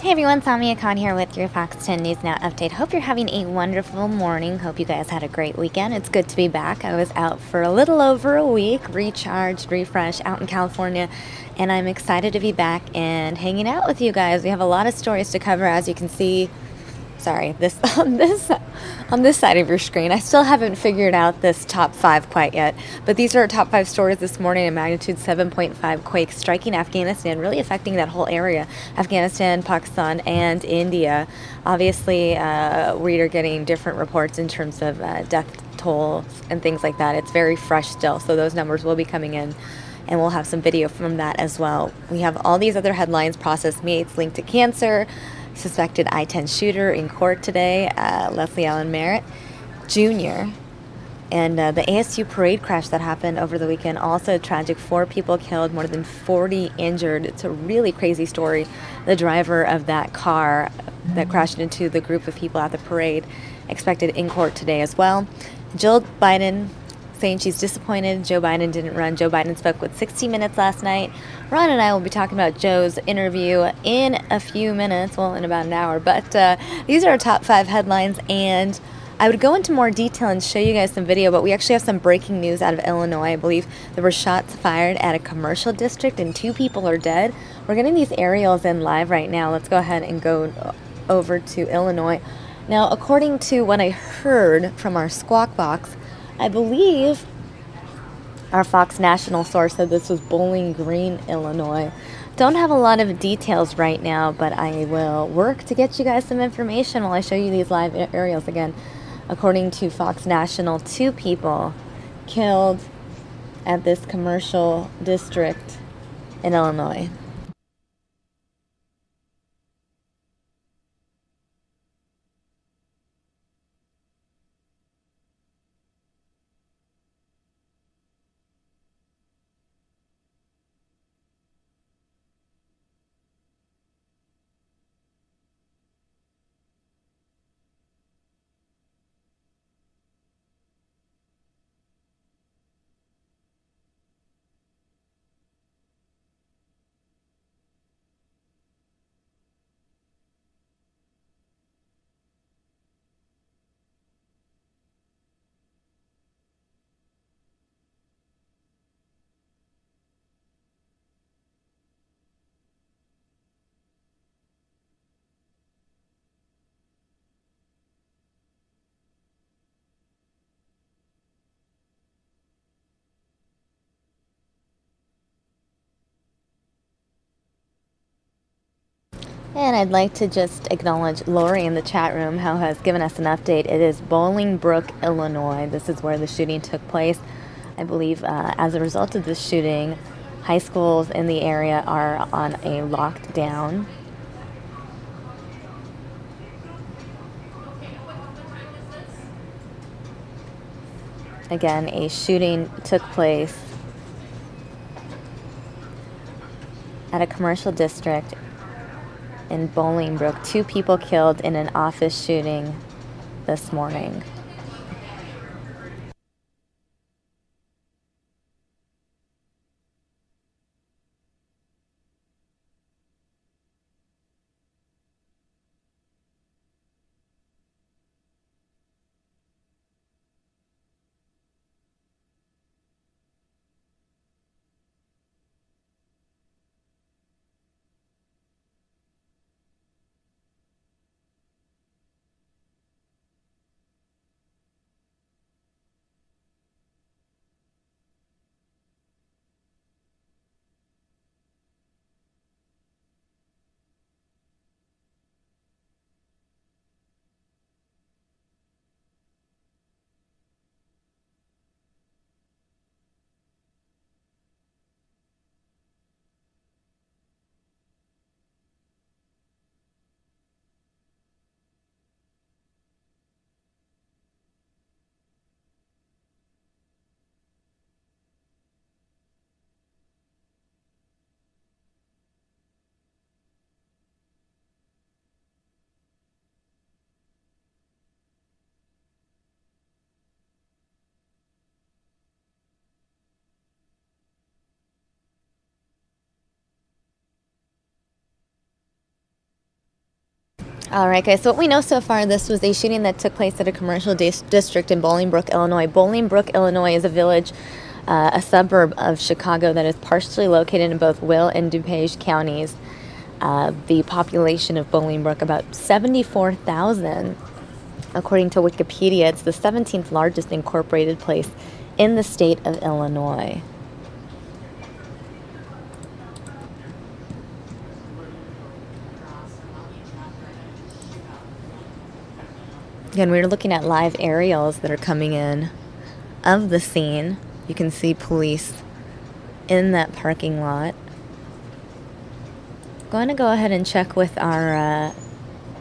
Hey everyone, Samia Khan here with your FOX10 News Now update. Hope you're having a wonderful morning. Hope you guys had a great weekend. It's good to be back. I was out for a little over a week, recharged, refreshed, out in California, and I'm excited to be back and hanging out with you guys. We have a lot of stories to cover, as you can see. Sorry, this on this side of your screen. I still haven't figured out this top 5 quite yet, but these are our top 5 stories this morning. A magnitude 7.5 quake striking Afghanistan, really affecting that whole area: Afghanistan, Pakistan, and India. Obviously, we are getting different reports in terms of death tolls and things like that. It's very fresh still, so those numbers will be coming in, and we'll have some video from that as well. We have all these other headlines: processed meats linked to cancer, suspected I-10 shooter in court today, Leslie Allen Merritt Jr., and the ASU parade crash that happened over the weekend, also tragic. 4 people killed, more than 40 injured. It's a really crazy story. The driver of that car that crashed into the group of people at the parade expected in court today as well. Jill Biden saying she's disappointed Joe Biden didn't run. Joe Biden spoke with 60 Minutes last night. Ron and I will be talking about Joe's interview in a few minutes, well, in about an hour. But these are our top 5 headlines, and I would go into more detail and show you guys some video, but we actually have some breaking news out of Illinois. I believe there were shots fired at a commercial district and 2 people are dead. We're getting these aerials in live right now. Let's go ahead and go over to Illinois. Now, according to what I heard from our Squawk Box, I believe our Fox National source said this was Bowling Green, Illinois. Don't have a lot of details right now, but I will work to get you guys some information while I show you these live aerials again. According to Fox National, 2 people killed at this commercial district in Illinois. And I'd like to just acknowledge Lori in the chat room, who has given us an update. It is Bolingbrook, Illinois. This is where the shooting took place. I believe as a result of this shooting, high schools in the area are on a lockdown. Again, a shooting took place at a commercial district in Bolingbrook. 2 people killed in an office shooting this morning. All right, guys. So what we know so far, this was a shooting that took place at a commercial district in Bolingbrook, Illinois. Bolingbrook, Illinois is a village, a suburb of Chicago that is partially located in both Will and DuPage counties. The population of Bolingbrook, about 74,000. According to Wikipedia, it's the 17th largest incorporated place in the state of Illinois. Again, we're looking at live aerials that are coming in of the scene. You can see police in that parking lot. Going to go ahead and check with our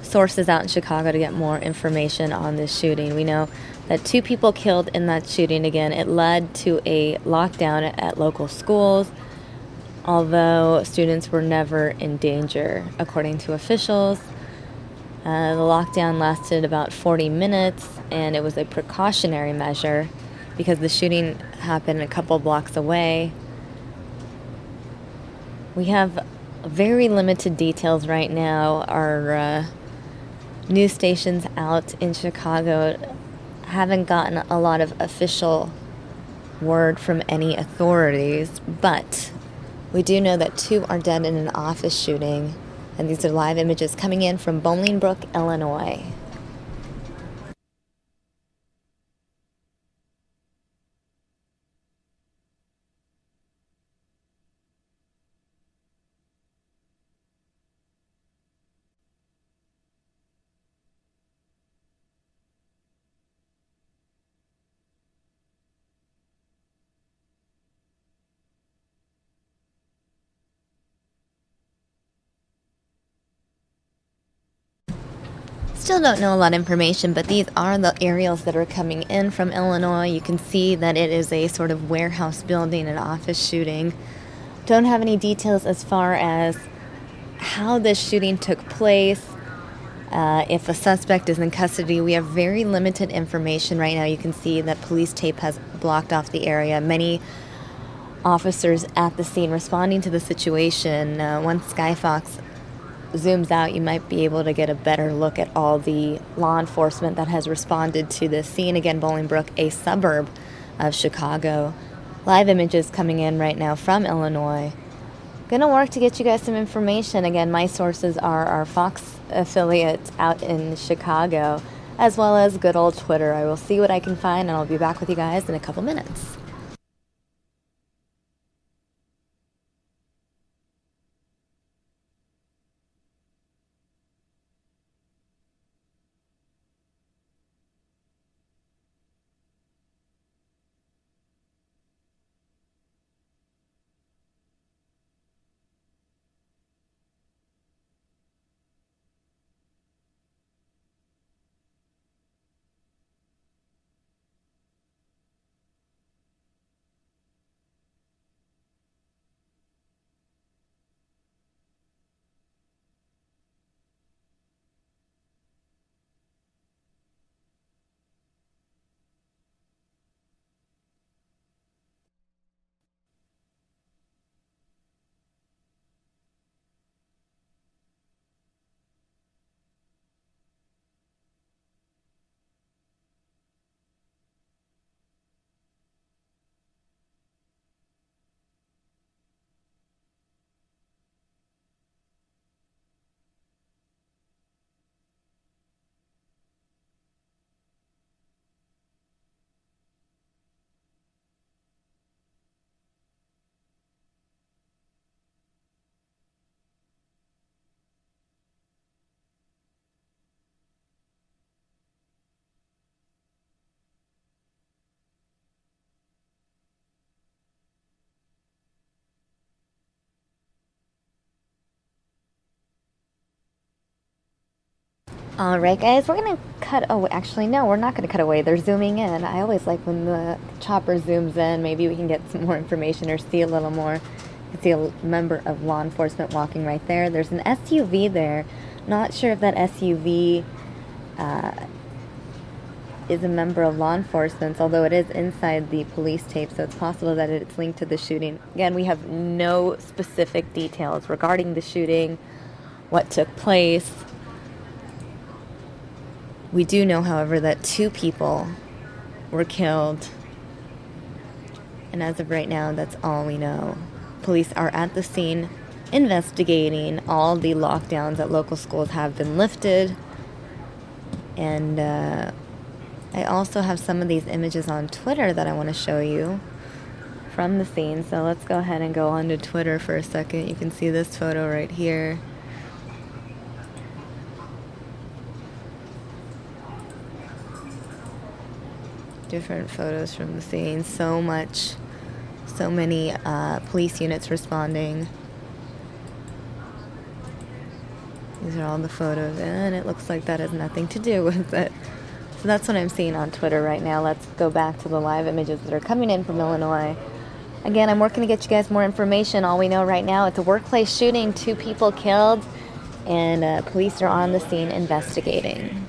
sources out in Chicago to get more information on this shooting. We know that 2 people killed in that shooting. Again, it led to a lockdown at local schools, although students were never in danger, according to officials. The lockdown lasted about 40 minutes, and it was a precautionary measure because the shooting happened a couple blocks away. We have very limited details right now. Our news stations out in Chicago haven't gotten a lot of official word from any authorities, but we do know that 2 are dead in an office shooting. And these are live images coming in from Bolingbrook, Illinois. Still don't know a lot of information, but these are the aerials that are coming in from Illinois. You can see that it is a sort of warehouse building, an office shooting. Don't have any details as far as how this shooting took place, if a suspect is in custody. We have very limited information right now. You can see that police tape has blocked off the area. Many officers at the scene responding to the situation. Once Skyfox zooms out, you might be able to get a better look at all the law enforcement that has responded to the scene. Again, Bolingbrook, a suburb of Chicago. Live images coming in right now from Illinois. Gonna work to get you guys some information. Again, my sources are our Fox affiliates out in Chicago, as well as good old Twitter. I will see what I can find, and I'll be back with you guys in a couple minutes. All right, guys, we're going to cut away. Actually, no, we're not going to cut away. They're zooming in. I always like when the chopper zooms in. Maybe we can get some more information or see a little more. You can see a member of law enforcement walking right there. There's an SUV there. Not sure if that SUV is a member of law enforcement, although it is inside the police tape, so it's possible that it's linked to the shooting. Again, we have no specific details regarding the shooting, what took place. We do know, however, that 2 people were killed. And as of right now, that's all we know. Police are at the scene investigating. All the lockdowns at local schools have been lifted. And I also have some of these images on Twitter that I want to show you from the scene. So let's go ahead and go onto Twitter for a second. You can see this photo right here. Different photos from the scene. So many police units responding. These are all the photos, and it looks like that has nothing to do with it. So that's what I'm seeing on Twitter right now. Let's go back to the live images that are coming in from Illinois. Again, I'm working to get you guys more information. All we know right now, it's a workplace shooting, 2 people killed, and police are on the scene investigating.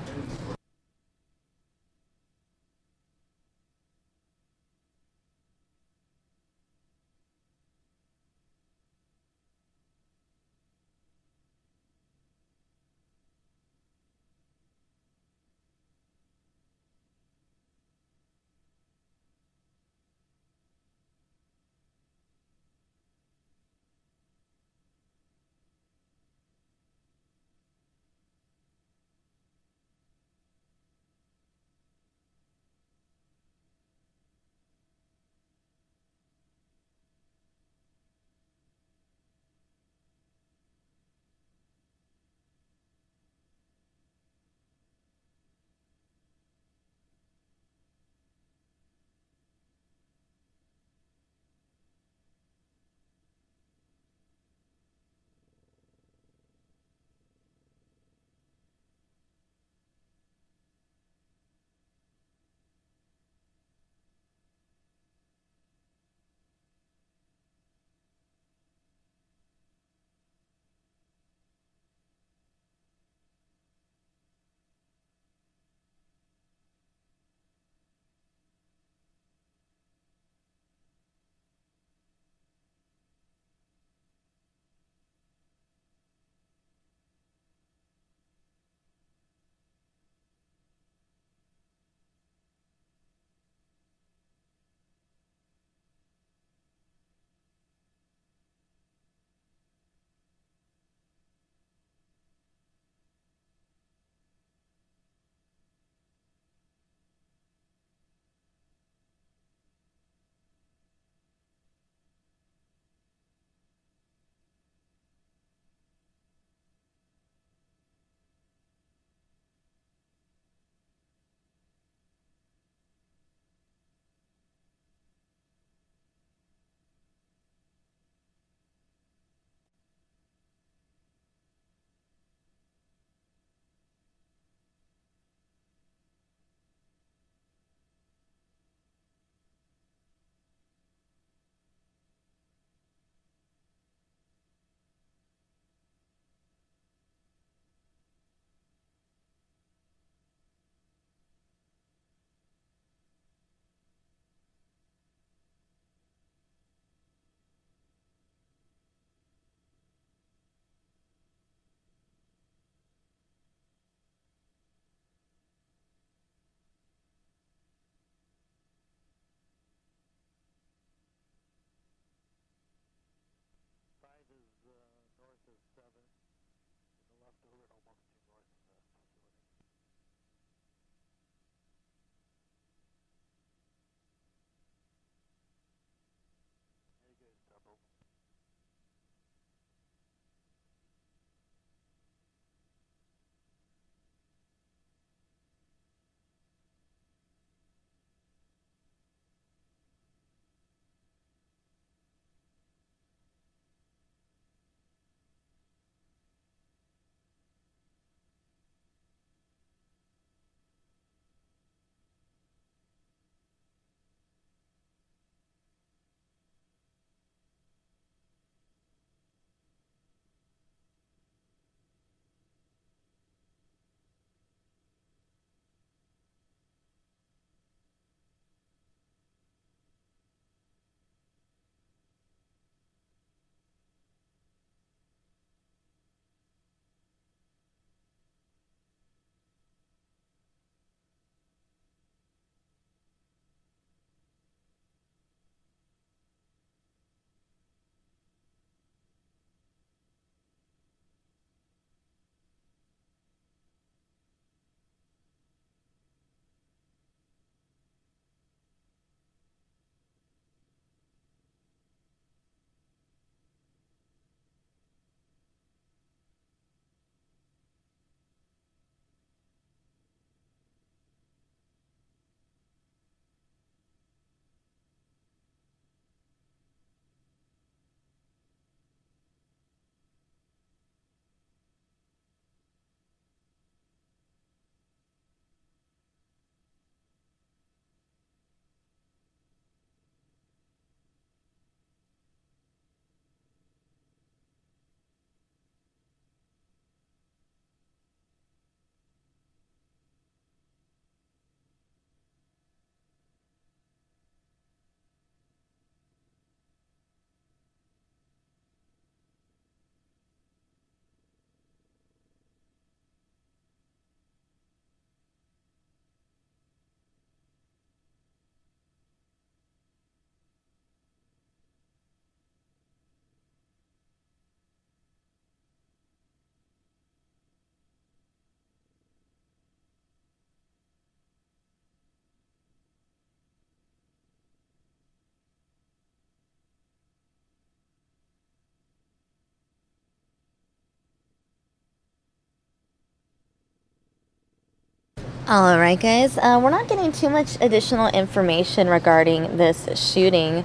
All right, guys, we're not getting too much additional information regarding this shooting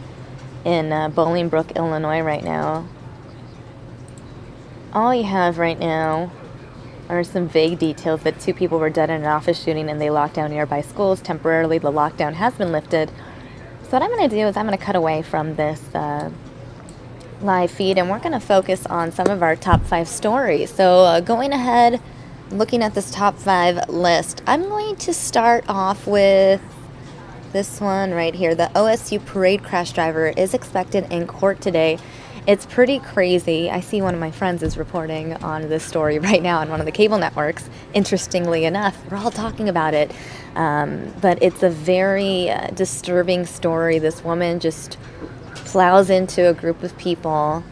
in Bolingbrook, Illinois right now. All you have right now are some vague details that 2 people were dead in an office shooting and they locked down nearby schools. Temporarily, the lockdown has been lifted. So what I'm going to do is I'm going to cut away from this live feed and we're going to focus on some of our top 5 stories. So going ahead, looking at this top 5 list, I'm going to start off with this one right here. The OSU parade crash driver is expected in court today. It's pretty crazy. I see one of my friends is reporting on this story right now on one of the cable networks. Interestingly enough, we're all talking about it. But it's a very disturbing story. This woman just plows into a group of people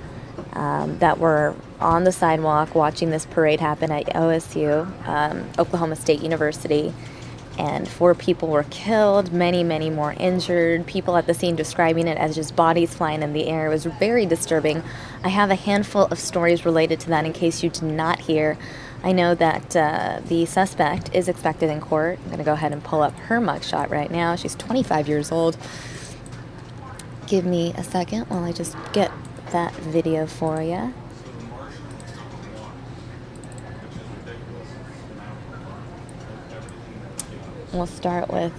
that were on the sidewalk watching this parade happen at OSU, Oklahoma State University. And 4 people were killed, many, many more injured. People at the scene describing it as just bodies flying in the air. It was very disturbing. I have a handful of stories related to that in case you did not hear. I know that the suspect is expected in court. I'm going to go ahead and pull up her mugshot right now. She's 25 years old. Give me a second while I just get that video for you. We'll start with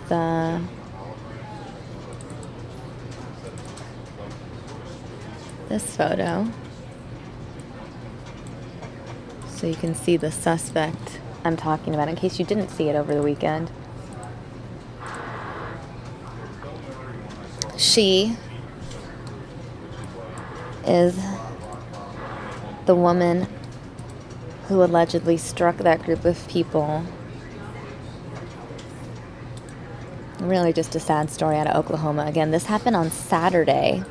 this photo so you can see the suspect I'm talking about in case you didn't see it over the weekend. She is the woman who allegedly struck that group of people. Really just a sad story out of Oklahoma. Again, this happened on Saturday.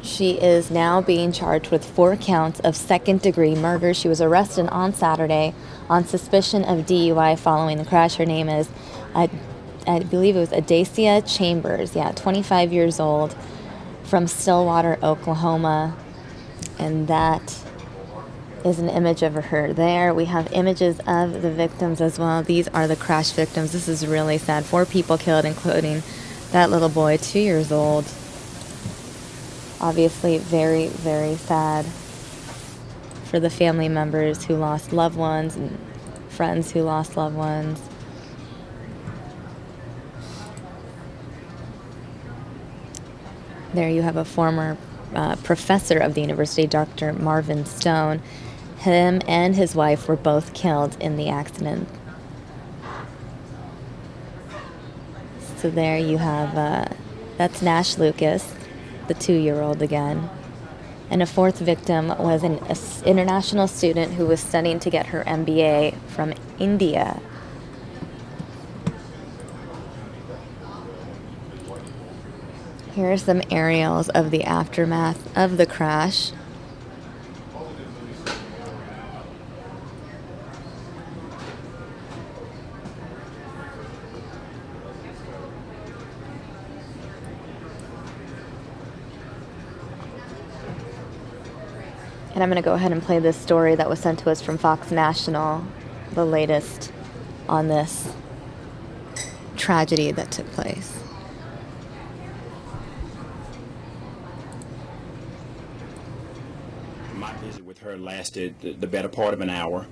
She is now being charged with 4 counts of second-degree murder. She was arrested on Saturday on suspicion of DUI following the crash. Her name is, I believe it was Adacia Chambers, 25 years old, from Stillwater, Oklahoma. And that is an image of her there. We have images of the victims as well. These are the crash victims. This is really sad. 4 people killed, including that little boy, 2 years old. Obviously very, very sad for the family members who lost loved ones and friends who lost loved ones. There you have a former professor of the university, Dr. Marvin Stone. Him and his wife were both killed in the accident. So there you have, that's Nash Lucas, the 2-year-old again. And a 4th victim was an international student who was studying to get her MBA from India. Here are some aerials of the aftermath of the crash. And I'm going to go ahead and play this story that was sent to us from Fox National, the latest on this tragedy that took place. My visit with her lasted the better part of an hour,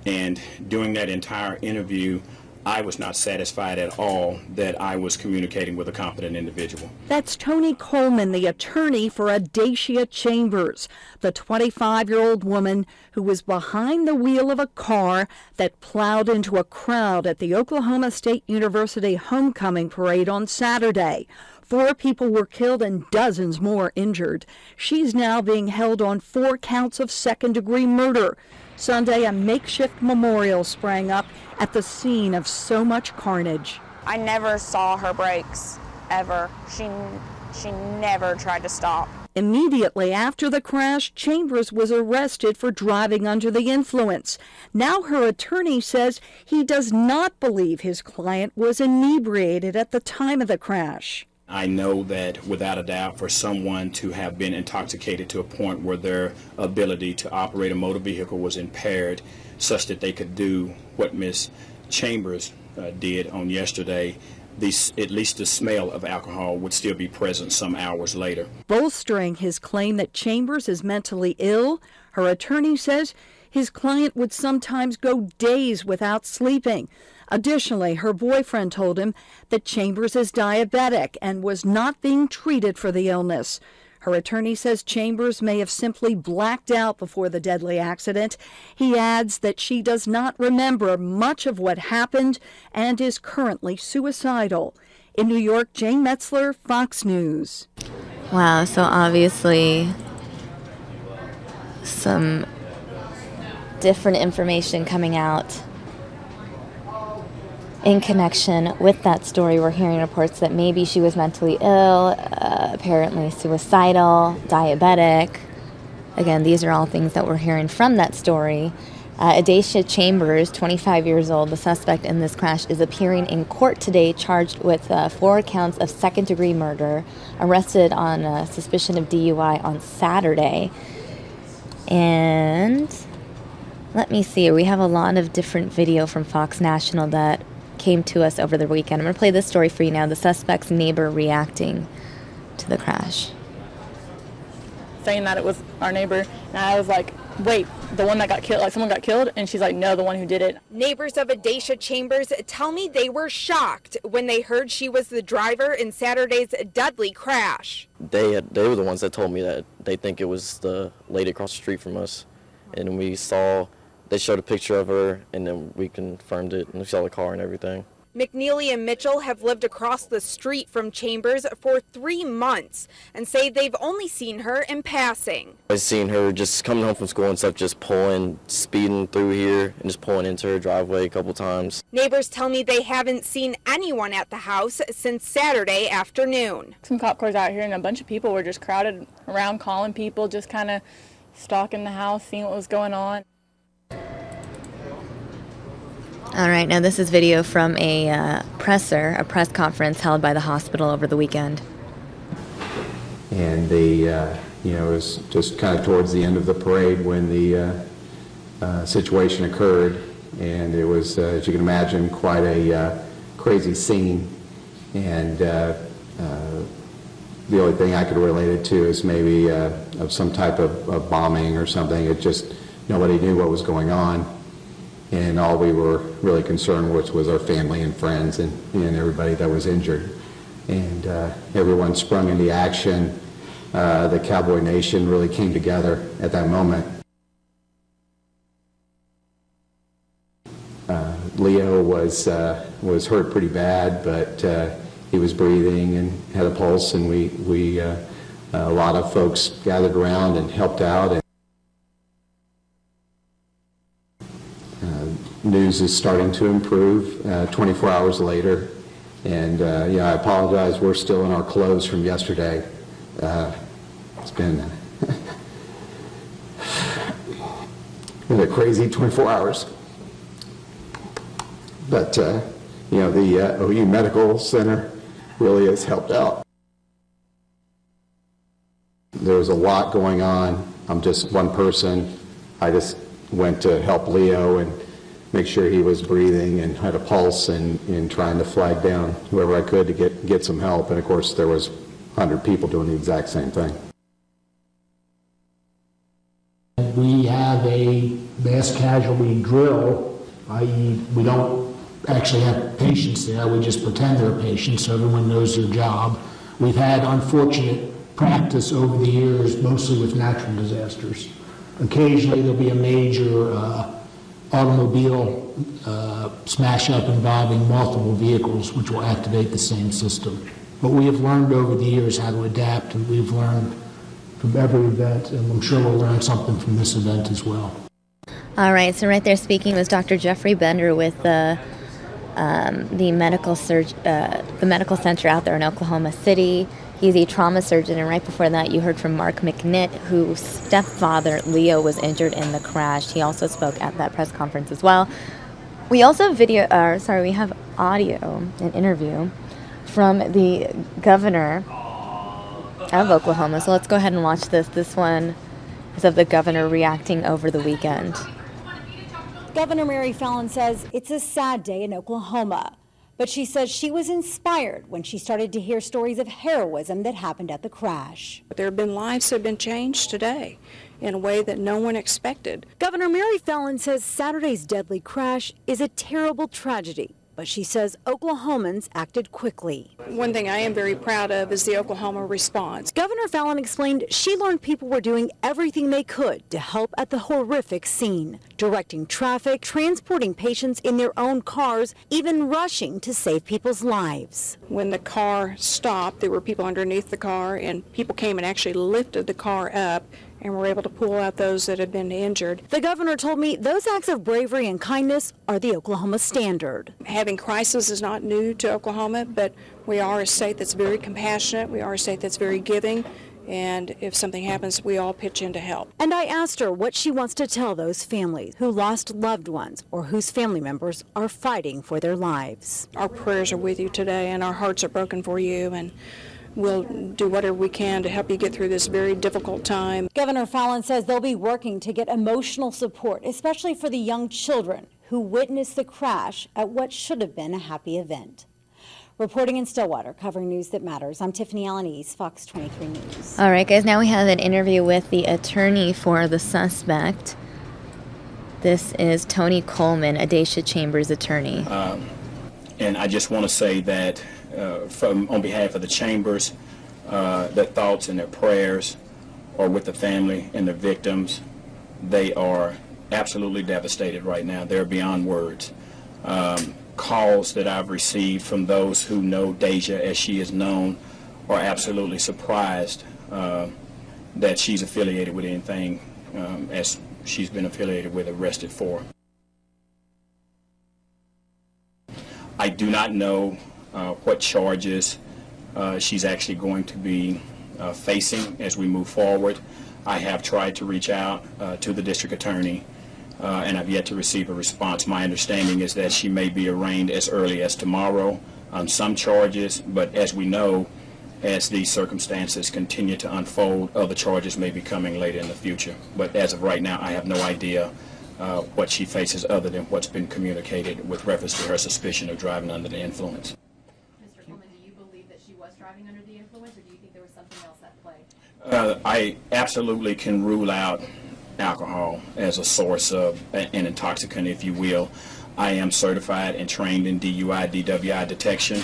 and during that entire interview, I was not satisfied at all that I was communicating with a competent individual. That's Tony Coleman, the attorney for Adacia Chambers, the 25-year-old woman who was behind the wheel of a car that plowed into a crowd at the Oklahoma State University homecoming parade on Saturday. 4 people were killed and dozens more injured. She's now being held on 4 counts of second-degree murder. Sunday, a makeshift memorial sprang up at the scene of so much carnage. I never saw her brakes, ever. She never tried to stop. Immediately after the crash, Chambers was arrested for driving under the influence. Now her attorney says he does not believe his client was inebriated at the time of the crash. I know that without a doubt for someone to have been intoxicated to a point where their ability to operate a motor vehicle was impaired such that they could do what Ms. Chambers did on yesterday, at least the smell of alcohol would still be present some hours later. Bolstering his claim that Chambers is mentally ill, her attorney says his client would sometimes go days without sleeping. Additionally, her boyfriend told him that Chambers is diabetic and was not being treated for the illness. Her attorney says Chambers may have simply blacked out before the deadly accident. He adds that she does not remember much of what happened and is currently suicidal. In New York, Jane Metzler, Fox News. Wow, so obviously some different information coming out in connection with that story. We're hearing reports that maybe she was mentally ill, apparently suicidal, diabetic. Again, these are all things that we're hearing from that story. Adacia Chambers, 25 years old, the suspect in this crash, is appearing in court today, charged with 4 counts of second-degree murder, arrested on suspicion of DUI on Saturday. And let me see, we have a lot of different video from Fox National that came to us over the weekend. I'm going to play this story for you now. The suspect's neighbor reacting to the crash. Saying that it was our neighbor, and I was like, wait, the one that got killed, like someone got killed? And she's like, no, the one who did it. Neighbors of Adacia Chambers tell me they were shocked when they heard she was the driver in Saturday's deadly crash. They were the ones that told me that they think it was the lady across the street from us. And they showed a picture of her, and then we confirmed it, and we saw the car and everything. McNeely and Mitchell have lived across the street from Chambers for 3 months and say they've only seen her in passing. I've seen her just coming home from school and stuff, just speeding through here and just pulling into her driveway a couple times. Neighbors tell me they haven't seen anyone at the house since Saturday afternoon. Some cop cars out here, and a bunch of people were just crowded around calling people, just kind of stalking the house, seeing what was going on. All right, now this is video from a press conference held by the hospital over the weekend. And it was just kind of towards the end of the parade when the situation occurred, and it was, as you can imagine, quite a crazy scene. And the only thing I could relate it to is maybe of some type of bombing or something. It just, nobody knew what was going on. And all we were really concerned with was our family and friends and everybody that was injured. And everyone sprung into action. The Cowboy Nation really came together at that moment. Leo was hurt pretty bad, but he was breathing and had a pulse, and we a lot of folks gathered around and helped out. News is starting to improve 24 hours later, and I apologize, we're still in our clothes from yesterday. It's been a crazy 24 hours, but the OU Medical Center really has helped out. There was a lot going on. I'm just one person. I just went to help Leo and make sure he was breathing and had a pulse, and trying to flag down whoever I could to get some help. And of course there was 100 people doing the exact same thing. We have a mass casualty drill, i.e. we don't actually have patients there, we just pretend they're patients so everyone knows their job. We've had unfortunate practice over the years, mostly with natural disasters. Occasionally there'll be a major automobile smash up involving multiple vehicles, which will activate the same system. But we have learned over the years how to adapt, and we've learned from every event, and I'm sure we'll learn something from this event as well. All right, so right there speaking was Dr. Jeffrey Bender with the medical center out there in Oklahoma City. He's a trauma surgeon, and right before that, you heard from Mark McNitt, whose stepfather, Leo, was injured in the crash. He also spoke at that press conference as well. We also have we have audio, an interview from the governor of Oklahoma. So let's go ahead and watch this. This one is of the governor reacting over the weekend. Governor Mary Fallin says it's a sad day in Oklahoma, but she says she was inspired when she started to hear stories of heroism that happened at the crash. There have been lives that have been changed today in a way that no one expected. Governor Mary Fallin says Saturday's deadly crash is a terrible tragedy, but she says Oklahomans acted quickly. One thing I am very proud of is the Oklahoma response. Governor Fallin explained she learned people were doing everything they could to help at the horrific scene, directing traffic, transporting patients in their own cars, even rushing to save people's lives. When the car stopped, there were people underneath the car, and people came and actually lifted the car up and were able to pull out those that had been injured. The governor told me those acts of bravery and kindness are the Oklahoma standard. Having crisis is not new to Oklahoma, but we are a state that's very compassionate. We are a state that's very giving. And if something happens, we all pitch in to help. And I asked her what she wants to tell those families who lost loved ones or whose family members are fighting for their lives. Our prayers are with you today, and our hearts are broken for you, and we'll do whatever we can to help you get through this very difficult time. Governor Fallin says they'll be working to get emotional support, especially for the young children who witnessed the crash at what should have been a happy event. Reporting in Stillwater, covering news that matters, I'm Tiffany Allen-East, Fox 23 News. All right, guys, now we have an interview with the attorney for the suspect. This is Tony Coleman, Adacia Chambers' attorney. And I just want to say that on behalf of the Chambers, their thoughts and their prayers are with the family and the victims. They are absolutely devastated right now. They're beyond words. Calls that I've received from those who know Deja as she is known are absolutely surprised that she's affiliated with anything as she's been affiliated with, arrested for. I do not know what charges she's actually going to be facing as we move forward. I have tried to reach out to the district attorney and I've yet to receive a response. My understanding is that she may be arraigned as early as tomorrow on some charges, but as we know, as these circumstances continue to unfold, other charges may be coming later in the future. But as of right now, I have no idea what she faces other than what's been communicated with reference to her suspicion of driving under the influence. Mr. Coleman, do you believe that she was driving under the influence, or do you think there was something else at play? I absolutely can rule out alcohol as a source of an intoxicant, if you will. I am certified and trained in DUI, DWI detection,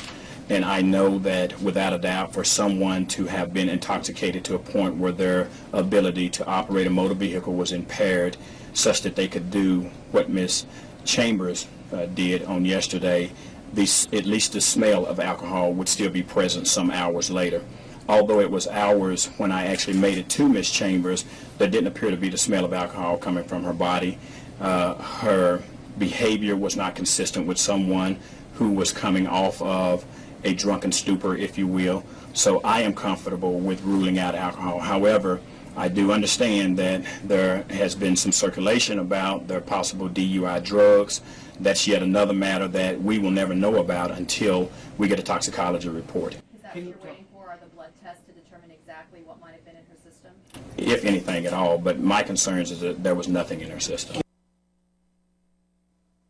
and I know that without a doubt for someone to have been intoxicated to a point where their ability to operate a motor vehicle was impaired such that they could do what Ms. Chambers did on yesterday, at least the smell of alcohol would still be present some hours later. Although it was hours when I actually made it to Ms. Chambers, there didn't appear to be the smell of alcohol coming from her body. Her behavior was not consistent with someone who was coming off of a drunken stupor, if you will. So I am comfortable with ruling out alcohol. However, I do understand that there has been some circulation about their possible DUI drugs. That's yet another matter that we will never know about until we get a toxicology report. Is that what you're waiting for, are the blood tests to determine exactly what might have been in her system? If anything at all, but my concerns is that there was nothing in her system.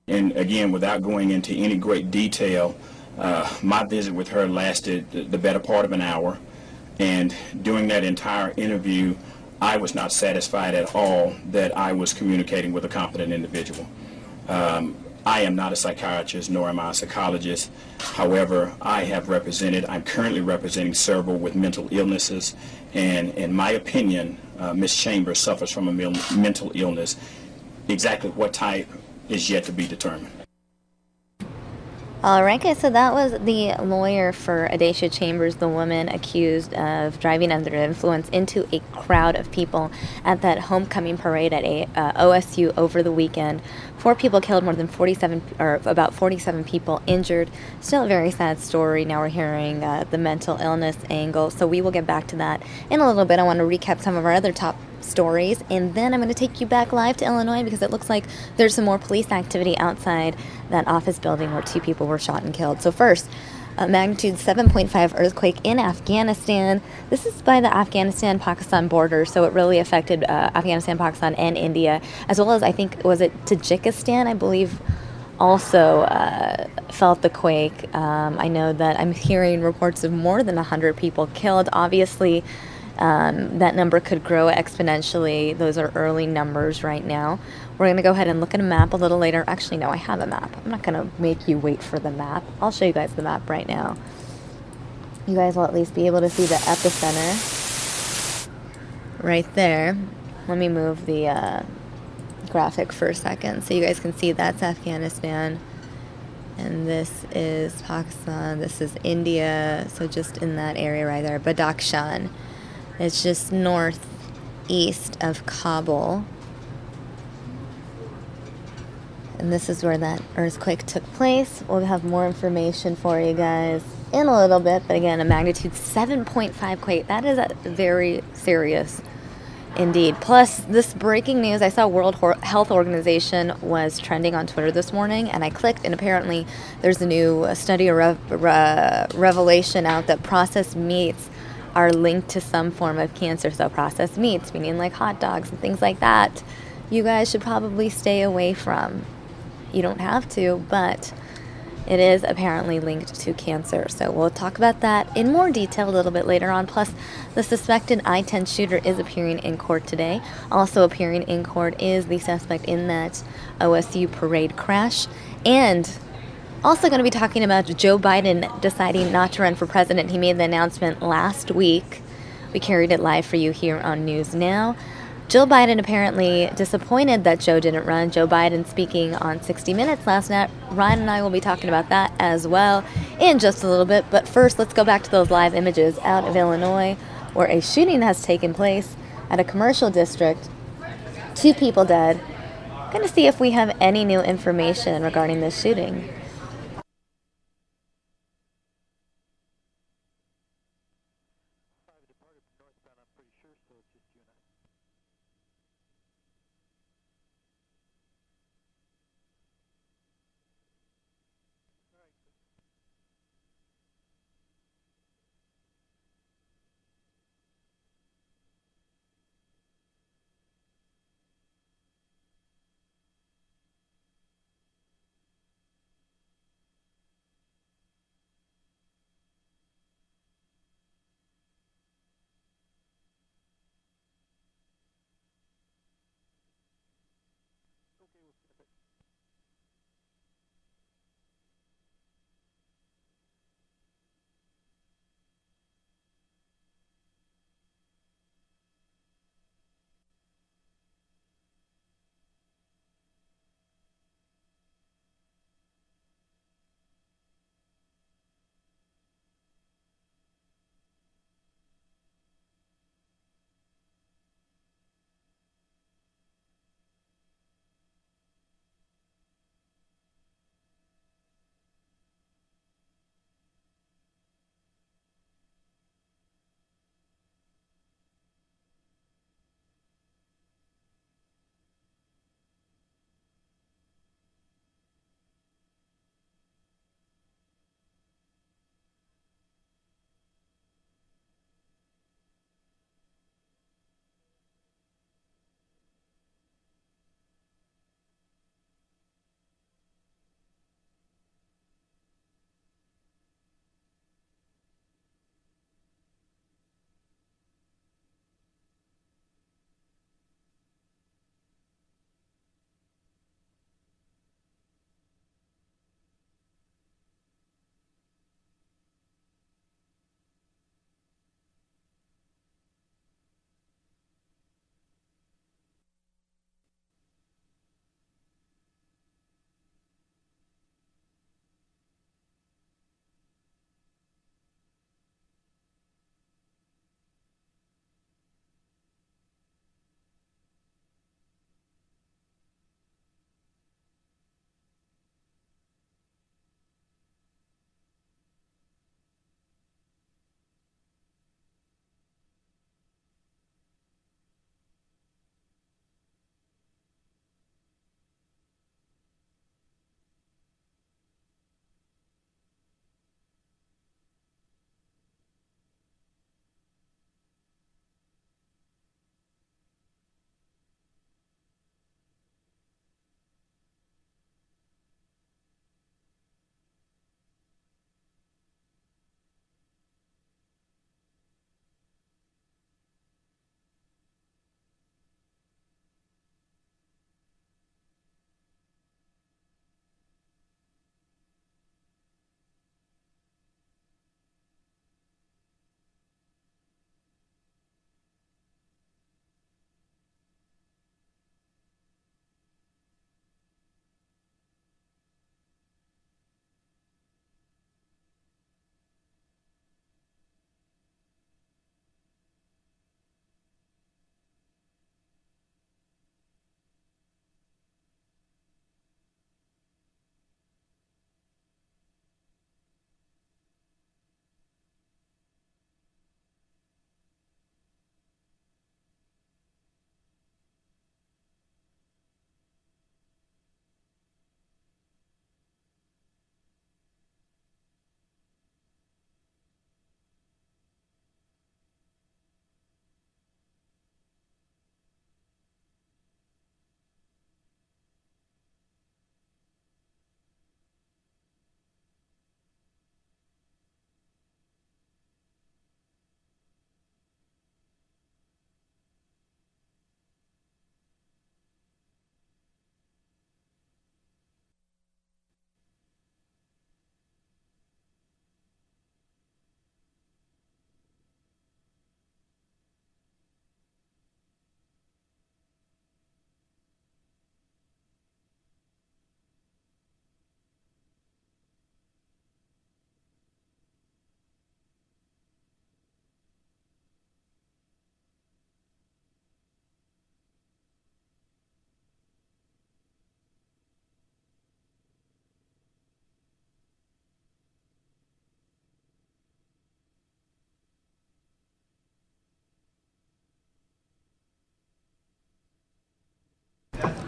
And again, without going into any great detail, my visit with her lasted the better part of an hour, and during that entire interview, I was not satisfied at all that I was communicating with a competent individual. I am not a psychiatrist, nor am I a psychologist. However, I'm currently representing several with mental illnesses, and in my opinion, Ms. Chambers suffers from a mental illness. Exactly what type is yet to be determined. All right, guys, so that was the lawyer for Adacia Chambers, the woman accused of driving under the influence into a crowd of people at that homecoming parade at OSU over the weekend. 4 people killed, more than 47, or about 47 people injured. Still a very sad story. Now we're hearing the mental illness angle, so we will get back to that in a little bit. I want to recap some of our other top stories, and then I'm going to take you back live to Illinois because it looks like there's some more police activity outside that office building where 2 people were shot and killed. So first, a magnitude 7.5 earthquake in Afghanistan. This is by the Afghanistan-Pakistan border, so it really affected Afghanistan, Pakistan, and India, as well as, I think, was it Tajikistan, I believe, also felt the quake. I know that I'm hearing reports of more than 100 people killed. Obviously, that number could grow exponentially. Those are early numbers right now. We're going to go ahead and look at a map a little later. Actually, no, I have a map. I'm not going to make you wait for the map. I'll show you guys the map right now. You guys will at least be able to see the epicenter right there. Let me move the graphic for a second so you guys can see that's Afghanistan. And this is Pakistan. This is India. So just in that area right there, Badakhshan. It's just northeast of Kabul. And this is where that earthquake took place. We'll have more information for you guys in a little bit. But again, a magnitude 7.5 quake. That is very serious indeed. Plus, this breaking news, I saw World Health Organization was trending on Twitter this morning, and I clicked, and apparently there's a new study or revelation out that processed meats are linked to some form of cancer. So processed meats, meaning like hot dogs and things like that, you guys should probably stay away from. You don't have to, but it is apparently linked to cancer. So we'll talk about that in more detail a little bit later on. Plus, the suspected I-10 shooter is appearing in court today. Also appearing in court is the suspect in that OSU parade crash. And also going to be talking about Joe Biden deciding not to run for president. He made the announcement last week. We carried it live for you here on News Now. Joe Biden apparently disappointed that Joe didn't run. Joe Biden speaking on 60 Minutes last night. Ryan and I will be talking about that as well in just a little bit. But first, let's go back to those live images out of Illinois where a shooting has taken place at a commercial district. 2 people dead. Going to see if we have any new information regarding this shooting.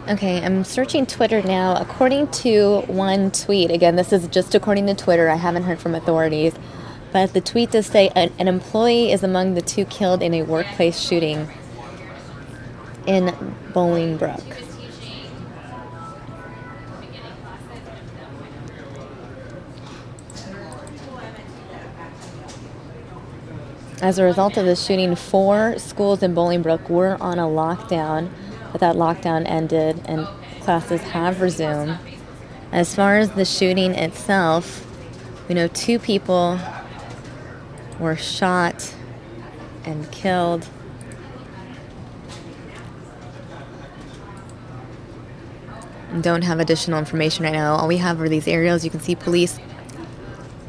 Okay, I'm searching Twitter now. According to one tweet, again, this is just according to Twitter, I haven't heard from authorities, but the tweet does say an employee is among the 2 killed in a workplace shooting in Bolingbrook. As a result of the shooting, 4 schools in Bolingbrook were on a lockdown, but that lockdown ended and classes have resumed. As far as the shooting itself, we know 2 people were shot and killed. And don't have additional information right now. All we have are these aerials. You can see police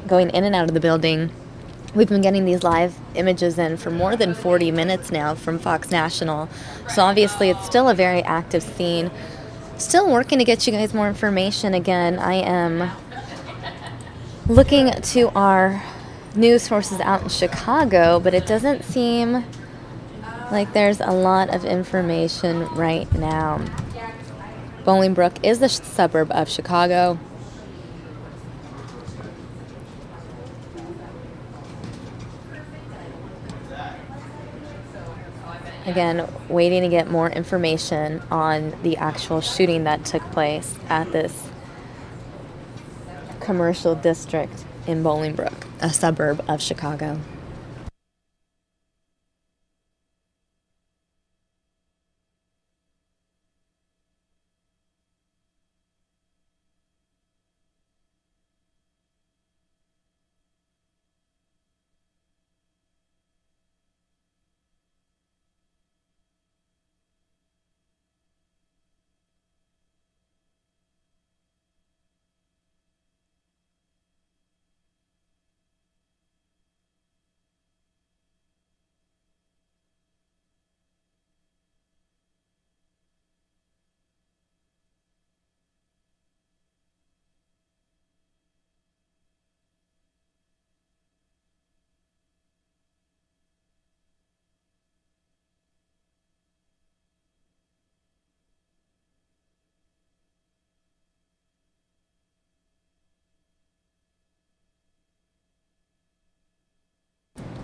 going in and out of the building. We've been getting these live images in for more than 40 minutes now from Fox National. So obviously it's still a very active scene. Still working to get you guys more information. Again, I am looking to our news sources out in Chicago, but it doesn't seem like there's a lot of information right now. Bolingbrook is a suburb of Chicago. Again, waiting to get more information on the actual shooting that took place at this commercial district in Bolingbrook, a suburb of Chicago.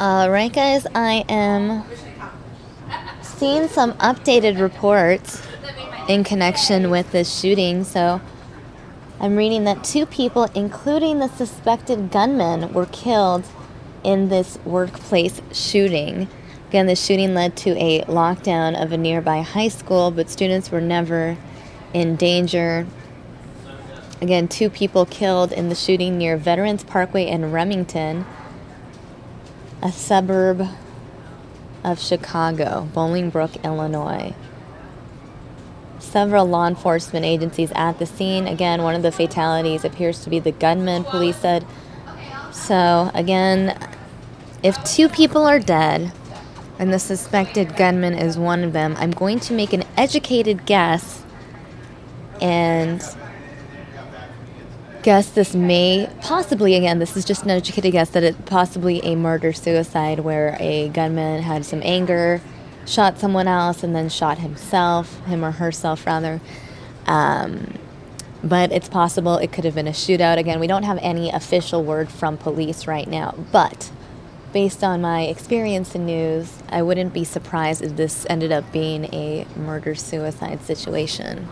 All right, guys, I am seeing some updated reports in connection with this shooting. So I'm reading that 2 people, including the suspected gunman, were killed in this workplace shooting. Again, the shooting led to a lockdown of a nearby high school, but students were never in danger. Again, 2 people killed in the shooting near Veterans Parkway in Remington, a suburb of Chicago, Bolingbrook, Illinois. Several law enforcement agencies at the scene. Again, one of the fatalities appears to be the gunman, police said. So, again, if 2 people are dead and the suspected gunman is one of them, I'm going to make an educated guess and guess this may possibly, again, this is just an educated guess, that it possibly a murder-suicide where a gunman had some anger, shot someone else, and then shot himself, him or herself rather. But it's possible it could have been a shootout. Again, we don't have any official word from police right now, but based on my experience in news, I wouldn't be surprised if this ended up being a murder-suicide situation.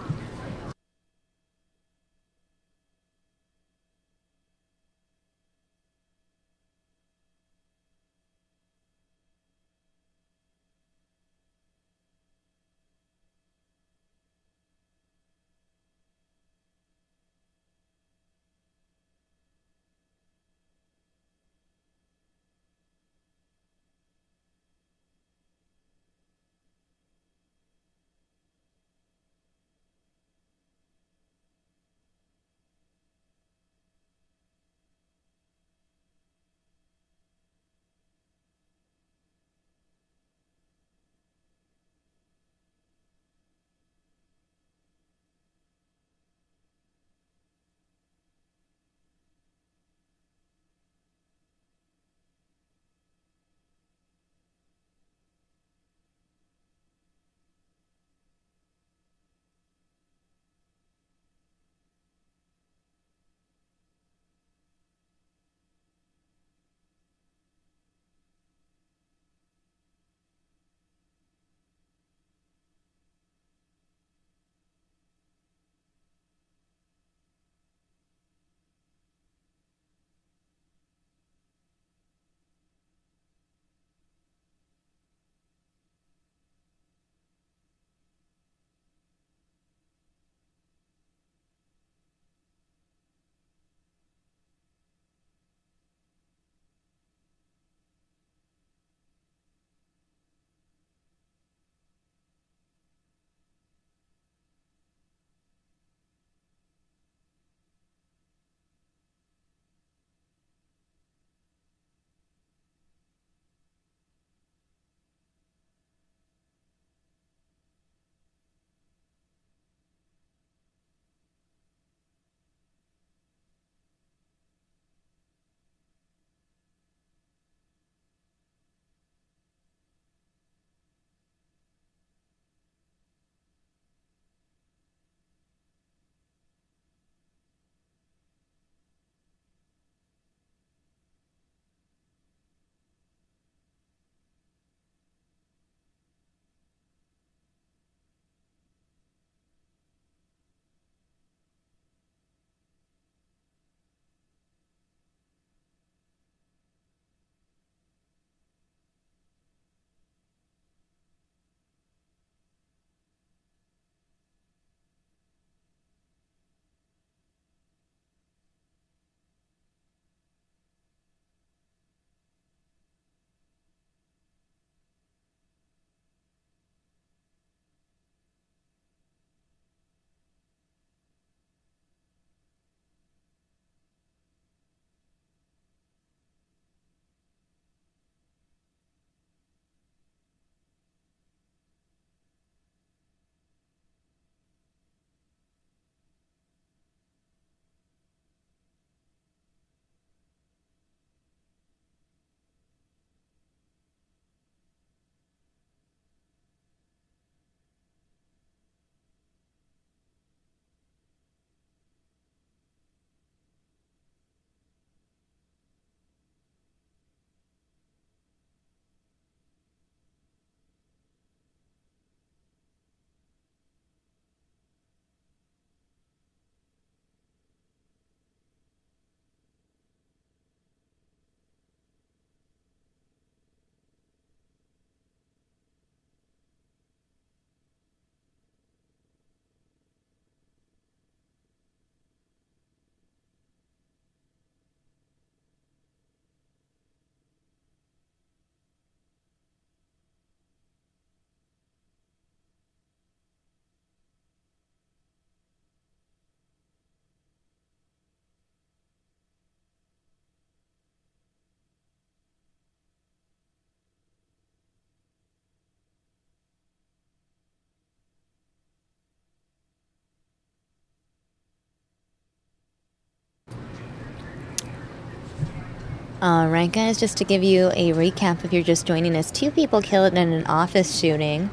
All right, guys, just to give you a recap if you're just joining us, 2 people killed in an office shooting.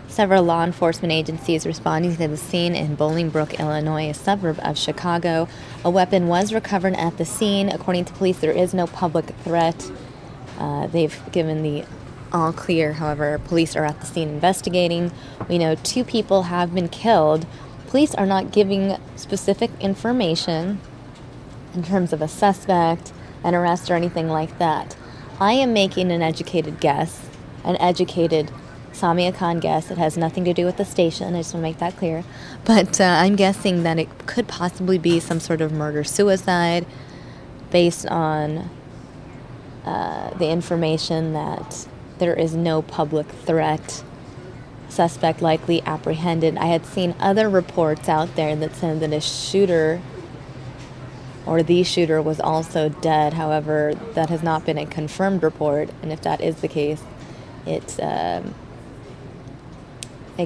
Several law enforcement agencies responding to the scene in Bolingbrook, Illinois, a suburb of Chicago. A weapon was recovered at the scene. According to police, there is no public threat. They've given the all clear. However, police are at the scene investigating. We know 2 people have been killed. Police are not giving specific information in terms of a suspect, an arrest, or anything like that. I am making an educated guess, an educated Samia Khan guess. It has nothing to do with the station. I just want to make that clear. But I'm guessing that it could possibly be some sort of murder-suicide based on the information that there is no public threat. Suspect likely apprehended. I had seen other reports out there that said that a shooter or the shooter was also dead. However, that has not been a confirmed report, and if that is the case, it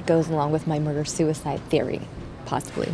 goes along with my murder-suicide theory, possibly.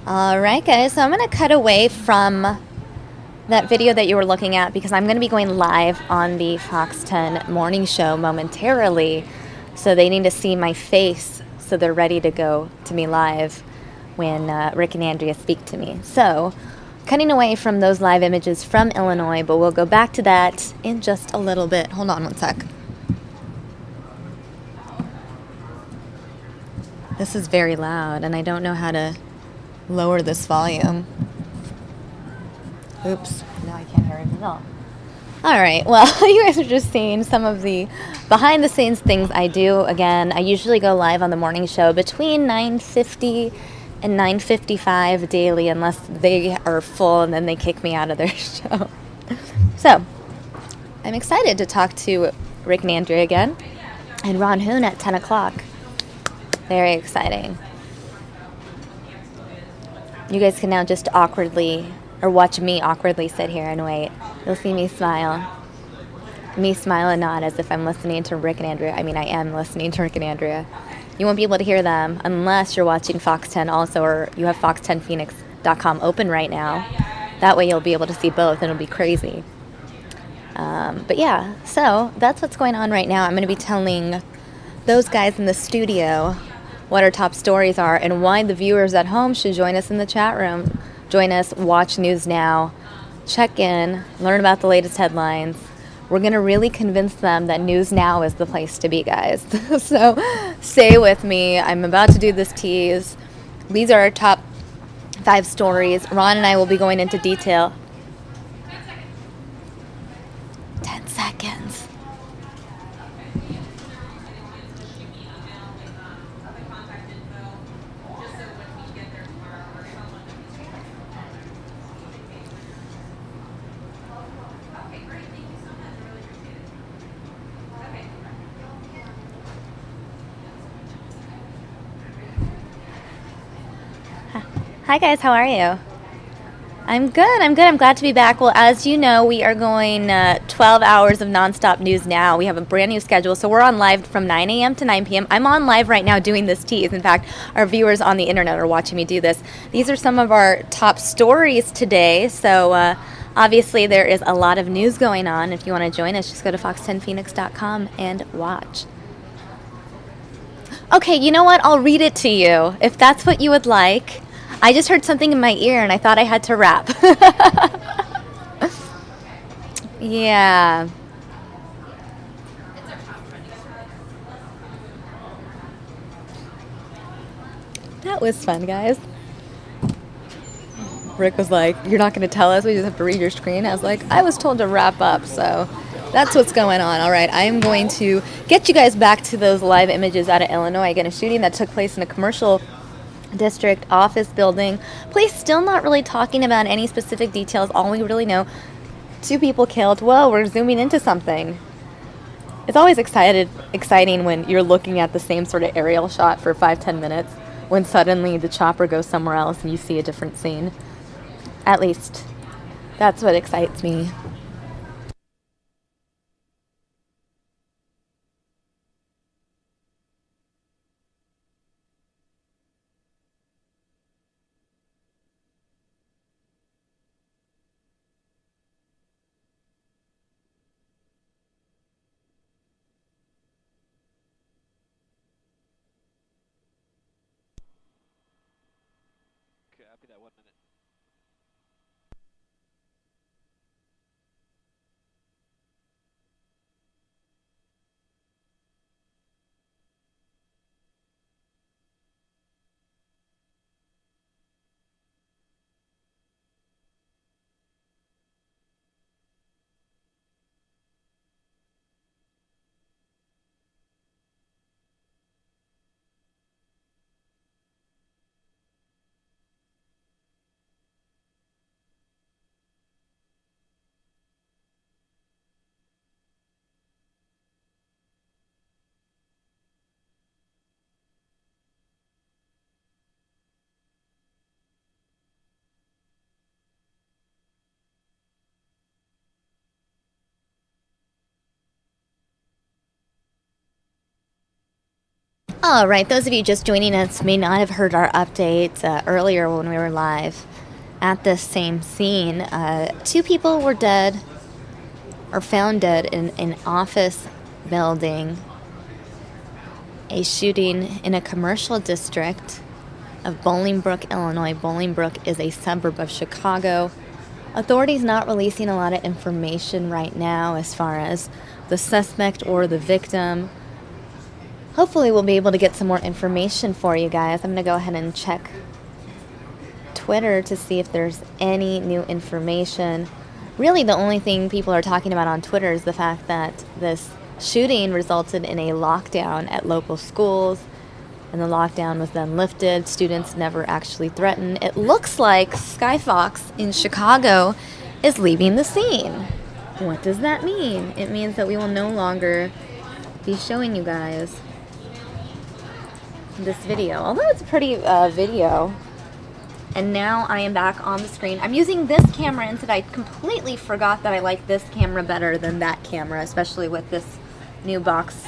All right, guys, so I'm going to cut away from that video that you were looking at because I'm going to be going live on the Fox 10 morning show momentarily. So they need to see my face so they're ready to go to me live when Rick and Andrea speak to me. So cutting away from those live images from Illinois, but we'll go back to that in just a little bit. Hold on one sec. This is very loud, and I don't know how to lower this volume. Oops, now I can't hear it at all. All right, well, you guys are just seeing some of the behind-the-scenes things I do. Again, I usually go live on the morning show between 9:50 and 9:55 daily, unless they are full and then they kick me out of their show. So, I'm excited to talk to Rick and Andrea again, and Ron Hoon at 10 o'clock. Very exciting. You guys can now just awkwardly or watch me awkwardly sit here and wait. You'll see me smile. Me smile and nod as if I'm listening to Rick and Andrea. I mean, I am listening to Rick and Andrea. You won't be able to hear them unless you're watching Fox 10 also, or you have Fox10Phoenix.com open right now. That way you'll be able to see both, and it'll be crazy. But yeah, so that's what's going on right now. I'm going to be telling those guys in the studio what our top stories are and why the viewers at home should join us in the chat room. Join us, watch News Now, check in, learn about the latest headlines. We're going to really convince them that News Now is the place to be, guys. So stay with me. I'm about to do this tease. These are our top 5 stories. Ron and I will be going into detail. 10 seconds. Hi guys, how are you? I'm good. I'm glad to be back. Well, as you know, we are going 12 hours of nonstop news now. We have a brand new schedule, so we're on live from 9 a.m. to 9 p.m. I'm on live right now doing this tease. In fact, our viewers on the internet are watching me do this. These are some of our top stories today, so obviously there is a lot of news going on. If you want to join us, just go to fox10phoenix.com and watch. Okay, you know what? I'll read it to you if that's what you would like. I just heard something in my ear and I thought I had to rap. Yeah. That was fun, guys. Rick was like, "You're not going to tell us? We just have to read your screen?" I was like, I was told to wrap up, so that's what's going on. All right, I am going to get you guys back to those live images out of Illinois. Again, a shooting that took place in a commercial district office building. Police still not really talking about any specific details. All we really know, 2 people killed. Whoa, we're zooming into something. It's always exciting when you're looking at the same sort of aerial shot for 5-10 minutes, when suddenly the chopper goes somewhere else and you see a different scene. At least that's what excites me. Copy that, 1 minute. All right, those of you just joining us may not have heard our update earlier when we were live at this same scene. 2 people were dead or found dead in an office building. A shooting in a commercial district of Bolingbrook, Illinois. Bolingbrook is a suburb of Chicago. Authorities not releasing a lot of information right now as far as the suspect or the victim. Hopefully we'll be able to get some more information for you guys. I'm going to go ahead and check Twitter to see if there's any new information. Really the only thing people are talking about on Twitter is the fact that this shooting resulted in a lockdown at local schools, and the lockdown was then lifted. Students never actually threatened. It looks like Skyfox in Chicago is leaving the scene. What does that mean? It means that we will no longer be showing you guys this video. Although it's a pretty video. And now I am back on the screen. I'm using this camera instead. I completely forgot that I like this camera better than that camera, especially with this new box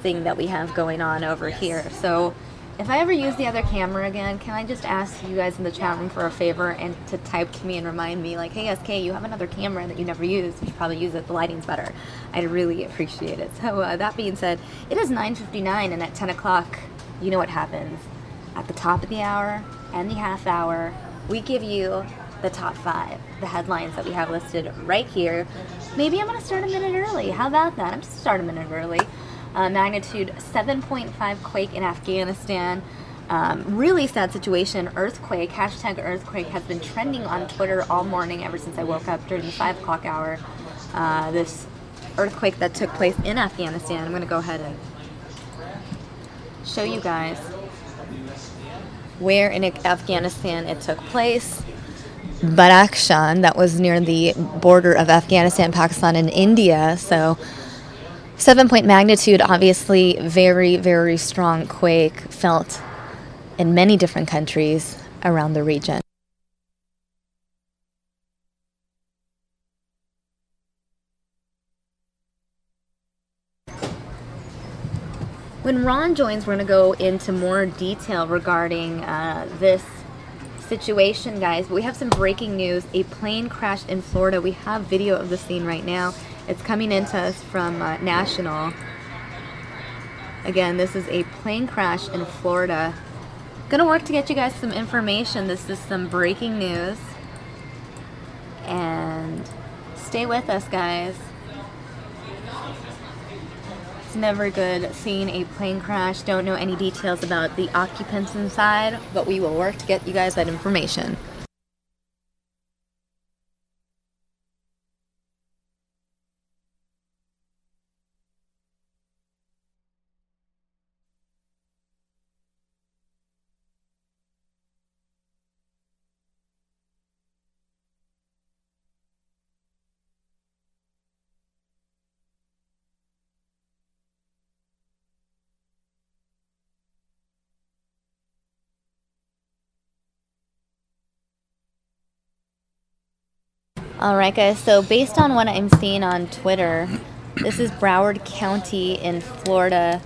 thing that we have going on over here. So if I ever use the other camera again, can I just ask you guys in the chat room for a favor and to type to me and remind me, like, hey, SK, you have another camera that you never used. You should probably use it. The lighting's better. I'd really appreciate it. So that being said, it is 9:59, and at 10 o'clock, you know what happens. At the top of the hour and the half hour, we give you the top 5, the headlines that we have listed right here. Maybe I'm going to start a minute early. How about that? I'm just start a minute early. Magnitude 7.5 quake in Afghanistan. Really sad situation. Earthquake, hashtag earthquake, has been trending on Twitter all morning ever since I woke up during the 5 o'clock hour. This earthquake that took place in Afghanistan. I'm going to go ahead and show you guys where in Afghanistan it took place. Badakhshan, that was near the border of Afghanistan, Pakistan, and India. So 7-point magnitude, obviously very, very strong quake felt in many different countries around the region. When Ron joins, we're going to go into more detail regarding this situation, guys. But we have some breaking news. A plane crashed in Florida. We have video of the scene right now. It's coming into us from National. Again, this is a plane crash in Florida. Gonna work to get you guys some information. This is some breaking news. And stay with us, guys. It's never good seeing a plane crash. Don't know any details about the occupants inside, but we will work to get you guys that information. Alright guys, so based on what I'm seeing on Twitter, this is Broward County in Florida.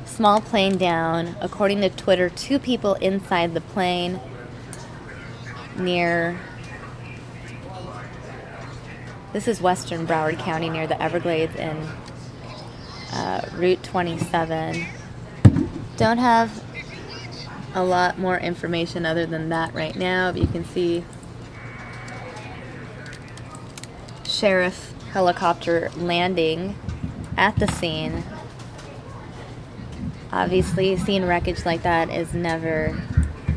Small plane down. According to Twitter, 2 people inside the plane near... This is western Broward County near the Everglades in Route 27. Don't have a lot more information other than that right now, but you can see sheriff helicopter landing at the scene. Obviously, seeing wreckage like that is never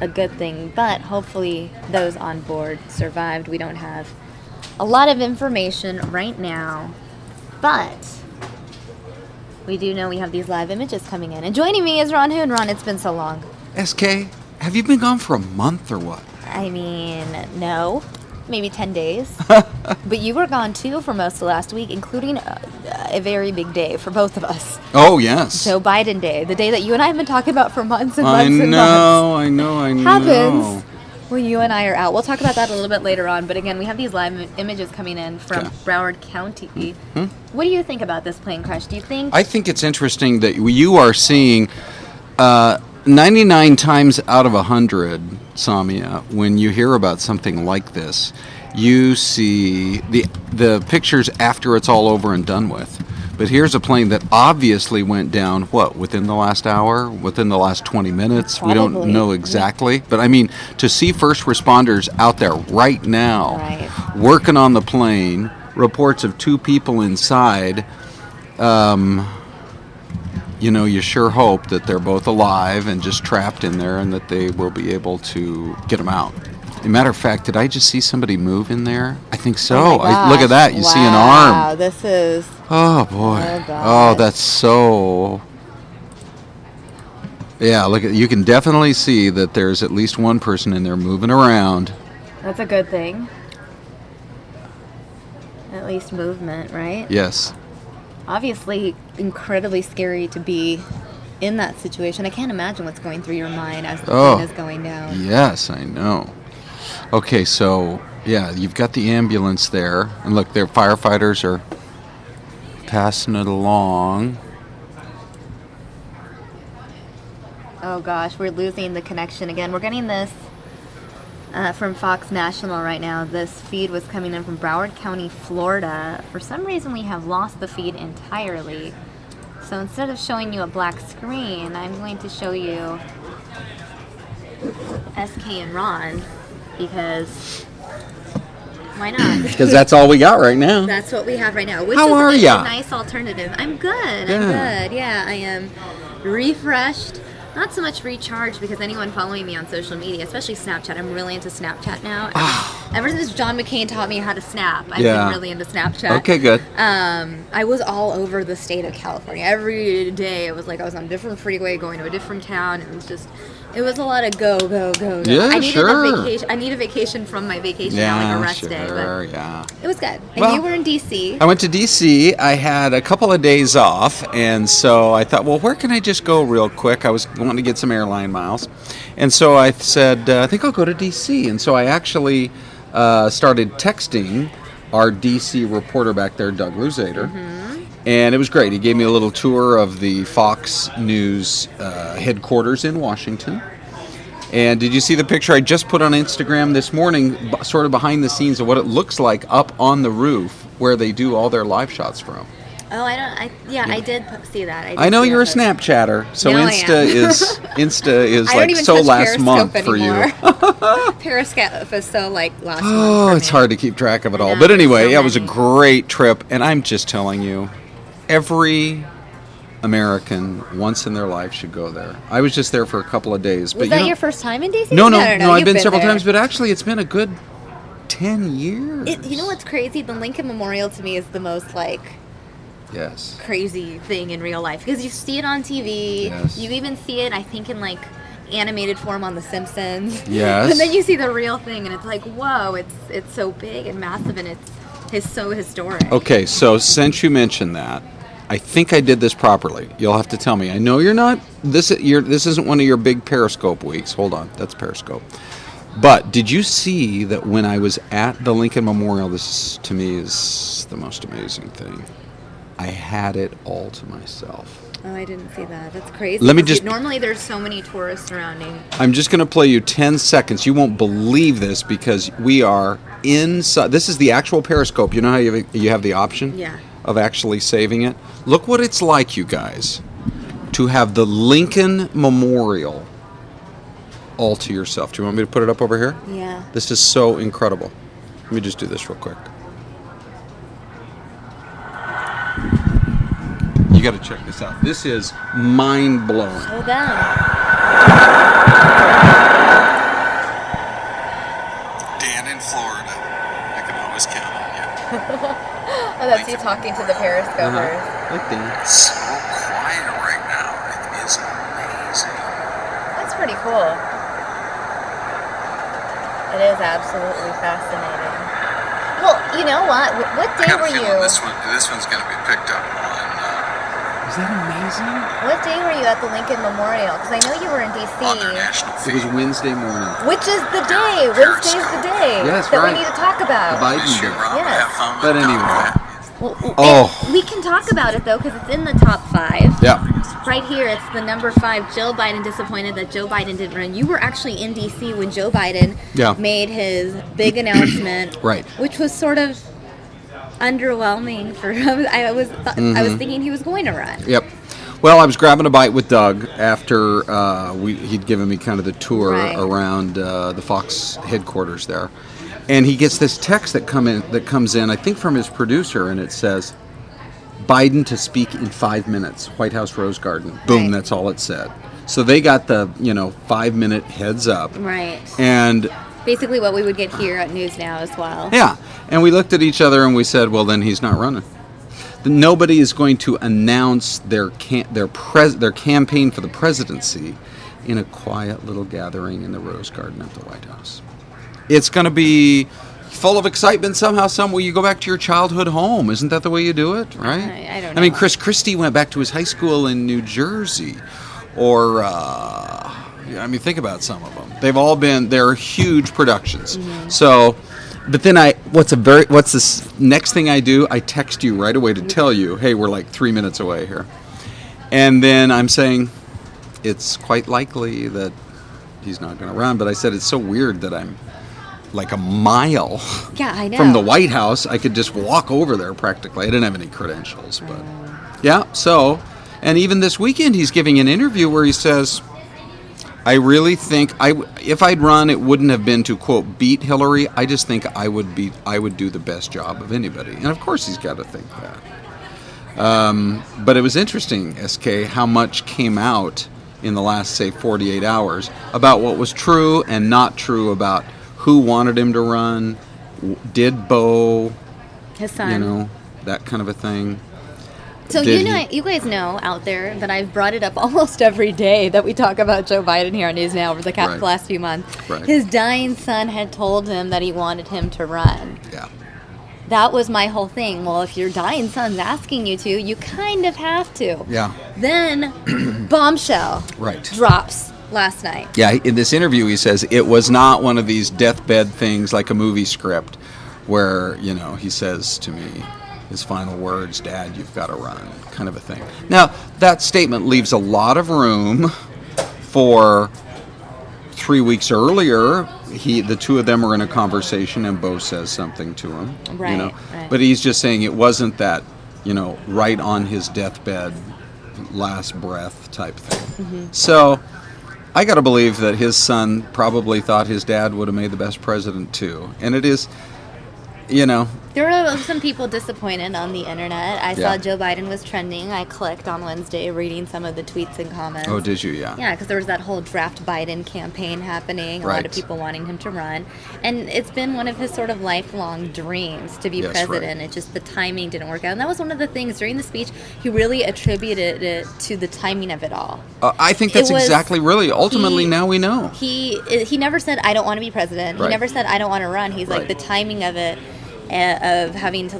a good thing, but hopefully those on board survived. We don't have a lot of information right now, but we do know we have these live images coming in. And joining me is Ron Hoon. Ron, it's been so long. SK, have you been gone for a month or what? I mean, no. Maybe 10 days. But you were gone too for most of last week, including a very big day for both of us. Oh, yes. Joe Biden Day, the day that you and I have been talking about for months and months and months. I know. Happens when you and I are out. We'll talk about that a little bit later on, but again, we have these live images coming in from Broward County. Mm-hmm. What do you think about this plane crash? Do you think... I think it's interesting that you are seeing 99 times out of 100, Samia, when you hear about something like this, you see the pictures after it's all over and done with. But here's a plane that obviously went down, within the last hour, within the last 20 minutes? Probably. We don't know exactly. But I mean, to see first responders out there right now, working on the plane, reports of 2 people inside, you sure hope that they're both alive and just trapped in there and that they will be able to get them out. As a matter of fact, did I just see somebody move in there? I think so. Look at that. You see an arm. Wow, this is... Oh, boy. Oh, that's so... Yeah, look, you can definitely see that there's at least one person in there moving around. That's a good thing. At least movement, right? Yes. Obviously, incredibly scary to be in that situation, I can't imagine what's going through your mind as the Oh, plane is going down. yes, I know. Okay, so, yeah, you've got the ambulance there. And look, their firefighters are passing it along. Oh gosh, we're losing the connection again. We're getting this from Fox National right now. This feed was coming in from Broward County, Florida. For some reason, we have lost the feed entirely. So instead of showing you a black screen, I'm going to show you SK and Ron, because why not? Because that's all we got right now. That's what we have right now. Which How are is ya? a nice alternative. I'm good. I'm Yeah. good. Yeah, I am refreshed. Not so much recharged, because anyone following me on social media, especially Snapchat, I'm really into Snapchat now. Ever since John McCain taught me how to snap, I've Yeah. been really into Snapchat. Okay, good. I was all over the state of California. Every day it was like I was on a different freeway going to a different town. It was a lot of go. Yeah, I needed sure. a vacation. I need a vacation from my vacation, not like a rest day. But yeah. it was good. And Well, you were in DC. I went to D.C. I had a couple of days off, and so I thought, well, where can I just go real quick? I was wanting to get some airline miles. And so I said, I think I'll go to D.C. And so I actually started texting our D.C. reporter back there, Doug Luzader. And it was great. He gave me a little tour of the Fox News headquarters in Washington. And did you see the picture I just put on Instagram this morning, sort of behind the scenes of what it looks like up on the roof where they do all their live shots from? Oh, I did see that. I know you're a Snapchatter, so No, I Insta am. is I don't like even so touch last month Periscope for anymore. you. Periscope is so like last month. Oh, for it's me. hard to keep track of it all. know, But there's anyway, so it was a many. great trip, and I'm just telling you, every American once in their life should go there. I was just there for a couple of days. Was but that you know, your first time in DC? No, You've I've been several there. times, but actually it's been a good 10 years. You know what's crazy? The Lincoln Memorial to me is the most like Yes. crazy thing in real life, because you see it on TV. Yes. You even see it, I think, in like animated form on The Simpsons. Yes. And then you see the real thing, and it's like, whoa! It's so big and massive, and it's so historic. Okay, so since you mentioned that, I think I did this properly. You'll have to tell me. I know you're not. This isn't one of your big Periscope weeks. Hold on, that's Periscope. But did you see that when I was at the Lincoln Memorial? This to me is the most amazing thing. I had it all to myself. Oh, I didn't see that. That's crazy. Let me 'Cause just- normally there's so many tourists surrounding. I'm just going to play you 10 seconds. You won't believe this because we are inside. This is the actual Periscope. You know how you have the option Yeah. of actually saving it? Look what it's like, you guys, to have the Lincoln Memorial all to yourself. Do you want me to put it up over here? Yeah. This is so incredible. Let me just do this real quick. You got to check this out. This is mind-blowing. Slow down. Dan in Florida. I can always count on you. Oh, that's you talking to the Periscopers. Like Dan. So quiet right now. It is amazing. That's pretty cool. It is absolutely fascinating. Well, you know what? What I day got a were feeling you? this one's going to be picked up on. Is that amazing? What day were you at the Lincoln Memorial? Because I know you were in DC. It was Wednesday morning. Which is the day? Wednesday's the day Yes, that right. we need to talk about. The Biden day. Yes. But anyway. Well, Oh. and we can talk about it though, because it's in the top 5. Yeah. Right here, it's the number 5. Joe Biden disappointed that Joe Biden didn't run. You were actually in DC when Joe Biden made his big announcement, Right. Which was sort of underwhelming for him. I was thinking he was going to run. Yep. Well, I was grabbing a bite with Doug after he'd given me kind of the tour around the Fox headquarters there, and he gets this text that comes in, I think from his producer, and it says, "Biden to speak in 5 minutes, White House Rose Garden." Boom, that's all it said. So they got the 5-minute heads up, Right. and Basically, what we would get here at News Now as well. yeah, and we looked at each other and we said, "Well, then he's not running." Nobody is going to announce their campaign for the presidency in a quiet little gathering in the Rose Garden at the White House. It's going to be full of excitement somehow, some way. You go back to your childhood home. Isn't that the way you do it, right? I don't know. I mean, Chris Christie went back to his high school in New Jersey, or I mean, think about some of them. They're huge productions. So, but then what's this next thing I do? I text you right away to tell you, hey, we're like 3 minutes away here. And then I'm saying, it's quite likely that he's not going to run. But I said, it's so weird that I'm like a mile I know. from the White House. I could just walk over there practically. I didn't have any credentials, but yeah. So, and even this weekend, he's giving an interview where he says, I really think if I'd run, it wouldn't have been to, quote, beat Hillary. I just think I would do the best job of anybody. And of course he's got to think that. But it was interesting, SK, how much came out in the last, say, 48 hours about what was true and not true about who wanted him to run, did Bo, his son, that kind of a thing. So you guys know out there that I've brought it up almost every day that we talk about Joe Biden here on News Now over the last few months. Right. His dying son had told him that he wanted him to run. Yeah. That was my whole thing. Well, if your dying son's asking you to, you kind of have to. Yeah. Then, bombshell drops last night. Yeah, in this interview he says it was not one of these deathbed things like a movie script where, he says to me, his final words, Dad, you've got to run, kind of a thing. Now, that statement leaves a lot of room for 3 weeks earlier. The two of them were in a conversation and Bo says something to him. Right. But he's just saying it wasn't that, right on his deathbed, last breath type thing. So I got to believe that his son probably thought his dad would have made the best president too. And it is, There were some people disappointed on the internet. I saw Joe Biden was trending. I clicked on Wednesday reading some of the tweets and comments. Oh, did you? Yeah. Yeah, because there was that whole draft Biden campaign happening, a lot of people wanting him to run. And it's been one of his sort of lifelong dreams to be president. It's just the timing didn't work out. And that was one of the things during the speech, he really attributed it to the timing of it all. I think that's exactly really, ultimately now we know. He never said, I don't want to be president. He never said, I don't want to run. He's like, the timing of it, of having to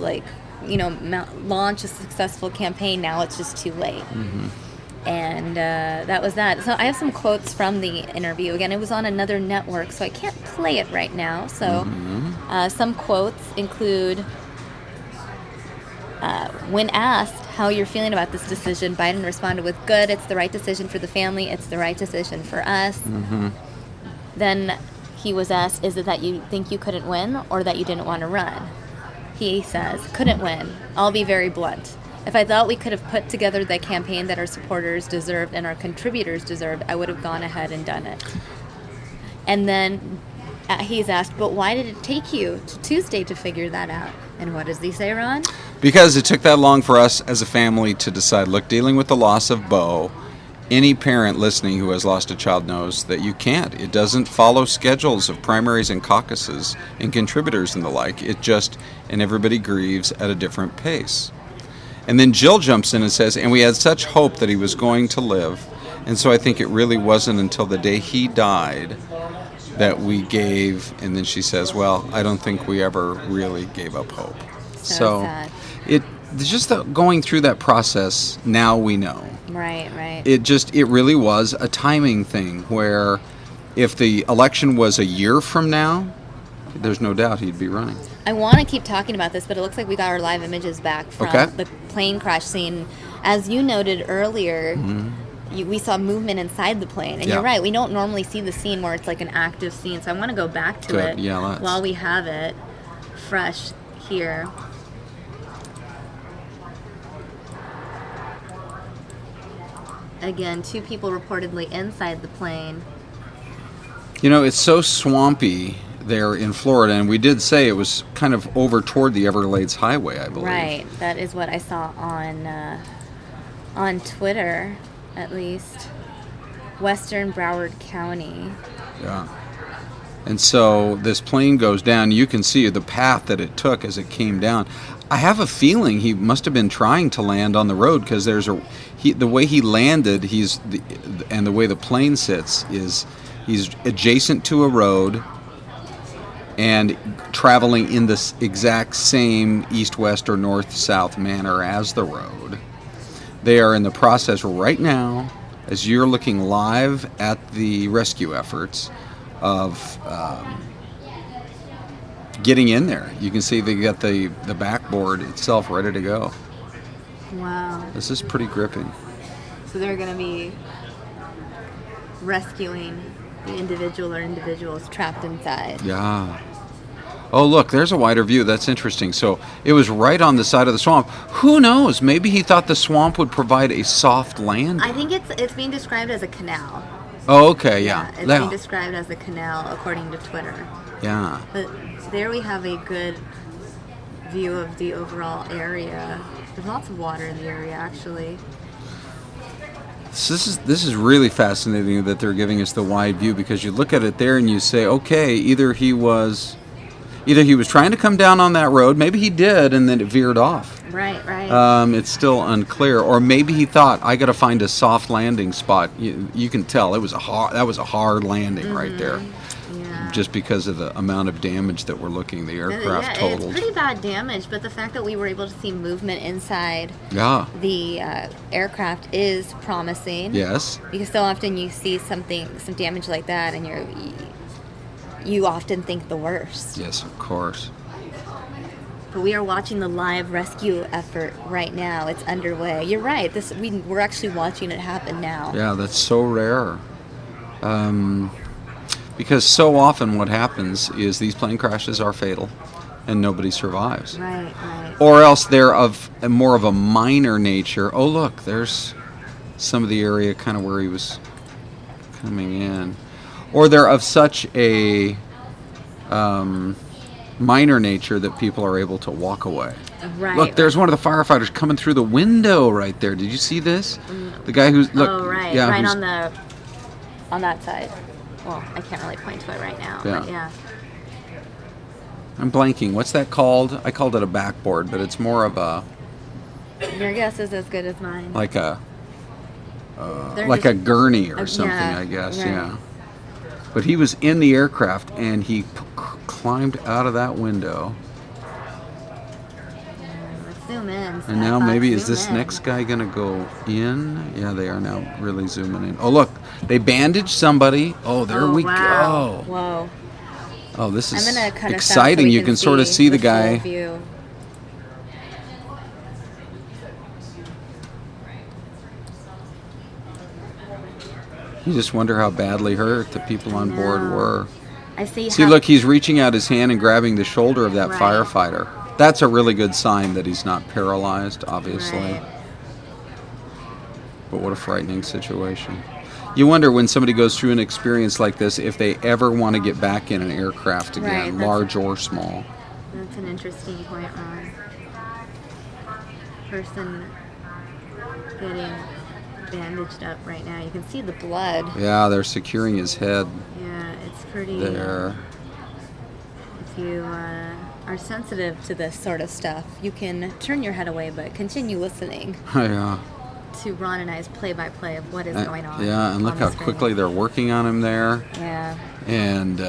launch a successful campaign, now it's just too late. And that was that. So I have some quotes from the interview. Again, it was on another network, so I can't play it right now. So some quotes include, when asked how you're feeling about this decision, Biden responded with, good, it's the right decision for the family, it's the right decision for us. Then he was asked, is it that you think you couldn't win or that you didn't want to run? He says, couldn't win. I'll be very blunt. If I thought we could have put together the campaign that our supporters deserved and our contributors deserved, I would have gone ahead and done it. And then he's asked, but why did it take you to Tuesday to figure that out? And what does he say, Ron? Because it took that long for us as a family to decide, look, dealing with the loss of Bo, any parent listening who has lost a child knows that you can't. It doesn't follow schedules of primaries and caucuses and contributors and the like. And everybody grieves at a different pace. And then Jill jumps in and says, and we had such hope that he was going to live. And so I think it really wasn't until the day he died that we gave, and then she says, well, I don't think we ever really gave up hope. So sad. Just going through that process, now we know. Right. It really was a timing thing where if the election was a year from now, there's no doubt he'd be running. I want to keep talking about this, but it looks like we got our live images back from the plane crash scene. As you noted earlier, we saw movement inside the plane. And you're right, we don't normally see the scene where it's like an active scene. So I want to go back to it while we have it fresh here. Again, 2 people reportedly inside the plane. It's so swampy there in Florida, and we did say it was kind of over toward the Everglades Highway, I believe. Right, that is what I saw on Twitter, at least. Western Broward County. Yeah. And so this plane goes down. You can see the path that it took as it came down. I have a feeling he must have been trying to land on the road because the way he landed, and the way the plane sits is he's adjacent to a road and traveling in the exact same east-west or north-south manner as the road. They are in the process right now as you're looking live at the rescue efforts of getting in there. You can see they got the backboard itself ready to go. Wow. This is pretty gripping. So they're going to be rescuing the individual or individuals trapped inside. Yeah. Oh, look, there's a wider view. That's interesting. So it was right on the side of the swamp. Who knows? Maybe he thought the swamp would provide a soft landing. I think it's being described as a canal. Oh, okay, yeah. It's being described as a canal according to Twitter. Yeah. But there we have a good view of the overall area. There's lots of water in the area, actually. So this is really fascinating that they're giving us the wide view, because you look at it there and you say, okay, either he was trying to come down on that road, maybe he did, and then it veered off. Right. It's still unclear, or maybe he thought, I got to find a soft landing spot. You can tell that was a hard landing right there. Yeah. Just because of the amount of damage that we're looking, the aircraft totaled. It's pretty bad damage, but the fact that we were able to see movement inside the aircraft is promising. Yes. Because so often you see some damage like that, and you often think the worst. Yes, of course. But we are watching the live rescue effort right now. It's underway. You're right. We're actually watching it happen now. Yeah, that's so rare. Because so often what happens is these plane crashes are fatal and nobody survives. Right. Or else they're of more of a minor nature. Oh, look, there's some of the area kind of where he was coming in. Or they're of such a minor nature that people are able to walk away. Right. Look, there's one of the firefighters coming through the window right there. Did you see this? The guy who's right on that side. Well, I can't really point to it right now. Yeah. But yeah. I'm blanking. What's that called? I called it a backboard, but it's more of a... Your guess is as good as mine. Like a gurney or something, I guess. Right. Yeah. But he was in the aircraft, and he climbed out of that window. Let's zoom in. And now maybe is this next guy going to go in? Yeah, they are now really zooming in. Oh, look. They bandaged somebody. Oh, there we go. Whoa. Oh, this is I'm gonna cut exciting. So you can sort of see the guy. View. You just wonder how badly hurt the people on board were. I see. See, look, he's reaching out his hand and grabbing the shoulder of that firefighter. That's a really good sign that he's not paralyzed, obviously. Right. But what a frightening situation. You wonder when somebody goes through an experience like this if they ever want to get back in an aircraft again, large or small. That's an interesting point, Ron. Person getting bandaged up right now. You can see the blood. Yeah, they're securing his head. Yeah, it's pretty... There. If you are sensitive to this sort of stuff, you can turn your head away, but continue listening. Yeah. To Ron and I's play-by-play of what is going on. Yeah, and look how quickly they're working on him there. Yeah. And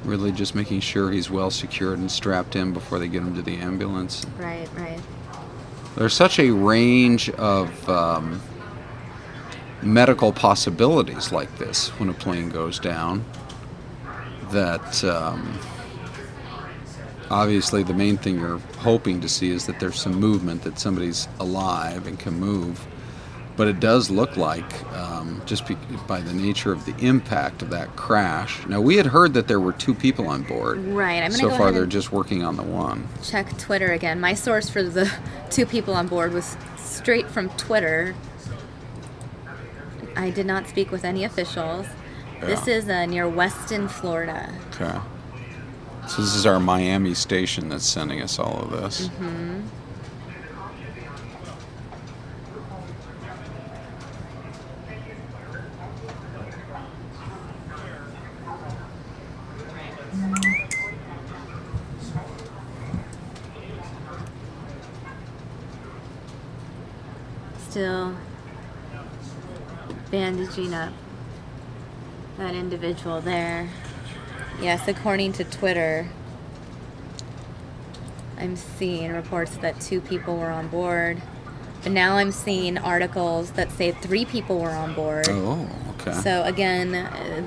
really just making sure he's well secured and strapped in before they get him to the ambulance. Right. There's such a range of medical possibilities like this when a plane goes down that... obviously, the main thing you're hoping to see is that there's some movement, that somebody's alive and can move. But it does look like, by the nature of the impact of that crash. Now, we had heard that there were 2 people on board. Right. I'm gonna so go far, ahead they're just working on the one. Check Twitter again. My source for the 2 people on board was straight from Twitter. I did not speak with any officials. Yeah. This is near Weston, Florida. Okay. So this is our Miami station that's sending us all of this. Mm-hmm. Still bandaging up that individual there. Yes, according to Twitter, I'm seeing reports that 2 people were on board. But now I'm seeing articles that say 3 people were on board. Oh, okay. So again,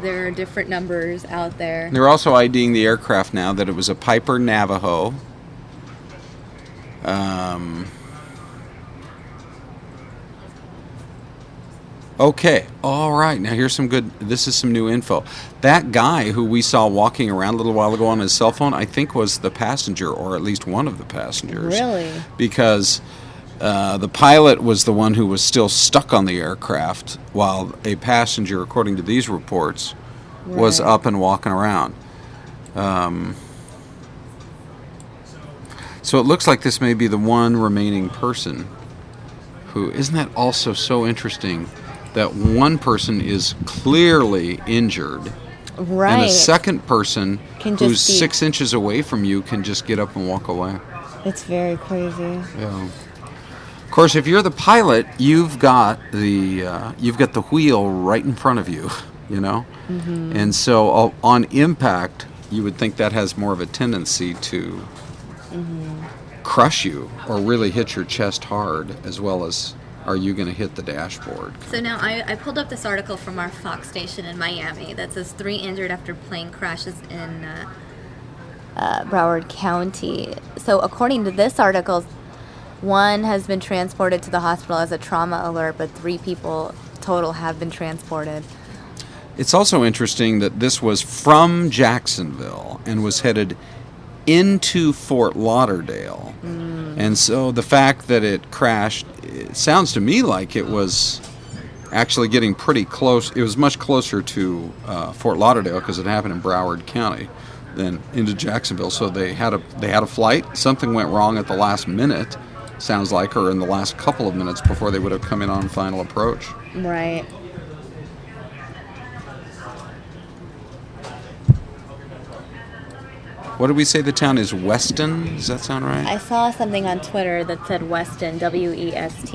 there are different numbers out there. They're also IDing the aircraft now that it was a Piper Navajo. Okay, all right. Now here's this is some new info. That guy who we saw walking around a little while ago on his cell phone, I think was the passenger, or at least one of the passengers. Really? Because the pilot was the one who was still stuck on the aircraft, while a passenger, according to these reports, was up and walking around. So it looks like this may be the one remaining person who... Isn't that also so interesting that one person is clearly injured, Right. and a second person Can just who's be- 6 inches away from you can just get up and walk away? It's very crazy. Yeah. Of course, if you're the pilot, you've got the wheel right in front of you, you know, and so on impact, you would think that has more of a tendency to crush you or really hit your chest hard, as well as are you going to hit the dashboard. So now I pulled up this article from our Fox station in Miami that says 3 injured after plane crashes in Broward County. So according to this article, 1 has been transported to the hospital as a trauma alert, but 3 people total have been transported. It's also interesting that this was from Jacksonville and was headed into Fort Lauderdale. And so the fact that it crashed, it sounds to me like it was actually getting pretty close. It was much closer to Fort Lauderdale because it happened in Broward County than into Jacksonville. So they had a flight. Something went wrong at the last minute, sounds like, or in the last couple of minutes before they would have come in on final approach. Right. What did we say the town is? Weston? Does that sound right? I saw something on Twitter that said Weston, Weston.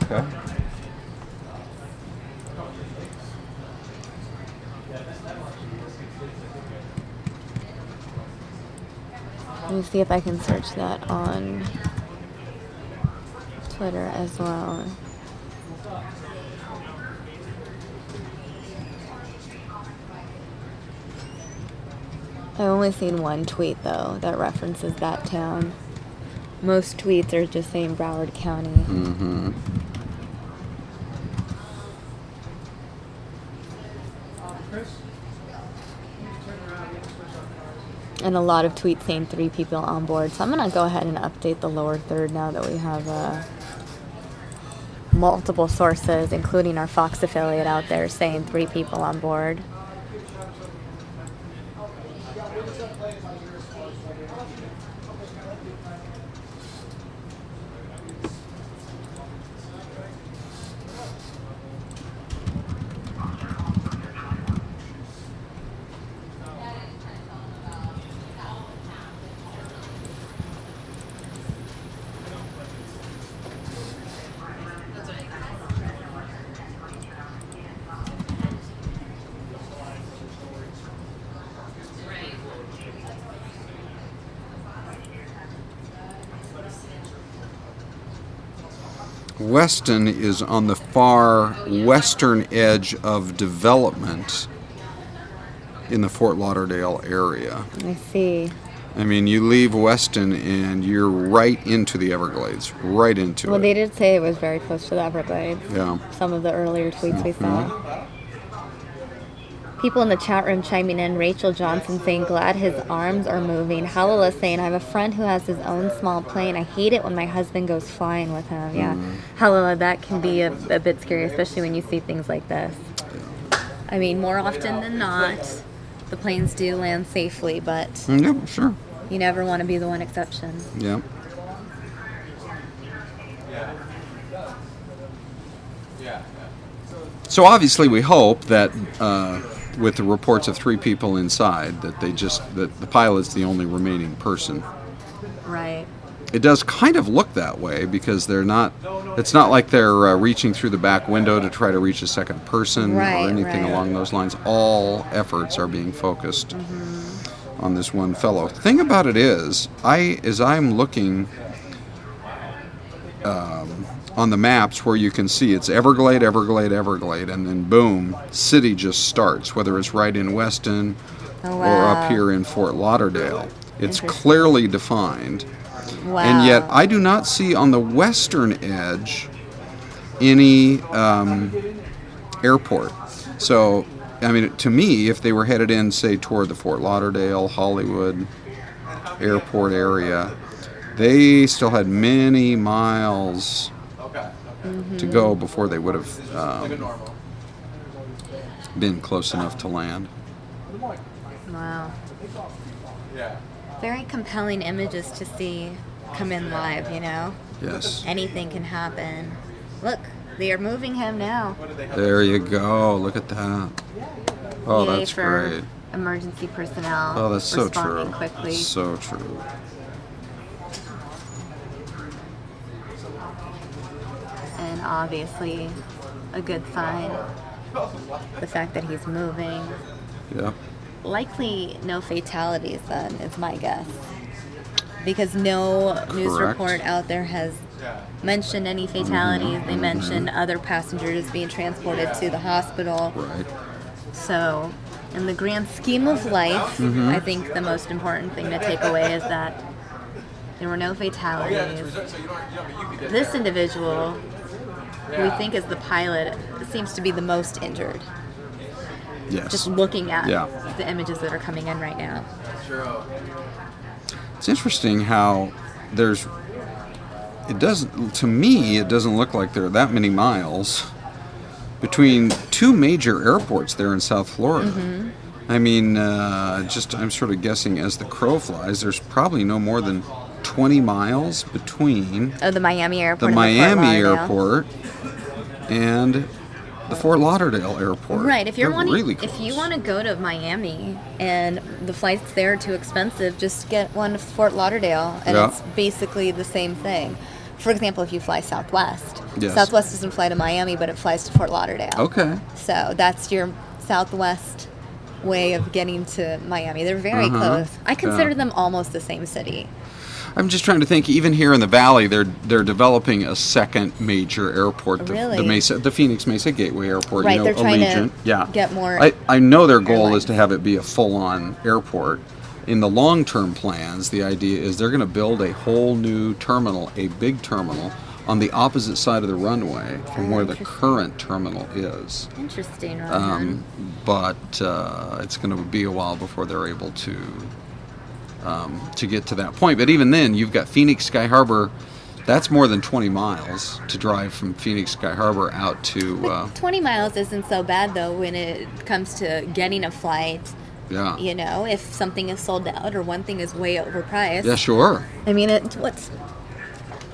Okay. Let me see if I can search that on Twitter as well. I've only seen one tweet, though, that references that town. Most tweets are just saying Broward County. Mm-hmm. And a lot of tweets saying 3 people on board. So I'm going to go ahead and update the lower third now that we have multiple sources, including our Fox affiliate out there, saying 3 people on board. Weston is on the far western edge of development in the Fort Lauderdale area. I see. I mean, you leave Weston and you're right into the Everglades, right into Well, it. they did say it was very close to the Everglades. Yeah. Some of the earlier tweets we saw. People in the chat room chiming in. Rachel Johnson saying, glad his arms are moving. Halala saying, I have a friend who has his own small plane. I hate it when my husband goes flying with him. Yeah. Halala, that can be a bit scary, especially when you see things like this. I mean, more often than not, the planes do land safely, but Yeah, sure. you never want to be the one exception. Yeah. So obviously we hope that with the reports of 3 people inside, that the pilot's the only remaining person. Right. It does kind of look that way because it's not like they're reaching through the back window to try to reach a second person or anything along those lines. All efforts are being focused on this one fellow. Thing about it is, as I'm looking on the maps where you can see it's Everglade, Everglade, Everglade, and then boom, city just starts, whether it's right in Weston or up here in Fort Lauderdale. It's clearly defined. Wow. And yet I do not see on the western edge any airport. So, I mean, to me, if they were headed in, say, toward the Fort Lauderdale, Hollywood airport area, they still had many miles to go before they would have been close enough to land. Wow. Very compelling images to see come in live, you know? Yes. Anything can happen. Look, they are moving him now. There you go. Look at that. Oh, Yay that's for great. emergency personnel. Oh, that's so responding true. Quickly. So true. And obviously, a good sign. The fact that he's moving. Yep. Likely no fatalities then, is my guess. Because no news Correct. report out there has mentioned any fatalities. They mentioned other passengers being transported to the hospital. Right. So, in the grand scheme of life, I think the most important thing to take away is that there were no fatalities. This individual, who we think is the pilot, seems to be the most injured. Yes. Just looking at Yeah. the images that are coming in right now. It's interesting how to me, it doesn't look like there are that many miles between two major airports there in South Florida. I mean, I'm sort of guessing as the crow flies, there's probably no more than 20 miles between the Miami airport the and Miami the Fort Lauderdale. airport and the Fort Lauderdale airport. Right. If you're They're wanting, really if close. you want to go to Miami and the flights there are too expensive, just get one to Fort Lauderdale, and Yeah. it's basically the same thing. For example, if you fly Southwest, Yes. Southwest doesn't fly to Miami, but it flies to Fort Lauderdale. Okay. So that's your Southwest way of getting to Miami. They're very Uh-huh. close. I consider Yeah. them almost the same city. I'm just trying to think. Even here in the valley, they're developing a second major airport, Really? the Phoenix Mesa Gateway Airport. Right, You know, they're trying to Allegiant. Yeah. get more I know their goal airlines. is to have it be a full-on airport. In the long-term plans, the idea is they're going to build a whole new terminal, a big terminal, on the opposite side of the runway from where the current terminal is. Interesting, Ron. But it's going to be a while before they're able to get to that point. But even then, you've got Phoenix Sky Harbor. That's more than 20 miles to drive from Phoenix Sky Harbor out to. 20 miles isn't so bad, though, when it comes to getting a flight. Yeah. You know, if something is sold out or one thing is way overpriced. Yeah, sure. I mean, what's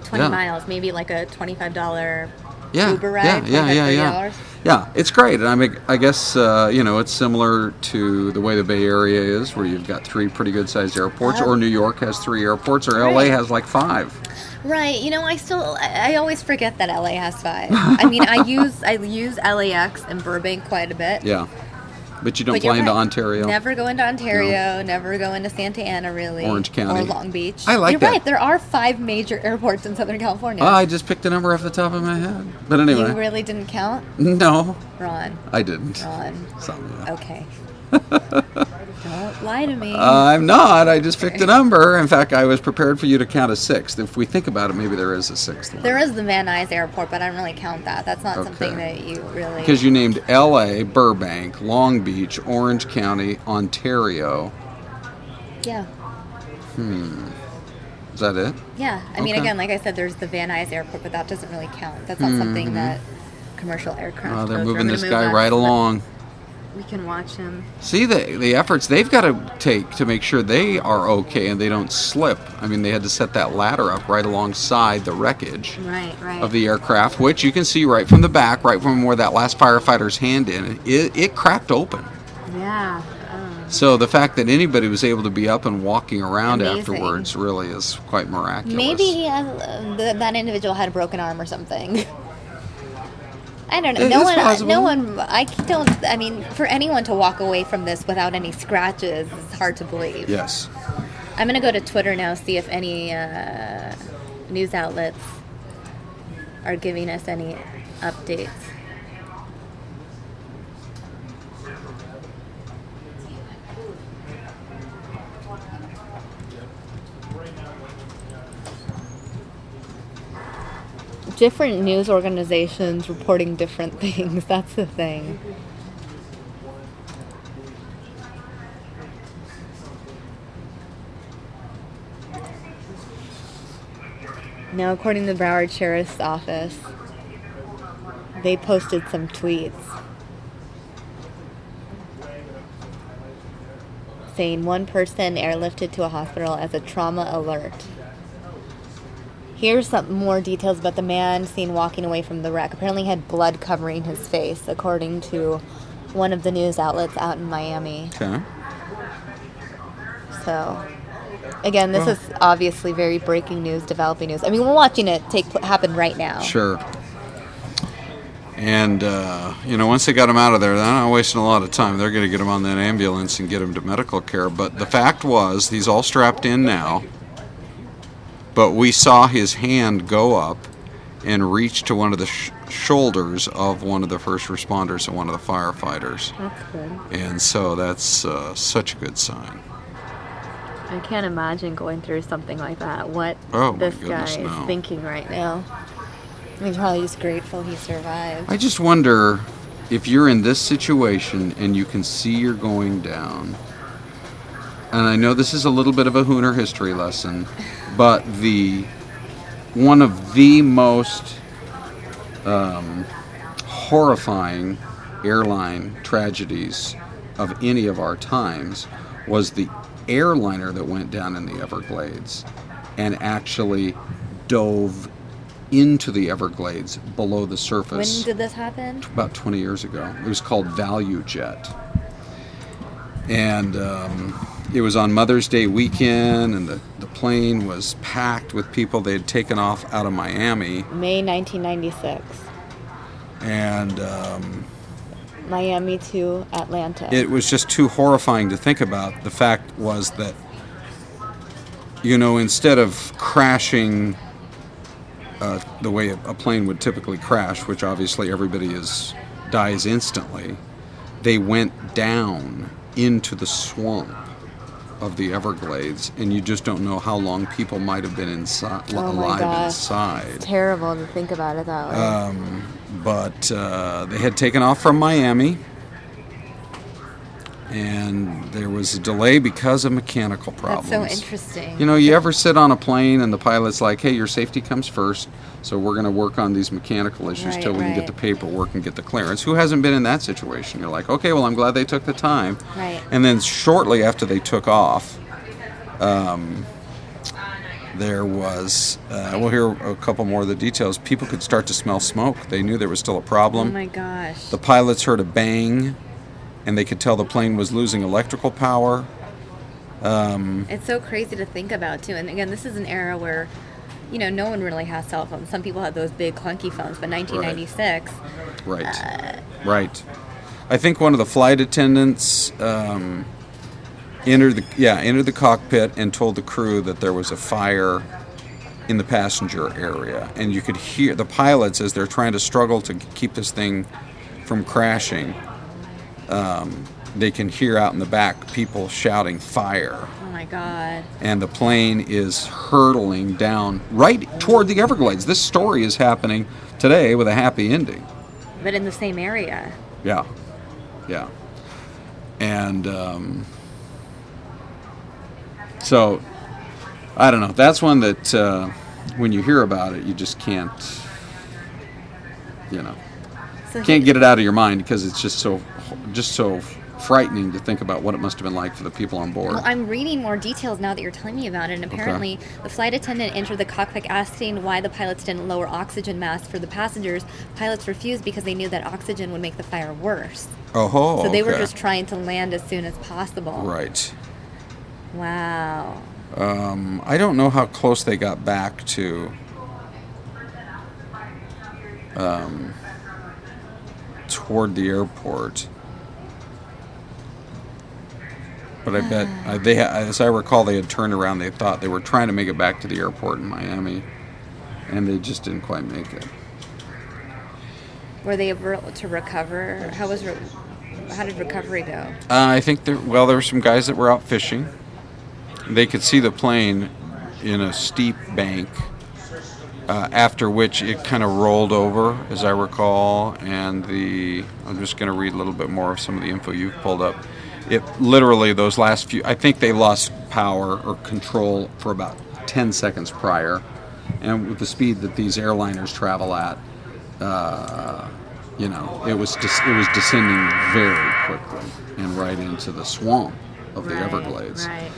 20 Yeah. miles? Maybe like a $25 Yeah. Uber ride? Yeah. Yeah, it's great. And I guess, it's similar to the way the Bay Area is, where you've got 3 pretty good-sized airports, or New York has 3 airports, or LA has like 5. Right. You know, I always forget that LA has 5. I mean, I use LAX and Burbank quite a bit. Yeah. But you don't But you're fly into right. Ontario. Never go into Ontario, never go into Santa Ana, really. Orange County. Or Long Beach. I like You're that. right, there are 5 major airports in Southern California. I just picked a number off the top of my head. But anyway. You really didn't count? No. Ron. I didn't. Ron. Samia. Okay. Don't lie to me. I'm not. I just picked a number. In fact, I was prepared for you to count a 6th. If we think about it, maybe there is a 6th one. There is the Van Nuys Airport, but I don't really count that. That's not something Okay. that you really... Because you named LA, Burbank, Long Beach, Orange County, Ontario. Yeah. Is that it? Yeah. I mean, Okay. again, like I said, there's the Van Nuys Airport, but that doesn't really count. That's not something that commercial aircraft Oh, they're goes. moving We're this gonna move guy on right so that along. We can watch him. See the efforts they've got to take to make sure they are okay and they don't slip. I mean, they had to set that ladder up right alongside the wreckage Right. of the aircraft, which you can see right from the back, right from where that last firefighter's hand in. It cracked open. Yeah. So the fact that anybody was able to be up and walking around Amazing. afterwards really is quite miraculous. Maybe he has, that individual had a broken arm or something. I don't know. No one. I don't. I mean, for anyone to walk away from this without any scratches is hard to believe. Yes. I'm gonna go to Twitter now, see if any news outlets are giving us any updates. Different news organizations reporting different things. That's the thing. Now, according to the Broward Sheriff's Office, they posted some tweets saying one person airlifted to a hospital as a trauma alert. Here's some more details about the man seen walking away from the wreck. Apparently he had blood covering his face, according to one of the news outlets out in Miami. Okay. So, again, this is obviously very breaking news, developing news. I mean, we're watching it happen right now. Sure. And, once they got him out of there, they're not wasting a lot of time. They're going to get him on that ambulance and get him to medical care. But the fact was, he's all strapped in now. But we saw his hand go up and reach to one of the shoulders of one of the first responders and one of the firefighters. That's good. And so that's such a good sign. I can't imagine going through something like that. What this guy is thinking right now. He's probably just grateful he survived. I just wonder if you're in this situation and you can see you're going down. And I know this is a little bit of a Hooner history lesson, but one of the most horrifying airline tragedies of any of our times was the airliner that went down in the Everglades and actually dove into the Everglades below the surface. When did this happen? About 20 years ago. It was called Value Jet. And it was on Mother's Day weekend, and the plane was packed with people they had taken off out of Miami. May 1996. And Miami to Atlanta. It was just too horrifying to think about. The fact was that, instead of crashing the way a plane would typically crash, which obviously everybody dies instantly, they went down into the swamp of the Everglades, and you just don't know how long people might have been alive inside. It's terrible to think about it that way. But they had taken off from Miami, and there was a delay because of mechanical problems. That's so interesting. You ever sit on a plane and the pilot's like, hey, your safety comes first, so we're going to work on these mechanical issues till we can get the paperwork and get the clearance. Who hasn't been in that situation? You're like, okay, well, I'm glad they took the time. Right. And then shortly after they took off, there was, we'll hear a couple more of the details, people could start to smell smoke. They knew there was still a problem. Oh my gosh. The pilots heard a bang, and they could tell the plane was losing electrical power. It's so crazy to think about, too. And again, this is an era where, no one really has cell phones. Some people had those big clunky phones, but 1996. Right. I think one of the flight attendants entered the cockpit and told the crew that there was a fire in the passenger area. And you could hear the pilots, as they're trying to struggle to keep this thing from crashing, they can hear out in the back people shouting fire. Oh my God. And the plane is hurtling down right toward the Everglades. This story is happening today with a happy ending. But in the same area. Yeah. And so, I don't know. That's one that when you hear about it, you just can't, can't get it out of your mind, because it's just so frightening to think about what it must have been like for the people on board. Well, I'm reading more details now that you're telling me about it, and apparently the flight attendant entered the cockpit asking why the pilots didn't lower oxygen masks for the passengers. Pilots refused because they knew that oxygen would make the fire worse. Oh, so they were just trying to land as soon as possible. Right. Wow. I don't know how close they got back to toward the airport. But I bet, as I recall, they had turned around. They thought they were trying to make it back to the airport in Miami, and they just didn't quite make it. Were they able to recover? How did recovery go? I think there were some guys that were out fishing. They could see the plane in a steep bank, after which it kind of rolled over, as I recall, and I'm just going to read a little bit more of some of the info you've pulled up. It literally, those last few, I think they lost power or control for about 10 seconds prior, and with the speed that these airliners travel at, it was descending very quickly and right into the swamp of the Everglades. Right.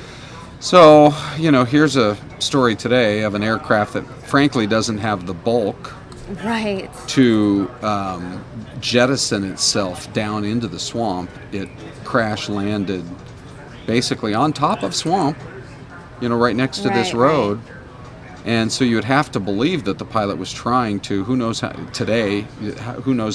So, here's a story today of an aircraft that frankly doesn't have the bulk to jettison itself down into the swamp. It crash landed basically on top of swamp, right next to this road. Right. And so you would have to believe that the pilot was trying to, who knows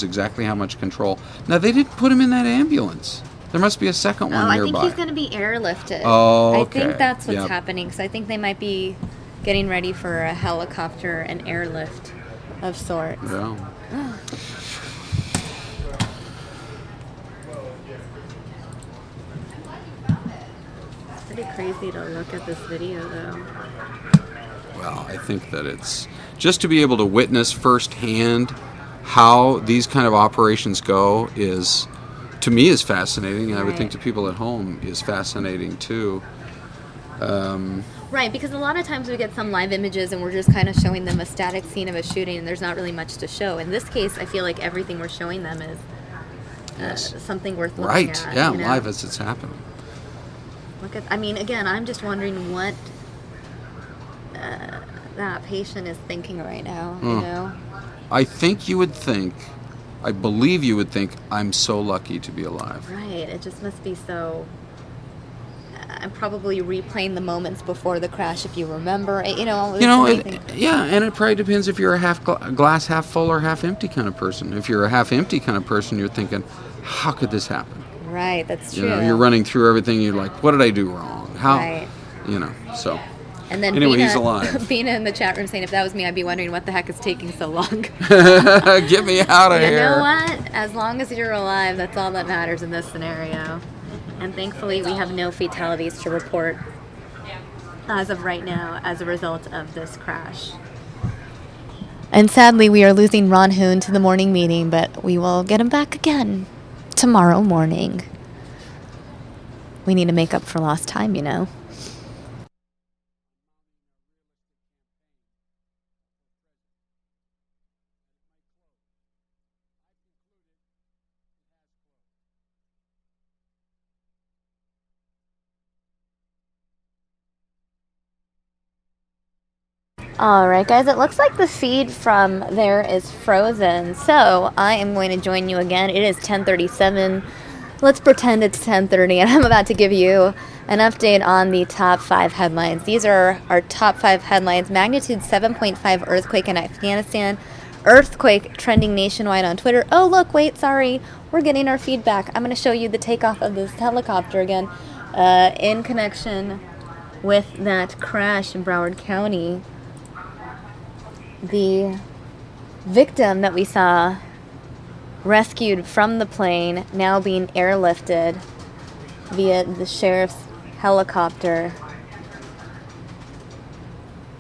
exactly how much control. Now, they didn't put him in that ambulance. There must be a second one nearby. I think he's going to be airlifted. Oh, okay. I think that's what's happening. So I think they might be getting ready for a helicopter and airlift of sorts. Yeah. It's pretty crazy to look at this video, though. Well, I think that it's just to be able to witness firsthand how these kind of operations go is, to me, is fascinating, and I would think to people at home is fascinating too. Right, because a lot of times we get some live images and we're just kind of showing them a static scene of a shooting, and there's not really much to show. In this case, I feel like everything we're showing them is something worth looking at. Right, yeah, live as it's happening. Again, I'm just wondering what that patient is thinking right now, I think you would think, I believe you would think, I'm so lucky to be alive. Right, it just must be so. I'm probably replaying the moments before the crash, if you remember. Yeah, and it probably depends if you're a glass half full or half empty kind of person. If you're a half empty kind of person, you're thinking, how could this happen? Right, that's true. You're running through everything. You're like, what did I do wrong? How? Right. So. And then anyway, he's alive. Bina in the chat room saying, if that was me, I'd be wondering what the heck is taking so long. Get me out of here. You know what? As long as you're alive, that's all that matters in this scenario. And thankfully, we have no fatalities to report as of right now as a result of this crash. And sadly, we are losing Ron Hoon to the morning meeting, but we will get him back again tomorrow morning. We need to make up for lost time, Alright guys, it looks like the feed from there is frozen, so I am going to join you again. It is 10:37. Let's pretend it's 10:30, and I'm about to give you an update on the top 5 headlines. These are our top 5 headlines. Magnitude 7.5 earthquake in Afghanistan. Earthquake trending nationwide on Twitter. Oh look, wait, sorry. We're getting our feedback. I'm going to show you the takeoff of this helicopter again in connection with that crash in Broward County. The victim that we saw rescued from the plane now being airlifted via the sheriff's helicopter.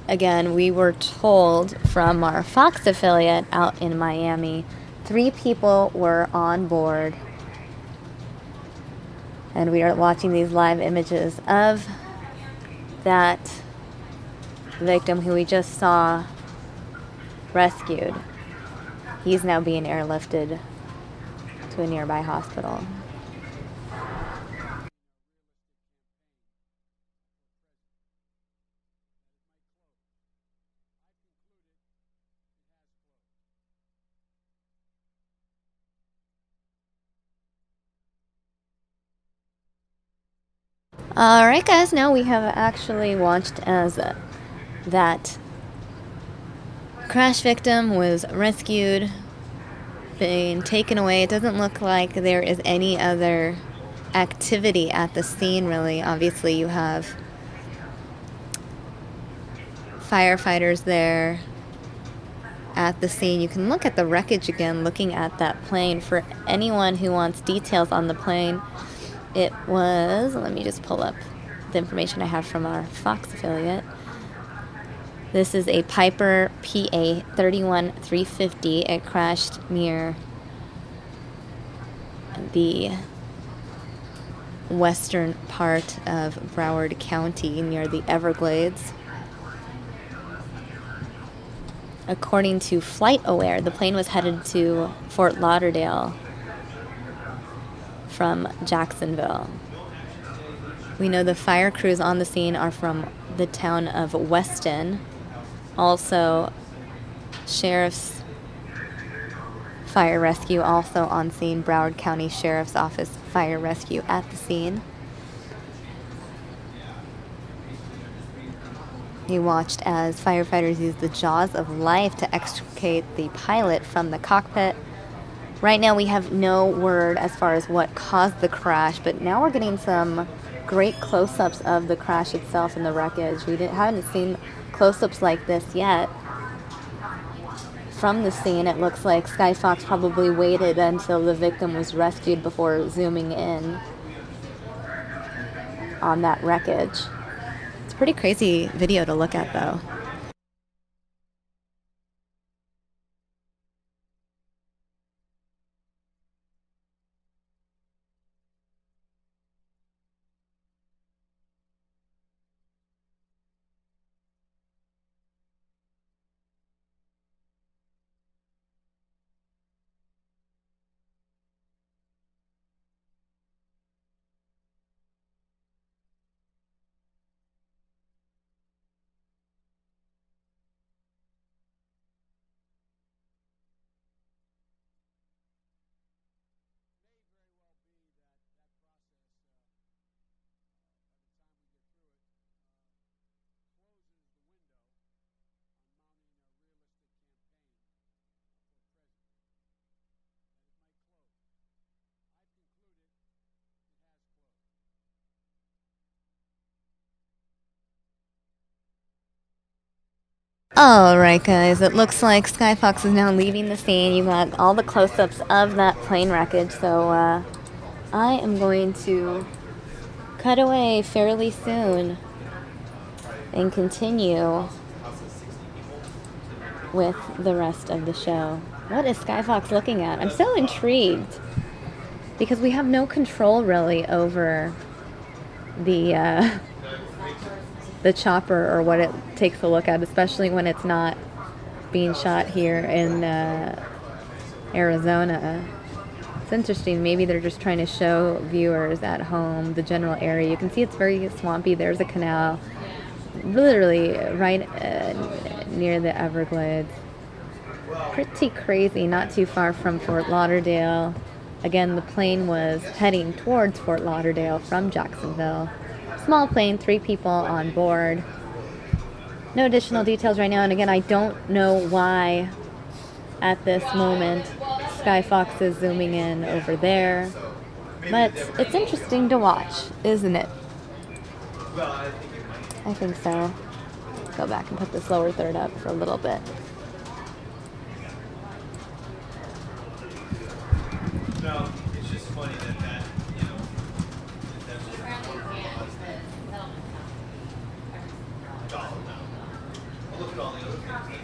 Again, we were told from our Fox affiliate out in Miami, 3 people were on board. And we are watching these live images of that victim who we just saw rescued. He's now being airlifted to a nearby hospital. Alright guys, now we have actually watched as that crash victim was rescued been taken away. It doesn't look like there is any other activity at the scene, really. Obviously, you have firefighters there at the scene. You can look at the wreckage again, looking at that plane. For anyone who wants details on the plane, it was, let me just pull up the information I have from our Fox affiliate. This is a Piper PA 31350. It crashed near the western part of Broward County near the Everglades. According to FlightAware, the plane was headed to Fort Lauderdale from Jacksonville. We know the fire crews on the scene are from the town of Weston. Also, Sheriff's Fire Rescue also on scene. Broward County Sheriff's Office Fire Rescue at the scene. You watched as firefighters used the jaws of life to extricate the pilot from the cockpit. Right now we have no word as far as what caused the crash, but now we're getting some great close-ups of the crash itself and the wreckage. We haven't seen close-ups like this yet. From the scene, it looks like Skyfox probably waited until the victim was rescued before zooming in on that wreckage. It's a pretty crazy video to look at, though. Alright guys, it looks like Skyfox is now leaving the scene. You got all the close-ups of that plane wreckage, so I am going to cut away fairly soon and continue with the rest of the show. What is Skyfox looking at? I'm so intrigued because we have no control really over the chopper or what it takes a look at, especially when it's not being shot here in Arizona. It's interesting. Maybe they're just trying to show viewers at home the general area. You can see it's very swampy. There's a canal literally right near the Everglades. Pretty crazy. Not too far from Fort Lauderdale. Again, the plane was heading towards Fort Lauderdale from Jacksonville. Small plane, 3 people on board. No additional details right now, and again, I don't know why at this moment Skyfox is zooming in over there, but it's interesting to watch, isn't it? I think so. Go back and put this lower third up for a little bit. No, it's just funny that you know, look at all the other things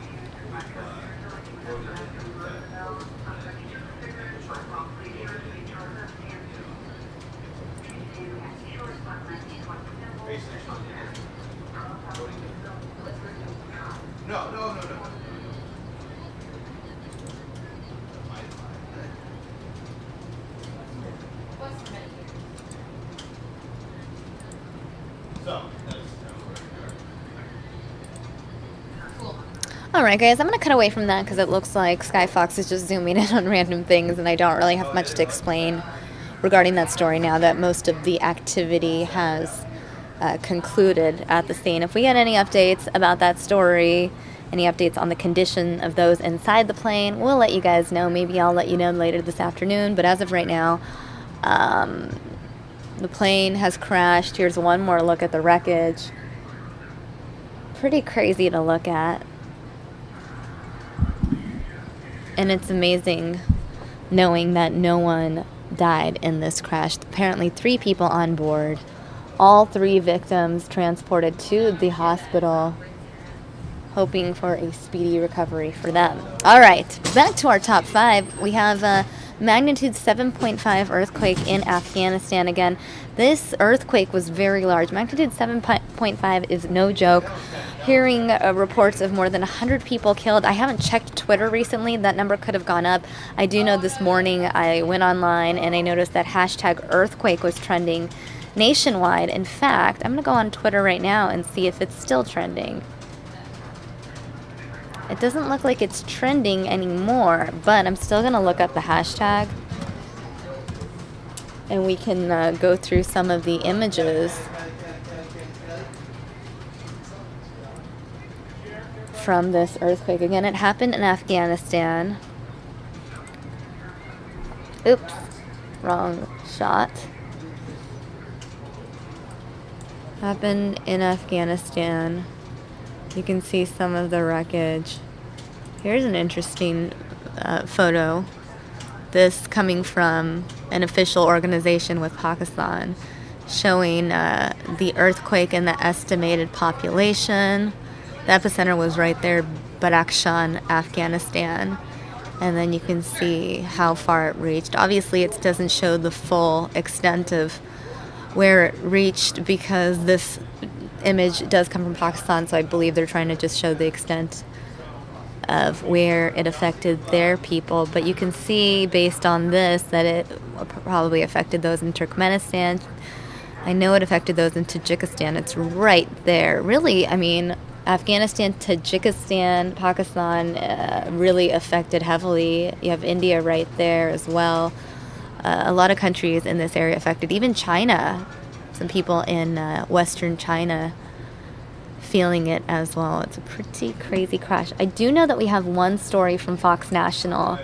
No. Alright guys, I'm going to cut away from that because it looks like Skyfox is just zooming in on random things and I don't really have much to explain regarding that story now that most of the activity has concluded at the scene. If we get any updates about that story Any updates on the condition of those inside the plane, we'll let you guys know. Maybe I'll let you know later this afternoon. But as of right now, the plane has crashed. Here's one more look at the wreckage. Pretty crazy to look at. And it's amazing knowing that no one died in this crash. Apparently 3 people on board. All 3 victims transported to the hospital, hoping for a speedy recovery for them. All right, back to our top 5. We have a magnitude 7.5 earthquake in Afghanistan. Again, this earthquake was very large. Magnitude 7.5 is no joke. Hearing reports of more than 100 people killed. I haven't checked Twitter recently. That number could have gone up. I do know this morning I went online and I noticed that hashtag earthquake was trending nationwide. In fact, I'm going to go on Twitter right now and see if it's still trending. It doesn't look like it's trending anymore, but I'm still going to look up the hashtag. And we can go through some of the images from this earthquake. Again, it happened in Afghanistan. Oops, wrong shot. Happened in Afghanistan. You can see some of the wreckage. Here's an interesting photo. This coming from an official organization with Pakistan, showing the earthquake and the estimated population. The epicenter was right there, Badakhshan, Afghanistan. And then you can see how far it reached. Obviously, it doesn't show the full extent of where it reached because this image does come from Pakistan, so I believe they're trying to just show the extent of where it affected their people. But you can see, based on this, that it probably affected those in Turkmenistan. I know it affected those in Tajikistan. It's right there. Really, I mean, Afghanistan, Tajikistan, Pakistan really affected heavily. You have India right there as well. A lot of countries in this area affected. Even China, some people in Western China feeling it as well. It's a pretty crazy crash. I do know that we have one story from Fox National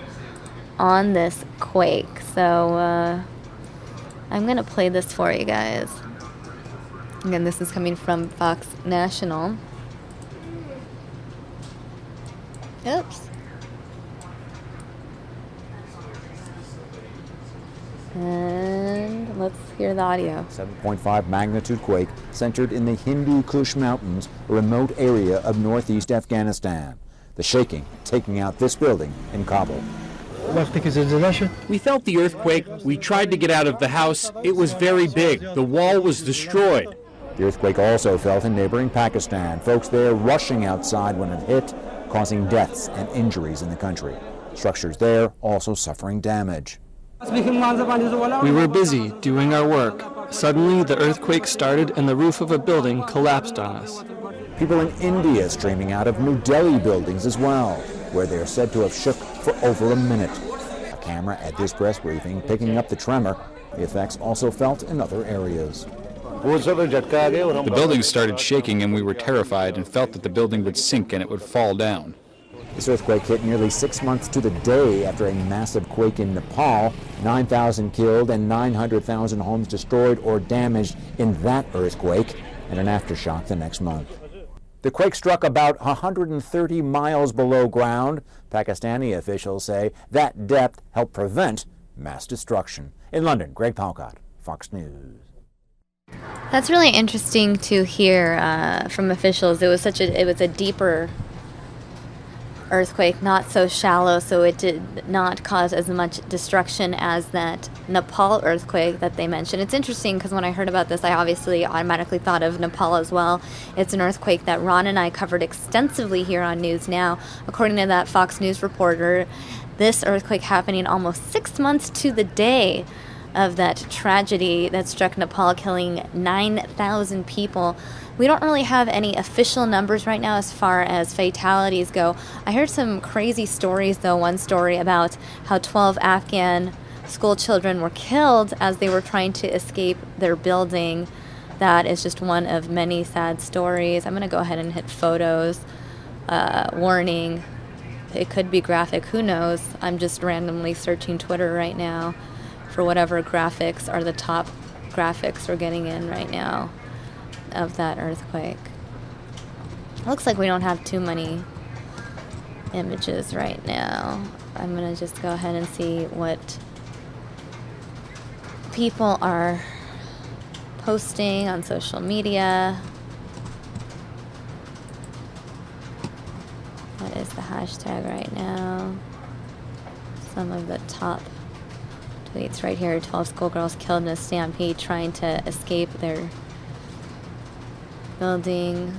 on this quake. So I'm going to play this for you guys. Again, this is coming from Fox National. Oops. And let's hear the audio. 7.5 magnitude quake centered in the Hindu Kush Mountains, a remote area of northeast Afghanistan. The shaking taking out this building in Kabul. We felt the earthquake. We tried to get out of the house. It was very big. The wall was destroyed. The earthquake also felt in neighboring Pakistan. Folks there rushing outside when it hit, causing deaths and injuries in the country. Structures there also suffering damage. We were busy doing our work. Suddenly, the earthquake started and the roof of a building collapsed on us. People in India streaming out of New Delhi buildings as well, where they're said to have shook for over a minute. A camera at this press briefing picking up the tremor. The effects also felt in other areas. The building started shaking and we were terrified and felt that the building would sink and it would fall down. This earthquake hit nearly 6 months to the day after a massive quake in Nepal. 9,000 killed and 900,000 homes destroyed or damaged in that earthquake, and an aftershock the next month. The quake struck about 130 miles below ground. Pakistani officials say that depth helped prevent mass destruction. In London, Greg Palcott, Fox News. That's really interesting to hear from officials. It was a deeper earthquake, not so shallow, so it did not cause as much destruction as that Nepal earthquake that they mentioned. It's interesting because when I heard about this, I obviously automatically thought of Nepal as well. It's an earthquake that Ron and I covered extensively here on News Now. According to that Fox News reporter, this earthquake happening almost 6 months to the day of that tragedy that struck Nepal, killing 9,000 people. We don't really have any official numbers right now as far as fatalities go. I heard some crazy stories, though. One story about how 12 Afghan school children were killed as they were trying to escape their building. That is just one of many sad stories. I'm going to go ahead and hit photos warning. It could be graphic, who knows? I'm just randomly searching Twitter right now for whatever graphics are the top graphics we're getting in right now of that earthquake. Looks like we don't have too many images right now. I'm gonna just go ahead and see what people are posting on social media. What is the hashtag right now? Some of the top tweets right here. 12 schoolgirls killed in a stampede trying to escape their building.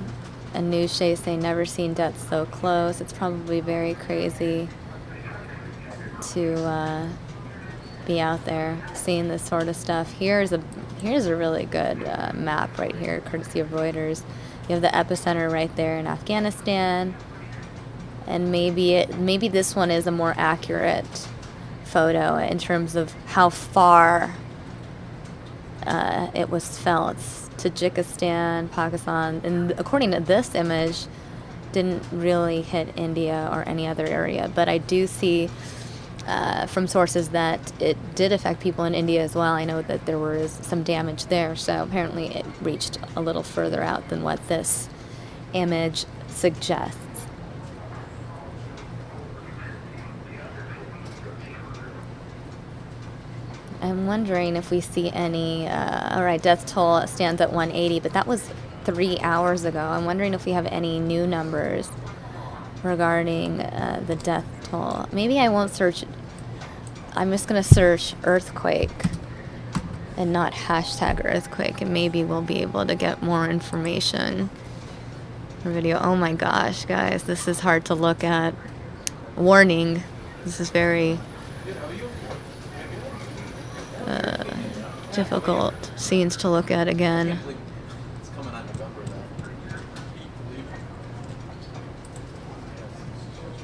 A news shade saying never seen death so close. It's probably very crazy to be out there seeing this sort of stuff. Here's a really good map right here, courtesy of Reuters. You have the epicenter right there in Afghanistan, and maybe this one is a more accurate photo in terms of how far it was felt. Tajikistan, Pakistan, and according to this image, didn't really hit India or any other area. But I do see from sources that it did affect people in India as well. I know that there was some damage there, so apparently it reached a little further out than what this image suggests. I'm wondering if we see any, all right, death toll stands at 180, but that was 3 hours ago. I'm wondering if we have any new numbers regarding the death toll. Maybe I won't search, I'm just going to search earthquake and not hashtag earthquake, and maybe we'll be able to get more information for video. Oh my gosh, guys, this is hard to look at. Warning, this is very difficult scenes to look at again.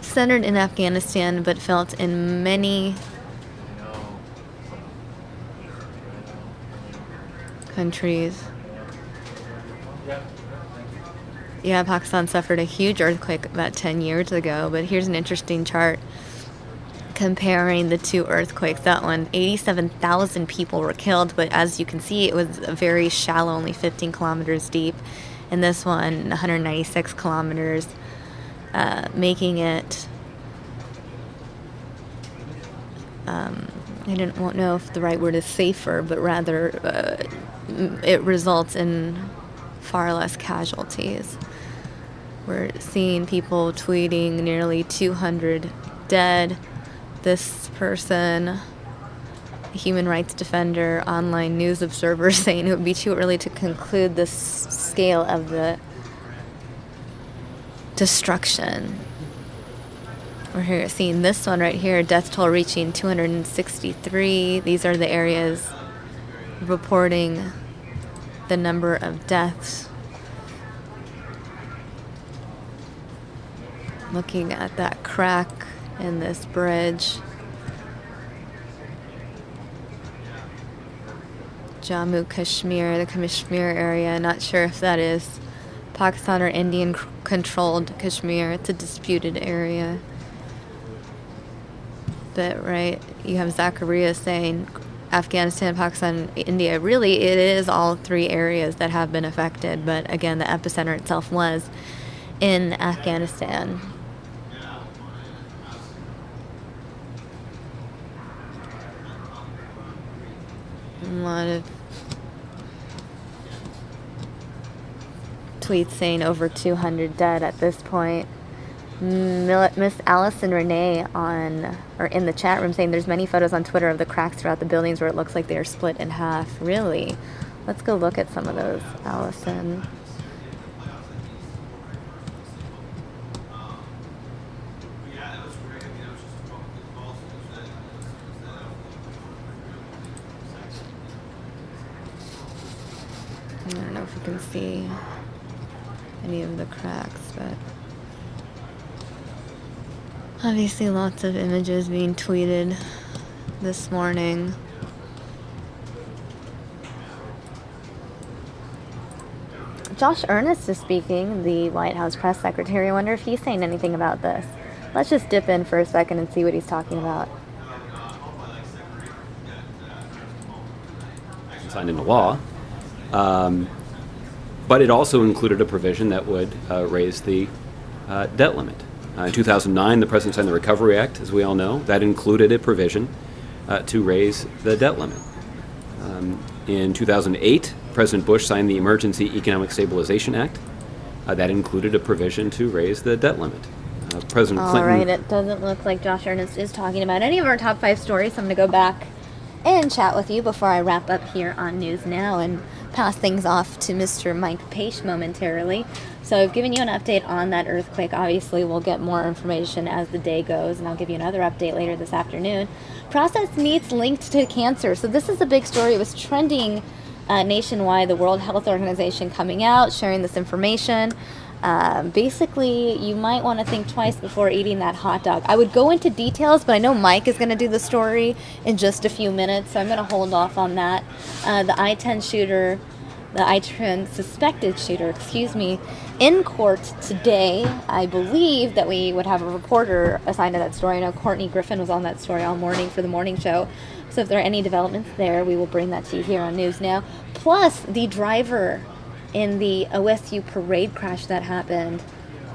Centered in Afghanistan, but felt in many countries. Yeah, Pakistan suffered a huge earthquake about 10 years ago, but here's an interesting chart comparing the two earthquakes. That one, 87,000 people were killed, but as you can see, it was very shallow, only 15 kilometers deep. And this one, 196 kilometers, making it, I don't know if the right word is safer, but rather it results in far less casualties. We're seeing people tweeting nearly 200 dead. This person, a human rights defender, online news observer, saying it would be too early to conclude the scale of the destruction. We're here seeing this one right here, death toll reaching 263. These are the areas reporting the number of deaths. Looking at that crack in this bridge. Jammu Kashmir, the Kashmir area. Not sure if that is Pakistan or Indian controlled Kashmir. It's a disputed area. But right, you have Zachariah saying Afghanistan, Pakistan, India. Really, it is all three areas that have been affected. But again, the epicenter itself was in Afghanistan. A lot of tweets saying over 200 dead at this point. Miss Allison Renee in the chat room saying there's many photos on Twitter of the cracks throughout the buildings where it looks like they are split in half. Really? Let's go look at some of those, Allison. I don't know if you can see any of the cracks, but obviously lots of images being tweeted this morning. Josh Earnest is speaking, the White House press secretary. I wonder if he's saying anything about this. Let's just dip in for a second and see what he's talking about. Signed into law, but it also included a provision that would raise the debt limit. In 2009, the President signed the Recovery Act, as we all know. That included a provision to raise the debt limit. In 2008, President Bush signed the Emergency Economic Stabilization Act. That included a provision to raise the debt limit. President Clinton... All right, it doesn't look like Josh Earnest is talking about any of our top 5 stories, so I'm going to go back and chat with you before I wrap up here on News Now and pass things off to Mr. Mike Page momentarily. So I've given you an update on that earthquake. Obviously, we'll get more information as the day goes, and I'll give you another update later this afternoon. Processed meats linked to cancer. So this is a big story. It was trending nationwide. The World Health Organization coming out, sharing this information. Basically, you might want to think twice before eating that hot dog. I would go into details, but I know Mike is going to do the story in just a few minutes, so I'm going to hold off on that. The I-10 suspected shooter, in court today. I believe that we would have a reporter assigned to that story. I know Courtney Griffin was on that story all morning for the morning show. So if there are any developments there, we will bring that to you here on News Now. Plus, the driver in the OSU parade crash that happened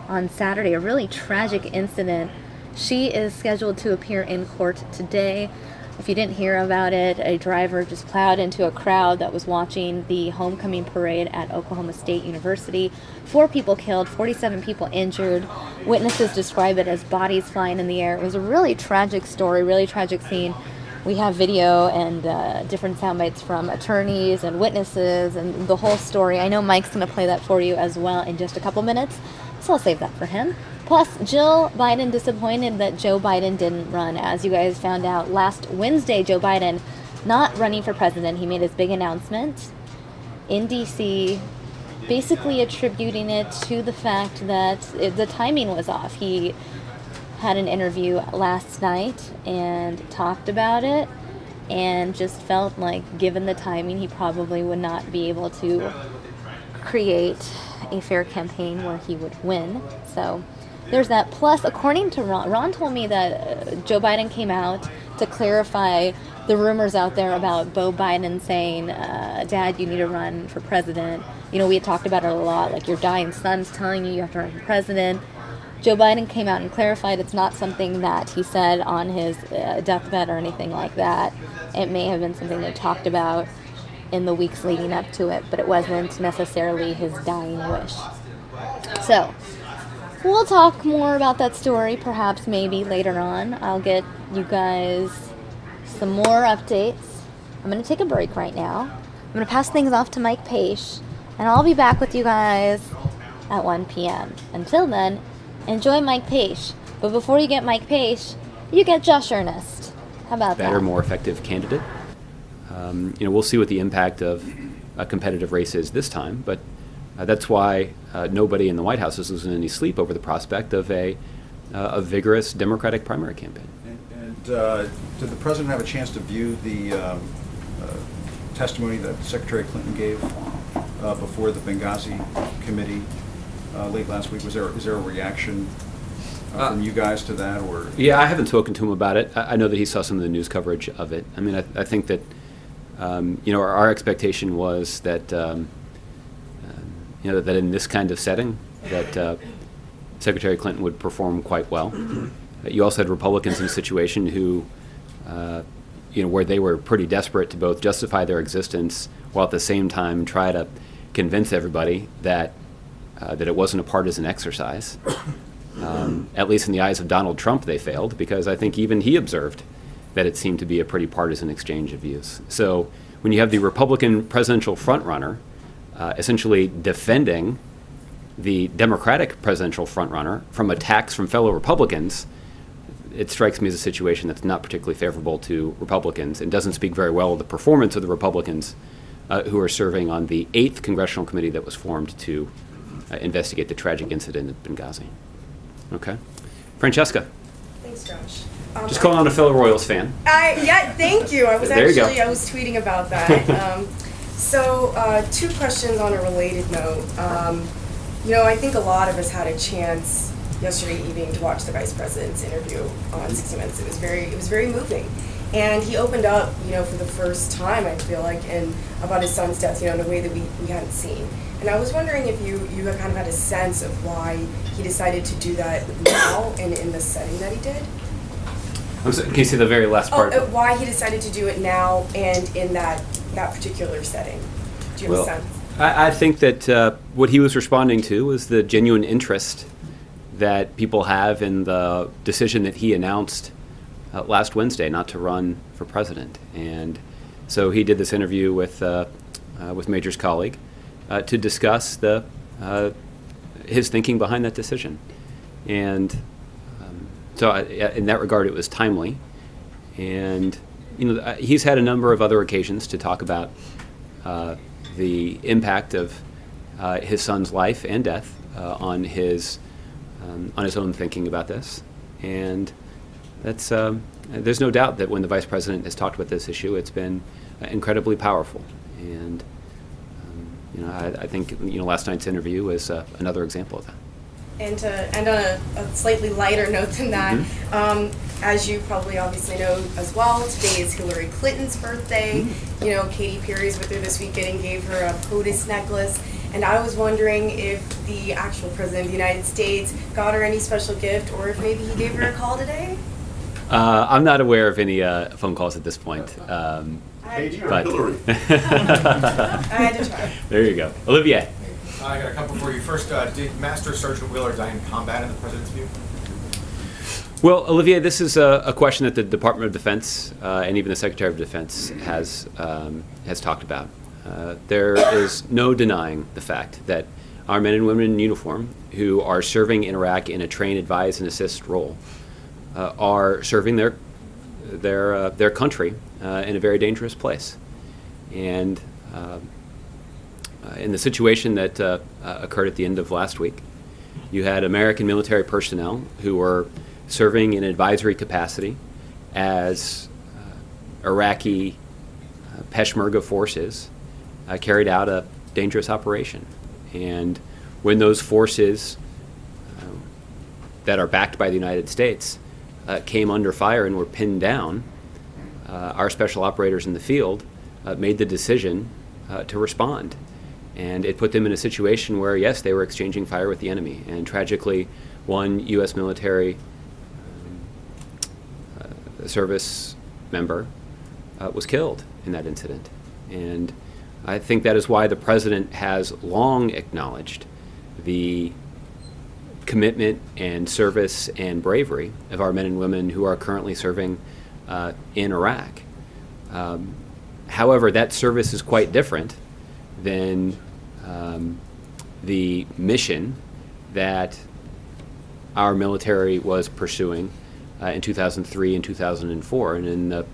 on Saturday, a really tragic incident. She is scheduled to appear in court today. If you didn't hear about it, a driver just plowed into a crowd that was watching the homecoming parade at Oklahoma State University. 4 people killed, 47 people injured. Witnesses describe it as bodies flying in the air. It was a really tragic story, really tragic scene. We have video and different sound bites from attorneys and witnesses and the whole story. I know Mike's going to play that for you as well in just a couple minutes, so I'll save that for him. Plus, Jill Biden disappointed that Joe Biden didn't run. As you guys found out last Wednesday, Joe Biden not running for president. He made his big announcement in D.C., basically attributing it to the fact that the timing was off. He had an interview last night and talked about it and just felt like given the timing he probably would not be able to create a fair campaign where he would win. So there's that. Plus, according to Ron told me that Joe Biden came out to clarify the rumors out there about Beau Biden saying, Dad, you need to run for president. You know, we had talked about it a lot, like your dying son's telling you have to run for president. Joe Biden came out and clarified it's not something that he said on his deathbed or anything like that. It may have been something they talked about in the weeks leading up to it, but it wasn't necessarily his dying wish. So, we'll talk more about that story perhaps maybe later on. I'll get you guys some more updates. I'm going to take a break right now. I'm going to pass things off to Mike Page, and I'll be back with you guys at 1 p.m. Until then, enjoy Mike Page. But before you get Mike Page, you get Josh Earnest. How about that? Better, more effective candidate. We'll see what the impact of a competitive race is this time, but that's why nobody in the White House is losing any sleep over the prospect of a vigorous Democratic primary campaign. And did the president have a chance to view the testimony that Secretary Clinton gave before the Benghazi committee late last week? Is there a reaction from you guys to that, or? Yeah, I haven't spoken to him about it. I know that he saw some of the news coverage of it. I mean, I think that our expectation was that that in this kind of setting that Secretary Clinton would perform quite well. You also had Republicans in a situation who, where they were pretty desperate to both justify their existence while at the same time try to convince everybody that it wasn't a partisan exercise. At least in the eyes of Donald Trump, they failed, because I think even he observed that it seemed to be a pretty partisan exchange of views. So when you have the Republican presidential frontrunner essentially defending the Democratic presidential frontrunner from attacks from fellow Republicans, it strikes me as a situation that's not particularly favorable to Republicans and doesn't speak very well of the performance of the Republicans who are serving on the 8th Congressional Committee that was formed to investigate the tragic incident at Benghazi. Okay. Francesca. Thanks, Josh. Just calling on a fellow Royals fan. Yeah, thank you. I was There you go. I was tweeting about that. So, two questions on a related note. I think a lot of us had a chance yesterday evening to watch the Vice President's interview on 60 Minutes. It was very moving. And he opened up, for the first time, I feel like, about his son's death, in a way that we hadn't seen. And I was wondering if you kind of had a sense of why he decided to do that now and in the setting that he did? Can you see the very last part? Why he decided to do it now and in that particular setting? Do you have a sense? I think that what he was responding to was the genuine interest that people have in the decision that he announced last Wednesday not to run for president. And so he did this interview with Major's colleague to discuss his thinking behind that decision. And so in that regard, it was timely. And he's had a number of other occasions to talk about the impact of his son's life and death on his own thinking about this. And that's there's no doubt that when the Vice President has talked about this issue, it's been incredibly powerful. And I think last night's interview is another example of that. And to end on a slightly lighter note than that, as you probably obviously know as well, today is Hillary Clinton's birthday. Katy Perry's with her this weekend and gave her a POTUS necklace. And I was wondering if the actual President of the United States got her any special gift, or if maybe he gave her a call today? I'm not aware of any phone calls at this point. But Hillary. I had to try. There you go. Olivier. I got a couple for you. First, did Master Sergeant Wheeler die in combat in the President's view? Well, Olivier, this is a question that the Department of Defense and even the Secretary of Defense has talked about. There is no denying the fact that our men and women in uniform who are serving in Iraq in a train, advise, and assist role are serving their country in a very dangerous place. And in the situation that occurred at the end of last week, you had American military personnel who were serving in advisory capacity as Iraqi Peshmerga forces carried out a dangerous operation. And when those forces that are backed by the United States came under fire and were pinned down, our special operators in the field made the decision to respond. And it put them in a situation where, yes, they were exchanging fire with the enemy. And tragically, one U.S. military service member was killed in that incident. And I think that is why the President has long acknowledged the commitment and service and bravery of our men and women who are currently serving in Iraq. However, that service is quite different than the mission that our military was pursuing in 2003 and 2004, and in the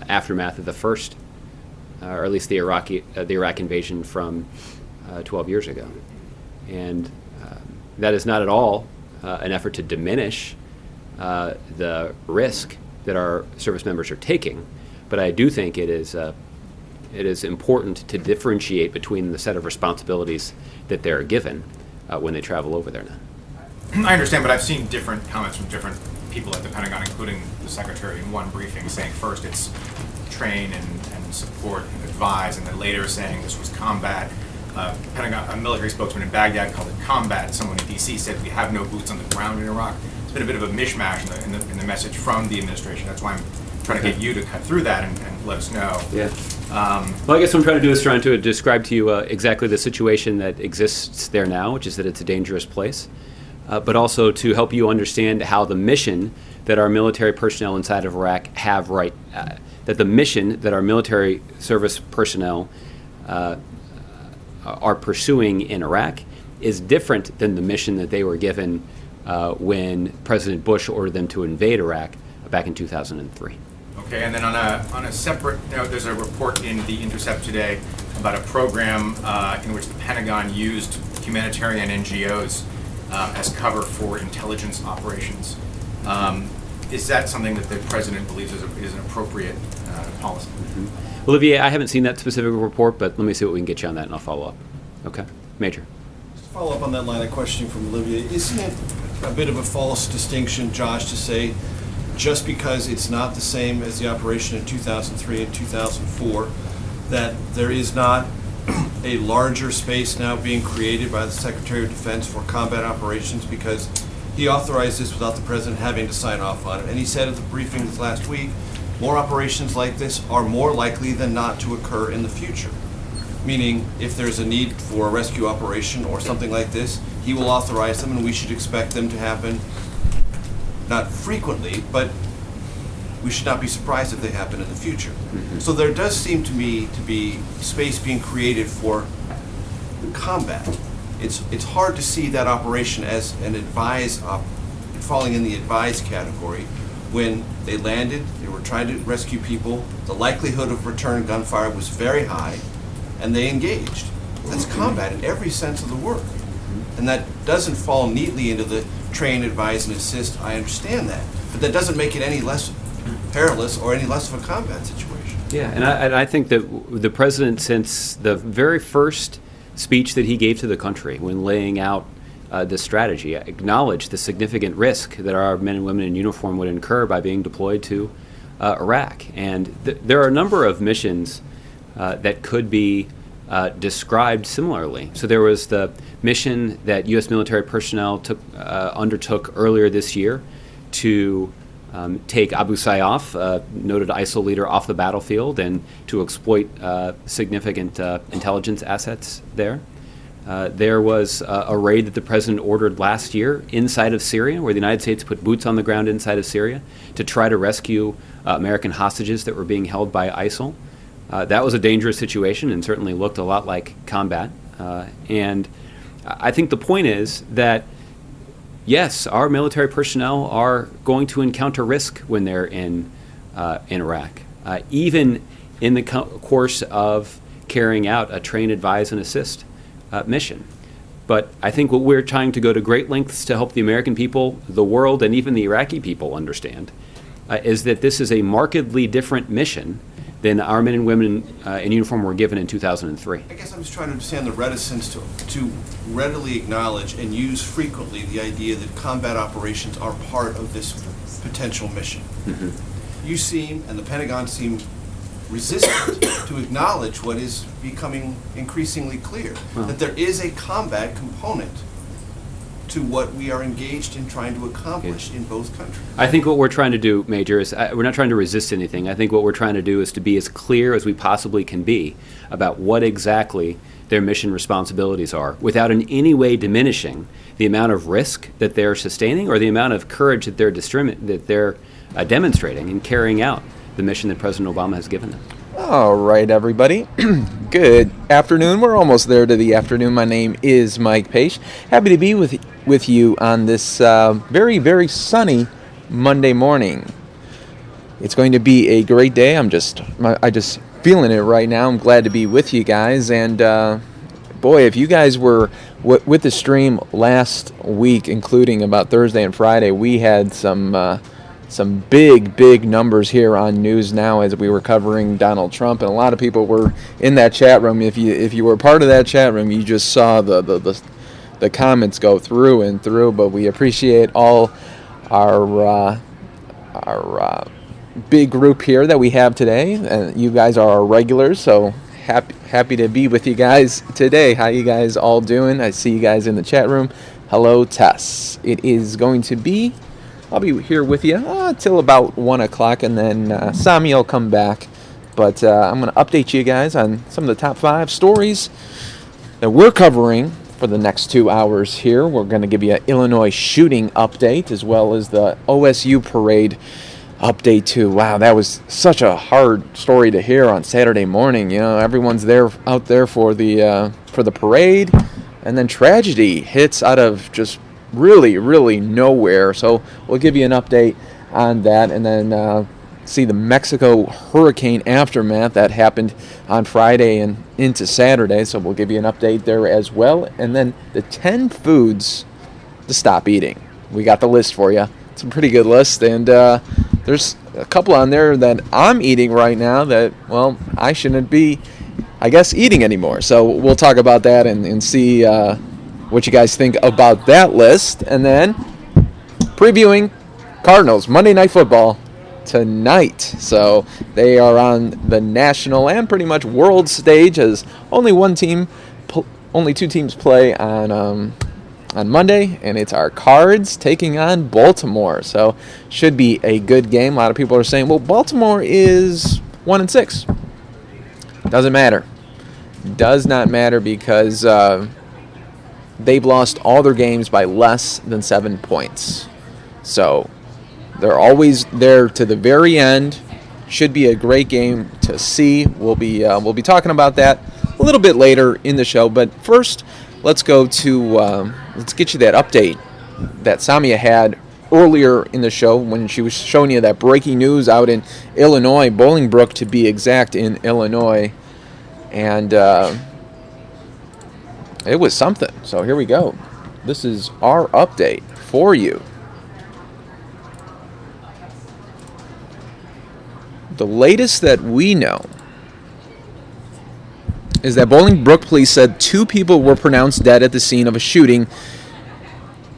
aftermath of the first, or at least the Iraq invasion from 12 years ago. And that is not at all an effort to diminish the risk that our service members are taking, but I do think it is important to differentiate between the set of responsibilities that they're given when they travel over there now. I understand, but I've seen different comments from different people at the Pentagon, including the Secretary in one briefing, saying first it's train and support and advise, and then later saying this was combat. Pentagon, a military spokesman in Baghdad called it combat. Someone in D.C. said we have no boots on the ground in Iraq. It's been a bit of a mishmash in the message from the administration. That's why I'm trying to get you to cut through that and let us know. Yeah. Well, I guess what I'm trying to do is trying to describe to you exactly the situation that exists there now, which is that it's a dangerous place, but also to help you understand how the mission that our military personnel inside of Iraq have that the mission that our military service personnel are pursuing in Iraq is different than the mission that they were given when President Bush ordered them to invade Iraq back in 2003. Okay, and then on a separate note, there's a report in The Intercept today about a program in which the Pentagon used humanitarian NGOs as cover for intelligence operations. is that something that the president believes is an appropriate policy? Olivier, I haven't seen that specific report, but let me see what we can get you on that, and I'll follow up. Okay, Major. Just to follow up on that line of questioning from Olivier, isn't it a bit of a false distinction, Josh, to say just because it's not the same as the operation in 2003 and 2004, that there is not a larger space now being created by the Secretary of Defense for combat operations, because he authorized this without the president having to sign off on it. And he said at the briefing this last week, more operations like this are more likely than not to occur in the future. Meaning, if there's a need for a rescue operation or something like this, he will authorize them, and we should expect them to happen not frequently, but we should not be surprised if they happen in the future. So there does seem to me to be space being created for combat. It's hard to see that operation as an falling in the advised category. When they landed, they were trying to rescue people, the likelihood of return gunfire was very high, and they engaged. That's combat in every sense of the word. And that doesn't fall neatly into the train, advise, and assist. I understand that. But that doesn't make it any less perilous or any less of a combat situation. Yeah, and I think that the president, since the very first speech that he gave to the country when laying out this strategy, acknowledged the significant risk that our men and women in uniform would incur by being deployed to Iraq. And there are a number of missions that could be described similarly. So there was the mission that U.S. military personnel undertook earlier this year to take Abu Sayyaf, noted ISIL leader, off the battlefield and to exploit significant intelligence assets there. There was a raid that the president ordered last year inside of Syria, where the United States put boots on the ground inside of Syria to try to rescue American hostages that were being held by ISIL. That was a dangerous situation and certainly looked a lot like combat. And I think the point is that, yes, our military personnel are going to encounter risk when they're in Iraq, even in the course of carrying out a train, advise, and assist mission. But I think what we're trying to go to great lengths to help the American people, the world, and even the Iraqi people understand is that this is a markedly different mission than our men and women in uniform were given in 2003. I guess I'm just trying to understand the reticence to readily acknowledge and use frequently the idea that combat operations are part of this potential mission. You seem, and the Pentagon seem, resistant to acknowledge what is becoming increasingly clear, that there is a combat component to what we are engaged in trying to accomplish in both countries. I think what we're trying to do, Major, is we're not trying to resist anything. I think what we're trying to do is to be as clear as we possibly can be about what exactly their mission responsibilities are, without in any way diminishing the amount of risk that they're sustaining or the amount of courage that they're demonstrating in carrying out the mission that President Obama has given them. All right, everybody. Good afternoon. We're almost there to the afternoon. My name is Mike Page. Happy to be with you on this very, very sunny Monday morning. It's going to be a great day. I just feeling it right now. I'm glad to be with you guys. And boy, if you guys were with the stream last week, including about Thursday and Friday, we had some big numbers here on News Now as we were covering Donald Trump, and a lot of people were in that chat room. If you were part of that chat room, you just saw the comments go through and through. But we appreciate all our big group here that we have today, and you guys are our regulars. So happy to be with you guys today. How you guys all doing? I see you guys in the chat room. Hello, Tess. It is going to be. I'll be here with you till about 1 o'clock, and then Sami will come back. But I'm going to update you guys on some of the top 5 stories that we're covering for the next 2 hours here. We're going to give you an Illinois shooting update, as well as the OSU parade update, too. Wow, that was such a hard story to hear on Saturday morning. You know, everyone's out there for the parade, and then tragedy hits out of just really nowhere. So we'll give you an update on that, and then see the Mexico hurricane aftermath that happened on Friday and into Saturday. So we'll give you an update there as well. And then the 10 foods to stop eating. We got the list for you It's a pretty good list, and there's a couple on there that I'm eating right now that, well, I shouldn't be, I guess, eating anymore. So we'll talk about that and see what you guys think about that list. And then previewing Cardinals Monday Night Football tonight. So they are on the national and pretty much world stage, as only two teams play on Monday, and it's our Cards taking on Baltimore. So should be a good game. A lot of people are saying, well, Baltimore is 1-6. Doesn't matter. Does not matter because they've lost all their games by less than 7 points. So they're always there to the very end. Should be a great game to see. We'll be talking about that a little bit later in the show. But first, let's go to let's get you that update that Samia had earlier in the show when she was showing you that breaking news out in Illinois, Bolingbrook to be exact, in Illinois, and it was something. So here we go. This is our update for you. The latest that we know is that Bolingbrook police said 2 people were pronounced dead at the scene of a shooting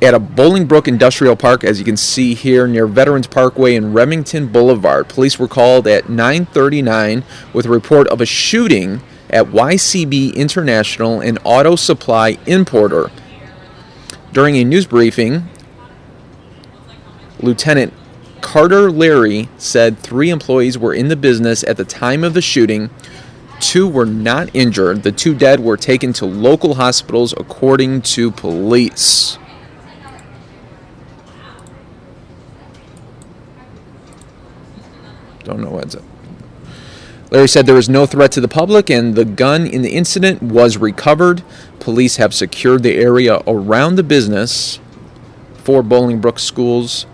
at a Bolingbrook Industrial Park, as you can see here, near Veterans Parkway and Remington Boulevard. Police were called at 9:39 with a report of a shooting at YCB International, an auto supply importer. During a news briefing, Lieutenant Carter Leary said 3 employees were in the business at the time of the shooting. 2 were not injured. The 2 dead were taken to local hospitals, according to police. Don't know what's up. Larry said there was no threat to the public, and the gun in the incident was recovered. Police have secured the area around the business. 4 Bolingbrook schools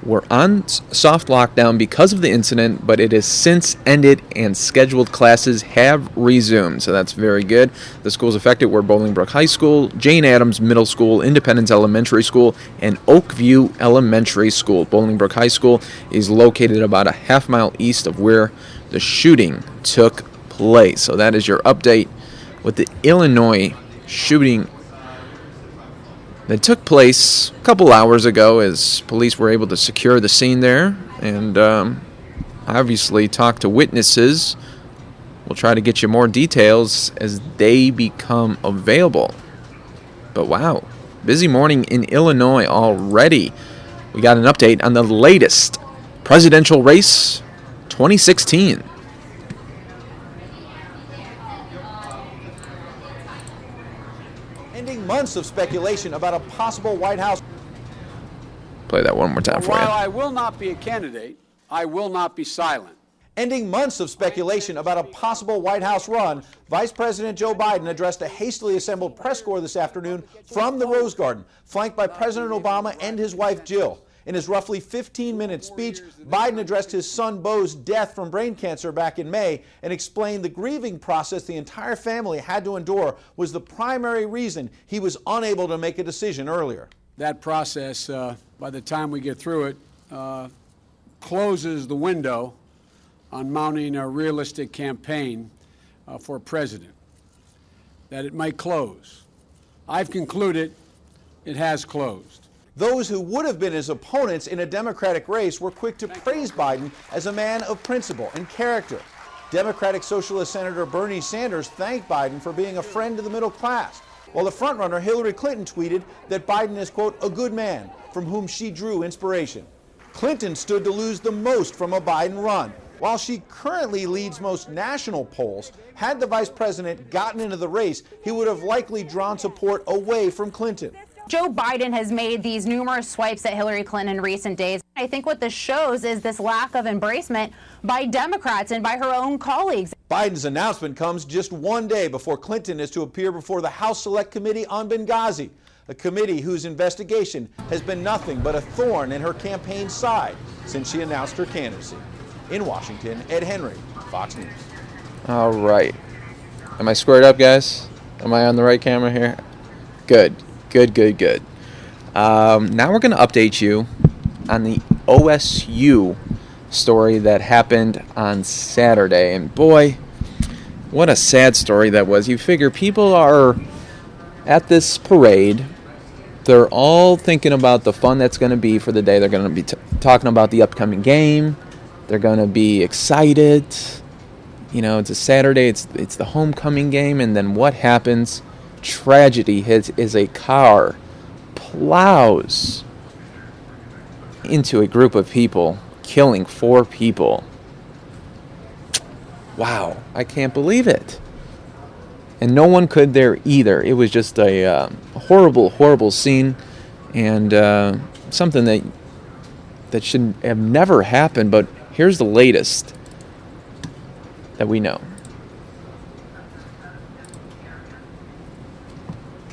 were on soft lockdown because of the incident, but it has since ended and scheduled classes have resumed. So that's very good. The schools affected were Bolingbrook High School, Jane Addams Middle School, Independence Elementary School, and Oakview Elementary School. Bolingbrook High School is located about a half-mile east of where the shooting took place. So that is your update with the Illinois shooting that took place a couple hours ago, as police were able to secure the scene there and obviously talk to witnesses. We'll try to get you more details as they become available. But wow, busy morning in Illinois already. We got an update on the latest presidential race 2016. Ending months of speculation about a possible White House. Play that one more time for you. While I will not be a candidate, I will not be silent. Ending months of speculation about a possible White House run, Vice President Joe Biden addressed a hastily assembled press corps this afternoon from the Rose Garden, flanked by President Obama and his wife Jill. In his roughly 15-minute speech, Biden addressed his son Beau's death from brain cancer back in May and explained the grieving process the entire family had to endure was the primary reason he was unable to make a decision earlier. That process, by the time we get through it, closes the window on mounting a realistic campaign for president, that it might close. I've concluded it has closed. Those who would have been his opponents in a Democratic race were quick to praise Biden as a man of principle and character. Democratic Socialist Senator Bernie Sanders thanked Biden for being a friend to the middle class, while the frontrunner Hillary Clinton tweeted that Biden is, quote, a good man from whom she drew inspiration. Clinton stood to lose the most from a Biden run. While she currently leads most national polls, had the vice president gotten into the race, he would have likely drawn support away from Clinton. Joe Biden has made these numerous swipes at Hillary Clinton in recent days. I think what this shows is this lack of embracement by Democrats and by her own colleagues. Biden's announcement comes just one day before Clinton is to appear before the House Select Committee on Benghazi, a committee whose investigation has been nothing but a thorn in her campaign's side since she announced her candidacy. In Washington, Ed Henry, Fox News. All right. Am I squared up, guys? Am I on the right camera here? Good. Good. Now we're going to update you on the OSU story that happened on Saturday. And boy, what a sad story that was. You figure people are at this parade. They're all thinking about the fun that's going to be for the day. They're going to be talking about the upcoming game. They're going to be excited. You know, it's a Saturday. It's the homecoming game. And then what happens? Tragedy hits as a car plows into a group of people, killing 4 people. Wow, I can't believe it. And no one could there either. It was just a horrible, horrible scene, and something that should have never happened. But here's the latest that we know.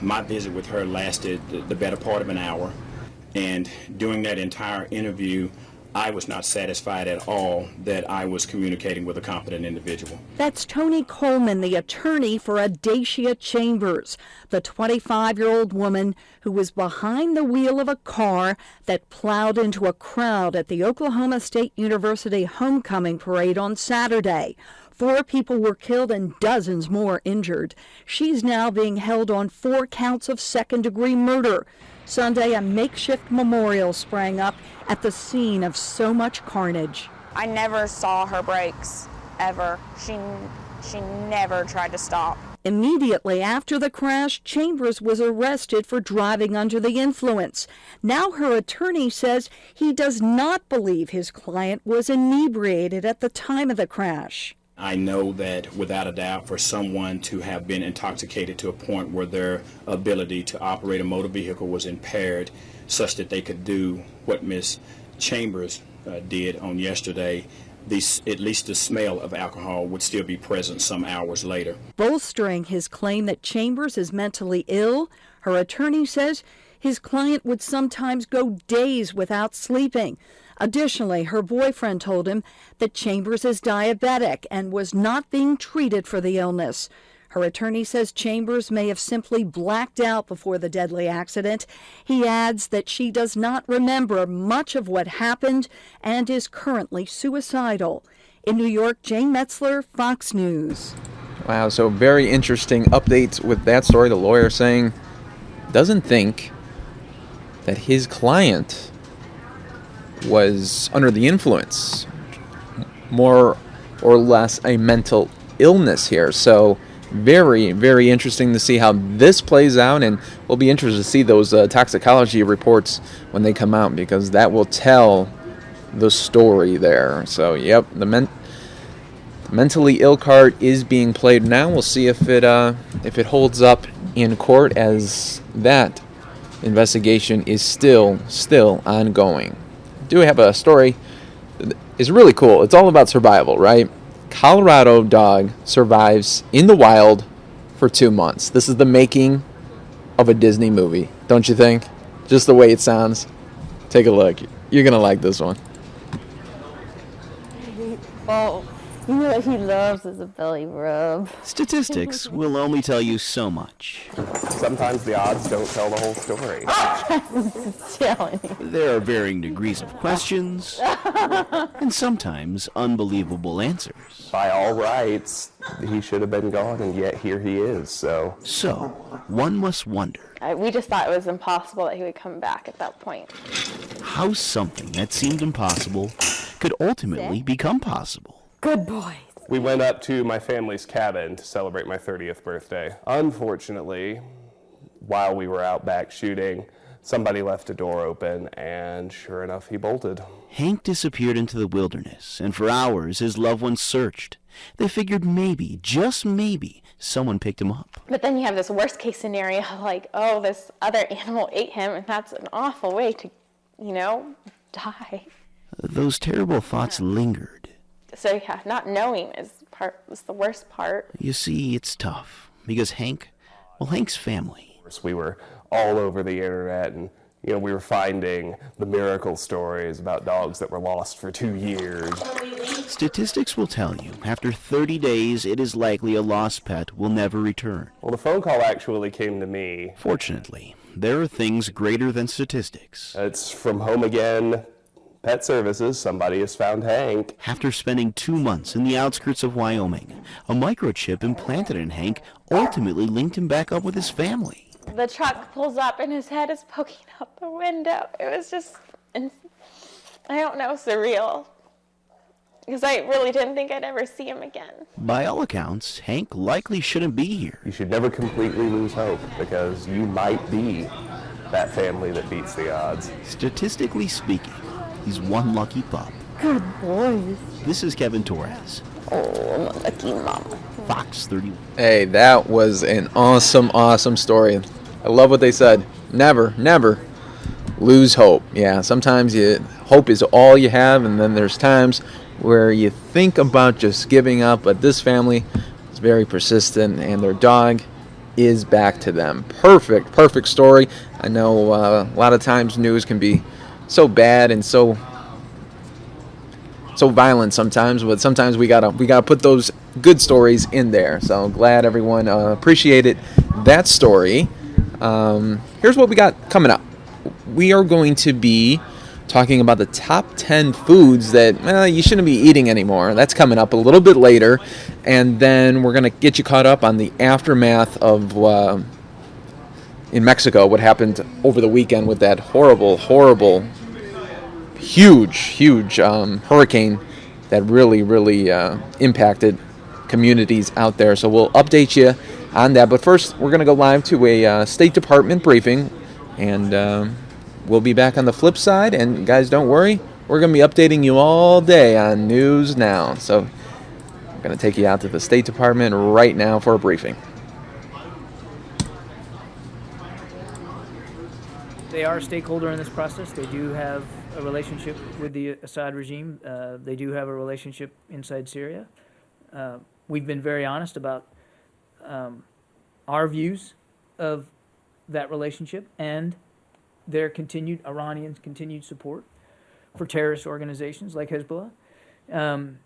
My visit with her lasted the better part of an hour, and during that entire interview, I was not satisfied at all that I was communicating with a competent individual. That's Tony Coleman, the attorney for Adacia Chambers, the 25-year-old woman who was behind the wheel of a car that plowed into a crowd at the Oklahoma State University homecoming parade on Saturday. 4 people were killed and dozens more injured. She's now being held on 4 counts of second-degree murder. Sunday, a makeshift memorial sprang up at the scene of so much carnage. I never saw her brakes, ever. She never tried to stop. Immediately after the crash, Chambers was arrested for driving under the influence. Now her attorney says he does not believe his client was inebriated at the time of the crash. I know that without a doubt, for someone to have been intoxicated to a point where their ability to operate a motor vehicle was impaired such that they could do what Ms. Chambers did on yesterday, at least the smell of alcohol would still be present some hours later. Bolstering his claim that Chambers is mentally ill, her attorney says his client would sometimes go days without sleeping. Additionally, her boyfriend told him that Chambers is diabetic and was not being treated for the illness. Her attorney says Chambers may have simply blacked out before the deadly accident. He adds that she does not remember much of what happened and is currently suicidal. In New York, Jane Metzler, Fox News. Wow, so very interesting updates with that story. The lawyer saying doesn't think that his client was under the influence, more or less a mental illness here. So very, very interesting to see how this plays out, and we'll be interested to see those toxicology reports when they come out, because that will tell the story there. So yep, the mentally ill card is being played now. We'll see if it holds up in court, as that investigation is still ongoing. Do have a story that is really cool. It's all about survival, right? Colorado dog survives in the wild for 2 months. This is the making of a Disney movie, don't you think? Just the way it sounds. Take a look. You're going to like this one. Well, you know what he loves is a belly rub. Statistics will only tell you so much. Sometimes the odds don't tell the whole story. There are varying degrees of questions, and sometimes unbelievable answers. By all rights, he should have been gone, and yet here he is, so... So, one must wonder... We just thought it was impossible that he would come back at that point. How something that seemed impossible could ultimately become possible. Good boy. We went up to my family's cabin to celebrate my 30th birthday. Unfortunately, while we were out back shooting, somebody left a door open, and sure enough, he bolted. Hank disappeared into the wilderness, and for hours his loved ones searched. They figured maybe, just maybe, someone picked him up. But then you have this worst case scenario, like, oh, this other animal ate him, and that's an awful way to, die. Those terrible thoughts lingered. So yeah, not knowing is the worst part. You see, it's tough, because Hank's family. We were all over the internet, and we were finding the miracle stories about dogs that were lost for 2 years. Statistics will tell you, after 30 days, it is likely a lost pet will never return. Well, the phone call actually came to me. Fortunately, there are things greater than statistics. It's from Home Again, Pet Services, somebody has found Hank. After spending 2 months in the outskirts of Wyoming, a microchip implanted in Hank ultimately linked him back up with his family. The truck pulls up and his head is poking out the window. It was just, I don't know, surreal. Because I really didn't think I'd ever see him again. By all accounts, Hank likely shouldn't be here. You should never completely lose hope, because you might be that family that beats the odds. Statistically speaking, he's one lucky pup. Good boy. This is Kevin Torres. Oh, I'm a lucky mama. Fox 31. Hey, that was an awesome story. I love what they said. Never lose hope. Yeah, sometimes hope is all you have, and then there's times where you think about just giving up, but this family is very persistent, and their dog is back to them. Perfect story. I know a lot of times news can be so bad and so violent sometimes, but sometimes we gotta put those good stories in there. So glad everyone appreciated that story. Here's what we got coming up. We are going to be talking about the top 10 foods that you shouldn't be eating anymore. That's coming up a little bit later. And then we're going to get you caught up on the aftermath of, in Mexico, what happened over the weekend with that horrible, huge hurricane that really impacted communities out there. So we'll update you on that. But first, we're going to go live to a State Department briefing, and we'll be back on the flip side. And guys, don't worry, we're going to be updating you all day on News Now. So I'm going to take you out to the State Department right now for a briefing. They are a stakeholder in this process. They do have a relationship with the Assad regime. They do have a relationship inside Syria. We've been very honest about our views of that relationship and their Iranians' continued support for terrorist organizations like Hezbollah, and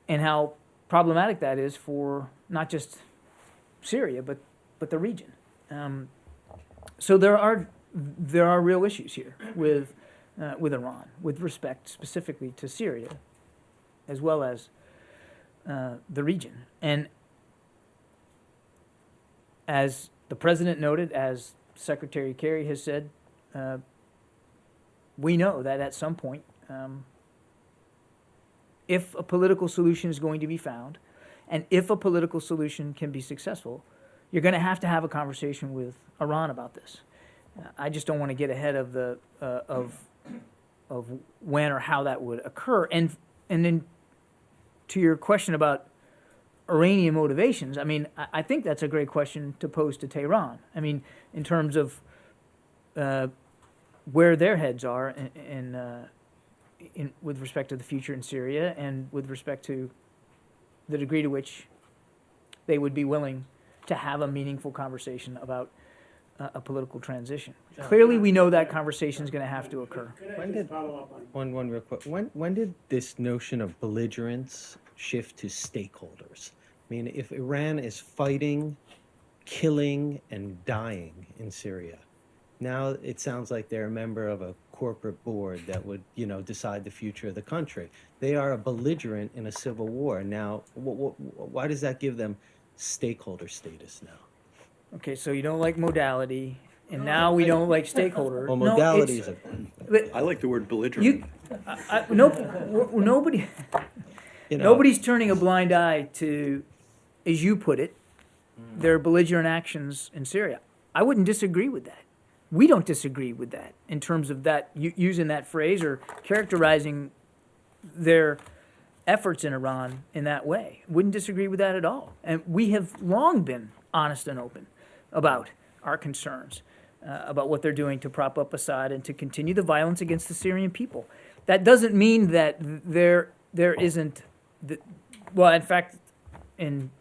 how problematic that is for not just Syria but the region. So there are real issues here with Iran, with respect specifically to Syria, as well as the region. And as the president noted, as Secretary Kerry has said, we know that at some point, if a political solution is going to be found, and if a political solution can be successful, you're going to have a conversation with Iran about this. I just don't want to get ahead of the of when or how that would occur. And then to your question about Iranian motivations, I mean, I think that's a great question to pose to Tehran. I mean, in terms of where their heads are in with respect to the future in Syria, and with respect to the degree to which they would be willing to have a meaningful conversation about a political transition. Clearly, we know that conversation is going to have to occur. One real quick. When did this notion of belligerence shift to stakeholders? I mean, if Iran is fighting, killing, and dying in Syria, now it sounds like they're a member of a corporate board that would, decide the future of the country. They are a belligerent in a civil war. Now, why does that give them stakeholder status now? Okay, so you don't like modality, and now we don't like stakeholder. Well, modality I like the word belligerent. Nobody, nobody's turning a blind eye to, as you put it, their belligerent actions in Syria. I wouldn't disagree with that. We don't disagree with that in terms of that, using that phrase or characterizing their efforts in Iran in that way. Wouldn't disagree with that at all. And we have long been honest and open about our concerns about what they're doing to prop up Assad and to continue the violence against the Syrian people. That doesn't mean that there isn't, well, in fact, in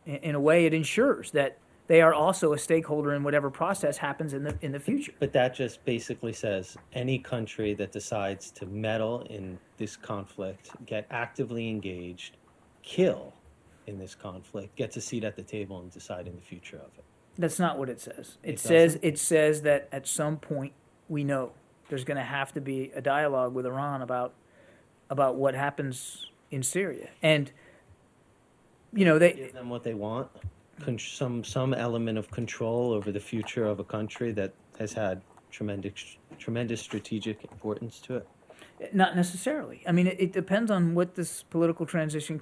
a way, it ensures that they are also a stakeholder in whatever process happens in the future. But that just basically says any country that decides to meddle in this conflict, get actively engaged, kill in this conflict, gets a seat at the table and deciding the future of it. That's not what it says. It says that at some point we know there's going to have to be a dialogue with Iran about what happens in Syria. And, you know, they give them what they want, some element of control over the future of a country that has had tremendous strategic importance to it. Not necessarily. I mean, it depends on what this political transition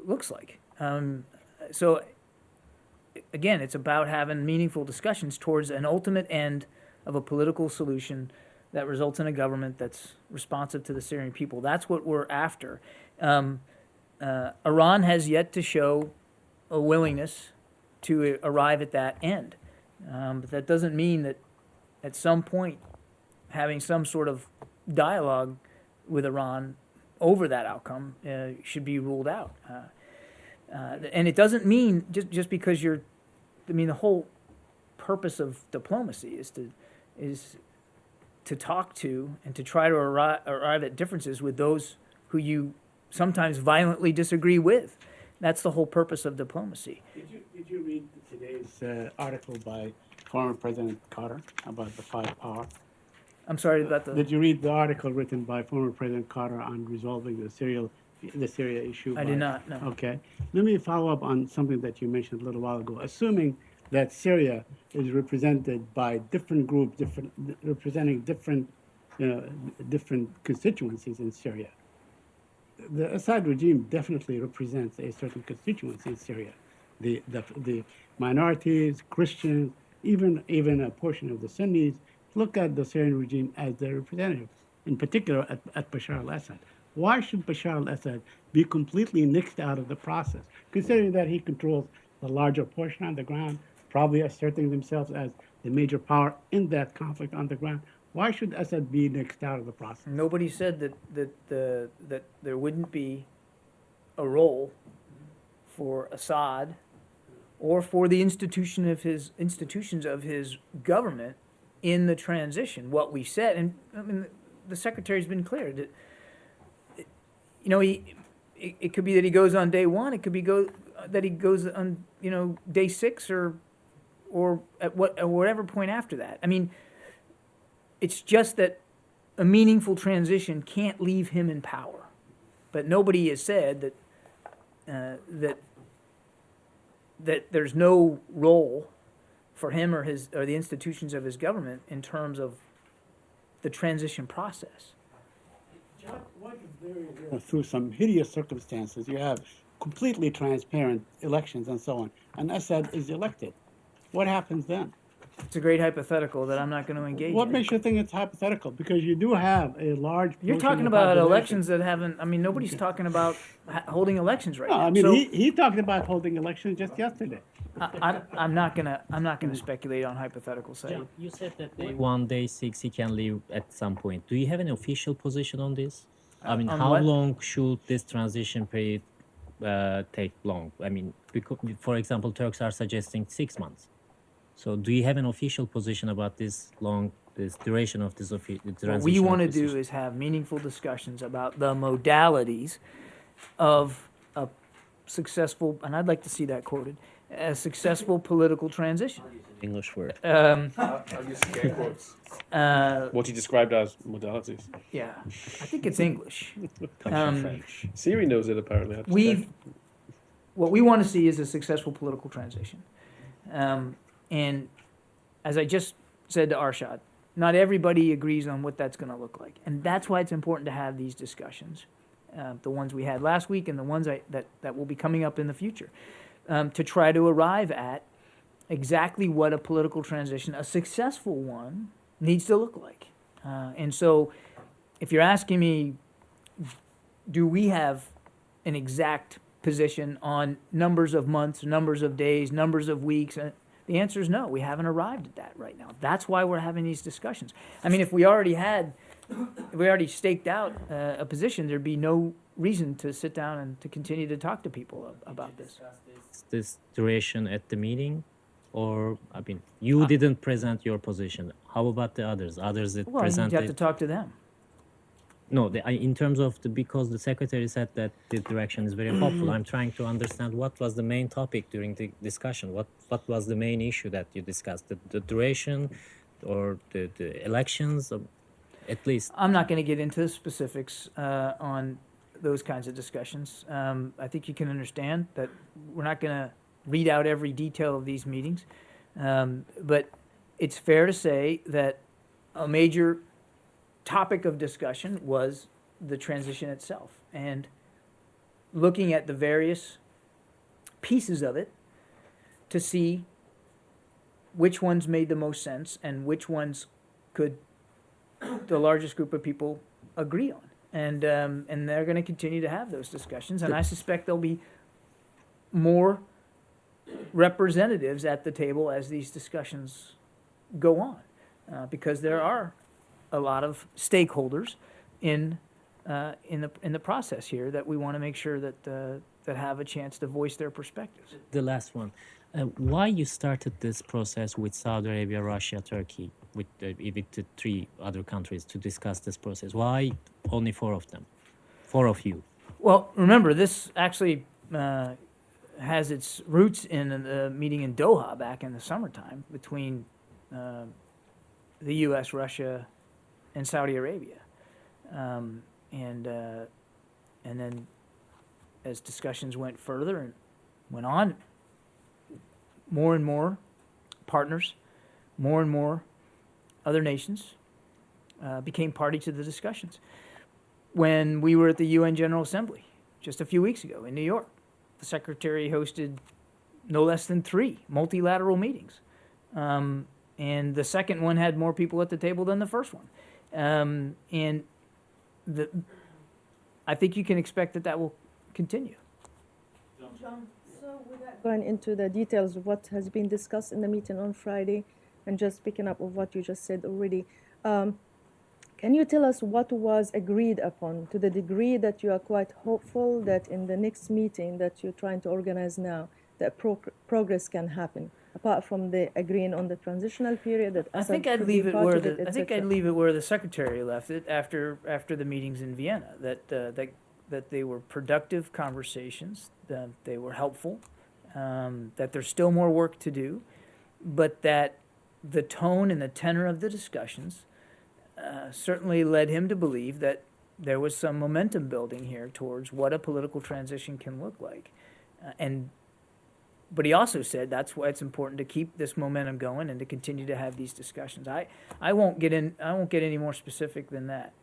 looks like. So, again, it's about having meaningful discussions towards an ultimate end of a political solution that results in a government that's responsive to the Syrian people. That's what we're after. Iran has yet to show a willingness to arrive at that end. But that doesn't mean that at some point having some sort of dialogue with Iran over that outcome should be ruled out. And it doesn't mean just because the whole purpose of diplomacy is to talk to and to try to arrive at differences with those who you sometimes violently disagree with. That's the whole purpose of diplomacy. Did you read today's article by former President Carter about the 5-power? I'm sorry about the... Did you read the article written by former President Carter on resolving the Syria issue? I did not, no. Okay. Let me follow up on something that you mentioned a little while ago. Assuming that Syria is represented by different groups, representing different constituencies in Syria. The Assad regime definitely represents a certain constituency in Syria. The minorities, Christians, even a portion of the Sunnis look at the Syrian regime as their representative, in particular at Bashar al-Assad. Why should Bashar al-Assad be completely nixed out of the process, considering that he controls the larger portion on the ground, probably asserting themselves as the major power in that conflict on the ground? Why should Assad be nixed out of the process? Nobody said that there wouldn't be a role for Assad or for the institutions of his government in the transition. What we said, and I mean, the secretary's been clear that it could be that he goes on day one. It could be that he goes on day 6 or at whatever point after that. I mean, it's just that a meaningful transition can't leave him in power. But nobody has said that there's no role for him or the institutions of his government in terms of the transition process. What if there, through some hideous circumstances, you have completely transparent elections and so on, and Assad is elected? What happens then? It's a great hypothetical that I'm not going to engage in. What makes you think it's hypothetical? Because you do have a large... You're talking about elections that haven't... I mean, nobody's talking about holding elections right now. I mean, so, he talked about holding elections just yesterday. I'm not gonna speculate on hypotheticals. John, you said that day 6 he can leave at some point. Do you have an official position on this? I mean, how long should this transition period take long? I mean, because, for example, Turks are suggesting 6 months. So do you have an official position about this duration of this transition? What we want to do is have meaningful discussions about the modalities of a successful, and I'd like to see that quoted, a successful political transition. English word. I'll use scare quotes. What he described as modalities. Yeah, I think it's English. French. Siri knows it apparently. What we want to see is a successful political transition. And as I just said to Arshad, not everybody agrees on what that's going to look like. And that's why it's important to have these discussions, the ones we had last week and the ones that will be coming up in the future, to try to arrive at exactly what a political transition, a successful one, needs to look like. And so if you're asking me, do we have an exact position on numbers of months, numbers of days, numbers of weeks, the answer is no. We haven't arrived at that right now. That's why we're having these discussions. I mean, if we already staked out a position, there'd be no reason to sit down and to continue to talk to people about this. This duration at the meeting, or I mean, you didn't present your position. How about the others? Others that presented. Well, you have to talk to them. No, in terms of because the secretary said that the direction is very hopeful. I'm trying to understand what was the main topic during the discussion. What was the main issue that you discussed? The duration, or the elections, at least? I'm not going to get into the specifics on those kinds of discussions. I think you can understand that we're not going to read out every detail of these meetings, but it's fair to say that a major topic of discussion was the transition itself, and looking at the various pieces of it to see which ones made the most sense and which ones could the largest group of people agree on. And they're going to continue to have those discussions, and I suspect there'll be more representatives at the table as these discussions go on, because there are a lot of stakeholders in the process here that we want to make sure that that have a chance to voice their perspectives. The last one, why you started this process with Saudi Arabia, Russia, Turkey, with the three other countries to discuss this process? Why only four of them? Four of you? Well, remember, this actually has its roots in the meeting in Doha back in the summertime between the U.S., Russia, and Saudi Arabia, and then as discussions went further and went on, more and more partners, more and more other nations became party to the discussions. When we were at the UN General Assembly just a few weeks ago in New York, the Secretary hosted no less than 3 multilateral meetings. And the second one had more people at the table than the first one. And I think you can expect that will continue. John, so without going into the details of what has been discussed in the meeting on Friday, and just picking up of what you just said already, can you tell us what was agreed upon, to the degree that you are quite hopeful that in the next meeting that you're trying to organize now, that progress can happen, apart from the agreeing on the transitional period? That I think I'd leave it where the Secretary left it after the meetings in Vienna. That they were productive conversations, that they were helpful, that there's still more work to do, but that the tone and the tenor of the discussions certainly led him to believe that there was some momentum building here towards what a political transition can look like. But he also said that's why it's important to keep this momentum going and to continue to have these discussions. I won't get any more specific than that.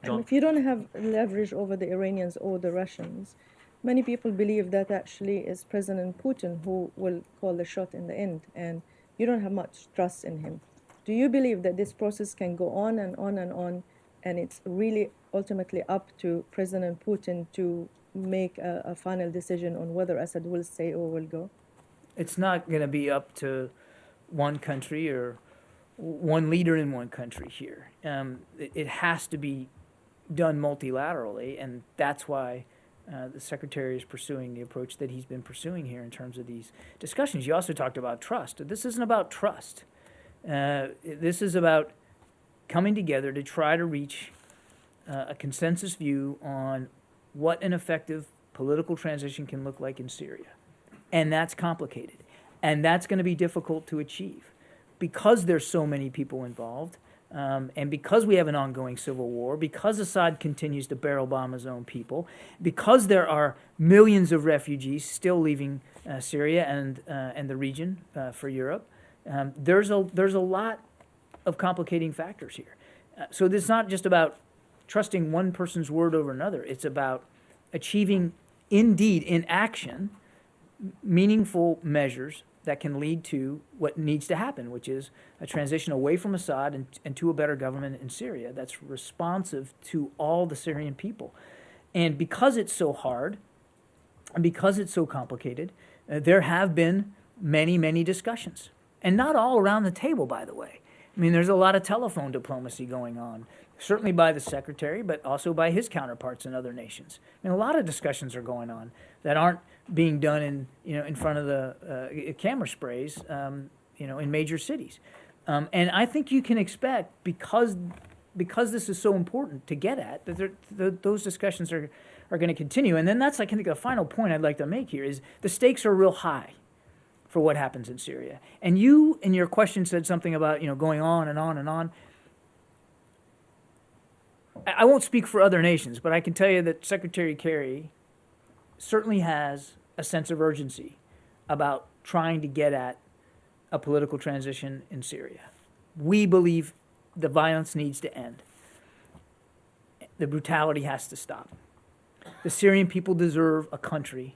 And if you don't have leverage over the Iranians or the Russians, many people believe that actually it's President Putin who will call the shot in the end, and you don't have much trust in him. Do you believe that this process can go on and on and on, and it's really ultimately up to President Putin to make a final decision on whether Assad will stay or will go? It's not going to be up to one country or one leader in one country here. It has to be done multilaterally, and that's why the Secretary is pursuing the approach that he's been pursuing here in terms of these discussions. You also talked about trust. This isn't about trust. This is about coming together to try to reach a consensus view on what an effective political transition can look like in Syria. And that's complicated. And that's going to be difficult to achieve because there's so many people involved. And because we have an ongoing civil war, because Assad continues to barrel bomb his own people, because there are millions of refugees still leaving Syria and the region for Europe, there's a lot of complicating factors here. So it's not just about trusting one person's word over another. It's about achieving, indeed, in action, meaningful measures that can lead to what needs to happen, which is a transition away from Assad and to a better government in Syria that's responsive to all the Syrian people. And because it's so hard, and because it's so complicated, there have been many, many discussions. And not all around the table, by the way. I mean, there's a lot of telephone diplomacy going on, certainly by the Secretary, but also by his counterparts in other nations. I mean, a lot of discussions are going on that aren't being done in front of the camera sprays, in major cities. And I think you can expect, because this is so important to get at, that those discussions are going to continue. And then that's, I think, the final point I'd like to make here is the stakes are real high for what happens in Syria. And you, in your question, said something about, going on and on and on. I won't speak for other nations, but I can tell you that Secretary Kerry certainly has a sense of urgency about trying to get at a political transition in Syria. We believe the violence needs to end. The brutality has to stop. The Syrian people deserve a country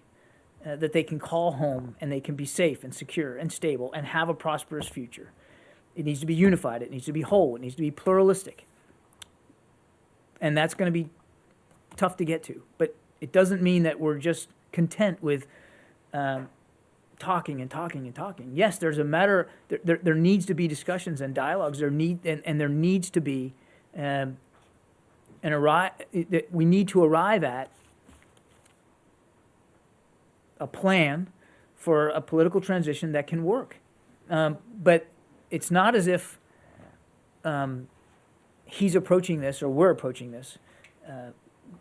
that they can call home, and they can be safe and secure and stable and have a prosperous future. It needs to be unified. It needs to be whole. It needs to be pluralistic. And that's going to be tough to get to. But it doesn't mean that we're just content with talking and talking and talking. Yes, there's a matter, there needs to be discussions and dialogues. There needs to be we need to arrive at a plan for a political transition that can work. But it's not as if he's approaching this, or we're approaching this,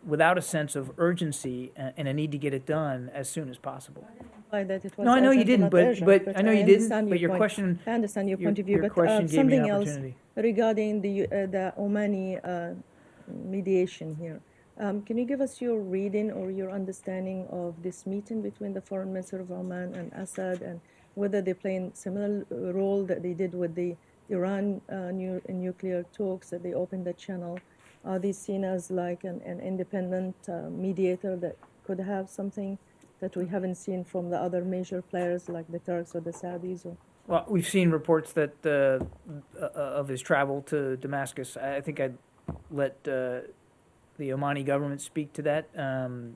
without a sense of urgency and a need to get it done as soon as possible. No, I know you didn't, but I know you didn't. But your point. question, I understand your point of view. Your But question gave me something an else opportunity. regarding the Omani mediation here. Can you give us your reading or your understanding of this meeting between the foreign minister of Oman and Assad, and whether they play a similar role that they did with the Iran nuclear talks, that they opened the channel? Are these seen as like an independent mediator that could have something that we haven't seen from the other major players like the Turks or the Saudis? Or? Well, we've seen reports that of his travel to Damascus. I think I'd let the Omani government speak to that, and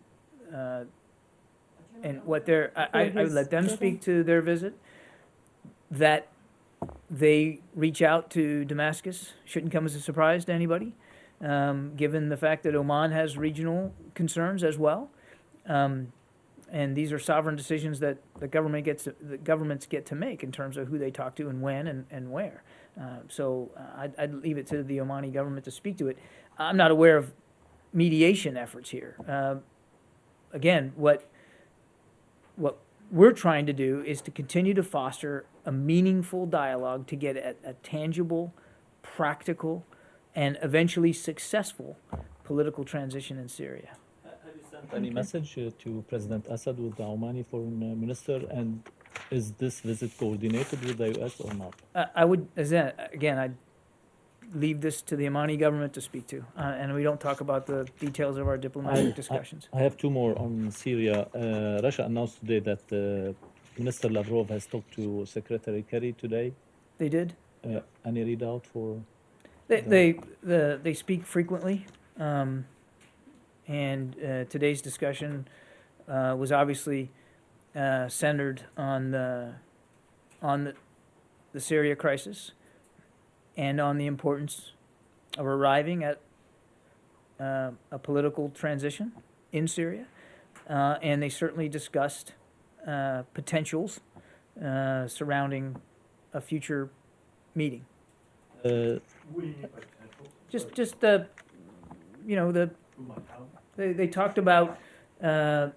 what they're. I would let them speak to their visit. That they reach out to Damascus shouldn't come as a surprise to anybody, given the fact that Oman has regional concerns as well. And these are sovereign decisions that the governments get to make in terms of who they talk to and when and where. So I'd leave it to the Omani government to speak to it. I'm not aware of mediation efforts here. Again, what we're trying to do is to continue to foster a meaningful dialogue to get at a tangible, practical, and eventually successful political transition in Syria. Any message to President Assad with the Omani foreign minister, and is this visit coordinated with the U.S. or not? I would, again, I'd leave this to the Omani government to speak to, and we don't talk about the details of our diplomatic discussions. I have two more on Syria. Russia announced today that Minister Lavrov has talked to Secretary Kerry today. They did? Any readout for? They speak frequently. And today's discussion was obviously centered on the Syria crisis and on the importance of arriving at a political transition in Syria. And they certainly discussed potentials surrounding a future meeting. They talked about the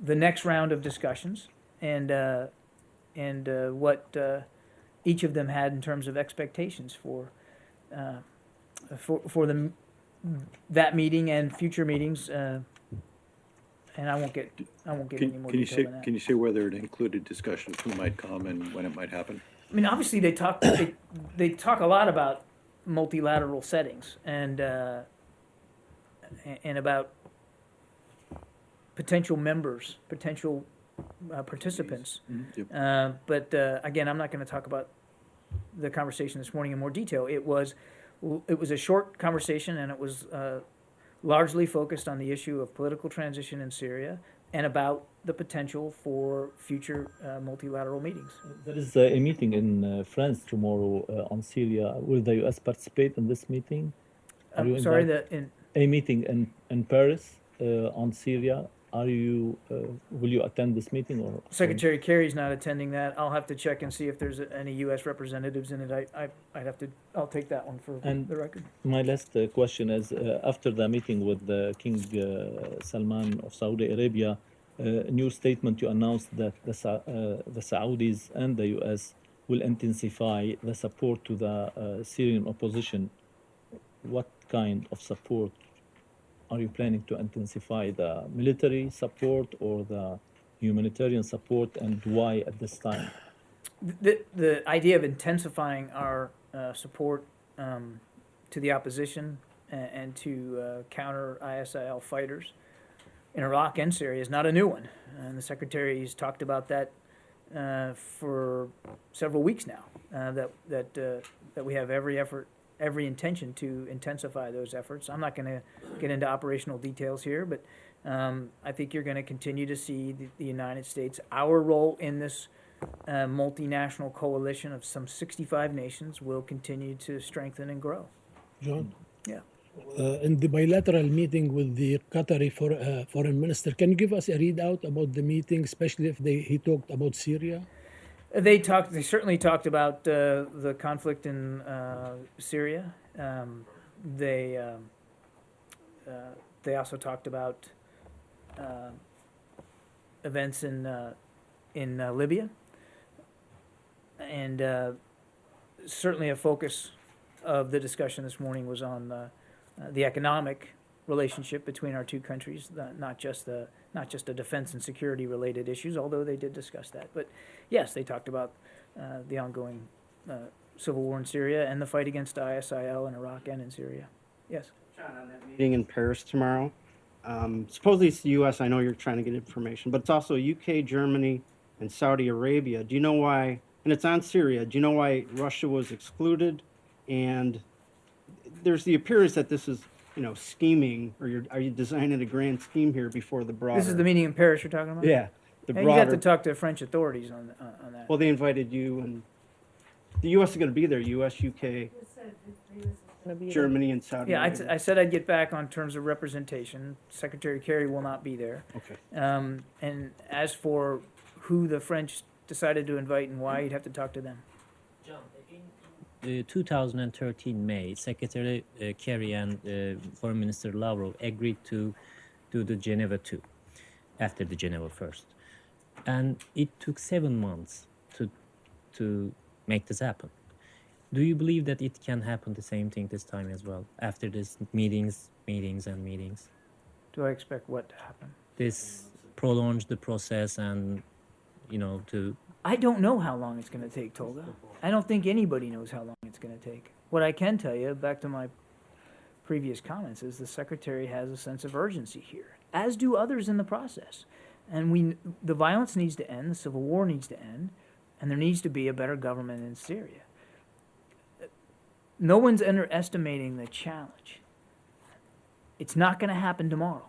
next round of discussions and what each of them had in terms of expectations for that meeting and future meetings. And I won't get any more detail than that. Can you say whether it included discussion of who might come and when it might happen? I mean, obviously they talk a lot about multilateral settings and about potential members, potential participants. Yep. But again, I'm not going to talk about the conversation this morning in more detail. It was a short conversation, and it was largely focused on the issue of political transition in Syria and about the potential for future multilateral meetings. There is a meeting in France tomorrow on Syria. Will the U.S. participate in this meeting? I'm sorry, a meeting in Paris on Syria. Will you attend this meeting or? Secretary Kerry's not attending that. I'll have to check and see if there's any U.S. representatives in it. I'll take that one for the record. My last question is, after the meeting with King Salman of Saudi Arabia, In your statement, you announced that the Saudis and the U.S. will intensify the support to the Syrian opposition. What kind of support are you planning to intensify? The military support or the humanitarian support, and why at this time? The idea of intensifying our support to the opposition and to counter ISIL fighters in Iraq and Syria is not a new one, and the Secretary's talked about that for several weeks now. That we have every intention to intensify those efforts. I'm not going to get into operational details here, but I think you're going to continue to see the United States, our role in this multinational coalition of some 65 nations will continue to strengthen and grow. John? Yeah. In the bilateral meeting with the Qatari foreign minister, can you give us a readout about the meeting, especially if he talked about Syria? They certainly talked about the conflict in Syria. They also talked about events in Libya, and certainly a focus of the discussion this morning was on the economic relationship between our two countries, not just the defense and security related issues, although they did discuss that. But yes, they talked about the ongoing civil war in Syria and the fight against ISIL in Iraq and in Syria. Yes. John, on that meeting in Paris tomorrow, supposedly it's the U.S. I know you're trying to get information, but it's also UK, Germany, and Saudi Arabia. Do you know why? And it's on Syria. Do you know why Russia was excluded? And there's the appearance that this is, scheming, or are you designing a grand scheme here before the broader? This is the meeting in Paris you're talking about? Yeah. You have to talk to French authorities on that. Well, they invited you, and the U.S. is going to be there. U.S., UK, Germany, and Saudi Arabia. I said I'd get back on terms of representation. Secretary Kerry will not be there. Okay. And as for who the French decided to invite and why, you'd have to talk to them. 2013 May, Secretary Kerry and Foreign Minister Lavrov agreed to do the Geneva 2 after the Geneva 1st. And it took 7 months to make this happen. Do you believe that it can happen the same thing this time as well, after this meetings? Do I expect what to happen? This prolongs the process and, to... I don't know how long it's going to take, Tolga. I don't think anybody knows how long it's going to take. What I can tell you, back to my previous comments, is the Secretary has a sense of urgency here, as do others in the process. And the violence needs to end, the civil war needs to end, and there needs to be a better government in Syria. No one's underestimating the challenge. It's not going to happen tomorrow.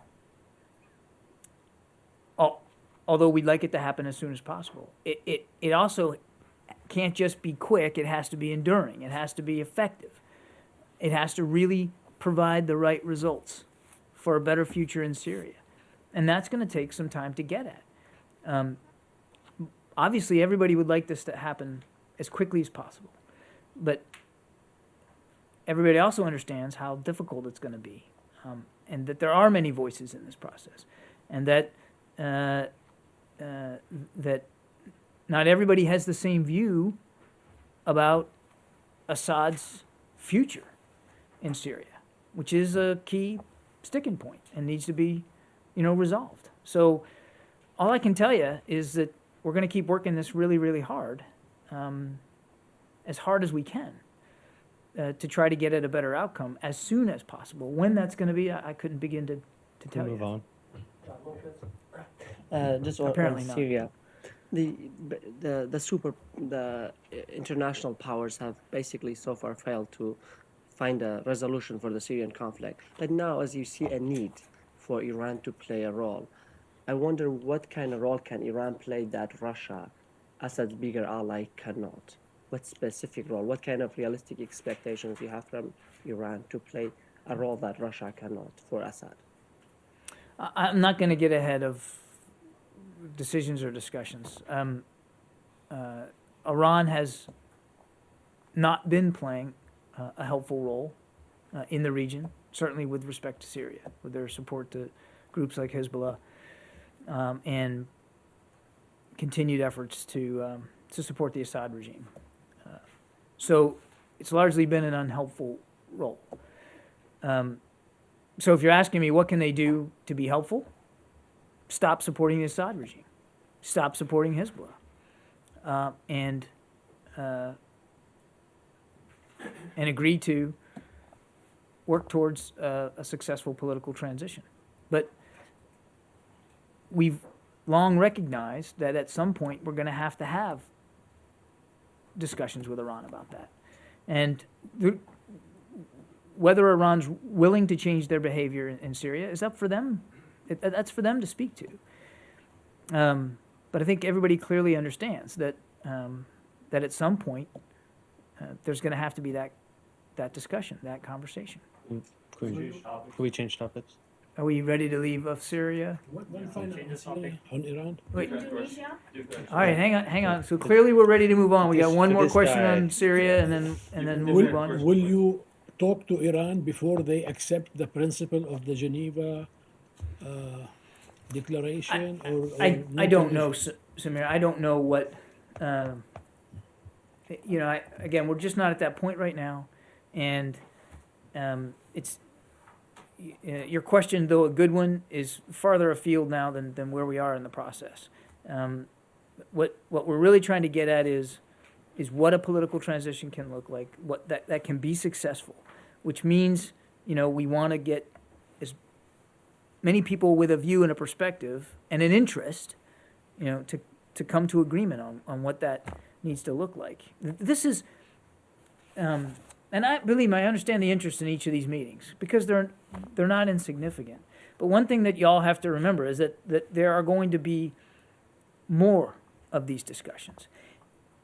Although we'd like it to happen as soon as possible. It also can't just be quick. It has to be enduring. It has to be effective. It has to really provide the right results for a better future in Syria. And that's going to take some time to get at. Obviously, everybody would like this to happen as quickly as possible. But everybody also understands how difficult it's going to be, and that there are many voices in this process, and that that not everybody has the same view about Assad's future in Syria, which is a key sticking point and needs to be, resolved. So all I can tell you is that we're going to keep working this really, really hard as we can, to try to get at a better outcome as soon as possible. When that's going to be, I couldn't begin to tell you. Move on. Just on Syria, the international powers have basically so far failed to find a resolution for the Syrian conflict. But now, as you see a need for Iran to play a role, I wonder what kind of role can Iran play that Russia, Assad's bigger ally, cannot? What specific role? What kind of realistic expectations do you have from Iran to play a role that Russia cannot for Assad? I'm not going to get ahead of decisions or discussions. Iran has not been playing a helpful role in the region, certainly with respect to Syria, with their support to groups like Hezbollah. and continued efforts to support the Assad regime. So it's largely been an unhelpful role. So if you're asking me what can they do to be helpful, stop supporting the Assad regime, stop supporting Hezbollah, and agree to work towards a successful political transition. But we've long recognized that at some point we're going to have discussions with Iran about that. And whether Iran's willing to change their behavior in Syria is up for them. That's for them to speak to. But I think everybody clearly understands that that at some point there's going to have to be that discussion, that conversation. Can we change topics? Are we ready to leave of Syria? One final on Iran. Wait. All right, hang on. So clearly we're ready to move on. We got one more question on Syria, and then we'll move on. Will you talk to Iran before they accept the principle of the Geneva Declaration? I don't know, Samir. I don't know what. Again, we're just not at that point right now, and it's. Your question, though a good one, is farther afield now than where we are in the process. What we're really trying to get at is what a political transition can look like, what that can be successful, which means we want to get as many people with a view and a perspective and an interest, to come to agreement on what that needs to look like. This is. And I understand the interest in each of these meetings because they're not insignificant. But one thing that y'all have to remember is that there are going to be more of these discussions,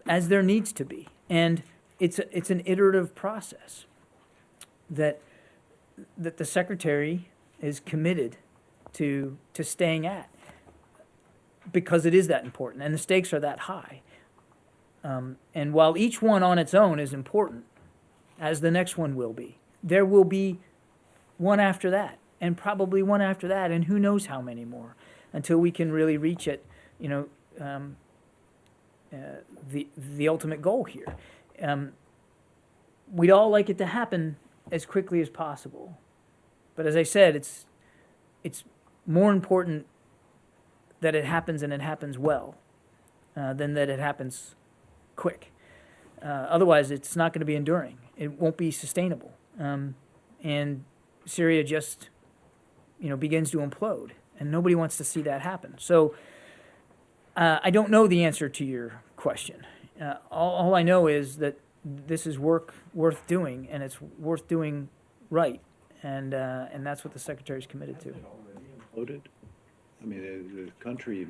as there needs to be, and it's an iterative process that the Secretary is committed to staying at because it is that important and the stakes are that high. And while each one on its own is important, as the next one will be, there will be one after that, and probably one after that, and who knows how many more, until we can really reach it, the ultimate goal here. We'd all like it to happen as quickly as possible, but as I said, it's more important that it happens and it happens well than that it happens quick. Otherwise, it's not going to be enduring. It won't be sustainable. And Syria just, begins to implode, and nobody wants to see that happen. So I don't know the answer to your question. All I know is that this is work worth doing, and it's worth doing right, and that's what the Secretary is committed to. Imploded? I mean, the country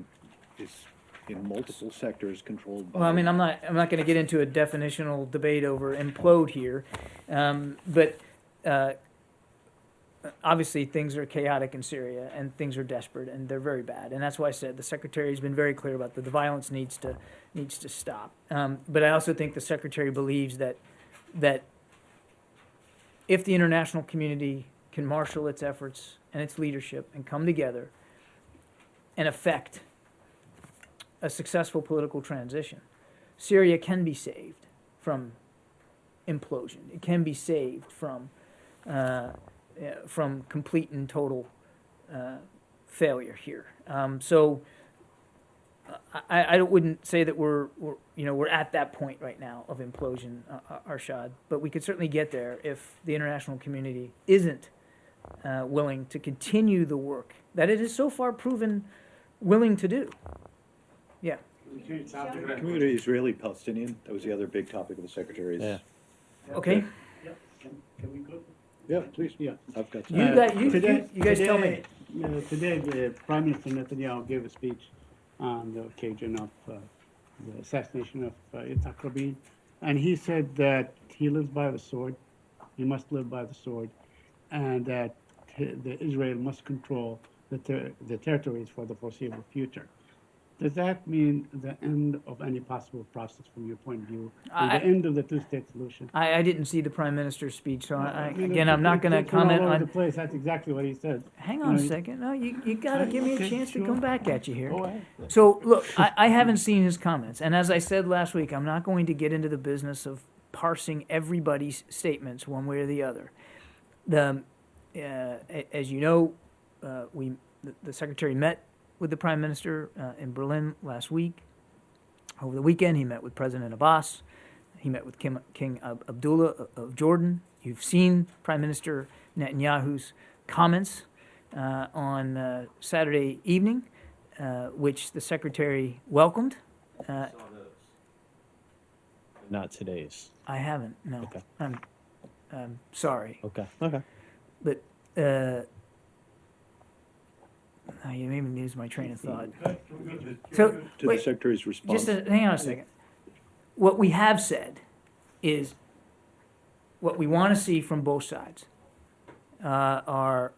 is in multiple sectors controlled by... Well, I mean, I'm not going to get into a definitional debate over implode here, but obviously things are chaotic in Syria and things are desperate and they're very bad, and that's why I said the Secretary has been very clear about that the violence needs to stop. But I also think the Secretary believes that if the international community can marshal its efforts and its leadership and come together and effect a successful political transition, Syria can be saved from implosion. It can be saved from complete and total failure here. So I wouldn't say that we're at that point right now of implosion, Arshad, but we could certainly get there if the international community isn't willing to continue the work that it has so far proven willing to do. Yeah. Community Israeli-Palestinian. That was the other big topic of the Secretary's. Yeah. Okay. Can we go? Yeah, please. Yeah. I've got You guys tell me. Today, the Prime Minister Netanyahu gave a speech on the occasion of the assassination of Yitzhak Rabin, and he said that he lives by the sword, he must live by the sword, and that Israel must control the territories for the foreseeable future. Does that mean the end of any possible process from your point of view, or I- the end of the two-state solution? I didn't see the Prime Minister's speech, so mean, I'm not going to it's been comment all over on. the place. That's exactly what he said. Hang You on know, a second. No, you got to give me a okay, chance to sure. come back at you here. Go ahead. So, look, I haven't seen his comments. And as I said last week, I'm not going to get into the business of parsing everybody's statements one way or the other. As you know, the Secretary met with the Prime Minister in Berlin last week. Over the weekend, he met with President Abbas. He met with King Abdullah of Jordan. You've seen Prime Minister Netanyahu's comments on Saturday evening, which the Secretary welcomed. Not today's. I haven't, no. Okay. I'm sorry. Okay. Okay. But you made me lose my train of thought. So, To the Secretary's response. hang on a second. What we have said is what we want to see from both sides are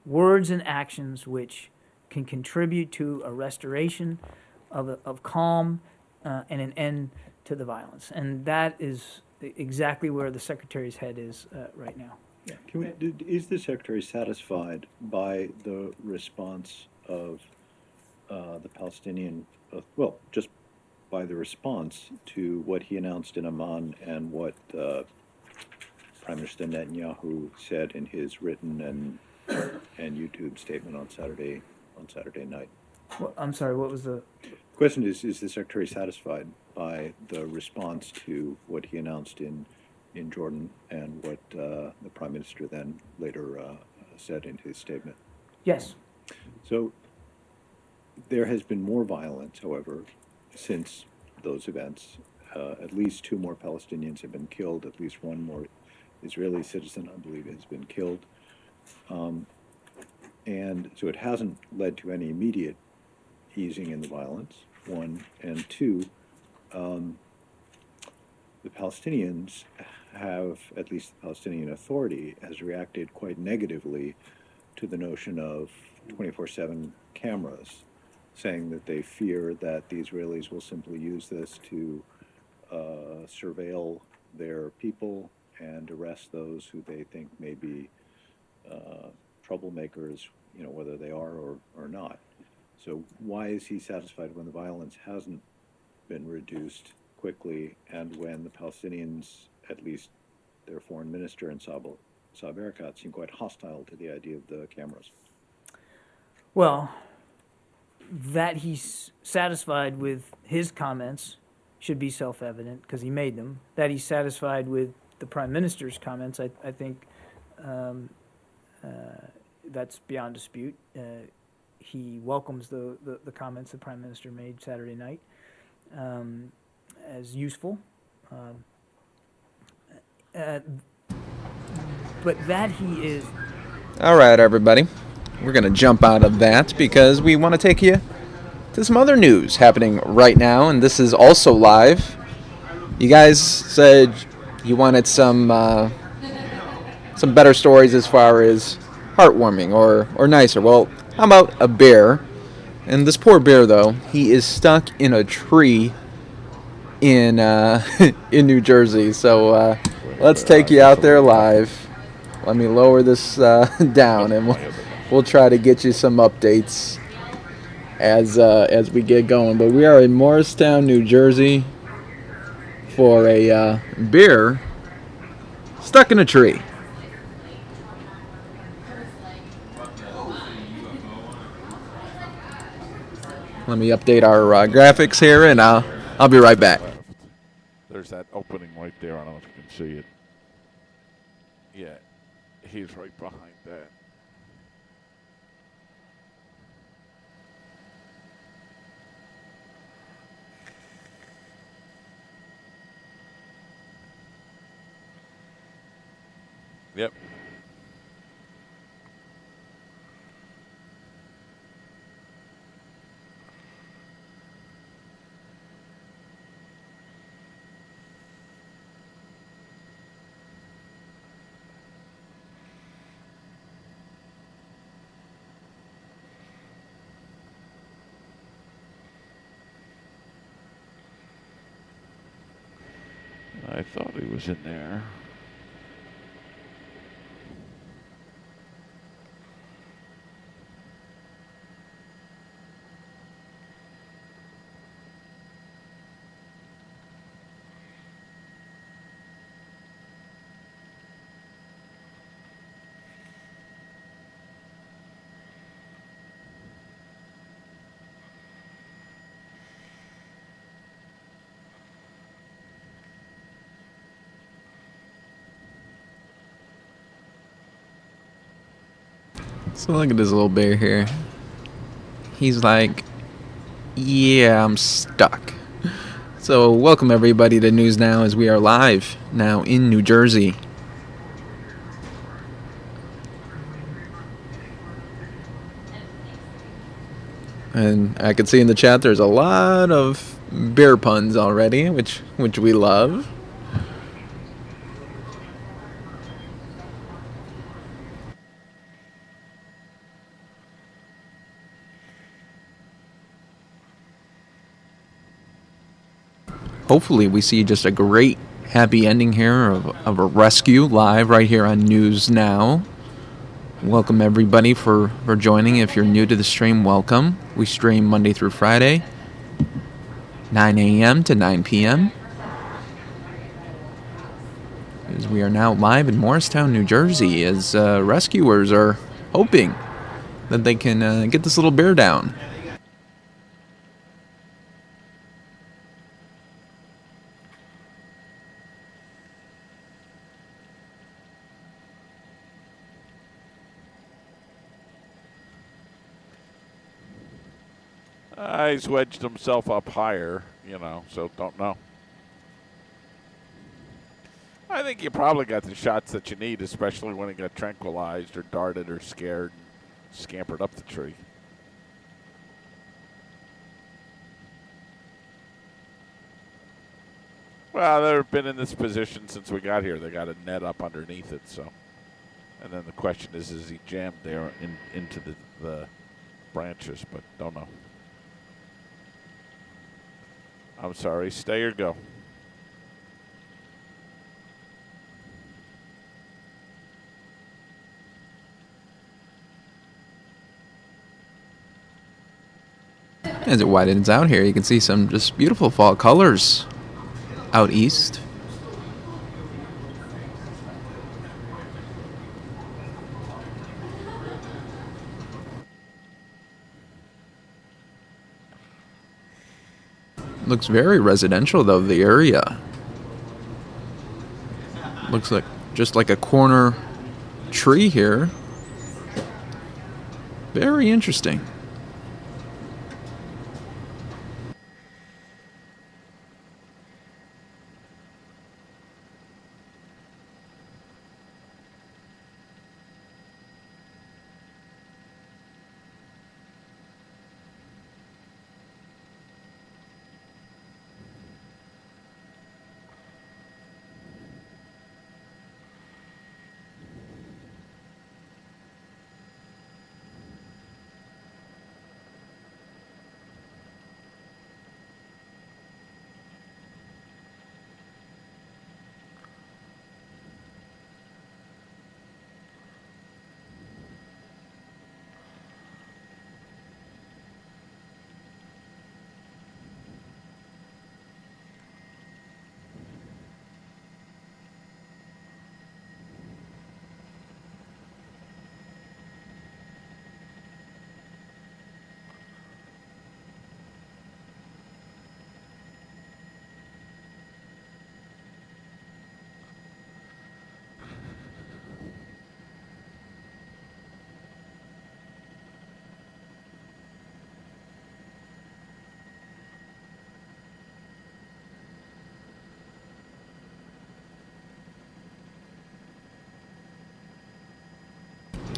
words and actions which can contribute to a restoration of calm and an end to the violence. And that is exactly where the Secretary's head is right now. Yeah. Is the Secretary satisfied by the response of the Palestinian, just by the response to what he announced in Amman and what Prime Minister Netanyahu said in his written and YouTube statement on Saturday night? Well, I'm sorry, what was the question? Is the Secretary satisfied by the response to what he announced in Jordan and what the Prime Minister then later said in his statement? Yes. So there has been more violence, however, since those events. At least 2 more Palestinians have been killed. At least 1 more Israeli citizen, I believe, has been killed. And so it hasn't led to any immediate easing in the violence, 1. And 2, the Palestinians have, at least the Palestinian Authority, has reacted quite negatively to the notion of 24/7 cameras, saying that they fear that the Israelis will simply use this to surveil their people and arrest those who they think may be troublemakers, whether they are or not. So why is he satisfied when the violence hasn't been reduced quickly and when the Palestinians, at least their foreign minister in Saab Erekat, seem quite hostile to the idea of the cameras? Well, that he's satisfied with his comments should be self-evident because he made them. That he's satisfied with the Prime Minister's comments, I think that's beyond dispute. He welcomes the comments the Prime Minister made Saturday night as useful. But that he is... All right, everybody. We're going to jump out of that because we want to take you to some other news happening right now, and this is also live. You guys said you wanted some better stories as far as heartwarming or nicer. Well, how about a bear? And this poor bear, though, he is stuck in a tree in in New Jersey. So let's take you out there live. Let me lower this down, and we'll try to get you some updates as we get going. But we are in Morristown, New Jersey, for a bear stuck in a tree. Let me update our graphics here, and I'll be right back. There's that opening right there. I don't know if you can see it. Yeah, he's right behind that. Yep. I thought he was in there. So look at this little bear here. He's like, yeah, I'm stuck. So welcome everybody to News Now as we are live now in New Jersey. And I can see in the chat there's a lot of bear puns already, which we love. Hopefully we see just a great happy ending here of a rescue live right here on News Now. Welcome everybody for joining. If you're new to the stream, welcome. We stream Monday through Friday, 9 a.m. to 9 p.m. As we are now live in Morristown, New Jersey, as rescuers are hoping that they can get this little bear down. He's wedged himself up higher, so don't know. I think you probably got the shots that you need, especially when he got tranquilized or darted or scared and scampered up the tree. Well, they've been in this position since we got here. They got a net up underneath it, so. And then the question is he jammed there into the branches, but don't know. I'm sorry, stay or go. As it widens out here, you can see some just beautiful fall colors out east. Looks very residential though, the area. Looks like just like a corner tree here. Very interesting.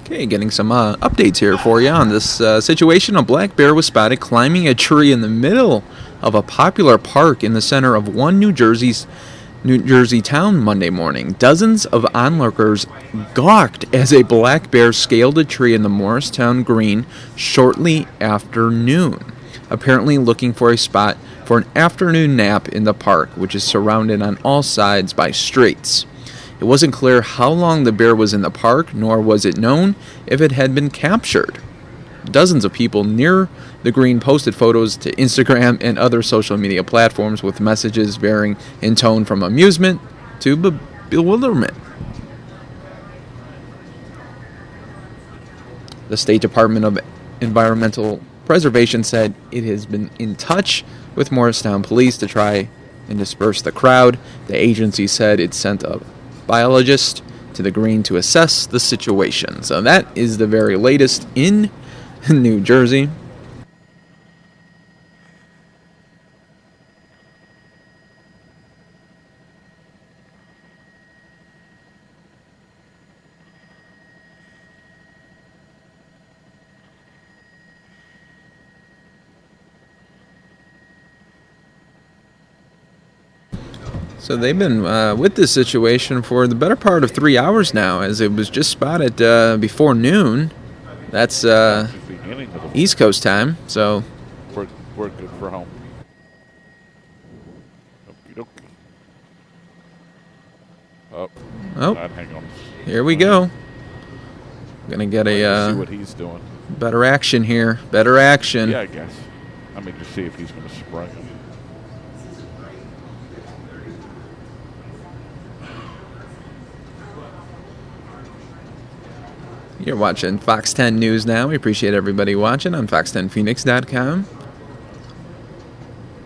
Okay, getting some updates here for you on this situation. A black bear was spotted climbing a tree in the middle of a popular park in the center of one New Jersey town Monday morning. Dozens of onlookers gawked as a black bear scaled a tree in the Morristown Green shortly after noon, apparently looking for a spot for an afternoon nap in the park, which is surrounded on all sides by streets. It wasn't clear how long the bear was in the park, nor was it known if it had been captured. Dozens of people near the green posted photos to Instagram and other social media platforms with messages varying in tone from amusement to bewilderment. The State Department of Environmental Preservation said it has been in touch with Morristown Police to try and disperse the crowd. The agency said it sent a biologist to the green to assess the situation. So that is the very latest in New Jersey. So they've been with this situation for the better part of 3 hours now, as it was just spotted before noon. That's East Coast time, so we're good for home. Oh, hang on. Here we go. Gonna get a see what he's doing. Better action here. Better action. Yeah, I guess. I mean, just see if he's going to spring him. You're watching FOX10 News Now. We appreciate everybody watching on fox10phoenix.com.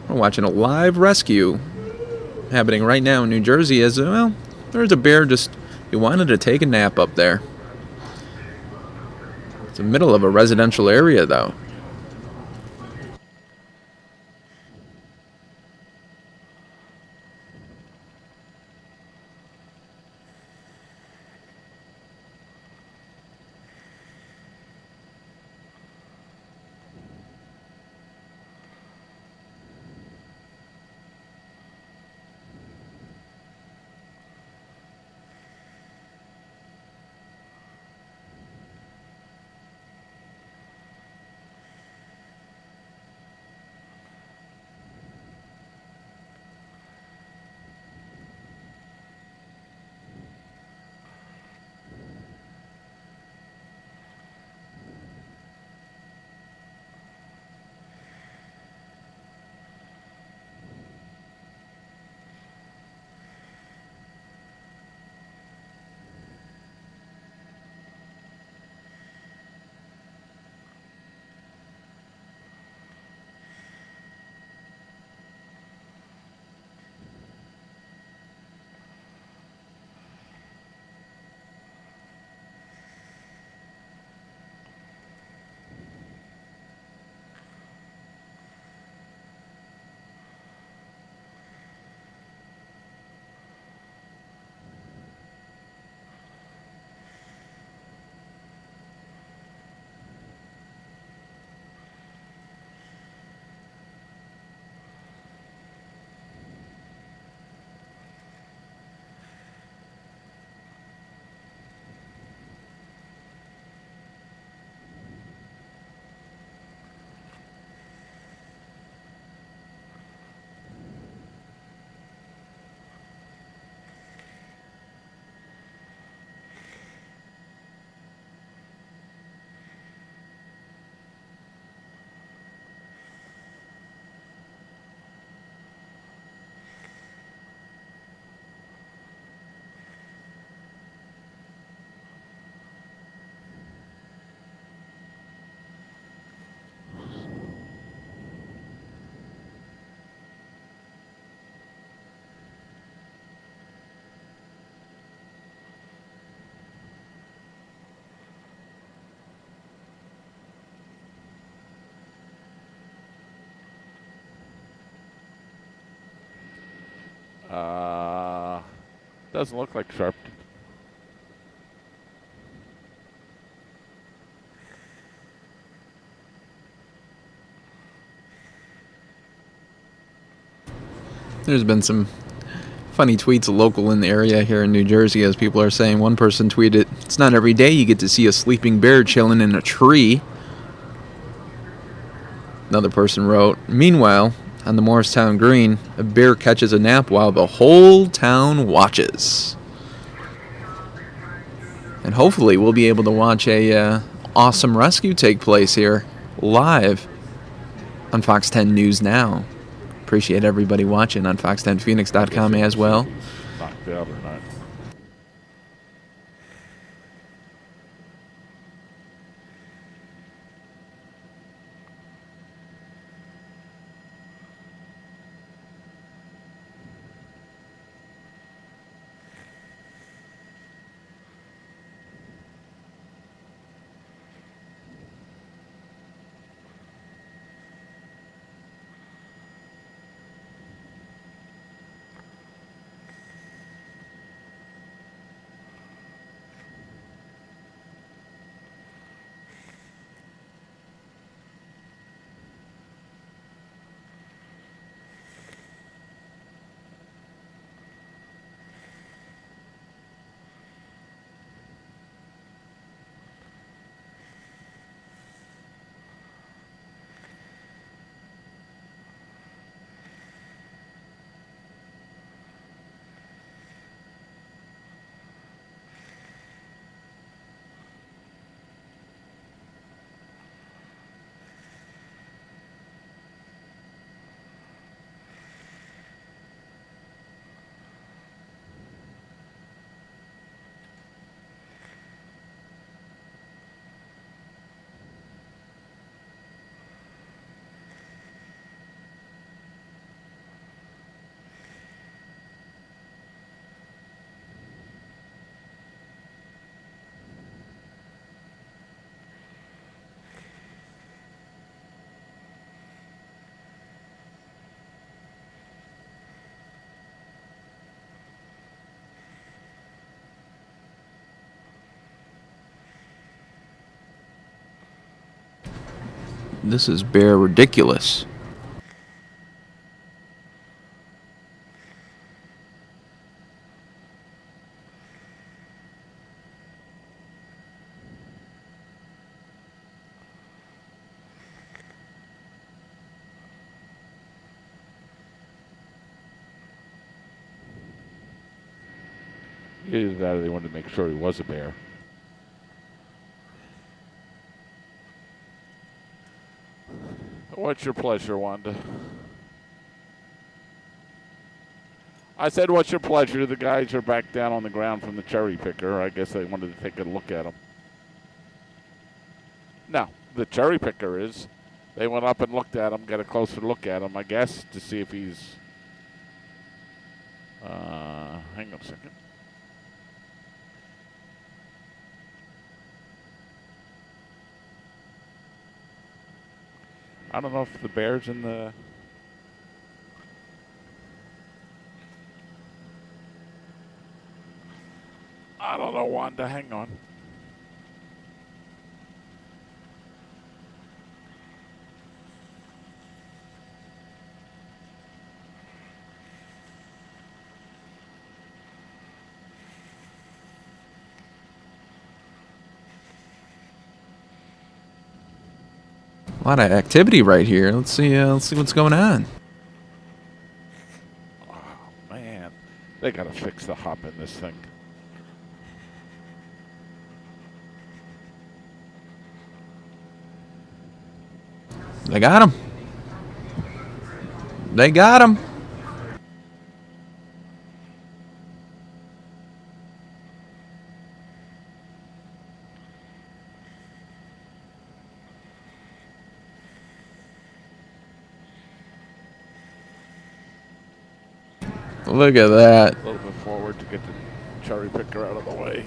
We're watching a live rescue happening right now in New Jersey as, well, there's a bear he wanted to take a nap up there. It's the middle of a residential area, though. Doesn't look like Sharpton. There's been some funny tweets local in the area here in New Jersey, as people are saying. One person tweeted, "It's not every day you get to see a sleeping bear chilling in a tree." Another person wrote, "Meanwhile, On the Morristown Green, a bear catches a nap while the whole town watches. And hopefully we'll be able to watch a awesome rescue take place here live on FOX10 News Now. Appreciate everybody watching on fox10phoenix.com as well. Knocked out or not. This is bear ridiculous. Either that or they wanted to make sure he was a bear. What's your pleasure, Wanda? I said, what's your pleasure? The guys are back down on the ground from the cherry picker. I guess they wanted to take a look at him. No, the cherry picker is. They went up and looked at him, got a closer look at him, I guess, to see if he's... hang on a second. I don't know if the bear's in the... I don't know, Wanda. Hang on. A lot of activity right here. Let's see what's going on. Oh, man. They got to fix the hop in this thing. They got him. They got him. Look at that. A little bit forward to get the cherry picker out of the way.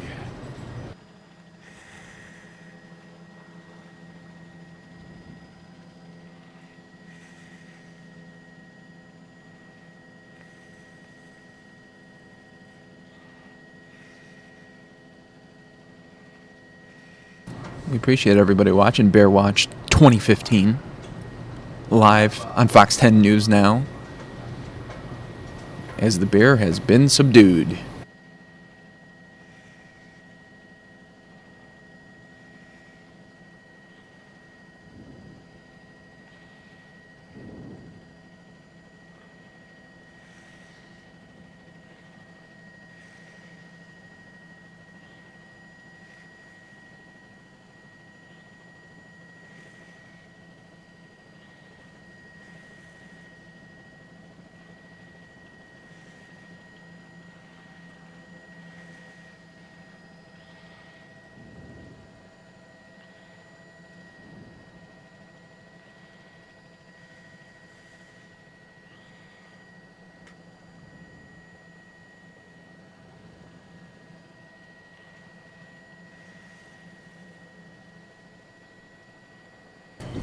We appreciate everybody watching Bear Watch 2015 live on FOX10 News Now as the bear has been subdued.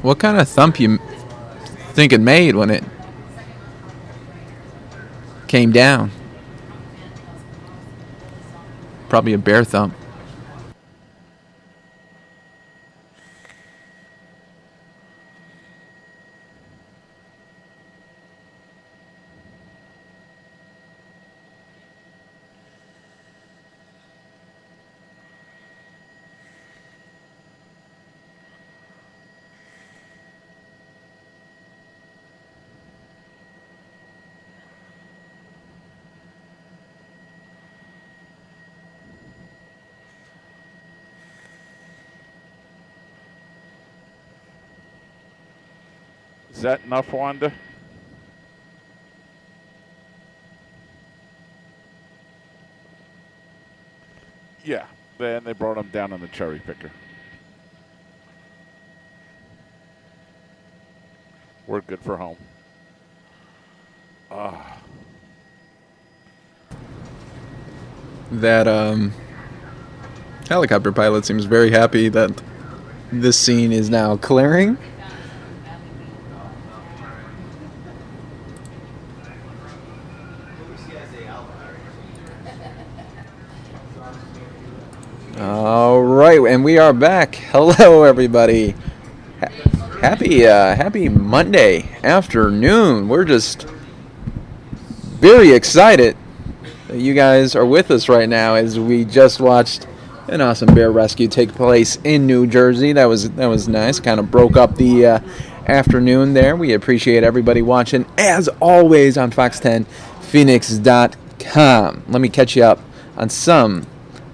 What kind of thump you think it made when it came down? Probably a bear thump. Is that enough, Wanda? Yeah. Then they brought him down on the cherry picker. We're good for home. That helicopter pilot seems very happy that this scene is now clearing. All right, and we are back. Hello, everybody. Happy Monday afternoon. We're just very excited that you guys are with us right now as we just watched an awesome bear rescue take place in New Jersey. That was nice. Kind of broke up the afternoon there. We appreciate everybody watching, as always, on Fox10Phoenix.com. Let me catch you up on some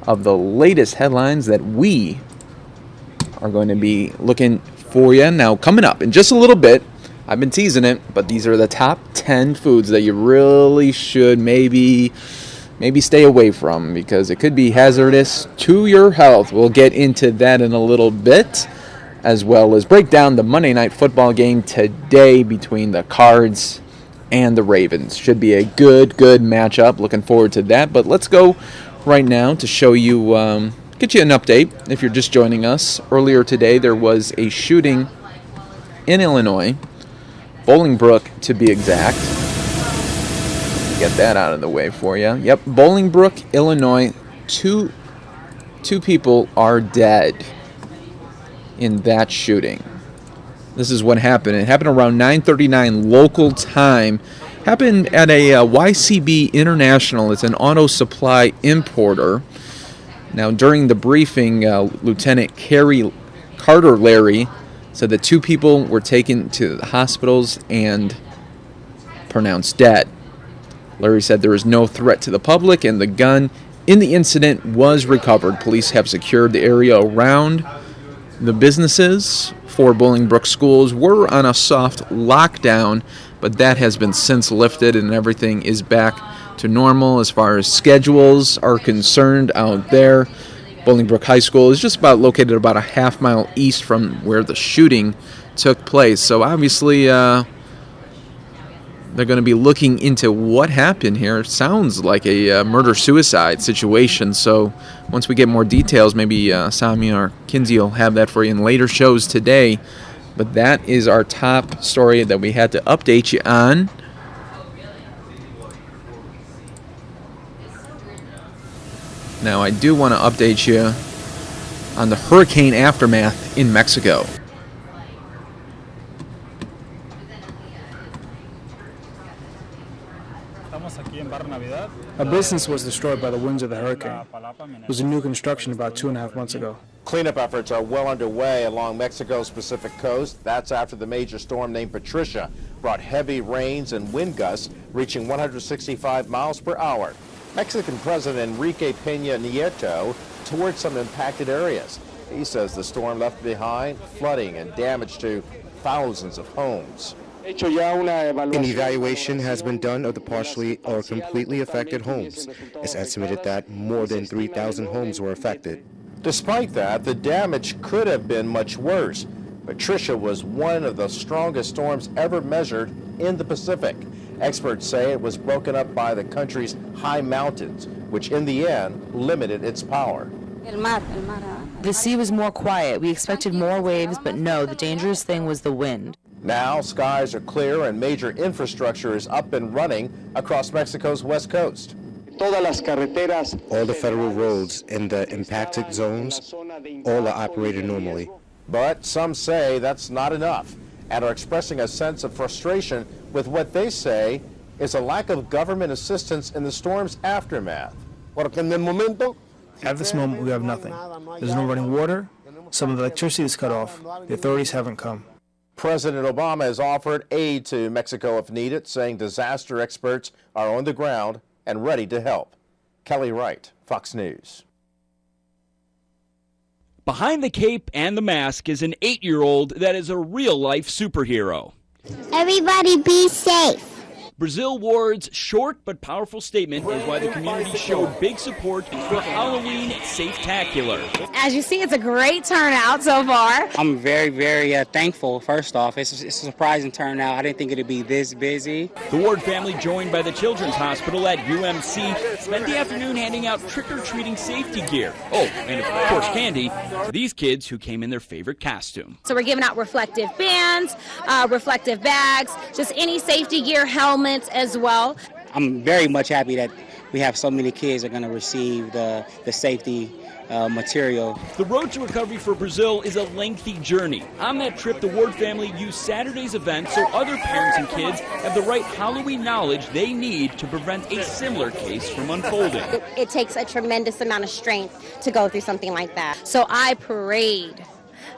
of the latest headlines that we are going to be looking for you. Now, coming up in just a little bit, I've been teasing it, but these are the top 10 foods that you really should maybe stay away from because it could be hazardous to your health. We'll get into that in a little bit, as well as break down the Monday Night Football game today between the Cards and the Ravens. Should be a good matchup. Looking forward to that. But let's go right now to show you, get you an update if you're just joining us. Earlier today, there was a shooting in Illinois, Bolingbrook to be exact. Get that out of the way for you. Yep, Bolingbrook, Illinois. Two people are dead in that shooting. This is what happened. It happened around 9:39 local time. Happened at a YCB International. It's an auto supply importer. Now, during the briefing, Lieutenant Carter Larry said that 2 people were taken to the hospitals and pronounced dead. Larry said there was no threat to the public, and the gun in the incident was recovered. Police have secured the area around the businesses. 4 Bolingbrook schools were on a soft lockdown, but that has been since lifted, and everything is back to normal as far as schedules are concerned out there. Bolingbrook High School is just about located about a half mile east from where the shooting took place. So obviously, they're going to be looking into what happened here. It sounds like a murder-suicide situation. So once we get more details, maybe Sami or Kinsey will have that for you in later shows today. But that is our top story that we had to update you on. Now, I do want to update you on the hurricane aftermath in Mexico. A business was destroyed by the winds of the hurricane. It was a new construction about 2.5 months ago. Cleanup efforts are well underway along Mexico's Pacific coast. That's after the major storm named Patricia brought heavy rains and wind gusts reaching 165 miles per hour. Mexican President Enrique Peña Nieto toured some impacted areas. He says the storm left behind flooding and damage to thousands of homes. An evaluation has been done of the partially or completely affected homes. It's estimated that more than 3,000 homes were affected. Despite that, the damage could have been much worse. Patricia was one of the strongest storms ever measured in the Pacific. Experts say it was broken up by the country's high mountains, which in the end limited its power. The sea was more quiet. We expected more waves, but no, the dangerous thing was the wind. Now, skies are clear and major infrastructure is up and running across Mexico's west coast. All the federal roads in the impacted zones, all are operated normally. But some say that's not enough and are expressing a sense of frustration with what they say is a lack of government assistance in the storm's aftermath. At this moment, we have nothing. There's no running water. Some of the electricity is cut off. The authorities haven't come. President Obama has offered aid to Mexico if needed, saying disaster experts are on the ground and ready to help. Kelly Wright, Fox News. Behind the cape and the mask is an 8-year-old that is a real-life superhero. Everybody be safe. Brazil Ward's short but powerful statement is why the community showed big support for Halloween Safe-tacular. As you see, it's a great turnout so far. I'm very, very thankful, first off. It's a surprising turnout. I didn't think it would be this busy. The Ward family, joined by the Children's Hospital at UMC, spent the afternoon handing out trick-or-treating safety gear. Oh, and of course candy to these kids who came in their favorite costume. So we're giving out reflective bands, reflective bags, just any safety gear, helmets as well. I'm very much happy that we have so many kids that are going to receive the safety material. The road to recovery for Brazil is a lengthy journey. On that trip, the Ward family used Saturday's event so other parents and kids have the right Halloween knowledge they need to prevent a similar case from unfolding. It takes a tremendous amount of strength to go through something like that. So I prayed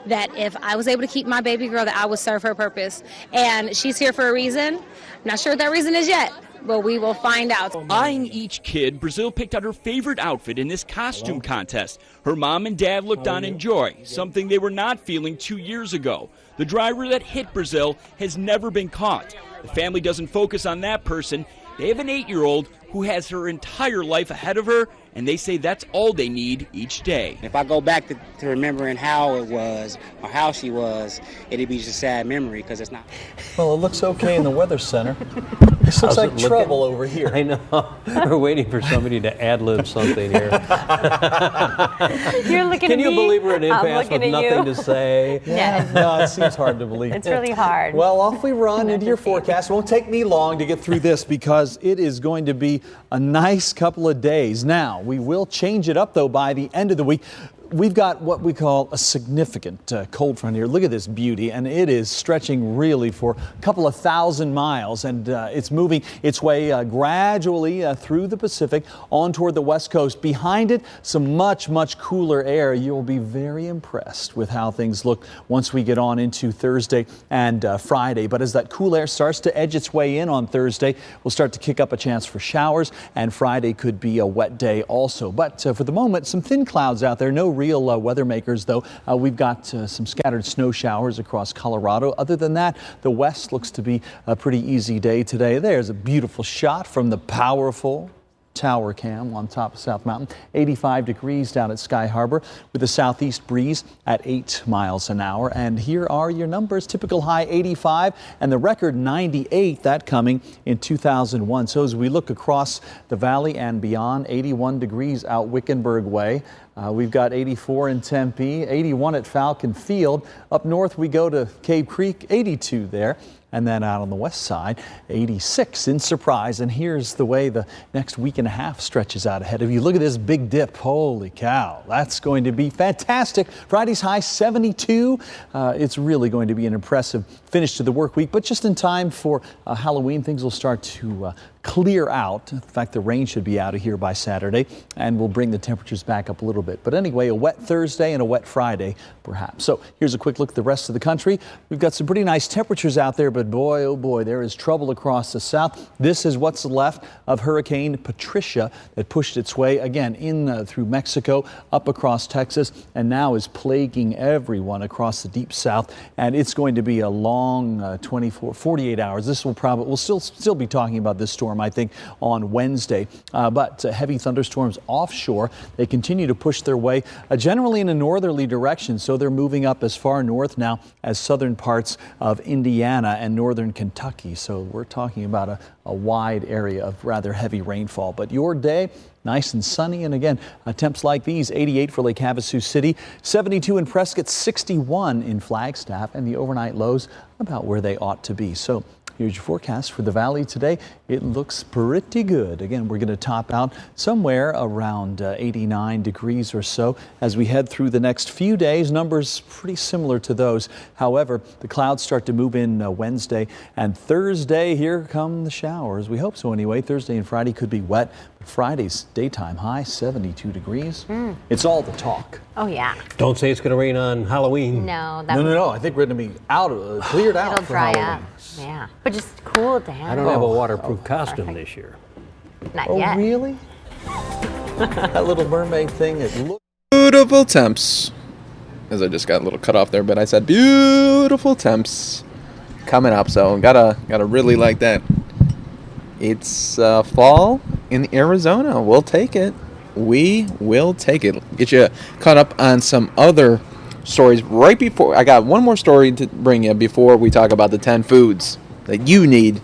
that if I was able to keep my baby girl, that I would serve her purpose. And she's here for a reason. I'm not sure what that reason is yet, but we will find out. Eyeing each kid, Brazil picked out her favorite outfit in this costume contest. Her mom and dad looked on in joy, something they were not feeling 2 years ago. The driver that hit Brazil has never been caught. The family doesn't focus on that person. They have an 8-year-old who has her entire life ahead of her, and they say that's all they need each day. If I go back to remembering how it was or how she was, it'd be just a sad memory because it's not. Well, it looks okay in the Weather Center. This looks like trouble over here. I know. We're waiting for somebody to ad-lib something here. You're looking Can at me. you believe we're an impasse with nothing to say? Yeah. No, it seems hard to believe. It's really hard. Well, off we run into your forecast. It won't take me long to get through this because it is going to be a nice couple of days. Now, we will change it up, though, by the end of the week. We've got what we call a significant cold front here. Look at this beauty, and it is stretching really for a couple of thousand miles, and it's moving its way gradually through the Pacific on toward the west coast. Behind it, some much, much cooler air. You'll be very impressed with how things look once we get on into Thursday and Friday. But as that cool air starts to edge its way in on Thursday, we'll start to kick up a chance for showers, and Friday could be a wet day also. But for the moment, some thin clouds out there. No real weather makers, though. We've got some scattered snow showers across Colorado. Other than that, the west looks to be a pretty easy day today. There's a beautiful shot from the powerful tower cam on top of South Mountain. 85 degrees down at Sky Harbor with a southeast breeze at 8 miles an hour. And here are your numbers. Typical high 85 and the record 98, that coming in 2001. So as we look across the valley and beyond, 81 degrees out Wickenburg way. We've got 84 in Tempe, 81 at Falcon Field. Up north we go to Cave Creek, 82 there. And then out on the west side, 86 in Surprise. And here's the way the next week and a half stretches out ahead of you. Look at this big dip. Holy cow. That's going to be fantastic. Friday's high 72. It's really going to be an impressive finish to the work week. But just in time for Halloween, things will start to clear out. In fact, the rain should be out of here by Saturday, and we'll bring the temperatures back up a little bit. But anyway, a wet Thursday and a wet Friday, perhaps. So here's a quick look at the rest of the country. We've got some pretty nice temperatures out there, but boy, oh boy, there is trouble across the south. This is what's left of Hurricane Patricia that pushed its way again in through Mexico, up across Texas, and now is plaguing everyone across the deep south. And it's going to be a long 48 hours. This will probably, we'll still be talking about this storm, I think, on Wednesday. But heavy thunderstorms offshore, they continue to push their way generally in a northerly direction. So they're moving up as far north now as southern parts of Indiana and northern Kentucky. So we're talking about a wide area of rather heavy rainfall. But your day nice and sunny. And again, temps like these, 88 for Lake Havasu City, 72 in Prescott, 61 in Flagstaff, and the overnight lows about where they ought to be. So here's your forecast for the valley today. It looks pretty good. Again, we're going to top out somewhere around 89 degrees or so as we head through the next few days. Numbers pretty similar to those. However, the clouds start to move in Wednesday and Thursday. Here come the showers. We hope so anyway. Thursday and Friday could be wet. But Friday's daytime high, 72 degrees. It's all the talk. Oh, yeah. Don't say it's going to rain on Halloween. No. No. I think we're going to be cleared out It'll for dry Halloween. up. Yeah. But just cool it down. I don't have a waterproof costume this year. Not yet. Really? That Little Mermaid thing, it looks beautiful temps. As I just got a little cut off there, but I said beautiful temps coming up, so gotta really like that. It's fall in Arizona. We'll take it. We will take it. Get you caught up on some other stories right before. I got one more story to bring you before we talk about the 10 foods that you need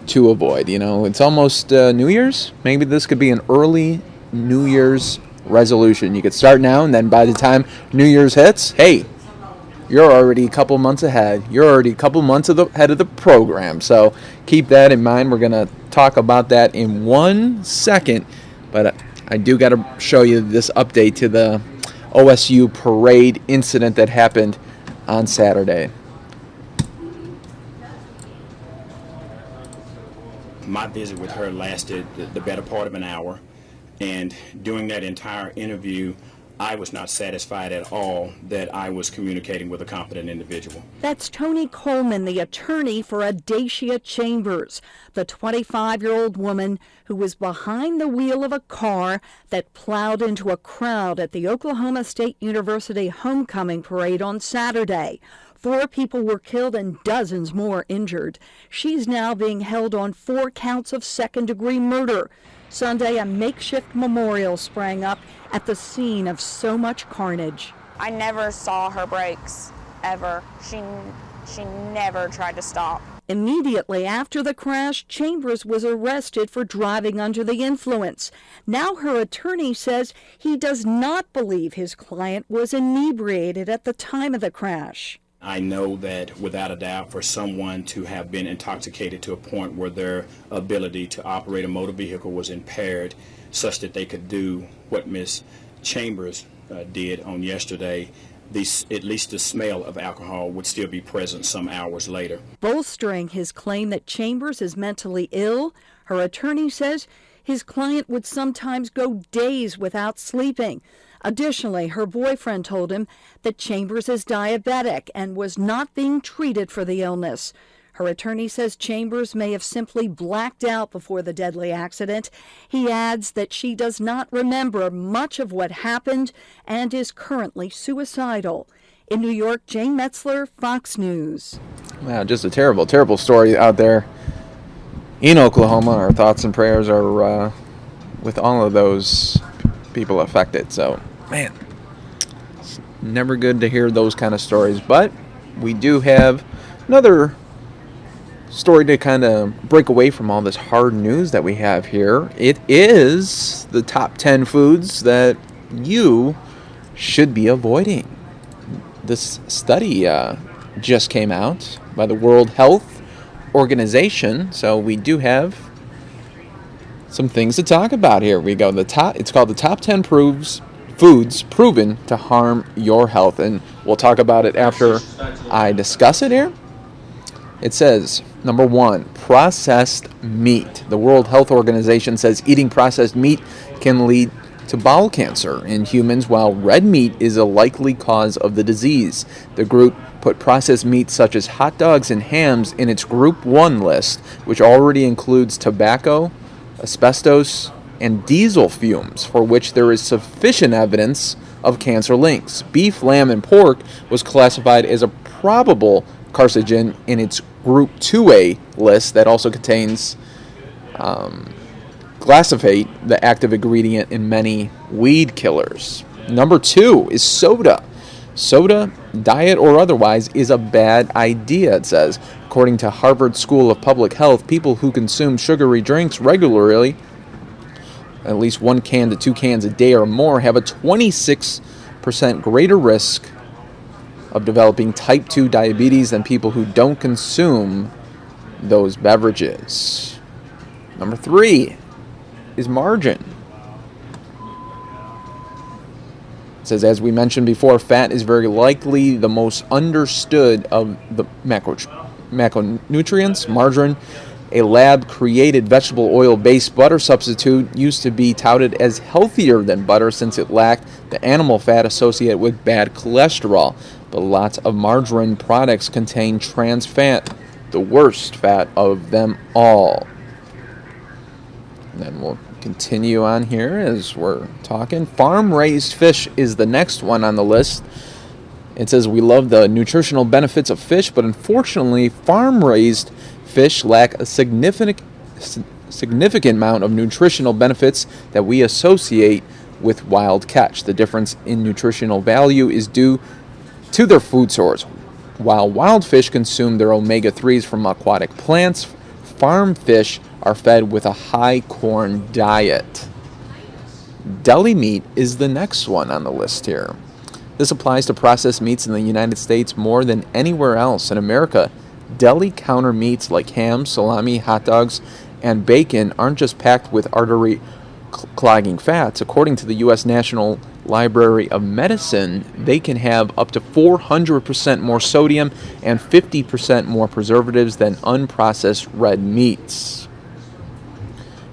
to avoid. You know, it's almost New Year's. Maybe this could be an early New Year's resolution. You could start now, and then by the time New Year's hits, hey, you're already a couple months ahead. You're already a couple months ahead of the program. So keep that in mind. We're going to talk about that in 1 second. But I do got to show you this update to the OSU parade incident that happened on Saturday. My visit with her lasted the better part of an hour, and during that entire interview, I was not satisfied at all that I was communicating with a competent individual. That's Tony Coleman, the attorney for Adacia Chambers, the 25-year-old woman who was behind the wheel of a car that plowed into a crowd at the Oklahoma State University homecoming parade on Saturday. 4 people were killed and dozens more injured. She's now being held on 4 counts of second-degree murder. Sunday, a makeshift memorial sprang up at the scene of so much carnage. I never saw her brakes, ever. She never tried to stop. Immediately after the crash, Chambers was arrested for driving under the influence. Now her attorney says he does not believe his client was inebriated at the time of the crash. I know that without a doubt, for someone to have been intoxicated to a point where their ability to operate a motor vehicle was impaired such that they could do what Ms. Chambers did on yesterday, at least the smell of alcohol would still be present some hours later. Bolstering his claim that Chambers is mentally ill, her attorney says his client would sometimes go days without sleeping. Additionally, her boyfriend told him that Chambers is diabetic and was not being treated for the illness. Her attorney says Chambers may have simply blacked out before the deadly accident. He adds that she does not remember much of what happened and is currently suicidal. In New York, Jane Metzler, Fox News. Wow, just a terrible, terrible story out there in Oklahoma. Our thoughts and prayers are with all of those people affected. So, man, it's never good to hear those kind of stories. But we do have another story to kind of break away from all this hard news that we have here. It is the top 10 foods that you should be avoiding. This study just came out by the World Health Organization, so we do have some things to talk about here. We go it's called the top 10 foods proven to harm your health, and we'll talk about it after I discuss it here. It says, number 1, processed meat. The World Health Organization says eating processed meat can lead to bowel cancer in humans, while red meat is a likely cause of the disease. The group put processed meats such as hot dogs and hams in its Group 1 list, which already includes tobacco, asbestos, and diesel fumes, for which there is sufficient evidence of cancer links. Beef, lamb, and pork was classified as a probable carcinogen in its Group 2A list that also contains glyphosate, the active ingredient in many weed killers. Number 2 is soda. Soda, diet or otherwise, is a bad idea, it says. According to Harvard School of Public Health, people who consume sugary drinks regularly at least 1 can to 2 cans a day or more have a 26% greater risk of developing type 2 diabetes than people who don't consume those beverages. Number 3 is margarine. It says, as we mentioned before, fat is very likely the most understood of the macronutrients. Margarine, a lab-created vegetable oil-based butter substitute, used to be touted as healthier than butter since it lacked the animal fat associated with bad cholesterol. But lots of margarine products contain trans fat, the worst fat of them all. And then we'll continue on here as we're talking. Farm-raised fish is the next one on the list. It says we love the nutritional benefits of fish, but unfortunately, farm-raised fish lack a significant amount of nutritional benefits that we associate with wild catch. The difference in nutritional value is due to their food source. While wild fish consume their omega-3s from aquatic plants, farm fish are fed with a high corn diet. Deli meat is the next one on the list here. This applies to processed meats in the United States more than anywhere else. In America, deli counter meats like ham, salami, hot dogs, and bacon aren't just packed with artery-clogging fats. According to the U.S. National Library of Medicine, they can have up to 400% more sodium and 50% more preservatives than unprocessed red meats.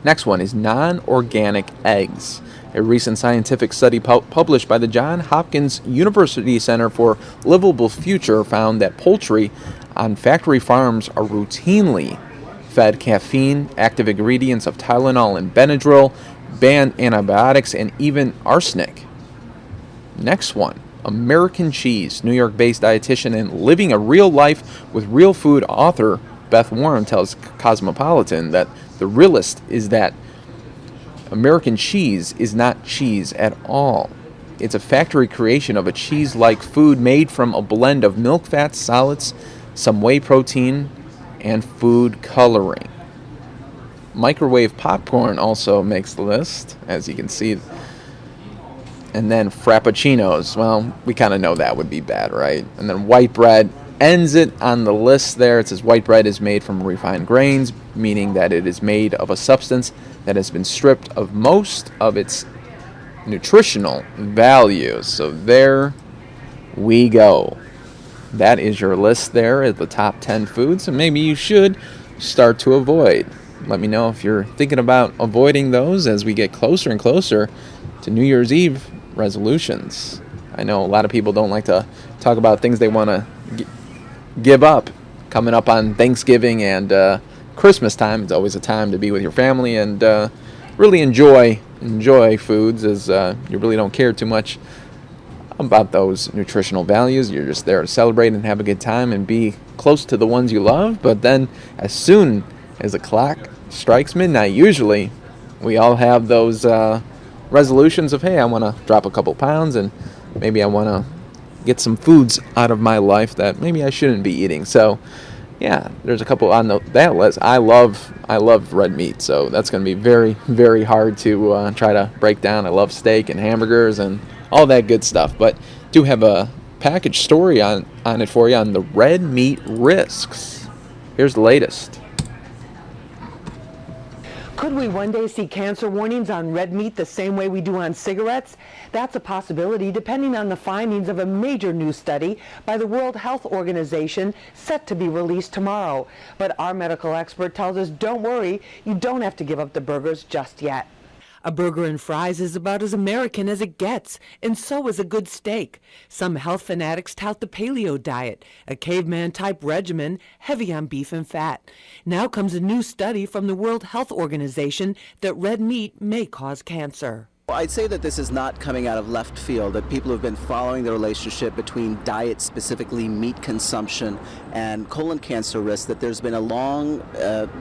Next one is non-organic eggs. A recent scientific study published by the Johns Hopkins University Center for Livable Future found that poultry on factory farms are routinely fed caffeine, active ingredients of Tylenol and Benadryl, banned antibiotics, and even arsenic. Next one, American cheese. New York-based dietitian and Living a Real Life with Real Food author Beth Warren tells Cosmopolitan that the realist is that American cheese is not cheese at all. It's a factory creation of a cheese-like food made from a blend of milk fats, solids, some whey protein, and food coloring. Microwave popcorn also makes the list, as you can see. And then frappuccinos. Well, we kind of know that would be bad, right? And then white bread ends it on the list there. It says white bread is made from refined grains, meaning that it is made of a substance that has been stripped of most of its nutritional values. So there we go. That is your list there at the top 10 foods, and maybe you should start to avoid. Let me know if you're thinking about avoiding those as we get closer and closer to New Year's Eve resolutions. I know a lot of people don't like to talk about things they want to give up coming up on Thanksgiving and Christmas time. It's always a time to be with your family and really enjoy foods, as you really don't care too much about those nutritional values. You're just there to celebrate and have a good time and be close to the ones you love. But then as soon as the clock strikes midnight, usually we all have those resolutions of, hey, I want to drop a couple pounds and maybe I want to get some foods out of my life that maybe I shouldn't be eating. So yeah, there's a couple on that list. I love red meat, so that's going to be very, very hard to try to break down. I love steak and hamburgers and all that good stuff, but do have a package story on it for you on the red meat risks. Here's the latest. Could we one day see cancer warnings on red meat the same way we do on cigarettes? That's a possibility depending on the findings of a major new study by the World Health Organization set to be released tomorrow. But our medical expert tells us, don't worry, you don't have to give up the burgers just yet. A burger and fries is about as American as it gets, and so is a good steak. Some health fanatics tout the paleo diet, a caveman-type regimen heavy on beef and fat. Now comes a new study from the World Health Organization that red meat may cause cancer. Well, I'd say that this is not coming out of left field, that people have been following the relationship between diet, specifically meat consumption, and colon cancer risk, that there's been a long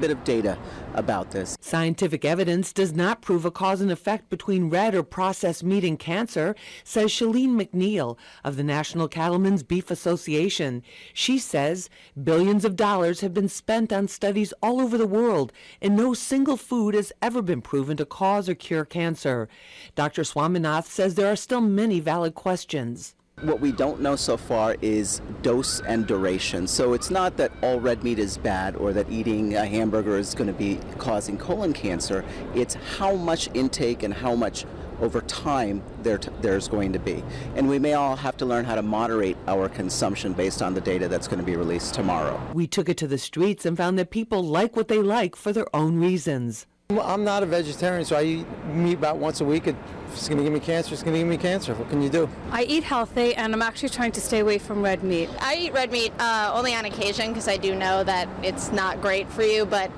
bit of data about this. Scientific evidence does not prove a cause and effect between red or processed meat and cancer, says Shalene McNeil of the National Cattlemen's Beef Association. She says billions of dollars have been spent on studies all over the world, and no single food has ever been proven to cause or cure cancer. Dr. Swaminath says there are still many valid questions. What we don't know so far is dose and duration. So it's not that all red meat is bad or that eating a hamburger is going to be causing colon cancer. It's how much intake and how much over time there's going to be. And we may all have to learn how to moderate our consumption based on the data that's going to be released tomorrow. We took it to the streets and found that people like what they like for their own reasons. I'm not a vegetarian, so I eat meat about once a week. If it's going to give me cancer, it's going to give me cancer. What can you do? I eat healthy, and I'm actually trying to stay away from red meat. I eat red meat only on occasion because I do know that it's not great for you, but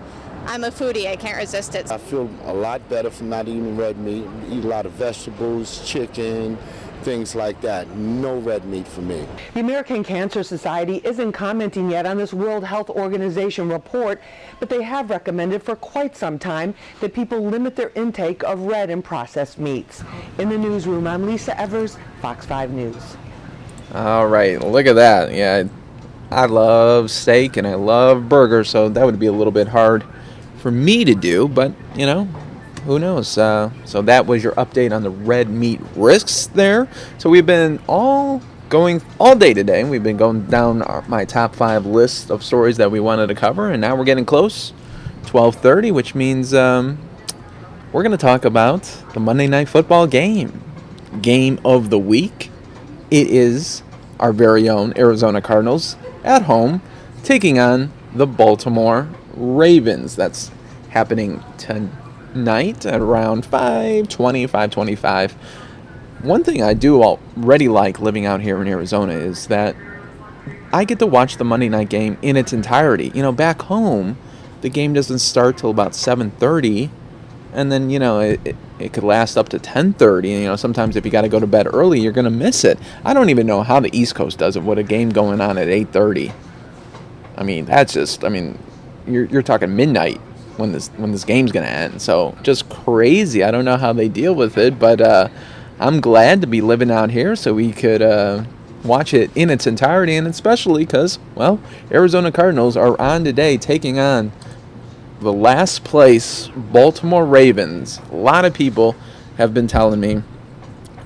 I'm a foodie. I can't resist it. I feel a lot better from not eating red meat. Eat a lot of vegetables, chicken, things like that. No red meat for me. The American Cancer Society isn't commenting yet on this World Health Organization report, but they have recommended for quite some time that people limit their intake of red and processed meats. In the newsroom, I'm Lisa Evers, Fox 5 News. All right, look at that. Yeah, I love steak and I love burgers, so that would be a little bit hard for me to do, but, you know, who knows? So that was your update on the red meat risks there. So we've been going all day today. We've been going down my top 5 list of stories that we wanted to cover, and now we're getting close, 12:30, which means we're going to talk about the Monday Night Football game of the week. It is our very own Arizona Cardinals at home taking on the Baltimore Ravens. That's happening tonight at around 5:25. One thing I do already like living out here in Arizona is that I get to watch the Monday night game in its entirety. You know, back home, the game doesn't start till about 7:30, and then, you know, it could last up to 10:30. You know, sometimes if you got to go to bed early, you're going to miss it. I don't even know how the East Coast does it with a game going on at 8:30. I mean, that's just, I mean, you're talking midnight when this game's going to end. So just crazy. I don't know how they deal with it, but I'm glad to be living out here so we could watch it in its entirety, and especially because, well, Arizona Cardinals are on today taking on the last place Baltimore Ravens. A lot of people have been telling me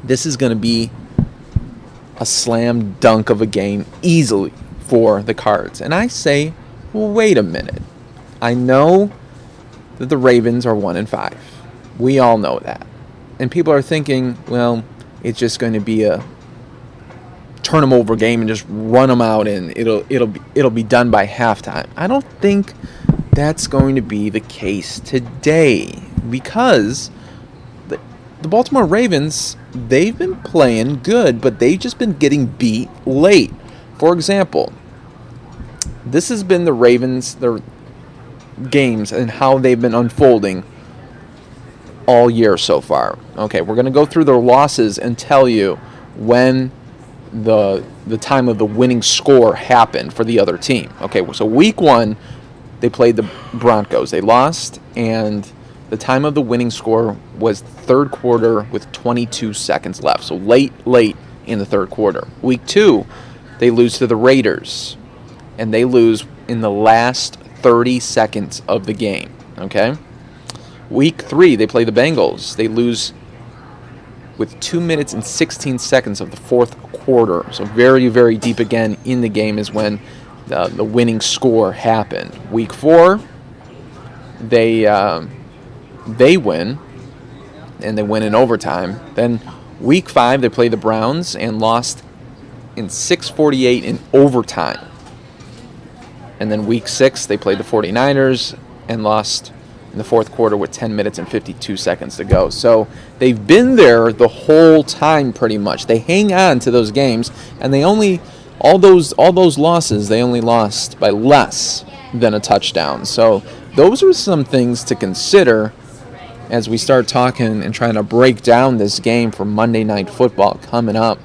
this is going to be a slam dunk of a game easily for the Cards. And I say, well, wait a minute. I know that the Ravens are 1-5. We all know that. And people are thinking, well, it's just going to be a turn them over game and just run them out, and it'll be done by halftime. I don't think that's going to be the case today, because the Baltimore Ravens, they've been playing good, but they've just been getting beat late. For example, this has been the Ravens, their games and how they've been unfolding all year so far. Okay, we're going to go through their losses and tell you when the time of the winning score happened for the other team. Okay, so week 1, they played the Broncos. They lost, and the time of the winning score was third quarter with 22 seconds left. So late in the third quarter. Week 2, they lose to the Raiders, and they lose in the last 30 seconds of the game. Okay? Week 3, they play the Bengals. They lose with 2 minutes and 16 seconds of the fourth quarter. So very, very deep again in the game is when the winning score happened. Week 4, they win, and they win in overtime. Then week 5, they play the Browns and lost in 6:48 in overtime. And then week 6, they played the 49ers and lost in the fourth quarter with 10 minutes and 52 seconds to go. So they've been there the whole time pretty much. They hang on to those games, and they only all those losses, they only lost by less than a touchdown. So those are some things to consider as we start talking and trying to break down this game for Monday Night Football coming up.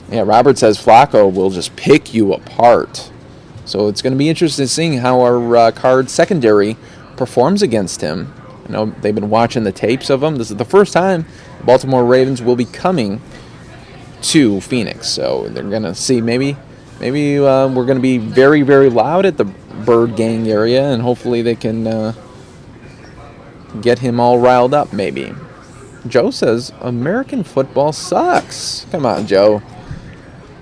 Yeah, Robert says Flacco will just pick you apart. So it's going to be interesting seeing how our Cards secondary performs against him. I know they've been watching the tapes of him. This is the first time the Baltimore Ravens will be coming to Phoenix. So they're going to see maybe we're going to be very, very loud at the Bird Gang area, and hopefully they can get him all riled up maybe. Joe says American football sucks. Come on, Joe.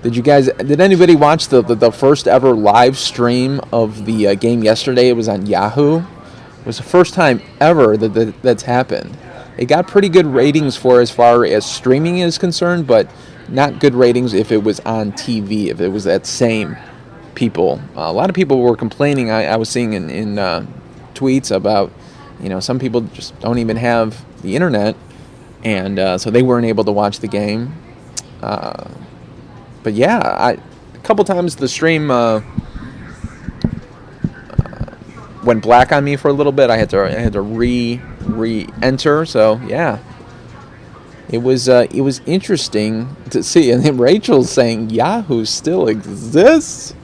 Did anybody watch the first ever live stream of the game yesterday? It was on Yahoo. It was the first time ever that's happened. It got pretty good ratings for as far as streaming is concerned, but not good ratings if it was on TV, if it was that same people. A lot of people were complaining, I was seeing in tweets about, some people just don't even have the internet, and so they weren't able to watch the game. But yeah, a couple times the stream went black on me for a little bit. I had to re-enter. So yeah, it was interesting to see. And then Rachel's saying Yahoo still exists.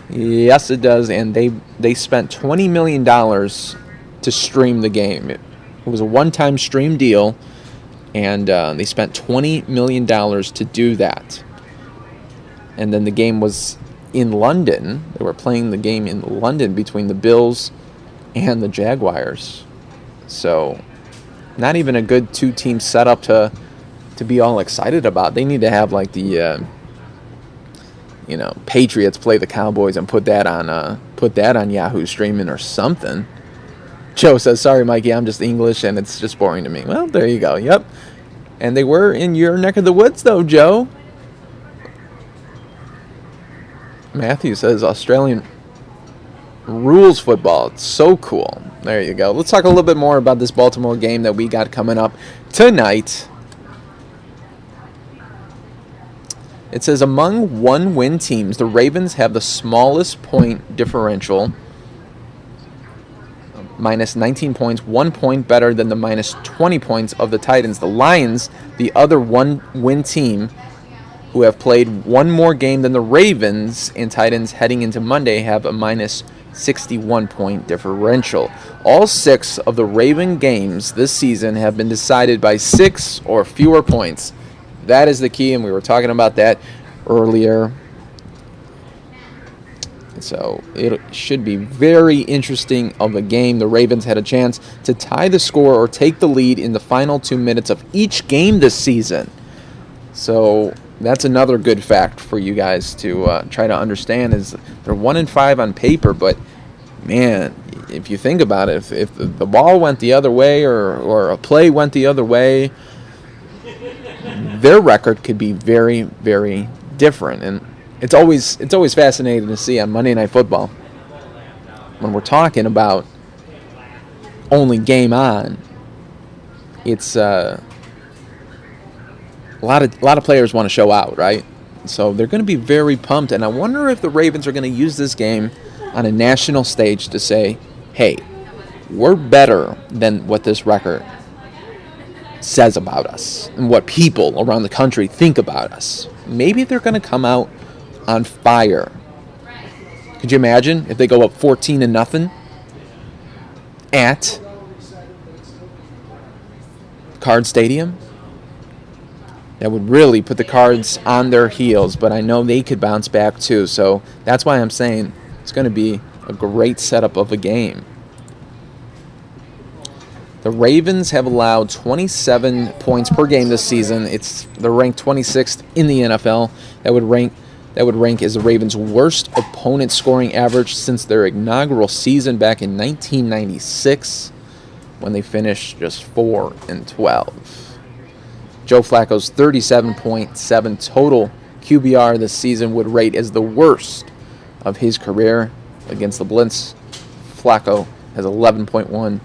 Yes, it does. And they spent $20 million to stream the game. It was a one-time stream deal, and they spent $20 million to do that. And then the game was in London. They were playing the game in London between the Bills and the Jaguars. So not even a good two-team setup to be all excited about. They need to have like the Patriots play the Cowboys and put that on Yahoo streaming or something. Joe says, sorry, Mikey, I'm just English and it's just boring to me. Well, there you go. Yep. And they were in your neck of the woods, though, Joe. Matthew says Australian rules football. It's so cool. There you go. Let's talk a little bit more about this Baltimore game that we got coming up tonight. It says among one-win teams, the Ravens have the smallest point differential, minus 19 points, 1 point better than the minus 20 points of the Titans. The Lions, the other one-win team, who have played one more game than the Ravens and Titans heading into Monday, have a minus 61 point differential. All 6 of the Raven games this season have been decided by 6 or fewer points. That is the key, and we were talking about that earlier. So it should be very interesting of a game. The Ravens had a chance to tie the score or take the lead in the final 2 minutes of each game this season. So that's another good fact for you guys to try to understand, is they're 1-5 on paper, but man, if you think about it, if the ball went the other way or a play went the other way, their record could be very, very different. And it's always fascinating to see on Monday Night Football when we're talking about only game on. It's a lot of players want to show out, right? So they're going to be very pumped, and I wonder if the Ravens are going to use this game on a national stage to say, hey, we're better than what this record says about us and what people around the country think about us. Maybe they're going to come out on fire. Could you imagine if they go up 14-0 at Card Stadium? That would really put the Cards on their heels, but I know they could bounce back too. So that's why I'm saying it's going to be a great setup of a game. The Ravens have allowed 27 points per game this season. They're ranked 26th in the NFL. That would rank as the Ravens' worst opponent scoring average since their inaugural season back in 1996, when they finished just 4-12. Joe Flacco's 37.7 total QBR this season would rate as the worst of his career. Against the Blitz, Flacco has 11.1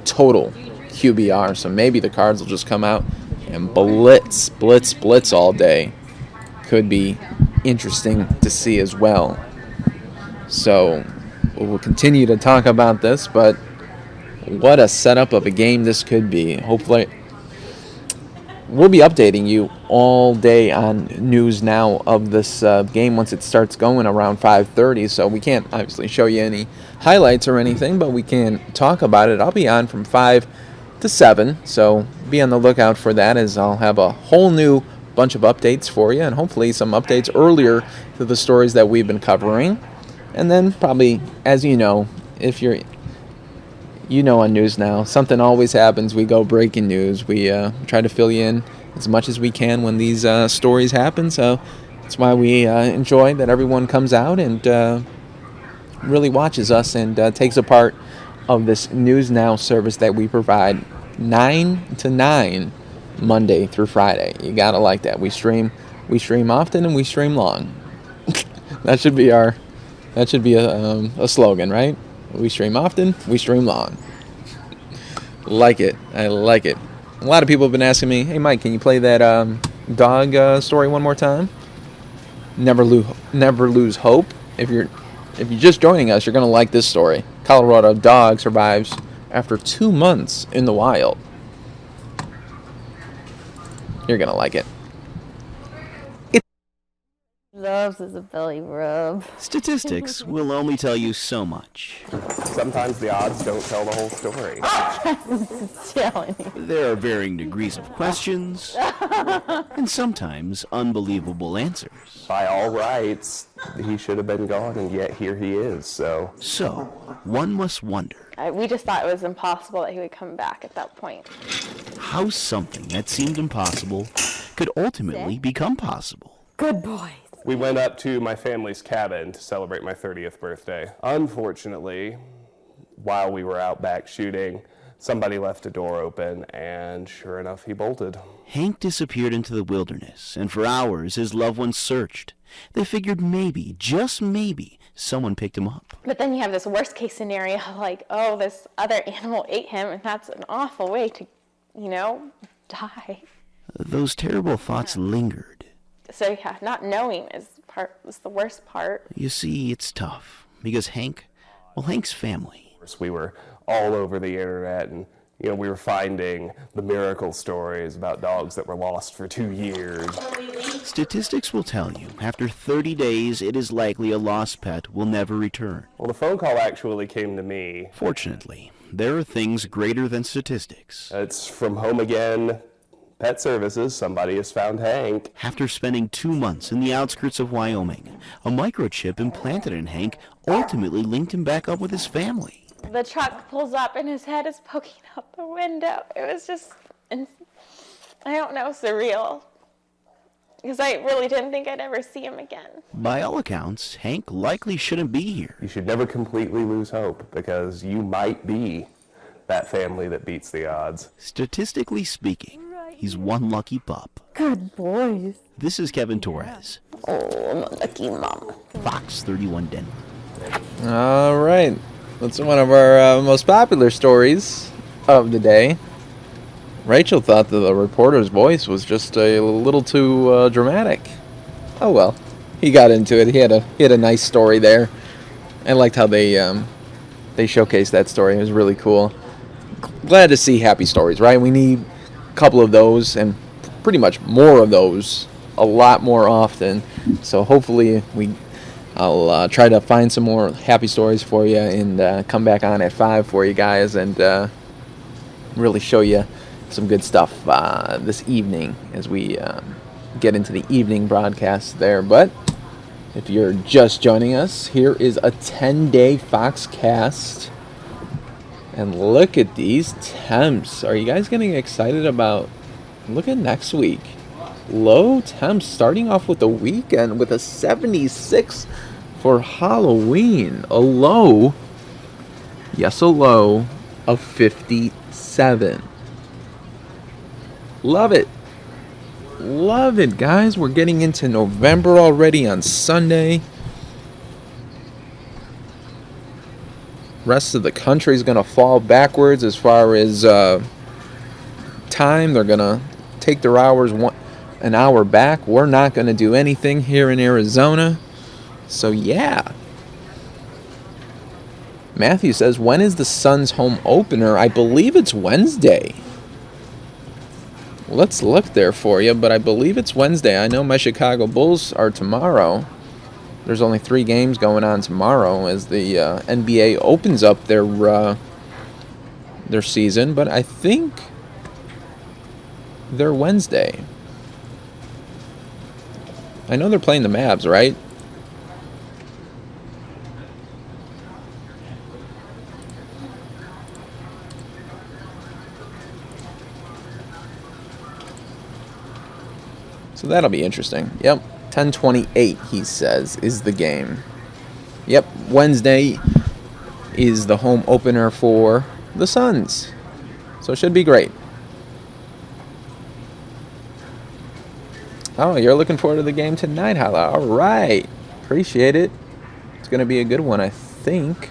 total QBR, so maybe the Cards will just come out and blitz all day. Could be interesting to see as well. So we'll continue to talk about this, but what a setup of a game this could be. Hopefully we'll be updating you all day on News Now of this game once it starts going around 5:30. So we can't obviously show you any highlights or anything, but we can talk about it. I'll be on from 5 to 7, so be on the lookout for that, as I'll have a whole new bunch of updates for you, and hopefully some updates earlier to the stories that we've been covering. And then probably, as you know, if you're on News Now, something always happens. We go breaking news. We try to fill you in as much as we can when these stories happen. So that's why we enjoy that everyone comes out and really watches us and takes a part of this News Now service that we provide 9 to 9 Monday through Friday. You gotta like that. We stream often and we stream long. That should be a slogan, right? We stream often, we stream long. Like it. I like it. A lot of people have been asking me, hey Mike, can you play that dog story one more time? Never lose hope. If you're just joining us, you're gonna like this story. Colorado dog survives after 2 months in the wild. You're gonna like it. Loves is a belly rub. Statistics will only tell you so much. Sometimes the odds don't tell the whole story. There are varying degrees of questions, and sometimes unbelievable answers. By all rights, he should have been gone, and yet here he is, so... So, one must wonder. We just thought it was impossible that he would come back at that point. How something that seemed impossible could ultimately become possible. Good boy. We went up to my family's cabin to celebrate my 30th birthday. Unfortunately, while we were out back shooting, somebody left a door open, and sure enough, he bolted. Hank disappeared into the wilderness, and for hours his loved ones searched. They figured maybe, just maybe, someone picked him up. But then you have this worst case scenario, like, oh, this other animal ate him, and that's an awful way to, die. Those terrible thoughts lingered. So yeah, not knowing is the worst part. You see, it's tough, because Hank's family. We were all over the internet, and we were finding the miracle stories about dogs that were lost for 2 years. Statistics will tell you, after 30 days, it is likely a lost pet will never return. Well, the phone call actually came to me. Fortunately, there are things greater than statistics. It's from Home Again Pet Services. Somebody has found Hank. After spending 2 months in the outskirts of Wyoming, a microchip implanted in Hank ultimately linked him back up with his family. The truck pulls up and his head is poking out the window. It was just, surreal. Because I really didn't think I'd ever see him again. By all accounts, Hank likely shouldn't be here. You should never completely lose hope, because you might be that family that beats the odds. Statistically speaking, he's one lucky pup. Good boys. This is Kevin Torres. Oh, I'm a lucky mom. Fox 31 Denver. All right. That's one of our most popular stories of the day. Rachel thought that the reporter's voice was just a little too dramatic. Oh well, he got into it. He had a nice story there. I liked how they showcased that story. It was really cool. Glad to see happy stories, right? We need a couple of those, and pretty much more of those, a lot more often. So hopefully I'll try to find some more happy stories for you and come back on at 5 for you guys and really show you some good stuff this evening as we get into the evening broadcast there. But if you're just joining us, here is a 10-day Foxcast. And look at these temps. Are you guys getting excited about... Look at next week. Low temps starting off with the weekend with a 76 for Halloween. A low of 57. Love it. Love it, guys. We're getting into November already on Sunday. Rest of the country is going to fall backwards as far as time. They're going to take their hours an hour back. We're not going to do anything here in Arizona. So, yeah. Matthew says, when is the Suns home opener? I believe it's Wednesday. Let's look there for you, but I believe it's Wednesday. I know my Chicago Bulls are tomorrow. There's only 3 games going on tomorrow as the NBA opens up their season, but I think they're Wednesday. I know they're playing the Mavs, right? So that'll be interesting. Yep, 10:28, he says, is the game. Yep, Wednesday is the home opener for the Suns. So it should be great. Oh, you're looking forward to the game tonight, Hala. All right. Appreciate it. It's going to be a good one, I think.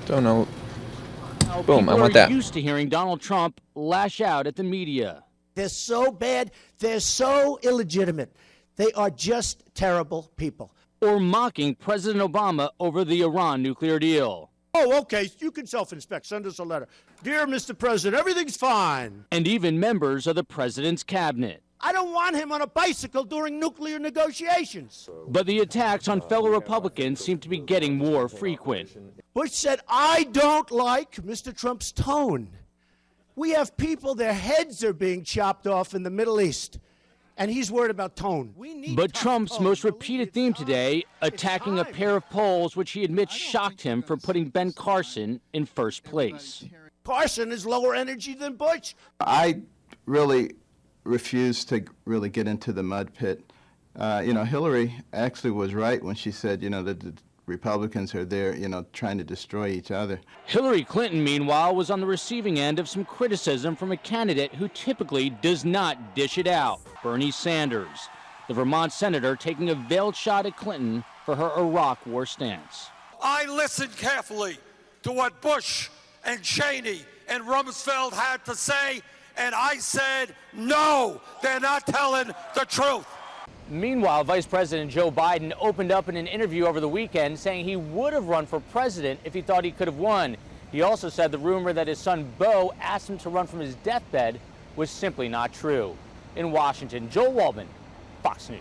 Don't know. Boom, I want that. People are used to hearing Donald Trump lash out at the media. They're so bad. They're so illegitimate. They are just terrible people. Or mocking President Obama over the Iran nuclear deal. Oh, okay. You can self-inspect. Send us a letter. Dear Mr. President, everything's fine. And even members of the president's cabinet. I don't want him on a bicycle during nuclear negotiations. But the attacks on fellow Republicans seem to be getting more frequent. Bush said, I don't like Mr. Trump's tone. We have people, their heads are being chopped off in the Middle East, and he's worried about tone. But Trump's most repeated theme today, attacking a pair of polls which he admits shocked him for putting Ben Carson in first place. Carson is lower energy than Bush. I really refuse to really get into the mud pit. Hillary actually was right when she said, that the Republicans are there, trying to destroy each other. Hillary Clinton, meanwhile, was on the receiving end of some criticism from a candidate who typically does not dish it out, Bernie Sanders, the Vermont senator taking a veiled shot at Clinton for her Iraq war stance. I listened carefully to what Bush and Cheney and Rumsfeld had to say, and I said, no, they're not telling the truth. Meanwhile, Vice President Joe Biden opened up in an interview over the weekend saying he would have run for president if he thought he could have won. He also said the rumor that his son Beau asked him to run from his deathbed was simply not true. In Washington, Joel Waldman, Fox News.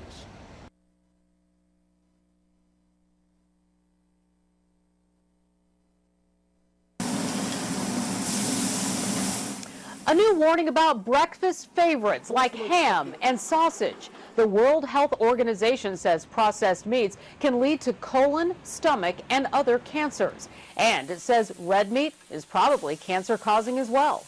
A new warning about breakfast favorites like ham and sausage. The World Health Organization says processed meats can lead to colon, stomach, and other cancers. And it says red meat is probably cancer-causing as well.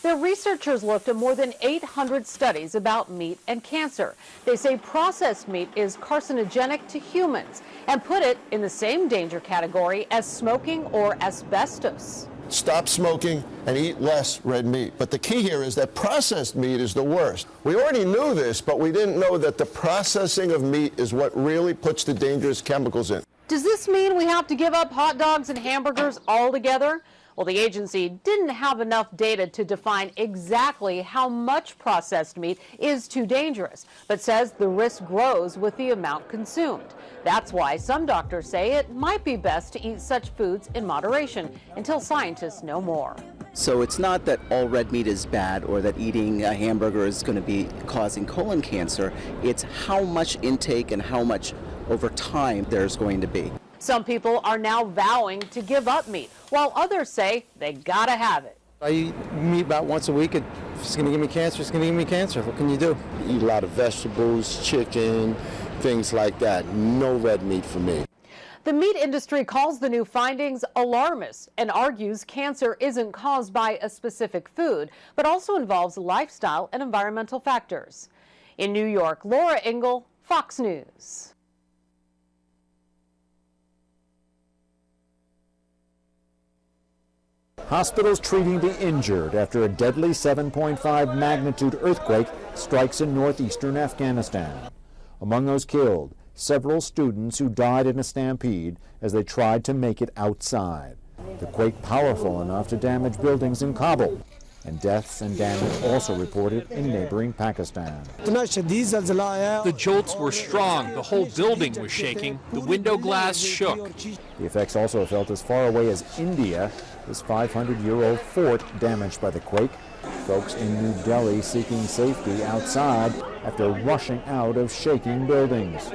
The researchers looked at more than 800 studies about meat and cancer. They say processed meat is carcinogenic to humans and put it in the same danger category as smoking or asbestos. Stop smoking and eat less red meat. But the key here is that processed meat is the worst. We already knew this, but we didn't know that the processing of meat is what really puts the dangerous chemicals in. Does this mean we have to give up hot dogs and hamburgers altogether? Well, the agency didn't have enough data to define exactly how much processed meat is too dangerous, but says the risk grows with the amount consumed. That's why some doctors say it might be best to eat such foods in moderation until scientists know more. So it's not that all red meat is bad or that eating a hamburger is going to be causing colon cancer. It's how much intake and how much over time there's going to be. Some people are now vowing to give up meat, while others say they gotta have it. I eat meat about once a week. If it's going to give me cancer, it's going to give me cancer. What can you do? Eat a lot of vegetables, chicken, things like that. No red meat for me. The meat industry calls the new findings alarmist and argues cancer isn't caused by a specific food, but also involves lifestyle and environmental factors. In New York, Laura Engel, Fox News. Hospitals treating the injured after a deadly 7.5 magnitude earthquake strikes in northeastern Afghanistan. Among those killed, several students who died in a stampede as they tried to make it outside. The quake powerful enough to damage buildings in Kabul. and deaths and damage also reported in neighboring Pakistan. The jolts were strong. The whole building was shaking. The window glass shook. The effects also felt as far away as India, this 500-year-old fort damaged by the quake. Folks in New Delhi seeking safety outside after rushing out of shaking buildings.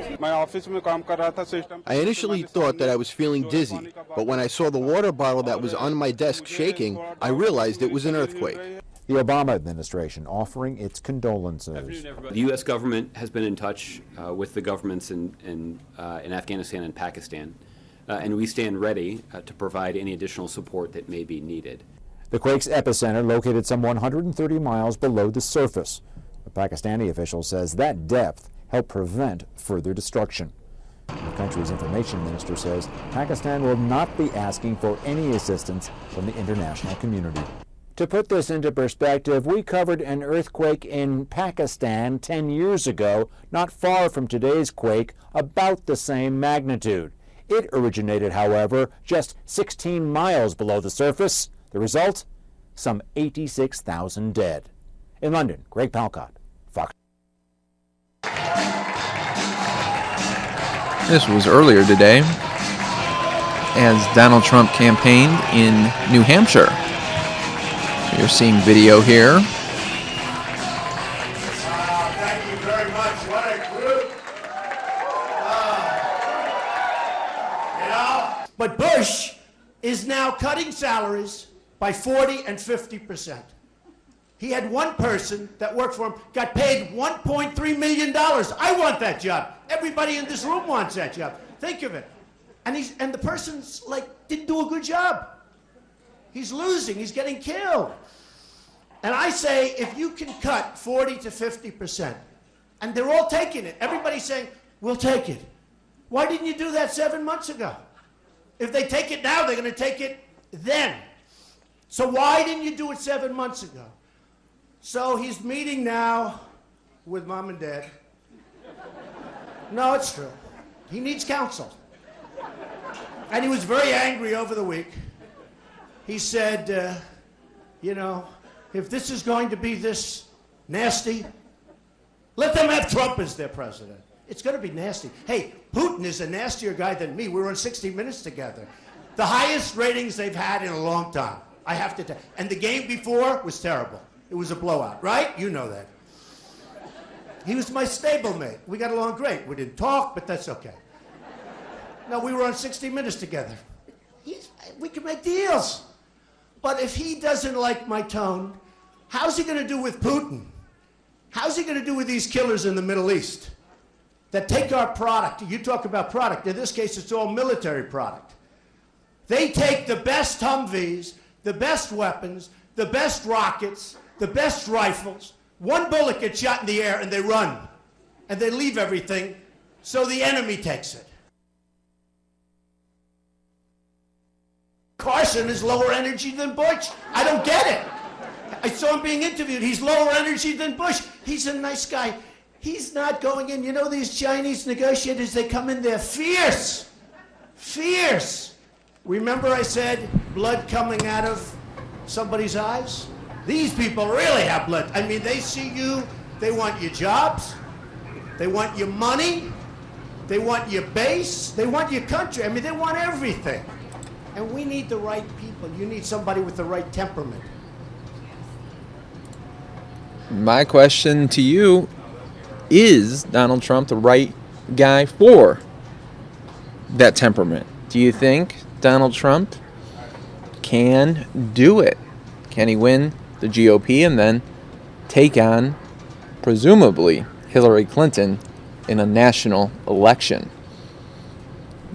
I initially thought that I was feeling dizzy, but when I saw the water bottle that was on my desk shaking, I realized it was an earthquake. The Obama administration offering its condolences. The U.S. government has been in touch with the governments in Afghanistan and Pakistan, and we stand ready to provide any additional support that may be needed. The quake's epicenter located some 130 miles below the surface. A Pakistani official says that depth helped prevent further destruction. The country's information minister says Pakistan will not be asking for any assistance from the international community. To put this into perspective, we covered an earthquake in Pakistan 10 years ago, not far from today's quake, about the same magnitude. It originated, however, just 16 miles below the surface. The result? Some 86,000 dead. In London, Greg Palcott, Fox. This was earlier today as Donald Trump campaigned in New Hampshire. You're seeing video here. Thank you very much. What a group. But Bush is now cutting salaries by 40 and 50%. He had one person that worked for him, got paid $1.3 million. I want that job. Everybody in this room wants that job. Think of it. And the person's like, didn't do a good job. He's losing, he's getting killed. And I say, if you can cut 40 to 50%, and they're all taking it, everybody's saying, we'll take it. Why didn't you do that 7 months ago? If they take it now, they're going to take it then. So why didn't you do it 7 months ago? So he's meeting now with mom and dad. No, it's true. He needs counsel. And he was very angry over the week. He said, you know, if this is going to be this nasty, let them have Trump as their president. It's going to be nasty. Hey, Putin is a nastier guy than me. We were on 60 Minutes together. The highest ratings they've had in a long time. I have to tell you. And the game before was terrible. It was a blowout, right? You know that. He was my stablemate. We got along great. We didn't talk, but that's okay. No, we were on 60 Minutes together. We can make deals. But if he doesn't like my tone, how's he going to do with Putin? How's he going to do with these killers in the Middle East that take our product? You talk about product. In this case, it's all military product. They take the best Humvees, the best weapons, the best rockets, the best rifles. One bullet gets shot in the air and they run. And they leave everything so the enemy takes it. Carson is lower energy than Bush. I don't get it. I saw him being interviewed. He's lower energy than Bush. He's a nice guy. He's not going in. You know these Chinese negotiators, they come in there fierce. Fierce. Remember I said blood coming out of somebody's eyes? These people really have blood. I mean, they see you, they want your jobs, they want your money, they want your base, they want your country. I mean, they want everything. And we need the right people. You need somebody with the right temperament. My question to you, is Donald Trump the right guy for that temperament? Do you think Donald Trump can do it? Can he win the GOP and then take on, presumably, Hillary Clinton in a national election?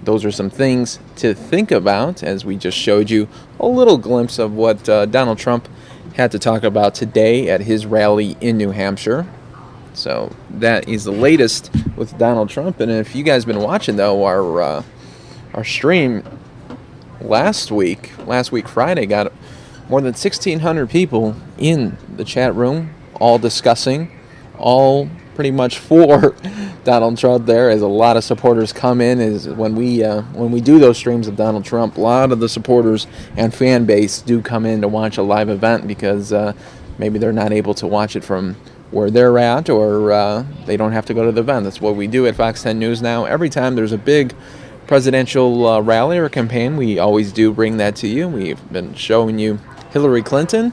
Those are some things to think about, as we just showed you a little glimpse of what Donald Trump had to talk about today at his rally in New Hampshire. So that is the latest with Donald Trump. And if you guys been watching, though, our stream last week Friday, got more than 1,600 people in the chat room, all discussing, all pretty much for Donald Trump there, as a lot of supporters come in. Is when we do those streams of Donald Trump, a lot of the supporters and fan base do come in to watch a live event because maybe they're not able to watch it from where they're at, or they don't have to go to the event. That's what we do at Fox 10 News Now. Every time there's a big presidential rally or campaign, we always do bring that to you. We've been showing you Hillary Clinton,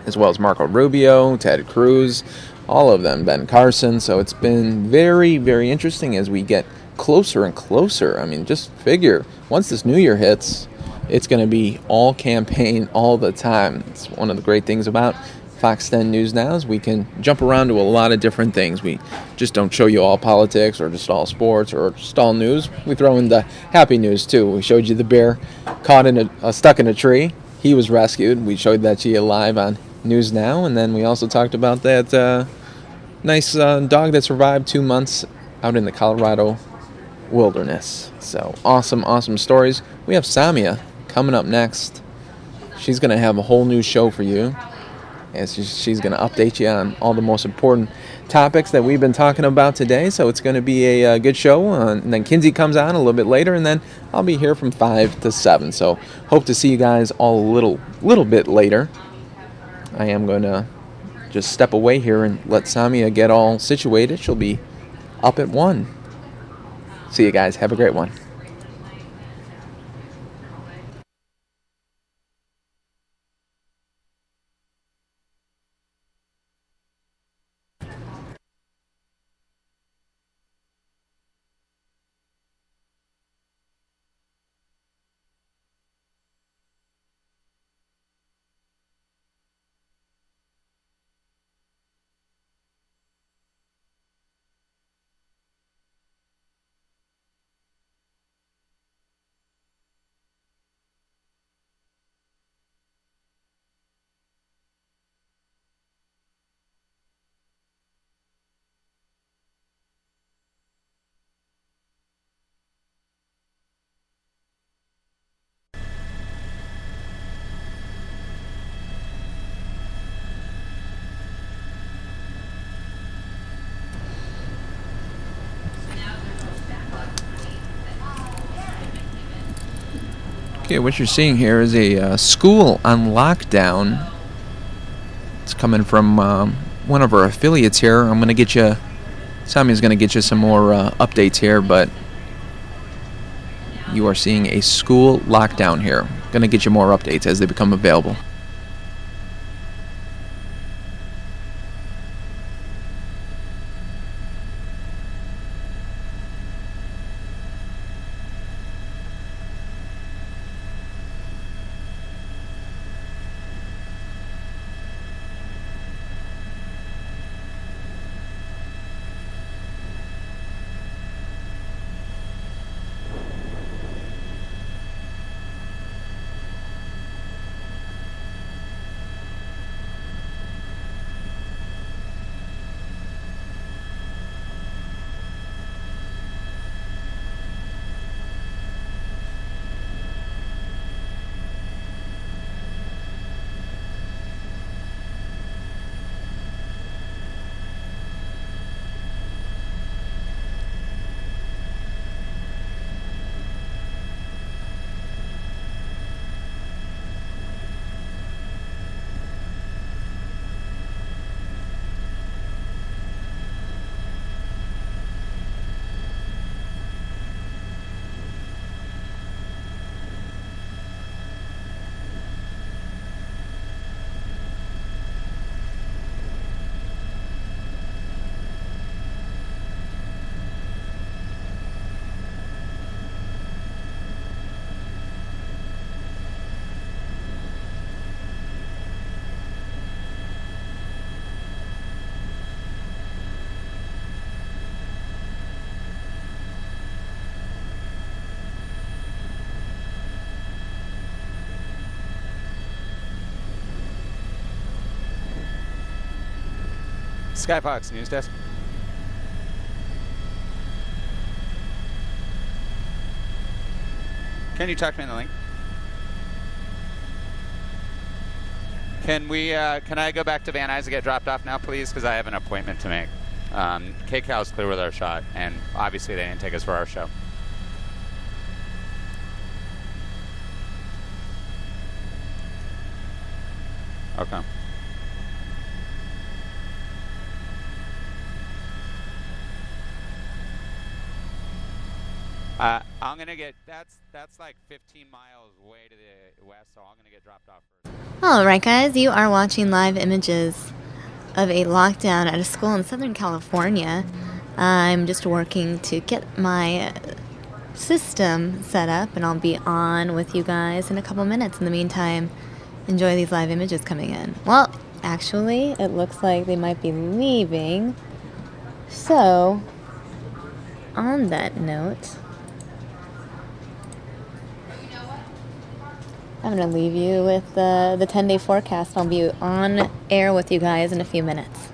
as well as Marco Rubio, Ted Cruz, all of them, Ben Carson. So it's been very, very interesting as we get closer and closer. I mean, just figure, once this new year hits, it's going to be all campaign all the time. It's one of the great things about Fox 10 News Now is we can jump around to a lot of different things. We just don't show you all politics or just all sports or just all news. We throw in the happy news too. We showed you the bear caught in stuck in a tree. He was rescued. We showed that to you live on News Now, and then we also talked about that nice dog that survived 2 months out in the Colorado wilderness. So awesome, awesome stories. We have Samia coming up next. She's going to have a whole new show for you, and she's going to update you on all the most important topics that we've been talking about today. So it's going to be a good show. And then Kinsey comes on a little bit later, and then I'll be here from 5 to 7. So hope to see you guys all a little bit later. I am going to just step away here and let Samia get all situated. She'll be up at 1. See you guys. Have a great one. Okay, what you're seeing here is a school on lockdown. It's coming from one of our affiliates here. I'm going to get you, Sami's going to get you some more updates here, but you are seeing a school lockdown here. Going to get you more updates as they become available. FOX News Desk. Can you talk to me on the link? Can I go back to Van Nuys and get dropped off now, please? Because I have an appointment to make. KCAL's clear with our shot, and obviously they didn't take us for our show. Okay. I'm gonna get that's like 15 miles way to the west, so I'm gonna get dropped off first. All right, guys, you are watching live images of a lockdown at a school in Southern California. I'm just working to get my system set up, and I'll be on with you guys in a couple minutes. In the meantime, enjoy these live images coming in. Well, actually, it looks like they might be leaving. So, on that note, I'm going to leave you with the 10-day forecast. I'll be on air with you guys in a few minutes.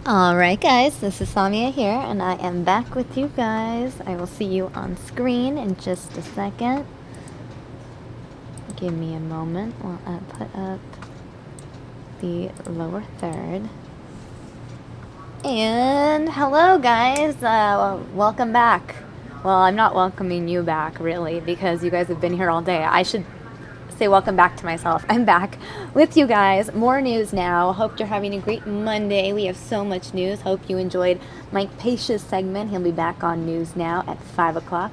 Alright guys, this is Samia here, and I am back with you guys. I will see you on screen in just a second. Give me a moment while I put up the lower third. And hello guys, welcome back. Well, I'm not welcoming you back really, because you guys have been here all day. I should say welcome back to myself. I'm back with you guys. More news now. Hope you're having a great Monday. We have so much news. Hope you enjoyed Mike Pace's segment. He'll be back on News Now at 5 o'clock.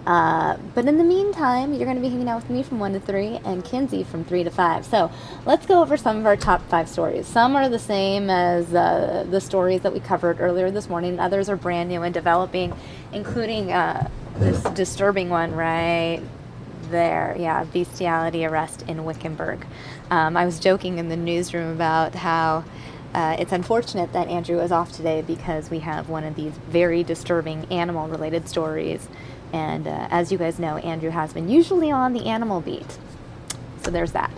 But in the meantime, you're going to be hanging out with me from 1 to 3 and Kinsey from 3 to 5. So let's go over some of our top 5 stories. Some are the same as the stories that we covered earlier this morning. Others are brand new and developing, including this disturbing one right there. Yeah, bestiality arrest in Wickenburg. I was joking in the newsroom about how it's unfortunate that Andrew is off today because we have one of these very disturbing animal-related stories. And as you guys know, Andrew has been usually on the animal beat. So there's that.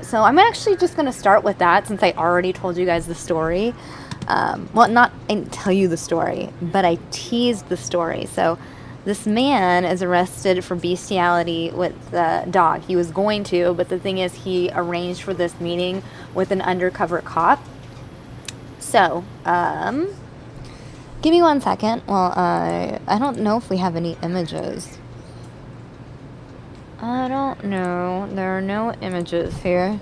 So I'm actually just going to start with that since I already told you guys the story. Well, I didn't tell you the story, but I teased the story. So this man is arrested for bestiality with a dog. He was going to, but the thing is he arranged for this meeting with an undercover cop. So, give me 1 second. Well, I don't know if we have any images. I don't know. There are no images here.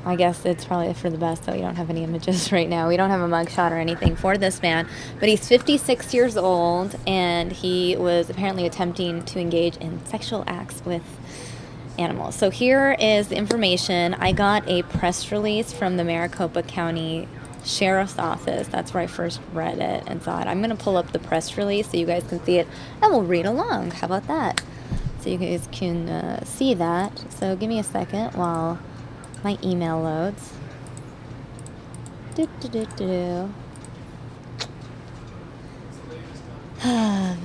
I guess it's probably for the best that we don't have any images right now. We don't have a mugshot or anything for this man, but he's 56 years old, and he was apparently attempting to engage in sexual acts with animals. So here is the information. I got a press release from the Maricopa County Sheriff's Office. That's where I first read it and saw it. I'm going to pull up the press release so you guys can see it, and we'll read along. How about that? So you guys can see that. So give me a second while my email loads.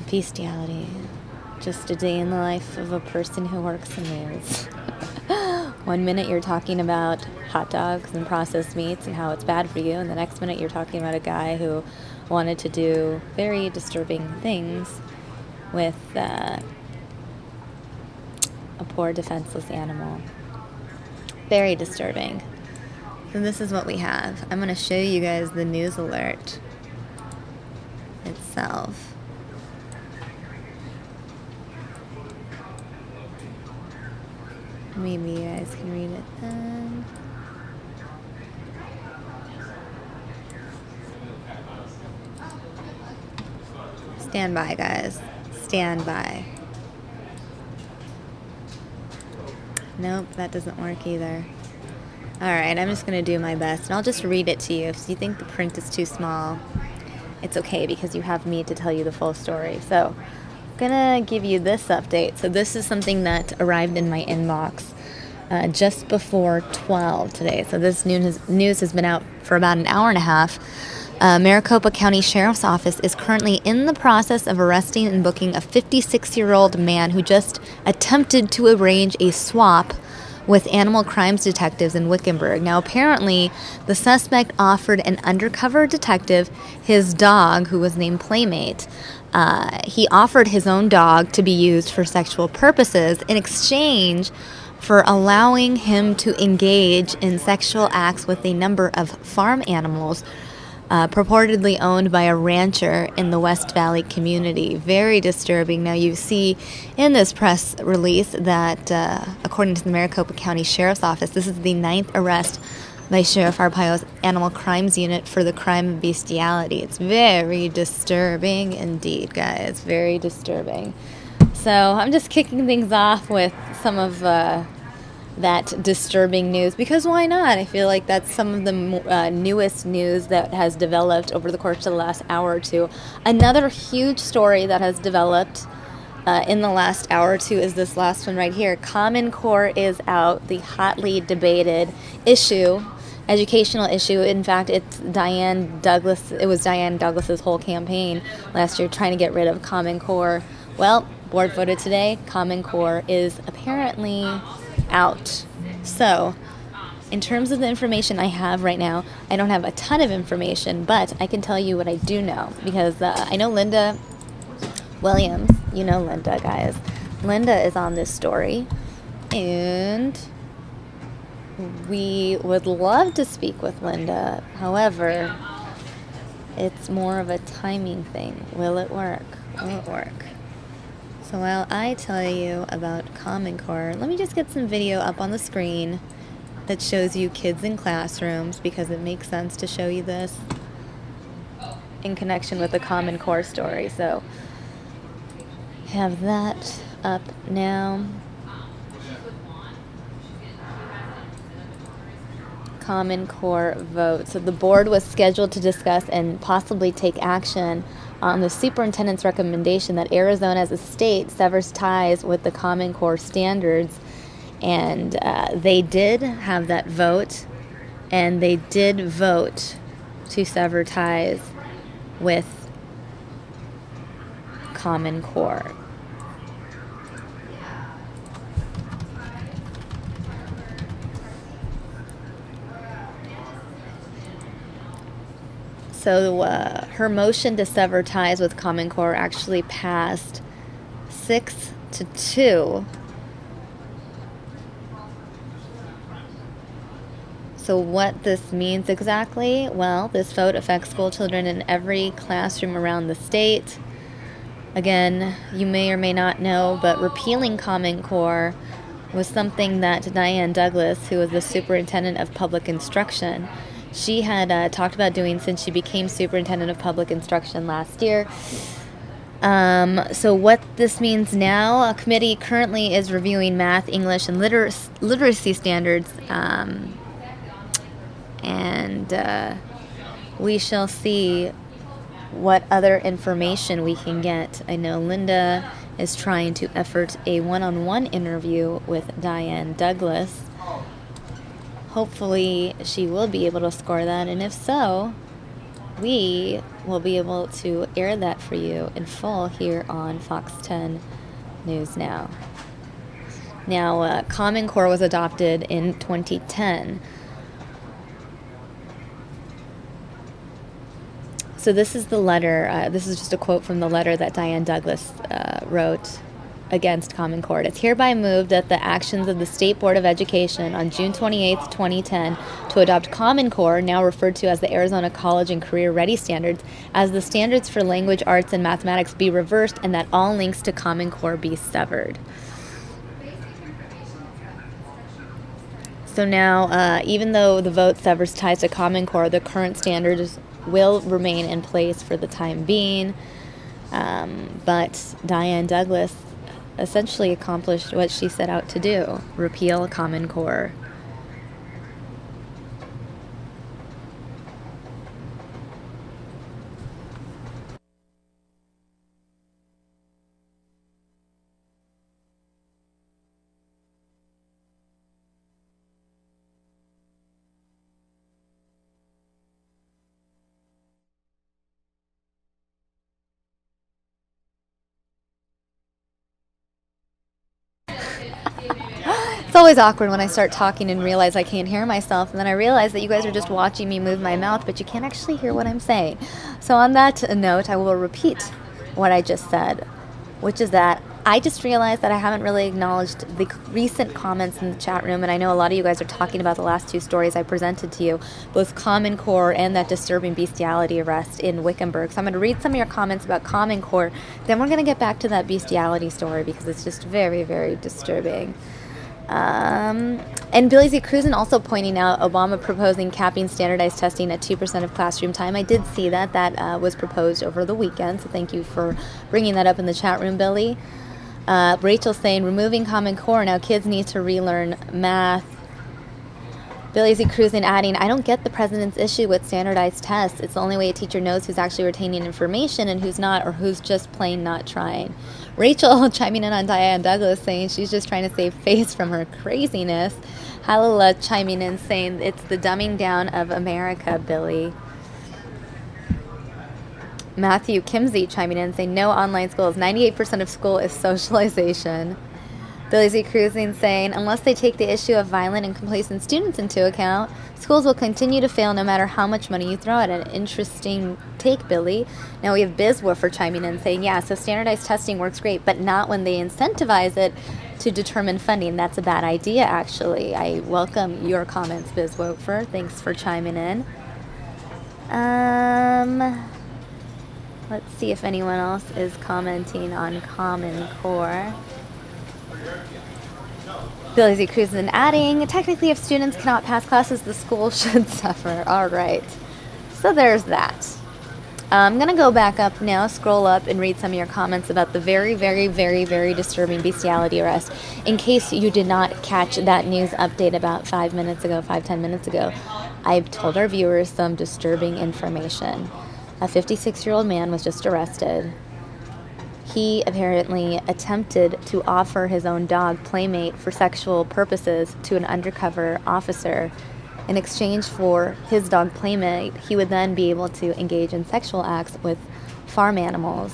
Bestiality. Just a day in the life of a person who works in news. 1 minute you're talking about hot dogs and processed meats and how it's bad for you, and the next minute you're talking about a guy who wanted to do very disturbing things with a poor defenseless animal. Very disturbing. So this is what we have. I'm going to show you guys the news alert itself. Maybe you guys can read it then. Stand by, guys. Stand by. Nope, that doesn't work either. Alright, I'm just going to do my best, and I'll just read it to you. If you think the print is too small, it's okay, because you have me to tell you the full story. So, I'm going to give you this update. So this is something that arrived in my inbox just before 12 today. So this news has been out for about an hour and a half. Maricopa County Sheriff's Office is currently in the process of arresting and booking a 56-year-old man who just attempted to arrange a swap with animal crimes detectives in Wickenburg. Now, apparently, the suspect offered an undercover detective his dog, who was named Playmate. He offered his own dog to be used for sexual purposes in exchange for allowing him to engage in sexual acts with a number of farm animals purportedly owned by a rancher in the West Valley community. Very disturbing. Now, you see in this press release that, according to the Maricopa County Sheriff's Office, this is the 9th arrest by Sheriff Arpaio's Animal Crimes Unit for the crime of bestiality. It's very disturbing indeed, guys. Very disturbing. So I'm just kicking things off with some of that disturbing news, because why not? I feel like that's some of the newest news that has developed over the course of the last hour or two. Another huge story that has developed in the last hour or two is this last one right here. Common Core is out, the hotly debated issue, educational issue. In fact, it's Diane Douglas. It was Diane Douglas's whole campaign last year trying to get rid of Common Core. Well, board voted today. Common Core is apparently out. So, in terms of the information I have right now, I don't have a ton of information, but I can tell you what I do know, because I know Linda Williams. You know Linda, guys. Linda is on this story, and we would love to speak with Linda. However, it's more of a timing thing. Will it work? Will it work? So while I tell you about Common Core, let me just get some video up on the screen that shows you kids in classrooms, because it makes sense to show you this in connection with the Common Core story. So have that up now. Common Core vote. So the board was scheduled to discuss and possibly take action on the superintendent's recommendation that Arizona as a state severs ties with the Common Core standards. And they did have that vote, and they did vote to sever ties with Common Core. So her motion to sever ties with Common Core actually passed 6-2. So what this means exactly? Well, this vote affects school children in every classroom around the state. Again, you may or may not know, but repealing Common Core was something that Diane Douglas, who was the superintendent of public instruction, she had talked about doing since she became superintendent of public instruction last year. So what this means now, a committee currently is reviewing math, English, and literacy standards, and we shall see what other information we can get. I know Linda is trying to effort a one-on-one interview with Diane Douglas. Hopefully she will be able to score that, and if so, we will be able to air that for you in full here on FOX10 News Now. Now, Common Core was adopted in 2010. So this is the letter, this is just a quote from the letter that Diane Douglas wrote against Common Core. It's hereby moved that the actions of the State Board of Education on June 28, 2010, to adopt Common Core, now referred to as the Arizona College and Career Ready Standards, as the standards for language, arts, and mathematics be reversed, and that all links to Common Core be severed. So now, even though the vote severs ties to Common Core, the current standards will remain in place for the time being. But Diane Douglas essentially accomplished what she set out to do, repeal Common Core. It's always awkward when I start talking and realize I can't hear myself, and then I realize that you guys are just watching me move my mouth, but you can't actually hear what I'm saying. So on that note, I will repeat what I just said, which is that I just realized that I haven't really acknowledged the recent comments in the chat room, and I know a lot of you guys are talking about the last two stories I presented to you, both Common Core and that disturbing bestiality arrest in Wickenburg. So I'm going to read some of your comments about Common Core, then we're going to get back to that bestiality story because it's just very, very disturbing. And Billy Z. Cruzen also pointing out Obama proposing capping standardized testing at 2% of classroom time. I did see that. That was proposed over the weekend, so thank you for bringing that up in the chat room, Billy. Rachel saying, removing Common Core, now kids need to relearn math. Billy Z. Cruzen adding, I don't get the president's issue with standardized tests. It's the only way a teacher knows who's actually retaining information and who's not, or who's just plain not trying. Rachel chiming in on Diane Douglas saying she's just trying to save face from her craziness. Halila chiming in saying it's the dumbing down of America, Billy. Matthew Kimsey chiming in saying no online schools. 98% of school is socialization. Billy Z. Cruising saying, unless they take the issue of violent and complacent students into account, schools will continue to fail no matter how much money you throw at it. Interesting take, Billy. Now we have Bizwoofer chiming in saying, yeah, so standardized testing works great, but not when they incentivize it to determine funding. That's a bad idea, actually. I welcome your comments, Bizwoofer. Thanks for chiming in. Let's see if anyone else is commenting on Common Core. Billy Z. Cruising adding, technically if students cannot pass classes, the school should suffer. All right. So there's that. I'm going to go back up now, scroll up, and read some of your comments about the very, very, very, very disturbing bestiality arrest. In case you did not catch that news update about 10 minutes ago, I've told our viewers some disturbing information. A 56-year-old man was just arrested. He apparently attempted to offer his own dog Playmate for sexual purposes to an undercover officer. In exchange for his dog Playmate, he would then be able to engage in sexual acts with farm animals.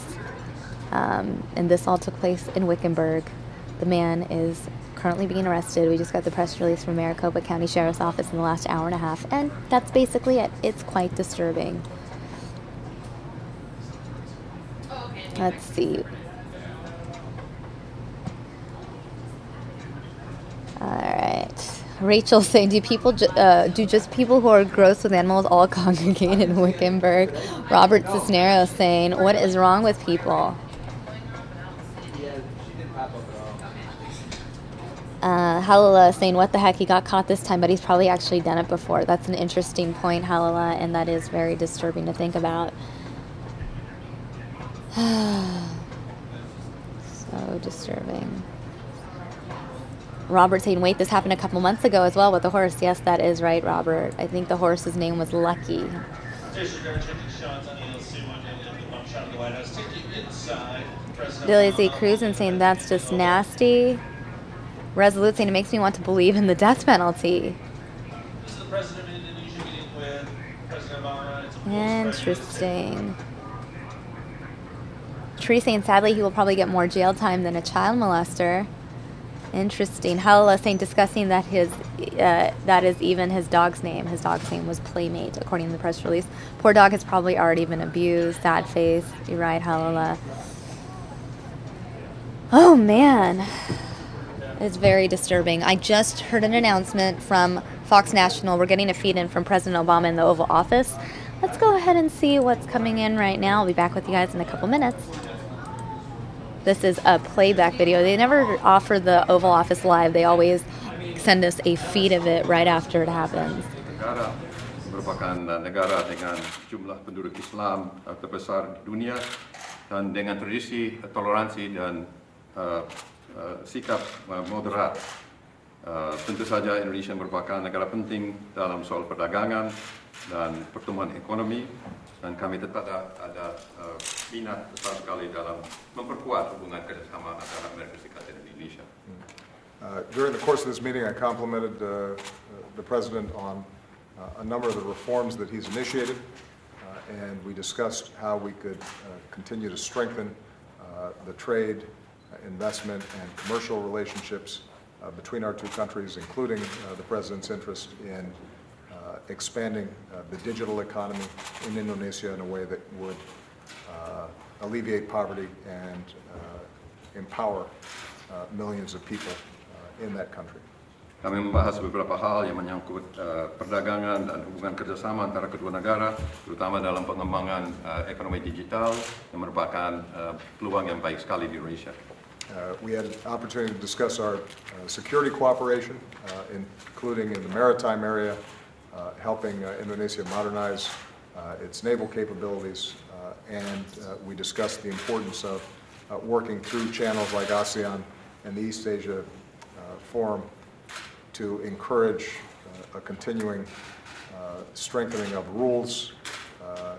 And this all took place in Wickenburg. The man is currently being arrested. We just got the press release from Maricopa County Sheriff's Office in the last hour and a half, and that's basically it. It's quite disturbing. Let's see. All right. Rachel saying, do just people who are gross with animals all congregate in Wickenburg? Robert Cisneros saying, what is wrong with people? Halala saying, what the heck, he got caught this time, but he's probably actually done it before. That's an interesting point, Halala, and that is very disturbing to think about. So disturbing. Robert saying, wait, this happened a couple months ago as well with the horse. Yes, that is right, Robert. I think the horse's name was Lucky. Billy Z. Cruising saying, that's just nasty. Resolute saying, it makes me want to believe in the death penalty. This is the president of Indonesia meeting with President Obama. Interesting. Tree saying, sadly, he will probably get more jail time than a child molester. Interesting. Halala saying, discussing that that is even his dog's name. His dog's name was Playmate, according to the press release. Poor dog has probably already been abused. Sad face. You're right, Halala. Oh, man. It's very disturbing. I just heard an announcement from Fox National. We're getting a feed in from President Obama in the Oval Office. Let's go ahead and see what's coming in right now. I'll be back with you guys in a couple minutes. This is a playback video. They never offer the Oval Office live. They always send us a feed of it right after it happens. Negara merupakan negara dengan jumlah penduduk Islam terbesar di dunia dan dengan tradisi toleransi dan sikap moderat. Tentu saja Indonesia merupakan negara penting dalam soal perdagangan dan pertumbuhan ekonomi, dan kami tetap ada minat besar sekali dalam memperkuat hubungan kerjasama antara Amerika Serikat dan Indonesia. During the course of this meeting, I complimented the President on a number of the reforms that he's initiated, and we discussed how we could continue to strengthen the trade, investment, and commercial relationships between our two countries, including the President's interest in expanding the digital economy in Indonesia in a way that would alleviate poverty and empower millions of people in that country. Kami membahas beberapa hal yang menyangkut perdagangan dan hubungan kerjasama antara kedua negara, terutama dalam pengembangan ekonomi digital yang merupakan peluang yang baik sekali di Indonesia. We had an opportunity to discuss our security cooperation, including in the maritime area, helping Indonesia modernize its naval capabilities, and we discussed the importance of working through channels like ASEAN and the East Asia Forum to encourage a continuing strengthening of rules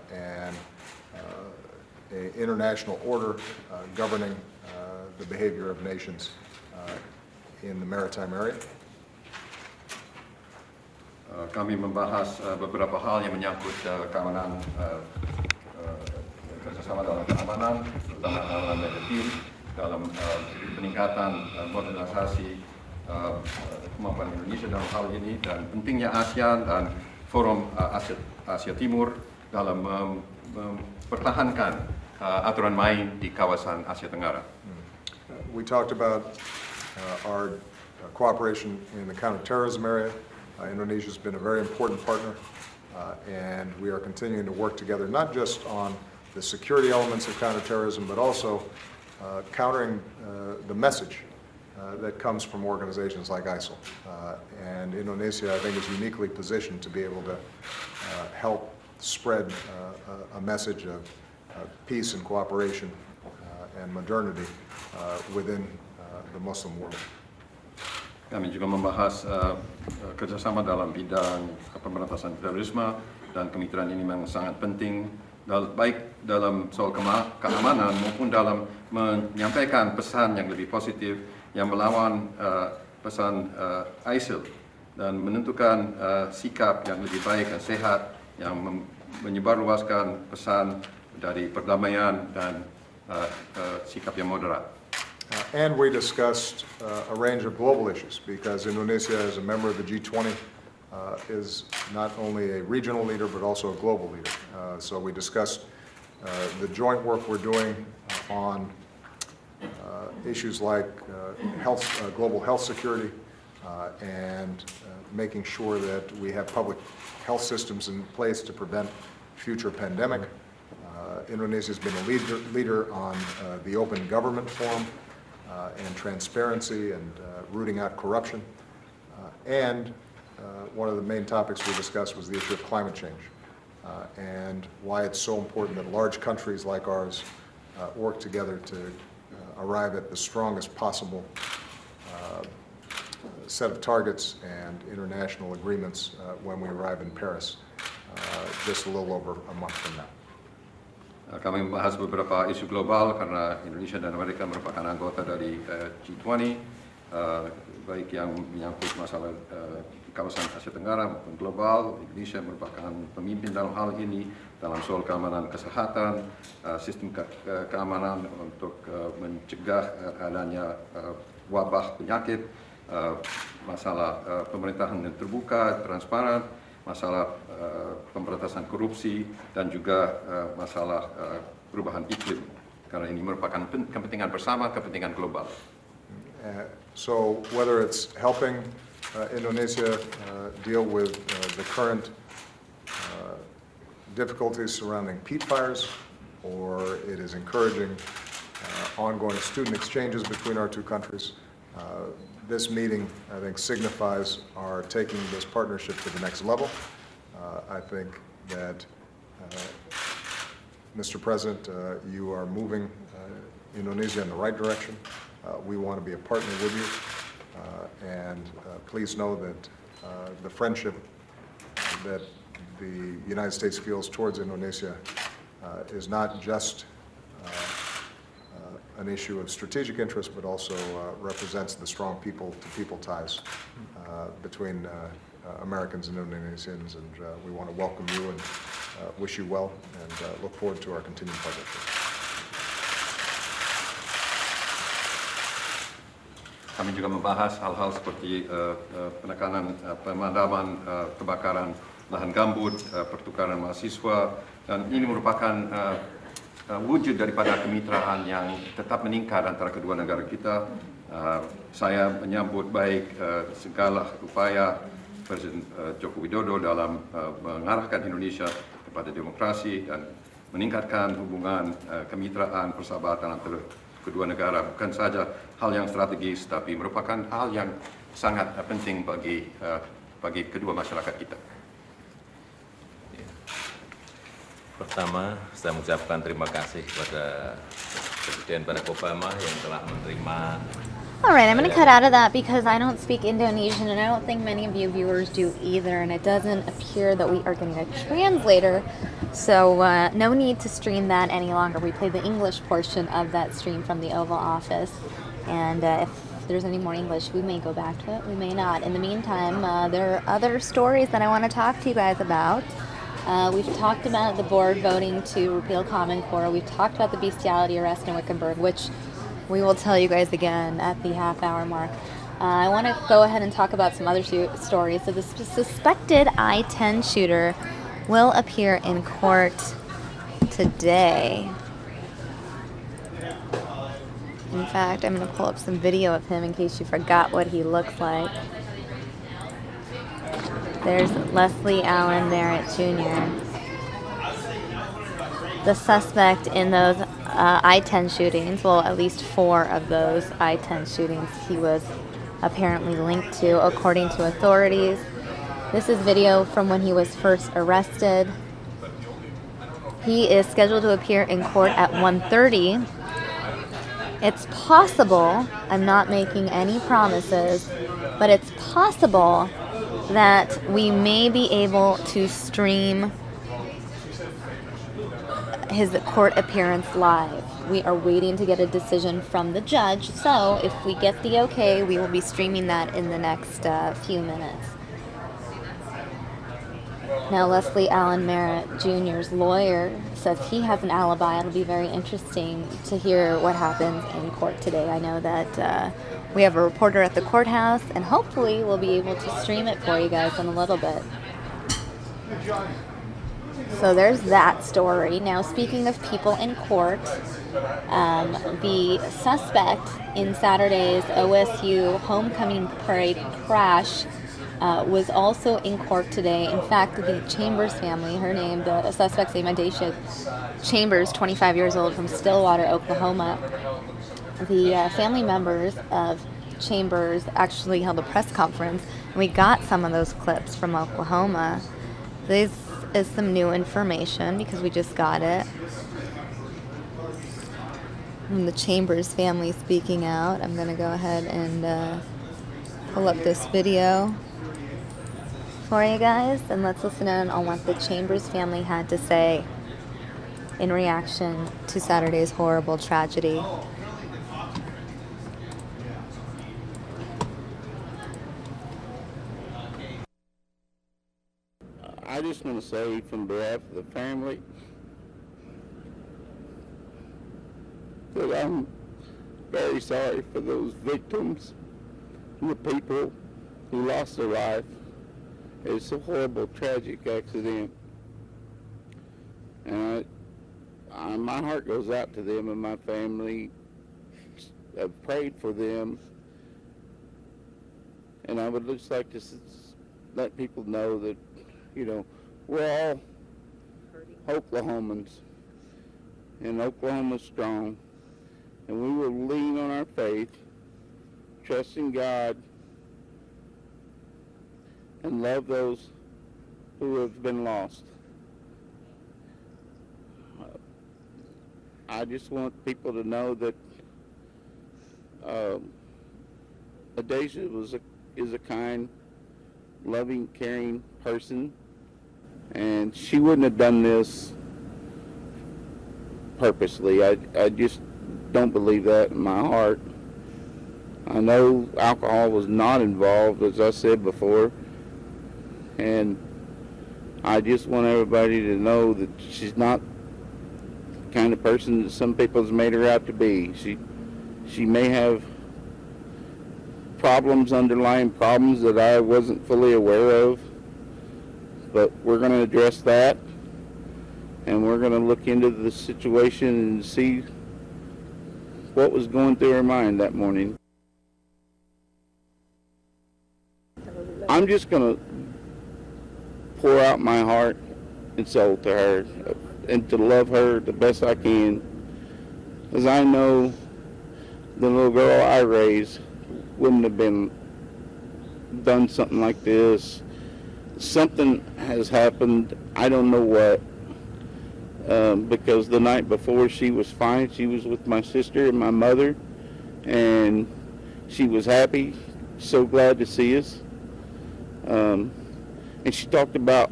and an international order governing the behavior of nations in the maritime area. Kami membahas beberapa hal yang menyangkut keamanan kerjasama dalam keamanan, terutama keamanan daya diri, dalam peningkatan modernisasi kemampuan Indonesia dalam hal ini, dan pentingnya ASEAN dan Forum Asia Timur dalam mempertahankan aturan main di kawasan Asia Tenggara. We talked about our cooperation in the counterterrorism area. Indonesia has been a very important partner, and we are continuing to work together not just on the security elements of counterterrorism, but also countering the message that comes from organizations like ISIL. And Indonesia, I think, is uniquely positioned to be able to help spread a message of peace and cooperation and modernity within the Muslim world. Kami juga membahas kerjasama dalam bidang pemberantasan terorisme, dan kemitraan ini memang sangat penting, baik dalam soal keamanan maupun dalam menyampaikan pesan yang lebih positif yang melawan pesan ISIL, dan menentukan sikap yang lebih baik dan sehat yang menyebarluaskan pesan dari perdamaian dan sikap yang moderat. And we discussed a range of global issues, because Indonesia, as a member of the G20, is not only a regional leader but also a global leader. So we discussed the joint work we're doing on issues like global health security and making sure that we have public health systems in place to prevent future pandemic. Indonesia has been a leader on the Open Government Forum and transparency and rooting out corruption. And one of the main topics we discussed was the issue of climate change and why it's so important that large countries like ours work together to arrive at the strongest possible set of targets and international agreements when we arrive in Paris just a little over a month from now. Kami membahas beberapa isu global karena Indonesia dan Amerika merupakan anggota dari G20, baik yang menyangkut masalah kawasan Asia Tenggara maupun global. Indonesia merupakan pemimpin dalam hal ini, dalam soal keamanan kesehatan, sistem keamanan untuk mencegah adanya wabah penyakit, masalah pemerintahan yang terbuka, transparan, masalah pemberantasan korupsi, dan juga masalah perubahan iklim, karena ini merupakan kepentingan bersama, kepentingan global. So whether it's helping Indonesia deal with the current difficulties surrounding peat fires, or it is encouraging ongoing student exchanges between our two countries, this meeting, I think, signifies our taking this partnership to the next level. I think that, Mr. President, you are moving Indonesia in the right direction. We want to be a partner with you. And please know that the friendship that the United States feels towards Indonesia is not just an issue of strategic interest, but also represents the strong people-to-people ties between Americans and Indonesians, and we want to welcome you and wish you well, and look forward to our continued partnership. Kami juga membahas hal-hal seperti penekanan pemadaman kebakaran lahan gambut, pertukaran mahasiswa, dan ini merupakan wujud daripada kemitraan yang tetap meningkat antara kedua negara kita. Saya menyambut baik segala upaya Presiden Joko Widodo dalam mengarahkan Indonesia kepada demokrasi dan meningkatkan hubungan kemitraan persahabatan antara kedua negara. Bukan saja hal yang strategis, tapi merupakan hal yang sangat penting bagi kedua masyarakat kita. Pertama, saya mengucapkan terima kasih kepada Presiden Barack Obama yang telah menerima. All right, I'm going to cut out of that because I don't speak Indonesian, and I don't think many of you viewers do either, and it doesn't appear that we are getting a translator, so no need to stream that any longer. We played the English portion of that stream from the Oval Office, and if there's any more English, we may go back to it, we may not. In the meantime, there are other stories that I want to talk to you guys about. We've talked about the board voting to repeal Common Core. We've talked about the bestiality arrest in Wickenburg, which We will tell you guys again at the half-hour mark. I want to go ahead and talk about some other stories. So the suspected I-10 shooter will appear in court today. In fact, I'm going to pull up some video of him in case you forgot what he looks like. There's Leslie Allen Merritt Jr. The suspect in those I-10 shootings, well, at least 4 of those I-10 shootings he was apparently linked to, according to authorities. This is video from when he was first arrested. He is scheduled to appear in court at 1:30. It's possible, I'm not making any promises, but it's possible that we may be able to stream his court appearance live. We are waiting to get a decision from the judge, so if we get the okay, we will be streaming that in the next few minutes. Now, Leslie Allen Merritt Jr.'s lawyer says he has an alibi. It'll be very interesting to hear what happens in court today. I know that we have a reporter at the courthouse, and hopefully we'll be able to stream it for you guys in a little bit. So there's that story. Now, speaking of people in court, the suspect in Saturday's OSU homecoming parade crash was also in court today. In fact, the Chambers family, the suspect's name, Adacia Chambers, 25 years old, from Stillwater, Oklahoma. The family members of Chambers actually held a press conference, and we got some of those clips from Oklahoma. This is some new information because we just got it from the Chambers family speaking out. I'm going to go ahead and pull up this video for you guys, and let's listen in on what the Chambers family had to say in reaction to Saturday's horrible tragedy. I just want to say from behalf of the family that I'm very sorry for those victims and the people who lost their life. It's a horrible, tragic accident. And my heart goes out to them and my family. I've prayed for them. And I would just like to let people know that, you know, we're all Oklahomans, and Oklahoma's strong, and we will lean on our faith, trust in God, and love those who have been lost. I just want people to know that Adacia is a kind, loving, caring person, and she wouldn't have done this purposely. I just don't believe that in my heart. I know alcohol was not involved, as I said before, and I just want everybody to know that she's not the kind of person that some people have made her out to be. She may have underlying problems that I wasn't fully aware of, but we're going to address that, and we're going to look into the situation and see what was going through her mind that morning. I'm just going to pour out my heart and soul to her and to love her the best I can, as I know the little girl I raised wouldn't have done something like this. Something has happened, I don't know what, because the night before she was fine. She was with my sister and my mother, and she was happy, so glad to see us. And she talked about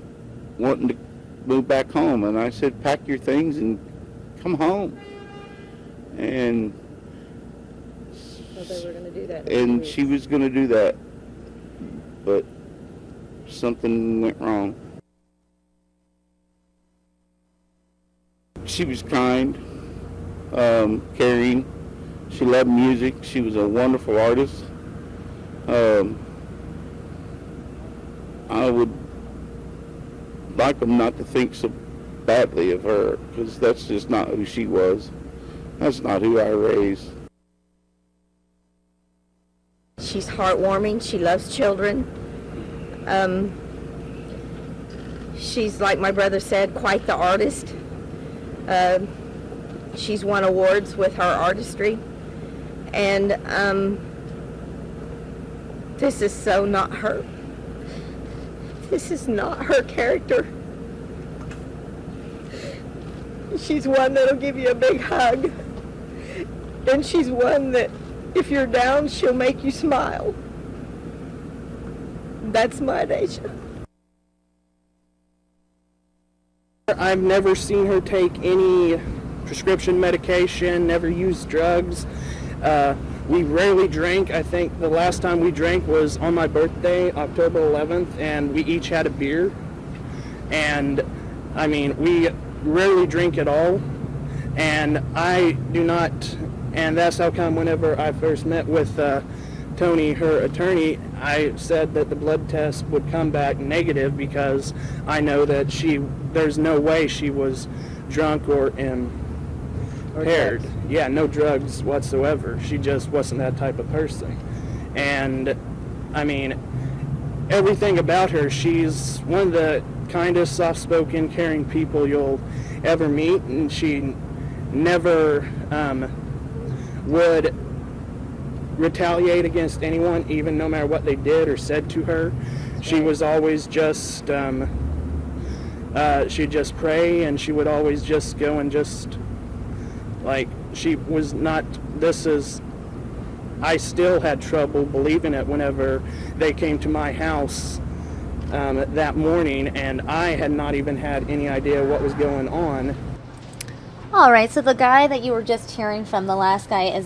wanting to move back home, and I said, pack your things and come home. And they were going to do that. And she was going to do that, but something went wrong. She was kind, caring, She loved music. She was a wonderful artist. I would like them not to think so badly of her, because that's just not who she was. That's not who I raised. She's heartwarming. She loves children. She's, like my brother said, quite the artist. She's won awards with her artistry. And this is so not her. This is not her character. She's one that'll give you a big hug. And she's one that, if you're down, she'll make you smile. That's my Daisha. I've never seen her take any prescription medication, never used drugs. We rarely drank. I think the last time we drank was on my birthday, October 11th, and we each had a beer. And, I mean, we rarely drink at all. And I do not, and that's how come whenever I first met with Tony, her attorney, I said that the blood test would come back negative because I know that there's no way she was drunk or impaired. Yeah, no drugs whatsoever. She just wasn't that type of person. And, I mean, everything about her, she's one of the kindest, soft-spoken, caring people you'll ever meet, and she never would retaliate against anyone, even no matter what they did or said to her. She was always just, she'd just pray, and she would always just go and just, like, she was not, I still had trouble believing it whenever they came to my house that morning, and I had not even had any idea what was going on. All right, so the guy that you were just hearing from, the last guy, is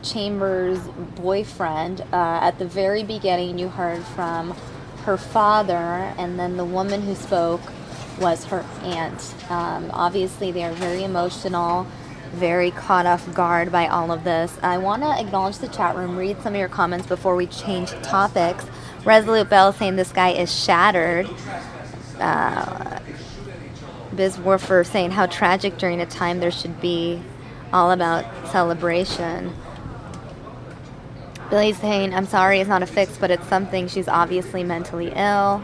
Chambers' boyfriend. At the very beginning, you heard from her father, and then the woman who spoke was her aunt. Obviously, they are very emotional, very caught off guard by all of this. I want to acknowledge the chat room, read some of your comments before we change topics. Resolute Bell saying this guy is shattered. Biz Warfer saying how tragic during a time there should be all about celebration. Billy's saying, I'm sorry, it's not a fix, but it's something. She's obviously mentally ill.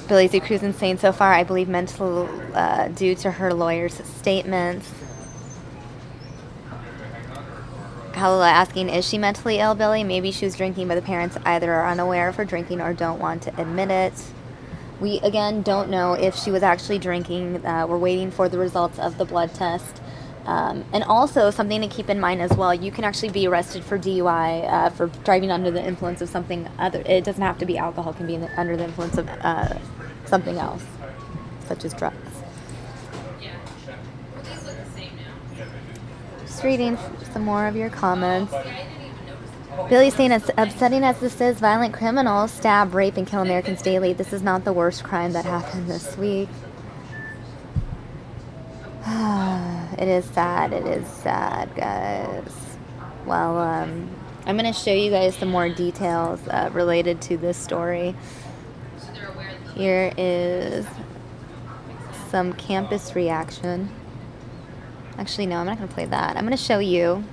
Billy Z. Cruzen saying, so far, I believe mental due to her lawyer's statements. Halila asking, is she mentally ill, Billy? Maybe she was drinking, but the parents either are unaware of her drinking or don't want to admit it. We, again, don't know if she was actually drinking. We're waiting for the results of the blood test. And also, something to keep in mind as well, you can actually be arrested for DUI, for driving under the influence of something other. It doesn't have to be alcohol. It can be under the influence of something else, such as drugs. Just reading some more of your comments. Billy's saying, as upsetting as this is, violent criminals stab, rape, and kill Americans daily. This is not the worst crime that happened this week. It is sad. It is sad, guys. Well, I'm going to show you guys some more details related to this story. Here is some campus reaction. Actually, no, I'm not going to play that. I'm going to show you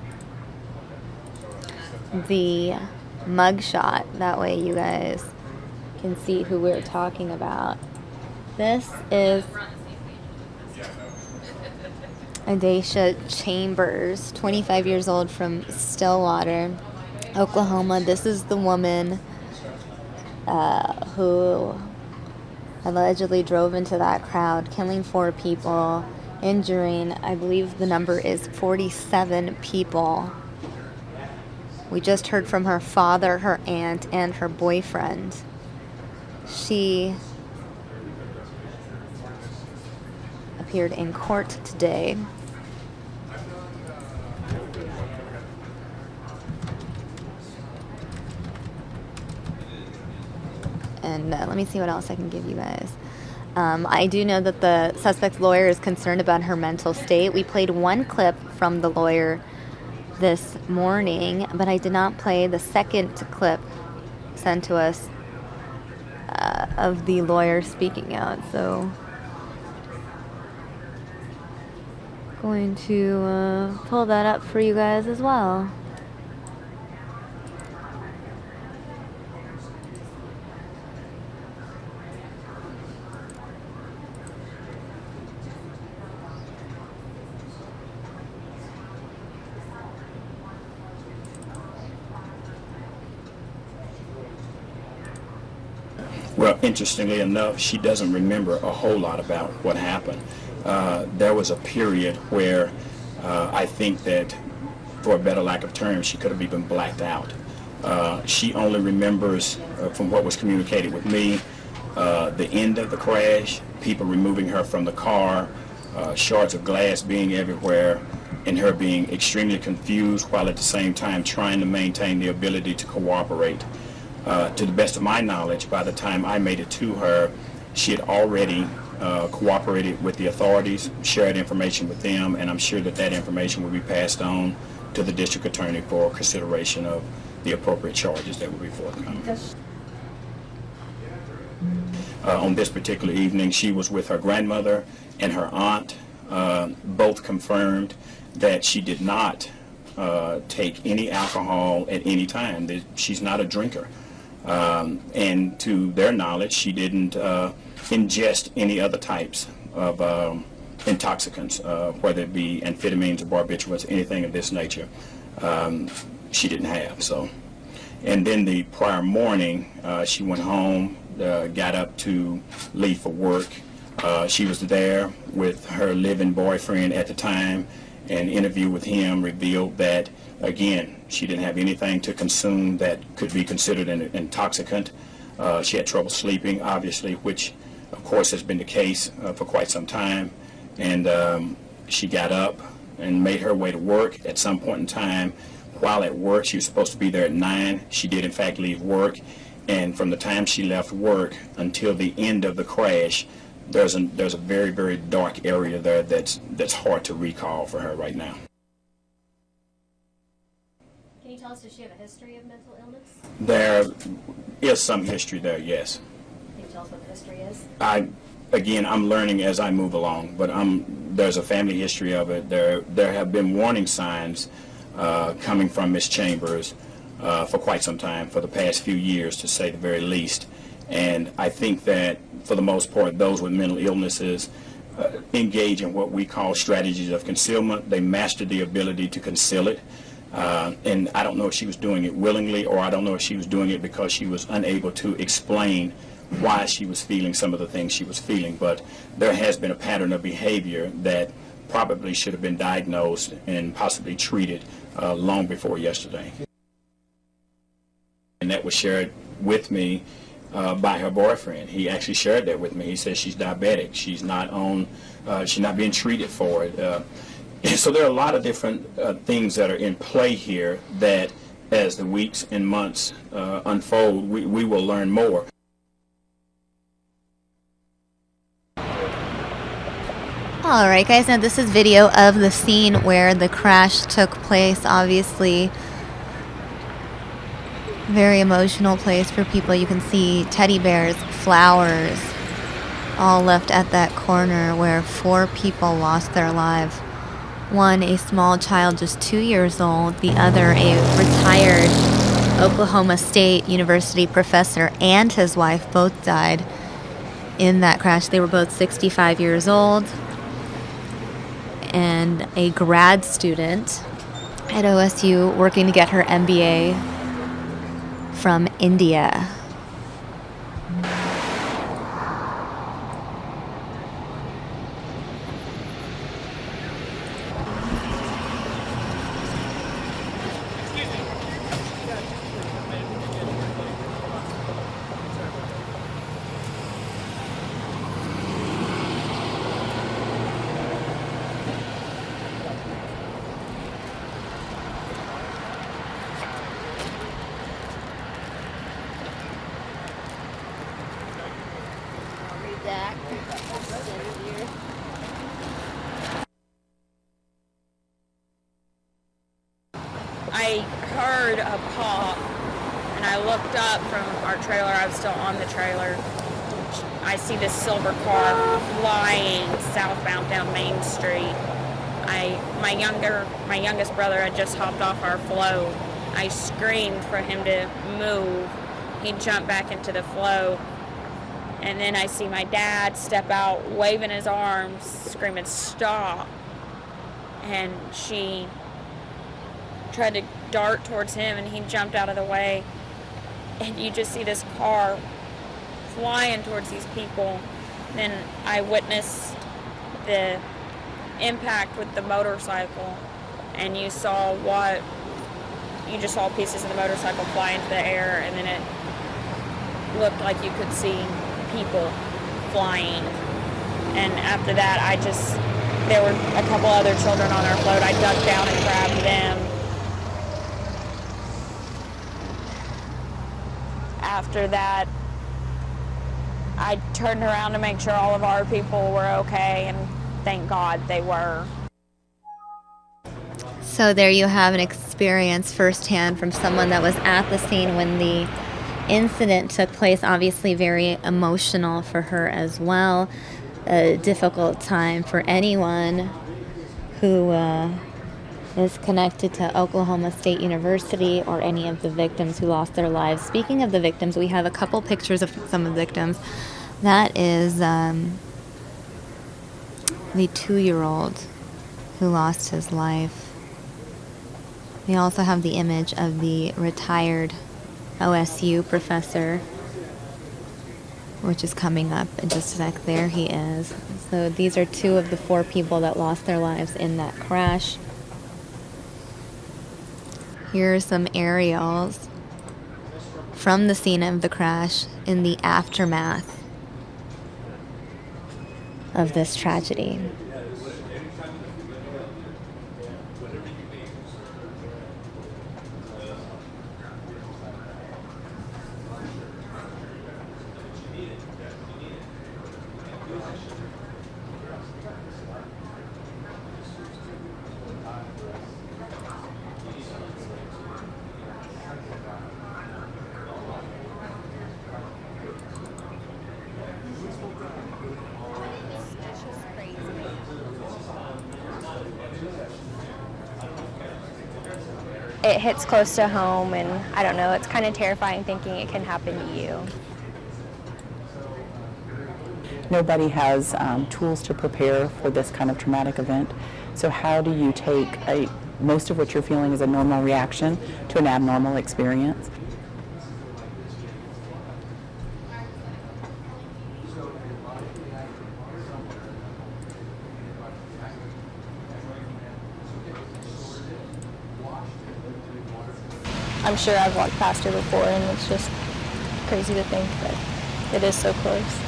the mugshot. That way you guys can see who we're talking about. This is Adacia Chambers, 25 years old, from Stillwater, Oklahoma. This is the woman who allegedly drove into that crowd, killing 4 people, injuring, I believe the number is 47 people. We just heard from her father, her aunt, and her boyfriend. She appeared in court today. And let me see what else I can give you guys. I do know that the suspect's lawyer is concerned about her mental state. We played one clip from the lawyer this morning, but I did not play the second clip sent to us of the lawyer speaking out. So going to pull that up for you guys as well. Well, interestingly enough, she doesn't remember a whole lot about what happened. There was a period where I think that, for a better lack of terms, she could have even blacked out. She only remembers, from what was communicated with me, the end of the crash, people removing her from the car, shards of glass being everywhere, and her being extremely confused while at the same time trying to maintain the ability to cooperate. To the best of my knowledge, by the time I made it to her, she had already cooperated with the authorities, shared information with them, and I'm sure that that information will be passed on to the district attorney for consideration of the appropriate charges that will be forthcoming. On this particular evening, she was with her grandmother and her aunt. Both confirmed that she did not take any alcohol at any time. That she's not a drinker. And to their knowledge, she didn't ingest any other types of intoxicants, whether it be amphetamines or barbiturates, anything of this nature. She didn't have. So, and then the prior morning, she went home, got up to leave for work. She was there with her living boyfriend at the time. An interview with him revealed that, again, she didn't have anything to consume that could be considered an intoxicant. She had trouble sleeping, obviously, which, of course, has been the case for quite some time. And she got up and made her way to work. At some point in time, while at work, she was supposed to be there at 9. She did, in fact, leave work. And from the time she left work until the end of the crash, there's a very, very dark area there that's hard to recall for her right now. Can you tell us, does she have a history of mental illness? There is some history there, yes. Can you tell us what the history is? I'm learning as I move along, but there's a family history of it. There have been warning signs coming from Ms. Chambers for quite some time, for the past few years, to say the very least. And I think that, for the most part, those with mental illnesses engage in what we call strategies of concealment. They master the ability to conceal it. And I don't know if she was doing it willingly, or I don't know if she was doing it because she was unable to explain why she was feeling some of the things she was feeling. But there has been a pattern of behavior that probably should have been diagnosed and possibly treated long before yesterday. And that was shared with me by her boyfriend. He actually shared that with me. He says she's diabetic. She's not being treated for it. So there are a lot of different things that are in play here that, as the weeks and months unfold, we will learn more. Alright guys, now this is video of the scene where the crash took place. Obviously, very emotional place for people. You can see teddy bears, flowers, all left at that corner where 4 people lost their lives. One, a small child just 2 years old. The other, a retired Oklahoma State University professor and his wife both died in that crash. They were both 65 years old. And a grad student at OSU working to get her MBA from India. I heard a pop, and I looked up from our trailer. I was still on the trailer. I see this silver car flying southbound down Main Street. My youngest brother had just hopped off our float. I screamed for him to move. He jumped back into the float. And then I see my dad step out, waving his arms, screaming, "Stop." And she tried to dart towards him, and he jumped out of the way. And you just see this car flying towards these people. Then I witnessed the impact with the motorcycle, and you just saw pieces of the motorcycle fly into the air, and then it looked like you could see people flying. And after that, there were a couple other children on our float. I ducked down and grabbed them. After that, I turned around to make sure all of our people were okay, and thank God they were. So there you have an experience firsthand from someone that was at the scene when the incident took place. Obviously very emotional for her as well. A difficult time for anyone who is connected to Oklahoma State University or any of the victims who lost their lives. Speaking of the victims, we have a couple pictures of some of the victims. That is the 2-year-old who lost his life. We also have the image of the retired OSU professor, which is coming up in just a sec. There he is. So these are 2 of the 4 people that lost their lives in that crash. Here are some aerials from the scene of the crash in the aftermath of this tragedy. It hits close to home, and I don't know, it's kind of terrifying thinking it can happen to you. Nobody has tools to prepare for this kind of traumatic event. So how do you take most of what you're feeling is a normal reaction to an abnormal experience? I'm sure I've walked past her before, and it's just crazy to think that it is so close.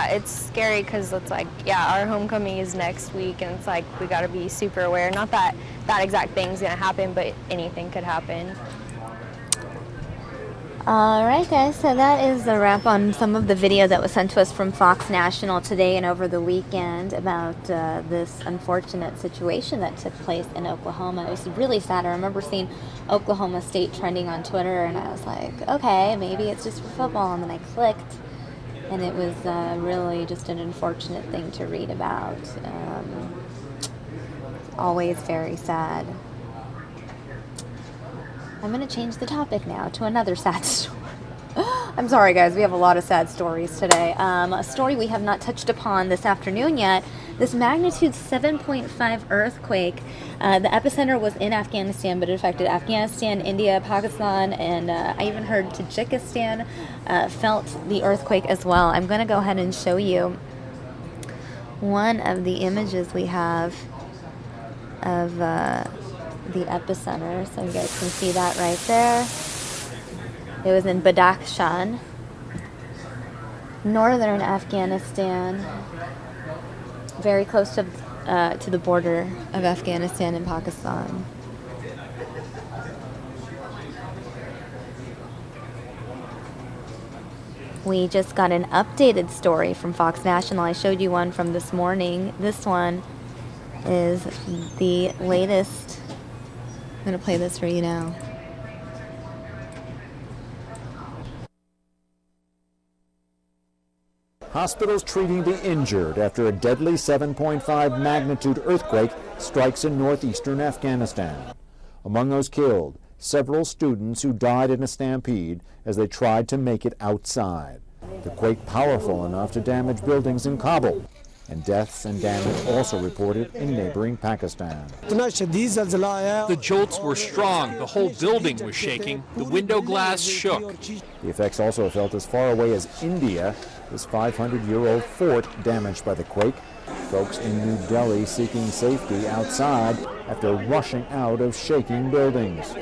It's scary because it's like, yeah, our homecoming is next week, and it's like we got to be super aware. Not that that exact thing's going to happen, but anything could happen. Alright guys, so that is a wrap on some of the video that was sent to us from Fox National today and over the weekend about this unfortunate situation that took place in Oklahoma. It was really sad. I remember seeing Oklahoma State trending on Twitter, and I was like, okay, maybe it's just for football, and then I clicked, and it was really just an unfortunate thing to read about. Always very sad. I'm going to change the topic now to another sad story. I'm sorry, guys. We have a lot of sad stories today. A story we have not touched upon this afternoon yet. This magnitude 7.5 earthquake. The epicenter was in Afghanistan, but it affected Afghanistan, India, Pakistan, and I even heard Tajikistan felt the earthquake as well. I'm going to go ahead and show you one of the images we have of the epicenter, so you guys can see that right there. It was in Badakhshan, northern Afghanistan, very close to the border of Afghanistan and Pakistan. We just got an updated story from Fox National. I showed you one from this morning. This one is the latest I'm going to play this for you now. Hospitals treating the injured after a deadly 7.5 magnitude earthquake strikes in northeastern Afghanistan. Among those killed, several students who died in a stampede as they tried to make it outside. The quake powerful enough to damage buildings in Kabul, and deaths and damage also reported in neighboring Pakistan. The jolts were strong. The whole building was shaking. The window glass shook. The effects also felt as far away as India, this 500-year-old fort damaged by the quake. Folks in New Delhi seeking safety outside after rushing out of shaking buildings.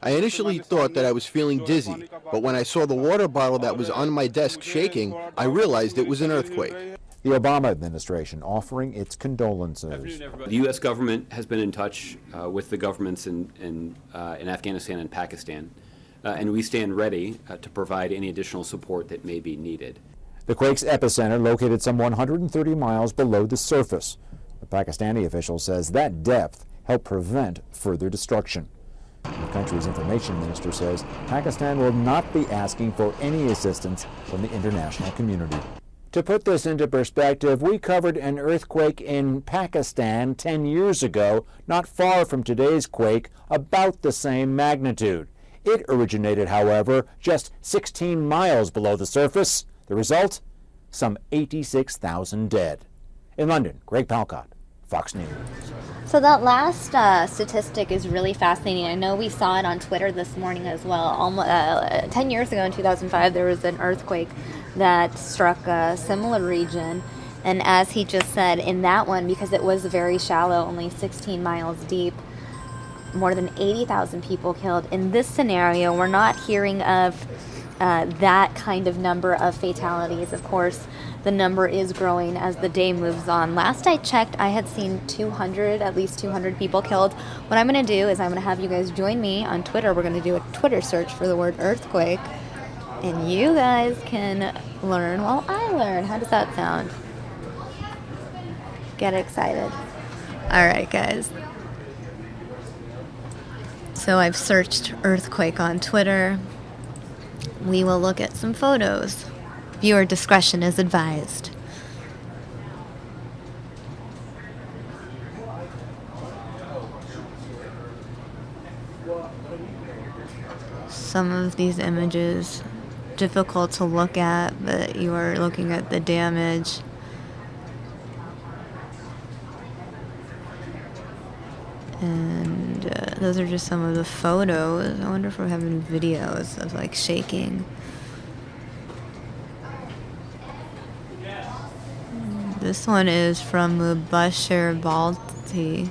I initially thought that I was feeling dizzy, but when I saw the water bottle that was on my desk shaking, I realized it was an earthquake. The Obama administration offering its condolences. The U.S. government has been in touch with the governments in Afghanistan and Pakistan, and we stand ready to provide any additional support that may be needed. The quake's epicenter located some 130 miles below the surface. The Pakistani official says that depth helped prevent further destruction. The country's information minister says Pakistan will not be asking for any assistance from the international community. To put this into perspective, we covered an earthquake in Pakistan 10 years ago, not far from today's quake, about the same magnitude. It originated, however, just 16 miles below the surface. The result? Some 86,000 dead. In London, Greg Palcott, Fox News. So that last statistic is really fascinating. I know we saw it on Twitter this morning as well. 10 years ago in 2005, there was an earthquake that struck a similar region. And as he just said, in that one, because it was very shallow, only 16 miles deep, more than 80,000 people killed. In this scenario, we're not hearing of that kind of number of fatalities. Of course, the number is growing as the day moves on. Last I checked, I had seen at least 200 people killed. What I'm going to do is I'm going to have you guys join me on Twitter. We're going to do a Twitter search for the word earthquake, and you guys can learn while I learn. How does that sound? Get excited. All right, guys. So I've searched earthquake on Twitter. We will look at some photos. Viewer discretion is advised. Some of these images difficult to look at, but you are looking at the damage. And those are just some of the photos. I wonder if we're having videos of like shaking. This one is from Bashir Balti.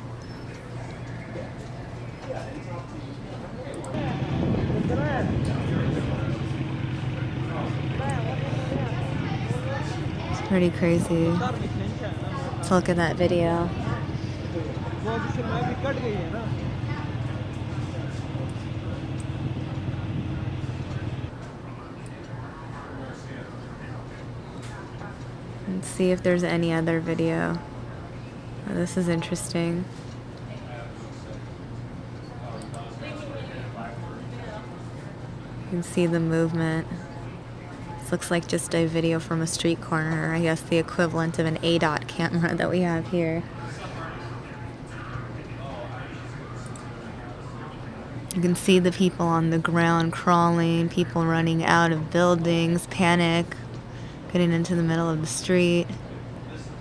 It's pretty crazy. Let's look at that video. Let's see if there's any other video. Oh, this is interesting. You can see the movement. This looks like just a video from a street corner, I guess the equivalent of an ADOT camera that we have here. You can see the people on the ground crawling, people running out of buildings, panic, getting into the middle of the street,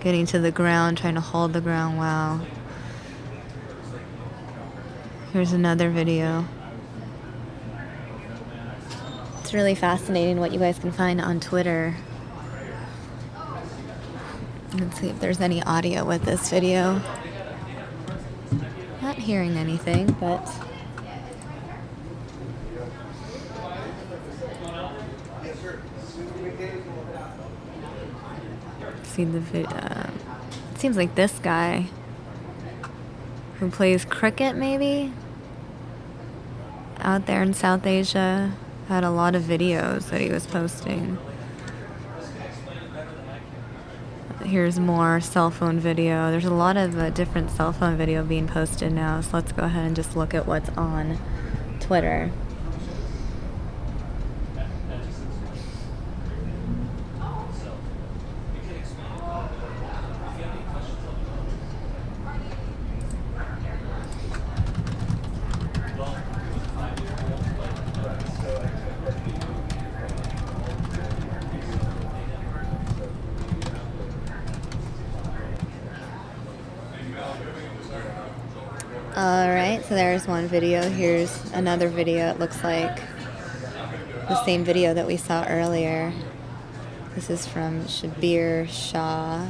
getting to the ground, trying to hold the ground. Wow. Here's another video. It's really fascinating what you guys can find on Twitter. Let's see if there's any audio with this video. Not hearing anything, but see the video. It seems like this guy who plays cricket, maybe, out there in South Asia, had a lot of videos that he was posting. Here's more cell phone video. There's a lot of different cell phone video being posted now, so let's go ahead and just look at what's on Twitter. Alright, so there's one video. Here's another video. It looks like the same video that we saw earlier. This is from Shabir Shah.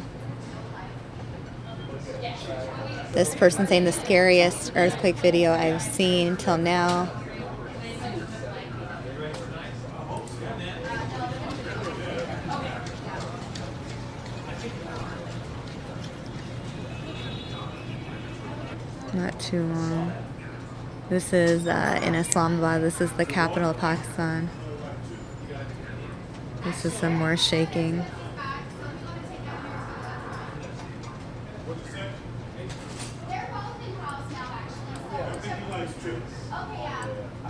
This person saying the scariest earthquake video I've seen till now. Not too long. This is in Islamabad. This is the capital of Pakistan. This is some more shaking.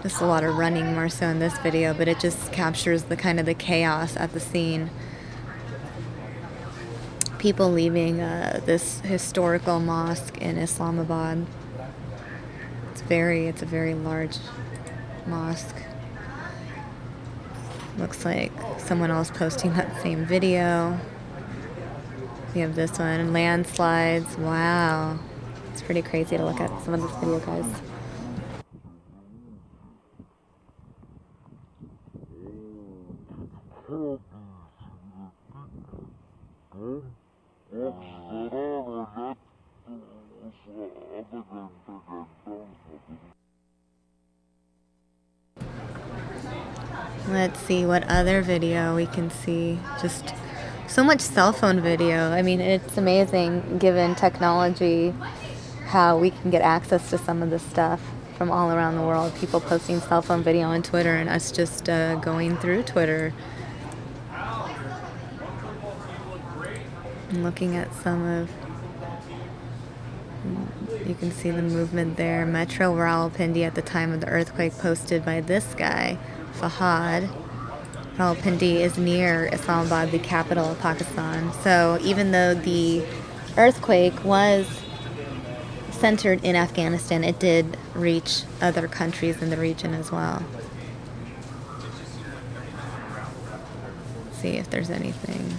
Just a lot of running more so in this video, but it just captures the kind of the chaos at the scene. People leaving this historical mosque in Islamabad. It's a very large mosque. Looks like someone else posting that same video. We have this one, landslides. Wow. It's pretty crazy to look at some of this video, guys. Let's see what other video we can see. Just so much cell phone video. I mean, it's amazing given technology how we can get access to some of this stuff from all around the world. People posting cell phone video on Twitter and us just going through Twitter. And looking at some of, you can see the movement there. Metro Rawalpindi at the time of the earthquake posted by this guy, Fahad. Rawalpindi is near Islamabad, the capital of Pakistan. So even though the earthquake was centered in Afghanistan, it did reach other countries in the region as well. Let's see if there's anything.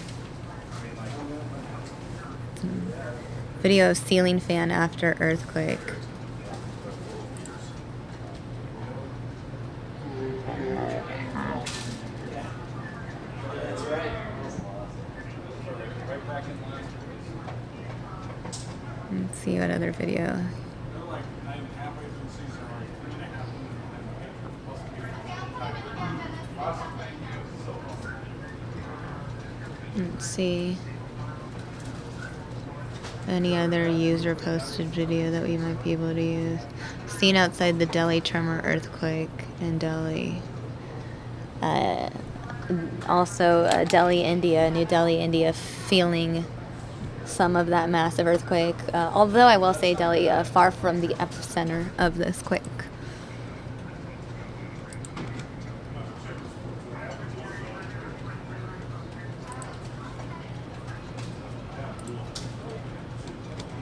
Video of ceiling fan after earthquake. Let's see what other video. Let's see. Any other user posted video that we might be able to use. Seen outside the Delhi tremor earthquake in Delhi. Also Delhi, India, New Delhi, India, feeling some of that massive earthquake. Although I will say Delhi, far from the epicenter of this quake.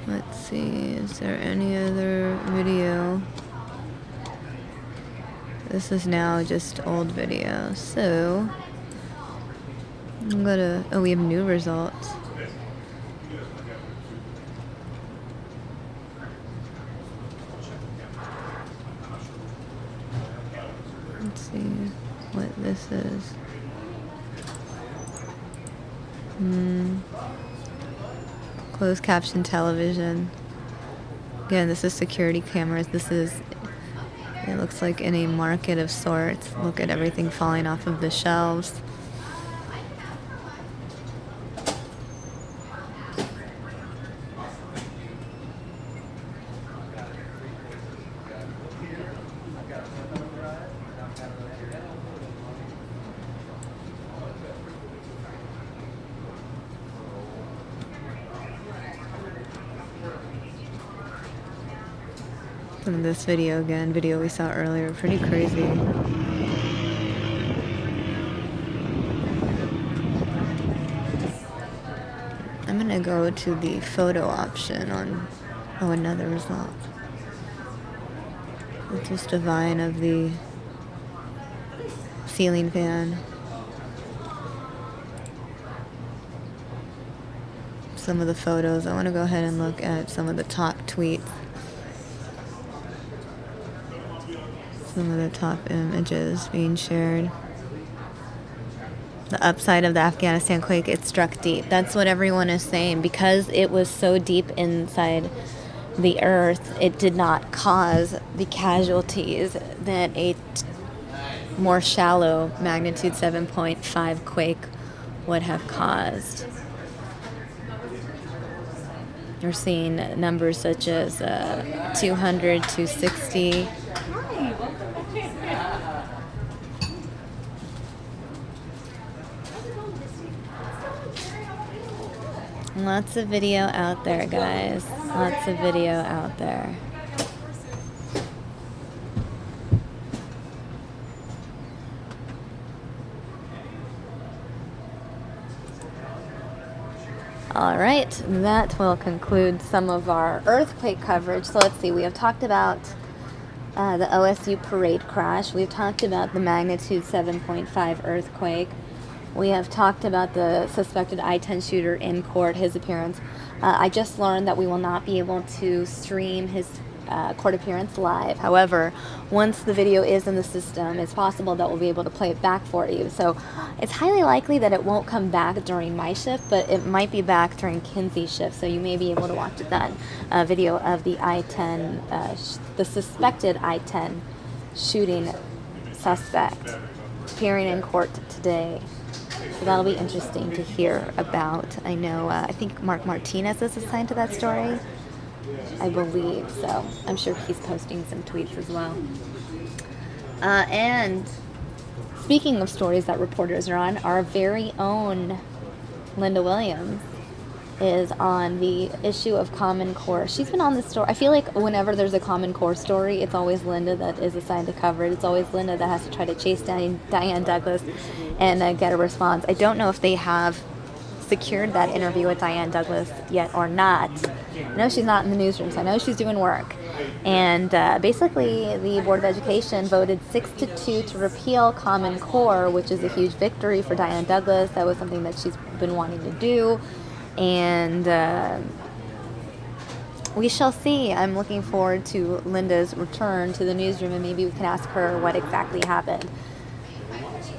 Let's see, is there any other video? This is now just old video, so I'm gonna, oh, we have new results. Let's see what this is. Closed caption television. Again, this is security cameras. This is, it looks like in a market of sorts. Look at everything falling off of the shelves. Some of this video again, video we saw earlier, pretty crazy. I'm gonna go to the photo option on, oh, another result. It's just a vine of the ceiling fan. Some of the photos. I want to go ahead and look at some of the top tweets. Some of the top images being shared. The upside of the Afghanistan quake, it struck deep. That's what everyone is saying. Because it was so deep inside the earth, it did not cause the casualties that a more shallow magnitude 7.5 quake would have caused. We're seeing numbers such as 200, 260. Lots of video out there, guys. Lots of video out there. All right, that will conclude some of our earthquake coverage. So let's see, we have talked about the OSU parade crash. We've talked about the magnitude 7.5 earthquake. We have talked about the suspected I-10 shooter in court, his appearance. I just learned that we will not be able to stream his court appearance live. However, once the video is in the system, it's possible that we'll be able to play it back for you. So it's highly likely that it won't come back during my shift, but it might be back during Kinsey's shift, so you may be able to watch it then. A video of the I-10, the suspected I-10 shooting suspect appearing in court today. So that'll be interesting to hear about. I know, I think Mark Martinez is assigned to that story. I believe so. I'm sure he's posting some tweets as well. And speaking of stories that reporters are on, our very own Linda Williams is on the issue of Common Core. She's been on the story. I feel like whenever there's a Common Core story, it's always Linda that is assigned to cover it. It's always Linda that has to try to chase down Diane Douglas and get a response. I don't know if they have secured that interview with Diane Douglas yet or not. I know she's not in the newsroom, so I know she's doing work. And basically, the Board of Education voted 6-2 to repeal Common Core, which is a huge victory for Diane Douglas. That was something that she's been wanting to do. And we shall see. I'm looking forward to Linda's return to the newsroom, and maybe we can ask her what exactly happened.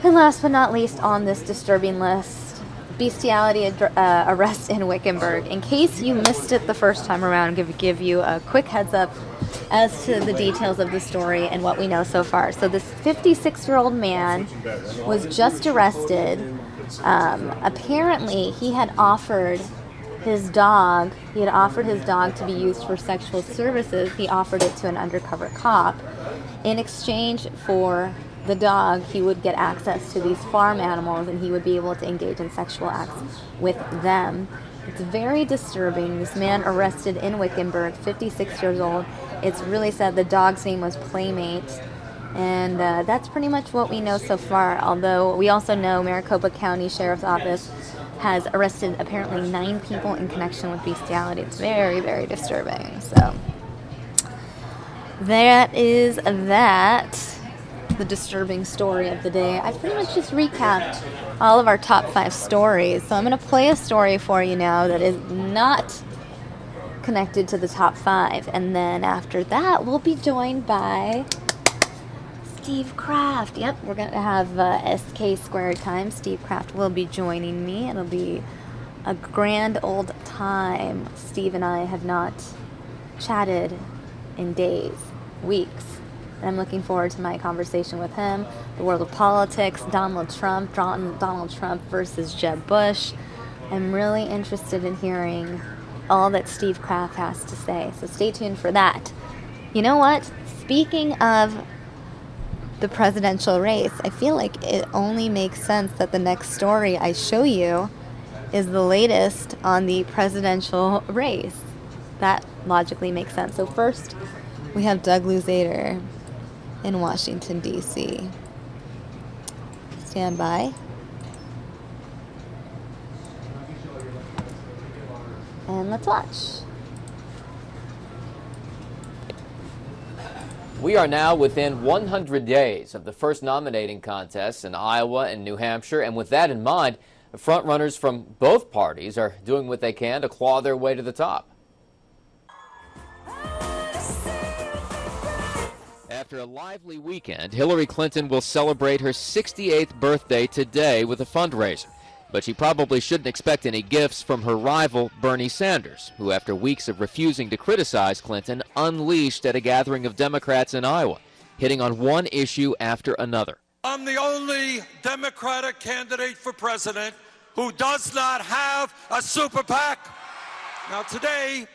And last but not least on this disturbing list, bestiality arrest in Wickenburg. In case you missed it the first time around, give you a quick heads up as to the details of the story and what we know so far. So this 56-year-old man was just arrested. Apparently, he had offered his dog to be used for sexual services. He offered it to an undercover cop. In exchange for the dog, he would get access to these farm animals and he would be able to engage in sexual acts with them. It's very disturbing. This man arrested in Wickenburg, 56 years old. It's really sad. The dog's name was Playmate. And that's pretty much what we know so far, although we also know Maricopa County Sheriff's Office has arrested apparently 9 people in connection with bestiality. It's very, very disturbing. So that is that. The disturbing story of the day. I pretty much just recapped all of our top 5 stories. So I'm going to play a story for you now that is not connected to the top 5. And then after that, we'll be joined by Steve Kraft. Yep, we're going to have SK Squared time. Steve Kraft will be joining me. It'll be a grand old time. Steve and I have not chatted in days, weeks. And I'm looking forward to my conversation with him. The world of politics, Donald Trump versus Jeb Bush. I'm really interested in hearing all that Steve Kraft has to say. So stay tuned for that. You know what? Speaking of the presidential race, I feel like it only makes sense that the next story I show you is the latest on the presidential race. That logically makes sense. So first, we have Doug Luzader in Washington, D.C. Stand by. And let's watch. We are now within 100 days of the first nominating contests in Iowa and New Hampshire, and with that in mind, the frontrunners from both parties are doing what they can to claw their way to the top. After a lively weekend, Hillary Clinton will celebrate her 68th birthday today with a fundraiser. But she probably shouldn't expect any gifts from her rival, Bernie Sanders, who, after weeks of refusing to criticize Clinton, unleashed at a gathering of Democrats in Iowa, hitting on one issue after another. I'm the only Democratic candidate for president who does not have a super PAC. Now today,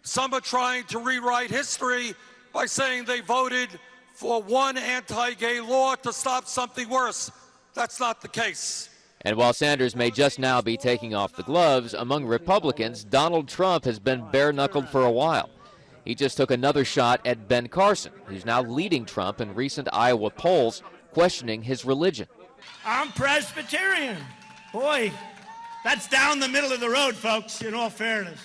some are trying to rewrite history by saying they voted for one anti-gay law to stop something worse. That's not the case. And while Sanders may just now be taking off the gloves, among Republicans, Donald Trump has been bare-knuckled for a while. He just took another shot at Ben Carson, who's now leading Trump in recent Iowa polls, questioning his religion. I'm Presbyterian. Boy, that's down the middle of the road, folks, in all fairness.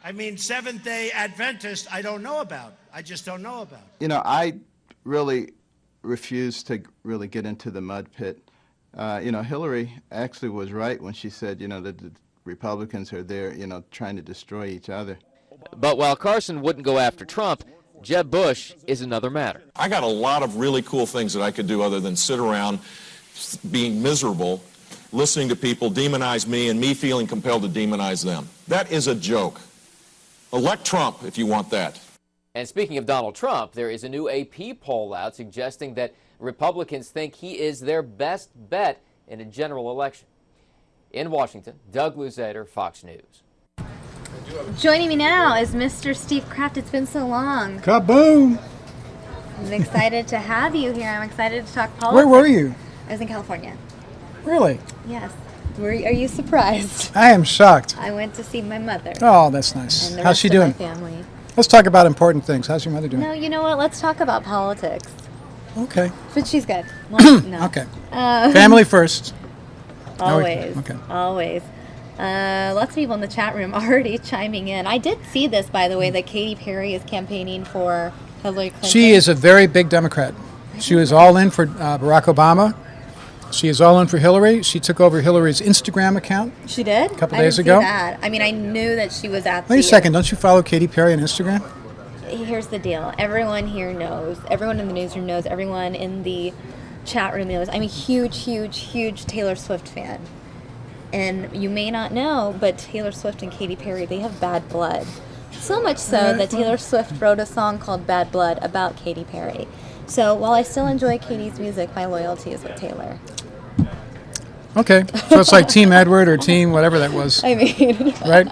I mean, Seventh-day Adventist, I don't know about. I just don't know about. You know, I really refuse to really get into the mud pit. You know, Hillary actually was right when she said, you know, that the Republicans are there, you know, trying to destroy each other. But while Carson wouldn't go after Trump, Jeb Bush is another matter. I got a lot of really cool things that I could do other than sit around being miserable, listening to people demonize me and me feeling compelled to demonize them. That is a joke. Elect Trump if you want that. And speaking of Donald Trump, there is a new AP poll out suggesting that Republicans think he is their best bet in a general election. In Washington, Doug Luzader, Fox News. Joining me now is Mr. Steve Kraft. It's been so long. Kaboom! I'm excited to have you here. I'm excited to talk politics. Where were you? I was in California. Really? Yes. Are you surprised? I am shocked. I went to see my mother. Oh, that's nice. And the How's rest she of doing? my family. Let's talk about important things. How's your mother doing? No, you know what? Let's talk about politics. Okay. But she's good. Well, no. Okay. Family first. Always. Okay. Always. Lots of people in the chat room already chiming in. I did see this, by the way, that Katy Perry is campaigning for Hillary Clinton. She is a very big Democrat. She was all in for Barack Obama. She is all in for Hillary. She took over Hillary's Instagram account. She did? A couple I days didn't ago. See that. I mean, I knew that she was at Wait a second. Don't you follow Katy Perry on Instagram? Here's the deal. Everyone here knows. Everyone in the newsroom knows. Everyone in the chat room knows. I'm a huge, huge, huge Taylor Swift fan. And you may not know, but Taylor Swift and Katy Perry, they have bad blood. So much so that Taylor Swift wrote a song called Bad Blood about Katy Perry. So while I still enjoy Katy's music, my loyalty is with Taylor. Okay. So it's like Team Edward or Team whatever that was. I mean. Right?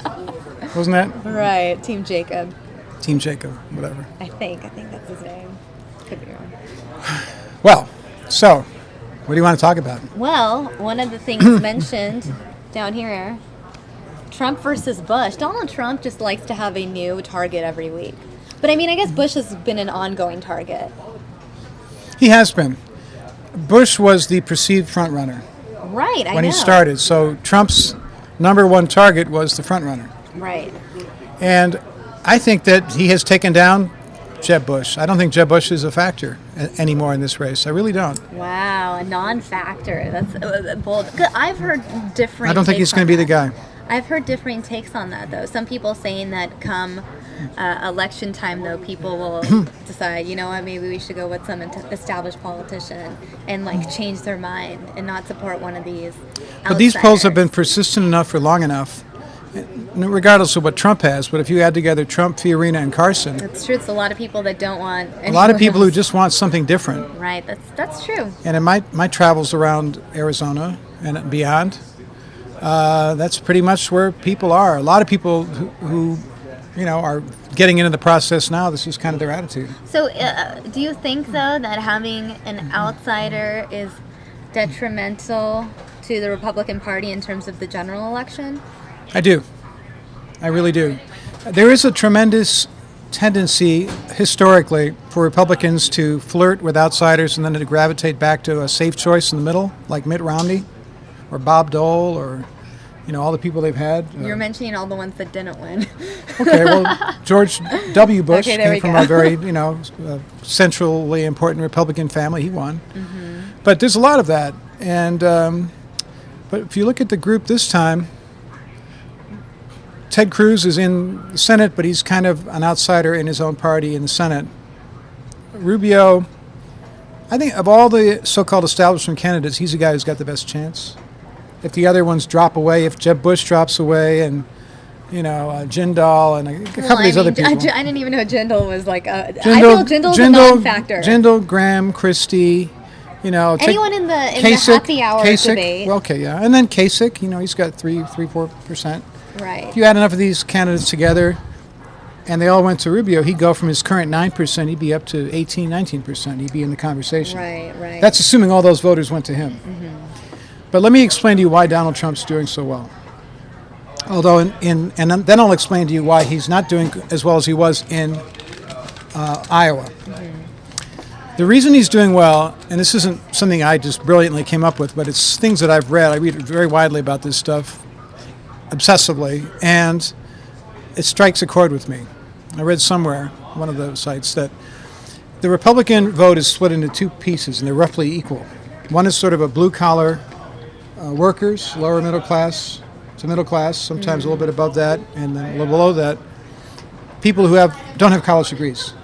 Wasn't that? Right. Team Jacob. Team Jacob, whatever. I think that's his name. Could be wrong. Well, so, what do you want to talk about? Well, one of the things mentioned down here, Trump versus Bush. Donald Trump just likes to have a new target every week. But I mean, I guess Bush has been an ongoing target. He has been. Bush was the perceived front runner. Right, I know. When he started. So Trump's number one target was the front runner. Right. And I think that he has taken down Jeb Bush. I don't think Jeb Bush is a factor anymore in this race. I really don't. Wow, a non-factor. That's bold. I've heard different. I don't think he's going to be the guy. I've heard differing takes on that, though. Some people saying that come election time, though, people will decide, you know what, maybe we should go with some established politician and like change their mind and not support one of these outsiders. But these polls have been persistent enough for long enough, regardless of what Trump has. But if you add together Trump, Fiorina, and Carson, that's true. It's a lot of people that don't want. A lot of people who just want something different. Right. That's true. And in my travels around Arizona and beyond, that's pretty much where people are. A lot of people who are getting into the process now. This is kind of their attitude. So, do you think though that having an outsider is detrimental to the Republican Party in terms of the general election? I do. I really do. There is a tremendous tendency historically for Republicans to flirt with outsiders and then to gravitate back to a safe choice in the middle, like Mitt Romney or Bob Dole or, all the people they've had. You're mentioning all the ones that didn't win. Okay, well, George W. Bush came from a very, centrally important Republican family. He won. Mm-hmm. But there's a lot of that. And but if you look at the group this time, Ted Cruz is in the Senate, but he's kind of an outsider in his own party in the Senate. Rubio, I think of all the so-called establishment candidates, he's the guy who's got the best chance. If the other ones drop away, if Jeb Bush drops away, and Jindal and a couple of these other people. I didn't even know Jindal was like I feel Jindal's a non-factor. Jindal, Graham, Christie, anyone in the happy hour debate. Well, okay, yeah, and then Kasich, he's got 4%. Right. If you add enough of these candidates together, and they all went to Rubio, he'd go from his current 9%, he'd be up to 18, 19%. He'd be in the conversation. Right. That's assuming all those voters went to him. Mm-hmm. But let me explain to you why Donald Trump's doing so well. Although, and then I'll explain to you why he's not doing as well as he was in Iowa. Mm-hmm. The reason he's doing well, and this isn't something I just brilliantly came up with, but it's things that I've read. I read very widely about this stuff, obsessively, and it strikes a chord with me. I read somewhere, one of those sites, that the Republican vote is split into two pieces, and they're roughly equal. One is sort of a blue-collar workers, lower middle class to middle class, sometimes a little bit above that, and then a little below that, people who don't have college degrees.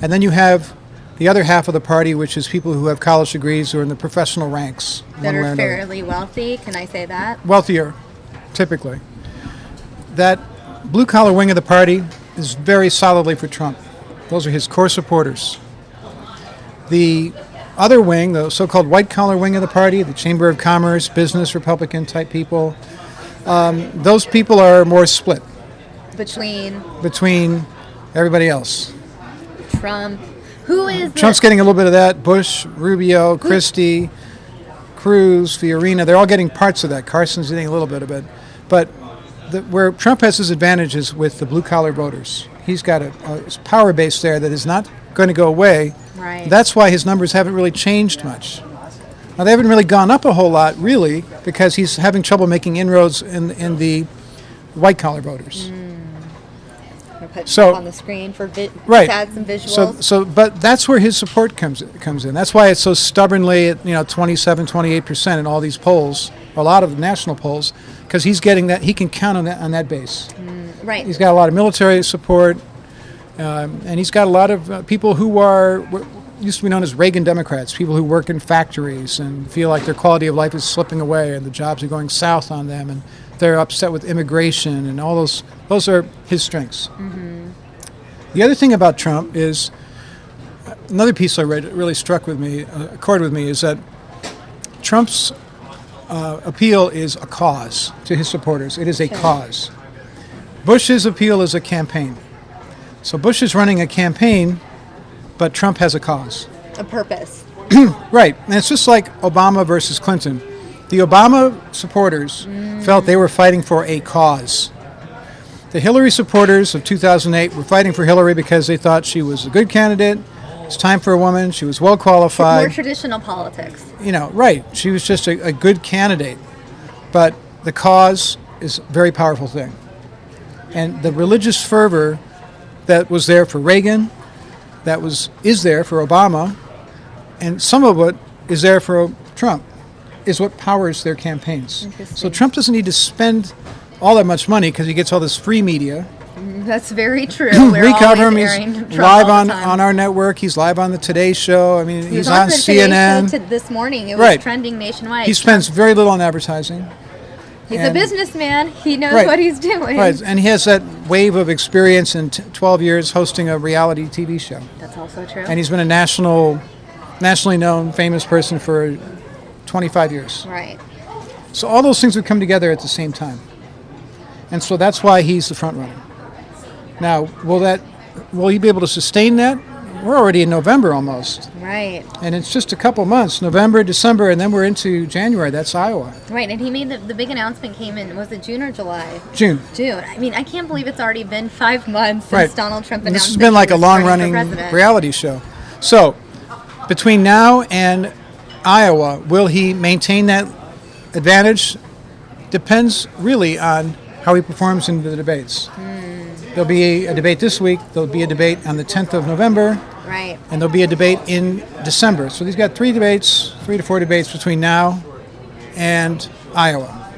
And then you have the other half of the party, which is people who have college degrees who are in the professional ranks. That are fairly wealthy, can I say that? Wealthier, typically. That blue-collar wing of the party is very solidly for Trump. Those are his core supporters. The other wing, the so-called white-collar wing of the party, the Chamber of Commerce, business Republican-type people, those people are more split. Between everybody else. Trump. Who is Trump's getting a little bit of that. Bush, Rubio, Christie, Cruz, Fiorina, they're all getting parts of that. Carson's getting a little bit of it. But where Trump has his advantages with the blue-collar voters, he's got a power base there that is not going to go away. Right. That's why his numbers haven't really changed much. Now, they haven't really gone up a whole lot, really, because he's having trouble making inroads in the white-collar voters. Put on the screen for add some visuals. But that's where his support comes in. That's why it's so stubbornly at 27, 28% in all these polls, a lot of the national polls, because he's getting that. He can count on that base. Right. He's got a lot of military support, and he's got a lot of people who used to be known as Reagan Democrats, people who work in factories and feel like their quality of life is slipping away and the jobs are going south on them, and they're upset with immigration and all those. Those are his strengths. Mm-hmm. The other thing about Trump is, another piece I read that really struck with me, a chord with me, is that Trump's appeal is a cause to his supporters. It is a cause. Bush's appeal is a campaign. So Bush is running a campaign, but Trump has a cause. A purpose. Right. And it's just like Obama versus Clinton. The Obama supporters felt they were fighting for a cause. The Hillary supporters of 2008 were fighting for Hillary because they thought she was a good candidate. It's time for a woman. She was well qualified. More traditional politics. Right. She was just a good candidate. But the cause is a very powerful thing. And the religious fervor that was there for Reagan, is there for Obama, and some of it is there for Trump, is what powers their campaigns. So Trump doesn't need to spend all that much money because he gets all this free media. That's very true. We cover him. He's live on our network. He's live on the Today Show. I mean, he's on CNN. Today Show this morning. It was trending nationwide. He spends very little on advertising. He's a businessman. He knows what he's doing. Right, and he has that wave of experience in 12 years hosting a reality TV show. That's also true. And he's been a nationally known, famous person for 25 years. Right. So all those things would come together at the same time. And so that's why he's the front runner. Now, will he be able to sustain that? we're already in November almost. Right. And it's just a couple months, November, December, and then we're into January. That's Iowa. Right, and he made the big announcement came in, was it June or July? June. I mean, I can't believe it's already been 5 months since Right. Donald Trump announced This has been like a long-running reality show. So, between now and Iowa, will he maintain that advantage? Depends really on how he performs in the debates. There'll be a debate this week. There'll be a debate on the 10th of November. Right. And there'll be a debate in December. So he's got 3 to 4 debates between now and Iowa.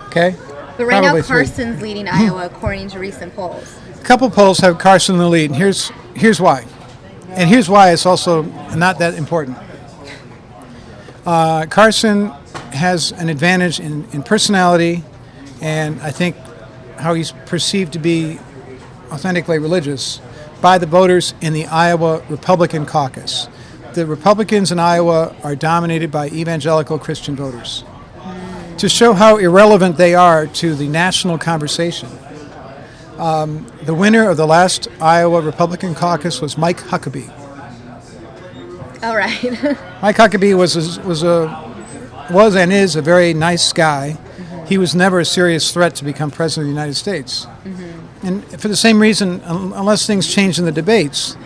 Okay? But right Probably now, 3. Carson's leading Iowa according to recent polls. A couple polls have Carson in the lead, and here's why. And here's why it's also not that important. Carson has an advantage in personality, and I think how he's perceived to be authentically religious by the voters in the Iowa Republican caucus. The Republicans in Iowa are dominated by evangelical Christian voters. To show how irrelevant they are to the national conversation, the winner of the last Iowa Republican caucus was Mike Huckabee. All right. Mike Huckabee was and is a very nice guy. He was never a serious threat to become president of the United States. And for the same reason, unless things change in the debates,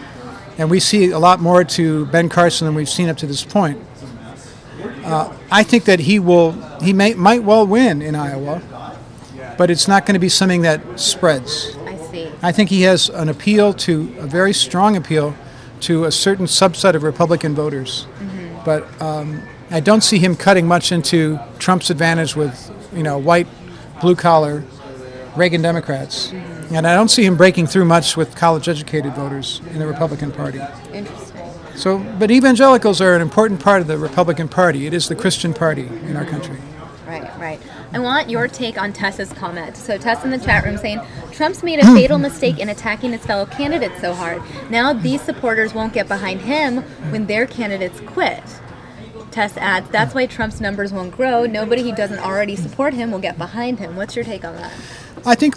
and we see a lot more to Ben Carson than we've seen up to this point, I think that he might well win in Iowa, but it's not going to be something that spreads. I see. I think he has a very strong appeal to a certain subset of Republican voters. But I don't see him cutting much into Trump's advantage with, white, blue-collar Reagan Democrats. And I don't see him breaking through much with college-educated voters in the Republican Party. Interesting. But evangelicals are an important part of the Republican Party. It is the Christian party in our country. Right. I want your take on Tessa's comment. So Tess in the chat room saying, Trump's made a fatal mistake in attacking his fellow candidates so hard. Now these supporters won't get behind him when their candidates quit. Tess adds, that's why Trump's numbers won't grow. Nobody who doesn't already support him will get behind him. What's your take on that? I think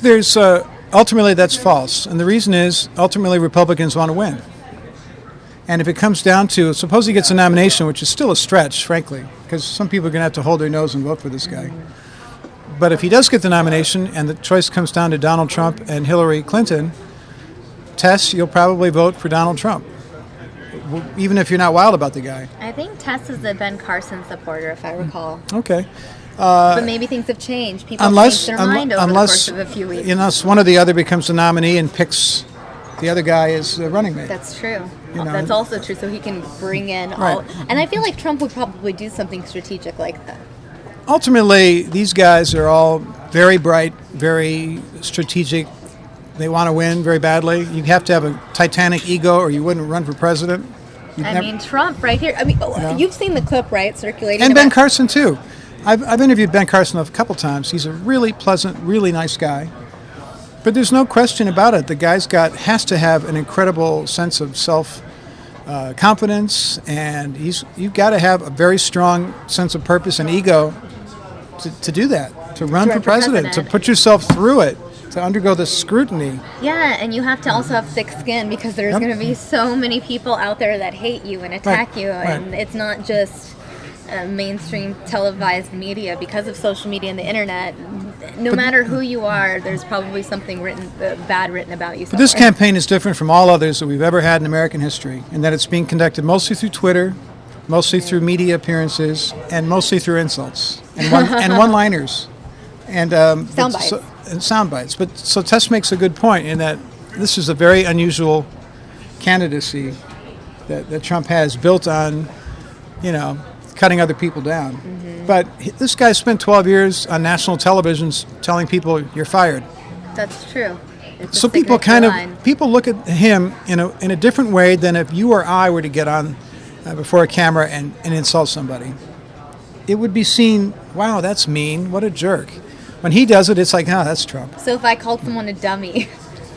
ultimately that's false. And the reason is, ultimately Republicans want to win. And if it comes down to, suppose he gets a nomination, which is still a stretch, frankly, because some people are going to have to hold their nose and vote for this guy. But if he does get the nomination and the choice comes down to Donald Trump and Hillary Clinton, Tess, you'll probably vote for Donald Trump, even if you're not wild about the guy. I think Tess is a Ben Carson supporter, if I recall. Okay. But maybe things have changed. People change their mind over the course of a few weeks. Unless one or the other becomes the nominee and picks the other guy as the running mate. That's true. That's also true. So he can bring in all. And I feel like Trump would probably do something strategic like that. Ultimately, these guys are all very bright, very strategic. They want to win very badly. You have to have a titanic ego or you wouldn't run for president. I mean, Trump right here. I mean, you've seen the clip, right, circulating. And Ben Carson, too. I've interviewed Ben Carson a couple times. He's a really pleasant, really nice guy. But there's no question about it. The guy's has to have an incredible sense of self-confidence, and you've got to have a very strong sense of purpose and ego to do that, to run for president, to put yourself through it, to undergo the scrutiny. Yeah, and you have to also have thick skin because there's going to be so many people out there that hate you and attack you, and it's not just mainstream televised media. Because of social media and the internet, no matter who you are, there's probably something bad written about you somewhere. This campaign is different from all others that we've ever had in American history, in that it's being conducted mostly through Twitter, mostly through media appearances, and mostly through insults and one-liners and sound bites. But so Tess makes a good point in that this is a very unusual candidacy that Trump has, built on, cutting other people down. But this guy spent 12 years on national televisions telling people you're fired. That's true. So people people look at him in a different way than if you or I were to get on before a camera and insult somebody. It would be seen, wow, that's mean, what a jerk. When he does it, it's like, oh, that's Trump. So if I called someone a dummy.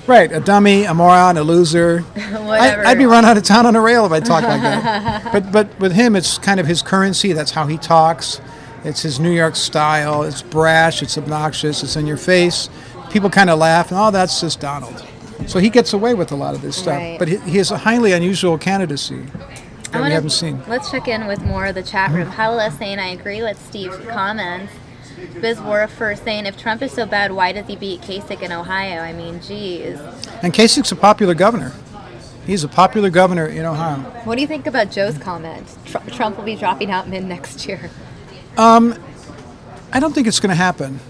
Right, a dummy, a moron, a loser. Whatever. I'd be run out of town on a rail if I talked like that. But with him, it's kind of his currency. That's how he talks. It's his New York style. It's brash. It's obnoxious. It's in your face. People kind of laugh. Oh, that's just Donald. So he gets away with a lot of this stuff. Right. But he has a highly unusual candidacy that we haven't seen. Let's check in with more of the chat room. Hala saying, I agree with Steve's comments. Biz Warfer saying, if Trump is so bad, why does he beat Kasich in Ohio? I mean, geez. And Kasich's a popular governor. He's a popular governor in Ohio. What do you think about Joe's comment? Trump will be dropping out mid next year. I don't think it's going to happen.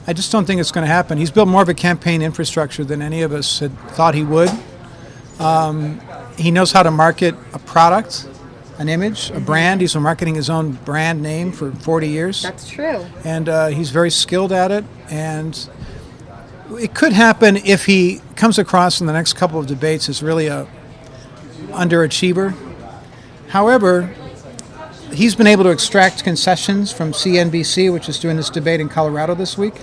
I just don't think it's going to happen. He's built more of a campaign infrastructure than any of us had thought he would. He knows how to market a product, an image, a brand. He's been marketing his own brand name for 40 years. That's true. And he's very skilled at it. And it could happen if he comes across in the next couple of debates as really a underachiever. However, he's been able to extract concessions from CNBC, which is doing this debate in Colorado this week,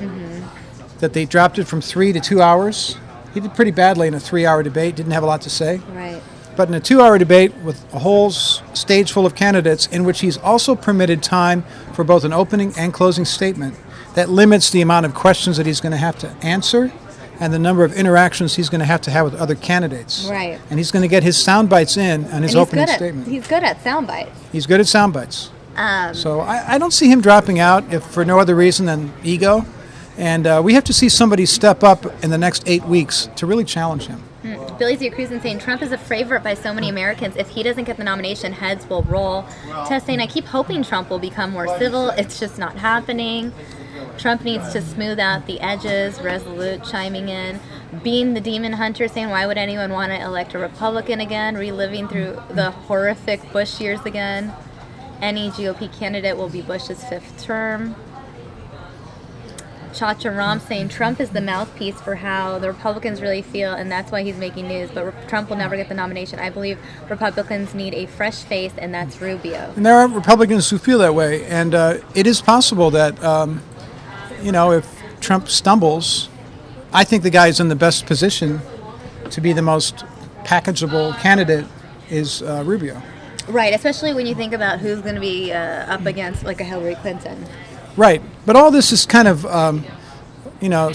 that they dropped it from 3 to 2 hours. He did pretty badly in a 3-hour debate, didn't have a lot to say. Right. But in a 2-hour debate with a whole stage full of candidates in which he's also permitted time for both an opening and closing statement, that limits the amount of questions that he's going to have to answer and the number of interactions he's going to have with other candidates. Right. And he's going to get his sound bites in on his opening statement. He's good at sound bites. He's good at sound bites. So I don't see him dropping out if for no other reason than ego. And we have to see somebody step up in the next 8 weeks to really challenge him. Billy Z. Cruisin saying Trump is a favorite by so many Americans. If he doesn't get the nomination, heads will roll. Tess saying, I keep hoping Trump will become more civil. It's just not happening. Trump needs to smooth out the edges. Resolute chiming in. Being the demon hunter saying, why would anyone want to elect a Republican again? Reliving through the horrific Bush years again. Any GOP candidate will be Bush's 5th term. Chacha Ram saying Trump is the mouthpiece for how the Republicans really feel, and that's why he's making news. But Trump will never get the nomination. I believe Republicans need a fresh face, and that's Rubio. And there are Republicans who feel that way. And it is possible that, if Trump stumbles, I think the guy who's in the best position to be the most packageable candidate is Rubio. Right, especially when you think about who's going to be up against like a Hillary Clinton. Right, but all this is kind of,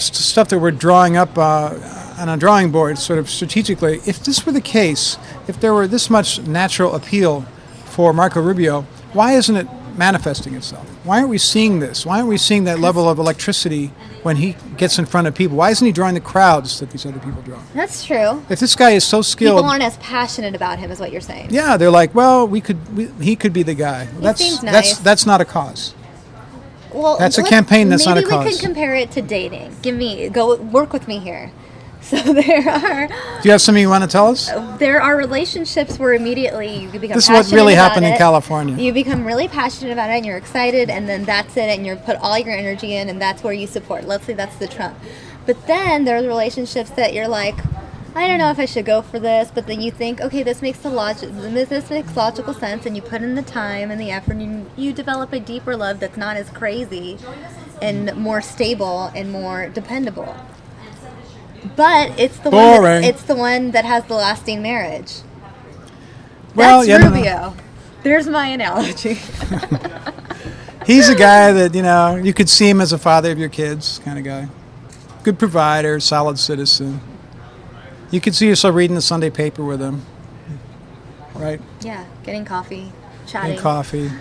stuff that we're drawing up on a drawing board sort of strategically. If this were the case, if there were this much natural appeal for Marco Rubio, why isn't it manifesting itself? Why aren't we seeing this? Why aren't we seeing that level of electricity when he gets in front of people? Why isn't he drawing the crowds that these other people draw? That's true. If this guy is so skilled... People aren't as passionate about him, is what you're saying. Yeah, they're like, well, he could be the guy. Seems nice. That's not a cause. Well, that's a campaign. That's not a cause. Maybe we can compare it to dating. Go work with me here. So there are. Do you have something you want to tell us? There are relationships where immediately you become. This is what really happened in California. You become really passionate about it, and you're excited, and then that's it, and you put all your energy in, and that's where you support. Let's say that's the Trump. But then there are relationships that you're like, I don't know if I should go for this, but then you think, okay, this makes logical sense, and you put in the time and the effort, and you develop a deeper love that's not as crazy and more stable and more dependable. But it's the one that has the lasting marriage. Well, that's Rubio. There's my analogy. He's a guy that, you could see him as a father of your kids kind of guy. Good provider, solid citizen. You could see yourself reading the Sunday paper with him, right? Yeah, getting coffee, chatting. Getting coffee.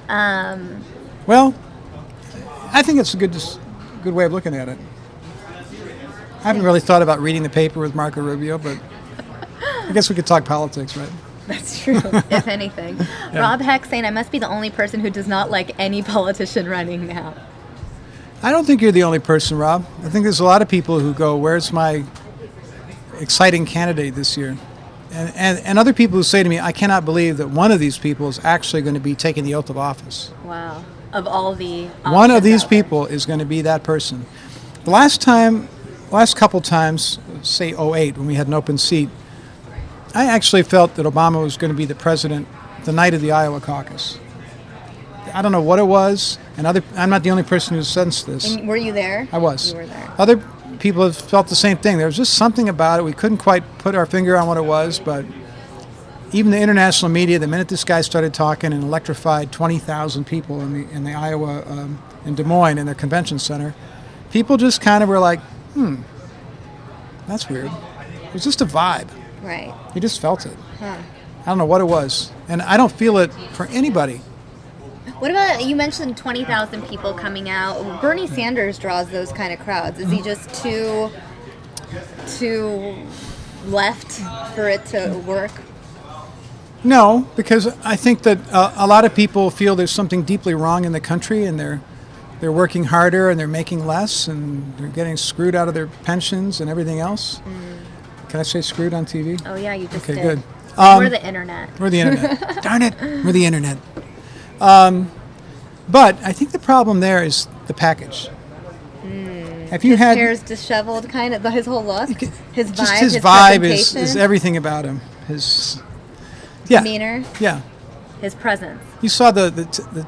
Well, I think it's a good way of looking at it. I haven't really thought about reading the paper with Marco Rubio, but I guess we could talk politics, right? That's true, if anything. Yeah. Rob Heck saying, I must be the only person who does not like any politician running now. I don't think you're the only person, Rob. I think there's a lot of people who go, where's my exciting candidate this year? And other people who say to me, I cannot believe that one of these people is actually going to be taking the oath of office. Wow. Of all the one of these people is going to be that person. The last couple times, say 2008, when we had an open seat, I actually felt that Obama was going to be the president the night of the Iowa caucus. I don't know what it was, and I'm not the only person who sensed this. And were you there? I was. You were there. Other people have felt the same thing. There was just something about it. We couldn't quite put our finger on what it was, but even the international media, the minute this guy started talking and electrified 20,000 people in the Iowa, in Des Moines, in their convention center, people just kind of were like, that's weird. was just a vibe. Right. You just felt it. Huh. I don't know what it was. And I don't feel it for anybody. What about, you mentioned 20,000 people coming out. Bernie Sanders draws those kind of crowds. Is he just too left for it to work? No, because I think that a lot of people feel there's something deeply wrong in the country, and they're working harder and they're making less, and they're getting screwed out of their pensions and everything else. Can I say screwed on TV? Oh yeah, you just okay, did. Good. We're the internet. We're the internet. Darn it, we're the internet. But I think the problem there is the package. If you His had hair's disheveled, kind of, his whole look, his vibe, just his vibe presentation, is everything about him. His demeanor, yeah. His presence. You saw the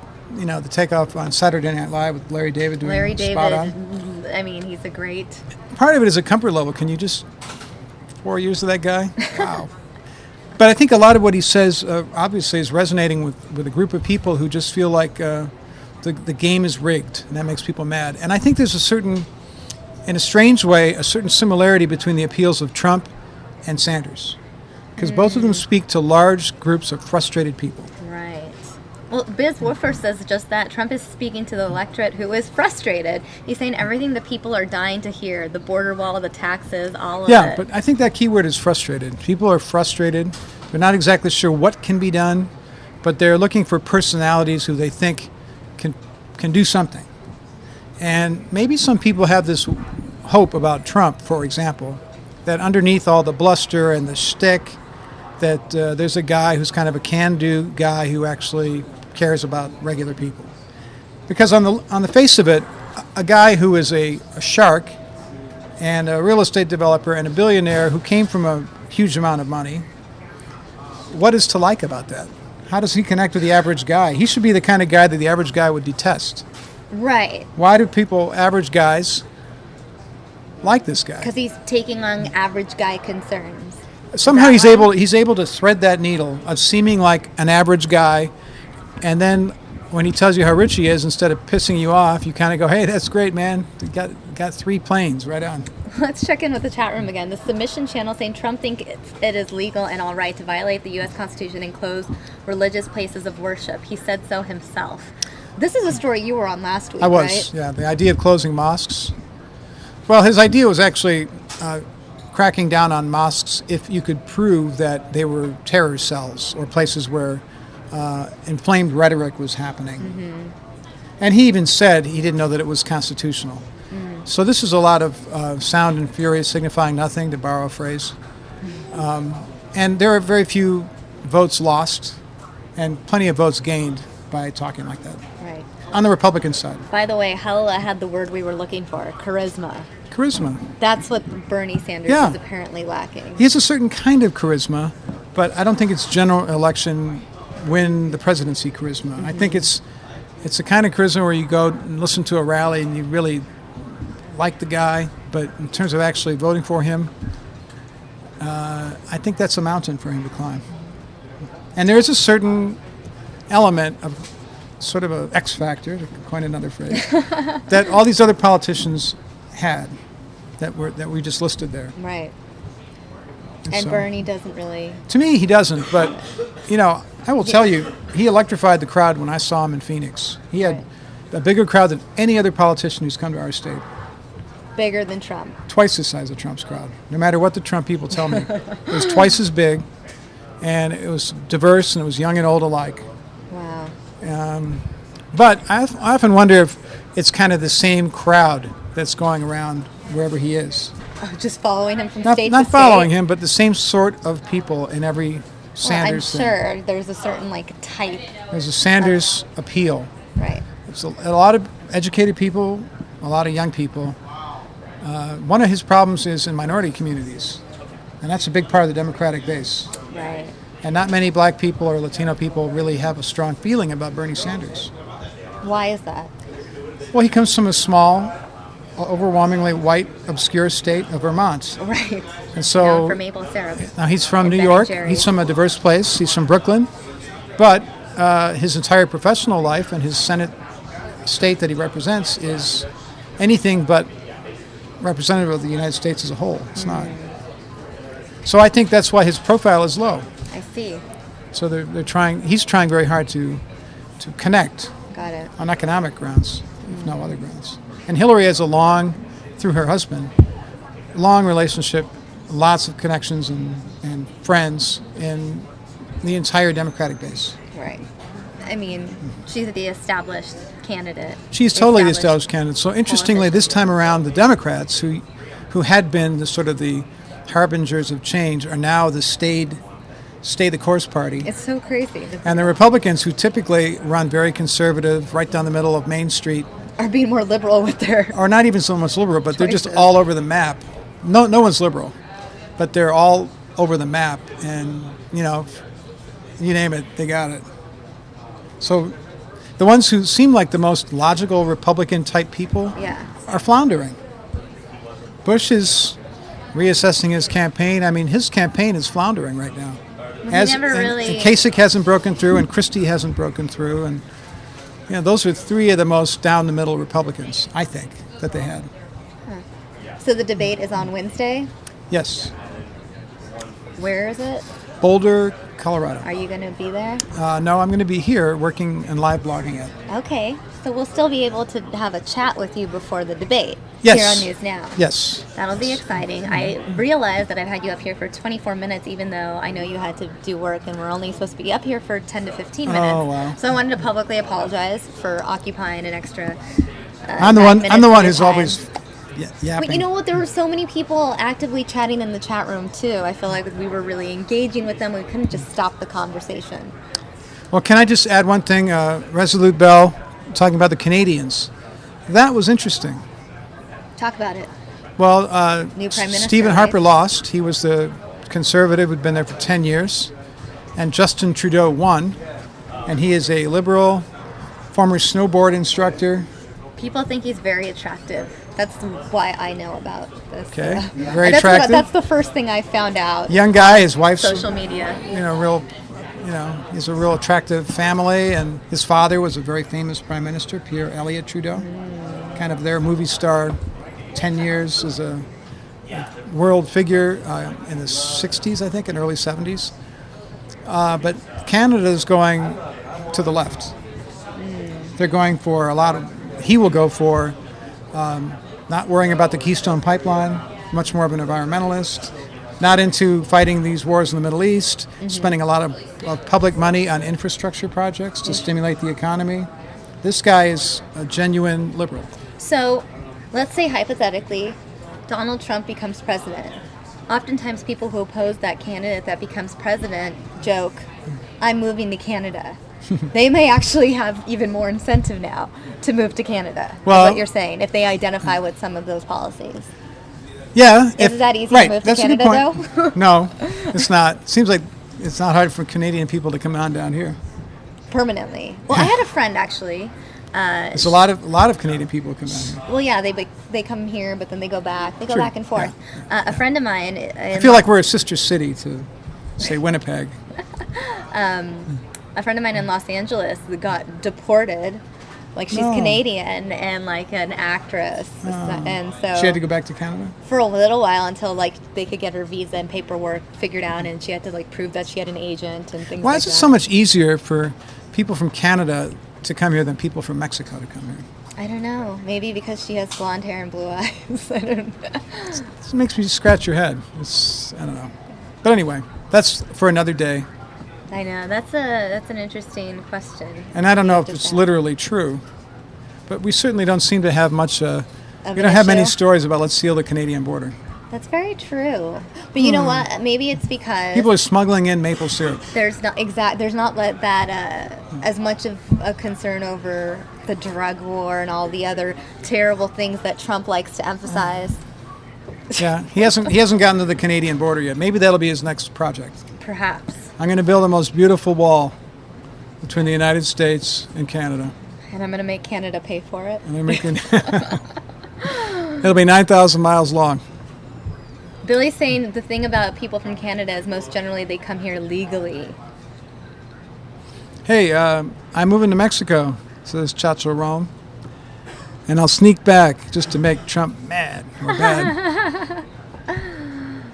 takeoff on Saturday Night Live with Larry David doing Larry Spot David. On. I mean, he's a great. Part of it is a comfort level. Can you just 4 years of that guy? Wow. But I think a lot of what he says obviously is resonating with a group of people who just feel like the game is rigged, and that makes people mad. And I think there's in a strange way, a certain similarity between the appeals of Trump and Sanders, because both of them speak to large groups of frustrated people. Right. Well, Biz Woofer says just that. Trump is speaking to the electorate who is frustrated. He's saying everything the people are dying to hear, the border wall, the taxes, all of it. Yeah, but I think that key word is frustrated. People are frustrated. They're not exactly sure what can be done, but they're looking for personalities who they think can do something. And maybe some people have this hope about Trump, for example, that underneath all the bluster and the shtick, that there's a guy who's kind of a can-do guy who actually cares about regular people. Because on the face of it, a guy who is a shark and a real estate developer and a billionaire who came from a huge amount of money, what is to like about that? How does he connect with the average guy? He should be the kind of guy that the average guy would detest. Right. Why do people, average guys, like this guy? Because he's taking on average guy concerns. Somehow he's able to thread that needle of seeming like an average guy, and then when he tells you how rich he is, instead of pissing you off, you kind of go, "Hey, that's great, man. You got 3 planes, right on." Let's check in with the chat room again. The submission channel saying Trump thinks it is legal and all right to violate the U.S. Constitution and close religious places of worship. He said so himself. This is a story you were on last week, I was, right? yeah. The idea of closing mosques. Well, his idea was actually cracking down on mosques if you could prove that they were terror cells or places where inflamed rhetoric was happening. Mm-hmm. And he even said he didn't know that it was constitutional. Mm-hmm. So this is a lot of sound and fury signifying nothing, to borrow a phrase. And there are very few votes lost and plenty of votes gained by talking like that. Right. On the Republican side. By the way, Hella had the word we were looking for, charisma. Charisma. That's what Bernie Sanders is apparently lacking. He has a certain kind of charisma, but I don't think it's general election win the presidency charisma. Mm-hmm. I think it's a kind of charisma where you go and listen to a rally and you really like the guy, but in terms of actually voting for him, I think that's a mountain for him to climb. And there is a certain element of sort of an X factor, to coin another phrase, that all these other politicians had that we just listed there. Right. And so, Bernie doesn't really. To me, he doesn't. But, I will tell you, he electrified the crowd when I saw him in Phoenix. He had a bigger crowd than any other politician who's come to our state. Bigger than Trump. Twice the size of Trump's crowd. No matter what the Trump people tell me. It was twice as big, and it was diverse, and it was young and old alike. Wow. But I often wonder if it's kind of the same crowd that's going around wherever he is. Oh, just following him from state to state? Not following him, but the same sort of people in every Sanders thing. I'm sure there's a certain type. There's a Sanders appeal. Right. It's a lot of educated people, a lot of young people. One of his problems is in minority communities, and that's a big part of the Democratic base. Right. And not many black people or Latino people really have a strong feeling about Bernie Sanders. Why is that? Well, he comes from a small, overwhelmingly white, obscure state of Vermont. Right. And so, from Maple Syrup. Now he's from New York. He's from a diverse place. He's from Brooklyn. But his entire professional life and his Senate state that he represents is anything but representative of the United States as a whole. It's not. So I think that's why his profile is low. I see. So they're trying. He's trying very hard to connect. Got it. On economic grounds, if no other grounds. And Hillary has through her husband, long relationship, lots of connections and friends in the entire Democratic base. Right. I mean, she's the established candidate. She's totally the established candidate. So interestingly, this time around, the Democrats, who had been the harbingers of change, are now the stay the course party. It's so crazy. And the Republicans, who typically run very conservative, right down the middle of Main Street, are being more liberal with their... Or not even so much liberal, but they're just all over the map. No one's liberal, but they're all over the map. And, you name it, they got it. So the ones who seem like the most logical Republican-type people are floundering. Bush is reassessing his campaign. I mean, his campaign is floundering right now. And Kasich hasn't broken through, and Christie hasn't broken through, and those are three of the most down-the-middle Republicans, I think, that they had. So the debate is on Wednesday? Yes. Where is it? Boulder, Colorado. Are you going to be there? No, I'm going to be here working and live blogging it. Okay. So we'll still be able to have a chat with you before the debate here on News Now. Yes. That'll be exciting. I realized that I've had you up here for 24 minutes, even though I know you had to do work and we're only supposed to be up here for 10 to 15 minutes. Oh, wow. So I wanted to publicly apologize for occupying an extra I'm the one who's always yapping. But you know what? There were so many people actively chatting in the chat room, too. I feel like we were really engaging with them. We couldn't just stop the conversation. Well, can I just add one thing? Resolute Bell, talking about the Canadians. That was interesting. Talk about it. Well, New Prime Minister, Stephen Harper right? lost. He was the conservative who'd been there for 10 years. And Justin Trudeau won. And he is a liberal, former snowboard instructor. People think he's very attractive. That's why I know about this. Okay, very attractive. That's the first thing I found out. Young guy, his wife's social media. He's a real attractive family, and his father was a very famous prime minister, Pierre Elliott Trudeau, kind of their movie star, 10 years as a world figure in the 60s, I think, and early 70s. But Canada is going to the left. They're going for he will go for not worrying about the Keystone Pipeline, much more of an environmentalist, not into fighting these wars in the Middle East, spending a lot of public money on infrastructure projects to stimulate the economy. This guy is a genuine liberal. So let's say hypothetically Donald Trump becomes president. Oftentimes people who oppose that candidate that becomes president joke, I'm moving to Canada. They may actually have even more incentive now to move to Canada, is what you're saying, if they identify with some of those policies. Yeah. Is that easy to move to Canada, though? No, it's not. It seems like it's not hard for Canadian people to come on down here. Permanently. Well, I had a friend, actually. There's a lot of Canadian people who come down here. Well, yeah, they come here, but then they go back. They go back and forth. Yeah. A friend of mine... I feel like we're a sister city to, say, Winnipeg. A friend of mine in Los Angeles got deported. Like, she's Canadian and, like, an actress. And so... She had to go back to Canada? For a little while until, like, they could get her visa and paperwork figured out, and she had to, like, prove that she had an agent and things like that. Why is it so much easier for people from Canada to come here than people from Mexico to come here? I don't know. Maybe because she has blonde hair and blue eyes. I don't know. It makes me scratch your head. I don't know. But anyway, that's for another day. I know. That's an interesting question. And I don't know if it's literally true, but we certainly don't seem to have much. We don't have many stories about let's seal the Canadian border. That's very true. But you know what? Maybe it's because people are smuggling in maple syrup. There's not that as much of a concern over the drug war and all the other terrible things that Trump likes to emphasize. Yeah, he hasn't gotten to the Canadian border yet. Maybe that'll be his next project. Perhaps. I'm going to build the most beautiful wall between the United States and Canada. And I'm going to make Canada pay for it. It'll be 9,000 miles long. Billy's saying the thing about people from Canada is most generally they come here legally. Hey, I'm moving to Mexico, says Chacho Rome. And I'll sneak back just to make Trump mad or bad.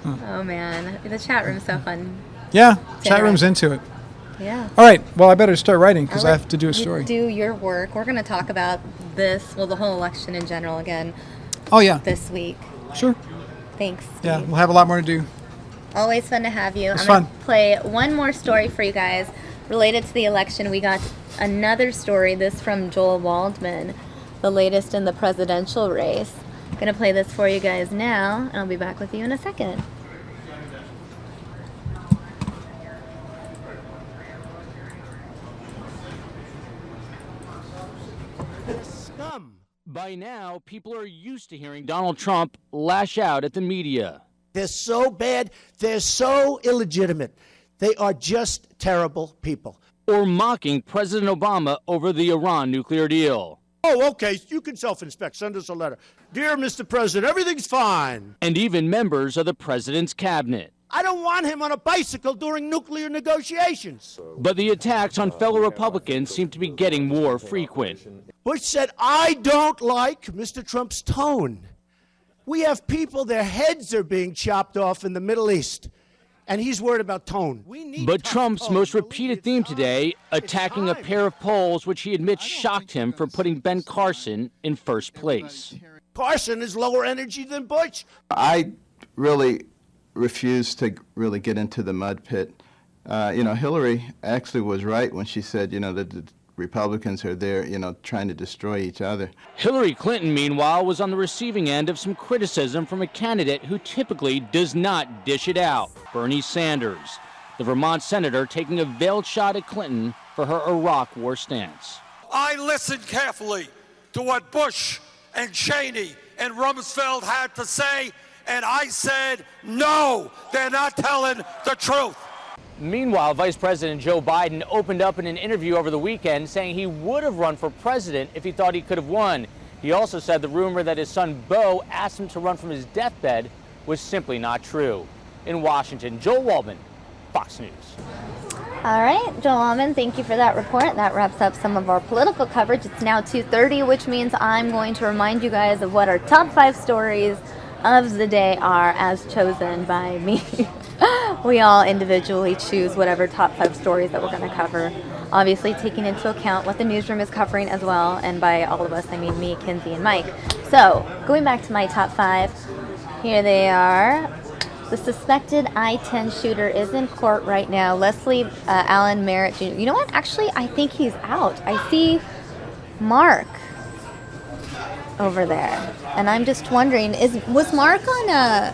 Oh Oh man, the chat room's so fun. Yeah, chat room's into it. Yeah. All right, well, I better start writing because I have to do a story. Do your work. We're going to talk about this, well, the whole election in general again. Oh, yeah. This week. Sure. Thanks, Steve. Yeah, we'll have a lot more to do. Always fun to have you. It's I'm going fun. to play one more story for you guys related to the election. We got another story, this from Joel Waldman, the latest in the presidential race. I'm going to play this for you guys now, and I'll be back with you in a second. Scum. By now, people are used to hearing Donald Trump lash out at the media. They're so bad. They're so illegitimate. They are just terrible people. Or mocking President Obama over the Iran nuclear deal. Oh, okay. You can self-inspect. Send us a letter. Dear Mr. President, everything's fine. And even members of the president's cabinet. I don't want him on a bicycle during nuclear negotiations. But the attacks on fellow Republicans seem to be getting more frequent. Bush said, I don't like Mr. Trump's tone. We have people, their heads are being chopped off in the Middle East, and he's worried about tone. But Trump's most repeated theme today, attacking a pair of polls which he admits shocked him for putting Ben Carson in first place. Carson is lower energy than Bush. I really refuse to really get into the mud pit. Hillary actually was right when she said, that the Republicans are there, trying to destroy each other. Hillary Clinton, meanwhile, was on the receiving end of some criticism from a candidate who typically does not dish it out, Bernie Sanders, the Vermont senator taking a veiled shot at Clinton for her Iraq war stance. I listened carefully to what Bush and Cheney and Rumsfeld had to say, and I said, no, they're not telling the truth. Meanwhile, Vice President Joe Biden opened up in an interview over the weekend saying he would have run for president if he thought he could have won. He also said the rumor that his son Beau asked him to run from his deathbed was simply not true. In Washington, Joel Waldman, Fox News. All right, Joel Waldman, thank you for that report. That wraps up some of our political coverage. It's now 2:30, which means I'm going to remind you guys of what our top 5 stories of the day are as chosen by me. We all individually choose whatever top 5 stories that we're going to cover, obviously taking into account what the newsroom is covering as well, and by all of us I mean me, Kinsey, and Mike. So, going back to my top 5, here they are. The suspected I-10 shooter is in court right now. Leslie Allen Merritt Jr. You know what? Actually, I think he's out. I see Mark over there, and I'm just wondering, was Mark on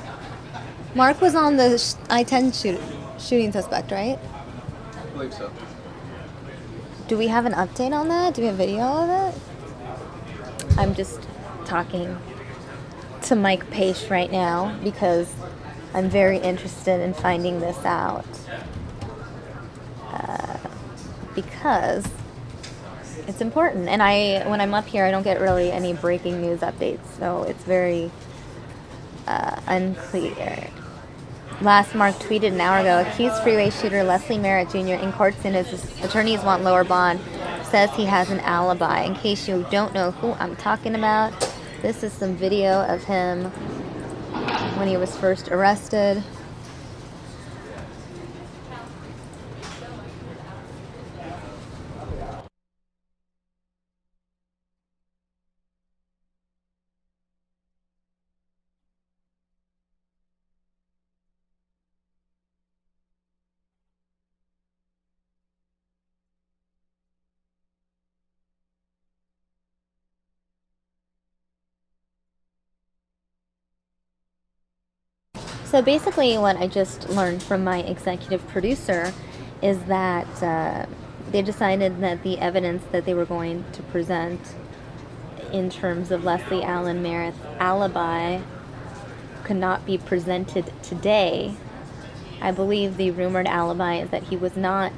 Mark was on the I-10 shooting suspect, right? I believe so. Do we have an update on that? Do we have video of it? I'm just talking to Mike Page right now because I'm very interested in finding this out. Because it's important. And when I'm up here, I don't get really any breaking news updates, so it's very unclear. Last Mark tweeted an hour ago, accused freeway shooter Leslie Merritt Jr. in court soon as his attorneys want lower bond, says he has an alibi. In case you don't know who I'm talking about, this is some video of him when he was first arrested. So basically what I just learned from my executive producer is that they decided that the evidence that they were going to present in terms of Leslie Allen Merritt's alibi could not be presented today. I believe the rumored alibi is that he was not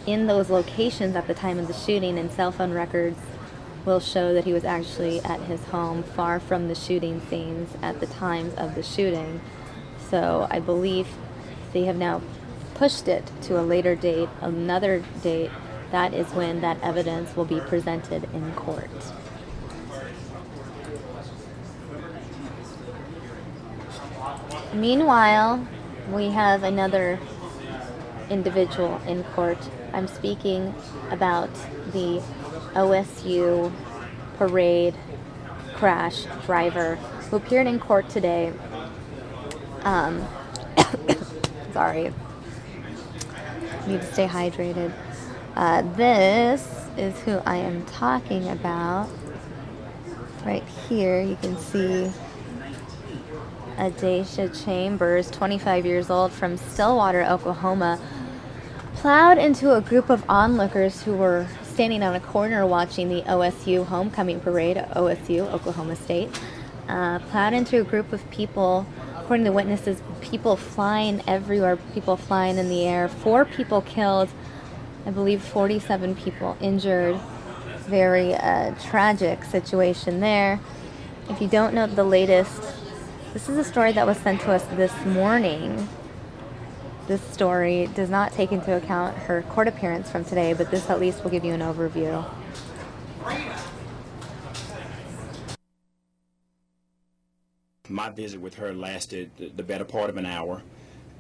in those locations at the time of the shooting, and cell phone records will show that he was actually at his home far from the shooting scenes at the times of the shooting. So I believe they have now pushed it to a later date, another date. That is when that evidence will be presented in court. Meanwhile, we have another individual in court. I'm speaking about the OSU parade crash driver who appeared in court today. Sorry. Need to stay hydrated. This is who I am talking about. Right here, you can see Adacia Chambers, 25 years old, from Stillwater, Oklahoma, plowed into a group of onlookers who were standing on a corner watching the OSU homecoming parade, OSU, Oklahoma State. Plowed into a group of people, according to witnesses, people flying everywhere, people flying in the air. 4 people killed, I believe 47 people injured. Very tragic situation there. If you don't know the latest, this is a story that was sent to us this morning. This story does not take into account her court appearance from today, but this at least will give you an overview. My visit with her lasted the better part of an hour,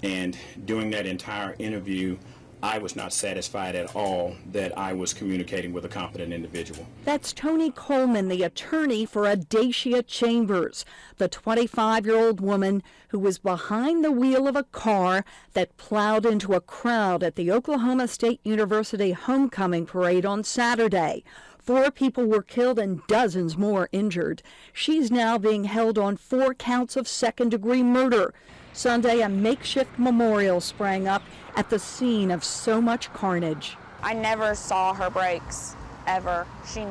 and during that entire interview, I was not satisfied at all that I was communicating with a competent individual. That's Tony Coleman, the attorney for Adacia Chambers, the 25-year-old woman who was behind the wheel of a car that plowed into a crowd at the Oklahoma State University homecoming parade on Saturday. 4 people were killed and dozens more injured. She's now being held on 4 counts of second-degree murder. Sunday, a makeshift memorial sprang up at the scene of so much carnage. I never saw her brakes, ever. She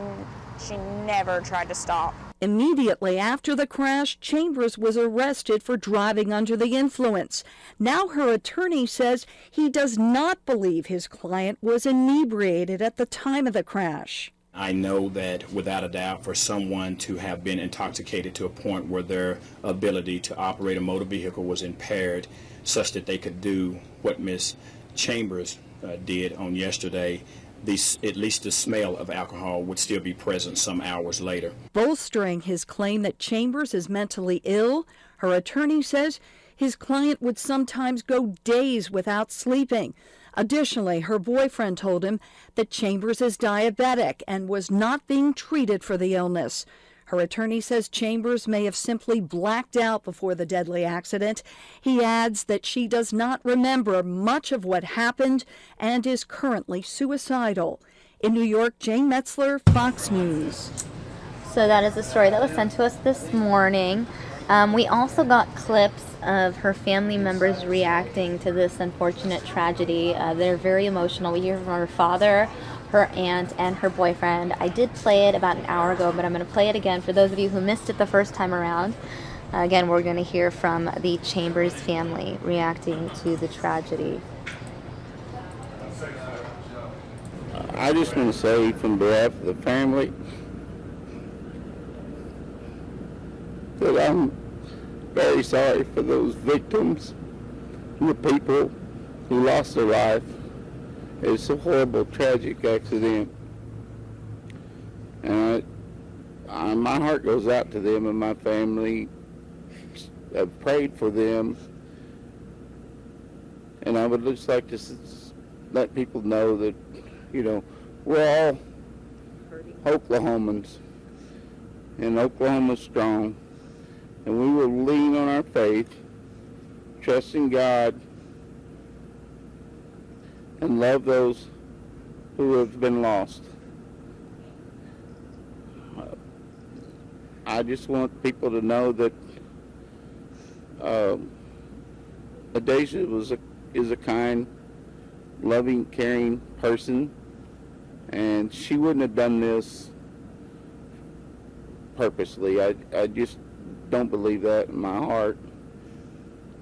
never tried to stop. Immediately after the crash, Chambers was arrested for driving under the influence. Now her attorney says he does not believe his client was inebriated at the time of the crash. I know that without a doubt, for someone to have been intoxicated to a point where their ability to operate a motor vehicle was impaired such that they could do what Ms. Chambers did on yesterday, at least the smell of alcohol would still be present some hours later. Bolstering his claim that Chambers is mentally ill, her attorney says his client would sometimes go days without sleeping. Additionally, her boyfriend told him that Chambers is diabetic and was not being treated for the illness. Her attorney says Chambers may have simply blacked out before the deadly accident. He adds that she does not remember much of what happened and is currently suicidal. In New York, Jane Metzler, Fox News. So that is a story that was sent to us this morning. We also got clips of her family members reacting to this unfortunate tragedy. They're very emotional. We hear from her father, her aunt, and her boyfriend. I did play it about an hour ago, but I'm going to play it again for those of you who missed it the first time around. Again, we're going to hear from the Chambers family reacting to the tragedy. I just want to say from behalf of the family that I'm very sorry for those victims and the people who lost their life. It's a horrible, tragic accident. And my heart goes out to them and my family. I've prayed for them. And I would just like to let people know that, you know, we're all Oklahomans. And Oklahoma's strong. And we will lean on our faith, trust in God, and love those who have been lost. I just want people to know that Adacia is a kind, loving, caring person, and she wouldn't have done this purposely. I just don't believe that in my heart.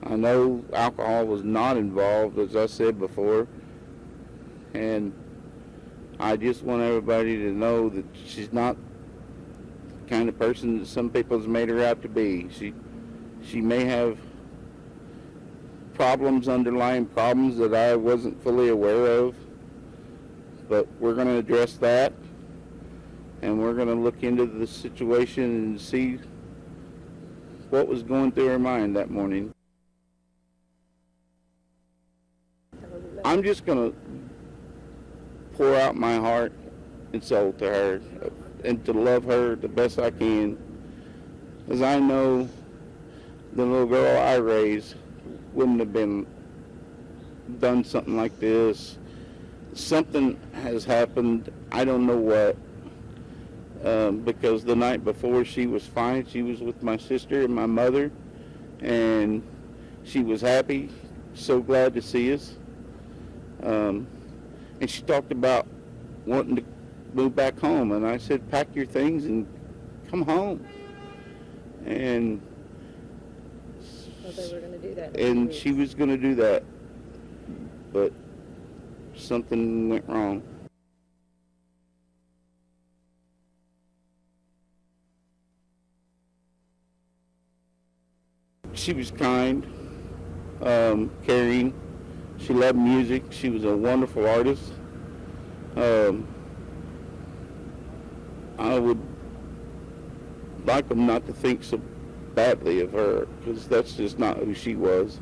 I know alcohol was not involved, as I said before, and I just want everybody to know that she's not the kind of person that some people have made her out to be. She may have problems, underlying problems that I wasn't fully aware of, but we're going to address that, and we're going to look into the situation and see what was going through her mind that morning. I'm just going to pour out my heart and soul to her and to love her the best I can, as I know the little girl I raised wouldn't have done something like this. Something has happened, I don't know what, because the night before she was fine. She was with my sister and my mother, and she was happy, so glad to see us. And she talked about wanting to move back home, and I said, pack your things and come home. And they were going to do that. And she was going to do that, but something went wrong. She was kind, caring. She loved music. She was a wonderful artist. I would like them not to think so badly of her, because that's just not who she was.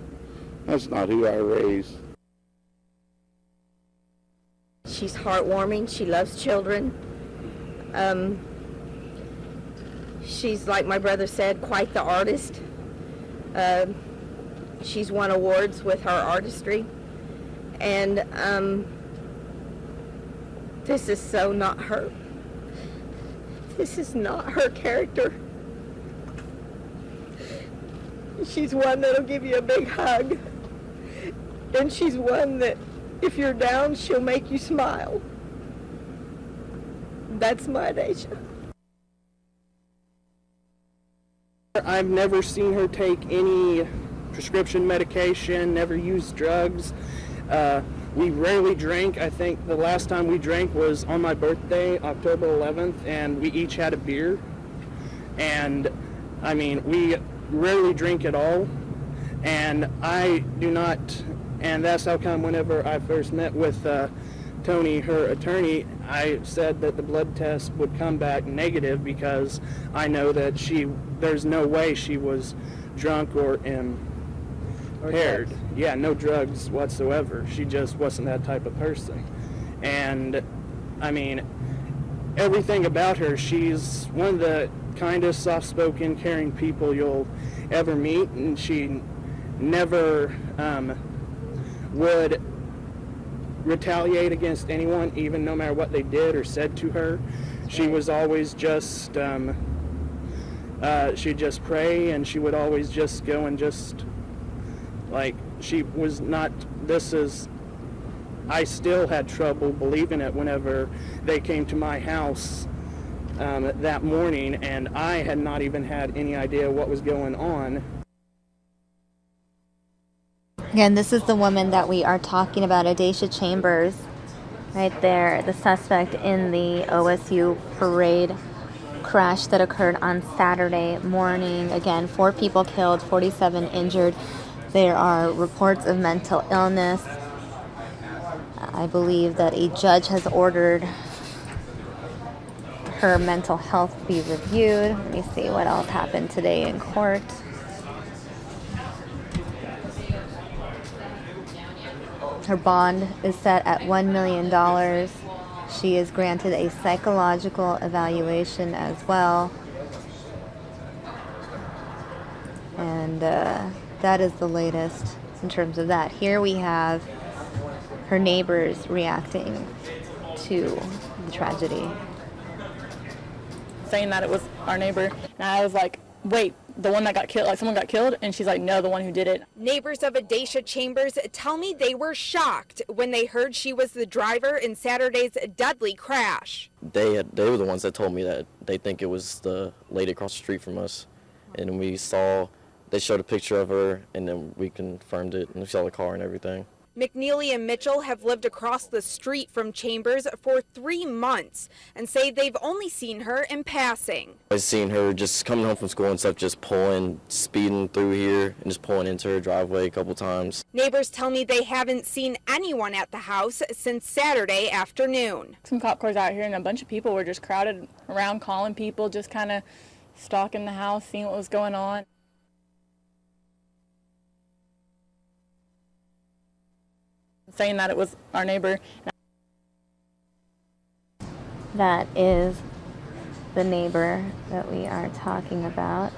That's not who I raised. She's heartwarming. She loves children. She's, like my brother said, quite the artist. She's won awards with her artistry. And this is so not her. This is not her character. She's one that'll give you a big hug. And she's one that, if you're down, she'll make you smile. That's my Daisha. I've never seen her take any prescription medication, never used drugs. We rarely drank. I think the last time we drank was on my birthday, October 11th, and we each had a beer. And, I mean, we rarely drink at all. And I do not, and that's how come whenever I first met with Tony, her attorney, I said that the blood test would come back negative because I know that there's no way she was drunk or impaired. Yeah, no drugs whatsoever. She just wasn't that type of person. And, I mean, everything about her, she's one of the kindest, soft-spoken, caring people you'll ever meet, and she never would retaliate against anyone, even no matter what they did or said to her. She was always just, she'd just pray, and she would always just go and just, like, she was not, I still had trouble believing it whenever they came to my house that morning, and I had not even had any idea what was going on. Again, this is the woman that we are talking about, Daisha Chambers, right there, the suspect in the OSU parade crash that occurred on Saturday morning. Again, 4 people killed, 47 injured. There are reports of mental illness. I believe that a judge has ordered her mental health be reviewed. Let me see what else happened today in court. Her bond is set at $1 million. She is granted a psychological evaluation as well. And that is the latest in terms of that. Here we have her neighbors reacting to the tragedy. Saying that it was our neighbor. And I was like, wait, the one that got killed, like someone got killed? And she's like, no, the one who did it. Neighbors of Daisha Chambers tell me they were shocked when they heard she was the driver in Saturday's deadly crash. They were the ones that told me that they think it was the lady across the street from us. And they showed a picture of her, and then we confirmed it, and we saw the car and everything. McNeely and Mitchell have lived across the street from Chambers for 3 months and say they've only seen her in passing. I've seen her just coming home from school and stuff, just speeding through here and just pulling into her driveway a couple times. Neighbors tell me they haven't seen anyone at the house since Saturday afternoon. Some cop cars out here, and a bunch of people were just crowded around calling people, just kind of stalking the house, seeing what was going on. saying that it was our neighbor. That is the neighbor that we are talking about.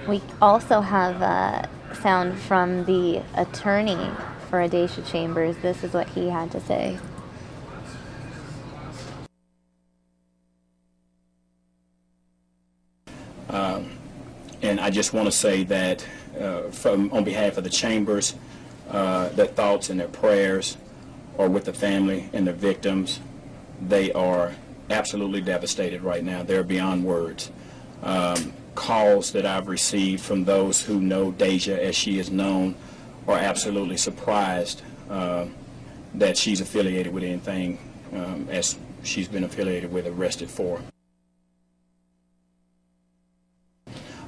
We also have sound from the attorney for Adacia Chambers. This is what he had to say. And I just want to say that on behalf of the Chambers, their thoughts and their prayers are with the family and the victims. They are absolutely devastated right now. They're beyond words. Calls that I've received from those who know Deja as she is known are absolutely surprised that she's affiliated with anything as she's been affiliated with, arrested for.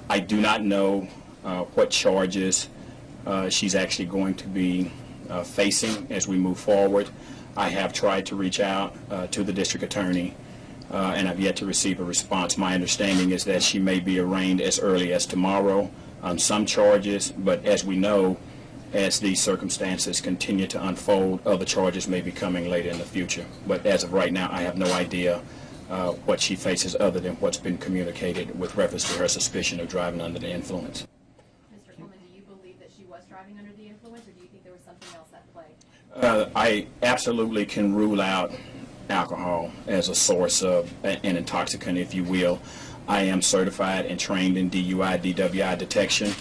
I do not know what charges she's actually going to be facing as we move forward. I have tried to reach out to the district attorney and I've yet to receive a response. My understanding is that she may be arraigned as early as tomorrow on some charges, but as we know, as these circumstances continue to unfold, other charges may be coming later in the future. But as of right now, I have no idea what she faces other than what's been communicated with reference to her suspicion of driving under the influence. Mr. Coleman, do you believe that she was driving under the influence, or do you think there was something else at play? I absolutely can rule out alcohol as a source of an intoxicant, if you will. I am certified and trained in DUI, DWI detection,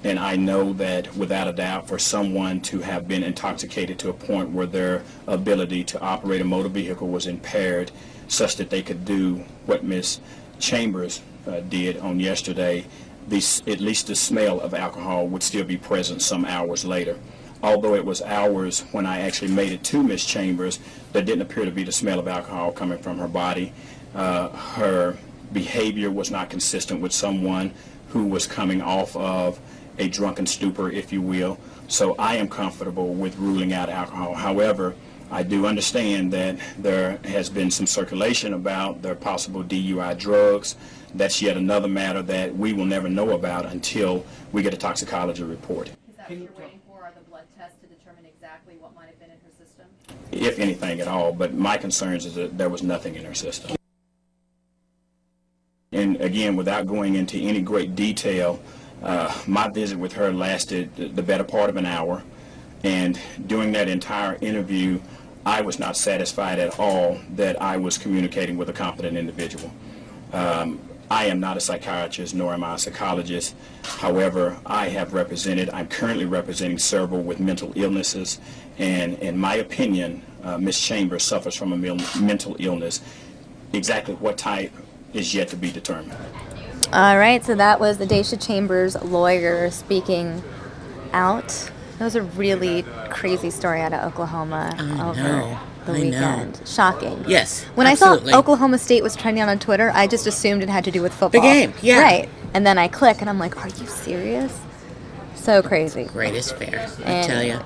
and I know that without a doubt for someone to have been intoxicated to a point where their ability to operate a motor vehicle was impaired such that they could do what Ms. Chambers did on yesterday, at least the smell of alcohol would still be present some hours later. Although it was hours when I actually made it to Ms. Chambers, there didn't appear to be the smell of alcohol coming from her body. Her behavior was not consistent with someone who was coming off of a drunken stupor, if you will. So I am comfortable with ruling out alcohol. However, I do understand that there has been some circulation about their possible DUI drugs. That's yet another matter that we will never know about until we get a toxicology report. Is that what you're waiting for, are the blood tests to determine exactly what might have been in her system? If anything at all, but my concerns is that there was nothing in her system. And again, without going into any great detail, my visit with her lasted the better part of an hour, and during that entire interview, I was not satisfied at all that I was communicating with a competent individual. I am not a psychiatrist, nor am I a psychologist. However, I'm currently representing several with mental illnesses, and in my opinion, Ms. Chambers suffers from a mental illness. Exactly what type is yet to be determined. All right, so that was Adacia Chambers' lawyer speaking out. That was a really crazy story out of Oklahoma over the weekend. Shocking. Yes, When absolutely. I saw Oklahoma State was trending on Twitter, I just assumed it had to do with football. The game, yeah. Right. And then I click and I'm like, are you serious? So crazy. Greatest fair, I tell you.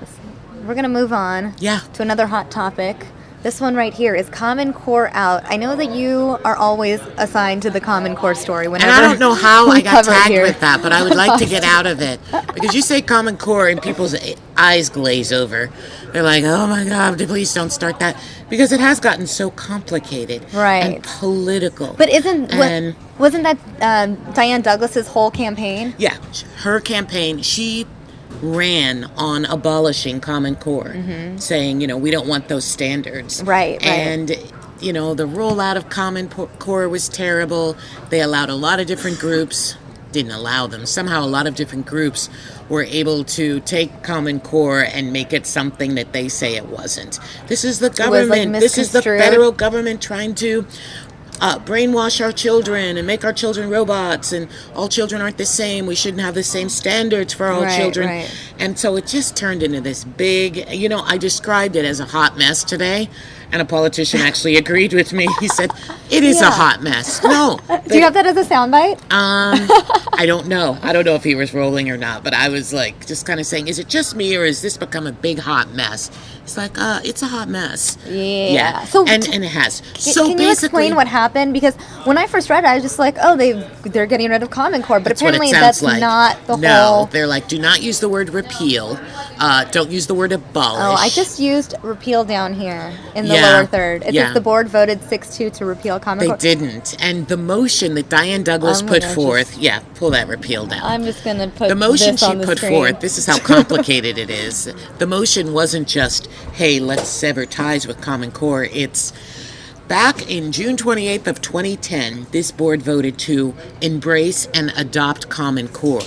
We're going to move on to another hot topic. This one right here is Common Core out. I know that you are always assigned to the Common Core story. And I don't know how I got tagged with that, but I would like to get out of it. Because you say Common Core and people's eyes glaze over. They're like, oh my God, please don't start that. Because it has gotten so complicated and political. But wasn't that Diane Douglas's whole campaign? Yeah, her campaign, she ran on abolishing Common Core, saying, we don't want those standards. Right. And, the rollout of Common Core was terrible. They allowed a lot of different groups, didn't allow them. Somehow a lot of different groups were able to take Common Core and make it something that they say it wasn't. This is the government. This is the federal government trying to brainwash our children and make our children robots, and all children aren't the same. We shouldn't have the same standards for all children. Right. And so it just turned into this big, I described it as a hot mess today, and a politician actually agreed with me. He said, it is a hot mess. No. Do you have that as a soundbite? I don't know. I don't know if he was rolling or not, but I was just kind of saying, is it just me, or has this become a big hot mess? It's like, it's a hot mess. Yeah. So and it has. So can you explain what happened? Because when I first read it, I was just like, oh, they're getting rid of Common Core, but apparently that's not the whole. No, they're like, do not use the word repeal. Don't use the word abolish. Oh, I just used repeal down here in the lower third. It says the board voted 6-2 to repeal Common Core. They didn't. And the motion that Diane Douglas put forth, pull that repeal down. I'm just going to put the motion this she on the put screen. forth. This is how complicated it is. The motion wasn't just, hey, let's sever ties with Common Core. It's back in June 28th of 2010, this board voted to embrace and adopt Common Core.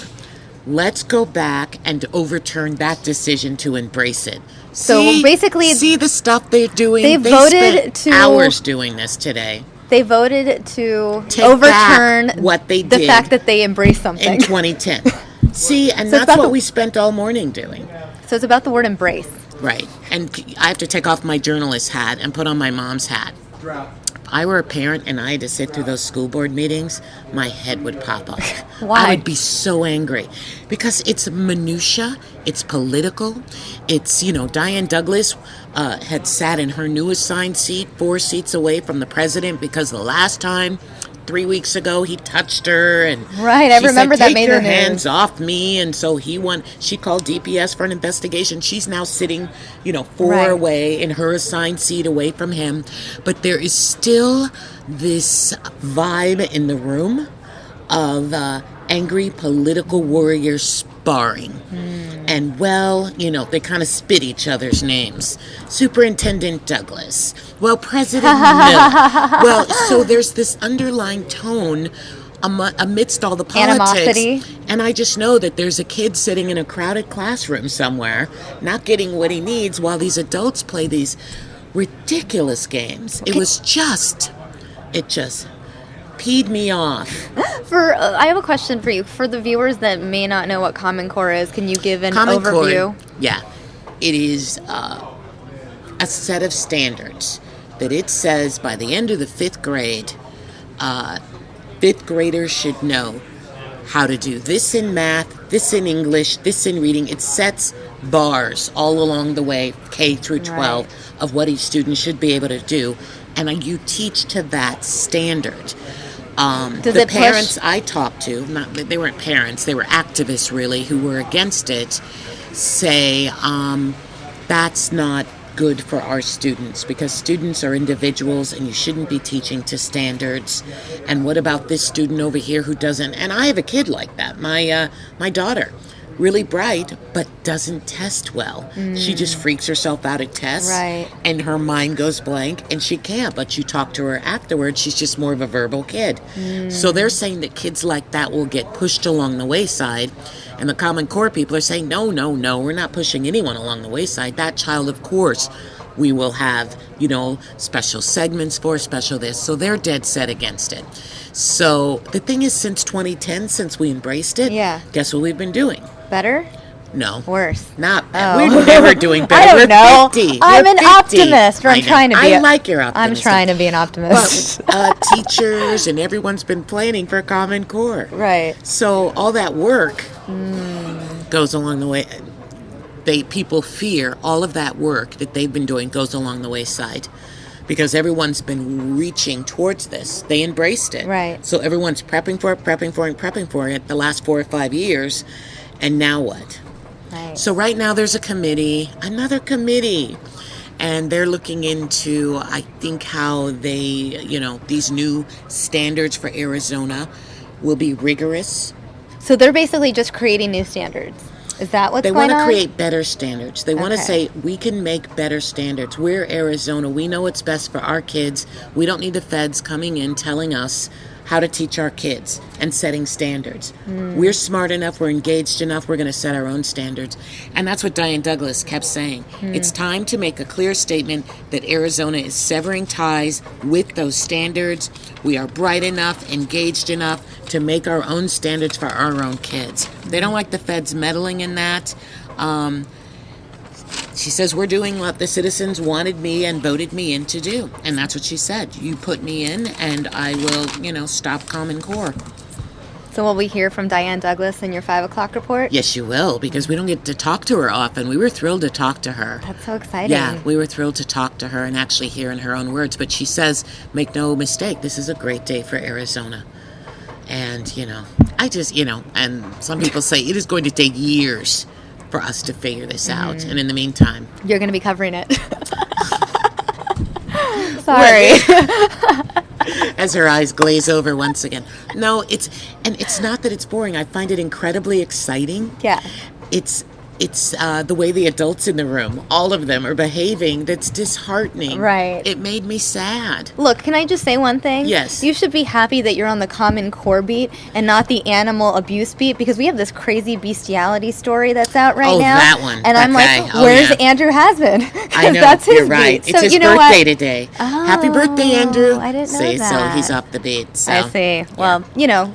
Let's go back and overturn that decision to embrace it. So basically, see the stuff they're doing. They voted spent hours doing this today. They voted to Take overturn back what they the did fact that they embraced something in 2010. See, and So it's that's what about we spent all morning doing. So it's about the word embrace. Right. And I have to take off my journalist hat and put on my mom's hat. If I were a parent and I had to sit through those school board meetings, my head would pop off. Why? I would be so angry because it's minutia, it's political. It's, Diane Douglas had sat in her new assigned seat 4 seats away from the president because the last time 3 weeks ago he touched her and right, I remember said, that made your the news. hands off me, and so she called DPS for an investigation. She's now sitting 4 away in her assigned seat away from him, but there is still this vibe in the room of angry political warriors sparring. And they kind of spit each other's names. Superintendent Douglas. Well, President Miller. Well, so there's this underlying tone amidst all the politics. Animosity. And I just know that there's a kid sitting in a crowded classroom somewhere, not getting what he needs, while these adults play these ridiculous games. It just peed me off. I have a question for you. For the viewers that may not know what Common Core is, can you give an Common overview? Core, it is a set of standards that it says by the end of the 5th grade, 5th graders should know how to do this in math, this in English, this in reading. It sets bars all along the way, K through 12, of what each student should be able to do, and you teach to that standard. The parents I talked to, they weren't parents, they were activists really, who were against it, say that's not good for our students because students are individuals and you shouldn't be teaching to standards. And what about this student over here who doesn't? And I have a kid like that, my daughter. Really bright, but doesn't test well. She just freaks herself out at tests, and her mind goes blank, and she can't. But you talk to her afterwards, she's just more of a verbal kid. So they're saying that kids like that will get pushed along the wayside, and the Common Core people are saying, no, we're not pushing anyone along the wayside. That child, of course, we will have, special segments for, special this. So they're dead set against it. So the thing is, since 2010, since we embraced it, guess what we've been doing? Better? No. Worse. Not better. We're never doing better. I don't know. 50. I'm We're an 50. optimist. I'm trying to be. I like your optimism. I'm trying to be an optimist. But teachers and everyone's been planning for Common Core. Right. So all that work goes along the way. People fear all of that work that they've been doing goes along the wayside. Because everyone's been reaching towards this. They embraced it. Right. So everyone's prepping for it the last 4 or 5 years. And now what? Right. So right now there's another committee. And they're looking into, I think, how they, these new standards for Arizona will be rigorous. So they're basically just creating new standards. Is that what's going on? They want to create better standards. They want to Okay. say, we can make better standards. We're Arizona. We know what's best for our kids. We don't need the feds coming in telling us how to teach our kids and setting standards. We're smart enough. We're engaged enough. We're going to set our own standards. And that's what Diane Douglas kept saying. It's time to make a clear statement that Arizona is severing ties with those standards. We are bright enough, engaged enough to make our own standards for our own kids. They don't like the feds meddling in that. She says, we're doing what the citizens wanted me and voted me in to do. And that's what she said. You put me in and I will, stop Common Core. So will we hear from Diane Douglas in your 5 o'clock report? Yes, you will, because we don't get to talk to her often. We were thrilled to talk to her. That's so exciting. Yeah, we were thrilled to talk to her and actually hear in her own words. But she says, make no mistake, this is a great day for Arizona. And, I just, and some people say it is going to take years for us to figure this out. And in the meantime... You're going to be covering it. Sorry. As her eyes glaze over once again. No, it's not that it's boring. I find it incredibly exciting. Yeah. It's the way the adults in the room, all of them, are behaving that's disheartening. Right. It made me sad. Look, can I just say one thing? Yes. You should be happy that you're on the Common Core beat and not the animal abuse beat, because we have this crazy bestiality story that's out right now. Oh, that one. And I'm guy. like, where's Andrew Hasbin? I know, that's his you're right. beat. It's so, his birthday today. Oh, happy birthday, Andrew. I didn't know See, that. So he's off the beat. So. I see. Well,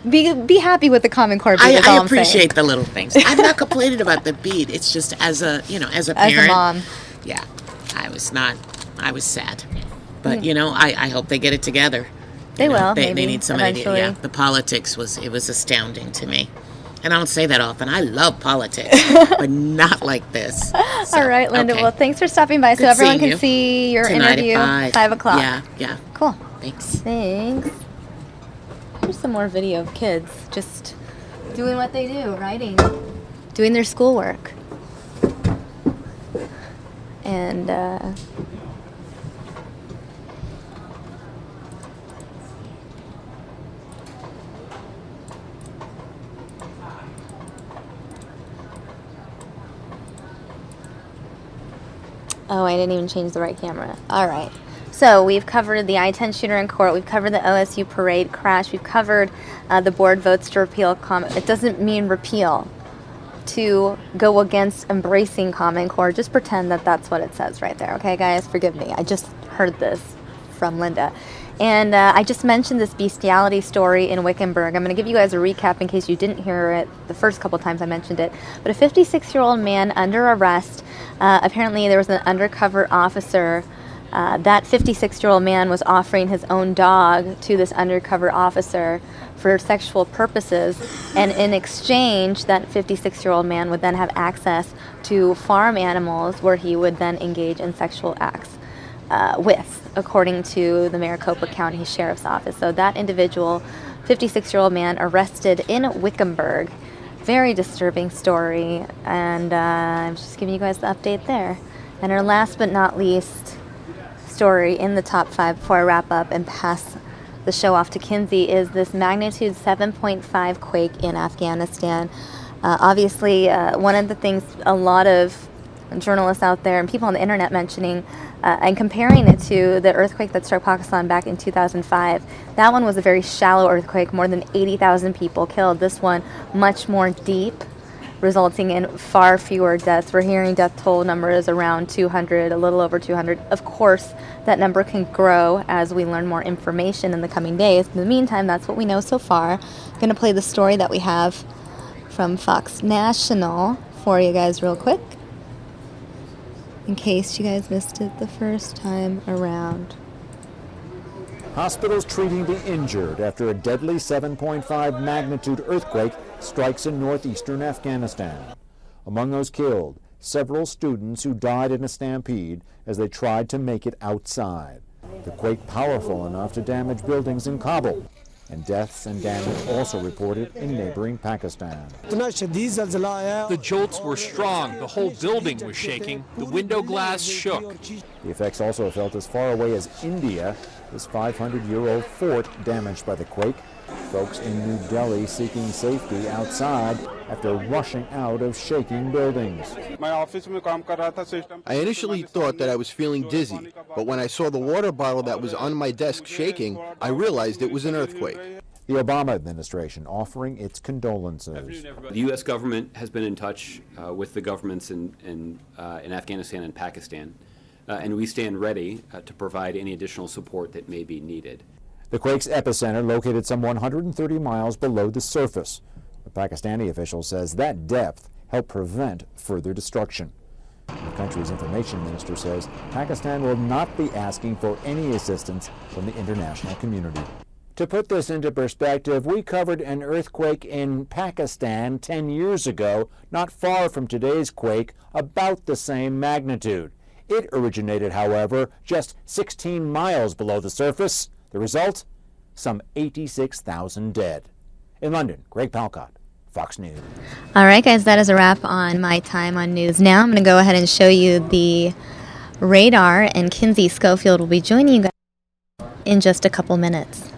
be happy with the Common Core beat. I appreciate the little things. I'm not complaining about the beat. It's just as a parent. As a mom. Yeah. I was sad. But, I hope they get it together. They will, They maybe, need somebody eventually. to, the politics was astounding to me. And I don't say that often. I love politics, but not like this. So, all right, Linda. okay. Well, thanks for stopping by. Good so everyone seeing can you. see your Tonight interview at 5 o'clock. Yeah. Cool. Thanks. Here's some more video of kids just doing what they do, writing, doing their schoolwork. And oh, I didn't even change the right camera. All right. So we've covered the I-10 shooter in court. We've covered the OSU parade crash. We've covered the board votes to repeal. It doesn't mean repeal. To go against embracing Common Core. Just pretend that that's what it says right there. Okay, guys? Forgive me. I just heard this from Linda. And I just mentioned this bestiality story in Wickenburg. I'm going to give you guys a recap in case you didn't hear it the first couple times I mentioned it. But a 56-year-old man under arrest. Apparently there was an undercover officer. That 56-year-old man was offering his own dog to this undercover officer for sexual purposes, and in exchange, that 56-year-old man would then have access to farm animals where he would then engage in sexual acts with, according to the Maricopa County Sheriff's Office. So that individual, 56-year-old man, arrested in Wickenburg. Very disturbing story, and I'm just giving you guys the update there. And our last but not least story in the top 5 before I wrap up and pass the show off to Kinsey is this magnitude 7.5 quake in Afghanistan. Obviously, one of the things a lot of journalists out there and people on the internet mentioning and comparing it to the earthquake that struck Pakistan back in 2005. That one was a very shallow earthquake, more than 80,000 people killed. This one much more deep, resulting in far fewer deaths. We're hearing death toll numbers around 200, a little over 200. Of course, that number can grow as we learn more information in the coming days. In the meantime, that's what we know so far. I'm going to play the story that we have from Fox National for you guys real quick, in case you guys missed it the first time around. Hospitals treating the injured after a deadly 7.5 magnitude earthquake strikes in northeastern Afghanistan. Among those killed, several students who died in a stampede as they tried to make it outside. The quake powerful enough to damage buildings in Kabul, and deaths and damage also reported in neighboring Pakistan. The jolts were strong. The whole building was shaking. The window glass shook. The effects also felt as far away as India, this 500-year-old fort damaged by the quake. Folks in New Delhi seeking safety outside after rushing out of shaking buildings. I initially thought that I was feeling dizzy, but when I saw the water bottle that was on my desk shaking, I realized it was an earthquake. The Obama administration offering its condolences. The U.S. government has been in touch with the governments in Afghanistan and Pakistan, and we stand ready to provide any additional support that may be needed. The quake's epicenter located some 130 miles below the surface. A Pakistani official says that depth helped prevent further destruction. The country's information minister says Pakistan will not be asking for any assistance from the international community. To put this into perspective, we covered an earthquake in Pakistan 10 years ago, not far from today's quake, about the same magnitude. It originated, however, just 16 miles below the surface. The result? Some 86,000 dead. In London, Greg Palcott, Fox News. All right, guys, that is a wrap on my time on News Now. I'm going to go ahead and show you the radar, and Kinsey Schofield will be joining you guys in just a couple minutes.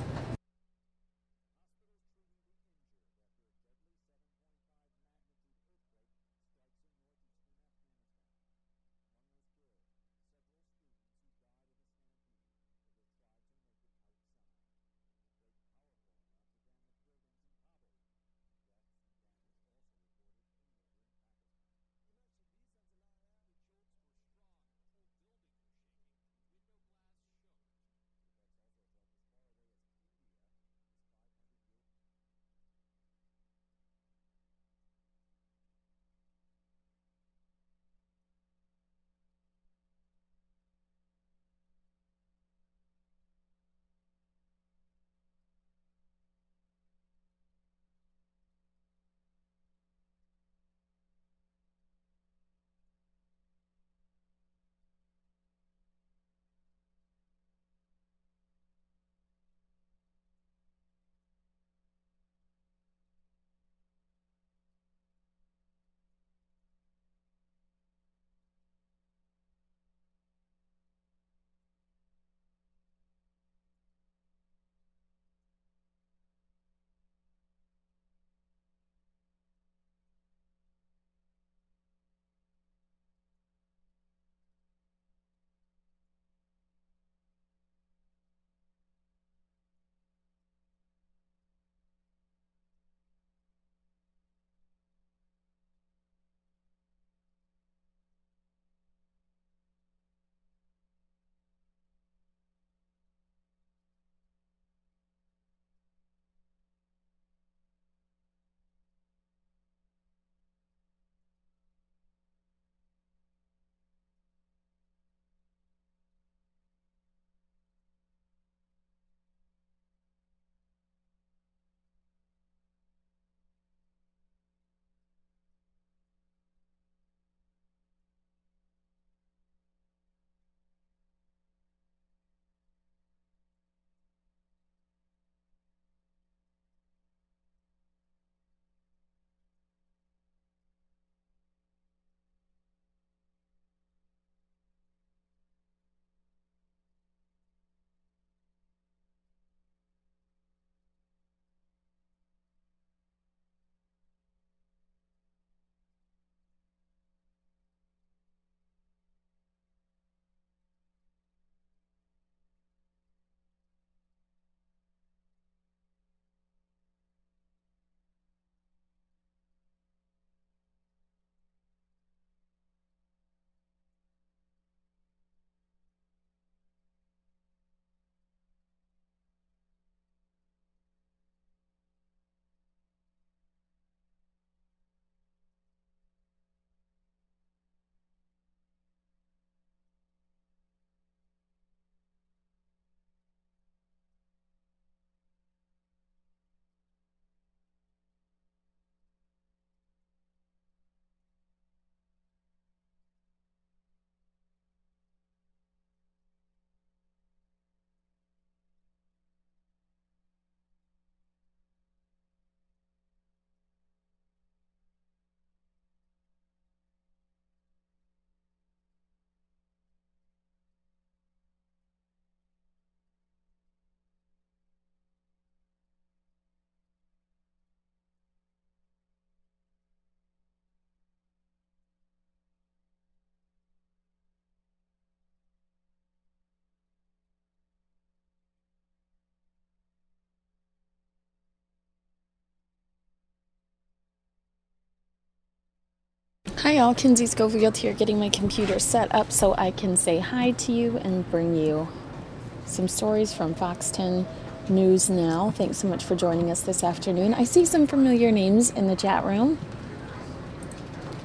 Hi y'all, Kinsey Schofield here, getting my computer set up so I can say hi to you and bring you some stories from FOX10 News Now. Thanks so much for joining us this afternoon. I see some familiar names in the chat room.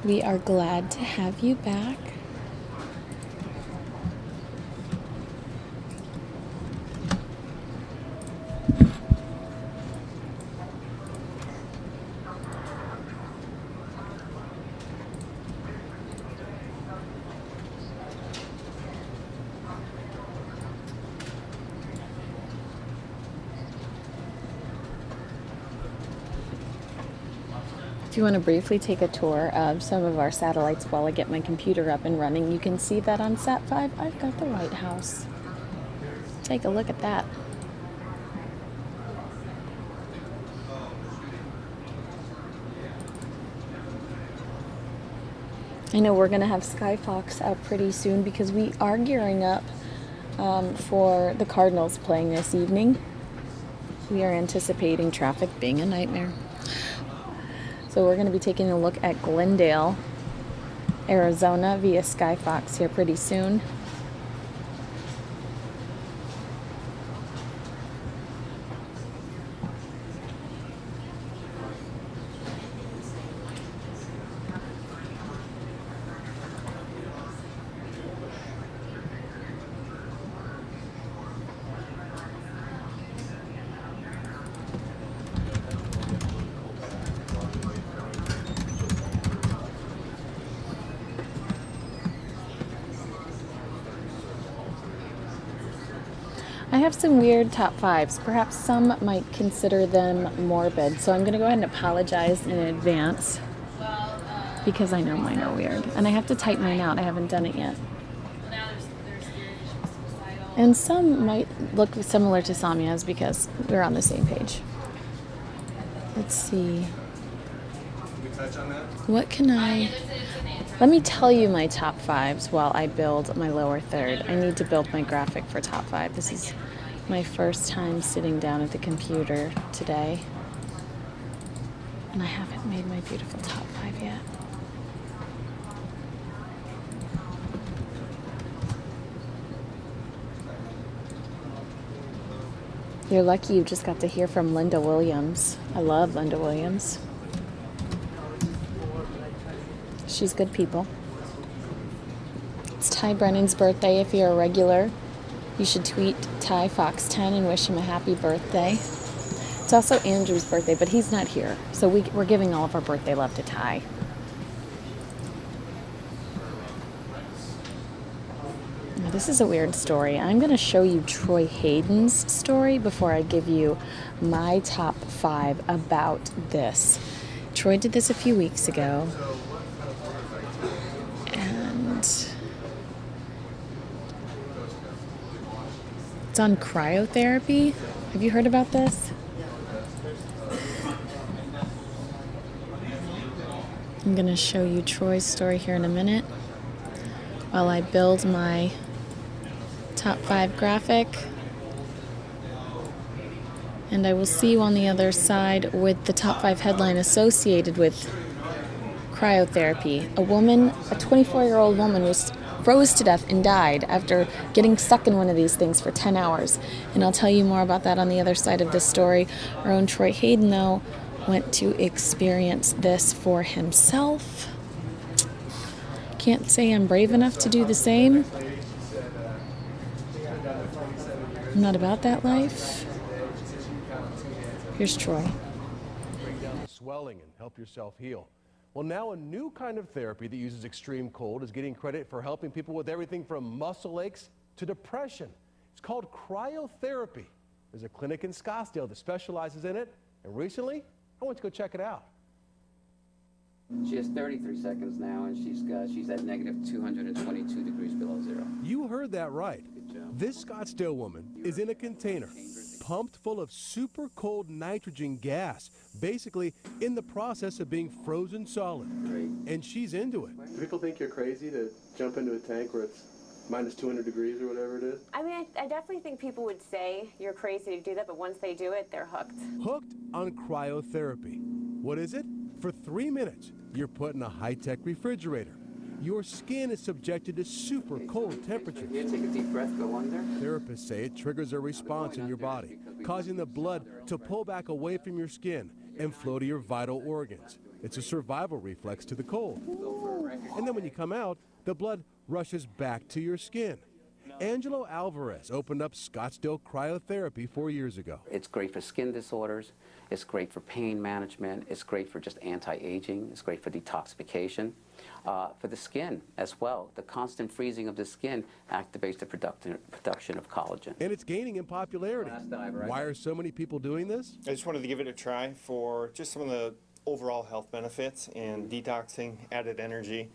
We are glad to have you back. If you want to briefly take a tour of some of our satellites while I get my computer up and running, you can see that on Sat 5, I've got the White House. Take a look at that. I know we're going to have Skyfox out pretty soon because we are gearing up for the Cardinals playing this evening. We are anticipating traffic being a nightmare. So we're going to be taking a look at Glendale, Arizona via Skyfox here pretty soon. I have some weird top fives. Perhaps some might consider them morbid. So I'm going to go ahead and apologize in advance because I know mine are weird. And I have to type mine out. I haven't done it yet. And some might look similar to Samia's because we're on the same page. Let's see. What can I... Let me tell you my top fives while I build my lower third. I need to build my graphic for top five. This is my first time sitting down at the computer today. And I haven't made my beautiful top five yet. You're lucky you just got to hear from Linda Williams. I love Linda Williams. She's good people. It's Ty Brennan's birthday. If you're a regular, you should tweet Ty Fox10 and wish him a happy birthday. It's also Andrew's birthday, but he's not here. So we're giving all of our birthday love to Ty. Now, this is a weird story. I'm going to show you Troy Hayden's story before I give you my top five about this. Troy did this a few weeks ago. It's on cryotherapy. Have you heard about this? I'm going to show you Troy's story here in a minute while I build my top five graphic. And I will see you on the other side with the top five headline associated with cryotherapy. A 24-year-old woman froze to death and died after getting stuck in one of these things for 10 hours. And I'll tell you more about that on the other side of this story. Our own Troy Hayden, though, went to experience this for himself. Can't say I'm brave enough to do the same. I'm not about that life. Here's Troy. Bring down the swelling and help yourself heal. Well, now a new kind of therapy that uses extreme cold is getting credit for helping people with everything from muscle aches to depression. It's called cryotherapy. There's a clinic in Scottsdale that specializes in it, and recently I went to go check it out. She has 33 seconds now, and she's at negative 222 degrees below zero. You heard that right. This Scottsdale woman is in a container pumped full of super cold nitrogen gas, basically in the process of being frozen solid. And she's into it. Do people think you're crazy to jump into a tank where it's minus 200 degrees or whatever it is? I mean, I definitely think people would say you're crazy to do that, but once they do it, they're hooked. Hooked on cryotherapy. What is it? For 3 minutes, you're put in a high-tech refrigerator. Your skin is subjected to super cold temperatures. Here, take a deep breath, go under. Therapists say it triggers a response in your body, causing the blood to pull back away from your skin and flow to your vital organs. It's a survival reflex to the cold. And then when you come out, the blood rushes back to your skin. Angelo Alvarez opened up Scottsdale Cryotherapy 4 years ago. It's great for skin disorders. It's great for pain management. It's great for just anti-aging. It's great for detoxification. For the skin as well. The constant freezing of the skin activates the production of collagen. And it's gaining in popularity. Why are so many people doing this? I just wanted to give it a try for just some of the overall health benefits and detoxing, added energy.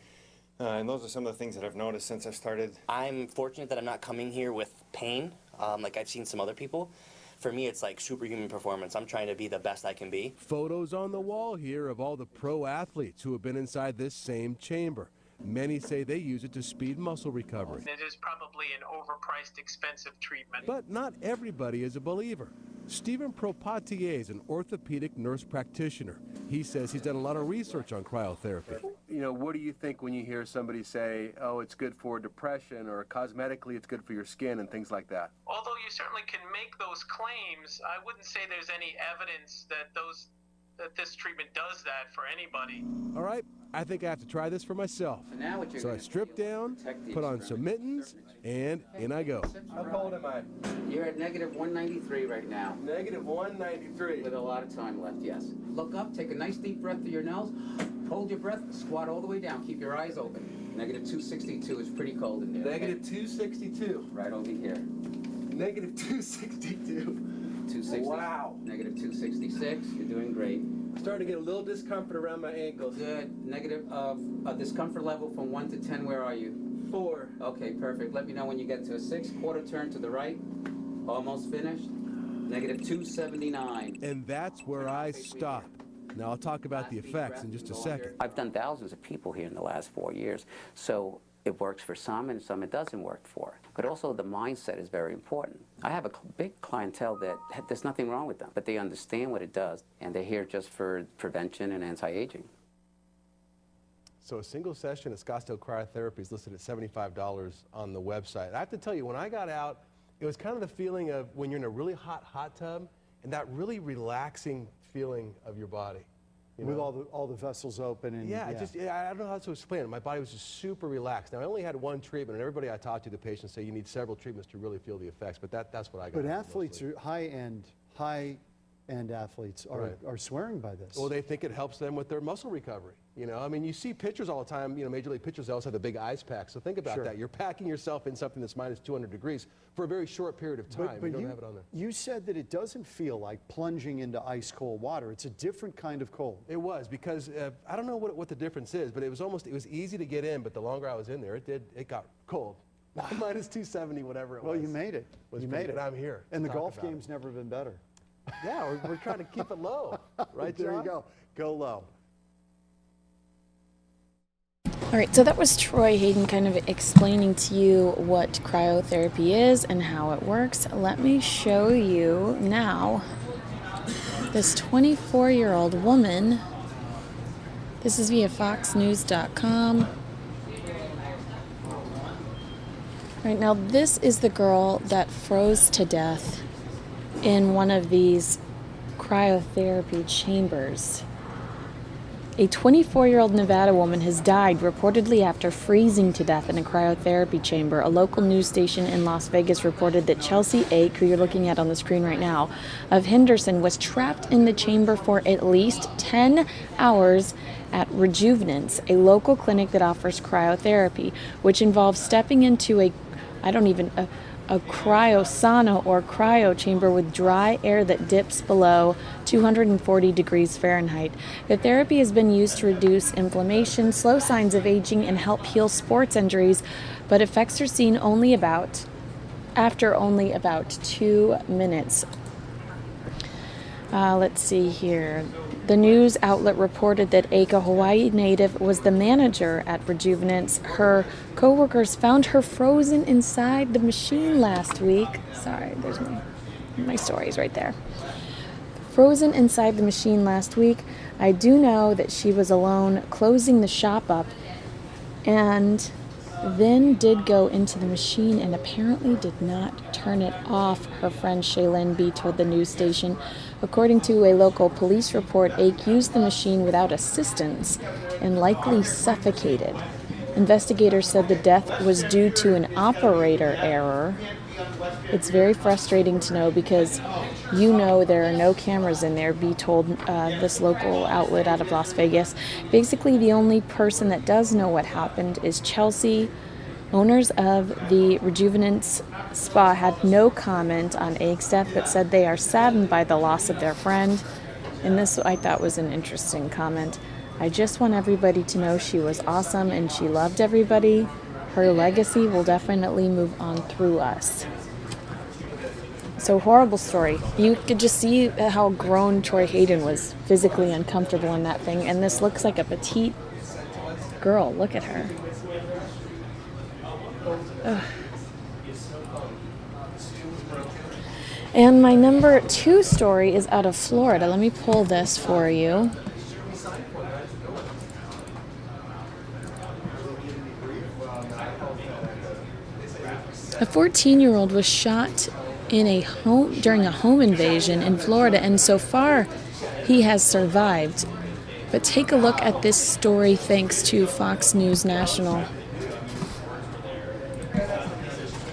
And those are some of the things that I've noticed since I started. I'm fortunate that I'm not coming here with pain like I've seen some other people. For me, it's like superhuman performance. I'm trying to be the best I can be. Photos on the wall here of all the pro athletes who have been inside this same chamber. Many say they use it to speed muscle recovery. It is probably an overpriced, expensive treatment. But not everybody is a believer. Stephen Propatier is an orthopedic nurse practitioner. He says he's done a lot of research on cryotherapy. You know, what do you think when you hear somebody say, oh, it's good for depression, or cosmetically it's good for your skin and things like that? Although you certainly can make those claims, I wouldn't say there's any evidence that this treatment does that for anybody. All right, I think I have to try this for myself. So I strip down, put on some mittens, and in I go. How cold am I? You're at negative 193 right now. Negative 193. With a lot of time left, yes. Look up, take a nice deep breath through your nose, hold your breath, squat all the way down, keep your eyes open. Negative 262 is pretty cold in there. Negative 262. Right over here. Negative 262. 260. Wow. Negative 266. You're doing great. I'm starting to get a little discomfort around my ankles. Good. Negative discomfort level from 1 to 10. Where are you? 4. Okay, perfect. Let me know when you get to a 6. Quarter turn to the right. Almost finished. Negative 279. And that's where I stop. Now I'll talk about the effects in just a second. I've done thousands of people here in the last 4 years. So it works for some and some it doesn't work for. But also the mindset is very important. I have a big clientele that there's nothing wrong with them, but they understand what it does, and they're here just for prevention and anti-aging. So a single session of Scottsdale cryotherapy is listed at $75 on the website. I have to tell you, when I got out, it was kind of the feeling of when you're in a really hot tub and that really relaxing feeling of your body. With all the vessels open and I don't know how to explain it. My body was just super relaxed. Now I only had one treatment, and everybody I talked to, the patients say you need several treatments to really feel the effects. But that's what I got. But athletes are high-end athletes are swearing by this. Well, they think it helps them with their muscle recovery. You know, I mean, you see pictures all the time. You know, Major League pitchers, they also have the big ice pack. So think about that. You're packing yourself in something that's minus 200 degrees for a very short period of time. But you don't have it on there. You said that it doesn't feel like plunging into ice cold water. It's a different kind of cold. It was, because I don't know what the difference is, but it was easy to get in, but the longer I was in there, it got cold. Minus 270, whatever it was. Well, you made it. You made it. I'm here. And the golf game's never been better. Yeah, we're trying to keep it low. Right, John? There you go. Go low. All right, so that was Troy Hayden kind of explaining to you what cryotherapy is and how it works. Let me show you now this 24-year-old woman. This is via FOXnews.com. All right, now this is the girl that froze to death in one of these cryotherapy chambers. A 24-year-old Nevada woman has died reportedly after freezing to death in a cryotherapy chamber. A local news station in Las Vegas reported that Chelsea Ake, who you're looking at on the screen right now, of Henderson, was trapped in the chamber for at least 10 hours at Rejuvenance, a local clinic that offers cryotherapy, which involves stepping into a cryosauna or cryo chamber with dry air that dips below 240 degrees Fahrenheit. The therapy has been used to reduce inflammation, slow signs of aging, and help heal sports injuries, but effects are seen after only about 2 minutes. Let's see here. The news outlet reported that Ake, a Hawaii native, was the manager at Rejuvenance. Her co-workers found her frozen inside the machine last week. Sorry, there's my stories right there. Frozen inside the machine last week. I do know that she was alone, closing the shop up, and then did go into the machine and apparently did not turn it off, her friend Shaylin B told the news station. According to a local police report, Ake used the machine without assistance and likely suffocated. Investigators said the death was due to an operator error. It's very frustrating to know because there are no cameras in there, B told this local outlet out of Las Vegas. Basically, the only person that does know what happened is Chelsea. Owners of the Rejuvenance Spa had no comment on Ake's death, but said they are saddened by the loss of their friend. And this I thought was an interesting comment. I just want everybody to know she was awesome and she loved everybody. Her legacy will definitely move on through us. So horrible story. You could just see how grown Troy Hayden was physically uncomfortable in that thing. And this looks like a petite girl. Look at her. Ugh. And my number 2 story is out of Florida. Let me pull this for you. A 14-year-old was shot during a home invasion in Florida, and so far he has survived. But take a look at this story thanks to Fox News National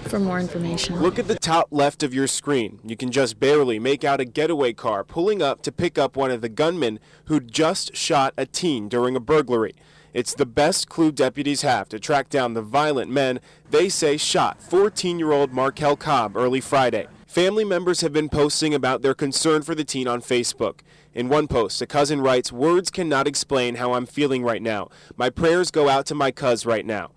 for more information. Look at the top left of your screen. You can just barely make out a getaway car pulling up to pick up one of the gunmen who'd just shot a teen during a burglary. It's the best clue deputies have to track down the violent men they say shot 14-year-old Markel Cobb early Friday. Family members have been posting about their concern for the teen on Facebook. In one post, a cousin writes, "Words cannot explain how I'm feeling right now. My prayers go out to my cuz right now."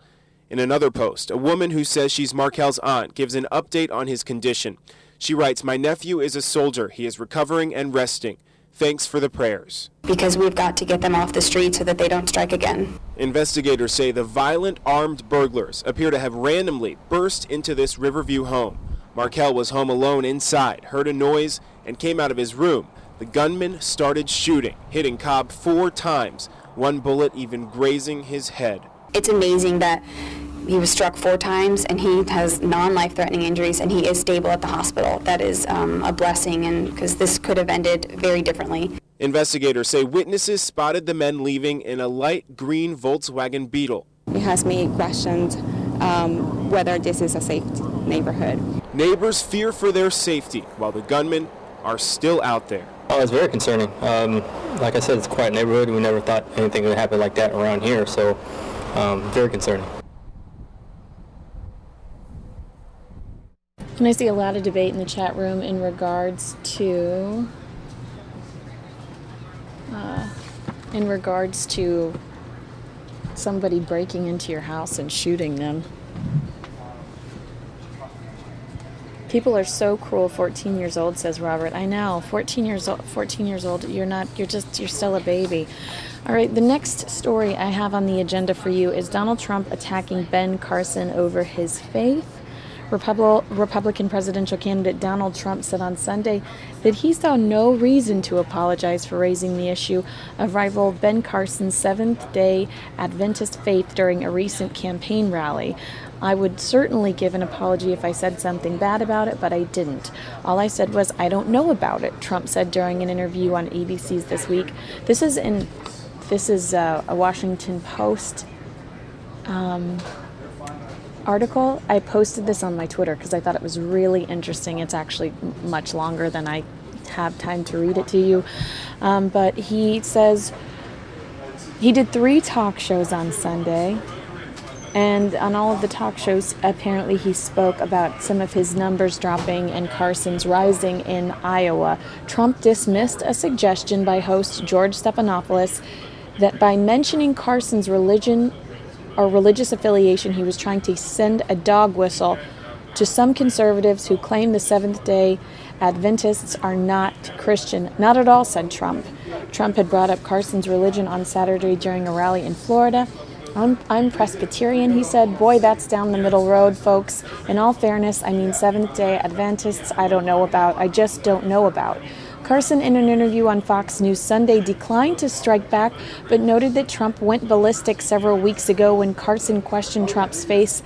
In another post, a woman who says she's Markel's aunt gives an update on his condition. She writes, "My nephew is a soldier. He is recovering and resting. Thanks for the prayers." Because we've got to get them off the street so that they don't strike again. Investigators say the violent armed burglars appear to have randomly burst into this Riverview home. Markel was home alone inside, heard a noise, and came out of his room. The gunman started shooting, hitting Cobb 4 times, one bullet even grazing his head. It's amazing that he was struck 4 times and he has non-life-threatening injuries and he is stable at the hospital. That is a blessing, and because this could have ended very differently. Investigators say witnesses spotted the men leaving in a light green Volkswagen Beetle. It has me questioned whether this is a safe neighborhood. Neighbors fear for their safety while the gunmen are still out there. Oh, it's very concerning. Like I said, it's a quiet neighborhood. We never thought anything would happen like that around here, so very concerning. And I see a lot of debate in the chat room in regards to somebody breaking into your house and shooting them. People are so cruel. 14 years old, says Robert. I know. 14 years old. You're still a baby. All right, the next story I have on the agenda for you is Donald Trump attacking Ben Carson over his faith. Republican presidential candidate Donald Trump said on Sunday that he saw no reason to apologize for raising the issue of rival Ben Carson's Seventh-day Adventist faith during a recent campaign rally. I would certainly give an apology if I said something bad about it, but I didn't. All I said was, I don't know about it, Trump said during an interview on ABC's This Week. This is a Washington Post article. I posted this on my Twitter because I thought it was really interesting. It's actually much longer than I have time to read it to you. But he says he did 3 talk shows on Sunday. And on all of the talk shows, apparently he spoke about some of his numbers dropping and Carson's rising in Iowa. Trump dismissed a suggestion by host George Stephanopoulos that by mentioning Carson's religion or religious affiliation, he was trying to send a dog whistle to some conservatives who claim the Seventh-day Adventists are not Christian. Not at all, said Trump. Trump had brought up Carson's religion on Saturday during a rally in Florida. I'm Presbyterian, he said. Boy, that's down the middle road, folks. In all fairness, I mean Seventh-day Adventists I just don't know about. Carson, in an interview on Fox News Sunday, declined to strike back, but noted that Trump went ballistic several weeks ago when Carson questioned Trump's faith,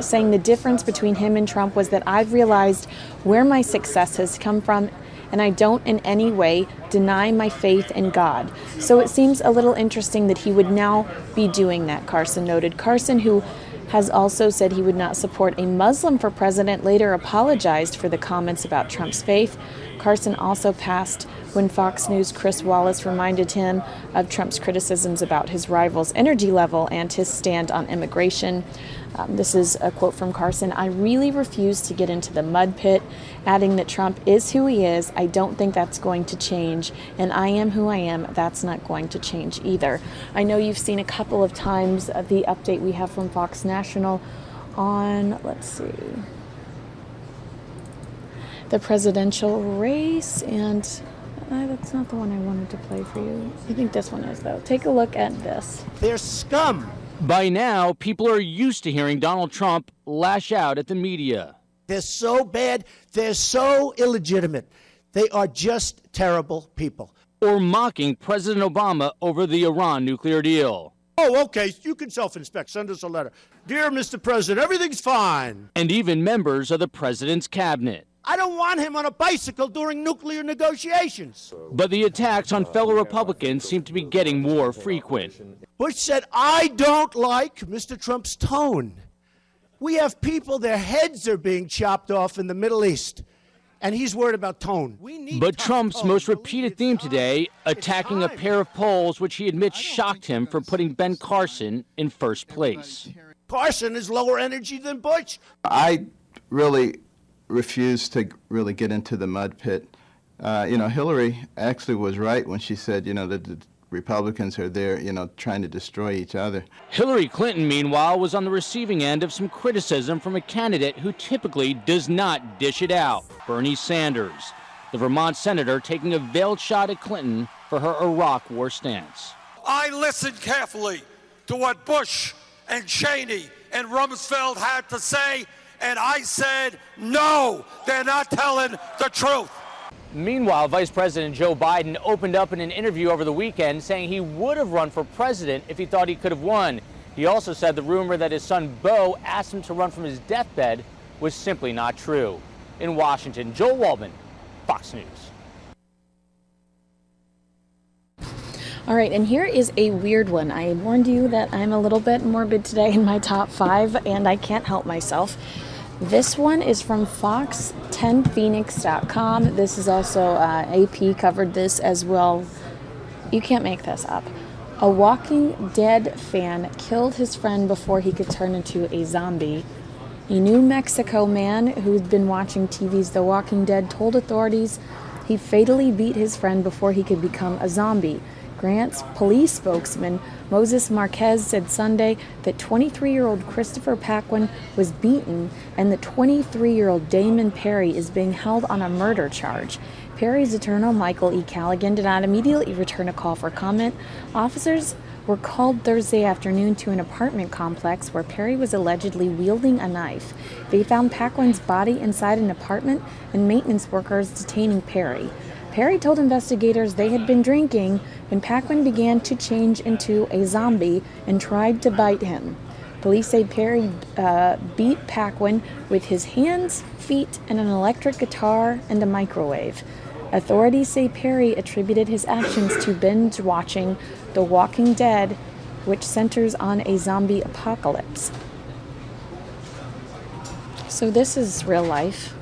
saying the difference between him and Trump was that I've realized where my success has come from, and I don't in any way deny my faith in God. So it seems a little interesting that he would now be doing that, Carson noted. Carson, who has also said he would not support a Muslim for president, later apologized for the comments about Trump's faith. Carson also passed when Fox News' Chris Wallace reminded him of Trump's criticisms about his rival's energy level and his stand on immigration. This is a quote from Carson. "I really refuse to get into the mud pit," adding that Trump is who he is. "I don't think that's going to change, and I am who I am. That's not going to change either." I know you've seen a couple of times the update we have from Fox National on, let's see, the presidential race, and that's not the one I wanted to play for you. I think this one is, though. Take a look at this. They're scum. By now, people are used to hearing Donald Trump lash out at the media. They're so bad. They're so illegitimate. They are just terrible people. Or mocking President Obama over the Iran nuclear deal. Oh, okay. You can self-inspect. Send us a letter. "Dear Mr. President, everything's fine." And even members of the president's cabinet. I don't want him on a bicycle during nuclear negotiations. But the attacks on fellow Republicans seem to be getting more frequent. Bush said, "I don't like Mr. Trump's tone." We have people, their heads are being chopped off in the Middle East, and he's worried about tone. But Trump's most repeated theme today, attacking a pair of polls which he admits shocked him for putting Ben Carson in first place. Carson is lower energy than Bush. I really refuse to really get into the mud pit. Hillary actually was right when she said, that the Republicans are there, trying to destroy each other. Hillary Clinton, meanwhile, was on the receiving end of some criticism from a candidate who typically does not dish it out, Bernie Sanders, the Vermont senator taking a veiled shot at Clinton for her Iraq war stance. I listened carefully to what Bush and Cheney and Rumsfeld had to say, and I said, no, they're not telling the truth. Meanwhile, Vice President Joe Biden opened up in an interview over the weekend saying he would have run for president if he thought he could have won. He also said the rumor that his son Beau asked him to run from his deathbed was simply not true. In Washington, Joel Waldman, Fox News. All right, and here is a weird one. I warned you that I'm a little bit morbid today in my top 5, and I can't help myself. This one is from Fox10Phoenix.com. This is also AP covered this as well. You can't make this up. A Walking Dead fan killed his friend before he could turn into a zombie. A New Mexico man who'd been watching TV's The Walking Dead told authorities he fatally beat his friend before he could become a zombie. Grant's police spokesman, Moses Marquez, said Sunday that 23-year-old Christopher Paquin was beaten and that 23-year-old Damon Perry is being held on a murder charge. Perry's attorney, Michael E. Callaghan, did not immediately return a call for comment. Officers were called Thursday afternoon to an apartment complex where Perry was allegedly wielding a knife. They found Paquin's body inside an apartment and maintenance workers detaining Perry. Perry told investigators they had been drinking when Paquin began to change into a zombie and tried to bite him. Police say Perry beat Paquin with his hands, feet, and an electric guitar and a microwave. Authorities say Perry attributed his actions to binge watching The Walking Dead, which centers on a zombie apocalypse. So this is real life.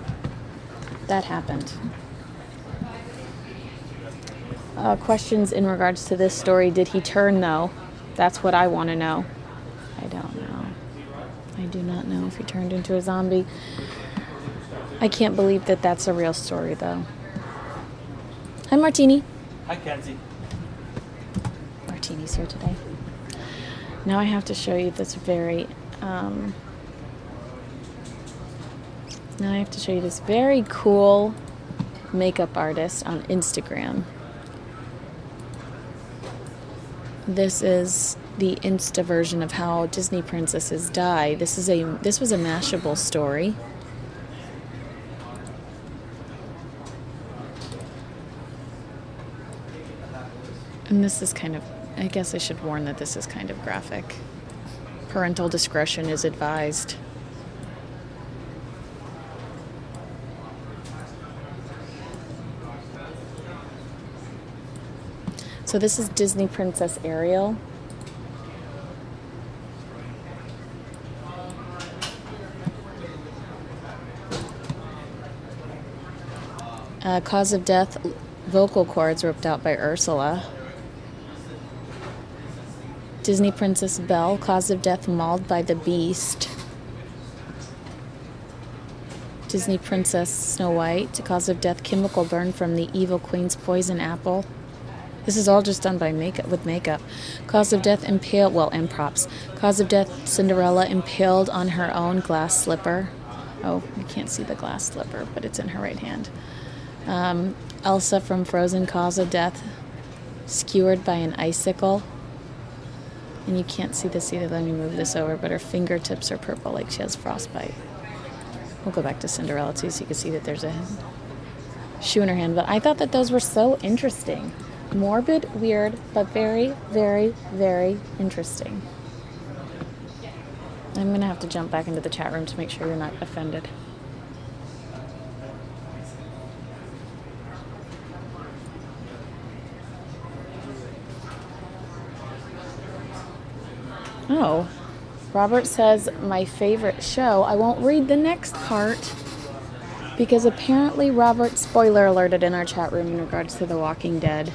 That happened. Questions in regards to this story. Did he turn, though? That's what I want to know. I don't know. I do not know if he turned into a zombie. I can't believe that that's a real story, though. Hi, Martini. Hi, Kenzie. Martini's here today. Now I have to show you this very cool makeup artist on Instagram. This is the Insta version of how Disney princesses die. This was a Mashable story. And this is kind of, I guess I should warn that this is kind of graphic. Parental discretion is advised. So this is Disney Princess Ariel. Cause of death, vocal cords ripped out by Ursula. Disney Princess Belle, cause of death mauled by the Beast. Disney Princess Snow White, cause of death chemical burn from the evil queen's poison apple. This is all just done by makeup. Cause of death and props. Cause of death Cinderella impaled on her own glass slipper. Oh, you can't see the glass slipper, but it's in her right hand. Elsa from Frozen, cause of death skewered by an icicle. And you can't see this either. Let me move this over, but her fingertips are purple like she has frostbite. We'll go back to Cinderella too so you can see that there's a shoe in her hand. But I thought that those were so interesting. Morbid, weird, but very, very, very interesting. I'm going to have to jump back into the chat room to make sure you're not offended. Oh, Robert says, my favorite show. I won't read the next part because apparently Robert spoiler alerted in our chat room in regards to The Walking Dead.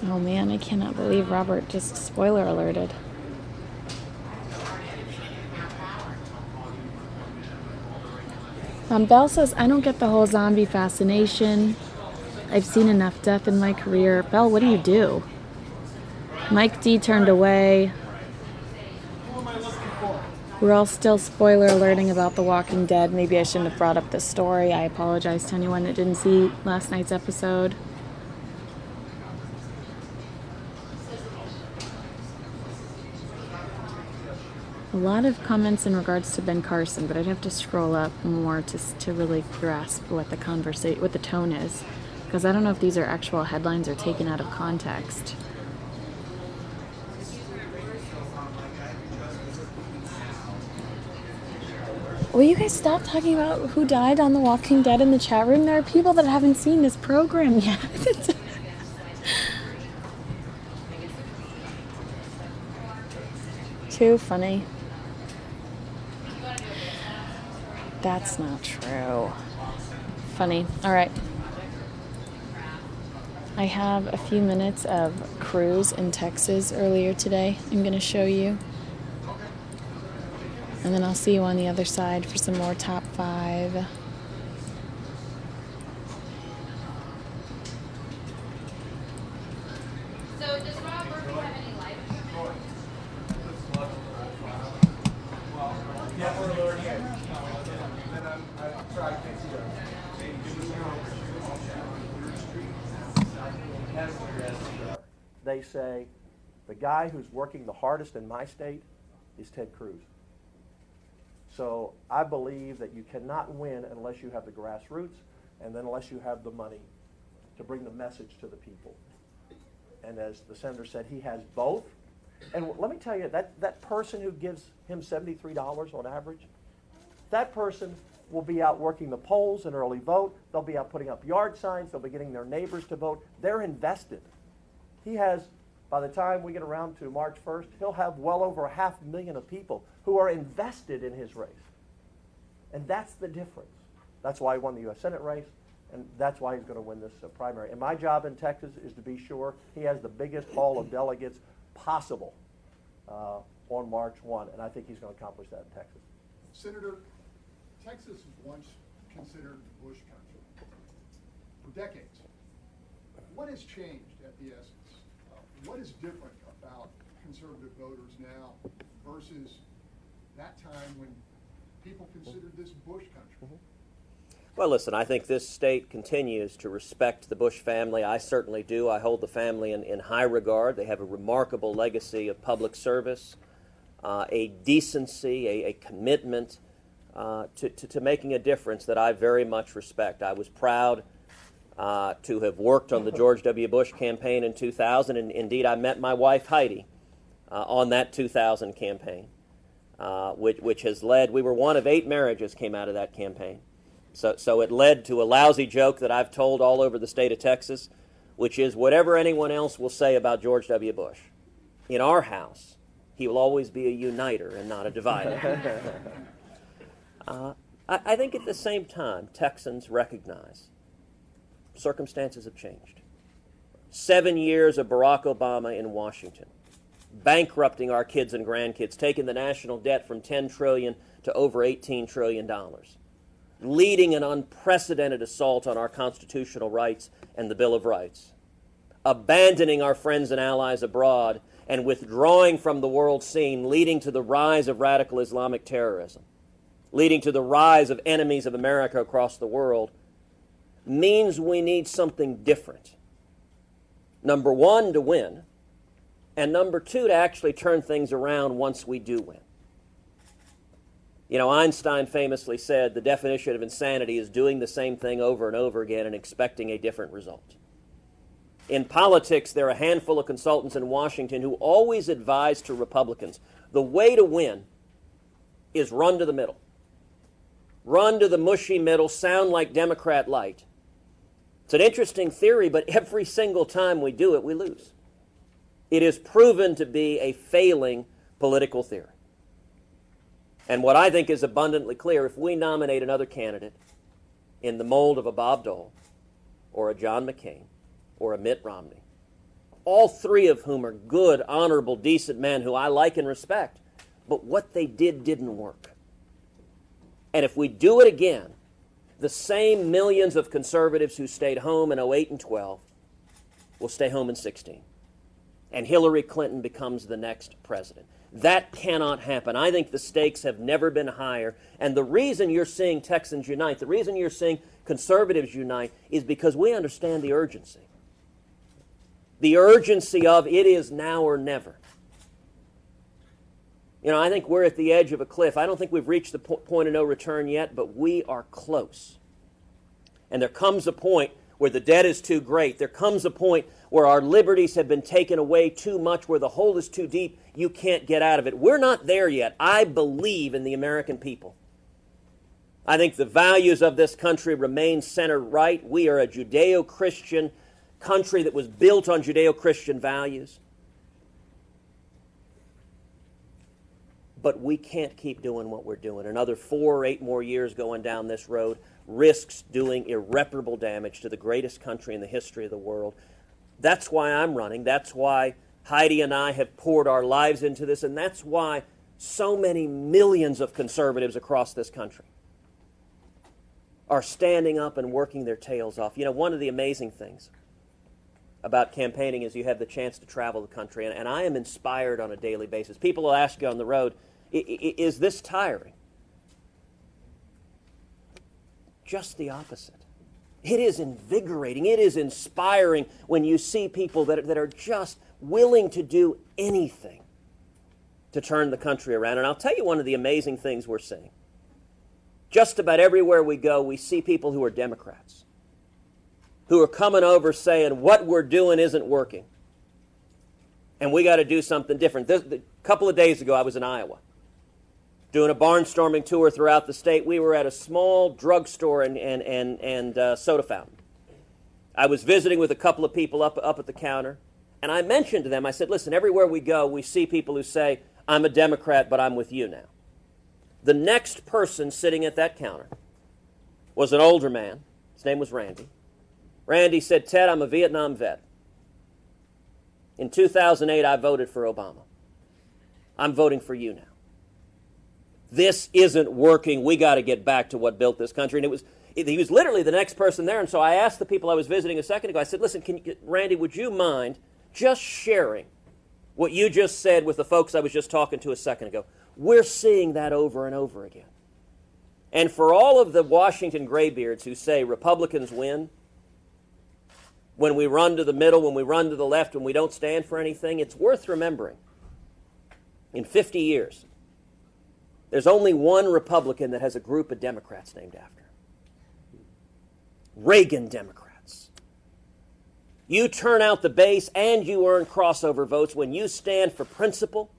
Oh man, I cannot believe Robert just spoiler alerted. Belle says, I don't get the whole zombie fascination. I've seen enough death in my career. Belle, what do you do? Mike D turned away. We're all still spoiler alerting about The Walking Dead. Maybe I shouldn't have brought up this story. I apologize to anyone that didn't see last night's episode. A lot of comments in regards to Ben Carson, but I'd have to scroll up more to really grasp what the tone is, because I don't know if these are actual headlines or taken out of context. Will you guys stop talking about who died on The Walking Dead in the chat room? There are people that haven't seen this program yet. Too funny. That's not true. Funny. All right. I have a few minutes of cruise in Texas earlier today. I'm going to show you. And then I'll see you on the other side for some more top 5. They say the guy who's working the hardest in my state is Ted Cruz. So I believe that you cannot win unless you have the grassroots and then unless you have the money to bring the message to the people. And as the senator said, he has both. And let me tell you, that person who gives him $73 on average, that person will be out working the polls and early vote. They'll be out putting up yard signs. They'll be getting their neighbors to vote. They're invested. He has, by the time we get around to March 1st, he'll have well over 500,000 of people who are invested in his race. And that's the difference. That's why he won the U.S. Senate race, and that's why he's going to win this primary. And my job in Texas is to be sure he has the biggest haul of delegates possible on March 1, and I think he's going to accomplish that in Texas. Senator, Texas was once considered Bush country for decades. What has changed at the essence? What is different about conservative voters now versus that time when people considered this Bush country? Well, listen, I think this state continues to respect the Bush family. I certainly do. I hold the family in high regard. They have a remarkable legacy of public service, a decency, a commitment to making a difference that I very much respect. I was proud to have worked on the George W. Bush campaign in 2000, and indeed I met my wife Heidi on that 2000 campaign, which has led, we were one of 8 marriages came out of that campaign. So it led to a lousy joke that I've told all over the state of Texas, which is whatever anyone else will say about George W. Bush, in our house, He will always be a uniter and not a divider. I think at the same time, Texans recognize circumstances have changed. 7 years of Barack Obama in Washington, bankrupting our kids and grandkids, taking the national debt from $10 trillion to over $18 trillion, leading an unprecedented assault on our constitutional rights and the Bill of Rights, abandoning our friends and allies abroad and withdrawing from the world scene, leading to the rise of radical Islamic terrorism, leading to the rise of enemies of America across the world, means we need something different. Number one, to win, and number two, to actually turn things around once we do win. You know, Einstein famously said the definition of insanity is doing the same thing over and over again and expecting a different result. In politics, there are a handful of consultants in Washington who always advise to Republicans, the way to win is run to the middle. Run to the mushy middle, sound like Democrat light. It's an interesting theory, but every single time we do it, we lose. It is proven to be a failing political theory. And what I think is abundantly clear, if we nominate another candidate in the mold of a Bob Dole or a John McCain or a Mitt Romney, all three of whom are good, honorable, decent men who I like and respect, but what they did didn't work. And if we do it again, the same millions of conservatives who stayed home in 08 and 12 will stay home in 16. And Hillary Clinton becomes the next president. That cannot happen. I think the stakes have never been higher. And the reason you're seeing Texans unite, the reason you're seeing conservatives unite, is because we understand the urgency. The urgency of it is now or never. You know, I think we're at the edge of a cliff. I don't think we've reached the point of no return yet, but we are close. And there comes a point where the debt is too great. There comes a point where our liberties have been taken away too much, where the hole is too deep, you can't get out of it. We're not there yet. I believe in the American people. I think the values of this country remain center right. We are a Judeo-Christian country that was built on Judeo-Christian values. But we can't keep doing what we're doing. Another 4 or 8 more years going down this road risks doing irreparable damage to the greatest country in the history of the world. That's why I'm running. That's why Heidi and I have poured our lives into this, and that's why so many millions of conservatives across this country are standing up and working their tails off. You know, one of the amazing things about campaigning is you have the chance to travel the country, and I am inspired on a daily basis. People will ask you on the road, is this tiring? Just the opposite. It is invigorating. It is inspiring when you see people that are just willing to do anything to turn the country around. And I'll tell you one of the amazing things we're seeing. Just about everywhere we go, we see people who are Democrats, who are coming over saying, what we're doing isn't working, and we got to do something different. A couple of days ago, I was in Iowa, doing a barnstorming tour throughout the state. We were at a small drugstore and soda fountain. I was visiting with a couple of people up at the counter, and I mentioned to them, I said, listen, everywhere we go, we see people who say, I'm a Democrat, but I'm with you now. The next person sitting at that counter was an older man. His name was Randy. Randy said, Ted, I'm a Vietnam vet. In 2008, I voted for Obama. I'm voting for you now. This isn't working. We got to get back to what built this country. And he was literally the next person there. And so I asked the people I was visiting a second ago, I said, listen, Randy, would you mind just sharing what you just said with the folks I was just talking to a second ago? We're seeing that over and over again. And for all of the Washington graybeards who say Republicans win, when we run to the middle, when we run to the left, when we don't stand for anything, it's worth remembering. In 50 years, there's only one Republican that has a group of Democrats named after. Reagan Democrats. You turn out the base and you earn crossover votes when you stand for principle,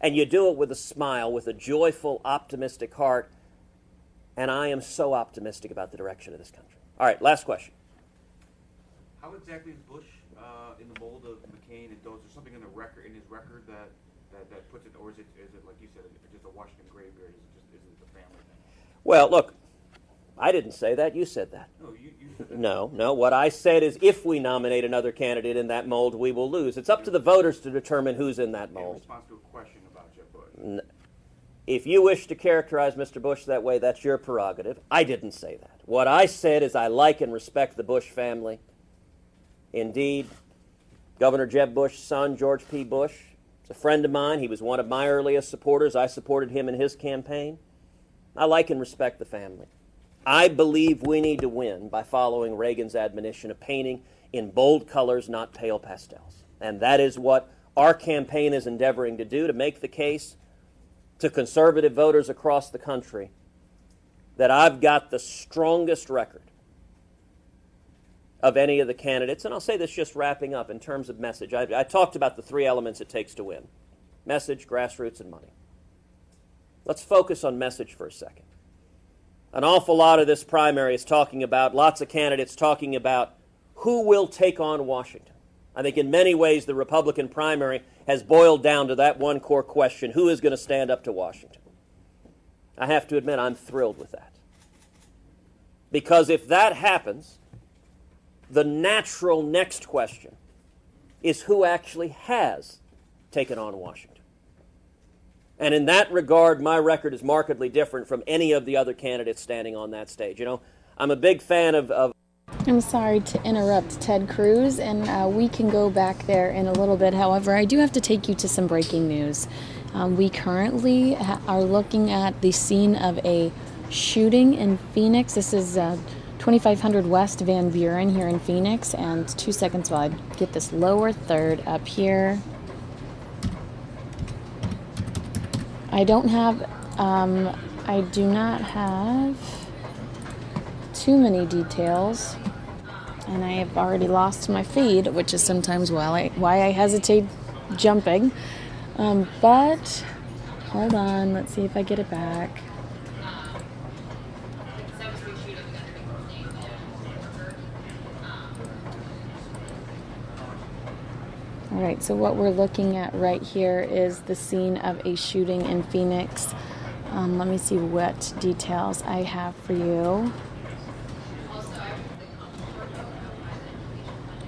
and you do it with a smile, with a joyful, optimistic heart. And I am so optimistic about the direction of this country. All right, last question. How exactly is Bush in the mold of McCain and Dole? Is there something in his record that that puts it, or is it like you said, just a Washington graveyard? Is it the family thing? Well, look, I didn't say that. You said that. No, you said that. No. What I said is if we nominate another candidate in that mold, we will lose. It's up to the voters to determine who's in that In mold. response to a question about Jeb Bush. If you wish to characterize Mr. Bush that way, that's your prerogative. I didn't say that. What I said is I like and respect the Bush family. Indeed, Governor Jeb Bush's son, George P. Bush, is a friend of mine. He was one of my earliest supporters. I supported him in his campaign. I like and respect the family. I believe we need to win by following Reagan's admonition of painting in bold colors, not pale pastels. And that is what our campaign is endeavoring to do, to make the case to conservative voters across the country that I've got the strongest record of any of the candidates. And I'll say this just wrapping up in terms of message. I talked about the three elements it takes to win: message, grassroots, and money. Let's focus on message for a second. An awful lot of this primary is talking about, lots of candidates talking about who will take on Washington. I think in many ways the Republican primary has boiled down to that one core question: who is going to stand up to Washington? I have to admit I'm thrilled with that. Because if that happens, the natural next question is who actually has taken on Washington. And in that regard, my record is markedly different from any of the other candidates standing on that stage. You know, I'm a big fan of I'm sorry to interrupt Ted Cruz, and we can go back there in a little bit. However, I do have to take you to some breaking news. We currently are looking at the scene of a shooting in Phoenix. This is 2500 West Van Buren here in Phoenix. And 2 seconds while I get this lower third up here. I do not have too many details, and I have already lost my feed, which is sometimes why I hesitate jumping. But hold on, let's see if I get it back. All right, so what we're looking at right here is the scene of a shooting in Phoenix. Let me see what details I have for you.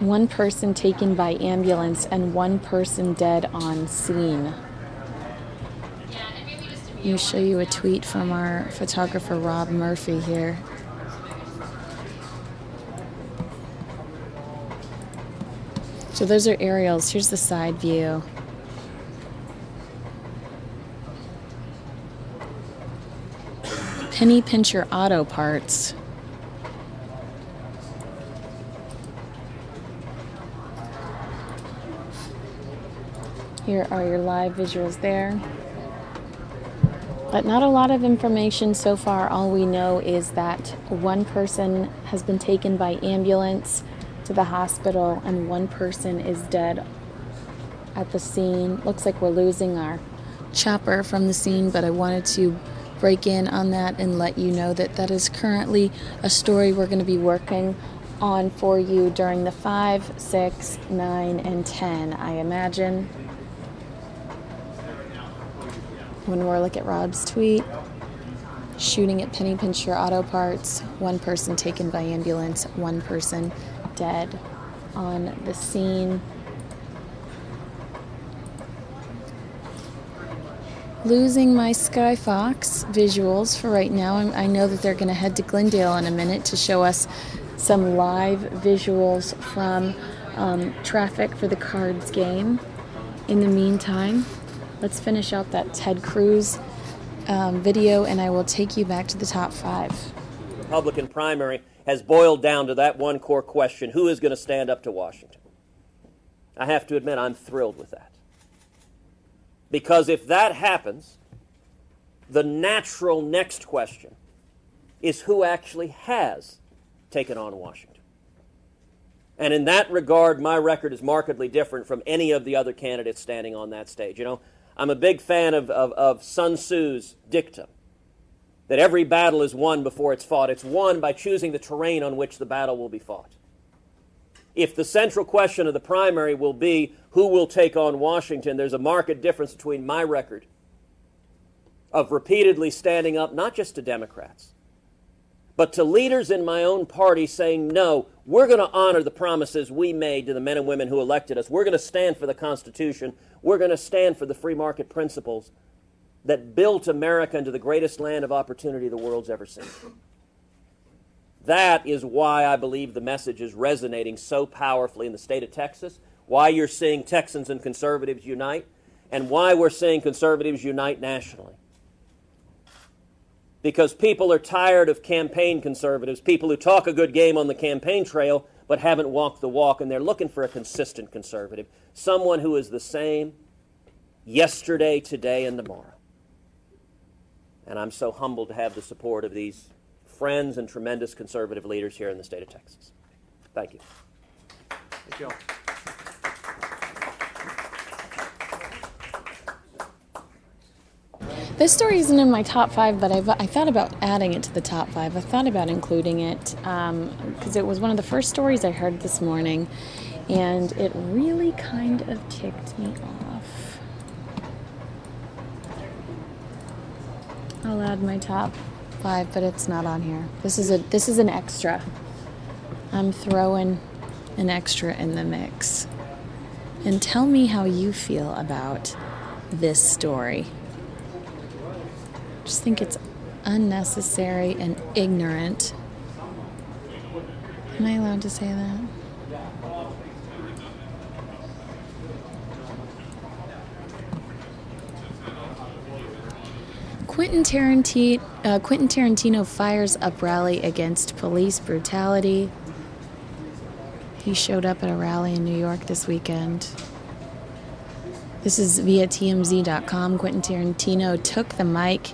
One person taken by ambulance and one person dead on scene. Let me show you a tweet from our photographer Rob Murphy here. So those are aerials. Here's the side view. Penny Pincher Auto Parts. Here are your live visuals there. But not a lot of information so far. All we know is that one person has been taken by ambulance to the hospital and one person is dead at the scene. Looks like we're losing our chopper from the scene, but I wanted to break in on that and let you know that that is currently a story we're going to be working on for you during the 5, 6, 9, and 10, I imagine. One more look at Rob's tweet. Shooting at Penny Pincher Auto Parts. One person taken by ambulance, one person dead on the scene. Losing my Sky Fox visuals for right now. I know that they're going to head to Glendale in a minute to show us some live visuals from traffic for the Cards game. In the meantime, let's finish out that Ted Cruz video, and I will take you back to the top 5. Republican primary has boiled down to that one core question: who is going to stand up to Washington? I have to admit I'm thrilled with that. Because if that happens, the natural next question is who actually has taken on Washington. And in that regard, my record is markedly different from any of the other candidates standing on that stage. You know, I'm a big fan of Sun Tzu's dictum that every battle is won before it's fought. It's won by choosing the terrain on which the battle will be fought. If the central question of the primary will be who will take on Washington, there's a marked difference between my record of repeatedly standing up, not just to Democrats, but to leaders in my own party saying, no, we're going to honor the promises we made to the men and women who elected us. We're going to stand for the Constitution. We're going to stand for the free market principles that built America into the greatest land of opportunity the world's ever seen. That is why I believe the message is resonating so powerfully in the state of Texas, why you're seeing Texans and conservatives unite, and why we're seeing conservatives unite nationally. Because people are tired of campaign conservatives, people who talk a good game on the campaign trail but haven't walked the walk, and they're looking for a consistent conservative, someone who is the same yesterday, today, and tomorrow. And I'm so humbled to have the support of these friends and tremendous conservative leaders here in the state of Texas. Thank you. Thank you. This story isn't in my top 5, but I thought about adding it to the top 5. I thought about including it because it was one of the first stories I heard this morning, and it really kind of ticked me off. I'll add my top 5, but it's not on here. This is an extra. I'm throwing an extra in the mix. And tell me how you feel about this story. Just think it's unnecessary and ignorant. Am I allowed to say that? Quentin Tarantino fires up rally against police brutality. He showed up at a rally in New York this weekend. This is via TMZ.com. Quentin Tarantino took the mic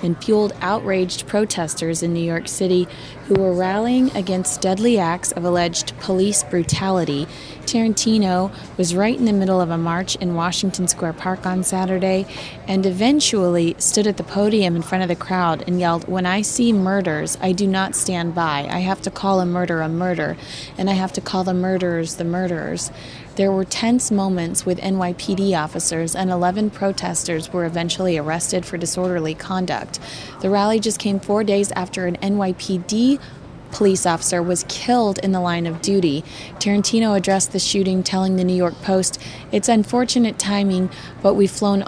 and fueled outraged protesters in New York City who were rallying against deadly acts of alleged police brutality. Tarantino was right in the middle of a march in Washington Square Park on Saturday and eventually stood at the podium in front of the crowd and yelled, "When I see murders, I do not stand by. I have to call a murder, and I have to call the murderers, the murderers." There were tense moments with NYPD officers, and 11 protesters were eventually arrested for disorderly conduct. The rally just came 4 days after an NYPD police officer was killed in the line of duty. Tarantino addressed the shooting, telling the New York Post, "It's unfortunate timing, but we've flown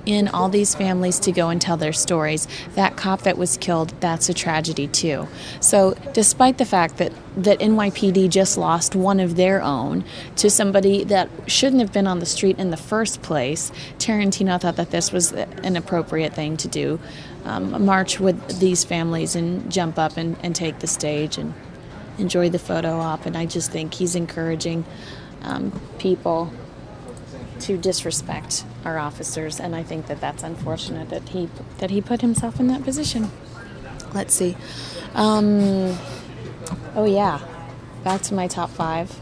in all these families to go and tell their stories. That cop that was killed, that's a tragedy too." So despite the fact that NYPD just lost one of their own to somebody that shouldn't have been on the street in the first place, Tarantino thought that this was an appropriate thing to do. March with these families and jump up and take the stage and enjoy the photo op. And I just think he's encouraging people to disrespect our officers, and I think that that's unfortunate that he put himself in that position. Let's see. Oh yeah, back to my top 5.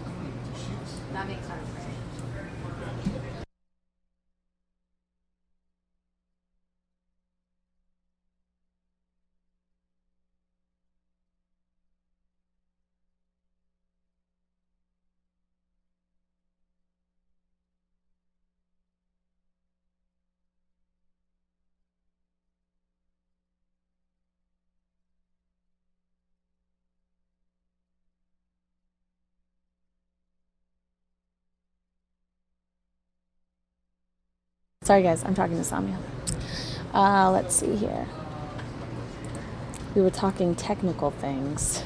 Sorry guys, I'm talking to Samia. Let's see here. We were talking technical things.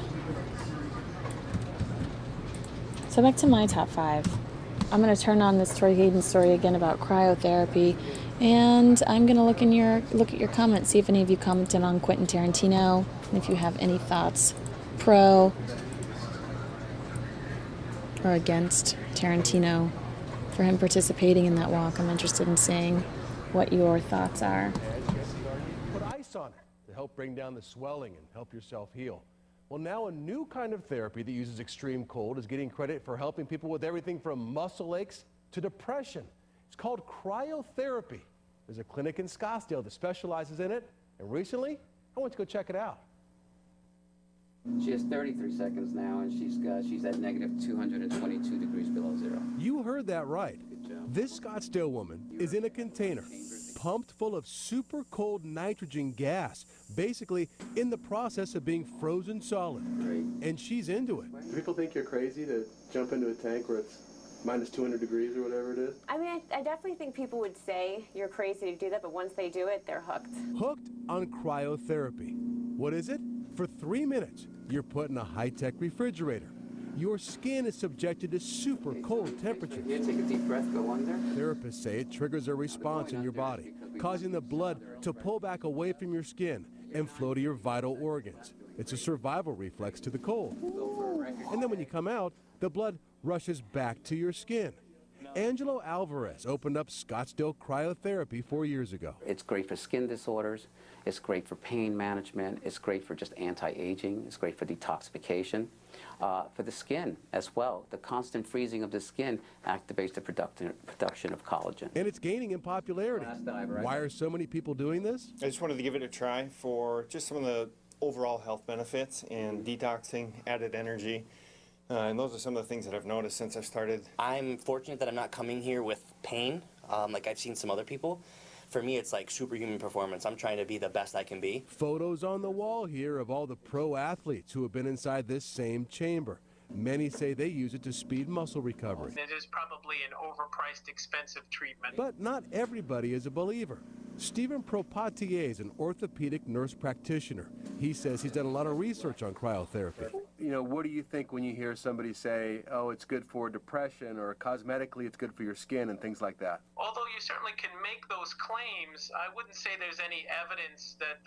So back to my top 5. I'm going to turn on this Troy Hayden story again about cryotherapy, and I'm going to look at your comments, see if any of you commented on Quentin Tarantino, and if you have any thoughts pro or against Tarantino for him participating in that walk. I'm interested in seeing what your thoughts are. Put ice on it to help bring down the swelling and help yourself heal. Well, now a new kind of therapy that uses extreme cold is getting credit for helping people with everything from muscle aches to depression. It's called cryotherapy. There's a clinic in Scottsdale that specializes in it, and recently I went to go check it out. She has 33 seconds now, and she's at negative 222 degrees below zero. You heard that right. This Scottsdale woman is in a container pumped full of super cold nitrogen gas, basically in the process of being frozen solid. And she's into it. Do people think you're crazy to jump into a tank where it's minus 200 degrees or whatever it is? I mean, I definitely think people would say you're crazy to do that, but once they do it, they're hooked. Hooked on cryotherapy. What is it? For 3 minutes, you're put in a high-tech refrigerator. Your skin is subjected to super cold temperatures. Here, take a deep breath, go under. Therapists say it triggers a response in your body, causing the blood to pull back away from your skin and flow to your vital organs. It's a survival reflex to the cold. And then when you come out, the blood rushes back to your skin. Angelo Alvarez opened up Scottsdale Cryotherapy 4 years ago. It's great for skin disorders. It's great for pain management. It's great for just anti-aging. It's great for detoxification. For the skin as well. The constant freezing of the skin activates the production of collagen. And it's gaining in popularity. Why are so many people doing this? I just wanted to give it a try for just some of the overall health benefits and detoxing, added energy. And those are some of the things that I've noticed since I started. I'm fortunate that I'm not coming here with pain, like I've seen some other people. For me, it's like superhuman performance. I'm trying to be the best I can be. Photos on the wall here of all the pro athletes who have been inside this same chamber. Many say they use it to speed muscle recovery. It is probably an overpriced, expensive treatment. But not everybody is a believer. Stephen Propatier is an orthopedic nurse practitioner. He says he's done a lot of research on cryotherapy. You know, what do you think when you hear somebody say, oh, it's good for depression, or cosmetically it's good for your skin and things like that? Although you certainly can make those claims, I wouldn't say there's any evidence that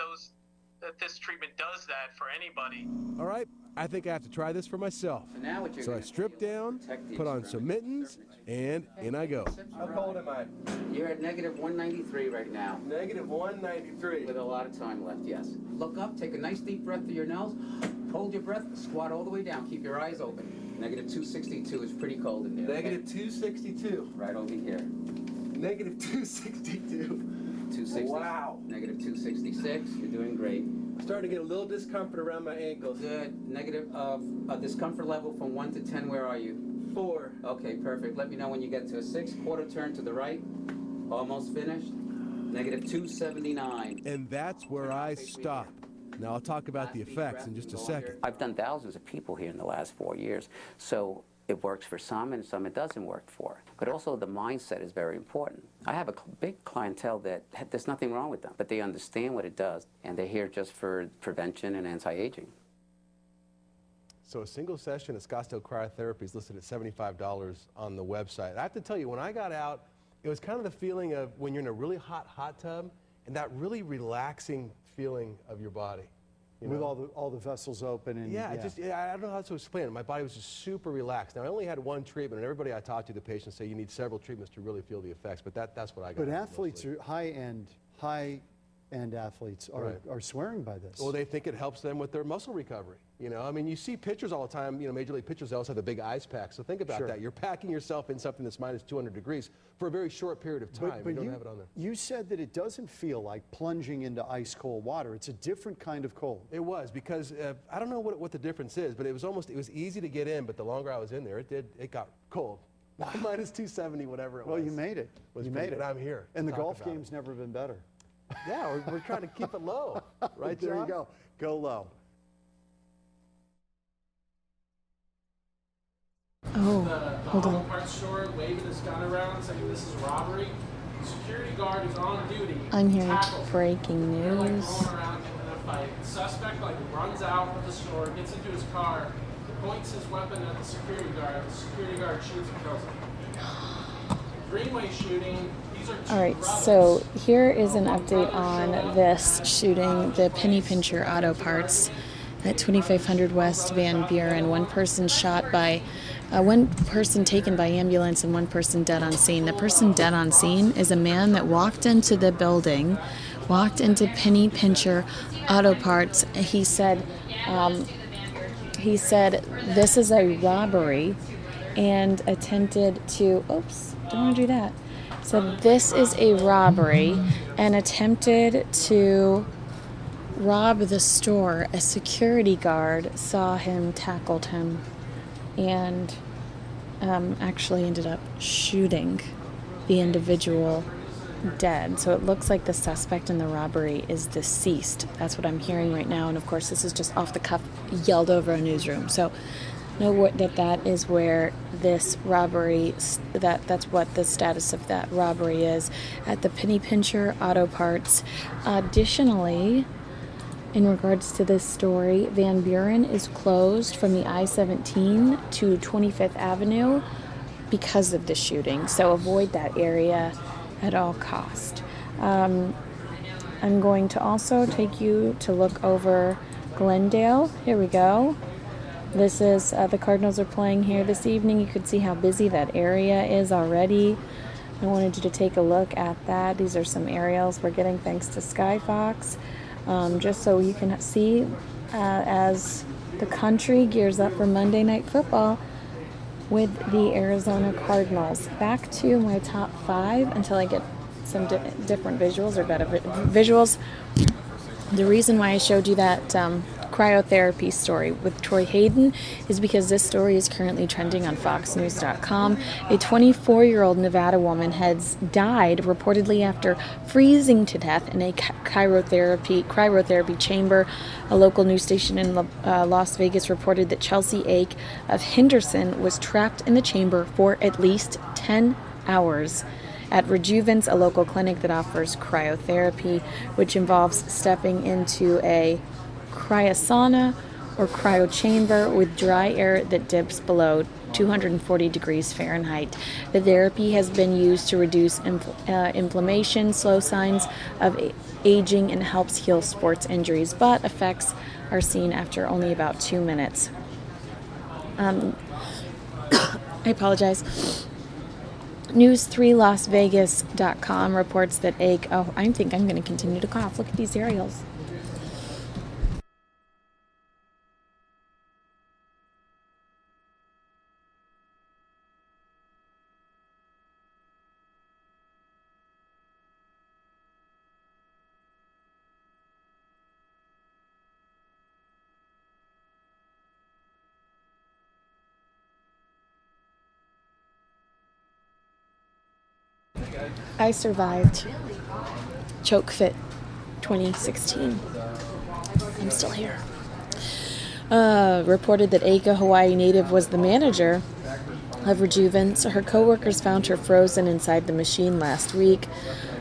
this treatment does that for anybody. All right, I think I have to try this for myself. So I strip down, put on some mittens, and in I go. How cold am I? You're at negative 193 right now. Negative 193. With a lot of time left, yes. Look up, take a nice deep breath through your nose, hold your breath, squat all the way down, keep your eyes open. Negative 262 is pretty cold in there. Negative 262. Right over here. Negative 262. 260. Wow. Negative 266. You're doing great. I'm starting to get a little discomfort around my ankles. Good. Negative discomfort level from 1 to 10. Where are you? 4. Okay, perfect. Let me know when you get to a 6. Quarter turn to the right. Almost finished. Negative 279. And that's where I stop. Now I'll talk about the effects in just a second. I've done thousands of people here in the last 4 years. So it works for some and some it doesn't work for. But also the mindset is very important. I have a big clientele that there's nothing wrong with them, but they understand what it does and they're here just for prevention and anti-aging. So a single session of Scottsdale Cryotherapy is listed at $75 on the website. I have to tell you, when I got out, it was kind of the feeling of when you're in a really hot tub and that really relaxing feeling of your body. With all the vessels open and I don't know how to explain it. My body was just super relaxed. Now I only had one treatment, and everybody I talked to, the patients say you need several treatments to really feel the effects. But that's what I got. But athletes are high-end athletes are swearing by this. Well, they think it helps them with their muscle recovery. I mean, you see pitchers all the time. Major League pitchers, they also have the big ice pack. So think about that. You're packing yourself in something that's minus 200 degrees for a very short period of time. But you don't have it on there. You said that it doesn't feel like plunging into ice cold water. It's a different kind of cold. It was, because I don't know what the difference is, but it was easy to get in, but the longer I was in there, it got cold. Minus 270, whatever it was. Well, you made it. You made it. I'm here. And the golf game's never been better. Yeah, we're trying to keep it low. Right, there John? you go. Go low. Oh, hold on. The parts store waving his gun around saying this is robbery. The security guard who's on duty. I'm hearing breaking They're like news. going around getting in a fight. The suspect runs out of the store, gets into his car, points his weapon at the security guard. The security guard shoots and kills him. Greenway shooting. All right, so here is an update on this shooting, the Penny Pincher Auto Parts at 2500 West Van Buren. One person shot by, one person taken by ambulance and one person dead on scene. The person dead on scene is a man that walked into the building, walked into Penny Pincher Auto Parts. He said this is a robbery and attempted to, oops, don't want to do that. So this is a robbery and attempted to rob the store, a security guard saw him, tackled him, and actually ended up shooting the individual dead. So it looks like the suspect in the robbery is deceased. That's what I'm hearing right now. And of course, this is just off the cuff, yelled over a newsroom. So know that is where this robbery, that's what the status of that robbery is at the Penny Pincher Auto Parts. Additionally, in regards to this story, Van Buren is closed from the I-17 to 25th Avenue because of the shooting. So avoid that area at all cost. I'm going to also take you to look over Glendale. Here we go. This is, the Cardinals are playing here this evening. You can see how busy that area is already. I wanted you to take a look at that. These are some aerials we're getting thanks to Skyfox. Just so you can see as the country gears up for Monday Night Football with the Arizona Cardinals. Back to my top 5 until I get some different visuals or better visuals. The reason why I showed you that cryotherapy story with Troy Hayden is because this story is currently trending on FOXnews.com. A 24-year-old Nevada woman has died reportedly after freezing to death in a cryotherapy chamber. A local news station in Las Vegas reported that Chelsea Ake of Henderson was trapped in the chamber for at least 10 hours. At Rejuvence, a local clinic that offers cryotherapy, which involves stepping into a cryosauna or cryochamber with dry air that dips below 240 degrees Fahrenheit. The therapy has been used to reduce inflammation, slow signs of aging, and helps heal sports injuries, but effects are seen after only about 2 minutes. I apologize. News3LasVegas.com reports that I think I'm going to continue to cough. Look at these aerials. I survived Choke Fit 2016. I'm still here. Reported that Aka, Hawaii native, was the manager of Rejuvence. Her co-workers found her frozen inside the machine last week.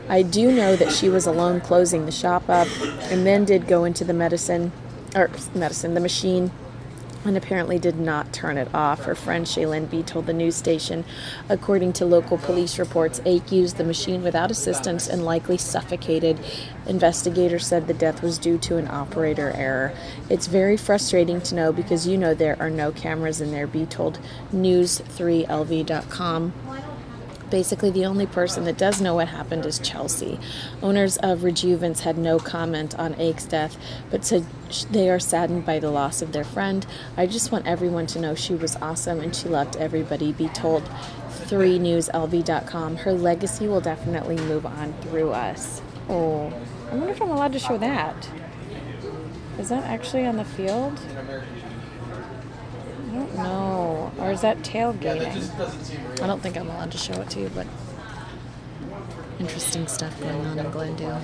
I do know that she was alone closing the shop up and then did go into the the machine, and apparently did not turn it off. Her friend Shaylin B. told the news station, according to local police reports, Ake used the machine without assistance and likely suffocated. Investigators said the death was due to an operator error. It's very frustrating to know because there are no cameras in there, B told News3LV.com. Basically, the only person that does know what happened is Chelsea. Owners of Rejuvence had no comment on Ake's death, but said they are saddened by the loss of their friend. I just want everyone to know she was awesome and she loved everybody, be told 3newslv.com. Her legacy will definitely move on through us. Oh, I wonder if I'm allowed to show that. Is that actually on the field? I don't know. Or is that tailgating? I don't think I'm allowed to show it to you, but interesting stuff going on in Glendale.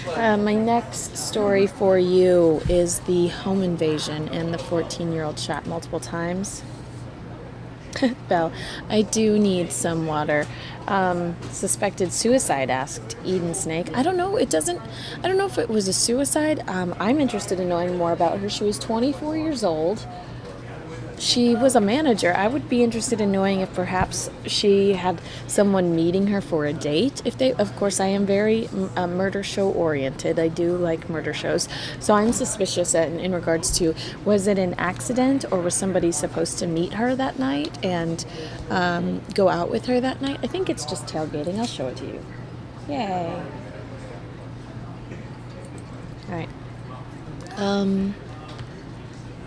My next story for you is the home invasion and the 14-year-old shot multiple times. Belle, I do need some water. Suspected suicide, asked Eden Snake. I don't know. I don't know if it was a suicide. I'm interested in knowing more about her. She was 24 years old. She was a manager. I would be interested in knowing if perhaps she had someone meeting her for a date. Of course, I am very murder show oriented. I do like murder shows. So I'm suspicious in regards to, was it an accident or was somebody supposed to meet her that night and go out with her that night? I think it's just tailgating. I'll show it to you. Yay. All right.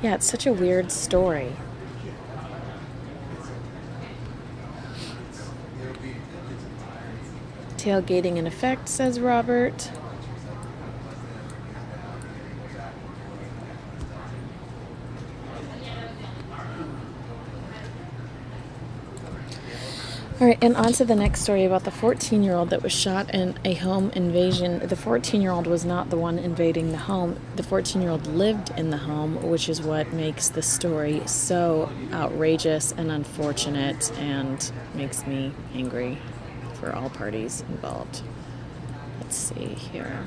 Yeah, it's such a weird story. Tailgating in effect, says Robert. All right, and on to the next story about the 14-year-old that was shot in a home invasion. The 14-year-old was not the one invading the home. The 14-year-old lived in the home, which is what makes the story so outrageous and unfortunate and makes me angry for all parties involved. Let's see here.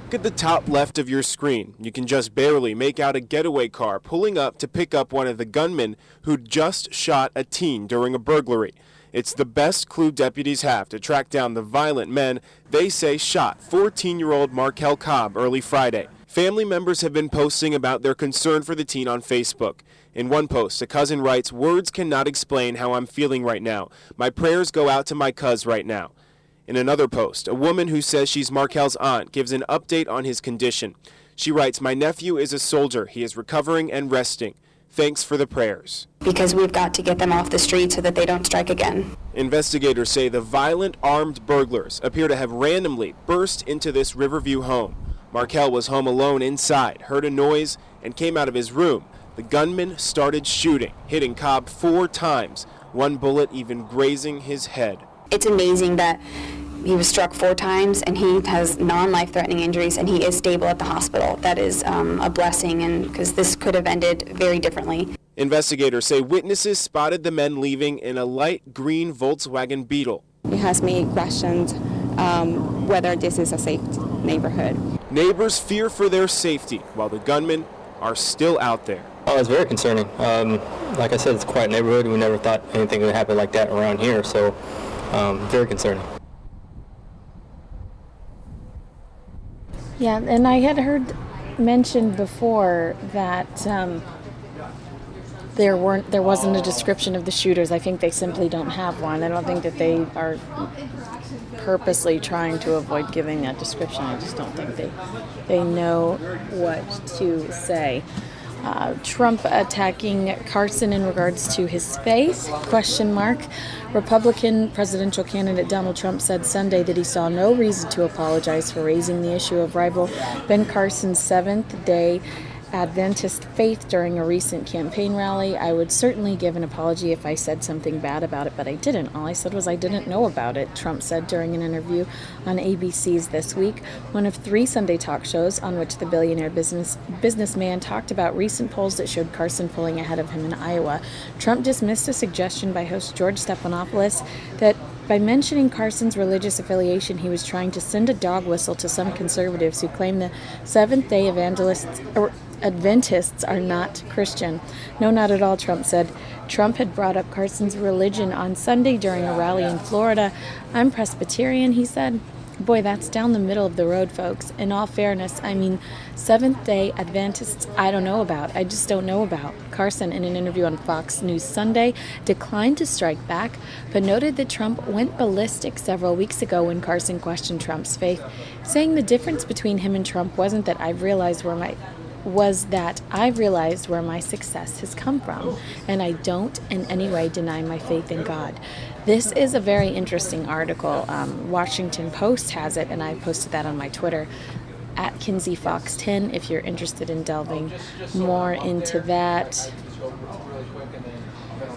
Look at the top left of your screen. You can just barely make out a getaway car pulling up to pick up one of the gunmen who'd just shot a teen during a burglary. It's the best clue deputies have to track down the violent men they say shot 14-year-old Markel Cobb early Friday. Family members have been posting about their concern for the teen on Facebook. In one post, a cousin writes, "Words cannot explain how I'm feeling right now. My prayers go out to my cuz right now." In another post, a woman who says she's Markel's aunt gives an update on his condition. She writes, "My nephew is a soldier. He is recovering and resting. Thanks for the prayers." Because we've got to get them off the street so that they don't strike again. Investigators say the violent armed burglars appear to have randomly burst into this Riverview home. Markel was home alone inside, heard a noise, and came out of his room. The gunman started shooting, hitting Cobb 4 times, one bullet even grazing his head. It's amazing that he was struck 4 times and he has non-life-threatening injuries and he is stable at the hospital. That is a blessing, and because this could have ended very differently. Investigators say witnesses spotted the men leaving in a light green Volkswagen Beetle. It has me questioned whether this is a safe neighborhood. Neighbors fear for their safety while the gunmen are still out there. Oh, it's very concerning. Like I said, it's a quiet neighborhood. We never thought anything would happen like that around here, so very concerning. Yeah, and I had heard mentioned before that there wasn't a description of the shooters. I think they simply don't have one. I don't think that they are purposely trying to avoid giving that description. I just don't think they know what to say. Trump attacking Carson in regards to his faith, ? Republican presidential candidate Donald Trump said Sunday that he saw no reason to apologize for raising the issue of rival Ben Carson's Seventh-day Adventist faith during a recent campaign rally. "I would certainly give an apology if I said something bad about it, but I didn't. All I said was I didn't know about it," Trump said during an interview on ABC's This Week, one of 3 Sunday talk shows on which the billionaire businessman talked about recent polls that showed Carson pulling ahead of him in Iowa. Trump dismissed a suggestion by host George Stephanopoulos that by mentioning Carson's religious affiliation, he was trying to send a dog whistle to some conservatives who claim the Seventh-day Adventists are not Christian. "No, not at all," Trump said. Trump had brought up Carson's religion on Sunday during a rally in Florida. "I'm Presbyterian," he said. Boy, that's down the middle of the road, folks. In all fairness, I mean, Seventh-day Adventists I don't know about. I just don't know about. Carson, in an interview on Fox News Sunday, declined to strike back, but noted that Trump went ballistic several weeks ago when Carson questioned Trump's faith, saying the difference between him and Trump wasn't that I've realized where my success has come from, and I don't in any way deny my faith in God. This is a very interesting article. Washington Post has it, and I posted that on my Twitter, at KinseyFox10, if you're interested in delving more into that.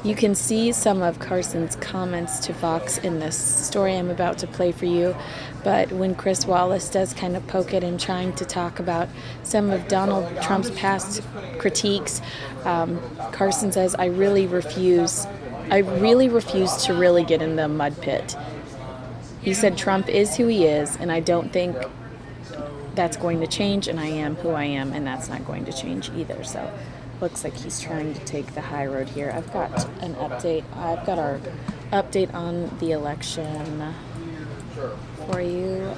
You can see some of Carson's comments to Fox in this story I'm about to play for you, but when Chris Wallace does kind of poke at him, trying to talk about some of Donald Trump's past critiques, Carson says, I really refuse to really get in the mud pit. He said Trump is who he is, and I don't think that's going to change, and I am who I am, and that's not going to change either. So looks like he's trying to take the high road here. I've got an update. I've got our update on the election for you.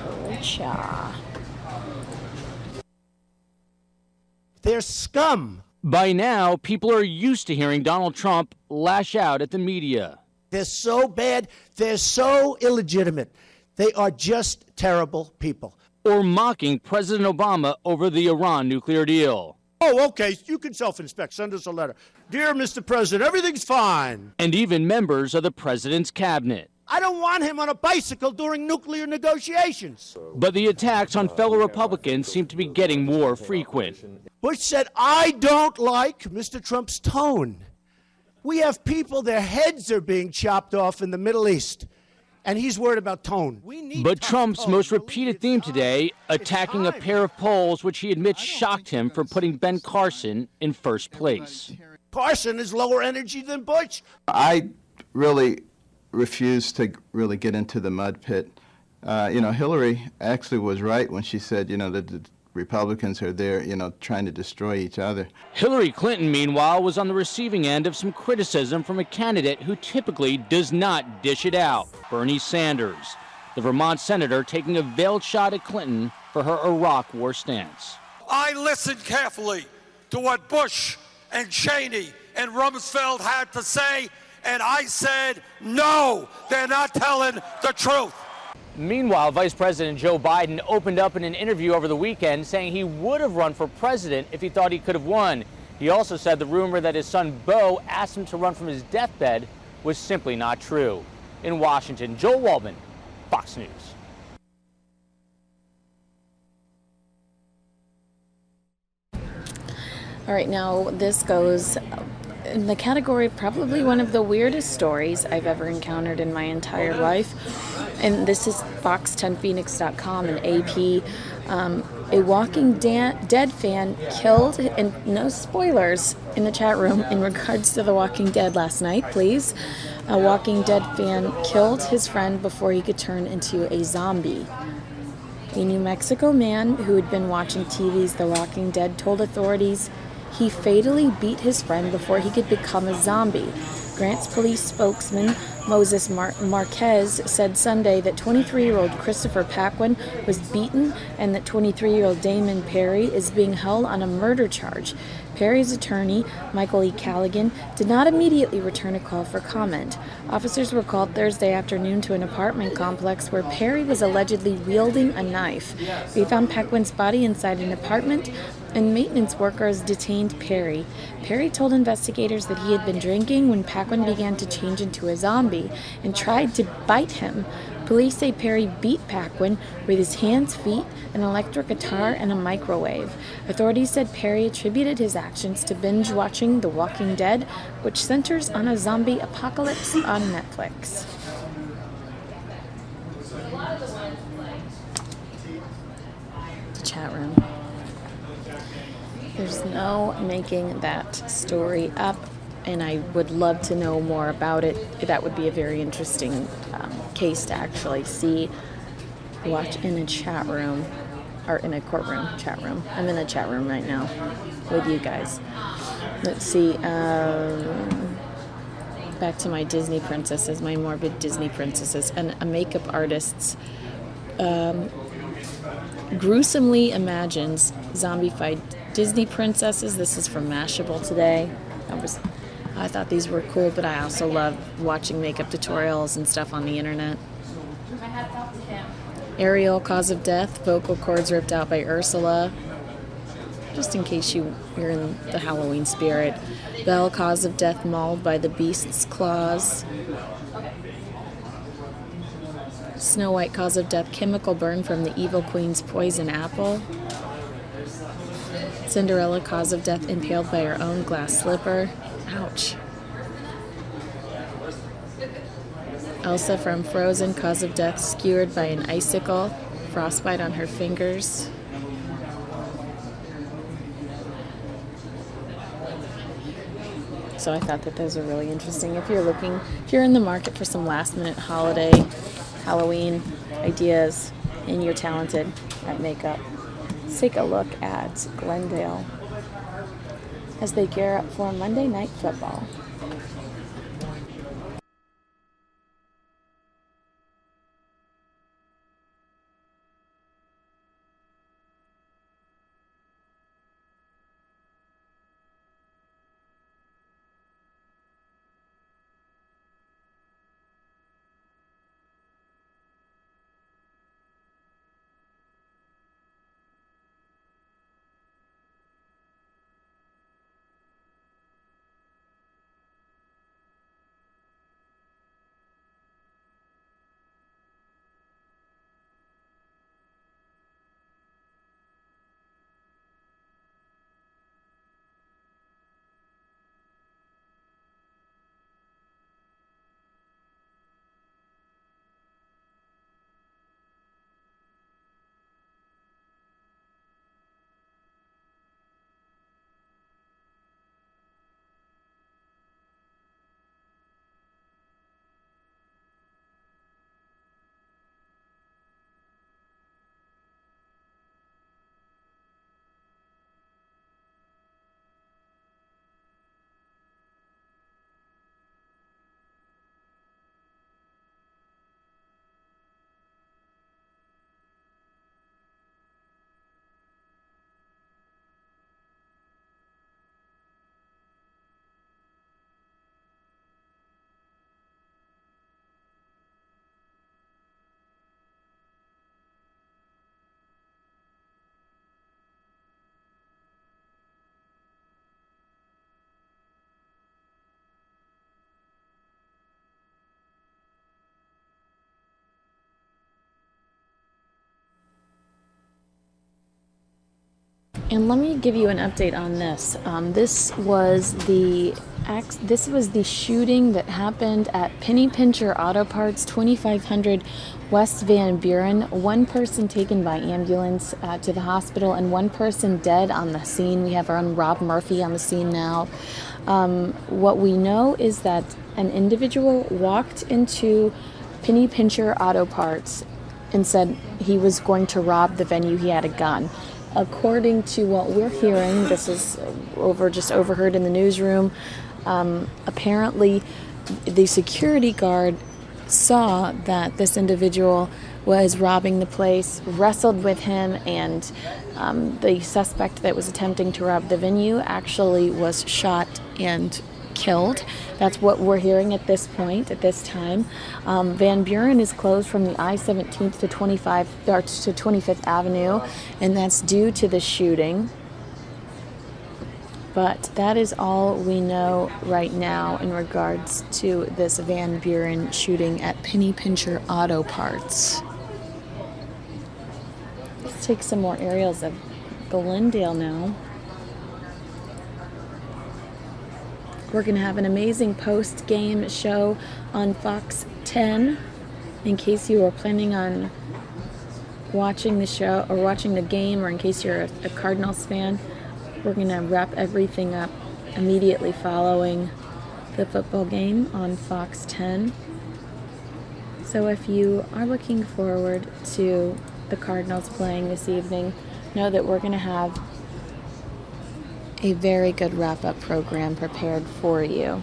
They're scum. By now, people are used to hearing Donald Trump lash out at the media. They're so bad. They're so illegitimate. They are just terrible people. Or mocking President Obama over the Iran nuclear deal. Oh, okay. You can self-inspect. Send us a letter. Dear Mr. President, everything's fine. And even members of the president's cabinet. I don't want him on a bicycle during nuclear negotiations. But the attacks on fellow Republicans seem to be getting more frequent. Bush said, I don't like Mr. Trump's tone. We have people, their heads are being chopped off in the Middle East, and he's worried about tone. But Trump's most repeated theme today, attacking a pair of polls which he admits shocked him for putting Ben Carson in first place. Carson is lower energy than Bush. I really refuse to really get into the mud pit. Hillary actually was right when she said, that the Republicans are there, trying to destroy each other. Hillary Clinton, meanwhile, was on the receiving end of some criticism from a candidate who typically does not dish it out, Bernie Sanders, the Vermont senator taking a veiled shot at Clinton for her Iraq war stance. I listened carefully to what Bush and Cheney and Rumsfeld had to say, and I said, no, they're not telling the truth. Meanwhile, Vice President Joe Biden opened up in an interview over the weekend saying he would have run for president if he thought he could have won. He also said the rumor that his son Beau asked him to run from his deathbed was simply not true. In Washington, Joel Waldman, Fox News. All right, now this goes in the category of probably one of the weirdest stories I've ever encountered in my entire life. And this is Fox10Phoenix.com and AP. A Walking Dead fan killed, and no spoilers in the chat room in regards to The Walking Dead last night, please. A Walking Dead fan killed his friend before he could turn into a zombie. A New Mexico man who had been watching TV's The Walking Dead told authorities he fatally beat his friend before he could become a zombie. Grant's police spokesman, Moses Marquez, said Sunday that 23-year-old Christopher Paquin was beaten and that 23-year-old Damon Perry is being held on a murder charge. Perry's attorney, Michael E. Callaghan, did not immediately return a call for comment. Officers were called Thursday afternoon to an apartment complex where Perry was allegedly wielding a knife. They found Paquin's body inside an apartment, and maintenance workers detained Perry. Perry told investigators that he had been drinking when Paquin began to change into a zombie and tried to bite him. Police say Perry beat Paquin with his hands, feet, an electric guitar, and a microwave. Authorities said Perry attributed his actions to binge watching The Walking Dead, which centers on a zombie apocalypse on Netflix. The chat room. There's no making that story up, and I would love to know more about it. That would be a very interesting case to actually see, watch in a chat room, or in a courtroom chat room. I'm in a chat room right now with you guys. Let's see, back to my Disney princesses, my morbid Disney princesses, and a makeup artist's gruesomely imagines zombified Disney princesses. This is from Mashable today. I thought these were cool, but I also love watching makeup tutorials and stuff on the internet. Ariel, cause of death, vocal cords ripped out by Ursula. Just in case you're in the Halloween spirit. Belle, cause of death, mauled by the beast's claws. Snow White, cause of death, chemical burn from the evil queen's poison apple. Cinderella, cause of death, impaled by her own glass slipper. Ouch. Elsa from Frozen, cause of death, skewered by an icicle. Frostbite on her fingers. So I thought that those are really interesting. If you're in the market for some last minute holiday, Halloween ideas, and you're talented at makeup, let's take a look at Glendale as they gear up for Monday Night Football. And let me give you an update on this. This was the shooting that happened at Penny Pincher Auto Parts, 2500 West Van Buren. One person taken by ambulance to the hospital and one person dead on the scene. We have our own Rob Murphy on the scene now. What we know is that an individual walked into Penny Pincher Auto Parts and said he was going to rob the venue. He had a gun. According to what we're hearing, this is just overheard in the newsroom. Apparently, the security guard saw that this individual was robbing the place, wrestled with him, and the suspect that was attempting to rob the venue actually was shot and killed. That's what we're hearing at this point, at this time. Van Buren is closed from the I-17th to 25th Avenue, and that's due to the shooting. But that is all we know right now in regards to this Van Buren shooting at Penny Pincher Auto Parts. Let's take some more aerials of Glendale now. We're going to have an amazing post-game show on Fox 10. In case you are planning on watching the show or watching the game, or in case you're a Cardinals fan, we're going to wrap everything up immediately following the football game on Fox 10. So if you are looking forward to the Cardinals playing this evening, know that we're going to have a very good wrap-up program prepared for you.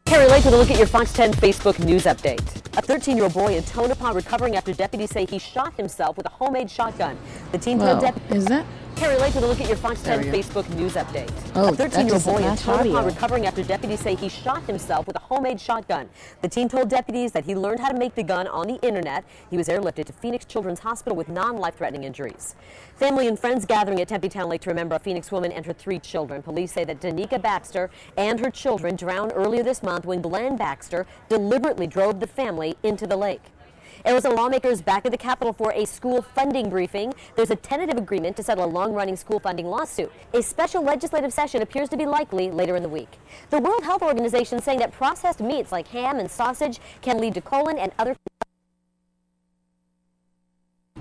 Carrie Lake with a look at your Fox 10 Facebook News update. A 13-year-old boy in Tonopah recovering after deputies say he shot himself with a homemade shotgun. The teen told deputies. Is that? Carrie Lake with a look at your Fox 10 Facebook News update. Oh, a 13-year-old boy in match Tonopah audio. recovering after deputies say he shot himself with a homemade shotgun. The teen told deputies that he learned how to make the gun on the internet. He was airlifted to Phoenix Children's Hospital with non-life-threatening injuries. Family and friends gathering at Tempe Town Lake to remember a Phoenix woman and her 3 children. Police say that Danica Baxter and her children drowned earlier this month when Glenn Baxter deliberately drove the family into the lake. Arizona lawmakers back at the Capitol for a school funding briefing. There's a tentative agreement to settle a long-running school funding lawsuit. A special legislative session appears to be likely later in the week. The World Health Organization saying that processed meats like ham and sausage can lead to colon and other...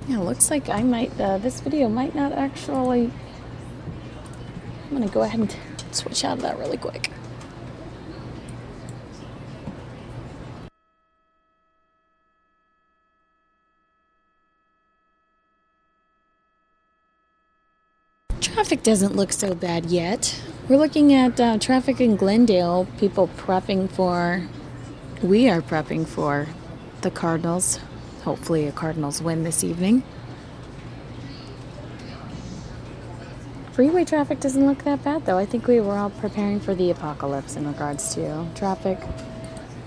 Yeah, looks like I might, this video might not actually... I'm going to go ahead and switch out of that really quick. Traffic doesn't look so bad yet. We're looking at traffic in Glendale. People we are prepping for the Cardinals. Hopefully a Cardinals win this evening. Freeway traffic doesn't look that bad though. I think we were all preparing for the apocalypse in regards to traffic.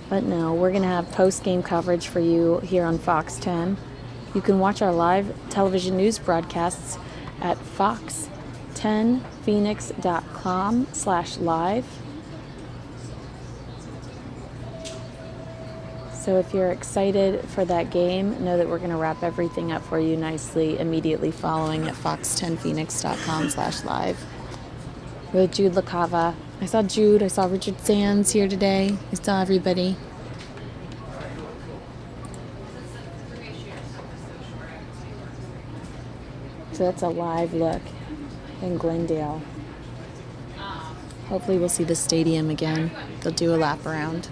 But no, we're going to have post-game coverage for you here on Fox 10. You can watch our live television news broadcasts at fox10phoenix.com/live. So if you're excited for that game, know that we're going to wrap everything up for you nicely immediately following at fox10phoenix.com/live. With Jude LaCava. I saw Jude, I saw Richard Sands here today. I saw everybody. So that's a live look in Glendale. Hopefully we'll see the stadium again. They'll do a lap around.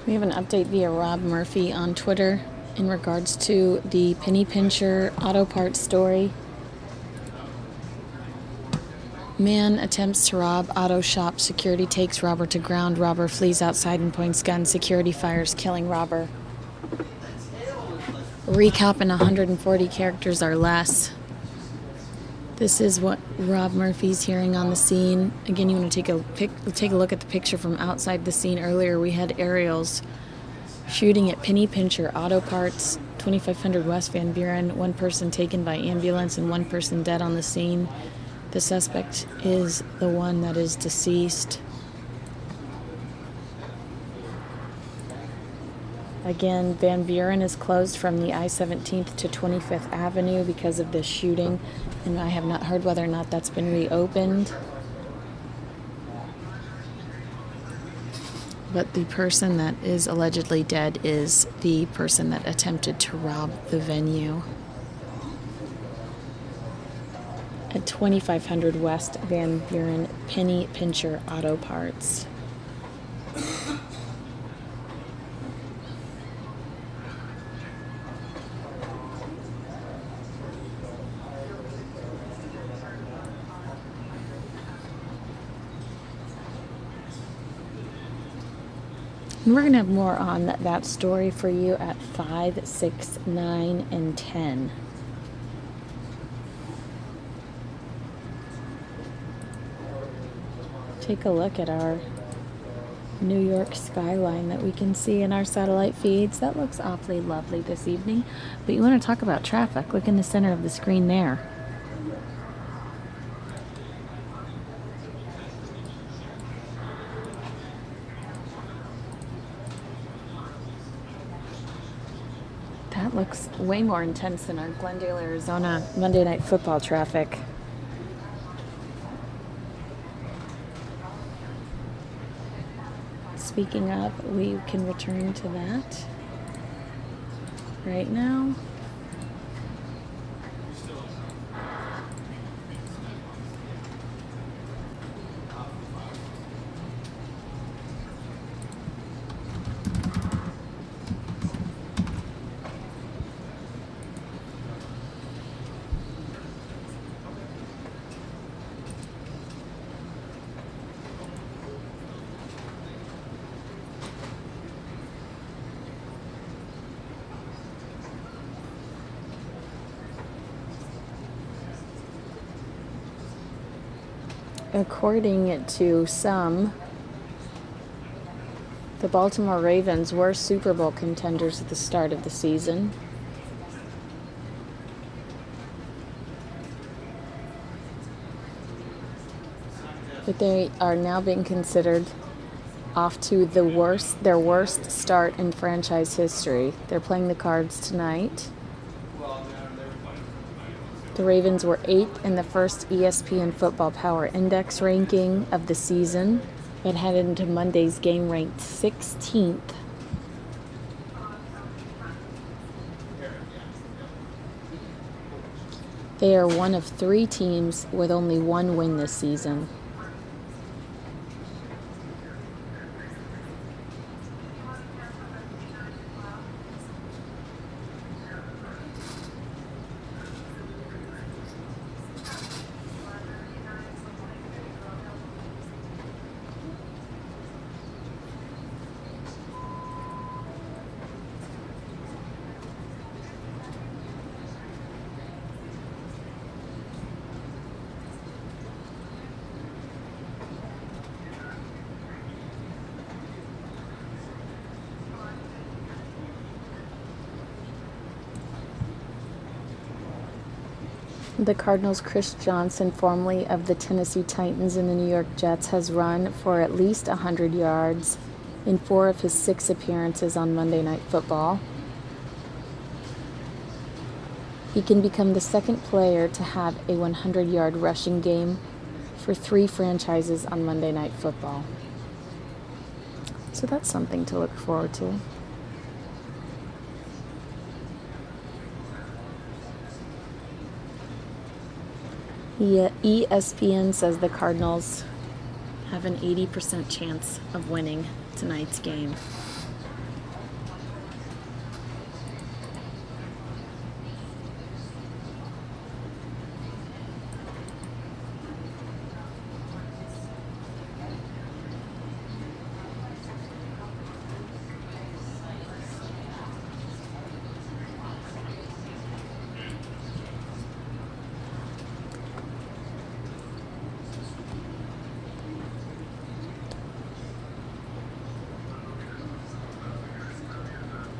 We have an update via Rob Murphy on Twitter in regards to the penny pincher auto parts story. Man attempts to rob auto shop. Security takes robber to ground. Robber flees outside and points gun. Security fires, killing robber. Recap in 140 characters or less. This is what Rob Murphy's hearing on the scene. Again, you want to take a look at the picture from outside the scene. Earlier, we had aerials shooting at penny pincher auto parts, 2500 West Van Buren. One person taken by ambulance and one person dead on the scene. The suspect is the one that is deceased. Again, Van Buren is closed from the I-17th to 25th Avenue because of this shooting, and I have not heard whether or not that's been reopened. But the person that is allegedly dead is the person that attempted to rob the venue. At 2500 West Van Buren, penny pincher auto parts. And we're going to have more on that story for you at 5, 6, 9, and 10. Take a look at our New York skyline that we can see in our satellite feeds. That looks awfully lovely this evening. But you want to talk about traffic. Look in the center of the screen there. That looks way more intense than our Glendale, Arizona Monday Night Football traffic. Speaking of, we can return to that right now. According to some, the Baltimore Ravens were Super Bowl contenders at the start of the season. But they are now being considered off to their worst start in franchise history. They're playing the Cards tonight. The Ravens were 8th in the first ESPN Football Power Index ranking of the season. It headed into Monday's game ranked 16th. They are one of 3 teams with only 1 win this season. The Cardinals' Chris Johnson, formerly of the Tennessee Titans and the New York Jets, has run for at least 100 yards in 4 of his 6 appearances on Monday Night Football. He can become the second player to have a 100-yard rushing game for 3 franchises on Monday Night Football. So that's something to look forward to. ESPN says the Cardinals have an 80% chance of winning tonight's game.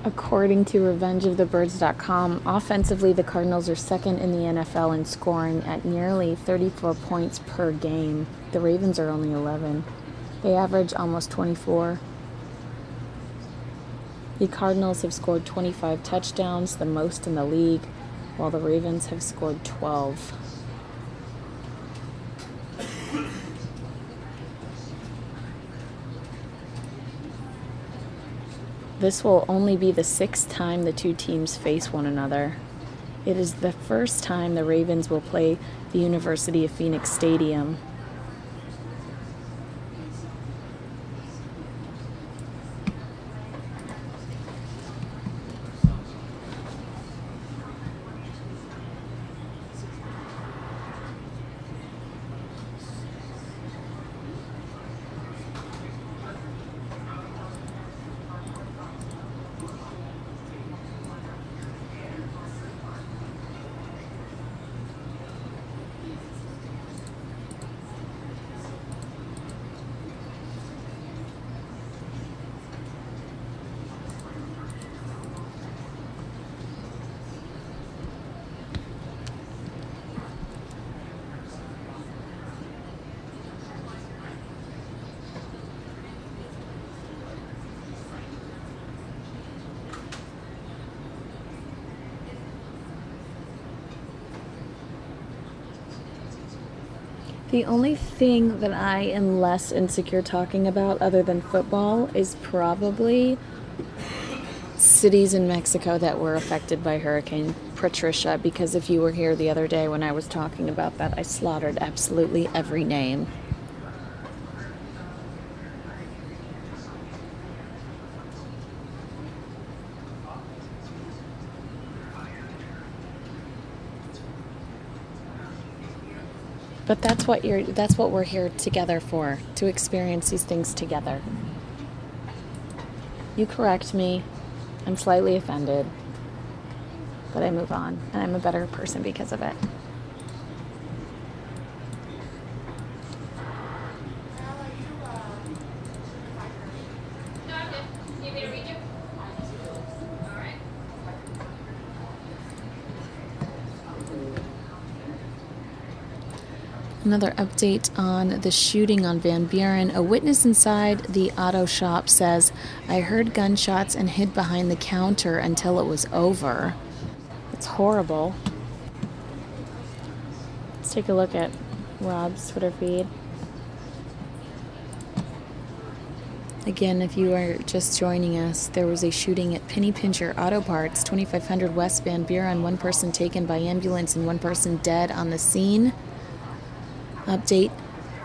According to RevengeOfTheBirds.com, offensively, the Cardinals are second in the NFL in scoring at nearly 34 points per game. The Ravens are only 11. They average almost 24. The Cardinals have scored 25 touchdowns, the most in the league, while the Ravens have scored 12. This will only be the 6th time the two teams face one another. It is the first time the Ravens will play the University of Phoenix Stadium. The only thing that I am less insecure talking about other than football is probably cities in Mexico that were affected by Hurricane Patricia, because if you were here the other day when I was talking about that, I slaughtered absolutely every name. But that's what we're here together for, to experience these things together. You correct me. I'm slightly offended. But I move on, and I'm a better person because of it. Another update on the shooting on Van Buren. A witness inside the auto shop says, "I heard gunshots and hid behind the counter until it was over." It's horrible. Let's take a look at Rob's Twitter feed. Again, if you are just joining us, there was a shooting at Penny Pincher Auto Parts, 2500 West Van Buren. One person taken by ambulance and one person dead on the scene. Update: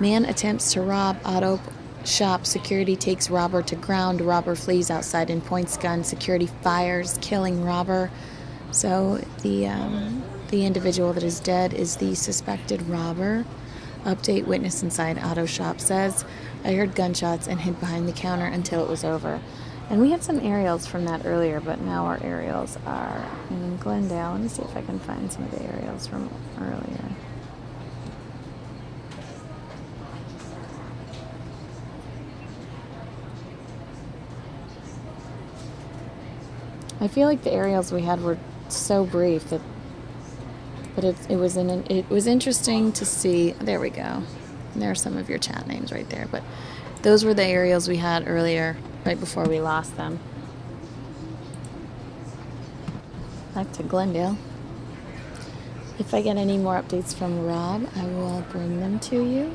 man attempts to rob auto shop. Security takes robber to ground. Robber flees outside and points gun. Security fires, killing robber. So the individual that is dead is the suspected robber. Update: witness inside auto shop says, "I heard gunshots and hid behind the counter until it was over." And we had some aerials from that earlier, but now our aerials are in Glendale. Let me see if I can find some of the aerials from earlier. I feel like the aerials we had were so brief that, but it was interesting to see. There we go. There are some of your chat names right there, but those were the aerials we had earlier, right before we lost them. Back to Glendale. If I get any more updates from Rob, I will bring them to you.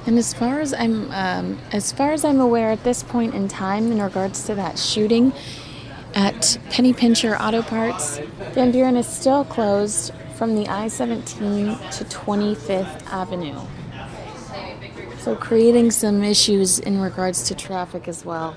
And as far as I'm aware at this point in time, in regards to that shooting at Penny Pincher Auto Parts, Van Buren is still closed from the I-17 to 25th Avenue. So creating some issues in regards to traffic as well.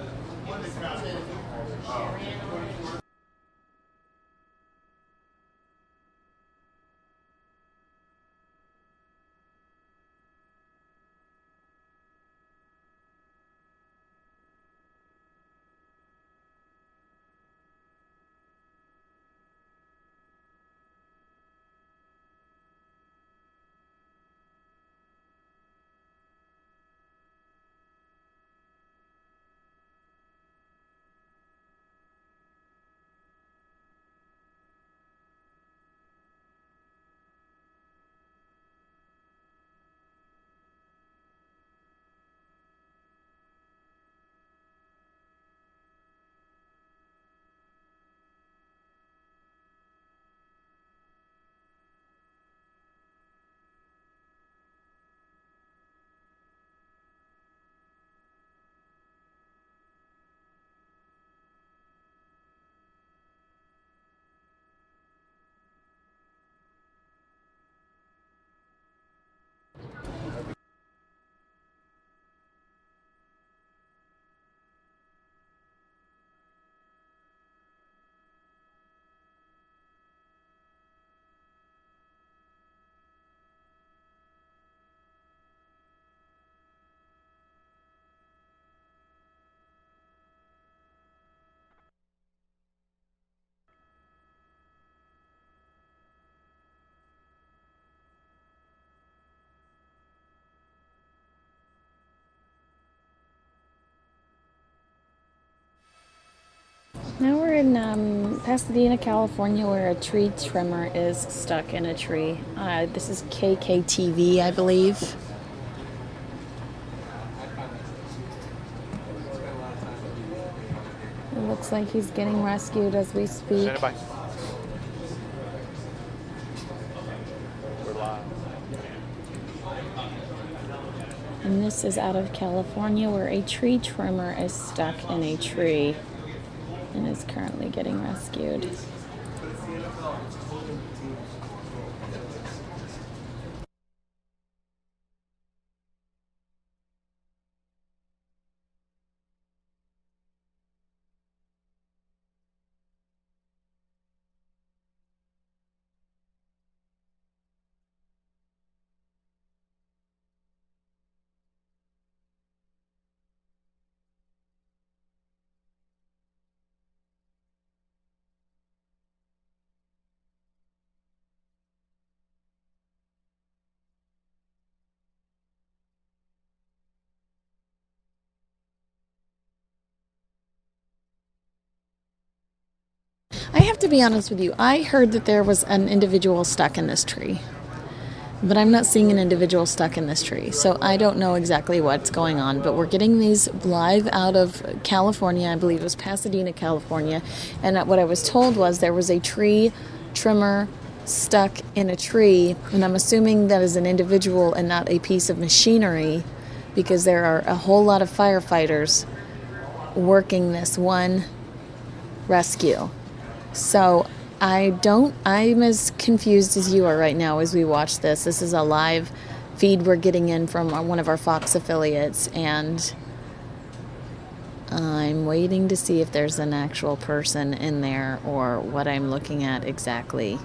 Now we're in Pasadena, California, where a tree trimmer is stuck in a tree. This is KKTV, I believe. It looks like he's getting rescued as we speak. And this is out of California, where a tree trimmer is stuck in a tree and is currently getting rescued. I have to be honest with you. I heard that there was an individual stuck in this tree, but I'm not seeing an individual stuck in this tree. So I don't know exactly what's going on, but we're getting these live out of California. I believe it was Pasadena, California. And what I was told was there was a tree trimmer stuck in a tree, and I'm assuming that is an individual and not a piece of machinery, because there are a whole lot of firefighters working this one rescue. So I'm as confused as you are right now as we watch this. This is a live feed we're getting in from one of our Fox affiliates, and I'm waiting to see if there's an actual person in there or what I'm looking at exactly.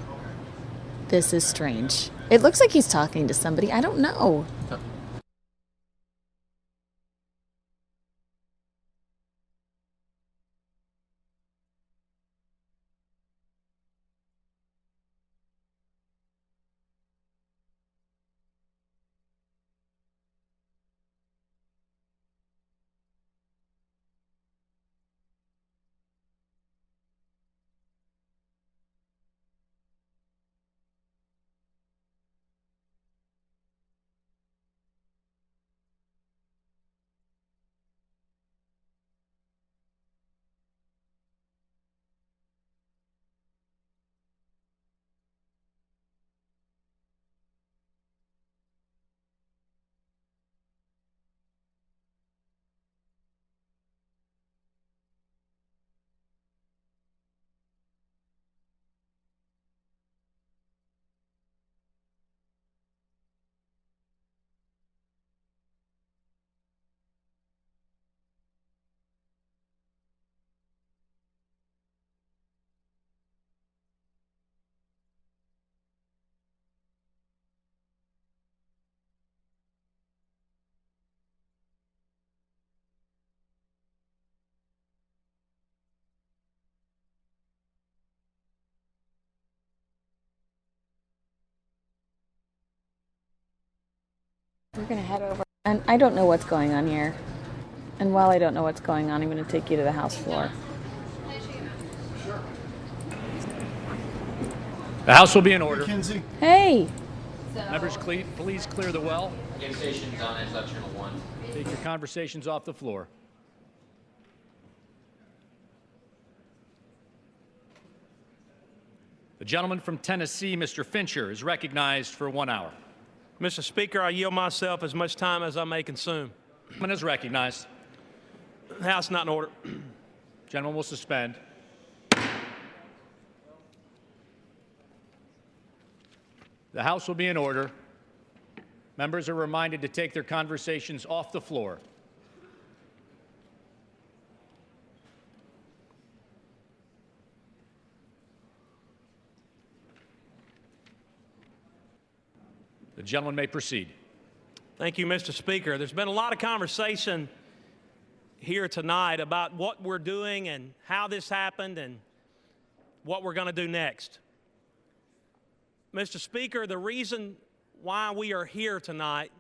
This is strange. It looks like he's talking to somebody. I don't know. We're going to head over. And I don't know what's going on here. And while I don't know what's going on, I'm going to take you to the House floor. The House will be in order. Hey! Members, please clear the well. Game stations on Edge Left Channel 1. Take your conversations off the floor. The gentleman from Tennessee, Mr. Fincher, is recognized for 1 hour. Mr. Speaker, I yield myself as much time as I may consume. Gentleman is recognized. The House not in order. Gentleman will suspend. The House will be in order. Members are reminded to take their conversations off the floor. The gentleman may proceed. Thank you, Mr. Speaker. There's been a lot of conversation here tonight about what we're doing and how this happened and what we're going to do next. Mr. Speaker, the reason why we are here tonight,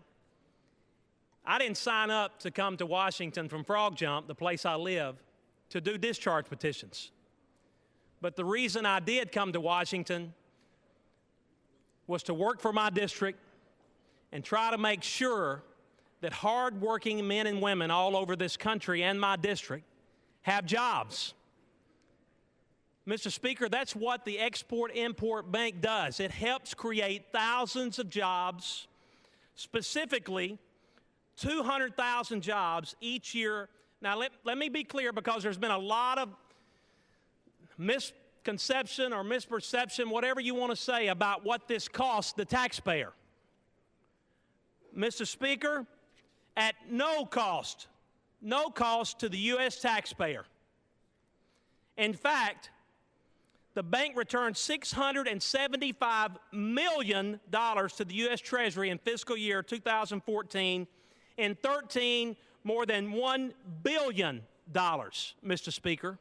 I didn't sign up to come to Washington from Frog Jump, the place I live, to do discharge petitions. But the reason I did come to Washington was to work for my district and try to make sure that hardworking men and women all over this country and my district have jobs. Mr. Speaker, that's what the Export-Import Bank does. It helps create thousands of jobs, specifically 200,000 jobs each year. Now, let me be clear, because there's been a lot of misconception or misperception, whatever you want to say, about what this costs the taxpayer. Mr. Speaker, at no cost to the U.S. taxpayer. In fact, the bank returned $675 million to the U.S. Treasury in fiscal year 2014, and 13 more than $1 billion, Mr. Speaker.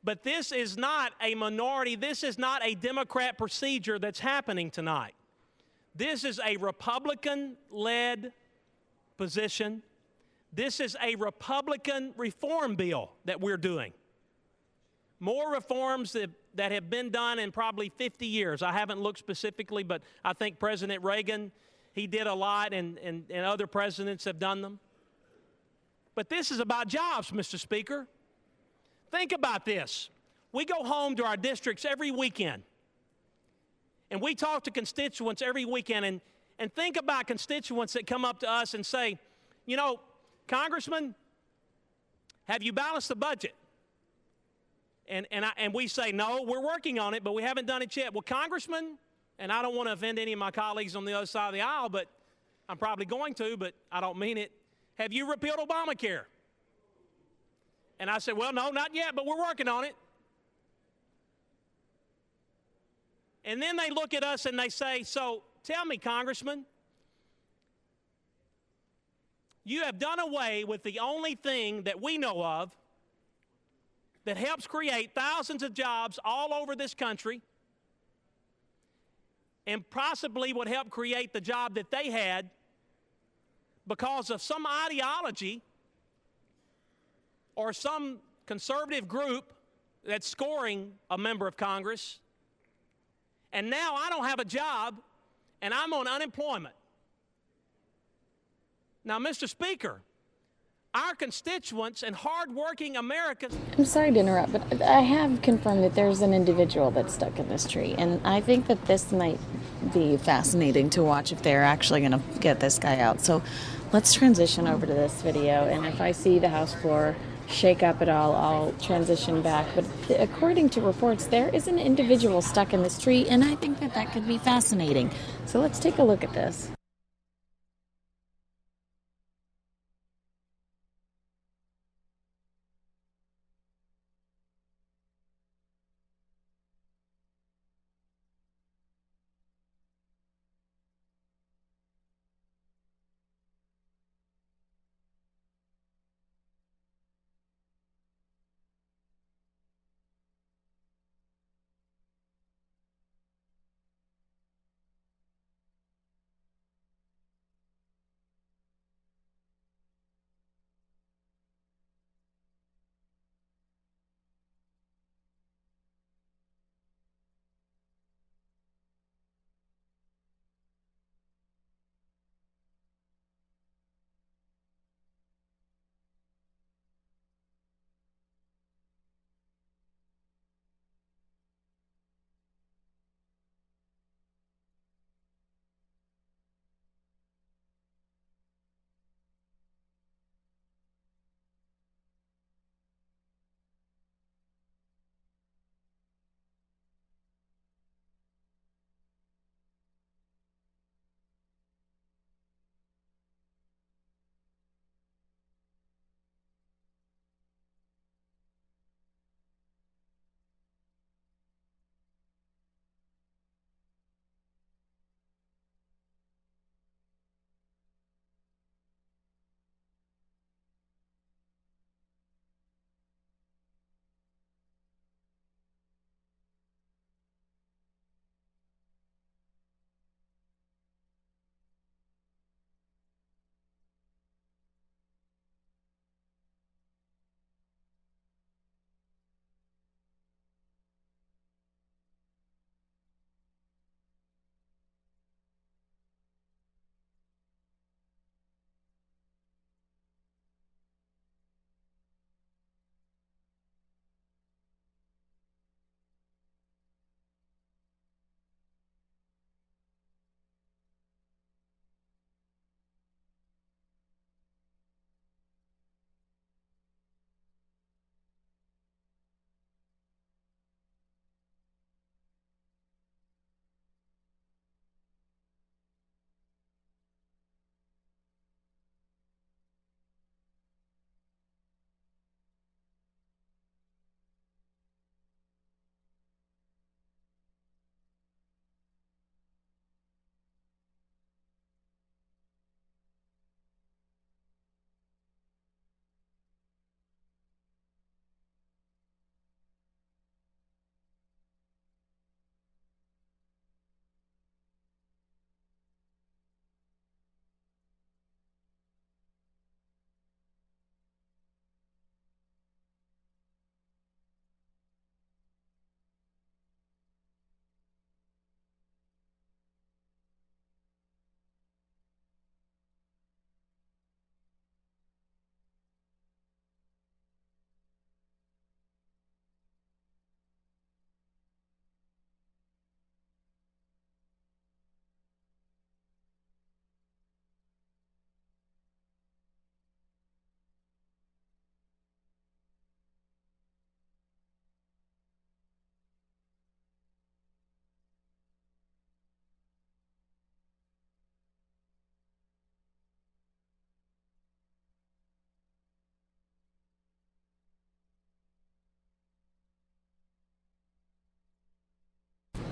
But this is not a minority, this is not a Democrat procedure that's happening tonight. This is a Republican-led position. This is a Republican reform bill that we're doing. More reforms that have been done in probably 50 years. I haven't looked specifically, but I think President Reagan, he did a lot, and other presidents have done them. But this is about jobs, Mr. Speaker. Think about this. We go home to our districts every weekend, and we talk to constituents every weekend, and think about constituents that come up to us and say, you know, Congressman, have you balanced the budget? And we say, no, we're working on it, but we haven't done it yet. Well, Congressman, and I don't want to offend any of my colleagues on the other side of the aisle, but I'm probably going to, but I don't mean it. Have you repealed Obamacare? And I said, well, no, not yet, but we're working on it. And then they look at us and they say, so tell me, Congressman, you have done away with the only thing that we know of that helps create thousands of jobs all over this country and possibly would help create the job that they had because of some ideology or some conservative group that's scoring a member of Congress. And now I don't have a job and I'm on unemployment. Now, Mr. Speaker, our constituents and hardworking Americans... I'm sorry to interrupt, but I have confirmed that there's an individual that's stuck in this tree, and I think that this might be fascinating to watch if they're actually going to get this guy out. So let's transition over to this video, and if I see the House floor shake up at all, I'll transition back. But according to reports, there is an individual stuck in this tree, and I think that that could be fascinating. So let's take a look at this.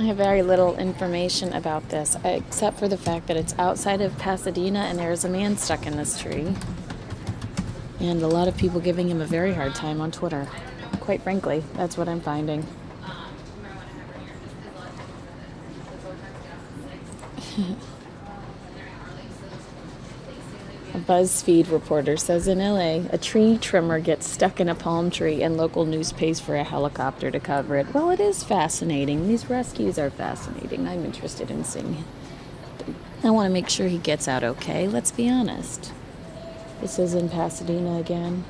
I have very little information about this, except for the fact that it's outside of Pasadena and there is a man stuck in this tree. And a lot of people giving him a very hard time on Twitter. Quite frankly, that's what I'm finding. A BuzzFeed reporter says in LA, a tree trimmer gets stuck in a palm tree and local news pays for a helicopter to cover it. Well, it is fascinating. These rescues are fascinating. I'm interested in seeing it. I want to make sure he gets out okay. Let's be honest. This is in Pasadena again.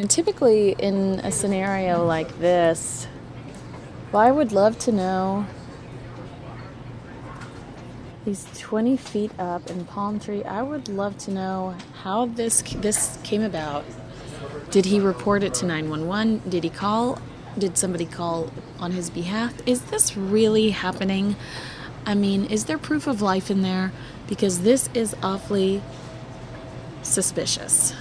Typically in a scenario like this, well, I would love to know. He's 20 feet up in palm tree. I would love to know how this came about. Did he report it to 911? Did he call? Did somebody call on his behalf? Is this really happening? I mean, is there proof of life in there? Because this is awfully suspicious.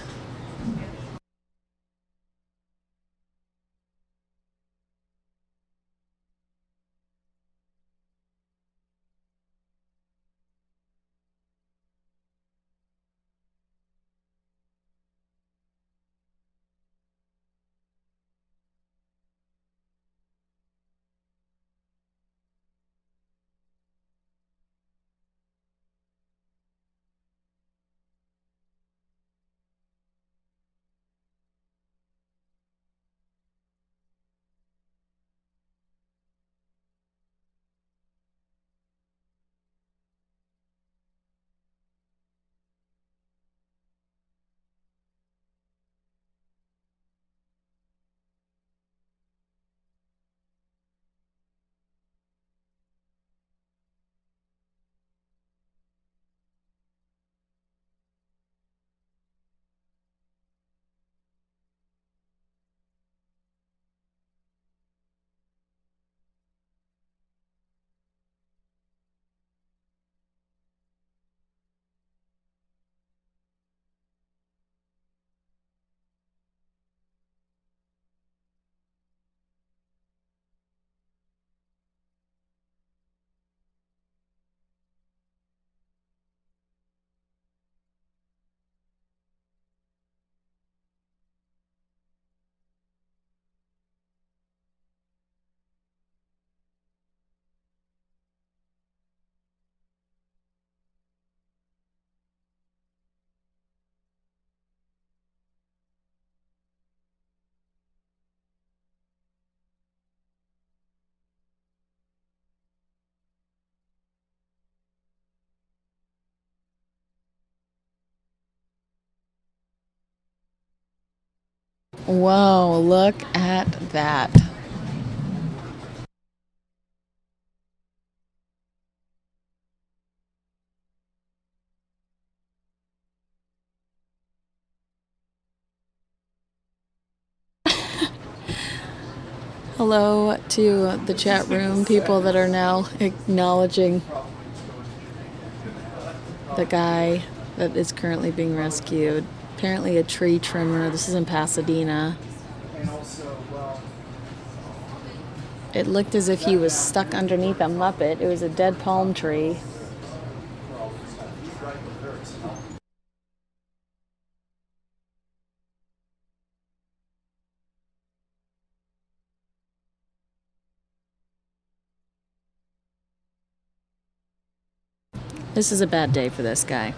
Whoa, look at that. Hello to the chat room, people that are now acknowledging the guy that is currently being rescued. Apparently a tree trimmer. This is in Pasadena. It looked as if he was stuck underneath a Muppet. It was a dead palm tree. This is a bad day for this guy.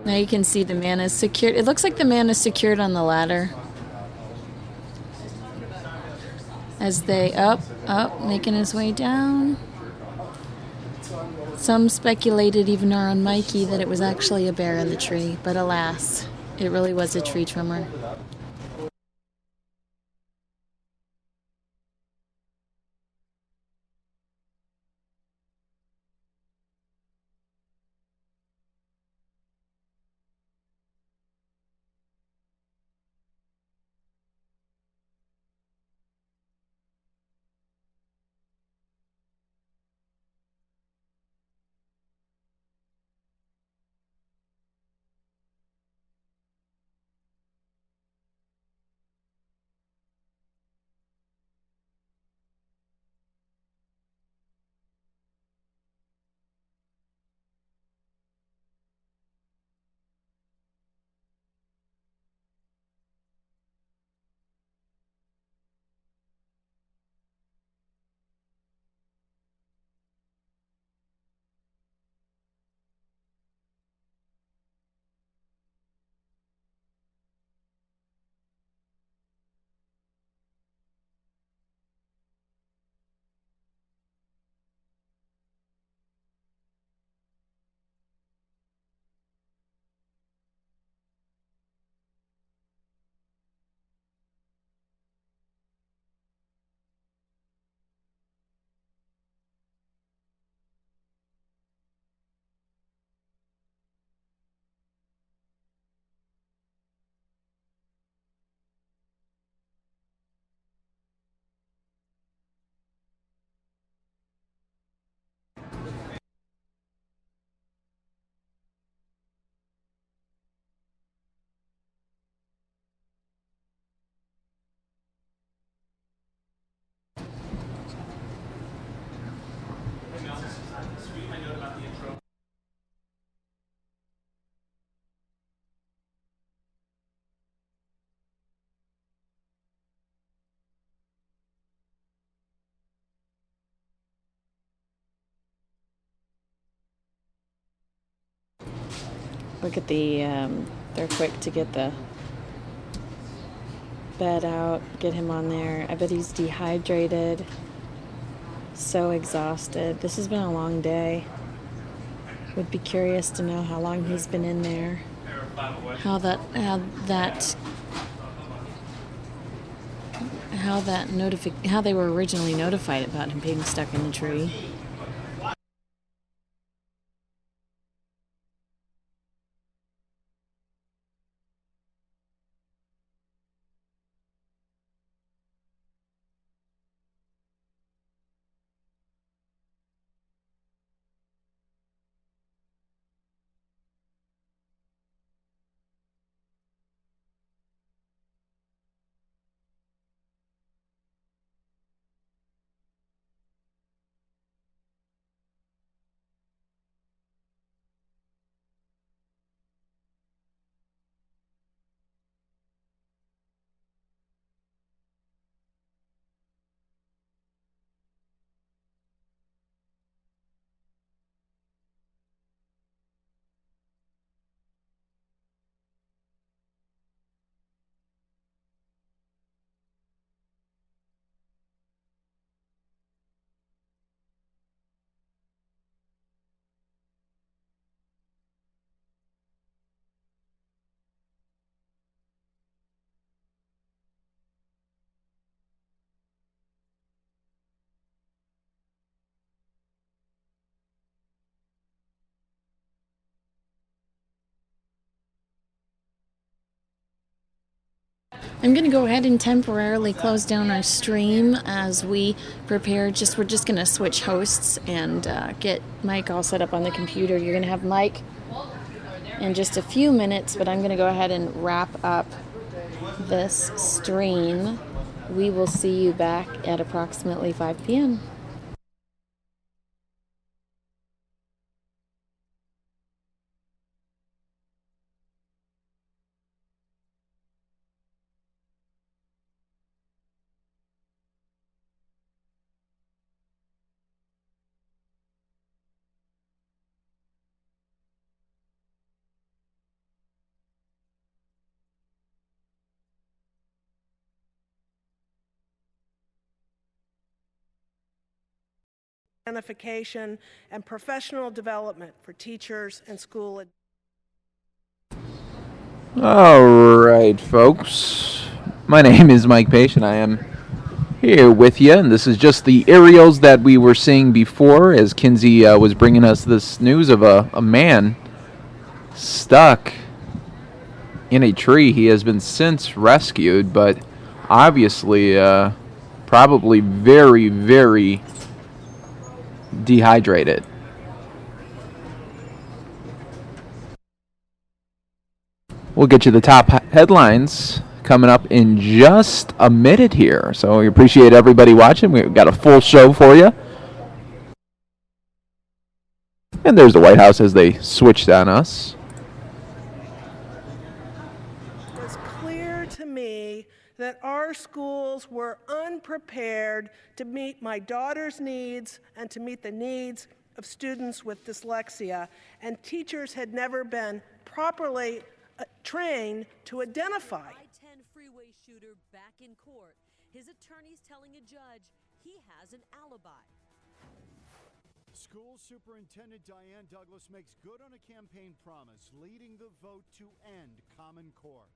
Now you can see the man is secured. It looks like the man is secured on the ladder. As they making his way down. Some speculated, even our own Mikey, that it was actually a bear in the tree, but alas, it really was a tree trimmer. Look at the, they're quick to get the bed out, get him on there. I bet he's dehydrated, so exhausted. This has been a long day. Would be curious to know how long he's been in there, how they were originally notified about him being stuck in the tree. I'm going to go ahead and temporarily close down our stream as we prepare. We're just going to switch hosts and get Mike all set up on the computer. You're going to have Mike in just a few minutes, but I'm going to go ahead and wrap up this stream. We will see you back at approximately 5 p.m. Identification and professional development for teachers and school. All right, folks. My name is Mike Page, and I am here with you. And this is just the aerials that we were seeing before as Kinsey was bringing us this news of a man stuck in a tree. He has been since rescued, but obviously probably very, very dehydrated. We'll get you the top headlines coming up in just a minute here. So we appreciate everybody watching. We've got a full show for you. And there's the White House as they switched on us. It was clear to me that our schools were unprepared to meet my daughter's needs and to meet the needs of students with dyslexia, and teachers had never been properly trained to identify. I-10 freeway shooter back in court. His attorneys telling a judge he has an alibi. School Superintendent Diane Douglas makes good on a campaign promise, leading the vote to end Common Core.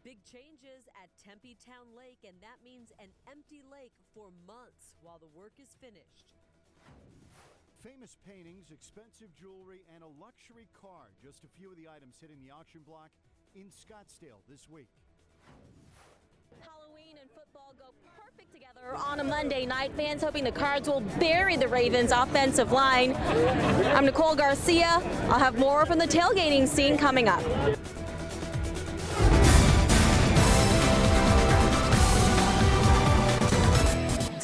Big changes at Tempe Town Lake, and that means an empty lake for months while the work is finished. Famous paintings, expensive jewelry, and a luxury car. Just a few of the items hitting the auction block in Scottsdale this week. Halloween and football go perfect together on a Monday night. Fans hoping the Cards will bury the Ravens' offensive line. I'm Nicole Garcia. I'll have more from the tailgating scene coming up.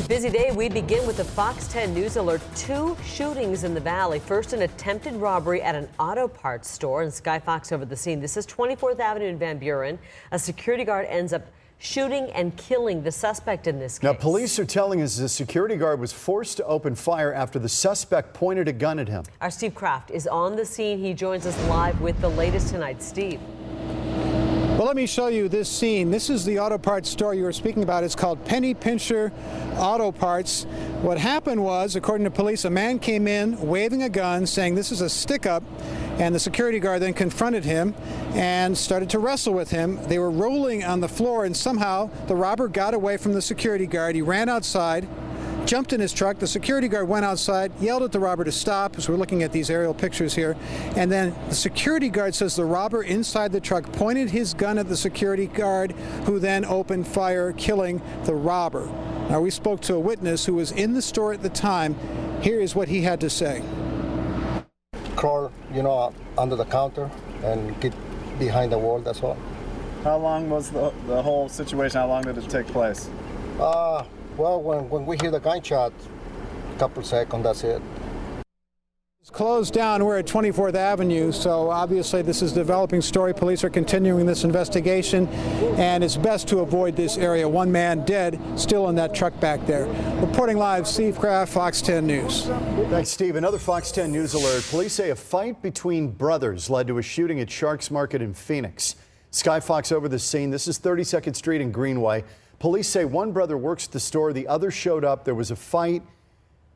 Busy day. We begin with the FOX10 News Alert. 2 shootings in the valley. First, an attempted robbery at an auto parts store, and Sky Fox over the scene. This is 24th Avenue in Van Buren. A security guard ends up shooting and killing the suspect in this case. Now, police are telling us the security guard was forced to open fire after the suspect pointed a gun at him. Our Steve Kraft is on the scene. He joins us live with the latest tonight. Steve. Well, let me show you this scene. This is the auto parts store you were speaking about. It's called Penny Pincher Auto Parts. What happened was, according to police, a man came in waving a gun, saying this is a stick-up, and the security guard then confronted him and started to wrestle with him. They were rolling on the floor, and somehow the robber got away from the security guard. He ran outside, jumped in his truck. The security guard went outside, yelled at the robber to stop, as we're looking at these aerial pictures here. And then the security guard says the robber inside the truck pointed his gun at the security guard, who then opened fire, killing the robber. Now, we spoke to a witness who was in the store at the time. Here is what he had to say. Crawl, under the counter and get behind the wall, that's all. How long was the whole situation? How long did it take place? Well, when we hear the gunshot, a couple seconds, that's it. It's closed down. We're at 24th Avenue, so obviously this is a developing story. Police are continuing this investigation, and it's best to avoid this area. One man dead, still in that truck back there. Reporting live, Steve Kraft, Fox 10 News. Thanks, Steve. Another Fox 10 News alert. Police say a fight between brothers led to a shooting at Sharks Market in Phoenix. Sky Fox over the scene. This is 32nd Street and Greenway. Police say one brother works at the store. The other showed up. There was a fight.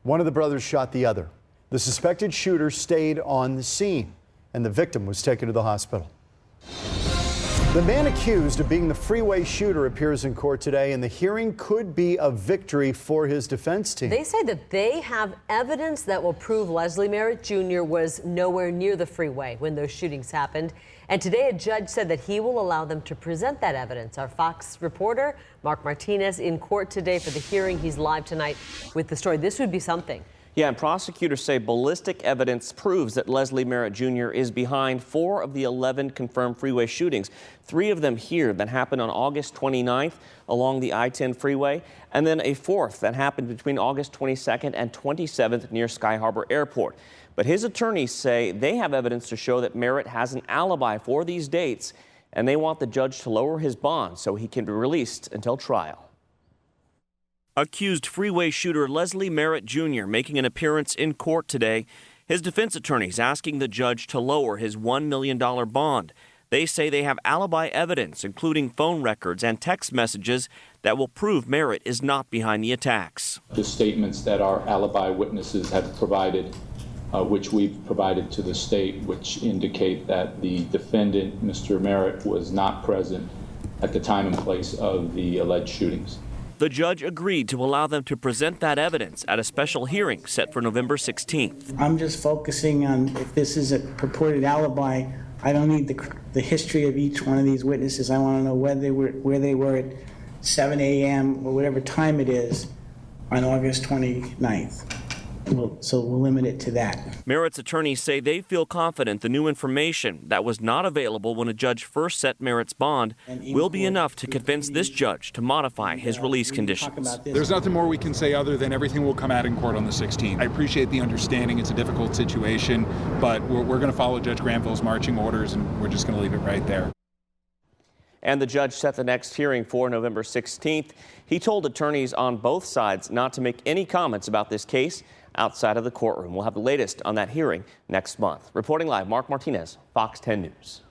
One of the brothers shot the other. The suspected shooter stayed on the scene, and the victim was taken to the hospital. The man accused of being the freeway shooter appears in court today, and the hearing could be a victory for his defense team. They say that they have evidence that will prove Leslie Merritt Jr. was nowhere near the freeway when those shootings happened. And today a judge said that he will allow them to present that evidence. Our Fox reporter, Mark Martinez, in court today for the hearing. He's live tonight with the story. This would be something. Yeah, and prosecutors say ballistic evidence proves that Leslie Merritt Jr. is behind 4 of the 11 confirmed freeway shootings. 3 of them here that happened on August 29th along the I-10 freeway, and then a 4th that happened between August 22nd and 27th near Sky Harbor Airport. But his attorneys say they have evidence to show that Merritt has an alibi for these dates, and they want the judge to lower his bond so he can be released until trial. Accused freeway shooter Leslie Merritt Jr. making an appearance in court today. His defense attorneys asking the judge to lower his $1 million bond. They say they have alibi evidence, including phone records and text messages, that will prove Merritt is not behind the attacks. The statements that our alibi witnesses have provided, which we've provided to the state, which indicate that the defendant, Mr. Merritt, was not present at the time and place of the alleged shootings. The judge agreed to allow them to present that evidence at a special hearing set for November 16th. I'm just focusing on if this is a purported alibi. I don't need the history of each one of these witnesses. I want to know where they were at 7 a.m. or whatever time it is on August 29th. So we'll limit it to that. Merritt's attorneys say they feel confident the new information that was not available when a judge first set Merritt's bond will be enough to convince this judge to modify his release conditions. There's nothing more we can say other than everything will come out in court on the 16th. I appreciate the understanding. It's a difficult situation, but we're going to follow Judge Granville's marching orders, and we're just going to leave it right there. And the judge set the next hearing for November 16th. He told attorneys on both sides not to make any comments about this case outside of the courtroom. We'll have the latest on that hearing next month. Reporting live, Mark Martinez, Fox 10 News.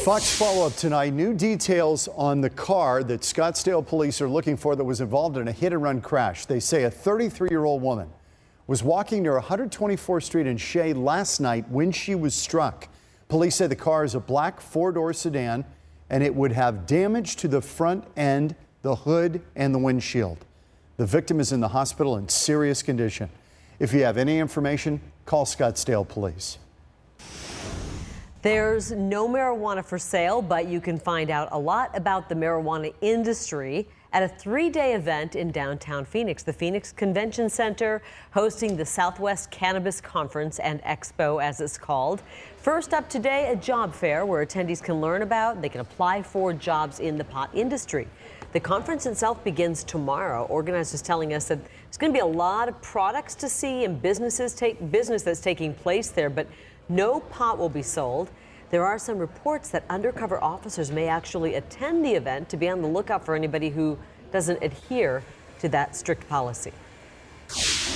Fox follow-up tonight. New details on the car that Scottsdale police are looking for that was involved in a hit-and-run crash. They say a 33-year-old woman was walking near 124th Street in Shea last night when she was struck. Police say the car is a black 4-door sedan, and it would have damage to the front end, the hood, and the windshield. The victim is in the hospital in serious condition. If you have any information, call Scottsdale Police. There's no marijuana for sale, but you can find out a lot about the marijuana industry at a 3-day event in downtown Phoenix. The Phoenix Convention Center hosting the Southwest Cannabis Conference and Expo, as it's called. First up today, a job fair where attendees can learn about, they can apply for jobs in the pot industry. The conference itself begins tomorrow. Organizers telling us that there's going to be a lot of products to see and business that's taking place there, but no pot will be sold. There are some reports that undercover officers may actually attend the event to be on the lookout for anybody who doesn't adhere to that strict policy.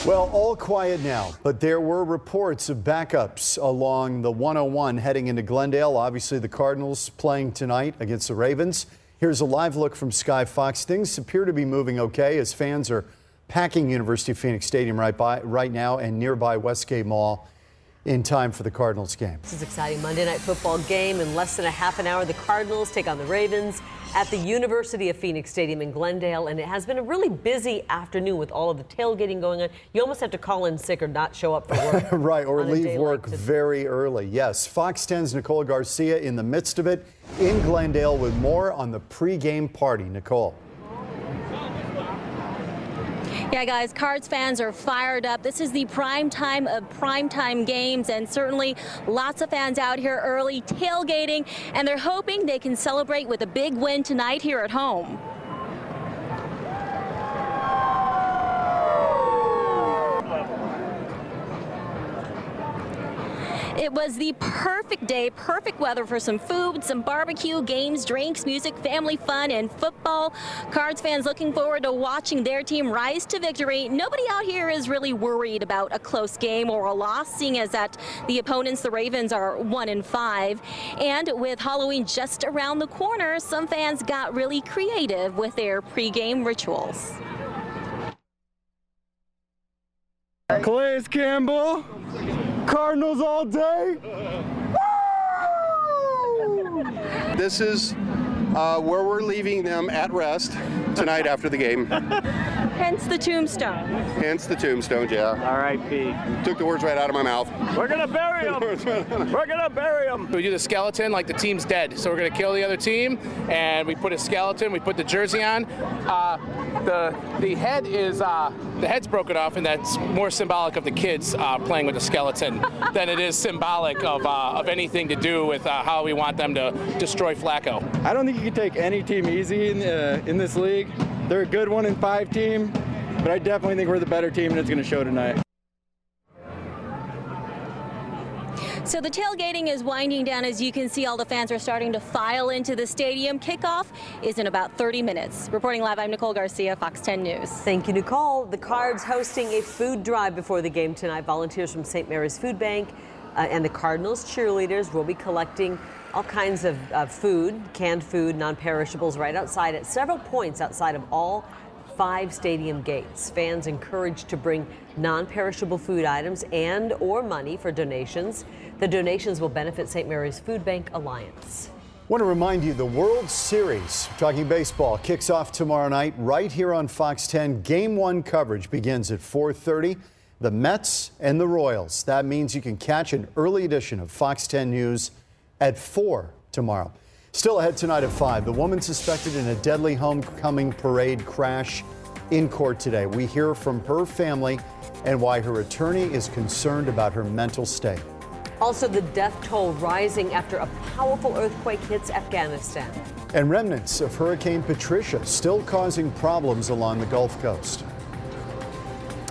Well, all quiet now, but there were reports of backups along the 101 heading into Glendale. Obviously, the Cardinals playing tonight against the Ravens. Here's a live look from Sky Fox. Things appear to be moving okay as fans are packing University of Phoenix Stadium right now and nearby Westgate Mall in time for the Cardinals game. This is an exciting Monday Night Football game. In less than a half an hour, the Cardinals take on the Ravens at the University of Phoenix Stadium in Glendale, and it has been a really busy afternoon with all of the tailgating going on. You almost have to call in sick or not show up for work. Right, or leave work very early. Yes, Fox 10's Nicole Garcia in the midst of it in Glendale with more on the pregame party. Nicole. Yeah, guys, Cards fans are fired up. This is the prime time of primetime games, and certainly lots of fans out here early tailgating, and they're hoping they can celebrate with a big win tonight here at home. It was the perfect day, perfect weather for some food, some barbecue, games, drinks, music, family fun, and football. Cards fans looking forward to watching their team rise to victory. Nobody out here is really worried about a close game or a loss, seeing as that the opponents, the Ravens, are 1-5. And with Halloween just around the corner, some fans got really creative with their pregame rituals. Calais Campbell, Cardinals all day. Woo! This is where we're leaving them at rest tonight after the game. Hence the tombstone. Hence the tombstone, yeah. R.I.P. Took the words right out of my mouth. We're gonna bury him. We're gonna bury him. We do the skeleton like the team's dead, so we're gonna kill the other team, and we put a skeleton. We put the jersey on. The head is the head's broken off, and that's more symbolic of the kids playing with the skeleton than it is symbolic of anything to do with how we want them to destroy Flacco. I don't think you can take any team easy in this league. They're a good 1-5 team, but I definitely think we're the better team, and it's going to show tonight. So the tailgating is winding down. As you can see, all the fans are starting to file into the stadium. Kickoff is in about 30 minutes. Reporting live, I'm Nicole Garcia, Fox 10 News. Thank you, Nicole. The Cards hosting a food drive before the game tonight. Volunteers from St. Mary's Food Bank and the Cardinals cheerleaders will be collecting all kinds of food, canned food, non-perishables right outside at several points outside of all 5 stadium gates. Fans encouraged to bring non-perishable food items and or money for donations. The donations will benefit St. Mary's Food Bank Alliance. Want to remind you the World Series, talking baseball, kicks off tomorrow night right here on Fox 10. Game 1 coverage begins at 4:30. The Mets and the Royals. That means you can catch an early edition of Fox 10 News at 4 tomorrow. Still ahead tonight at 5, the woman suspected in a deadly homecoming parade crash in court today. We hear from her family and why her attorney is concerned about her mental state. Also, the death toll rising after a powerful earthquake hits Afghanistan. And remnants of Hurricane Patricia still causing problems along the Gulf Coast.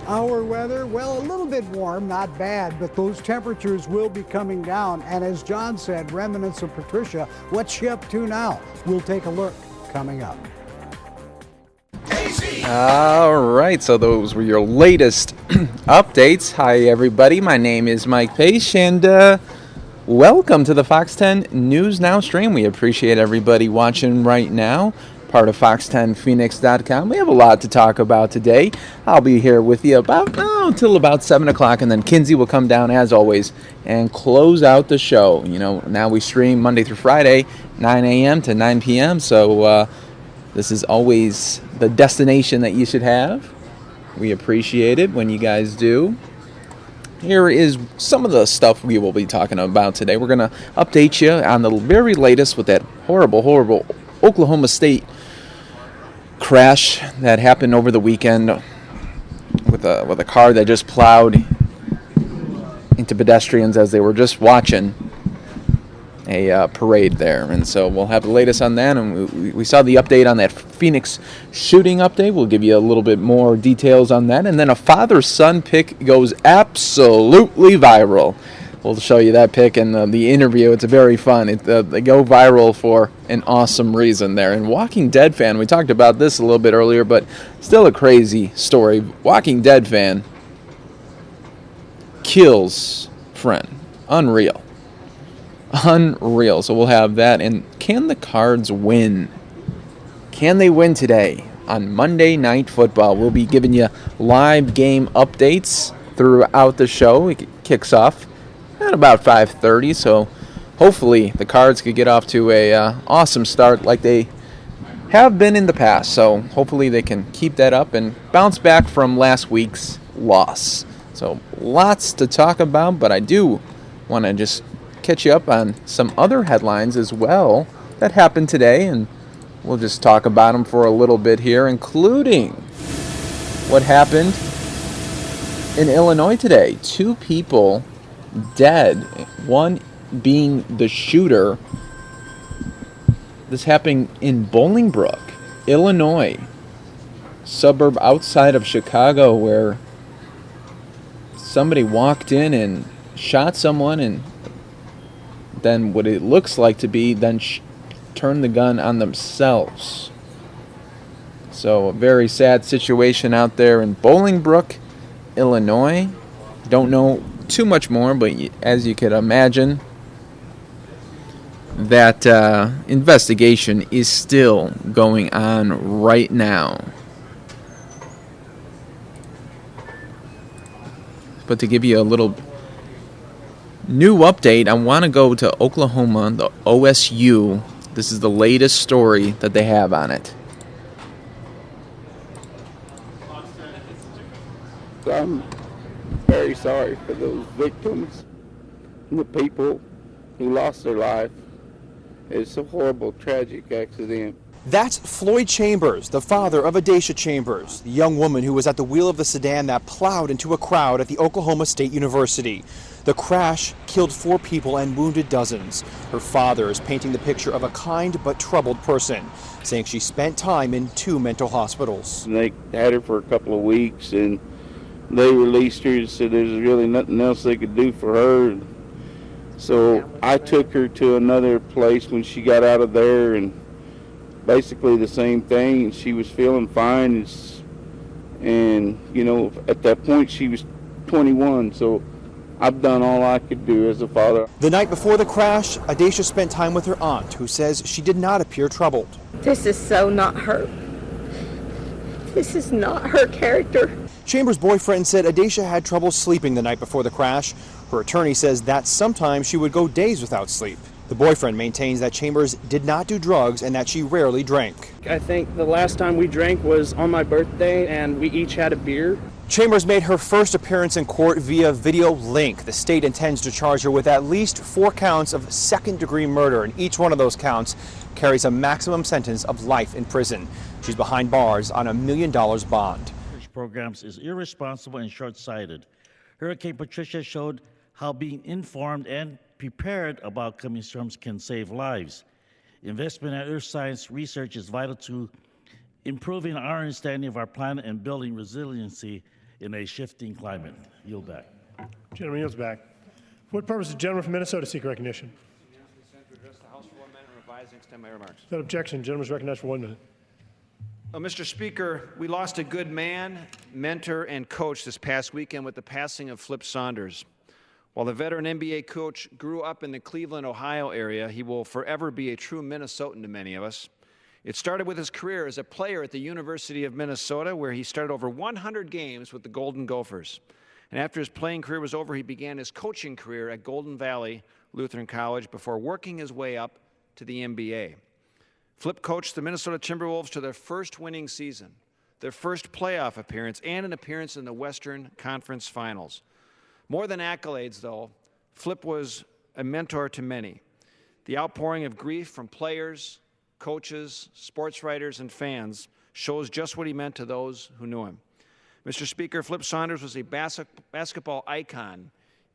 Our weather, well, a little bit warm, not bad, but those temperatures will be coming down. And as John said, remnants of Patricia, what's she up to now? We'll take a look coming up. All right, so those were your latest updates. Hi, everybody. My name is Mike Pace, and welcome to the Fox 10 News Now stream. We appreciate everybody watching right now. Part of Fox10Phoenix.com. We have a lot to talk about today. I'll be here with you until about 7 o'clock, and then Kinsey will come down, as always, and close out the show. You know, now we stream Monday through Friday, 9 a.m. to 9 p.m., so this is always the destination that you should have. We appreciate it when you guys do. Here is some of the stuff we will be talking about today. We're going to update you on the very latest with that horrible Oklahoma State crash that happened over the weekend with a car that just plowed into pedestrians as they were just watching a parade there. And so we'll have the latest on that, and we saw the update on that Phoenix shooting update. We'll give you a little bit more details on that. And then a father-son pic goes absolutely viral. we'll show you that pic and the interview. It's very fun. They go viral for an awesome reason there. And Walking Dead fan, we talked about this a little bit earlier, but still a crazy story. Walking Dead fan kills friend. Unreal. Unreal. So we'll have that. And can the Cards win? Can they win today on Monday Night Football? We'll be giving you live game updates throughout the show. It kicks off at about 5:30, so hopefully the Cards could get off to a awesome start like they have been in the past. So hopefully they can keep that up and bounce back from last week's loss. So lots to talk about, but I do want to just catch you up on some other headlines as well that happened today, and we'll just talk about them for a little bit here, including what happened in Illinois today. 2 people dead, one being the shooter. This happened in Bolingbrook, Illinois, suburb outside of Chicago, where somebody walked in and shot someone and then what it looks like to be then turn the gun on themselves. So a very sad situation out there in Bolingbrook, Illinois. Don't know too much more, but as you could imagine, that investigation is still going on right now. But to give you a little new update, I want to go to Oklahoma, the OSU. This is the latest story that they have on it. I'm very sorry for those victims and the people who lost their life. It's a horrible, tragic accident. That's Floyd Chambers, the father of Adacia Chambers, the young woman who was at the wheel of the sedan that plowed into a crowd at the Oklahoma State University. The crash killed 4 people and wounded dozens. Her father is painting the picture of a kind but troubled person, saying she spent time in 2 mental hospitals. They had her for a couple of weeks and they released her and said there's really nothing else they could do for her. So I took her to another place when she got out of there, and basically the same thing, and she was feeling fine. And you know, at that point she was 21, so I've done all I could do as a father. The night before the crash, Adacia spent time with her aunt, who says she did not appear troubled. This is so not her. This is not her character. Chambers' boyfriend said Adacia had trouble sleeping the night before the crash. Her attorney says that sometimes she would go days without sleep. The boyfriend maintains that Chambers did not do drugs and that she rarely drank. I think the last time we drank was on my birthday, and we each had a beer. Chambers made her first appearance in court via video link. The state intends to charge her with at least 4 counts of second-degree murder, and each one of those counts carries a maximum sentence of life in prison. She's behind bars on $1 million bond. Programs is irresponsible and short-sighted. Hurricane Patricia showed how being informed and prepared about coming storms can save lives. Investment in earth science research is vital to improving our understanding of our planet and building resiliency in a shifting climate. Yield back. Gentleman yields back. For what purpose does the gentleman from Minnesota seek recognition? To address the House for 1 minute and revise and extend my remarks. Without objection, the gentleman is recognized for 1 minute. Mr. Speaker, we lost a good man, mentor, and coach this past weekend with the passing of Flip Saunders. While the veteran NBA coach grew up in the Cleveland, Ohio area, he will forever be a true Minnesotan to many of us. It started with his career as a player at the University of Minnesota, where he started over 100 games with the Golden Gophers. And after his playing career was over, he began his coaching career at Golden Valley Lutheran College before working his way up to the NBA. Flip coached the Minnesota Timberwolves to their first winning season, their first playoff appearance, and an appearance in the Western Conference Finals. More than accolades, though, Flip was a mentor to many. The outpouring of grief from players, coaches, sports writers, and fans shows just what he meant to those who knew him. Mr. Speaker, Flip Saunders was a basketball icon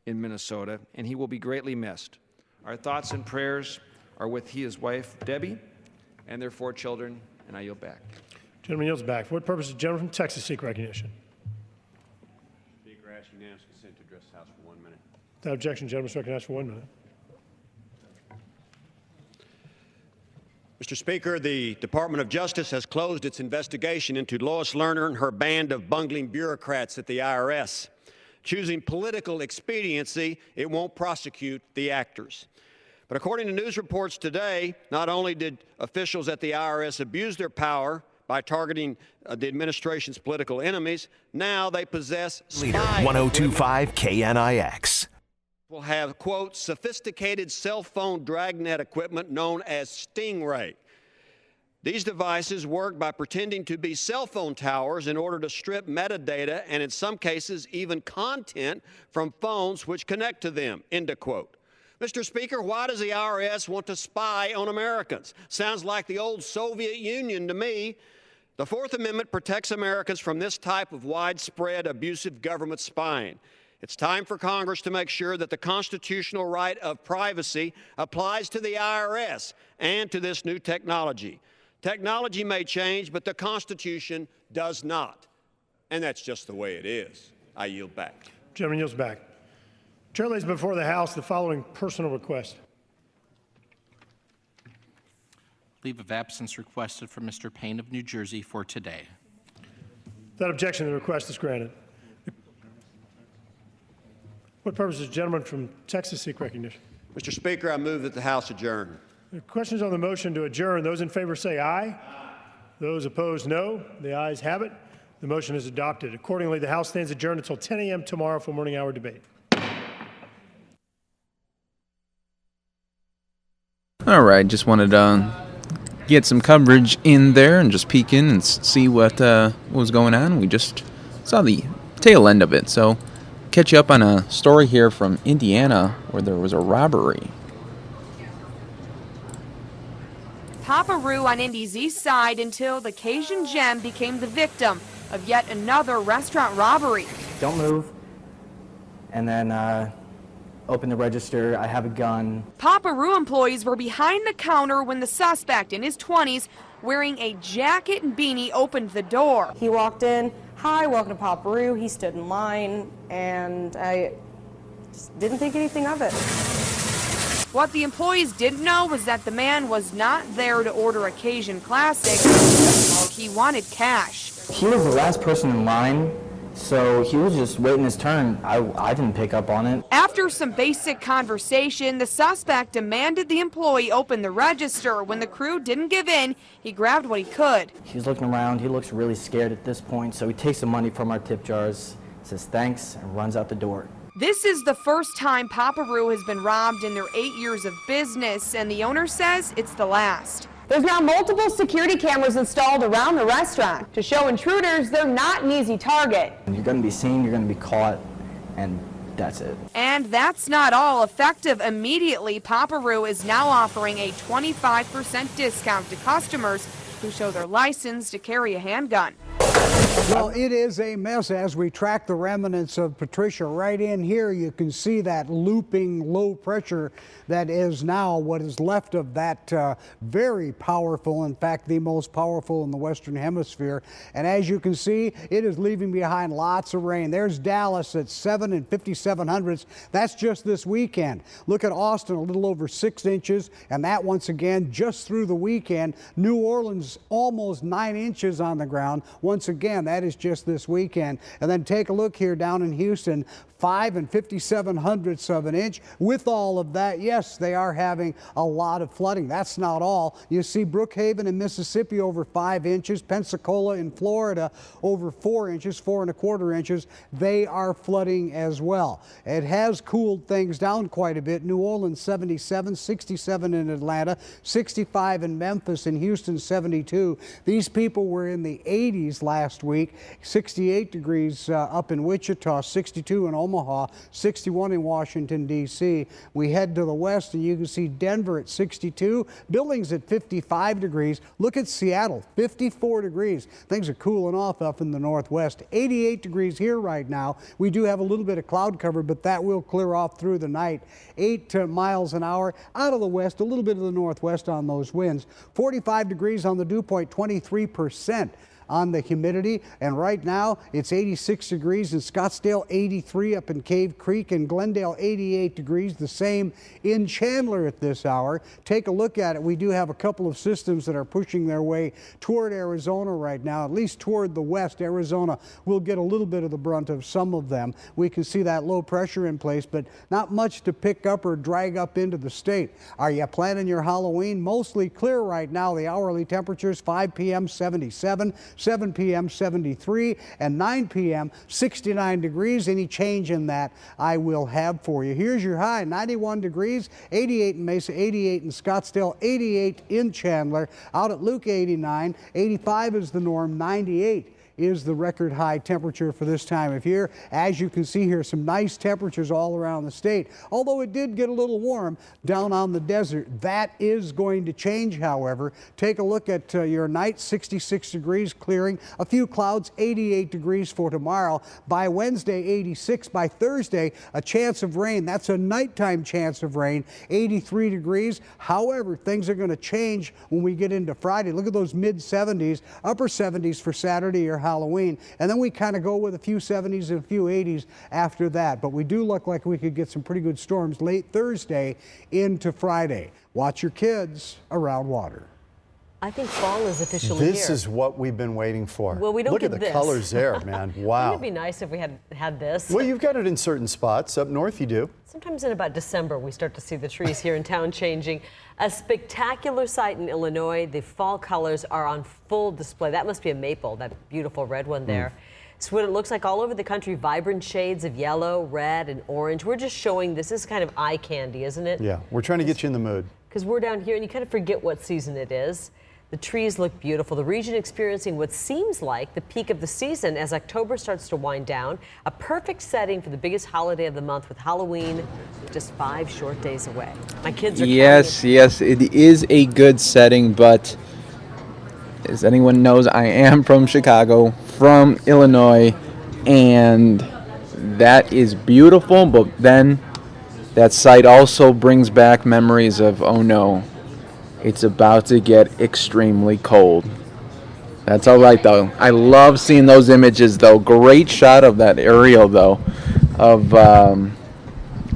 in Minnesota, and he will be greatly missed. Our thoughts and prayers are with his wife, Debbie, and their 4 children, and I yield back. Gentleman yields back. For what purpose does the gentleman from Texas seek recognition? Speaker, I ask unanimous consent to address the House for 1 minute. Without objection, gentleman is recognized for 1 minute. Mr. Speaker, the Department of Justice has closed its investigation into Lois Lerner and her band of bungling bureaucrats at the IRS. Choosing political expediency, it won't prosecute the actors. But according to news reports today, not only did officials at the IRS abuse their power by targeting the administration's political enemies, now they possess Leader 1025 KNIX. Will have, quote, sophisticated cell phone dragnet equipment known as Stingray. These devices work by pretending to be cell phone towers in order to strip metadata and in some cases even content from phones which connect to them, end of quote. Mr. Speaker, why does the IRS want to spy on Americans? Sounds like the old Soviet Union to me. The Fourth Amendment protects Americans from this type of widespread abusive government spying. It's time for Congress to make sure that the constitutional right of privacy applies to the IRS and to this new technology. Technology may change, but the Constitution does not. And that's just the way it is. I yield back. Gentleman yields back. Chair lays before the House the following personal request. Leave of absence requested for Mr. Payne of New Jersey for today. Without objection, the request is granted. What purpose does the gentleman from Texas seek recognition? Mr. Speaker, I move that the House adjourn. The questions on the motion to adjourn. Those in favor say aye. Aye. Those opposed, no. The ayes have it. The motion is adopted. Accordingly, the House stands adjourned until 10 a.m. tomorrow for morning hour debate. All right, just wanted to get some coverage in there and just peek in and see what was going on. We just saw the tail end of it, so catch you up on a story here from Indiana where there was a robbery. Paparoo on Indy's east side until the Cajun Gem became the victim of yet another restaurant robbery. Don't move. And then open the register. I have a gun. Paparoo employees were behind the counter when the suspect in his 20s wearing a jacket and beanie opened the door. He walked in. Hi, welcome to Paparoo. He stood in line, and I just didn't think anything of it. What the employees didn't know was that the man was not there to order a Cajun Classic. He wanted cash. He was the last person in line, so he was just waiting his turn. I didn't pick up on it. After some basic conversation, the suspect demanded the employee open the register. When the crew didn't give in, he grabbed what he could. He's looking around. He looks really scared at this point, so he takes the money from our tip jars, says thanks, and runs out the door. This is the first time Paparoo has been robbed in their 8 years of business, and the owner says it's the last. There's now multiple security cameras installed around the restaurant to show intruders they're not an easy target. You're going to be seen, you're going to be caught, and that's it. And that's not all. Effective immediately, Paparoo is now offering a 25% discount to customers who show their license to carry a handgun. Well, it is a mess as we track the remnants of Patricia. Right in here, you can see that looping low pressure that is now what is left of that very powerful, in fact, the most powerful in the Western Hemisphere. And as you can see, it is leaving behind lots of rain. There's Dallas at 7 and 57/100. That's just this weekend. Look at Austin, a little over 6 inches, and that once again just through the weekend. New Orleans, almost 9 inches on the ground. Once again, that is just this weekend. And then take a look here down in Houston, 5 and 57/100 of an inch. With all of that, yes, they are having a lot of flooding. That's not all. You see Brookhaven in Mississippi over 5 inches, Pensacola in Florida over 4 inches, 4 1/4 inches. They are flooding as well. It has cooled things down quite a bit. New Orleans 77, 67 in Atlanta, 65 in Memphis, and Houston 72. These people were in the 80s last week, 68 degrees up in Wichita, 62 in Omaha, 61 in Washington, D.C. We head to the west, and you can see Denver at 62, Billings at 55 degrees. Look at Seattle, 54 degrees. Things are cooling off up in the northwest. 88 degrees here right now. We do have a little bit of cloud cover, but that will clear off through the night. 8 miles an hour out of the west, a little bit of the northwest on those winds. 45 degrees on the dew point, 23%. on the humidity. And right now it's 86 degrees in Scottsdale, 83 up in Cave Creek, and Glendale 88 degrees, the same in Chandler at this hour. Take a look at it. We do have a couple of systems that are pushing their way toward Arizona right now, at least toward the west. Arizona will get a little bit of the brunt of some of them. We can see that low pressure in place, but not much to pick up or drag up into the state. Are you planning your Halloween? Mostly clear right now. The hourly temperatures 5 p.m. 77, 7 p.m. 73, and 9 p.m. 69 degrees. Any change in that I will have for you. Here's your high, 91 degrees, 88 in Mesa, 88 in Scottsdale, 88 in Chandler. Out at Luke, 89, 85 is the norm, 98 is the record high temperature for this time of year. As you can see here, some nice temperatures all around the state. Although it did get a little warm down on the desert, that is going to change, however. Take a look at your night, 66 degrees, clearing. A few clouds, 88 degrees for tomorrow. By Wednesday, 86. By Thursday, a chance of rain. That's a nighttime chance of rain, 83 degrees. However, things are going to change when we get into Friday. Look at those mid-70s, upper 70s for Saturday or Halloween, and then we kind of go with a few 70s and a few 80s after that. But we do look like we could get some pretty good storms late Thursday into Friday. Watch your kids around water. I think fall is officially here. This is what we've been waiting for. Well, we don't Look get at the this. colors there, man. Wow. Wouldn't it be nice if we had this? Well, you've got it in certain spots. Up north you do. Sometimes in about December, we start to see the trees here in town changing. A spectacular sight in Illinois. The fall colors are on full display. That must be a maple, that beautiful red one there. It's what it looks like all over the country. Vibrant shades of yellow, red, and orange. We're just showing this is kind of eye candy, isn't it? Yeah, we're trying to get you in the mood. Because we're down here and you kind of forget what season it is. The trees look beautiful. The region experiencing what seems like the peak of the season as October starts to wind down. A perfect setting for the biggest holiday of the month, with Halloween just 5 short days away. My kids are Yes, it is a good setting, but as anyone knows, I am from Chicago, from Illinois, and that is beautiful, but then that site also brings back memories of, oh no, it's about to get extremely cold. That's all right, though. I love seeing those images, though. Great shot of that aerial, though, of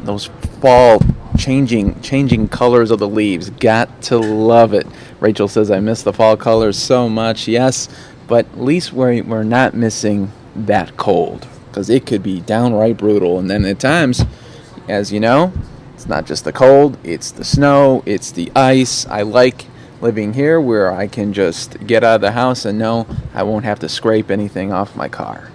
those fall changing colors of the leaves. Got to love it. Rachel says, I miss the fall colors so much. Yes, but at least we're not missing that cold, because it could be downright brutal. And then at times, as you know, it's not just the cold, it's the snow, it's the ice. I like living here where I can just get out of the house and know I won't have to scrape anything off my car.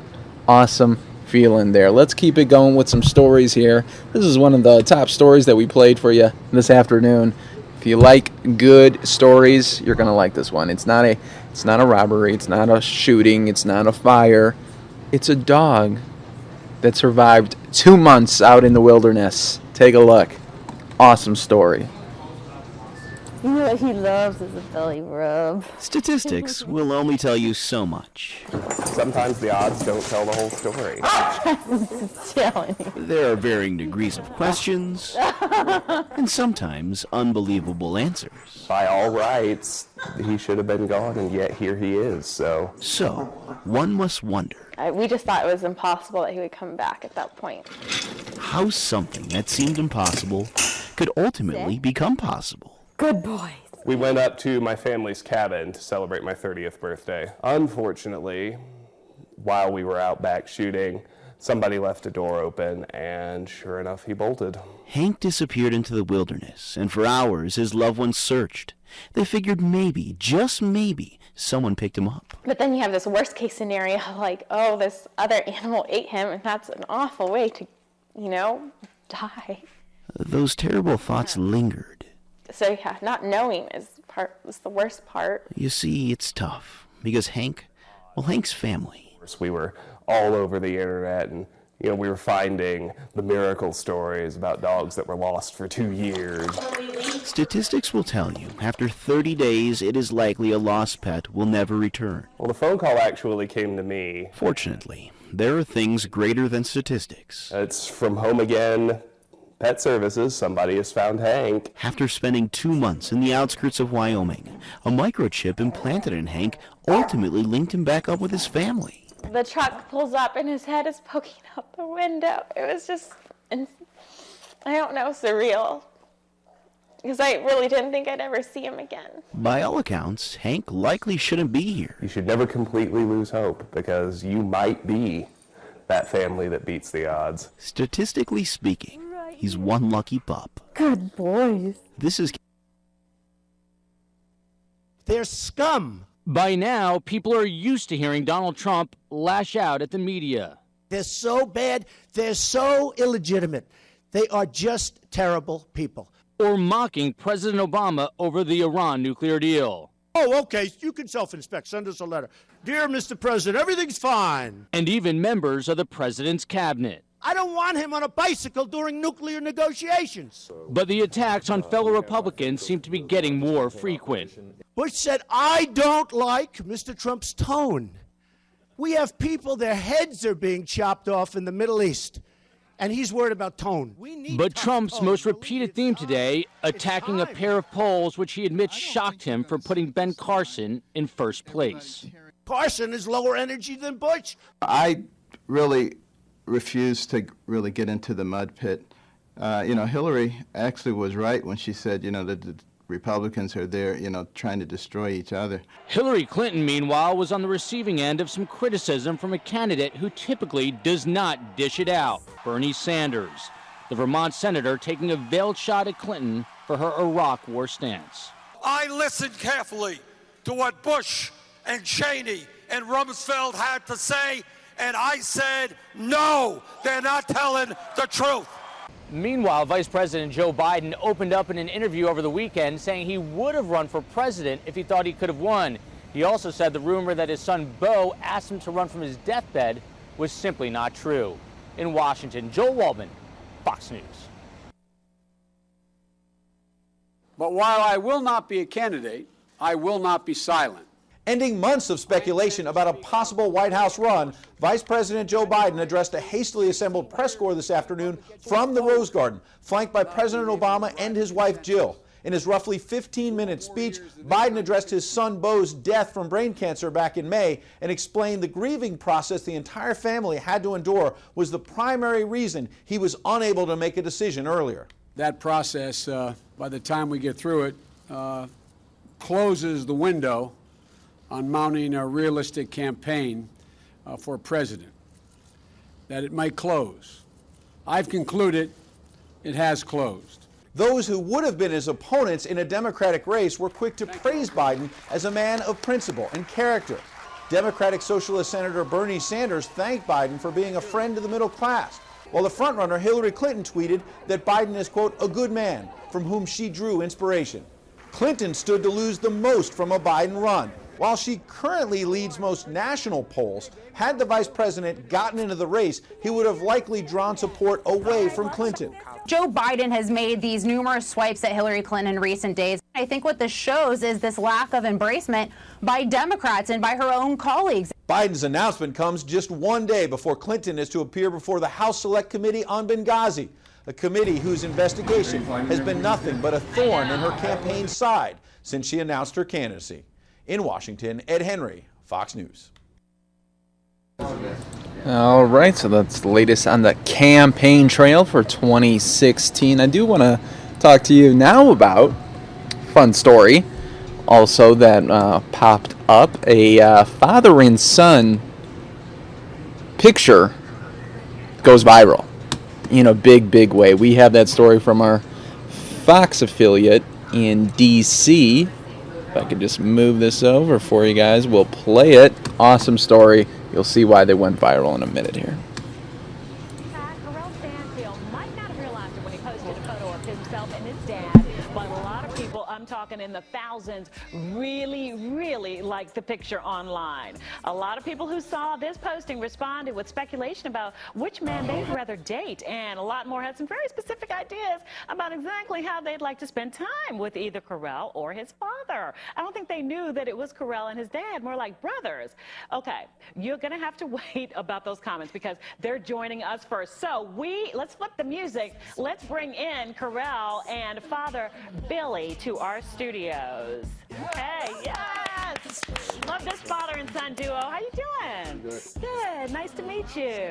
Awesome feeling there. Let's keep it going with some stories here. This is one of the top stories that we played for you this afternoon. If you like good stories, you're going to like this one. It's not a robbery, it's not a shooting, it's not a fire. It's a dog that survived 2 months out in the wilderness. Take a look. Awesome story. You know what he loves is a belly rub. Statistics will only tell you so much. Sometimes the odds don't tell the whole story. There are varying degrees of questions, and sometimes unbelievable answers. By all rights, he should have been gone, and yet here he is, So, one must wonder. We just thought it was impossible that he would come back at that point. How something that seemed impossible could ultimately become possible. Good boy. We went up to my family's cabin to celebrate my 30th birthday. Unfortunately, while we were out back shooting, somebody left a door open, and sure enough, he bolted. Hank disappeared into the wilderness, and for hours his loved ones searched. They figured maybe, just maybe, someone picked him up. But then you have this worst case scenario, like, oh, this other animal ate him, and that's an awful way to, die. Those terrible thoughts lingered. So yeah, not knowing is the worst part. You see, it's tough, because Hank's family. We were all over the internet, and we were finding the miracle stories about dogs that were lost for 2 years. Statistics will tell you, after 30 days, it is likely a lost pet will never return. Well, the phone call actually came to me. Fortunately, there are things greater than statistics. It's from Home Again, Pet Services, somebody has found Hank. After spending 2 months in the outskirts of Wyoming, a microchip implanted in Hank ultimately linked him back up with his family. The truck pulls up and his head is poking out the window. It was just, I don't know, surreal. Because I really didn't think I'd ever see him again. By all accounts, Hank likely shouldn't be here. You should never completely lose hope, because you might be that family that beats the odds. Statistically speaking, he's one lucky pup. Good boys. This is... They're scum. By now, people are used to hearing Donald Trump lash out at the media. They're so bad. They're so illegitimate. They are just terrible people. Or mocking President Obama over the Iran nuclear deal. Oh, okay. You can self-inspect. Send us a letter. Dear Mr. President, everything's fine. And even members of the president's cabinet. I don't want him on a bicycle during nuclear negotiations. But the attacks on fellow Republicans seem to be getting more frequent. Bush said, I don't like Mr. Trump's tone. We have people, their heads are being chopped off in the Middle East. And he's worried about tone. But Trump's most repeated theme today, attacking a pair of polls which he admits shocked him for putting Ben Carson in first place. Carson is lower energy than Bush. I really refuse to really get into the mud pit. Hillary actually was right when she said, the Republicans are there, trying to destroy each other. Hillary Clinton, meanwhile, was on the receiving end of some criticism from a candidate who typically does not dish it out, Bernie Sanders, the Vermont senator taking a veiled shot at Clinton for her Iraq war stance. I listened carefully to what Bush and Cheney and Rumsfeld had to say, and I said, no, they're not telling the truth. Meanwhile, Vice President Joe Biden opened up in an interview over the weekend saying he would have run for president if he thought he could have won. He also said the rumor that his son Beau asked him to run from his deathbed was simply not true. In Washington, Joel Waldman, Fox News. But while I will not be a candidate, I will not be silent. Ending months of speculation about a possible White House run, Vice President Joe Biden addressed a hastily assembled press corps this afternoon from the Rose Garden, flanked by President Obama and his wife Jill. In his roughly 15-minute speech, Biden addressed his son Beau's death from brain cancer back in May and explained the grieving process the entire family had to endure was the primary reason he was unable to make a decision earlier. That process, by the time we get through it, closes the window on mounting a realistic campaign for president, that it might close. I've concluded it has closed. Those who would have been his opponents in a Democratic race were quick to praise Biden as a man of principle and character. Democratic Socialist Senator Bernie Sanders thanked Biden for being a friend to the middle class, while the frontrunner Hillary Clinton tweeted that Biden is, quote, a good man from whom she drew inspiration. Clinton stood to lose the most from a Biden run. While she currently leads most national polls, had the vice president gotten into the race, he would have likely drawn support away from Clinton. Joe Biden has made these numerous swipes at Hillary Clinton in recent days. I think what this shows is this lack of embracement by Democrats and by her own colleagues. Biden's announcement comes just one day before Clinton is to appear before the House Select Committee on Benghazi, a committee whose investigation has been nothing but a thorn in her campaign's side since she announced her candidacy. In Washington, Ed Henry, Fox News. All right, so that's the latest on the campaign trail for 2016. I do want to talk to you now about a fun story also that popped up. A father and son picture goes viral in a big way. We have that story from our Fox affiliate in D.C. If I could just move this over for you guys, we'll play it. Awesome story. You'll see why they went viral in a minute here. but a lot of people, I'm talking in the thousands, really liked the picture online. A lot of people who saw this posting responded with speculation about which man they'd rather date, and a lot more had some very specific ideas about exactly how they'd like to spend time with either Carell or his father. I don't think they knew that it was Carell and his dad, more like brothers. Okay, you're gonna have to wait about those comments because they're joining us first. So let's flip the music. Let's bring in Carell and Father Billy to our studios. Okay, yes. Love this father and son duo. How you doing? Good. Good. Nice to meet you.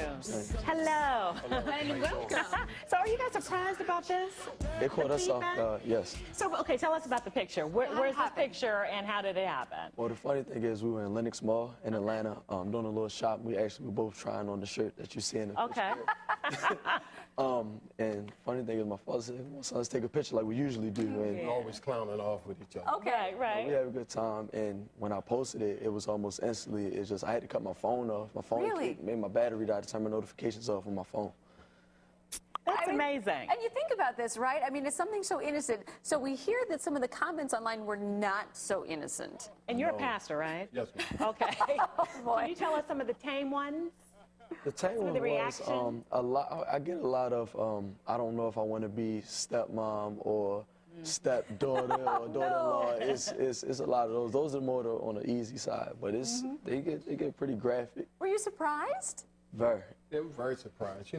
Hello. And welcome. So are you guys surprised about this? They called us off, yes. So, okay, tell us about the picture. Where's this picture and how did it happen? Well, the funny thing is we were in Lenox Mall in Atlanta doing a little shop. We actually were both trying on the shirt that you see in the Okay. and funny thing is my father said, my sons take a picture like we usually do. And We're always clowning off with each other. Okay, right. We had a good time, and when I posted it, it was almost instantly, it's just, I had to cut my phone off. My phone made my battery die to turn my notifications off on my phone. That's amazing. And you think about this, right? I mean, it's something so innocent. So we hear that some of the comments online were not so innocent. And you're a pastor, right? Yes, ma'am. Okay. Can you tell us some of the tame ones? The tame Some of one the was reaction? a lot. I get a lot of I don't know if I want to be stepmom or stepdaughter or daughter-in-law. It's a lot of those. Those are more on the easy side, but it's they get pretty graphic. Were you surprised? Very. They were very surprised. You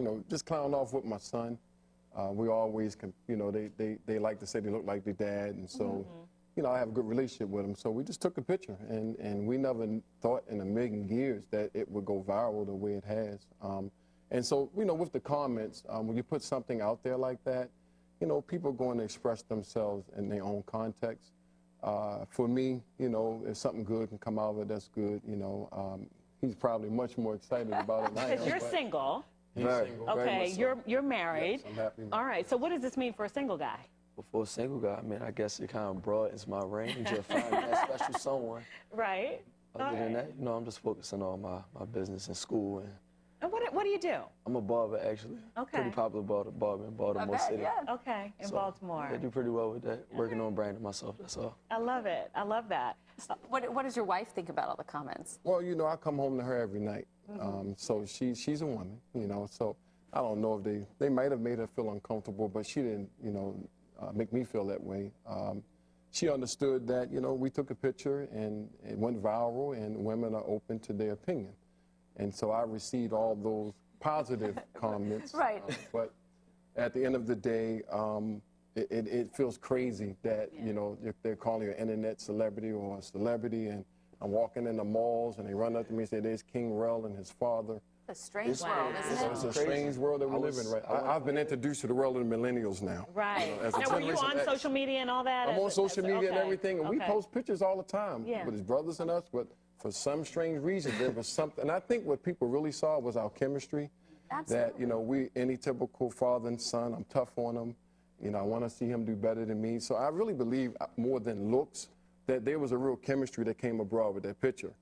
know, just clown off with my son. We always, they like to say they look like their dad, and so, you know, I have a good relationship with them. So we just took a picture, and we never thought in a million years that it would go viral the way it has. And so, you know, with the comments, when you put something out there like that, you know, people are going to express themselves in their own context. For me, you know, if something good can come out of it, that's good. You know, he's probably much more excited about it than I am. Because you're single. Very, Okay, very much so. you're married. Yes, I'm happy. All right, so what does this mean for a single guy? But for a single guy, I mean, I guess it kind of broadens my range of finding that special someone. Right. Other than that, you know, I'm just focusing on my business and school. And what do you do? I'm a barber, actually. Okay. Pretty popular barber in Baltimore City. Okay, in So, Baltimore. I do pretty well with that, working on branding myself, that's all. I love it. I love that. What does your wife think about all the comments? Well, you know, I come home to her every night. So she's a woman, you know, so I don't know if they might have made her feel uncomfortable, but she didn't, you know, make me feel that way. She understood that, you know, we took a picture and it went viral and women are open to their opinion. And so I received all those positive comments. Right. But at the end of the day, it feels crazy that, you know, they're calling you an internet celebrity or a celebrity, and I'm walking in the malls and they run up to me and say, there's King Rel and his father. It's a strange world, isn't it? It's a strange world that we live in, right? I've been introduced to the world of the millennials now. Right. You know, as a Now, were you Generation on X. social media and all that? I'm on social media and everything, and we Okay. post pictures all the time Yeah. with his brothers and us, but for some strange reason, there was something, and I think what people really saw was our chemistry. Absolutely. That, you know, any typical father and son, I'm tough on him. You know, I want to see him do better than me. So I really believe, more than looks, that there was a real chemistry that came abroad with that picture,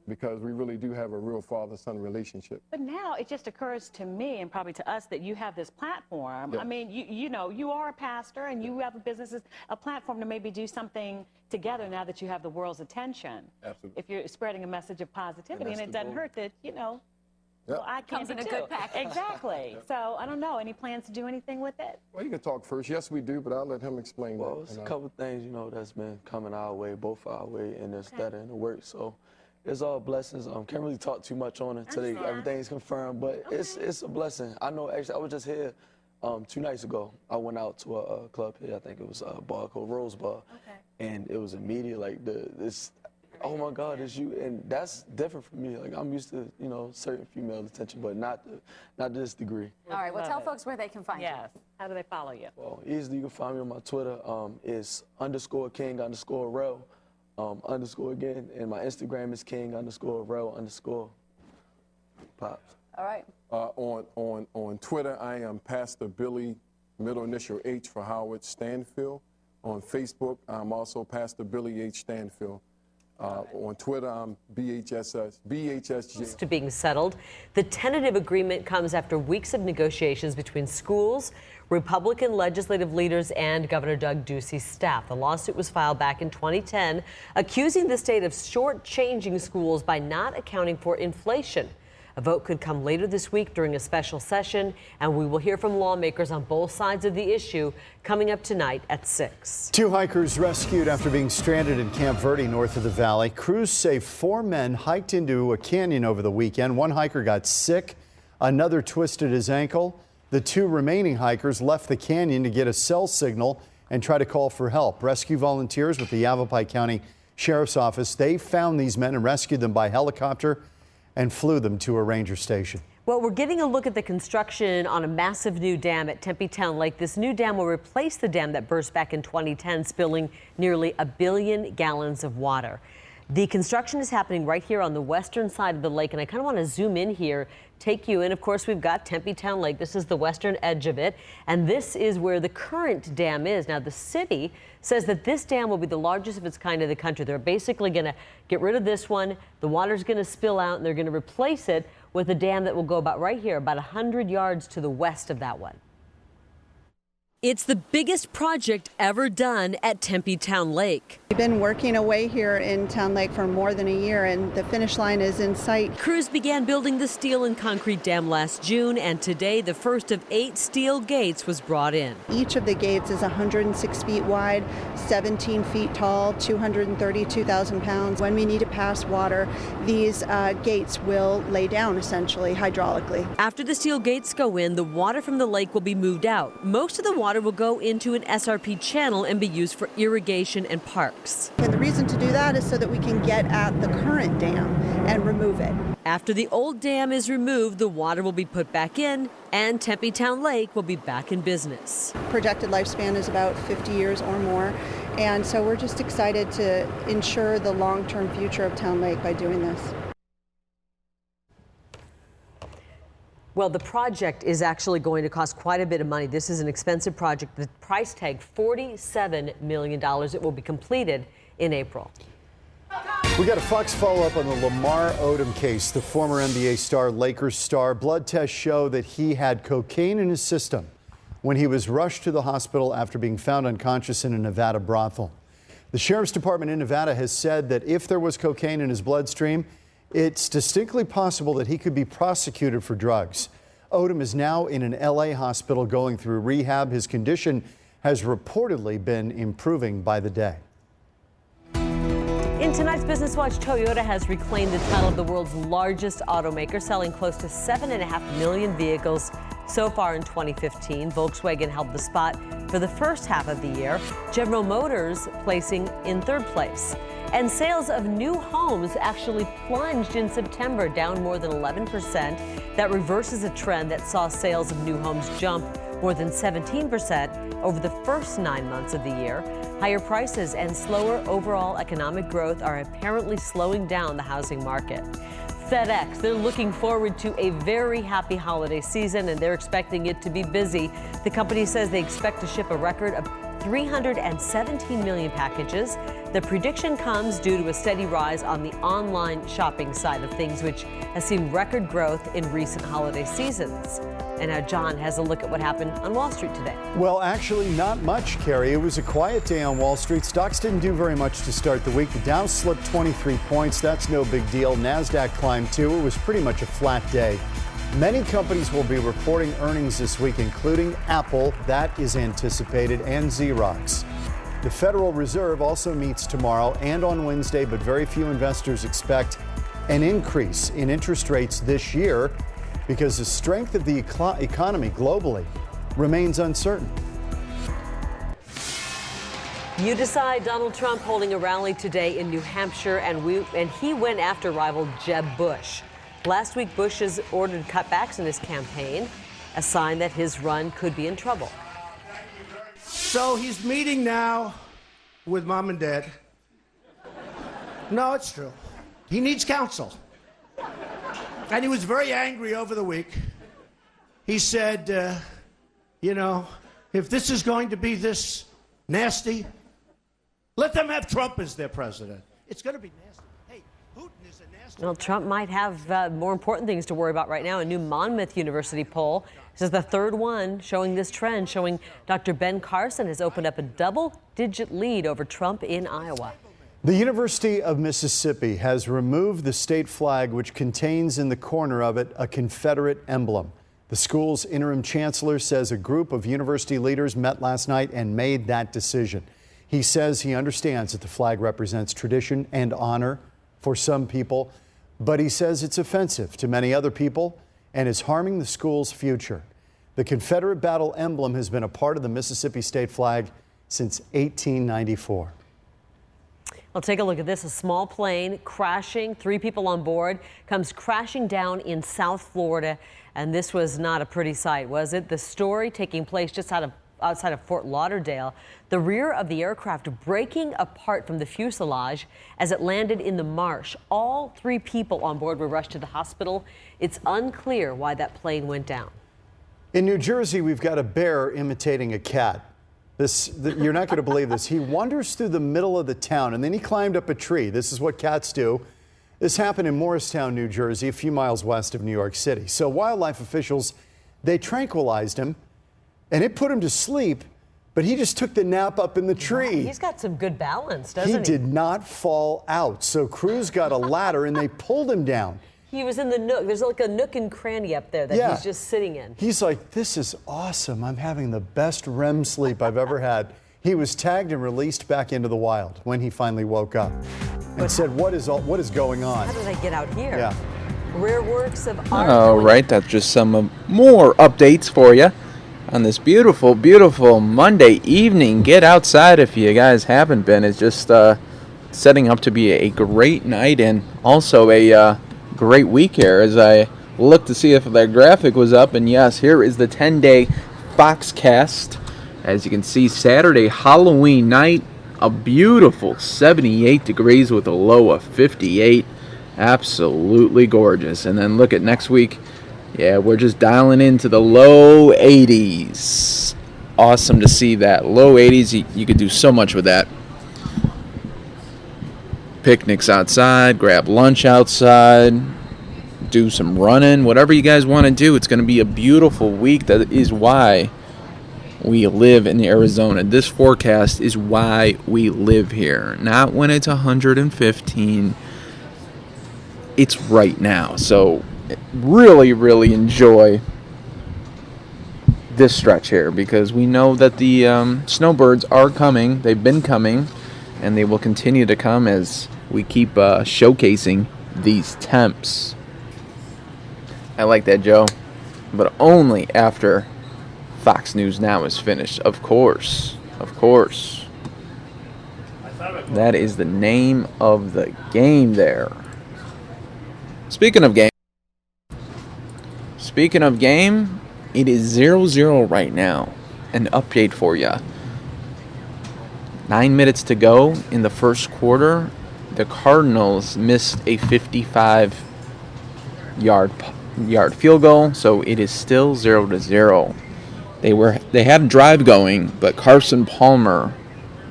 because we really do have a real father-son relationship. But now it just occurs to me and probably to us that you have this platform. Yeah. I mean, you know, you are a pastor and you have a business, a platform to maybe do something together now that you have the world's attention. Absolutely. If you're spreading a message of positivity, and that's it the doesn't goal. hurt that, you know, Yep. well, I Comes can't in a too. good package. Exactly. Yep. So I don't know. Any plans to do anything with it? Well, you can talk first. Yes, we do, but I'll let him explain Well, that. it's you a know. couple things, you know, that's been coming our way, both our way, and it's that in the work. So it's all blessings. Can't really talk too much on it until everything's confirmed, but it's a blessing. I know, actually, I was just here 2 nights ago. I went out to a club here. I think it was a bar called Rose Bar. And it was immediate, like, this, oh my God, it's you. And that's different for me. Like, I'm used to, you know, certain female attention, but not to this degree. All right, well, tell folks where they can find you. Yes. How do they follow you? Well, easily you can find me on my Twitter. It's _King_Rel _ again, and my Instagram is King_Rel_ Pops. All right. On Twitter, I am Pastor Billy, middle initial H for Howard Stanfield. On Facebook, I'm also Pastor Billy H. Stanfield. On Twitter, I'm BHSG. To being settled. The tentative agreement comes after weeks of negotiations between schools, Republican legislative leaders, and Governor Doug Ducey's staff. The lawsuit was filed back in 2010, accusing the state of shortchanging schools by not accounting for inflation. A vote could come later this week during a special session, and we will hear from lawmakers on both sides of the issue coming up tonight at 6. 2 hikers rescued after being stranded in Camp Verde north of the valley. Crews say 4 men hiked into a canyon over the weekend. 1 hiker got sick, another twisted his ankle. The 2 remaining hikers left the canyon to get a cell signal and try to call for help. Rescue volunteers with the Yavapai County Sheriff's Office, they found these men and rescued them by helicopter and flew them to a ranger station. Well, we're getting a look at the construction on a massive new dam at Tempe Town Lake. This new dam will replace the dam that burst back in 2010, spilling nearly 1 billion gallons of water. The construction is happening right here on the western side of the lake, and I kind of want to zoom in here, take you in. Of course, we've got Tempe Town Lake. This is the western edge of it, and this is where the current dam is. Now, the city says that this dam will be the largest of its kind in the country. They're basically going to get rid of this one. The water's going to spill out, and they're going to replace it with a dam that will go about right here, about 100 yards to the west of that one. It's the biggest project ever done at Tempe Town Lake. We've been working away here in Town Lake for more than a year, and the finish line is in sight. Crews began building the steel and concrete dam last June, and today the first of 8 steel gates was brought in. Each of the gates is 106 feet wide, 17 feet tall, 232,000 pounds. When we need to pass water, these gates will lay down essentially hydraulically. After the steel gates go in, the water from the lake will be moved out. Most of the water will go into an SRP channel and be used for irrigation and parks. And the reason to do that is so that we can get at the current dam and remove it. After the old dam is removed, the water will be put back in, and Tempe Town Lake will be back in business. Projected lifespan is about 50 years or more, and so we're just excited to ensure the long-term future of Town Lake by doing this. Well, the project is actually going to cost quite a bit of money. This is an expensive project. The price tag, $47 million. It will be completed in April. We got a Fox follow-up on the Lamar Odom case. The former NBA star, Lakers star, blood tests show that he had cocaine in his system when he was rushed to the hospital after being found unconscious in a Nevada brothel. The Sheriff's Department in Nevada has said that if there was cocaine in his bloodstream, it's distinctly possible that he could be prosecuted for drugs. Odom is now in an LA hospital going through rehab. His condition has reportedly been improving by the day. In tonight's Business Watch, Toyota has reclaimed the title of the world's largest automaker, selling close to 7.5 million vehicles so far in 2015. Volkswagen held the spot for the first half of the year, General Motors placing in 3rd place. And sales of new homes actually plunged in September, down more than 11%. That reverses a trend that saw sales of new homes jump more than 17% over the first 9 months of the year. Higher prices and slower overall economic growth are apparently slowing down the housing market. FedEx, they're looking forward to a very happy holiday season, and they're expecting it to be busy. The company says they expect to ship a record of 317 million packages. The prediction comes due to a steady rise on the online shopping side of things, which has seen record growth in recent holiday seasons. And now John has a look at what happened on Wall Street today. Well, actually not much, Carrie. It was a quiet day on Wall Street. Stocks didn't do very much to start the week. The Dow slipped 23 points. That's no big deal. NASDAQ climbed too. It was pretty much a flat day. Many companies will be reporting earnings this week, including Apple, that is anticipated, and Xerox. The Federal Reserve also meets tomorrow and on Wednesday, but very few investors expect an increase in interest rates this year because the strength of the economy globally remains uncertain. You decide. Donald Trump holding a rally today in New Hampshire, and he went after rival Jeb Bush. Last week, Bush has ordered cutbacks in his campaign, a sign that his run could be in trouble. So he's meeting now with mom and dad. No, it's true. He needs counsel. And he was very angry over the week. He said, you know, if this is going to be this nasty, let them have Trump as their president. It's going to be nasty. Hey, Putin is a nasty. Well, Trump might have more important things to worry about right now. A new Monmouth University poll says the third one showing this trend, showing Dr. Ben Carson has opened up a double-digit lead over Trump in Iowa. The University of Mississippi has removed the state flag, which contains in the corner of it a Confederate emblem. The school's interim chancellor says a group of university leaders met last night and made that decision. He says he understands that the flag represents tradition and honor for some people, but he says it's offensive to many other people and is harming the school's future. The Confederate battle emblem has been a part of the Mississippi state flag since 1894. Well, take a look at this. A small plane crashing, 3 people on board, comes crashing down in South Florida. And this was not a pretty sight, was it? The story taking place just outside of Fort Lauderdale. The rear of the aircraft breaking apart from the fuselage as it landed in the marsh. All 3 people on board were rushed to the hospital. It's unclear why that plane went down. In New Jersey, we've got a bear imitating a cat. You're not going to believe this. He wanders through the middle of the town, and then he climbed up a tree. This is what cats do. This happened in Morristown, New Jersey, a few miles west of New York City. So wildlife officials, they tranquilized him, and it put him to sleep, but he just took the nap up in the tree. Wow, he's got some good balance, doesn't he? He did not fall out. So crews got a ladder, and they pulled him down. He was in the nook. There's like a nook and cranny up there that he's just sitting in. He's like, this is awesome. I'm having the best REM sleep I've ever had. He was tagged and released back into the wild when he finally woke up and said, what is going on? How did I get out here? Yeah. Rare works of art. All right, that's just some more updates for you on this beautiful, beautiful Monday evening. Get outside if you guys haven't been. It's just setting up to be a great night and also a great week here as I look to see if that graphic was up. And yes, here is the 10-day Foxcast. As you can see, Saturday, Halloween night, a beautiful 78 degrees with a low of 58. Absolutely gorgeous. And then look at next week. Yeah, we're just dialing into the low 80s. Awesome to see that. Low 80s, you could do so much with that. Picnics outside, grab lunch outside, do some running, whatever you guys want to do. It's going to be a beautiful week. That is why we live in Arizona. This forecast is why we live here. Not when it's 115. It's right now. So really, really enjoy this stretch here because we know that the snowbirds are coming. They've been coming, and they will continue to come as we keep showcasing these temps. I like that, Joe. But only after Fox News Now is finished. Of course. Of course. That is the name of the game there. Speaking of game, it is 0-0 right now. An update for you. 9 minutes to go in the first quarter. The Cardinals missed a 55-yard field goal, so it is still 0-0. They had a drive going, but Carson Palmer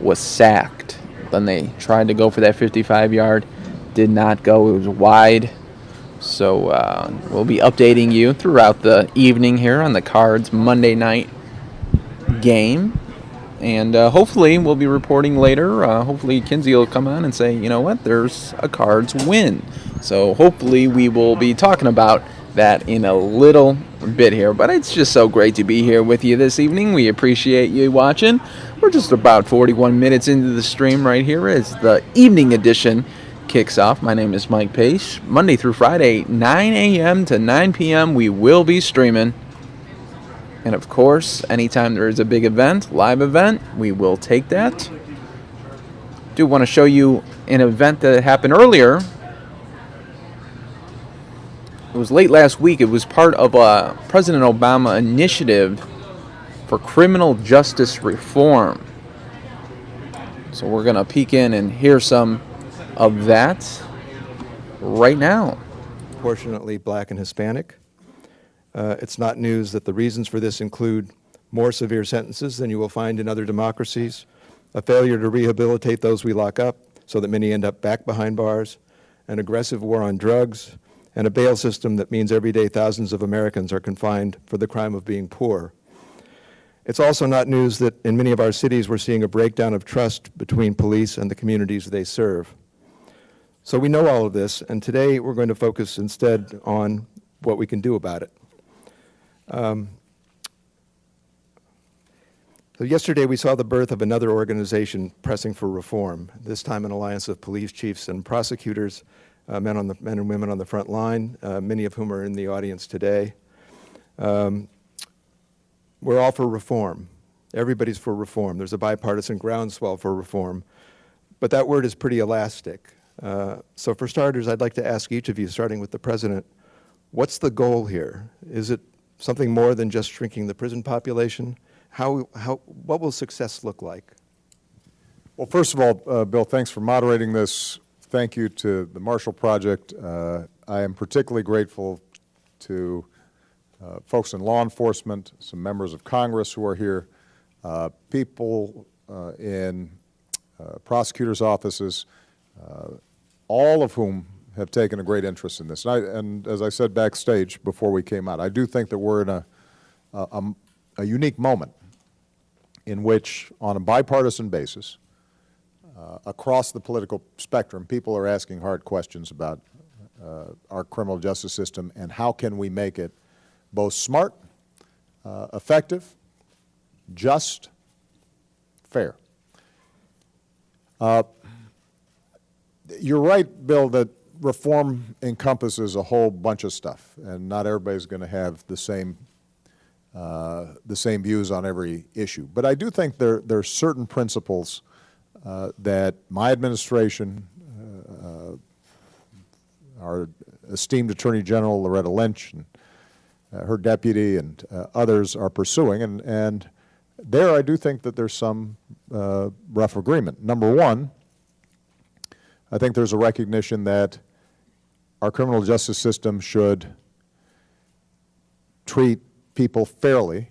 was sacked. Then they tried to go for that 55-yard, did not go. It was wide. So we'll be updating you throughout the evening here on the Cards Monday night game. And hopefully we'll be reporting later. Hopefully Kinsey will come on and say, you know what, there's a Cards win. So hopefully we will be talking about that in a little bit here. But it's just so great to be here with you this evening. We appreciate you watching. We're just about 41 minutes into the stream right here as the evening edition kicks off. My name is Mike Pace. Monday through Friday, 9 a.m. to 9 p.m. we will be streaming. And of course, anytime there is a big event, live event, we will take that. Do want to show you an event that happened earlier. It was late last week. It was part of a President Obama initiative for criminal justice reform. So we're going to peek in and hear some of that right now. Proportionately black and Hispanic. It's not news that the reasons for this include more severe sentences than you will find in other democracies, a failure to rehabilitate those we lock up, so that many end up back behind bars, an aggressive war on drugs, and a bail system that means every day thousands of Americans are confined for the crime of being poor. It's also not news that in many of our cities we're seeing a breakdown of trust between police and the communities they serve. So we know all of this, and today we're going to focus instead on what we can do about it. So yesterday we saw the birth of another organization pressing for reform, this time an alliance of police chiefs and prosecutors, men and women on the front line, many of whom are in the audience today. We're all for reform. Everybody's for reform. There's a bipartisan groundswell for reform, but that word is pretty elastic. So for starters, I'd like to ask each of you, starting with the President, what's the goal here? Is it something more than just shrinking the prison population? What will success look like? Well, first of all, Bill, thanks for moderating this. Thank you to the Marshall Project. I am particularly grateful to folks in law enforcement, some members of Congress who are here, people in prosecutors' offices, all of whom have taken a great interest in this. And as I said backstage before we came out, I do think that we're in a unique moment in which, on a bipartisan basis, across the political spectrum, people are asking hard questions about our criminal justice system and how can we make it both smart, effective, just, fair. You're right, Bill, that reform encompasses a whole bunch of stuff, and not everybody's going to have the same views on every issue. But I do think there are certain principles that my administration, our esteemed Attorney General Loretta Lynch, and her deputy, and others are pursuing, and there I do think that there's some rough agreement. Number one, I think there's a recognition that our criminal justice system should treat people fairly,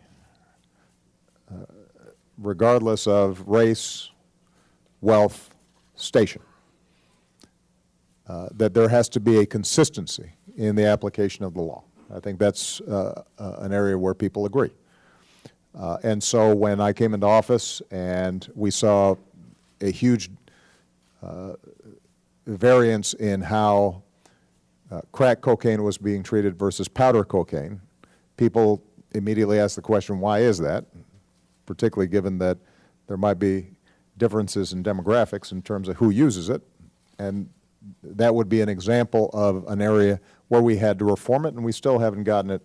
regardless of race, wealth, station. That there has to be a consistency in the application of the law. I think that's an area where people agree. And so when I came into office and we saw a huge variance in how crack cocaine was being treated versus powder cocaine, people immediately asked the question, why is that? Particularly given that there might be differences in demographics in terms of who uses it. And that would be an example of an area where we had to reform it, and we still haven't gotten it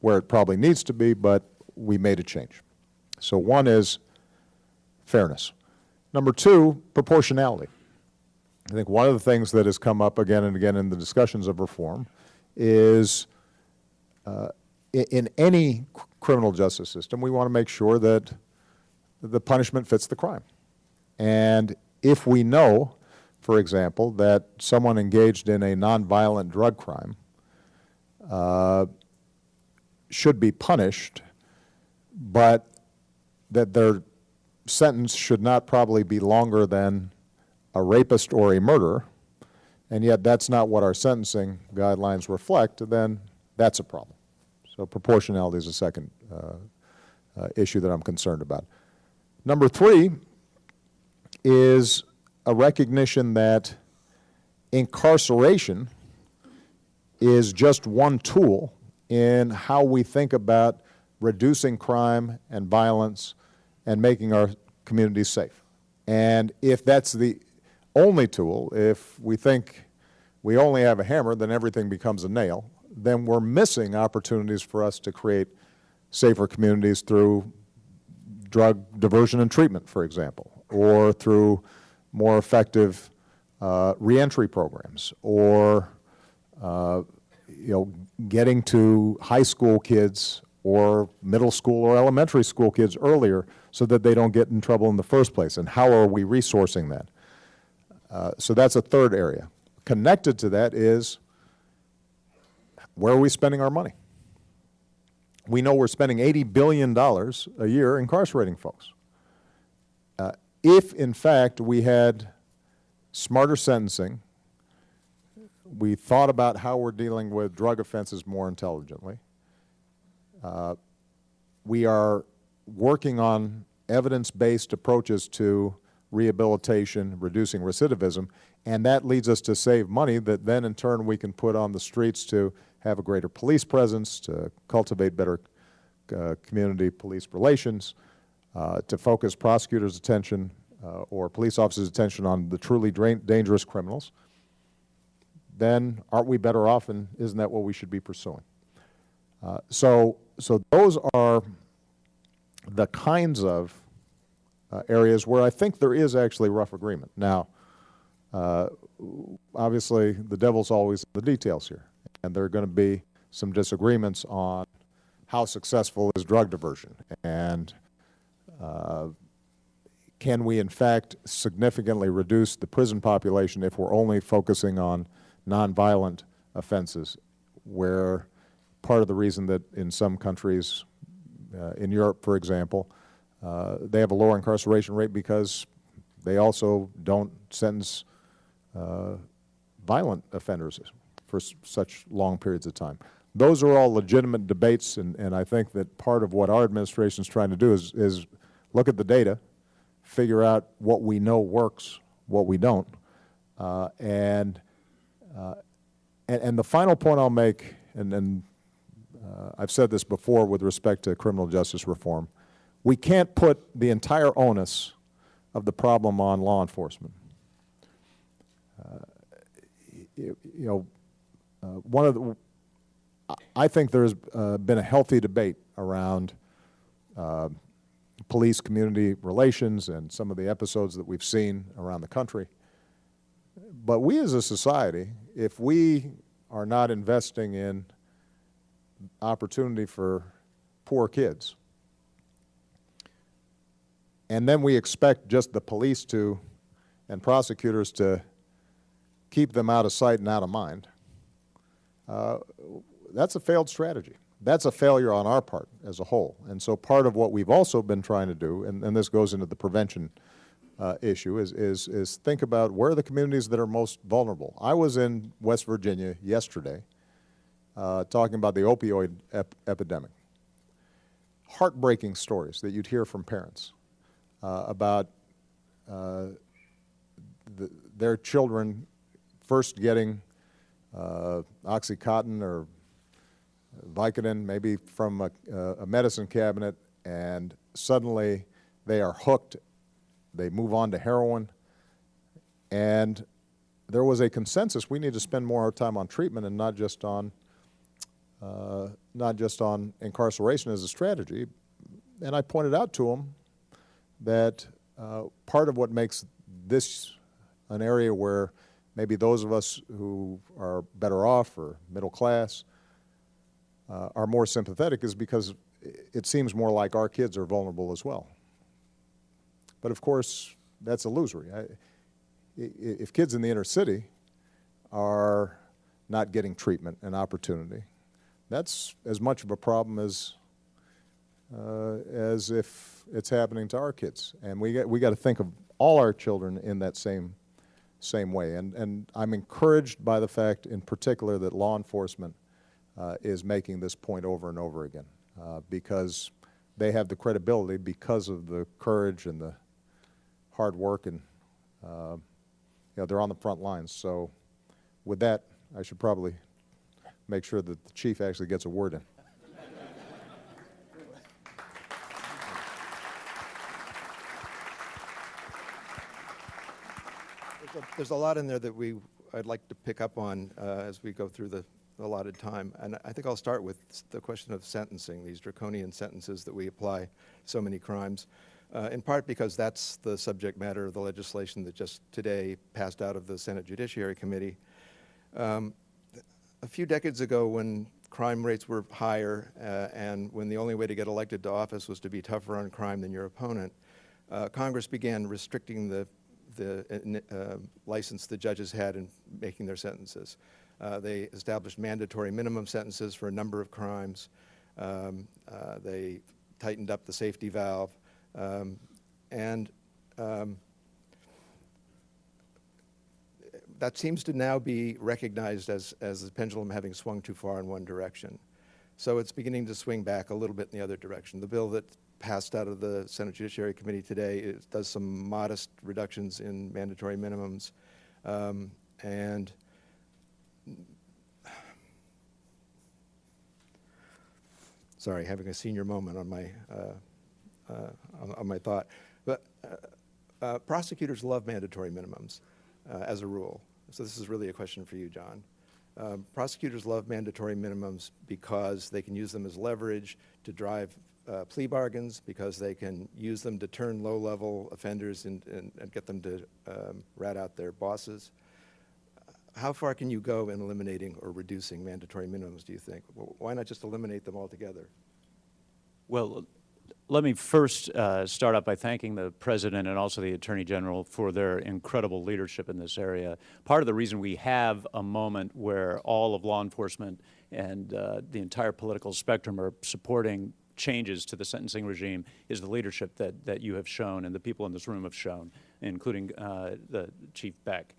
where it probably needs to be, but we made a change. So one is fairness. Number two, proportionality. I think one of the things that has come up again and again in the discussions of reform is in any criminal justice system, we want to make sure that the punishment fits the crime. And if we know, for example, that someone engaged in a nonviolent drug crime should be punished, but that their sentence should not probably be longer than a rapist or a murderer, and yet that's not what our sentencing guidelines reflect, then that's a problem. So proportionality is a second issue that I'm concerned about. Number three is a recognition that incarceration is just one tool in how we think about reducing crime and violence and making our communities safe. And if that's the only tool, if we think we only have a hammer, then everything becomes a nail, then we're missing opportunities for us to create safer communities through drug diversion and treatment, for example, or through more effective reentry programs, or getting to high school kids or middle school or elementary school kids earlier so that they don't get in trouble in the first place. And how are we resourcing that? So that's a third area. Connected to that is, where are we spending our money? We know we're spending $80 billion a year incarcerating folks. If, in fact, we had smarter sentencing. We thought about how we're dealing with drug offenses more intelligently. We are working on evidence-based approaches to rehabilitation, reducing recidivism, and that leads us to save money that then in turn we can put on the streets to have a greater police presence, to cultivate better community police relations, to focus prosecutors' attention or police officers' attention on the truly dangerous criminals. Then aren't we better off, and isn't that what we should be pursuing? So those are the kinds of areas where I think there is actually rough agreement. Now, obviously, the devil's always in the details here, and there are going to be some disagreements on how successful is drug diversion, and can we, in fact, significantly reduce the prison population if we're only focusing on nonviolent offenses, where part of the reason that in some countries, in Europe, for example, they have a lower incarceration rate because they also don't sentence violent offenders for such long periods of time. Those are all legitimate debates, and I think that part of what our administration is trying to do is look at the data, figure out what we know works, what we don't, and the final point I'll make, and I've said this before with respect to criminal justice reform, we can't put the entire onus of the problem on law enforcement. I think there's been a healthy debate around police-community relations and some of the episodes that we've seen around the country. But we as a society, if we are not investing in opportunity for poor kids, and then we expect just the police to and prosecutors to keep them out of sight and out of mind, that's a failed strategy. That's a failure on our part as a whole. And so part of what we've also been trying to do, and this goes into the prevention issue, is think about where are the communities that are most vulnerable. I was in West Virginia yesterday talking about the opioid epidemic. Heartbreaking stories that you'd hear from parents about their children first getting Oxycontin or Vicodin, maybe from a medicine cabinet, and suddenly they are hooked. They move on to heroin, and there was a consensus we need to spend more time on treatment and not just on incarceration as a strategy. And I pointed out to them that part of what makes this an area where maybe those of us who are better off or middle class are more sympathetic is because it seems more like our kids are vulnerable as well. But of course, that's illusory. If kids in the inner city are not getting treatment and opportunity, that's as much of a problem as if it's happening to our kids. And we got to think of all our children in that same way. And I'm encouraged by the fact, in particular, that law enforcement is making this point over and over again because they have the credibility because of the courage and the hard work, and they're on the front lines. So with that, I should probably make sure that the chief actually gets a word in. There's a lot in there that I'd like to pick up on as we go through the allotted time. And I think I'll start with the question of sentencing, these draconian sentences that we apply to so many crimes, in part because that's the subject matter of the legislation that just today passed out of the Senate Judiciary Committee. A few decades ago, when crime rates were higher and when the only way to get elected to office was to be tougher on crime than your opponent, Congress began restricting the license the judges had in making their sentences. They established mandatory minimum sentences for a number of crimes. They tightened up the safety valve. that seems to now be recognized as the pendulum having swung too far in one direction. So it's beginning to swing back a little bit in the other direction. The bill that passed out of the Senate Judiciary Committee today does some modest reductions in mandatory minimums. And sorry, having a senior moment on my thought. But prosecutors love mandatory minimums as a rule. So this is really a question for you, John. Prosecutors love mandatory minimums because they can use them as leverage to drive plea bargains, because they can use them to turn low-level offenders and get them to rat out their bosses. How far can you go in eliminating or reducing mandatory minimums, do you think? Why not just eliminate them altogether? Well, let me first start out by thanking the President and also the Attorney General for their incredible leadership in this area. Part of the reason we have a moment where all of law enforcement and the entire political spectrum are supporting changes to the sentencing regime is the leadership that you have shown and the people in this room have shown, including the Chief Beck.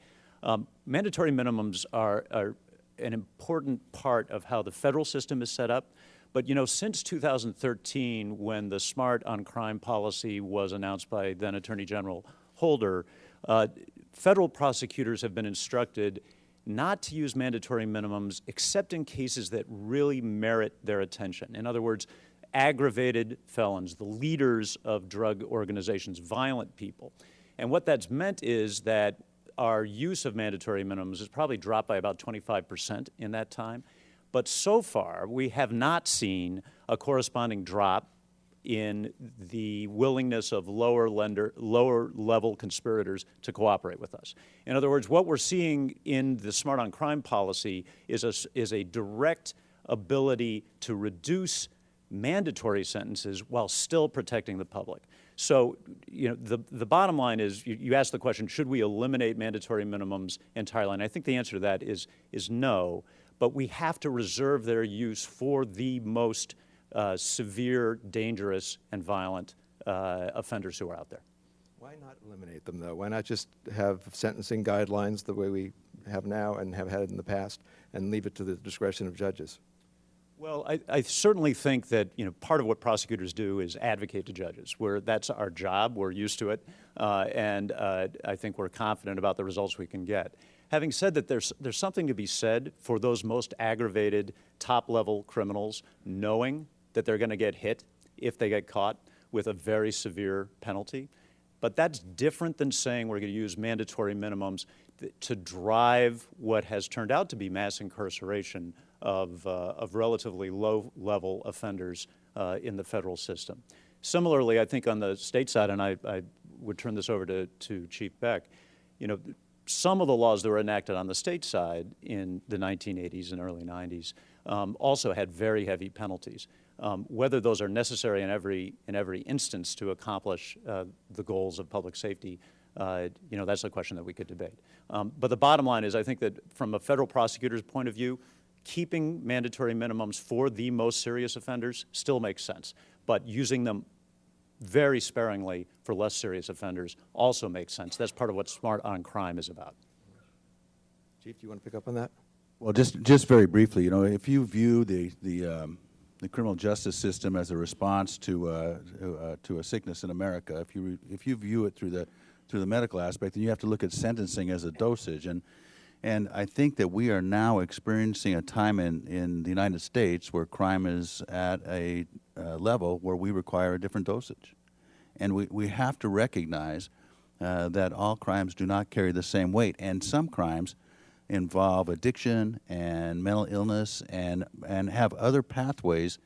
Mandatory minimums are an important part of how the federal system is set up. But, you know, since 2013, when the Smart on Crime policy was announced by then Attorney General Holder, federal prosecutors have been instructed not to use mandatory minimums except in cases that really merit their attention. In other words, aggravated felons, the leaders of drug organizations, violent people. And what that's meant is that our use of mandatory minimums has probably dropped by about 25% in that time. But so far, we have not seen a corresponding drop in the willingness of lower-level conspirators to cooperate with us. In other words, what we're seeing in the Smart on Crime policy is a direct ability to reduce mandatory sentences while still protecting the public. So, you know, the bottom line is, you asked the question, should we eliminate mandatory minimums entirely? And I think the answer to that is no. But we have to reserve their use for the most severe, dangerous, and violent offenders who are out there. Why not eliminate them, though? Why not just have sentencing guidelines the way we have now and have had in the past, and leave it to the discretion of judges? Well, I certainly think that, you know, part of what prosecutors do is advocate to judges. That's our job. We're used to it, and I think we're confident about the results we can get. Having said that, there's something to be said for those most aggravated top-level criminals knowing that they're going to get hit if they get caught with a very severe penalty. But that's different than saying we're going to use mandatory minimums to drive what has turned out to be mass incarceration of relatively low-level offenders in the federal system. Similarly, I think on the state side, and I would turn this over to Chief Beck, you know, some of the laws that were enacted on the state side in the 1980s and early 90s also had very heavy penalties. Whether those are necessary in every instance to accomplish the goals of public safety, you know, that's a question that we could debate. But the bottom line is, I think that from a federal prosecutor's point of view, keeping mandatory minimums for the most serious offenders still makes sense. But using them very sparingly for less serious offenders also makes sense. That's part of what Smart on Crime is about. Chief, do you want to pick up on that? Well, just very briefly, you know, if you view the criminal justice system as a response to a sickness in America, if you view it through the medical aspect, then you have to look at sentencing as a dosage. And I think that we are now experiencing a time in the United States where crime is at a level where we require a different dosage. And we have to recognize that all crimes do not carry the same weight. And some crimes involve addiction and mental illness and have other pathways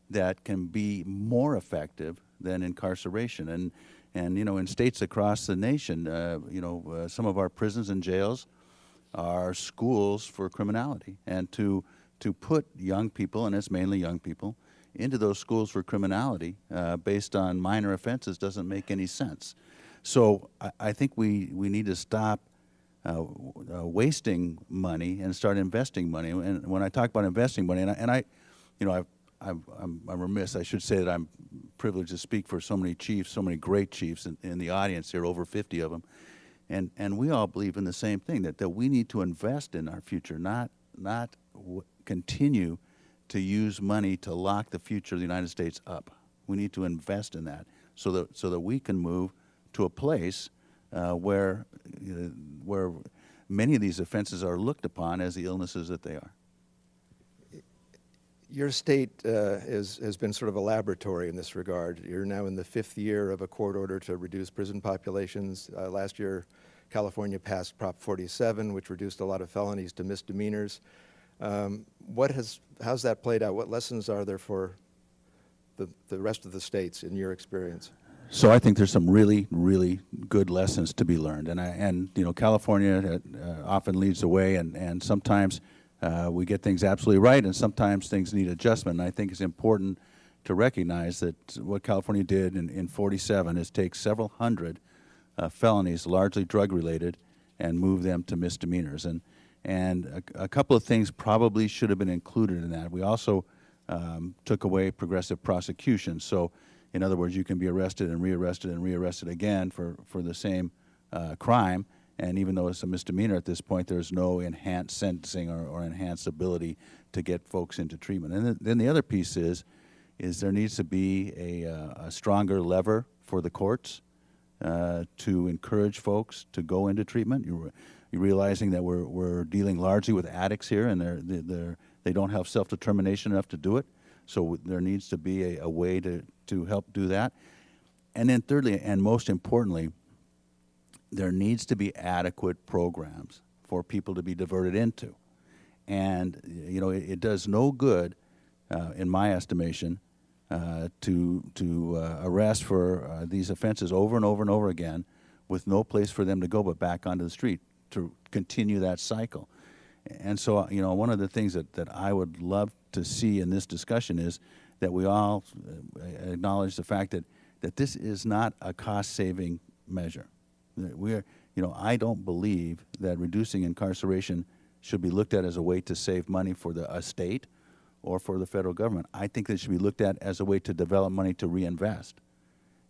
that can be more effective than incarceration. And you know, in states across the nation, you know, some of our prisons and jails are schools for criminality, and to put young people, and it's mainly young people, into those schools for criminality based on minor offenses doesn't make any sense. So I think we need to stop wasting money and start investing money. And when I talk about investing money, and I you know, I'm remiss, I should say that I'm privileged to speak for so many chiefs, so many great chiefs in the audience here, over 50 of them. And we all believe in the same thing, that we need to invest in our future, not continue to use money to lock the future of the United States up. We need to invest in that so that we can move to a place where many of these offenses are looked upon as the illnesses that they are. Your state has been sort of a laboratory in this regard. You're now in the 5th year of a court order to reduce prison populations. Last year, California passed Prop 47, which reduced a lot of felonies to misdemeanors. How's that played out? What lessons are there for the rest of the states in your experience? So I think there's some really, really good lessons to be learned, and you know, California often leads the way, and sometimes we get things absolutely right, and sometimes things need adjustment. And I think it's important to recognize that what California did in 47 is take several hundred felonies, largely drug-related, and move them to misdemeanors. And a couple of things probably should have been included in that. We also took away progressive prosecution. So, in other words, you can be arrested and rearrested again for the same crime. And even though it's a misdemeanor at this point, there's no enhanced sentencing or enhanced ability to get folks into treatment. And then the other piece is there needs to be a stronger lever for the courts to encourage folks to go into treatment. You're realizing that we're dealing largely with addicts here, and they don't have self-determination enough to do it. So there needs to be a way to help do that. And then thirdly, and most importantly, there needs to be adequate programs for people to be diverted into. And, you know, it does no good, in my estimation, to arrest for these offenses over and over and over again with no place for them to go but back onto the street to continue that cycle. And so, you know, one of the things that I would love to see in this discussion is that we all acknowledge the fact that this is not a cost-saving measure. I don't believe that reducing incarceration should be looked at as a way to save money for a state or for the federal government. I think that it should be looked at as a way to develop money to reinvest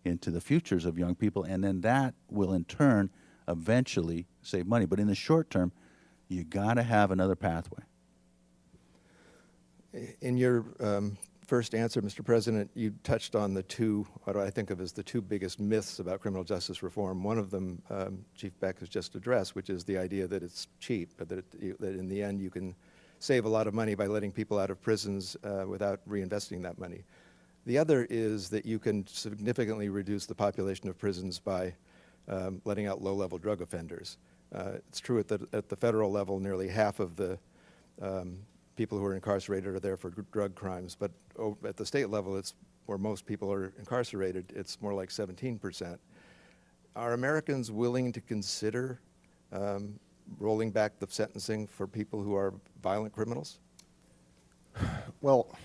into the futures of young people, and then that will in turn eventually save money. But in the short term, you got to have another pathway. In your first answer, Mr. President, you touched on what I think of as the two biggest myths about criminal justice reform. One of them, Chief Beck has just addressed, which is the idea that it's cheap, but that in the end you can save a lot of money by letting people out of prisons without reinvesting that money. The other is that you can significantly reduce the population of prisons by letting out low-level drug offenders. It's true at the federal level, nearly half of the people who are incarcerated are there for drug crimes, but at the state level, it's where most people are incarcerated, it's more like 17%. Are Americans willing to consider rolling back the sentencing for people who are violent criminals? Well,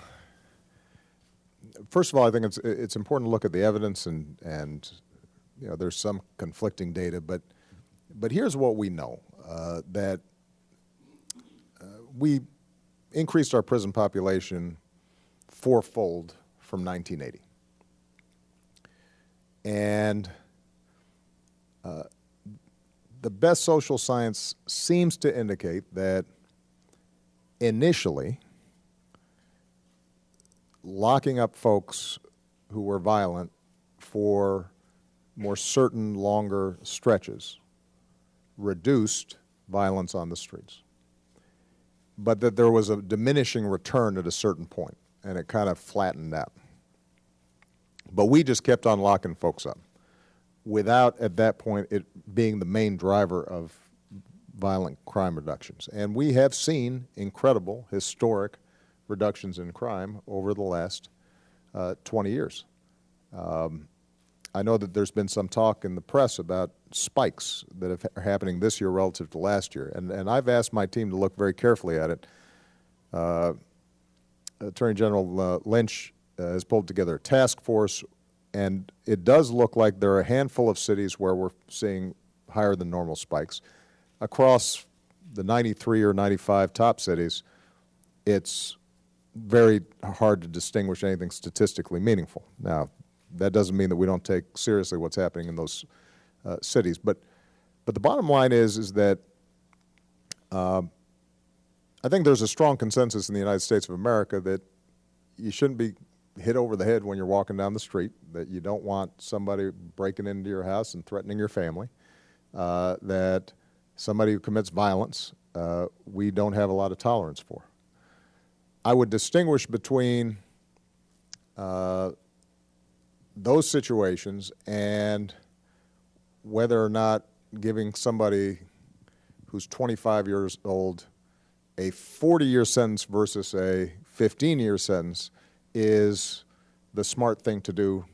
first of all, I think it's important to look at the evidence, and you know, there's some conflicting data, but here's what we know, that we increased our prison population fourfold from 1980. And the best social science seems to indicate that initially, locking up folks who were violent for more certain longer stretches reduced violence on the streets, but that there was a diminishing return at a certain point, and it kind of flattened out. But we just kept on locking folks up without, at that point, it being the main driver of violent crime reductions. And we have seen incredible, historic reductions in crime over the last 20 years. I know that there's been some talk in the press about spikes that are happening this year relative to last year, and I've asked my team to look very carefully at it. Attorney General Lynch has pulled together a task force, and it does look like there are a handful of cities where we're seeing higher than normal spikes. Across the 93 or 95 top cities, it's very hard to distinguish anything statistically meaningful. Now, that doesn't mean that we don't take seriously what's happening in those cities, but But the bottom line is that I think there's a strong consensus in the United States of America that you shouldn't be hit over the head when you're walking down the street, that you don't want somebody breaking into your house and threatening your family, that somebody who commits violence, we don't have a lot of tolerance for. I would distinguish between those situations and whether or not giving somebody who's 25 years old a 40-year sentence versus a 15-year sentence is the smart thing to do,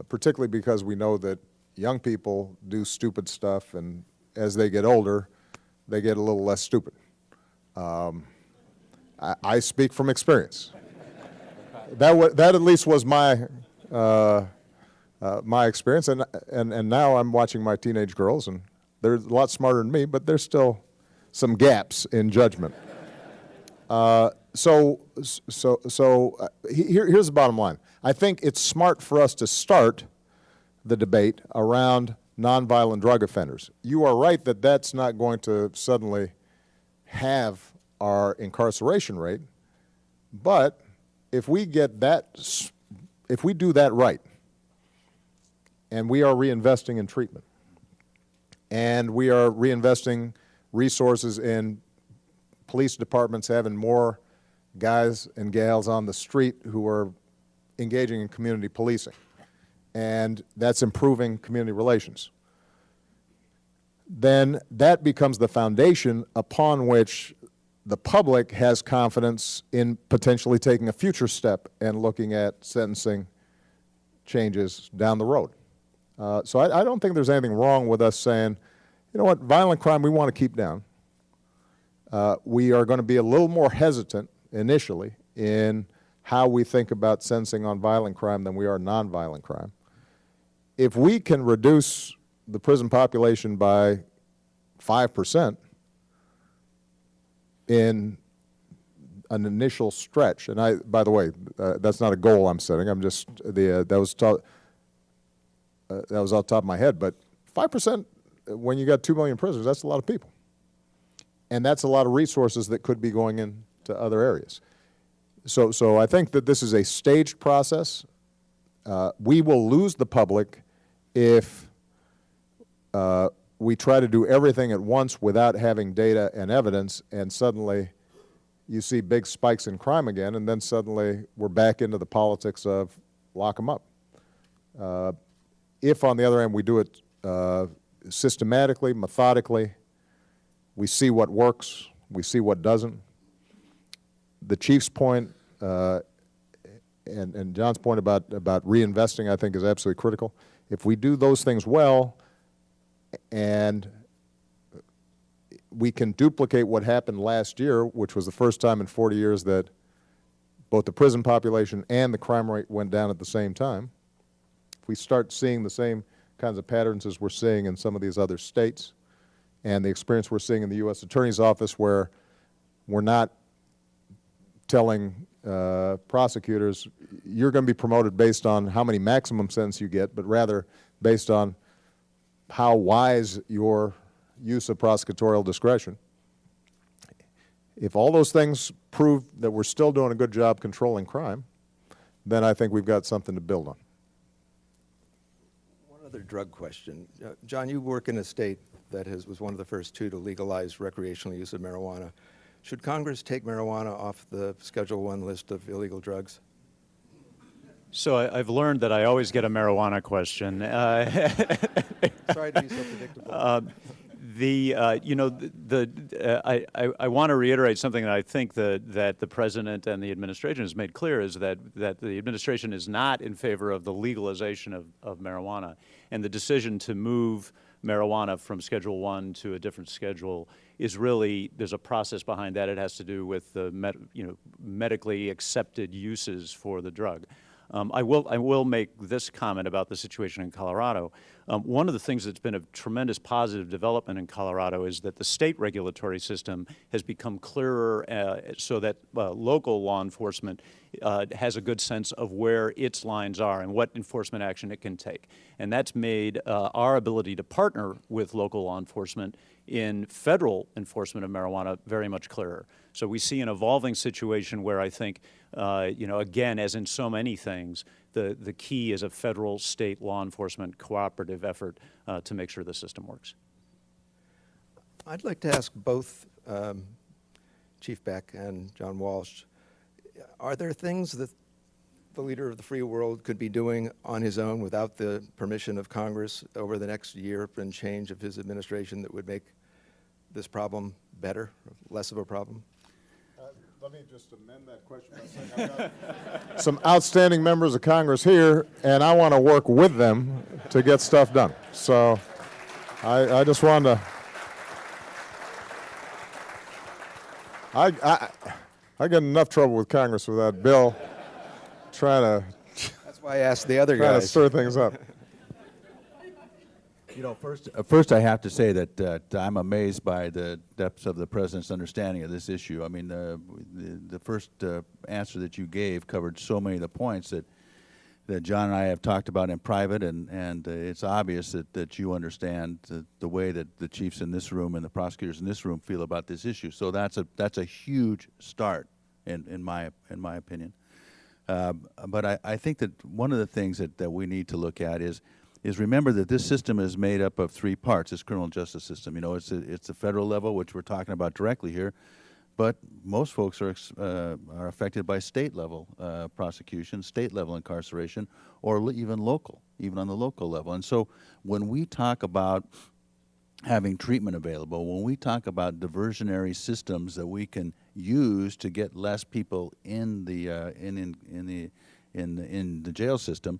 particularly because we know that young people do stupid stuff, and as they get older, they get a little less stupid. I speak from experience. That at least was my my experience, and now I'm watching my teenage girls, and they're a lot smarter than me, but there's still some gaps in judgment. Here's the bottom line. I think it's smart for us to start the debate around nonviolent drug offenders. You are right that that's not going to suddenly have our incarceration rate, but if we get that, if we do that right, and we are reinvesting in treatment, and we are reinvesting resources in police departments having more guys and gals on the street who are engaging in community policing, and that's improving community relations, then that becomes the foundation upon which the public has confidence in potentially taking a future step and looking at sentencing changes down the road. So I don't think there's anything wrong with us saying, you know what, violent crime we want to keep down. We are going to be a little more hesitant initially in how we think about sentencing on violent crime than we are nonviolent crime. If we can reduce the prison population by 5% in an initial stretch, and by the way, that's not a goal I'm setting. I'm just that was off the top of my head. But 5%, when you got 2 million prisoners, that's a lot of people, and that's a lot of resources that could be going into other areas. So I think that this is a staged process. We will lose the public if we try to do everything at once without having data and evidence, and suddenly you see big spikes in crime again, and then suddenly we're back into the politics of lock them up. If, on the other hand, we do it systematically, methodically, we see what works, we see what doesn't. The Chief's point and John's point about reinvesting, I think, is absolutely critical. If we do those things well, and we can duplicate what happened last year, which was the first time in 40 years that both the prison population and the crime rate went down at the same time, if we start seeing the same kinds of patterns as we're seeing in some of these other states, and the experience we're seeing in the U.S. Attorney's Office, where we're not telling prosecutors, you're going to be promoted based on how many maximum sentences you get, but rather based on how wise your use of prosecutorial discretion. If all those things prove that we're still doing a good job controlling crime, then I think we've got something to build on. One other drug question. John, you work in a state that was one of the first two to legalize recreational use of marijuana. Should Congress take marijuana off the Schedule I list of illegal drugs? So I've learned that I always get a marijuana question. Sorry to be so predictable. I want to reiterate something that I think that the President and the administration has made clear, is that the administration is not in favor of the legalization of marijuana. And the decision to move marijuana from Schedule I to a different schedule is really, there's a process behind that. It has to do with the medically accepted uses for the drug. I will make this comment about the situation in Colorado. One of the things that's been a tremendous positive development in Colorado is that the state regulatory system has become clearer, so that local law enforcement has a good sense of where its lines are and what enforcement action it can take. And that's made our ability to partner with local law enforcement in federal enforcement of marijuana very much clearer. So we see an evolving situation where I think, again, as in so many things, the key is a federal, state law enforcement cooperative effort to make sure the system works. I'd like to ask both Chief Beck and John Walsh, are there things that the leader of the free world could be doing on his own without the permission of Congress over the next year and change of his administration that would make this problem better, less of a problem? Let me just amend that question by saying I've got some outstanding members of Congress here, and I want to work with them to get stuff done. So I just wanted to... I get enough trouble with Congress with that bill trying to... That's why I asked the other trying guys. to stir things up. You know, first I have to say that I'm amazed by the depths of the President's understanding of this issue. I mean, the first answer that you gave covered so many of the points that John and I have talked about in private, and it's obvious that you understand the way that the chiefs in this room and the prosecutors in this room feel about this issue. So that's a huge start, in my opinion. But I think that one of the things that we need to look at is remember that this system is made up of three parts. This criminal justice system, you know, it's the federal level, which we're talking about directly here, but most folks are affected by state level prosecution, state level incarceration, or even local, even on the local level. And so when we talk about having treatment available, when we talk about diversionary systems that we can use to get less people in the jail system,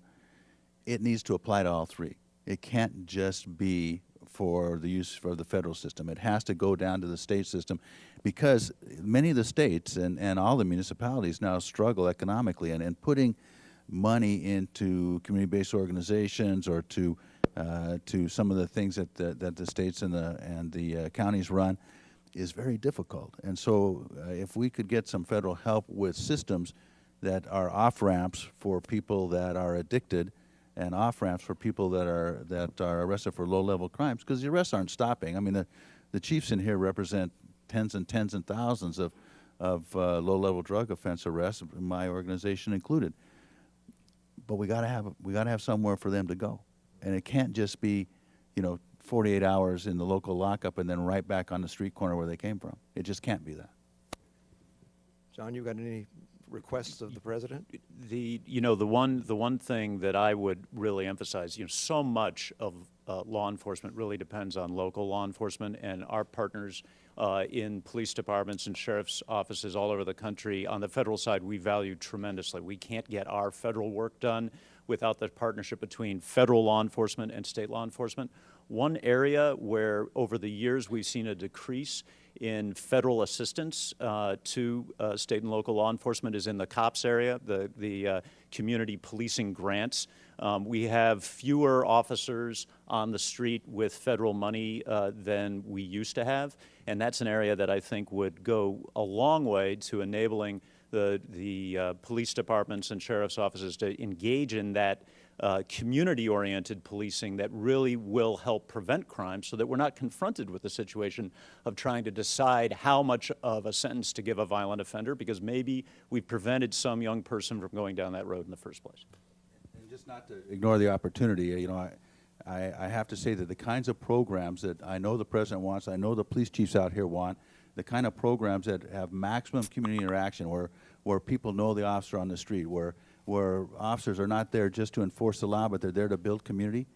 it needs to apply to all three. It can't just be for the use for the federal system. It has to go down to the state system, because many of the states and all the municipalities now struggle economically, and putting money into community-based organizations or to some of the things that the states and the counties run is very difficult. And so if we could get some federal help with systems that are off-ramps for people that are addicted, and off-ramps for people that are arrested for low-level crimes, because the arrests aren't stopping. I mean, the chiefs in here represent tens and thousands of low-level drug offense arrests, my organization included. But we got to have somewhere for them to go, and it can't just be, 48 hours in the local lockup and then right back on the street corner where they came from. It just can't be that. John, you got any requests of the president? The one thing that I would really emphasize, so much of law enforcement really depends on local law enforcement, and our partners in police departments and sheriff's offices all over the country. On the federal side, we value tremendously. We can't get our federal work done without the partnership between federal law enforcement and state law enforcement. One area where over the years we've seen a decrease in federal assistance to state and local law enforcement is in the COPS area, the community policing grants. We have fewer officers on the street with federal money than we used to have, and that's an area that I think would go a long way to enabling the police departments and sheriff's offices to engage in that community-oriented policing that really will help prevent crime, so that we're not confronted with the situation of trying to decide how much of a sentence to give a violent offender, because maybe we've prevented some young person from going down that road in the first place. And just not to ignore the opportunity, I have to say that the kinds of programs that I know the president wants, I know the police chiefs out here want, the kind of programs that have maximum community interaction, where people know the officer on the street, where officers are not there just to enforce the law, but they're there to build community,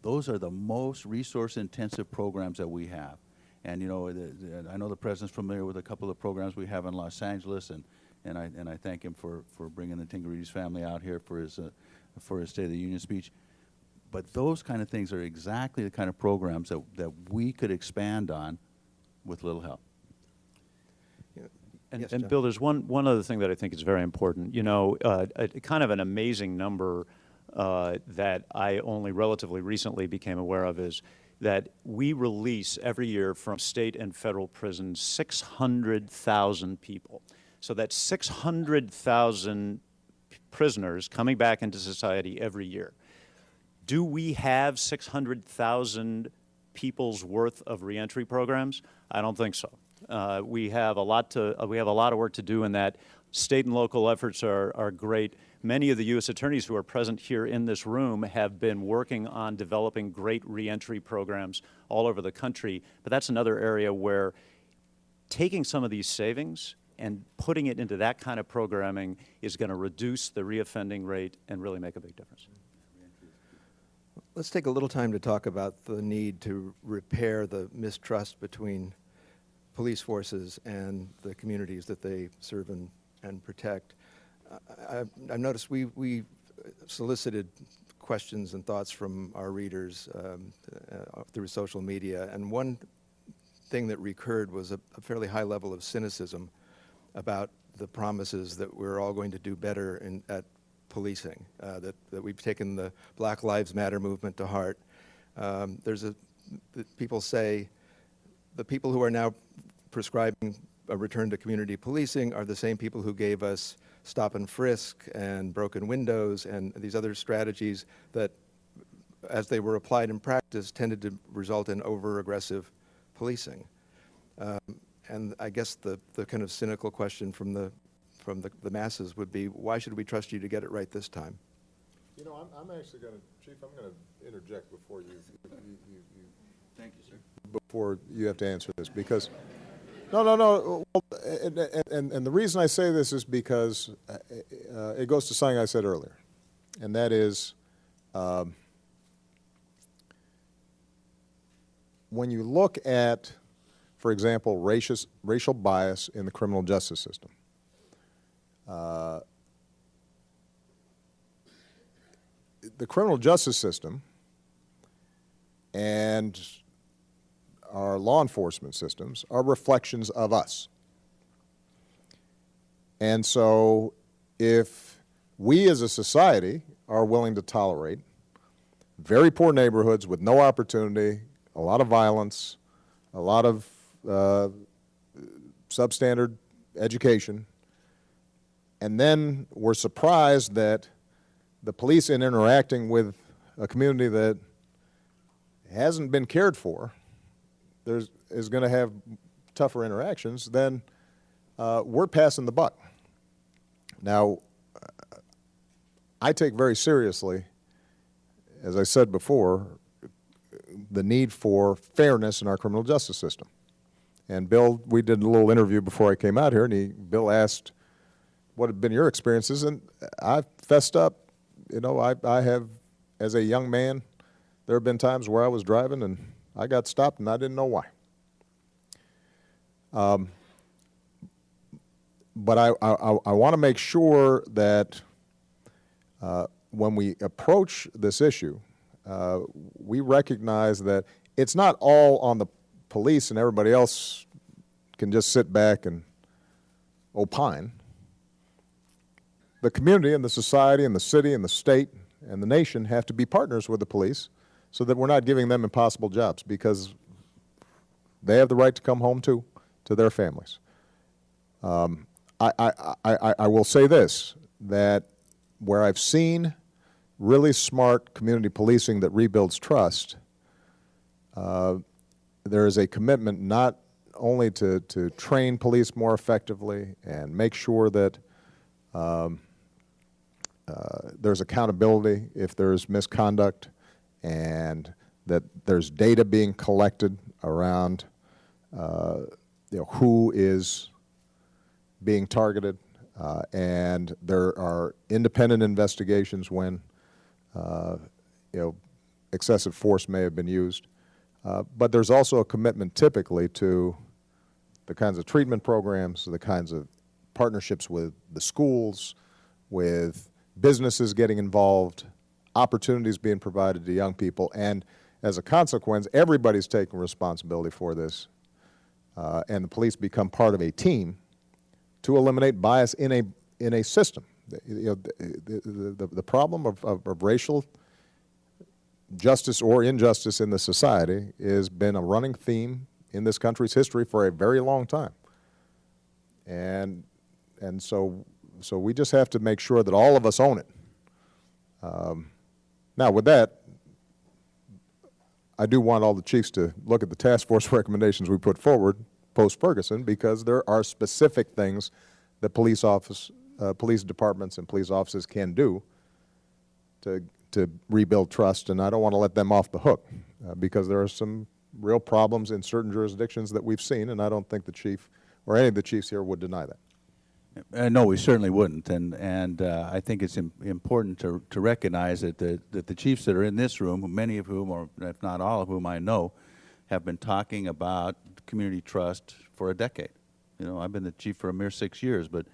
those are the most resource-intensive programs that we have. And I know the president's familiar with a couple of programs we have in Los Angeles, and I thank him for bringing the Tingarides family out here for his State of the Union speech. But those kind of things are exactly the kind of programs that we could expand on with little help. And, Yes, and John. Bill, there's one other thing that I think is very important. Kind of an amazing number that I only relatively recently became aware of is that we release every year from state and federal prisons 600,000 people. So that's 600,000 prisoners coming back into society every year. Do we have 600,000 people's worth of reentry programs? I don't think so. We have a lot of work to do in that. State and local efforts are great. Many of the U.S. attorneys who are present here in this room have been working on developing great reentry programs all over the country. But that's another area where taking some of these savings and putting it into that kind of programming is going to reduce the reoffending rate and really make a big difference. Let's take a little time to talk about the need to repair the mistrust between police forces and the communities that they serve and protect. I've noticed we solicited questions and thoughts from our readers through social media, and one thing that recurred was a fairly high level of cynicism about the promises that we're all going to do better at policing, that we've taken the Black Lives Matter movement to heart. People say the people who are now prescribing a return to community policing are the same people who gave us stop and frisk and broken windows and these other strategies that, as they were applied in practice, tended to result in over-aggressive policing. And I guess the kind of cynical question from the masses would be, why should we trust you to get it right this time? You know, I'm actually going to, Chief, I'm going to interject before you Thank you, sir. Before you have to answer this, because no. Well, and the reason I say this is because it goes to something I said earlier, and that is when you look at, for example, racial bias in the criminal justice system, the criminal justice system and our law enforcement systems are reflections of us. And so if we as a society are willing to tolerate very poor neighborhoods with no opportunity, a lot of violence, a lot of substandard education, and then we're surprised that the police, in interacting with a community that hasn't been cared for, is going to have tougher interactions, then we're passing the buck. Now, I take very seriously, as I said before, the need for fairness in our criminal justice system. And Bill, we did a little interview before I came out here, and Bill asked, what have been your experiences? And I fessed up, you know, I have, as a young man, there have been times where I was driving and I got stopped and I didn't know why. But I want to make sure that when we approach this issue, we recognize that it's not all on the police and everybody else can just sit back and opine. The community and the society and the city and the state and the nation have to be partners with the police so that we're not giving them impossible jobs, because they have the right to come home to their families. I will say this, that where I've seen really smart community policing that rebuilds trust, there is a commitment not only to train police more effectively and make sure that there's accountability if there's misconduct, and that there's data being collected around who is being targeted, and there are independent investigations when excessive force may have been used. But there's also a commitment typically to the kinds of treatment programs, the kinds of partnerships with the schools, with businesses getting involved, opportunities being provided to young people, and as a consequence, everybody's taking responsibility for this, and the police become part of a team to eliminate bias in a system. The problem of racial justice or injustice in the society has been a running theme in this country's history for a very long time. And And so we just have to make sure that all of us own it. Now, with that, I do want all the chiefs to look at the task force recommendations we put forward post-Ferguson, because there are specific things that police departments and police offices can do to rebuild trust, and I don't want to let them off the hook because there are some real problems in certain jurisdictions that we've seen, and I don't think the chief or any of the chiefs here would deny that. No, we certainly wouldn't, and I think it's important to recognize that the chiefs that are in this room, many of whom, or if not all of whom I know, have been talking about community trust for a decade. You know, I've been the chief for a mere 6 years, but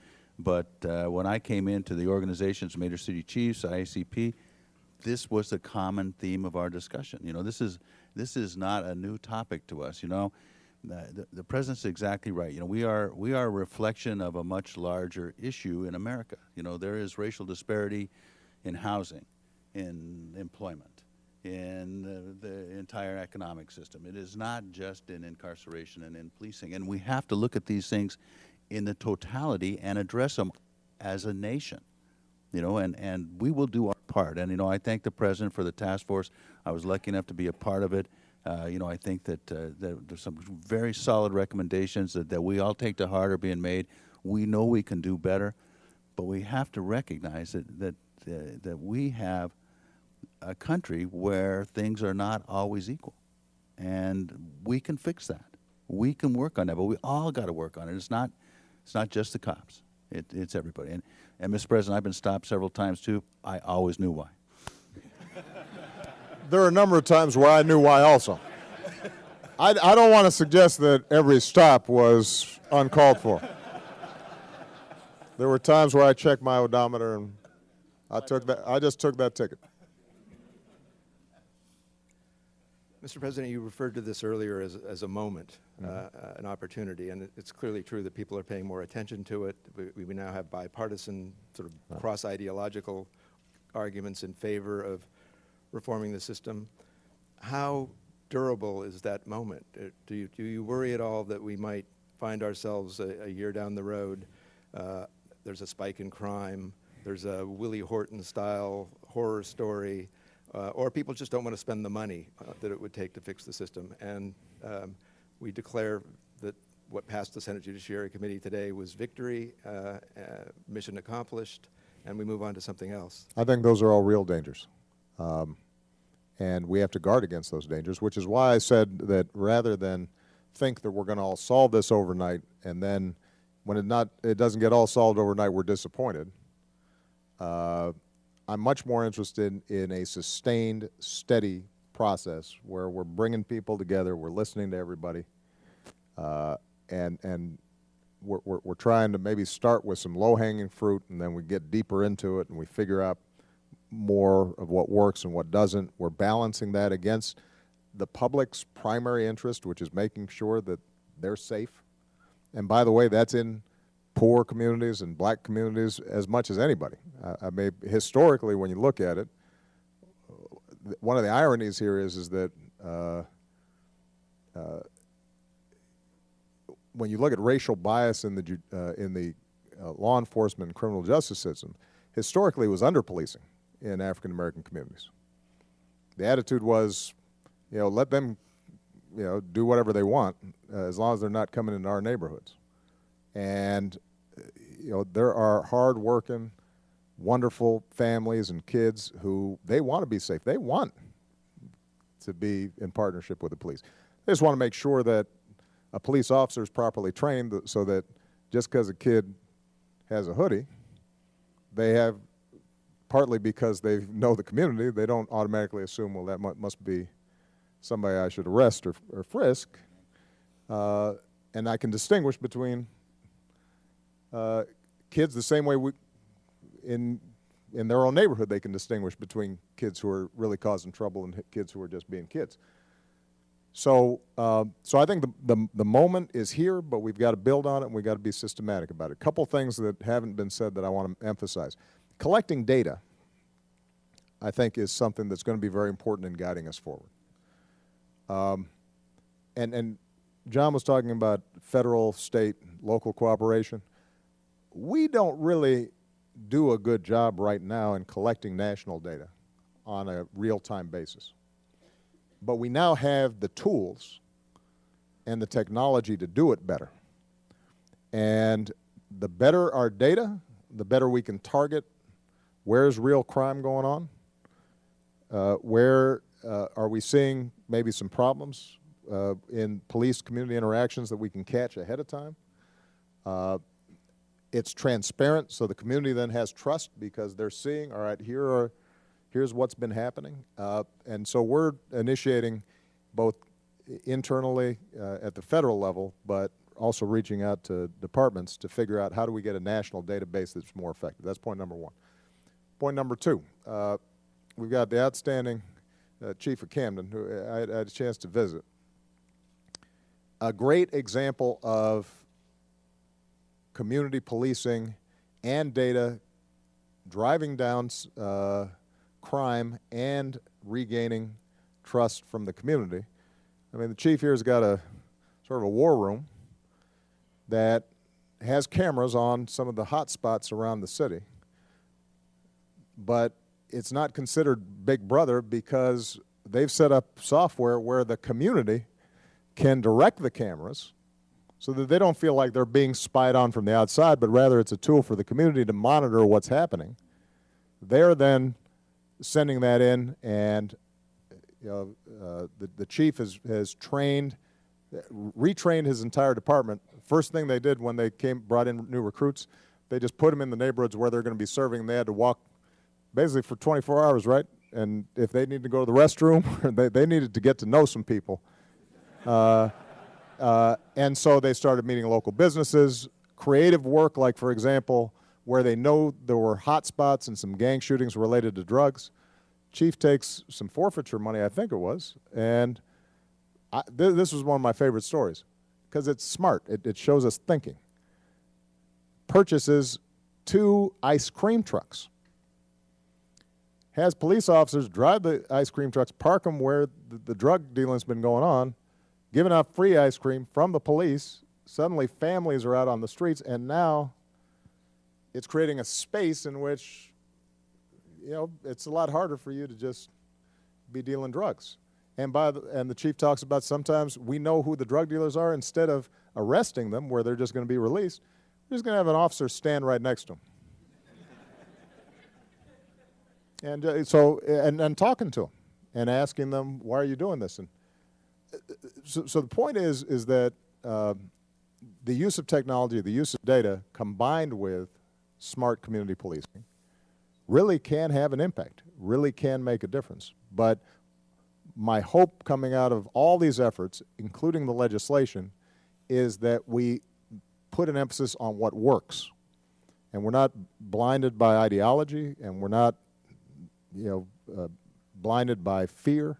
when I came into the organizations, Major City Chiefs, IACP, this was the common theme of our discussion. You know, this is not a new topic to us. You know, the president's exactly right. You know, we are a reflection of a much larger issue in America. You know, there is racial disparity in housing, in employment, in the entire economic system. It is not just in incarceration and in policing. And we have to look at these things in the totality and address them as a nation. You know, and we will do our part. And, you know, I thank the president for the task force. I was lucky enough to be a part of it. You know, I think that there's some very solid recommendations that we all take to heart are being made. We know we can do better, but we have to recognize that we have a country where things are not always equal, and we can fix that. We can work on that, but we all got to work on it. It's not just the cops. It's everybody. And Mr. President, I've been stopped several times too. I always knew why. There are a number of times where I knew why also. I don't want to suggest that every stop was uncalled for. There were times where I checked my odometer and I just took that ticket. Mr. President, you referred to this earlier as a moment, an opportunity, and it's clearly true that people are paying more attention to it. We now have bipartisan, sort of cross-ideological arguments in favor of reforming the system. How durable is that moment? Do you worry at all that we might find ourselves a year down the road, there's a spike in crime, there's a Willie Horton-style horror story, or people just don't want to spend the money that it would take to fix the system, and we declare that what passed the Senate Judiciary Committee today was victory, mission accomplished, and we move on to something else? I think those are all real dangers. And we have to guard against those dangers, which is why I said that rather than think that we're going to all solve this overnight, and then when it doesn't get all solved overnight, we're disappointed. I'm much more interested in a sustained, steady process where we're bringing people together, we're listening to everybody, and we're trying to maybe start with some low-hanging fruit, and then we get deeper into it, and we figure out more of what works and what doesn't. We're balancing that against the public's primary interest, which is making sure that they're safe. And by the way, that's in poor communities and black communities as much as anybody. I mean, historically, when you look at it, one of the ironies here is that when you look at racial bias in the law enforcement and criminal justice system, historically it was under-policing in African American communities. The attitude was, you know, let them, you know, do whatever they want as long as they're not coming into our neighborhoods. And, you know, there are hard-working, wonderful families and kids who they want to be safe. They want to be in partnership with the police. They just want to make sure that a police officer is properly trained so that just because a kid has a hoodie, they have, partly because they know the community, they don't automatically assume, well, that must be somebody I should arrest or frisk. And I can distinguish between kids the same way in their own neighborhood they can distinguish between kids who are really causing trouble and kids who are just being kids. So I think the moment is here, but we've got to build on it and we've got to be systematic about it. A couple things that haven't been said that I want to emphasize. Collecting data, I think, is something that's going to be very important in guiding us forward. And John was talking about federal, state, local cooperation. we don't really do a good job right now in collecting national data on a real-time basis. But we now have the tools and the technology to do it better. And the better our data, the better we can target where's real crime going on, where are we seeing maybe some problems in police-community interactions that we can catch ahead of time. It's transparent, so the community then has trust because they're seeing, all right, here's what's been happening. And so we're initiating both internally at the federal level, but also reaching out to departments to figure out how do we get a national database that's more effective. That's point number one. Point number two, we've got the outstanding Chief of Camden, who I had a chance to visit. A great example of community policing and data driving down crime and regaining trust from the community. I mean, the chief here has got a sort of a war room that has cameras on some of the hot spots around the city, but it's not considered Big Brother because they've set up software where the community can direct the cameras so that they don't feel like they're being spied on from the outside, but rather it's a tool for the community to monitor what's happening. They're then sending that in, and the chief has retrained his entire department. First thing they did when they brought in new recruits, they just put them in the neighborhoods where they're going to be serving. They had to walk basically for 24 hours, right? And if they needed to go to the restroom, they needed to get to know some people. And so they started meeting local businesses, creative work, like, for example, where they know there were hot spots and some gang shootings related to drugs. Chief takes some forfeiture money, I think it was, and this was one of my favorite stories because it's smart. It shows us thinking. Purchases 2 ice cream trucks. Has police officers drive the ice cream trucks, park them where the drug dealing's been going on, giving out free ice cream from the police. Suddenly families are out on the streets, and now it's creating a space in which, it's a lot harder for you to just be dealing drugs. And the chief talks about sometimes we know who the drug dealers are. Instead of arresting them where they're just going to be released, we're just going to have an officer stand right next to them. And and talking to them and asking them, why are you doing this? And so the point is that the use of technology, the use of data, combined with smart community policing, really can have an impact, really can make a difference. But my hope coming out of all these efforts, including the legislation, is that we put an emphasis on what works. And we're not blinded by ideology, and we're not blinded by fear.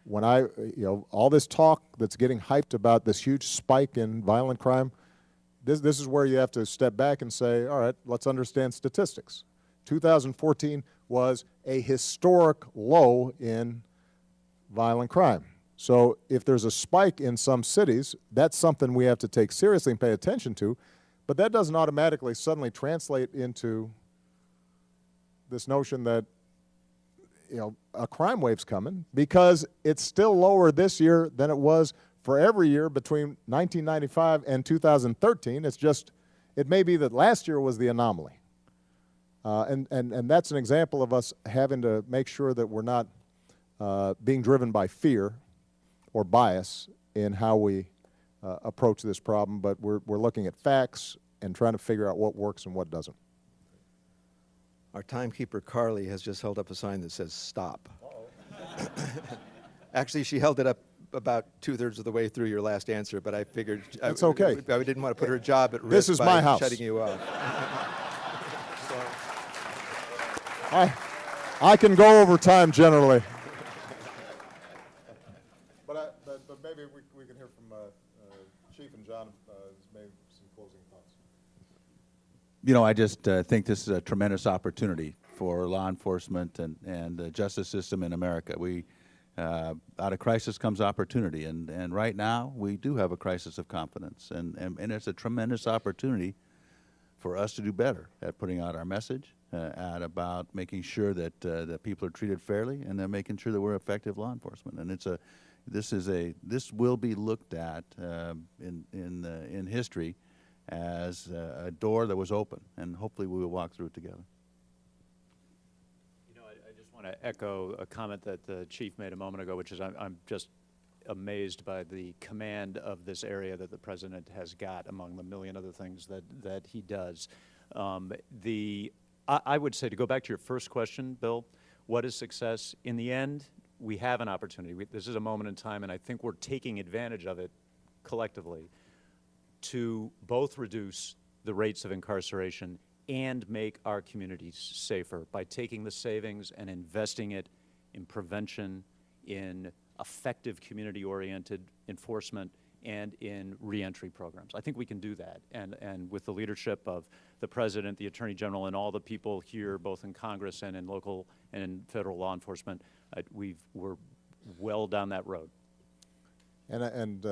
When all this talk that's getting hyped about this huge spike in violent crime, this is where you have to step back and say, all right, let's understand statistics. 2014 was a historic low in violent crime. So if there's a spike in some cities, that's something we have to take seriously and pay attention to, but that doesn't automatically suddenly translate into this notion that a crime wave's coming, because it's still lower this year than it was for every year between 1995 and 2013. It's just, it may be that last year was the anomaly. And that's an example of us having to make sure that we're not being driven by fear or bias in how we approach this problem, but we're looking at facts and trying to figure out what works and what doesn't. Our timekeeper, Carly, has just held up a sign that says stop. Actually, she held it up about 2/3 of the way through your last answer, but I figured it's okay. I didn't want to put her job at risk. This is by my house. Shutting you off. I can go over time generally. But maybe we can hear from Chief and John maybe some closing thoughts. I just think this is a tremendous opportunity for law enforcement and the justice system in America. Out of crisis comes opportunity, and right now we do have a crisis of confidence, and it's a tremendous opportunity for us to do better at putting out our message, at about making sure that that people are treated fairly, and then making sure that we're effective law enforcement. And this will be looked at in history as a door that was open, and hopefully we will walk through it together. You know, I just want to echo a comment that the chief made a moment ago, which is I'm just amazed by the command of this area that the president has got among the million other things that he does. I would say, to go back to your first question, Bill, what is success? In the end, we have an opportunity. This is a moment in time, and I think we're taking advantage of it collectively to both reduce the rates of incarceration and make our communities safer by taking the savings and investing it in prevention, in effective community-oriented enforcement, and in reentry programs. I think we can do that. And with the leadership of the President, the Attorney General, and all the people here, both in Congress and in local and in federal law enforcement, we're well down that road. And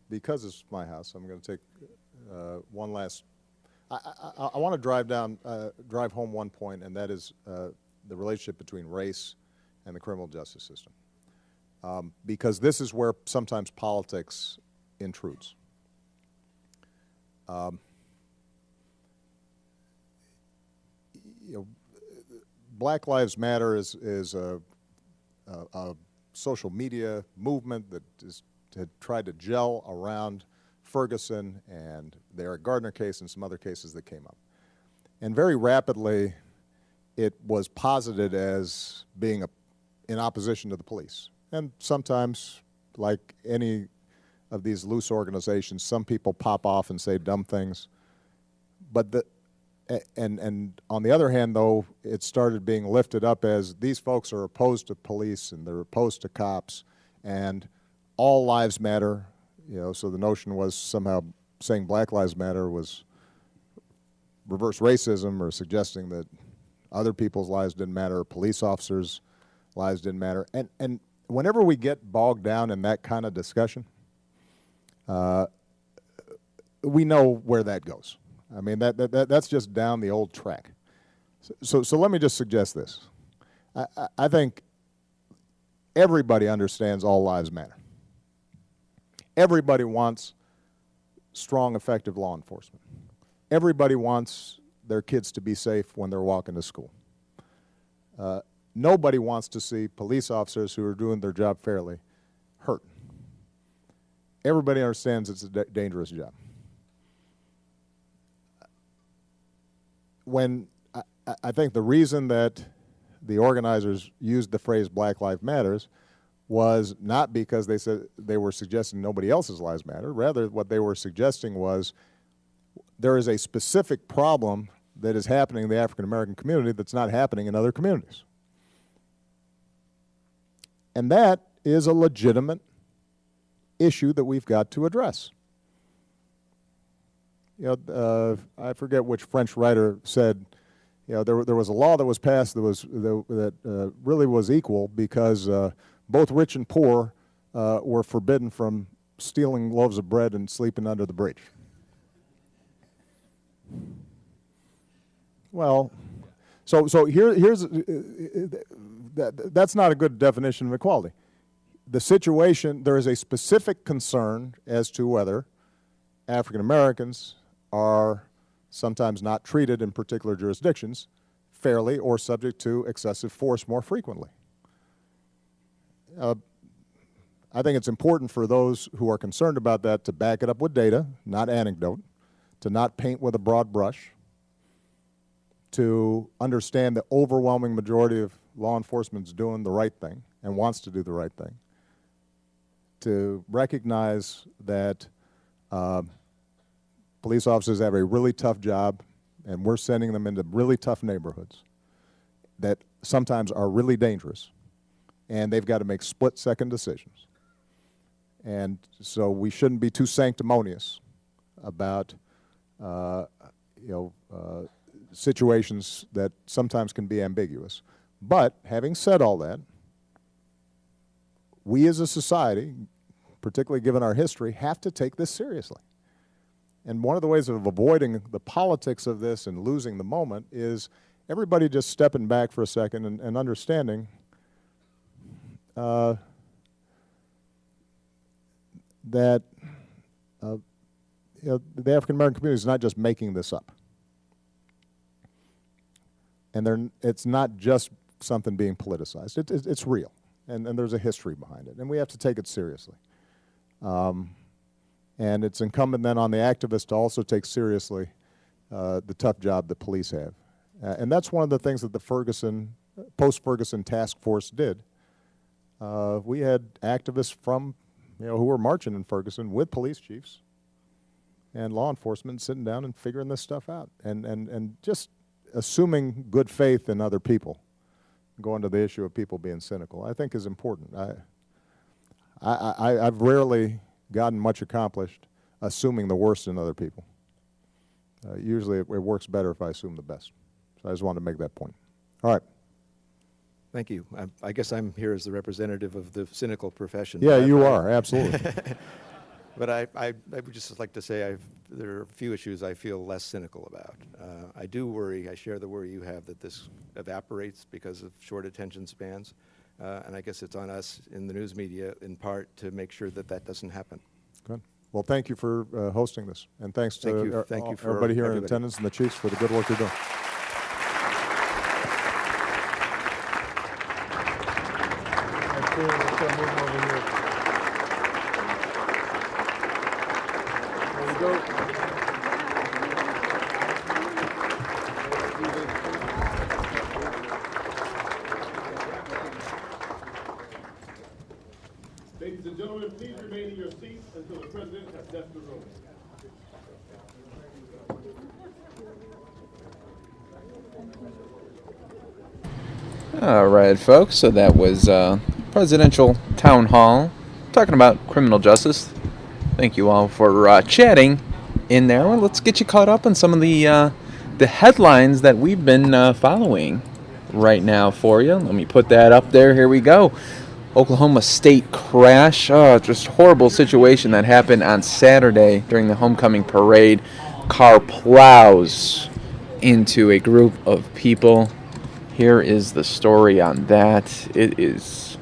because it's my house, I'm going to take one last. I want to drive home one point, and that is the relationship between race and the criminal justice system. Because this is where sometimes politics intrudes. Black Lives Matter is a social media movement that had tried to gel around Ferguson and the Eric Gardner case and some other cases that came up. And very rapidly, it was posited as being in opposition to the police. And sometimes, like any of these loose organizations, some people pop off and say dumb things. But and on the other hand, though, it started being lifted up as these folks are opposed to police and they're opposed to cops, and all lives matter. You know, so the notion was somehow saying Black Lives Matter was reverse racism, or suggesting that other people's lives didn't matter, or police officers' lives didn't matter. And whenever we get bogged down in that kind of discussion, we know where that goes. I mean, that's just down the old track. So let me just suggest this. I think everybody understands all lives matter. Everybody wants strong, effective law enforcement. Everybody wants their kids to be safe when they're walking to school. Nobody wants to see police officers who are doing their job fairly hurt. Everybody understands it's a dangerous job. When I think the reason that the organizers used the phrase Black Lives Matters was not because they said they were suggesting nobody else's lives matter. Rather, what they were suggesting was there is a specific problem that is happening in the African American community that's not happening in other communities. And that is a legitimate issue that we've got to address. You know, I forget which French writer said, you know, there was a law that was passed that really was equal because both rich and poor were forbidden from stealing loaves of bread and sleeping under the bridge. Well, so here's that's not a good definition of equality. The situation, there is a specific concern as to whether African Americans are sometimes not treated in particular jurisdictions fairly or subject to excessive force more frequently. I think it's important for those who are concerned about that to back it up with data, not anecdote, to not paint with a broad brush, to understand the overwhelming majority of law enforcement is doing the right thing and wants to do the right thing, to recognize that police officers have a really tough job and we're sending them into really tough neighborhoods that sometimes are really dangerous, and they've got to make split-second decisions. And so we shouldn't be too sanctimonious about situations that sometimes can be ambiguous. But having said all that, we as a society, particularly given our history, have to take this seriously. And one of the ways of avoiding the politics of this and losing the moment is everybody just stepping back for a second and understanding that the African American community is not just making this up. And it's not just something being politicized. It's real, and there's a history behind it, and we have to take it seriously. And it's incumbent then on the activists to also take seriously the tough job that police have. And that's one of the things that the post-Ferguson task force did. We had activists from, who were marching in Ferguson with police chiefs and law enforcement sitting down and figuring this stuff out, and just assuming good faith in other people, going to the issue of people being cynical, I think is important. I've rarely gotten much accomplished assuming the worst in other people. Usually it works better if I assume the best. So I just wanted to make that point. All right. Thank you. I guess I'm here as the representative of the cynical profession. Yeah, you are, absolutely. But I would just like to say there are a few issues I feel less cynical about. I do worry, I share the worry you have that this evaporates because of short attention spans. And I guess it's on us in the news media, in part, to make sure that that doesn't happen. Good. Well, thank you for hosting this. And thanks to everybody here in attendance and the chiefs for the good work you're doing. Ladies and gentlemen, please remain in your seats until the President has left the room. All right, folks, so that was Presidential Town Hall talking about criminal justice. Thank you all for chatting in there. Well, let's get you caught up on some of the headlines that we've been following right now for you. Let me put that up there. Here we go. Oklahoma State crash. Oh, just horrible situation that happened on Saturday during the homecoming parade. Car plows into a group of people. Here is the story on that. It is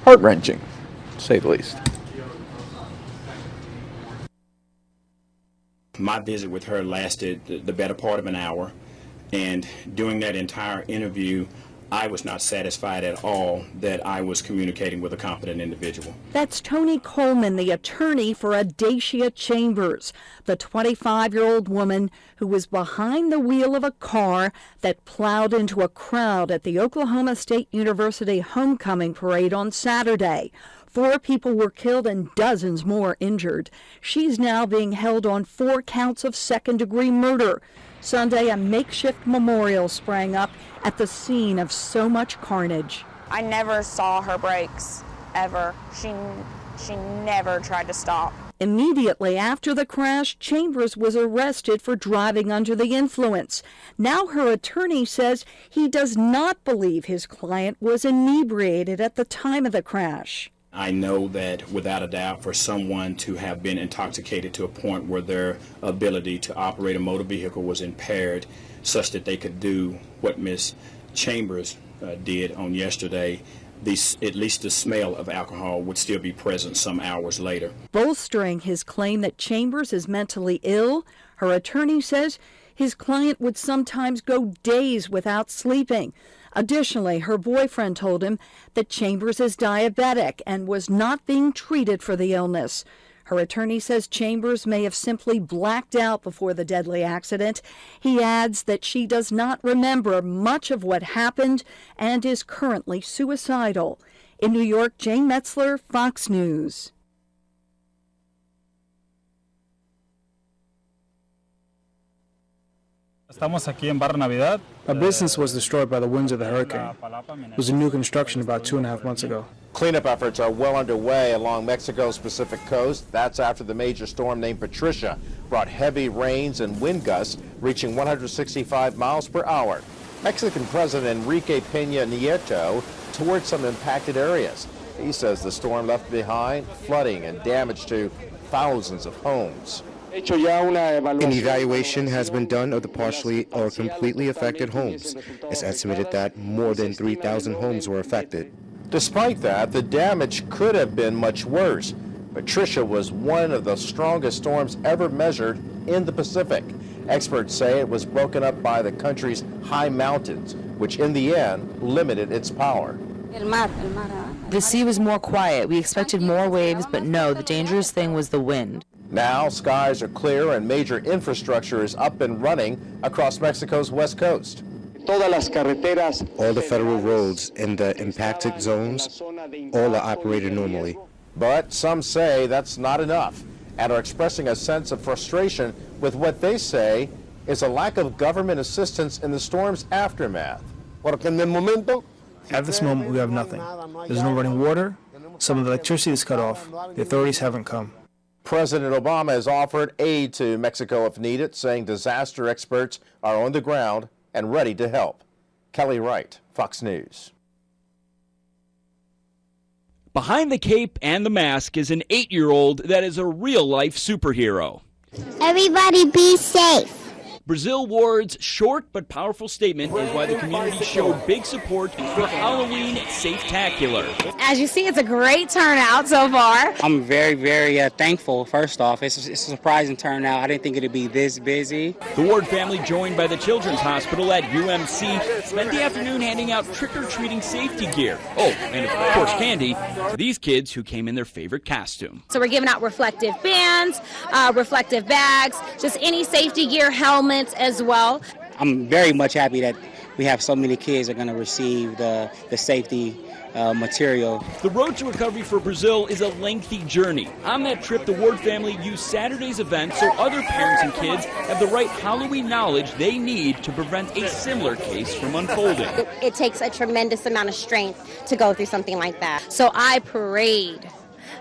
heart-wrenching, to say the least. My visit with her lasted the better part of an hour, and during that entire interview, I was not satisfied at all that I was communicating with a competent individual. That's Tony Coleman, the attorney for Adacia Chambers, the 25-year-old woman who was behind the wheel of a car that plowed into a crowd at the Oklahoma State University homecoming parade on Saturday. 4 people were killed and dozens more injured. She's now being held on 4 counts of second-degree murder. Sunday, a makeshift memorial sprang up at the scene of so much carnage. I never saw her brakes, ever. She never tried to stop. Immediately after the crash, Chambers was arrested for driving under the influence. Now her attorney says he does not believe his client was inebriated at the time of the crash. I know that without a doubt for someone to have been intoxicated to a point where their ability to operate a motor vehicle was impaired such that they could do what Ms. Chambers did on yesterday, at least the smell of alcohol would still be present some hours later. Bolstering his claim that Chambers is mentally ill, her attorney says his client would sometimes go days without sleeping. Additionally, her boyfriend told him that Chambers is diabetic and was not being treated for the illness. Her attorney says Chambers may have simply blacked out before the deadly accident. He adds that she does not remember much of what happened and is currently suicidal. In New York, Jane Metzler, Fox News. Our business was destroyed by the winds of the hurricane. It was a new construction about 2.5 months ago. Cleanup efforts are well underway along Mexico's Pacific coast. That's after the major storm named Patricia brought heavy rains and wind gusts reaching 165 miles per hour. Mexican President Enrique Peña Nieto toured some impacted areas. He says the storm left behind flooding and damage to thousands of homes. An evaluation has been done of the partially or completely affected homes. It's estimated that more than 3,000 homes were affected. Despite that, the damage could have been much worse. Patricia was one of the strongest storms ever measured in the Pacific. Experts say it was broken up by the country's high mountains, which in the end limited its power. The sea was more quiet. We expected more waves, but no, the dangerous thing was the wind. Now skies are clear and major infrastructure is up and running across Mexico's west coast. All the federal roads in the impacted zones, all are operated normally. But some say that's not enough and are expressing a sense of frustration with what they say is a lack of government assistance in the storm's aftermath. At this moment, we have nothing. There's no running water. Some of the electricity is cut off. The authorities haven't come. President Obama has offered aid to Mexico if needed, saying disaster experts are on the ground and ready to help. Kelly Wright, Fox News. Behind the cape and the mask is an 8-year-old that is a real-life superhero. Everybody be safe. Brazil Ward's short but powerful statement is why the community showed big support for Halloween Safe-tacular. As you see, it's a great turnout so far. I'm very, very thankful, first off. It's a surprising turnout. I didn't think it would be this busy. The Ward family, joined by the Children's Hospital at UMC, spent the afternoon handing out trick-or-treating safety gear. Oh, and of course candy to these kids who came in their favorite costume. So we're giving out reflective bands, reflective bags, just any safety gear, helmets as well. I'm very much happy that we have so many kids that are going to receive the safety material. The road to recovery for Brazil is a lengthy journey. On that trip, the Ward family used Saturday's event so other parents and kids have the right Halloween knowledge they need to prevent a similar case from unfolding. It takes a tremendous amount of strength to go through something like that. So I prayed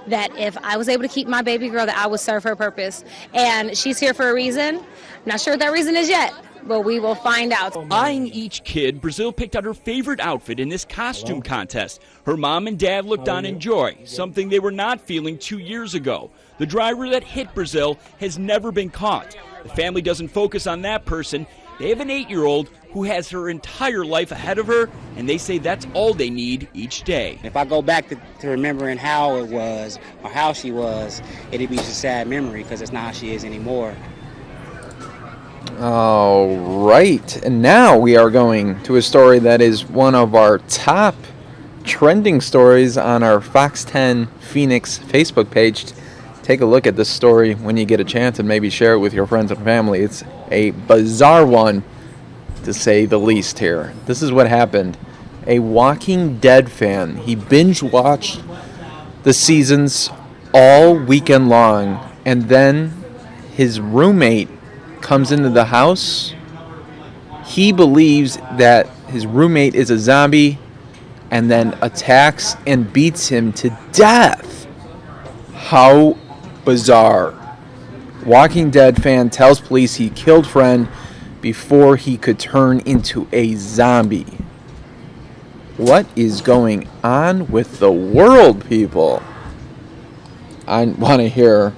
that if I was able to keep my baby girl, that I would serve her purpose. And she's here for a reason. Not sure what that reason is yet, but we will find out. Eyeing each kid, Brazil picked out her favorite outfit in this costume contest. Her mom and dad looked on in joy, something they were not feeling 2 years ago. The driver that hit Brazil has never been caught. The family doesn't focus on that person. They have an 8-year-old who has her entire life ahead of her, and they say that's all they need each day. If I go back to remembering how it was or how she was, it'd be just a sad memory because it's not how she is anymore. All right, and now we are going to a story that is one of our top trending stories on our Fox10 Phoenix Facebook page. Take a look at this story when you get a chance and maybe share it with your friends and family. It's a bizarre one, to say the least here. This is what happened. A Walking Dead fan, he binge-watched the seasons all weekend long, and then his roommate comes into the house. He believes that his roommate is a zombie and then attacks and beats him to death. How bizarre. Walking Dead fan tells police he killed friend before he could turn into a zombie. What is going on with the world, people? I want to hear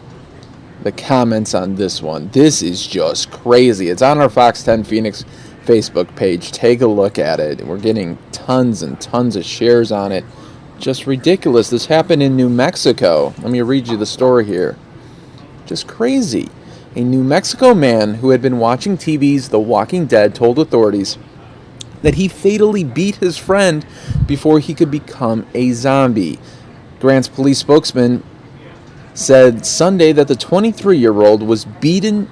the comments on this one. This is just crazy. It's on our Fox10 Phoenix Facebook page. Take a look at it. We're getting tons and tons of shares on it. Just ridiculous. This happened in New Mexico. Let me read you the story here. Just crazy. A New Mexico man who had been watching TV's The Walking Dead told authorities that he fatally beat his friend before he could become a zombie. Grant's police spokesman said Sunday that the 23-year-old was beaten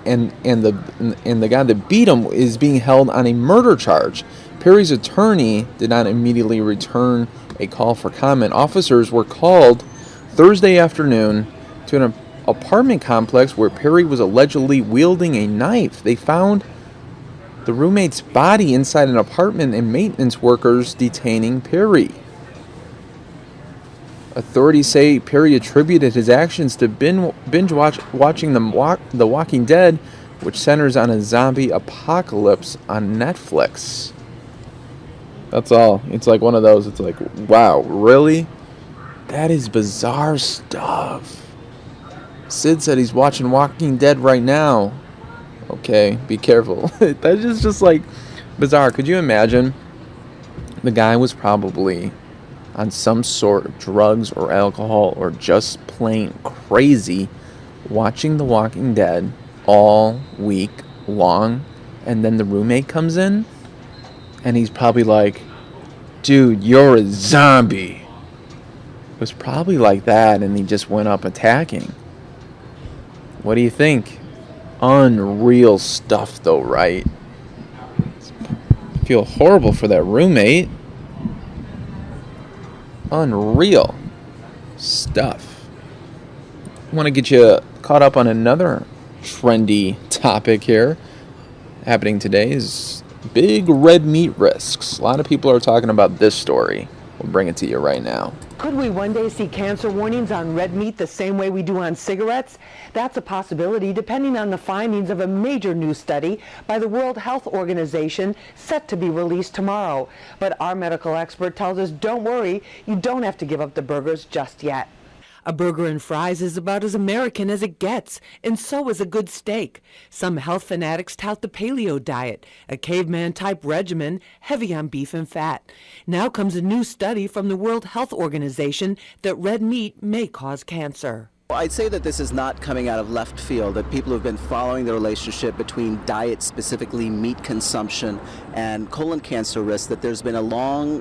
and the guy that beat him is being held on a murder charge. Perry's attorney did not immediately return a call for comment. Officers were called Thursday afternoon to an apartment complex where Perry was allegedly wielding a knife. They found the roommate's body inside an apartment and maintenance workers detaining Perry. Authorities say Perry attributed his actions to binge watching The Walking Dead, which centers on a zombie apocalypse on Netflix. That's all. It's like one of those. It's like, wow, really? That is bizarre stuff. Sid said he's watching Walking Dead right now. Okay, be careful. That's just like bizarre. Could you imagine? The guy was probably on some sort of drugs or alcohol or just plain crazy watching The Walking Dead all week long, and then the roommate comes in and he's probably like, dude, you're a zombie. It was probably like that, and he just went up attacking. What do you think? Unreal stuff though, right? I feel horrible for that roommate. Unreal stuff. I want to get you caught up on another trendy topic here. Happening today is big red meat risks. A lot of people are talking about this story. We'll bring it to you right now. Could we one day see cancer warnings on red meat the same way we do on cigarettes? That's a possibility depending on the findings of a major new study by the World Health Organization set to be released tomorrow. But our medical expert tells us, don't worry, you don't have to give up the burgers just yet. A burger and fries is about as American as it gets, and so is a good steak. Some health fanatics tout the paleo diet, a caveman-type regimen heavy on beef and fat. Now comes a new study from the World Health Organization that red meat may cause cancer. I'd say that this is not coming out of left field, that people have been following the relationship between diet, specifically meat consumption, and colon cancer risk, that there's been a long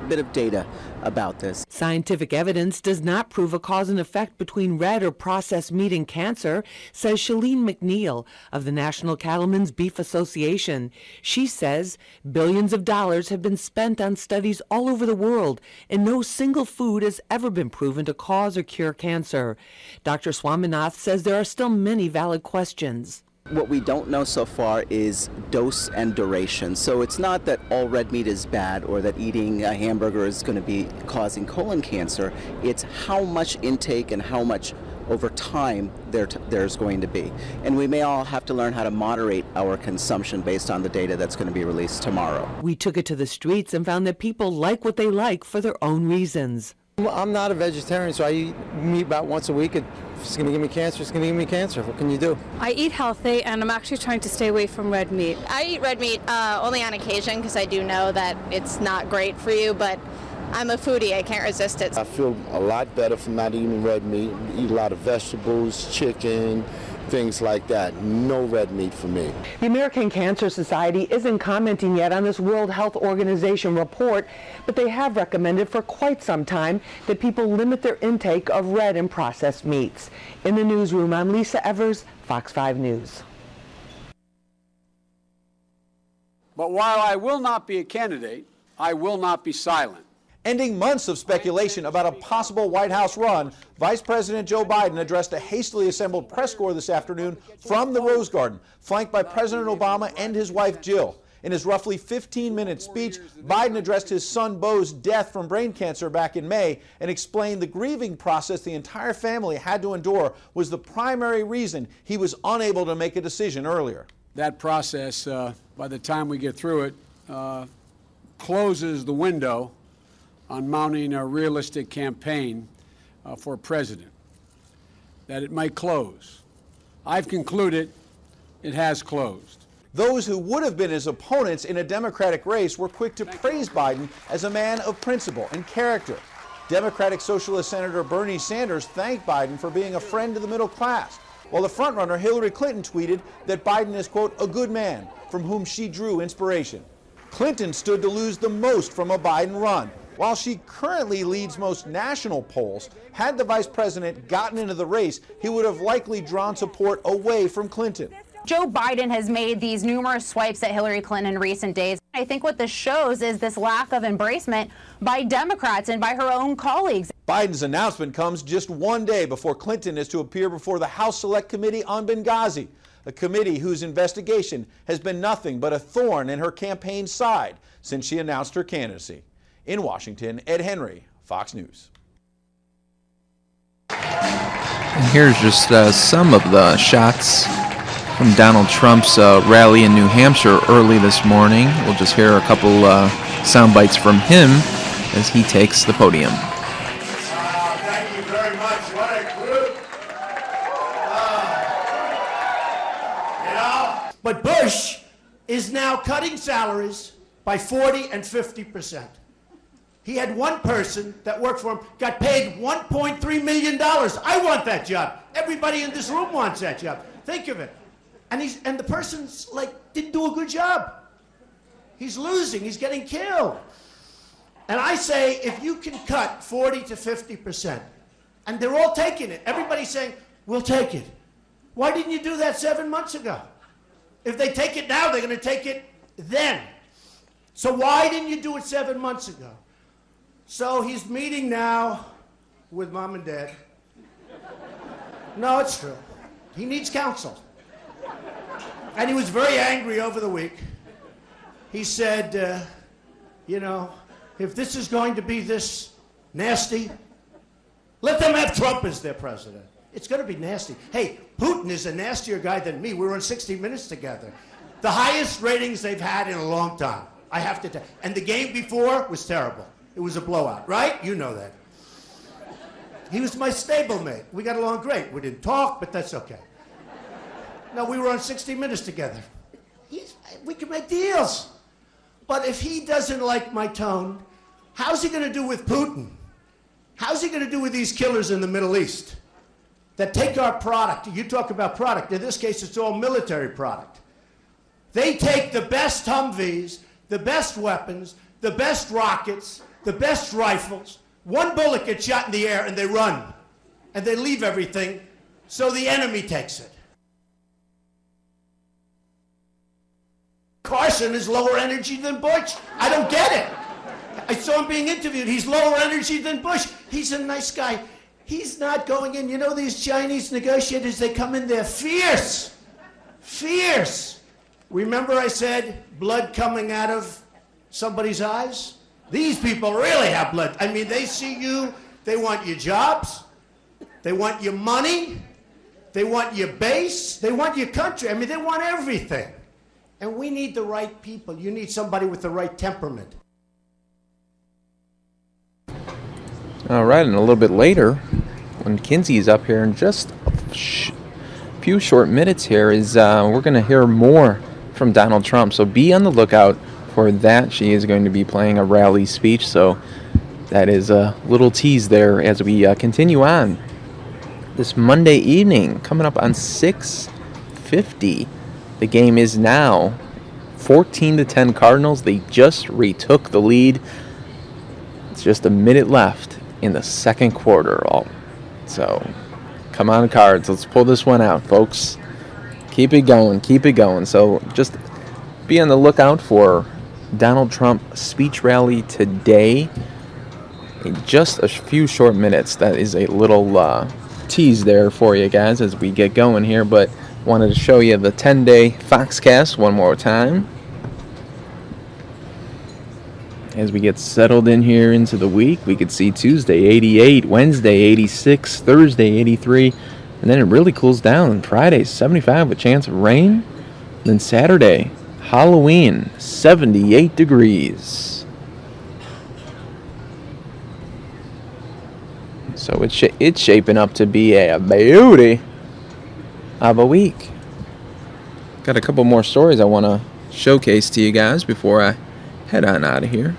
bit of data about this. Scientific evidence does not prove a cause and effect between red or processed meat and cancer, says Shalene McNeil of the National Cattlemen's Beef Association. She says billions of dollars have been spent on studies all over the world, and no single food has ever been proven to cause or cure cancer. Dr. Swaminath says there are still many valid questions. What we don't know so far is dose and duration. So it's not that all red meat is bad or that eating a hamburger is going to be causing colon cancer. It's how much intake and how much over time there's going to be. And we may all have to learn how to moderate our consumption based on the data that's going to be released tomorrow. We took it to the streets and found that people like what they like for their own reasons. I'm not a vegetarian, so I eat meat about once a week. If it's going to give me cancer, it's going to give me cancer. What can you do? I eat healthy, and I'm actually trying to stay away from red meat. I eat red meat only on occasion because I do know that it's not great for you, but I'm a foodie. I can't resist it. I feel a lot better from not eating red meat. Eat a lot of vegetables, chicken, things like that. No red meat for me. The American Cancer Society isn't commenting yet on this World Health Organization report, but they have recommended for quite some time that people limit their intake of red and processed meats. In the newsroom, I'm Lisa Evers, Fox 5 News. But while I will not be a candidate, I will not be silent. Ending months of speculation about a possible White House run, Vice President Joe Biden addressed a hastily assembled press corps this afternoon from the Rose Garden, flanked by President Obama and his wife Jill. In his roughly 15-minute speech, Biden addressed his son Beau's death from brain cancer back in May and explained the grieving process the entire family had to endure was the primary reason he was unable to make a decision earlier. That process, by the time we get through it, closes the window on mounting a realistic campaign for president, that it might close. I've concluded it has closed. Those who would have been his opponents in a Democratic race were quick to praise Biden as a man of principle and character. Democratic Socialist Senator Bernie Sanders thanked Biden for being a friend to the middle class, while the frontrunner Hillary Clinton tweeted that Biden is, quote, a good man from whom she drew inspiration. Clinton stood to lose the most from a Biden run. While she currently leads most national polls, had the vice president gotten into the race, he would have likely drawn support away from Clinton. Joe Biden has made these numerous swipes at Hillary Clinton in recent days. I think what this shows is this lack of embracement by Democrats and by her own colleagues. Biden's announcement comes just one day before Clinton is to appear before the House Select Committee on Benghazi, a committee whose investigation has been nothing but a thorn in her campaign's side since she announced her candidacy. In Washington, Ed Henry, Fox News. And here's just some of the shots from Donald Trump's rally in New Hampshire early this morning. We'll just hear a couple sound bites from him as he takes the podium. Thank you very much. What a group. But Bush is now cutting salaries by 40 and 50%. He had one person that worked for him, got paid $1.3 million. I want that job. Everybody in this room wants that job. Think of it. And the person's like, didn't do a good job. He's losing, he's getting killed. And I say, if you can cut 40 to 50%, and they're all taking it, everybody's saying, we'll take it. Why didn't you do that 7 months ago? If they take it now, they're going to take it then. So why didn't you do it 7 months ago? So he's meeting now with mom and dad. No, it's true. He needs counsel. And he was very angry over the week. He said, you know, if this is going to be this nasty, let them have Trump as their president. It's going to be nasty. Hey, Putin is a nastier guy than me. We were on 60 Minutes together. The highest ratings they've had in a long time. I have to tell you. And the game before was terrible. It was a blowout, right? You know that. He was my stablemate. We got along great. We didn't talk, but that's okay. No, we were on 60 Minutes together. We can make deals. But if he doesn't like my tone, how's he going to do with Putin? How's he going to do with these killers in the Middle East that take our product? You talk about product. In this case, it's all military product. They take the best Humvees, the best weapons, the best rockets, the best rifles. One bullet gets shot in the air and they run. And they leave everything so the enemy takes it. Carson is lower energy than Bush. I don't get it. I saw him being interviewed. He's lower energy than Bush. He's a nice guy. He's not going in. You know these Chinese negotiators, they come in there fierce. Fierce. Remember I said blood coming out of somebody's eyes? These people really have blood. I mean, they see you, they want your jobs, they want your money, they want your base, they want your country. I mean, they want everything. And we need the right people. You need somebody with the right temperament. All right, and a little bit later, when Kinsey's up here in just a few short minutes here, we're going to hear more from Donald Trump. So be on the lookout for that. She is going to be playing a rally speech, so that is a little tease there as we continue on. This Monday evening, coming up on 6:50. The game is now 14-10 Cardinals. They just retook the lead. It's just a minute left in the second quarter. So, come on, Cards. Let's pull this one out, folks. Keep it going. Keep it going. So, just be on the lookout for Donald Trump speech rally today. In just a few short minutes. That is a little tease there for you guys as we get going here, but wanted to show you the 10-day Foxcast one more time as we get settled in here into the week. We could see Tuesday 88, Wednesday 86, Thursday 83, and then it really cools down. Friday 75 with chance of rain, then Saturday Halloween 78 degrees. So it's shaping up to be a beauty of a week. Got a couple more stories I want to showcase to you guys before I head on out of here.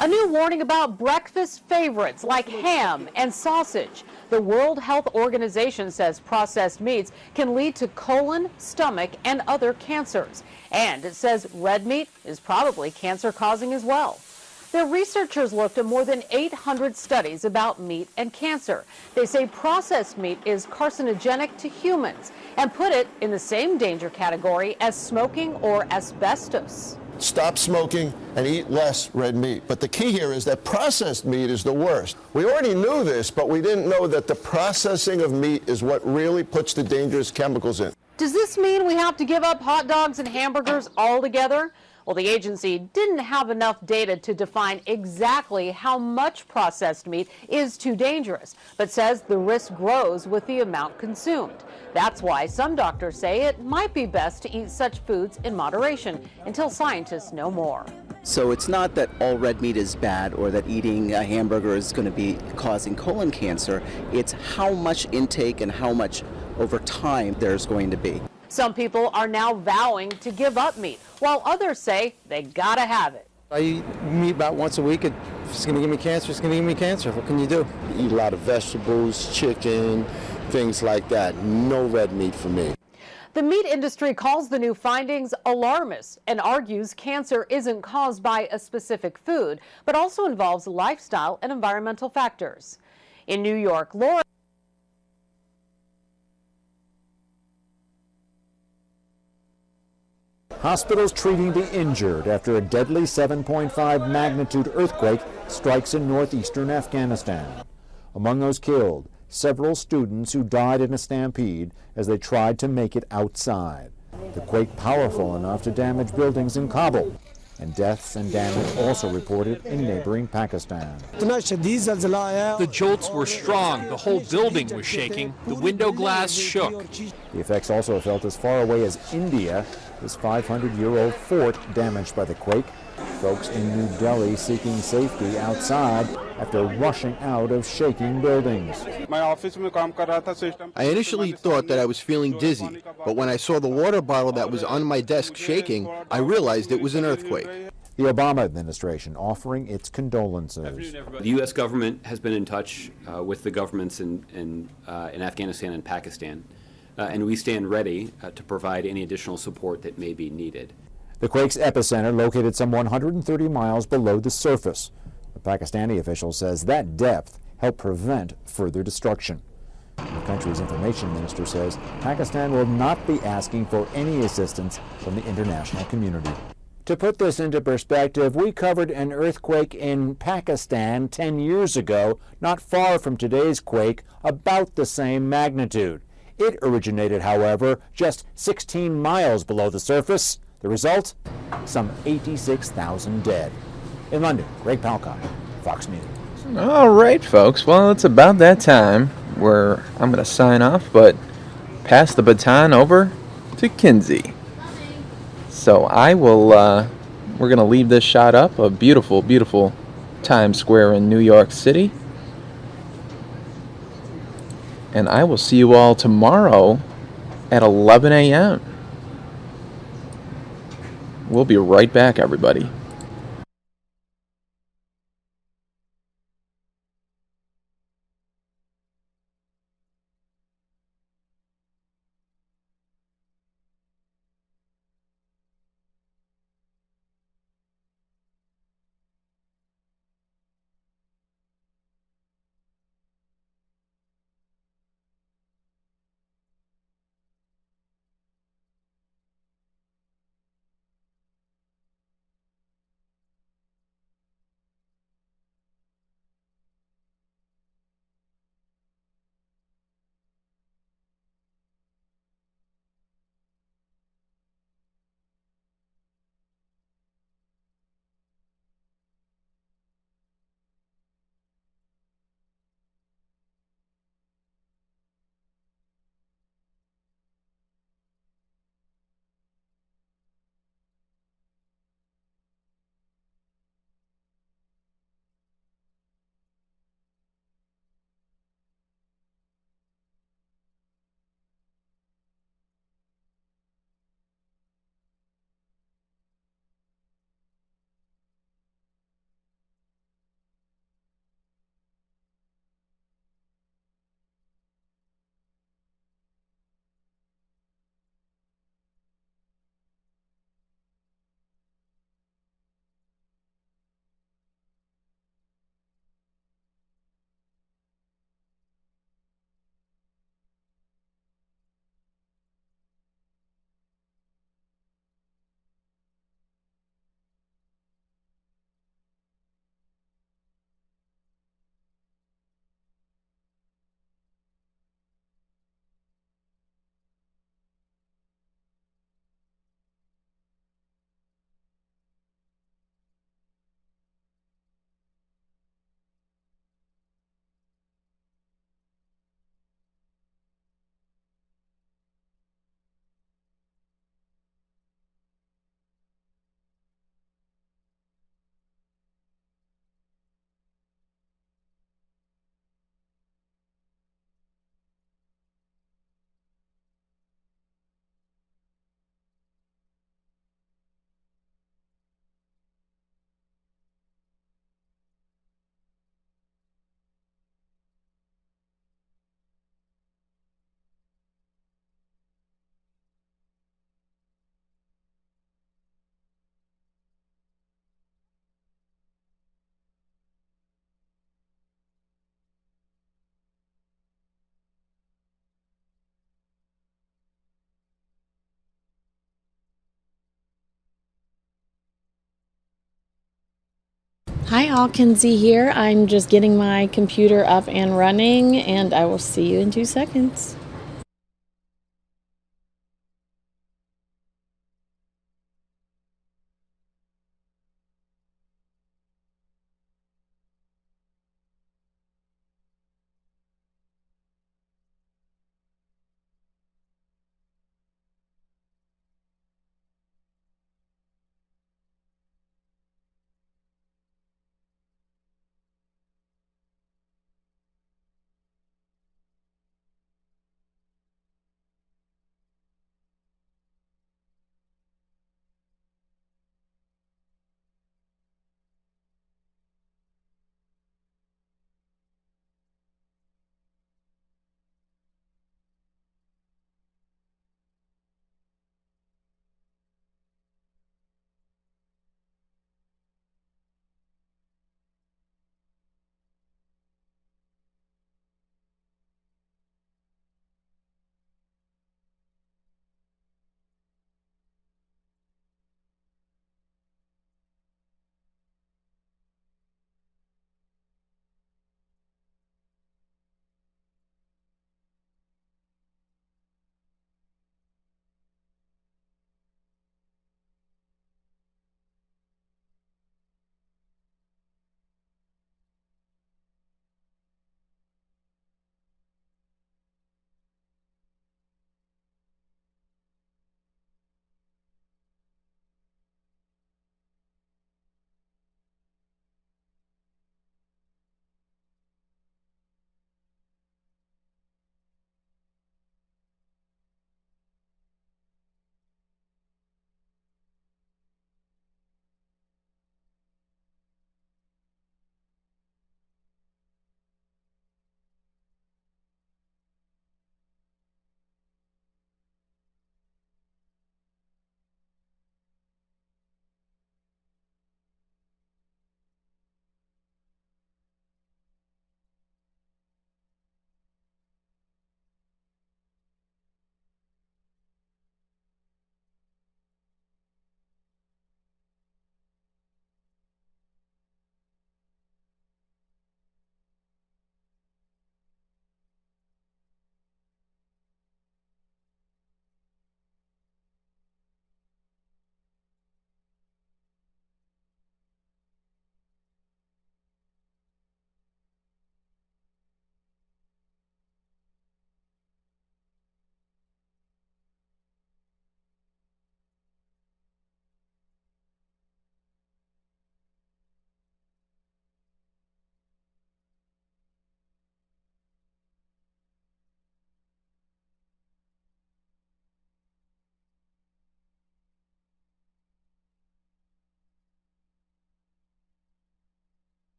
A new warning about breakfast favorites like ham and sausage. The World Health Organization says processed meats can lead to colon, stomach, and other cancers. And it says red meat is probably cancer-causing as well. Their researchers looked at more than 800 studies about meat and cancer. They say processed meat is carcinogenic to humans and put it in the same danger category as smoking or asbestos. Stop smoking and eat less red meat. But the key here is that processed meat is the worst. We already knew this, but we didn't know that the processing of meat is what really puts the dangerous chemicals in. Does this mean we have to give up hot dogs and hamburgers altogether? Well, the agency didn't have enough data to define exactly how much processed meat is too dangerous, but says the risk grows with the amount consumed. That's why some doctors say it might be best to eat such foods in moderation until scientists know more. So it's not that all red meat is bad or that eating a hamburger is going to be causing colon cancer. It's how much intake and how much over time there's going to be. Some people are now vowing to give up meat, while others say they gotta have it. I eat meat about once a week. If it's going to give me cancer, it's going to give me cancer. What can you do? Eat a lot of vegetables, chicken, things like that. No red meat for me. The meat industry calls the new findings alarmist and argues cancer isn't caused by a specific food, but also involves lifestyle and environmental factors. In New York, Laura. Hospitals treating the injured after a deadly 7.5 magnitude earthquake strikes in northeastern Afghanistan. Among those killed, several students who died in a stampede as they tried to make it outside. The quake powerful enough to damage buildings in Kabul, and deaths and damage also reported in neighboring Pakistan. The jolts were strong, the whole building was shaking, the window glass shook. The effects also felt as far away as India, this 500-year-old fort damaged by the quake. Folks in New Delhi seeking safety outside after rushing out of shaking buildings. I initially thought that I was feeling dizzy, but when I saw the water bottle that was on my desk shaking, I realized it was an earthquake. The Obama administration offering its condolences. The U.S. government has been in touch with the governments in Afghanistan and Pakistan, and we stand ready to provide any additional support that may be needed. The quake's epicenter located some 130 miles below the surface. The Pakistani official says that depth helped prevent further destruction. The country's information minister says Pakistan will not be asking for any assistance from the international community. To put this into perspective, we covered an earthquake in Pakistan 10 years ago, not far from today's quake, about the same magnitude. It originated, however, just 16 miles below the surface. The result? Some 86,000 dead. In London, Greg Palcott, Fox News. All right, folks. Well, it's about that time where I'm going to sign off, but pass the baton over to Kinsey. So I will, we're going to leave this shot up of beautiful, beautiful Times Square in New York City. And I will see you all tomorrow at 11 a.m. We'll be right back, everybody. Hi, all. Kinsey here. I'm just getting my computer up and running, and I will see you in 2 seconds.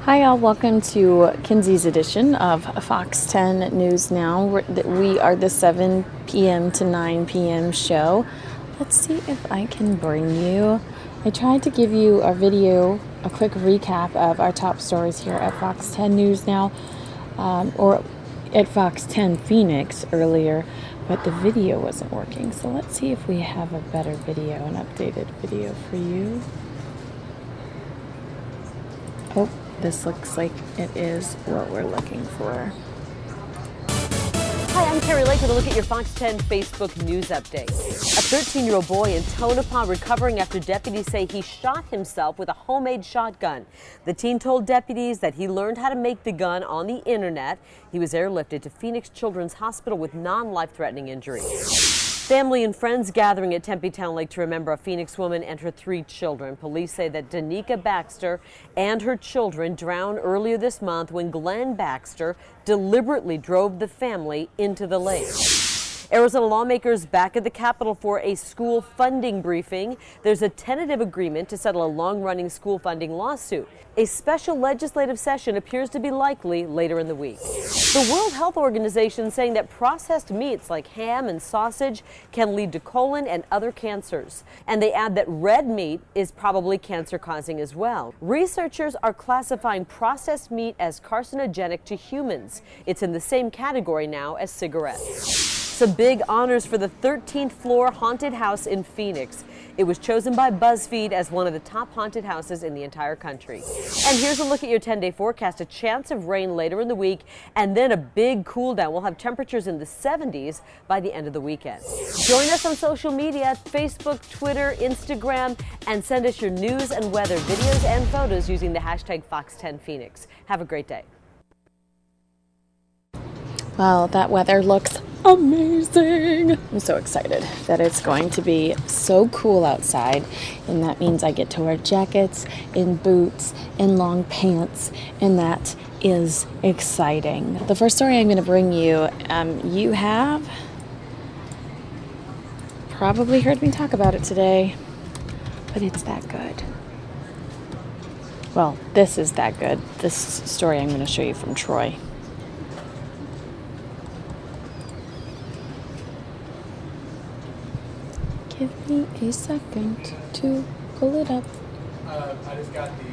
Hi all, welcome to Kinsey's edition of FOX10 News Now. We are the 7 p.m. to 9 p.m. show. Let's see if I can bring you. I tried to give you a video, a quick recap of our top stories here at FOX10 News Now, or at FOX10 Phoenix earlier, but the video wasn't working. So let's see if we have a better video, an updated video for you. Oh. This looks like it is what we're looking for. Hi, I'm Carrie Lake with a look at your Fox 10 Facebook news update. A 13-year-old boy in Tonopah recovering after deputies say he shot himself with a homemade shotgun. The teen told deputies that he learned how to make the gun on the internet. He was airlifted to Phoenix Children's Hospital with non-life-threatening injuries. Family and friends gathering at Tempe Town Lake to remember a Phoenix woman and her 3 children. Police say that Danica Baxter and her children drowned earlier this month when Glenn Baxter deliberately drove the family into the lake. Arizona lawmakers back at the Capitol for a school funding briefing. There's a tentative agreement to settle a long-running school funding lawsuit. A special legislative session appears to be likely later in the week. The World Health Organization saying that processed meats like ham and sausage can lead to colon and other cancers. And they add that red meat is probably cancer-causing as well. Researchers are classifying processed meat as carcinogenic to humans. It's in the same category now as cigarettes. Some big honors for the 13th floor haunted house in Phoenix. It was chosen by BuzzFeed as one of the top haunted houses in the entire country. And here's a look at your 10-day forecast. A chance of rain later in the week and then a big cool down. We'll have temperatures in the 70s by the end of the weekend. Join us on social media, Facebook, Twitter, Instagram, and send us your news and weather videos and photos using the hashtag Fox10Phoenix. Have a great day. Well, that weather looks amazing. I'm so excited that it's going to be so cool outside, and that means I get to wear jackets and boots and long pants, and that is exciting. The first story I'm going to bring you, you have probably heard me talk about it today, but it's that good. Well, this is that good. This story I'm going to show you from Troy. Give me a second to pull it up. I just got the I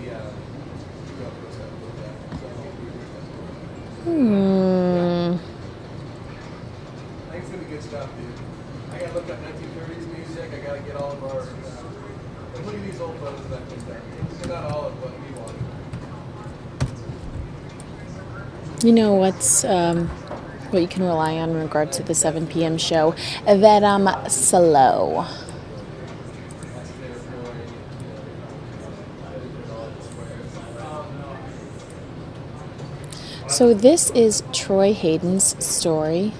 think it's gonna be good stuff, dude. I gotta look up 1930s music. I gotta get all of our. Look at these old photos that I picked up. They're not all of what we wanted. You know what's what you can rely on in regard to the 7 p.m. show? That I'm slow. So this is Troy Hayden's story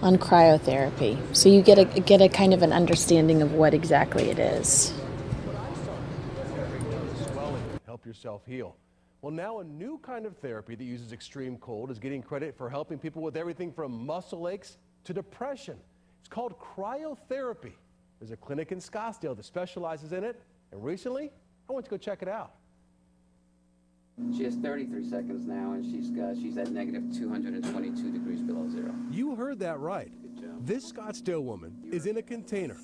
on cryotherapy. So you get a kind of an understanding of what exactly it is. Help yourself heal. Well, now a new kind of therapy that uses extreme cold is getting credit for helping people with everything from muscle aches to depression. It's called cryotherapy. There's a clinic in Scottsdale that specializes in it, and recently I went to go check it out. She has 33 seconds now, and she's at negative 222 degrees below zero. You heard that right. This Scottsdale woman is in a container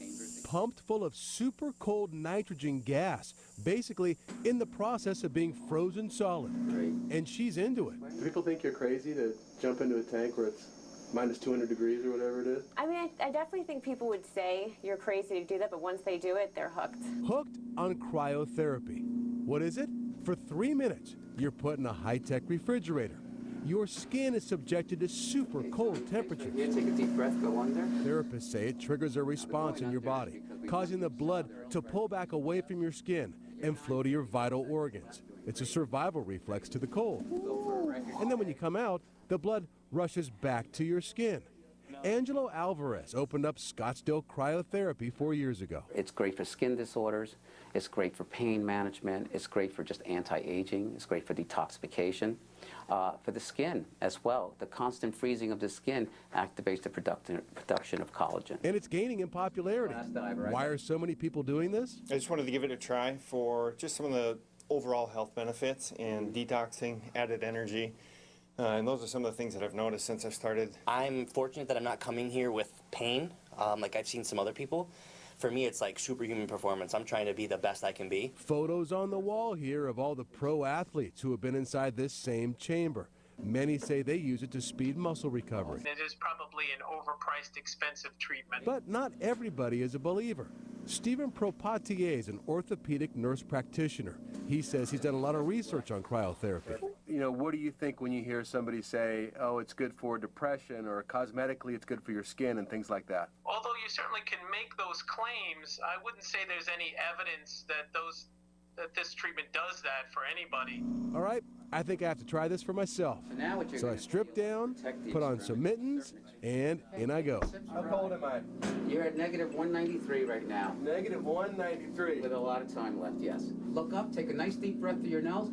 pumped full of super cold nitrogen gas, basically in the process of being frozen solid. Great. And she's into it. Do people think you're crazy to jump into a tank where it's minus 200 degrees or whatever it is? I mean, I definitely think people would say you're crazy to do that, but once they do it, they're hooked. Hooked on cryotherapy. What is it? For 3 minutes, you're put in a high-tech refrigerator. Your skin is subjected to super cold temperatures. Here, take a deep breath, go under. Therapists say it triggers a response in your body, causing the blood to pull back away from your skin and flow to your vital organs. It's a survival reflex to the cold. And then when you come out, the blood rushes back to your skin. Angelo Alvarez opened up Scottsdale Cryotherapy 4 years ago. It's great for skin disorders. It's great for pain management. It's great for just anti-aging. It's great for detoxification. For the skin as well. The constant freezing of the skin activates the production of collagen. And it's gaining in popularity. Why are so many people doing this? I just wanted to give it a try for just some of the overall health benefits and detoxing, added energy. And those are some of the things that I've noticed since I've started. I'm fortunate that I'm not coming here with pain, like I've seen some other people. For me, it's like superhuman performance. I'm trying to be the best I can be. Photos on the wall here of all the pro athletes who have been inside this same chamber. Many say they use it to speed muscle recovery. It is probably an overpriced, expensive treatment. But not everybody is a believer. Stephen Propatier is an orthopedic nurse practitioner. He says he's done a lot of research on cryotherapy. You know, what do you think when you hear somebody say, oh, it's good for depression, or cosmetically it's good for your skin and things like that? Although you certainly can make those claims, I wouldn't say there's any evidence that this treatment does that for anybody. All right, I think I have to try this for myself. So I strip down, put on some mittens, and in I go. How cold am I? You're at negative 193 right now. Negative 193. With a lot of time left, yes. Look up, take a nice deep breath through your nose,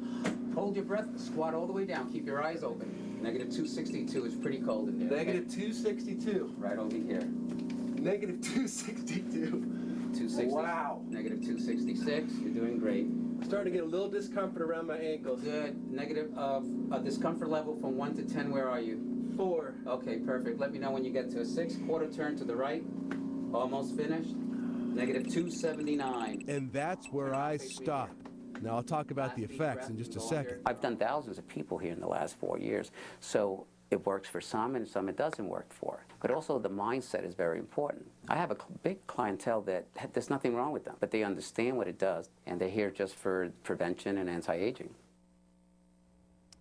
hold your breath, squat all the way down, keep your eyes open. Negative 262 is pretty cold in there. Negative 262. Right over here. Negative 262. 260. Wow. Negative 266. You're doing great. I'm starting to get a little discomfort around my ankles. Good. Negative discomfort level from 1 to 10. Where are you? 4. Okay, perfect. Let me know when you get to a 6. Quarter turn to the right. Almost finished. Negative 279. And that's where I stop. Now I'll talk about the effects in just a second. I've done thousands of people here in the last 4 years, so it works for some and some it doesn't work for. But also the mindset is very important. I have a big clientele that there's nothing wrong with them, but they understand what it does, and they're here just for prevention and anti-aging.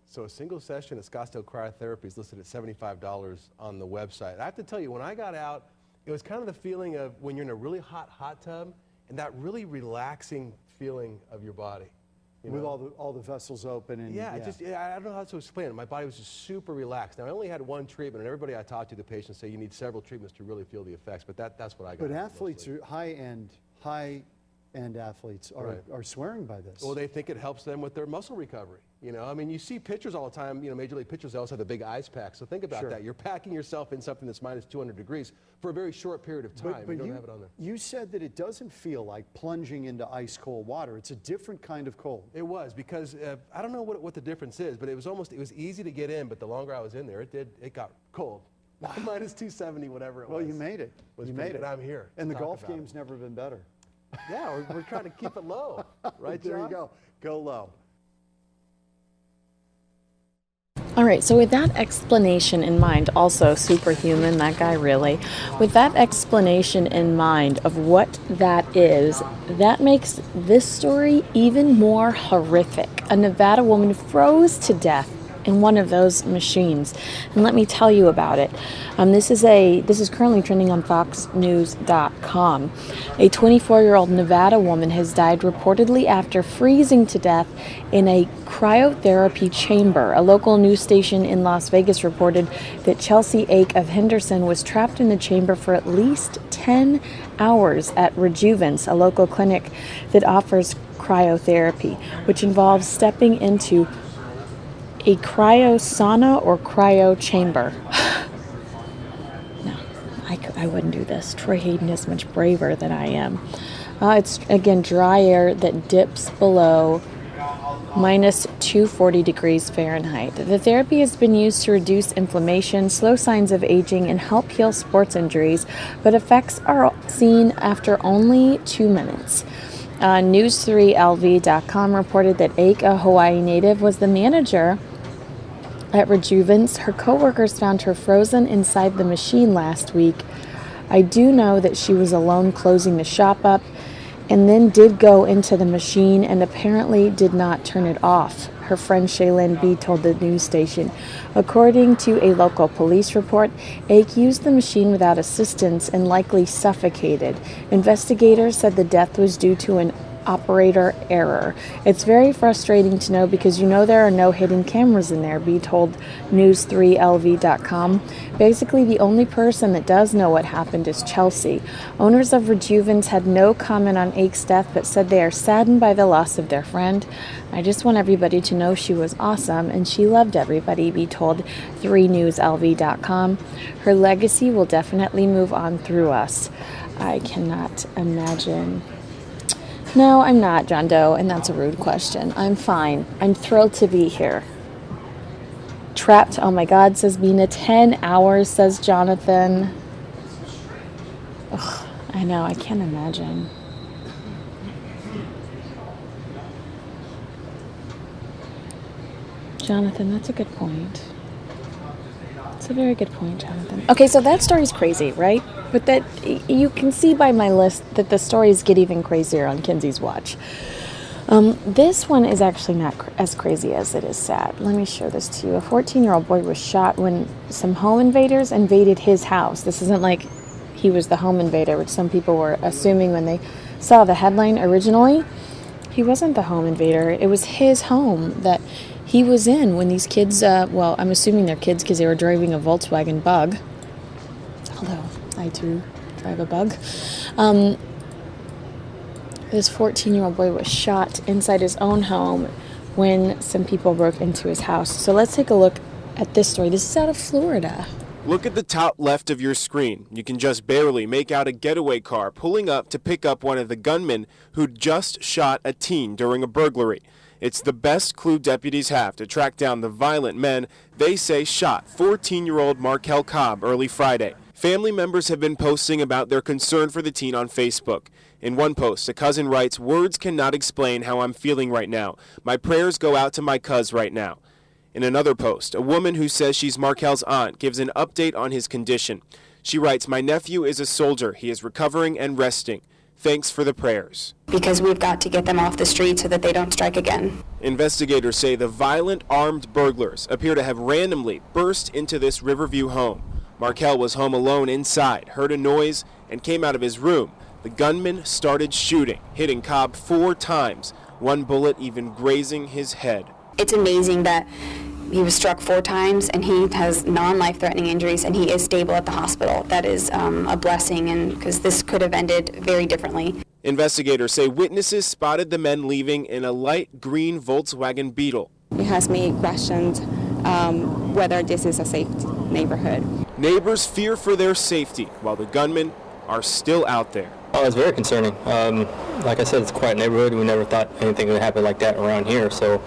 So a single session of Scottsdale cryotherapy is listed at $75 on the website. I have to tell you, when I got out, it was kind of the feeling of when you're in a really hot tub, and that really relaxing feeling of your body. With all the vessels open and I don't know how to explain it. My body was just super relaxed. Now I only had one treatment, and everybody I talked to, the patients say you need several treatments to really feel the effects. But that's what I got. But athletes, high-end athletes are swearing by this. Well, they think it helps them with their muscle recovery. You know, I mean, you see pictures all the time. You know, Major League pitchers, they always have the big ice pack. So think about that. You're packing yourself in something that's minus 200 degrees for a very short period of time. But you don't have it on there. You said that it doesn't feel like plunging into ice cold water. It's a different kind of cold. It was, because I don't know what the difference is, but it was easy to get in, but the longer I was in there, it got cold. Minus 270, whatever it was. Well, you made it. You made it. I'm here. And the golf game's never been better. Yeah, we're trying to keep it low. Right, John? There you go. Go low. All right, so with that explanation in mind, also superhuman, that guy really, with that explanation in mind of what that is, that makes this story even more horrific. A Nevada woman froze to death in one of those machines, and let me tell you about it. This is currently trending on FOX10news.com. A 24-year-old Nevada woman has died reportedly after freezing to death in a cryotherapy chamber. A local news station in Las Vegas reported that Chelsea Ake of Henderson was trapped in the chamber for at least 10 hours at Rejuvence, a local clinic that offers cryotherapy, which involves stepping into a cryo sauna or cryo chamber. No, I wouldn't do this. Troy Hayden is much braver than I am. It's, again, dry air that dips below minus 240 degrees Fahrenheit. The therapy has been used to reduce inflammation, slow signs of aging, and help heal sports injuries, but effects are seen after only 2 minutes. News3LV.com reported that Ake, a Hawaii native, was the manager at Rejuvence. Her coworkers found her frozen inside the machine last week. I do know that she was alone closing the shop up, and then did go into the machine and apparently did not turn it off, her friend Shaylin B. told the news station. According to a local police report, Ake used the machine without assistance and likely suffocated. Investigators said the death was due to an operator error. It's very frustrating to know because you know there are no hidden cameras in there, B told News3LV.com. Basically, the only person that does know what happened is Chelsea. Owners of Rejuvence had no comment on Ake's death, but said they are saddened by the loss of their friend. I just want everybody to know she was awesome and she loved everybody, B told 3newslv.com. Her legacy will definitely move on through us. I cannot imagine No, I'm not, John Doe, and that's a rude question. I'm fine. I'm thrilled to be here. Trapped, oh my God, says Mina. 10 hours, says Jonathan. Ugh, I know, I can't imagine. Jonathan, that's a good point. It's a very good point, Jonathan. Okay, so that story's crazy, right? But that you can see by my list that the stories get even crazier on Kinsey's watch. This one is actually not as crazy as it is sad. Let me show this to you. A 14-year-old boy was shot when some home invaders invaded his house. This isn't like he was the home invader, which some people were assuming when they saw the headline originally. He wasn't the home invader. It was his home that he was in when these kids, well, I'm assuming they're kids because they were driving a Volkswagen Bug. Although I too drive a Bug. This 14-year-old boy was shot inside his own home when some people broke into his house. So let's take a look at this story. This is out of Florida. Look at the top left of your screen. You can just barely make out a getaway car pulling up to pick up one of the gunmen who just shot a teen during a burglary. It's the best clue deputies have to track down the violent men they say shot 14-year-old Markel Cobb early Friday. Family members have been posting about their concern for the teen on Facebook. In one post, a cousin writes, "Words cannot explain how I'm feeling right now. My prayers go out to my cuz right now." In another post, a woman who says she's Markel's aunt gives an update on his condition. She writes, "My nephew is a soldier. He is recovering and resting. Thanks for the prayers." Because we've got to get them off the street so that they don't strike again. Investigators say the violent armed burglars appear to have randomly burst into this Riverview home. Markel was home alone inside, heard a noise, and came out of his room. The gunman started shooting, hitting Cobb 4 times, one bullet even grazing his head. It's amazing that he was struck 4 times and he has non-life-threatening injuries and he is stable at the hospital. That is a blessing, and because this could have ended very differently. Investigators say witnesses spotted the men leaving in a light green Volkswagen Beetle. It has me questioned whether this is a safe neighborhood. Neighbors fear for their safety while the gunmen are still out there. Oh, it's very concerning. Like I said, it's a quiet neighborhood. We never thought anything would happen like that around here, so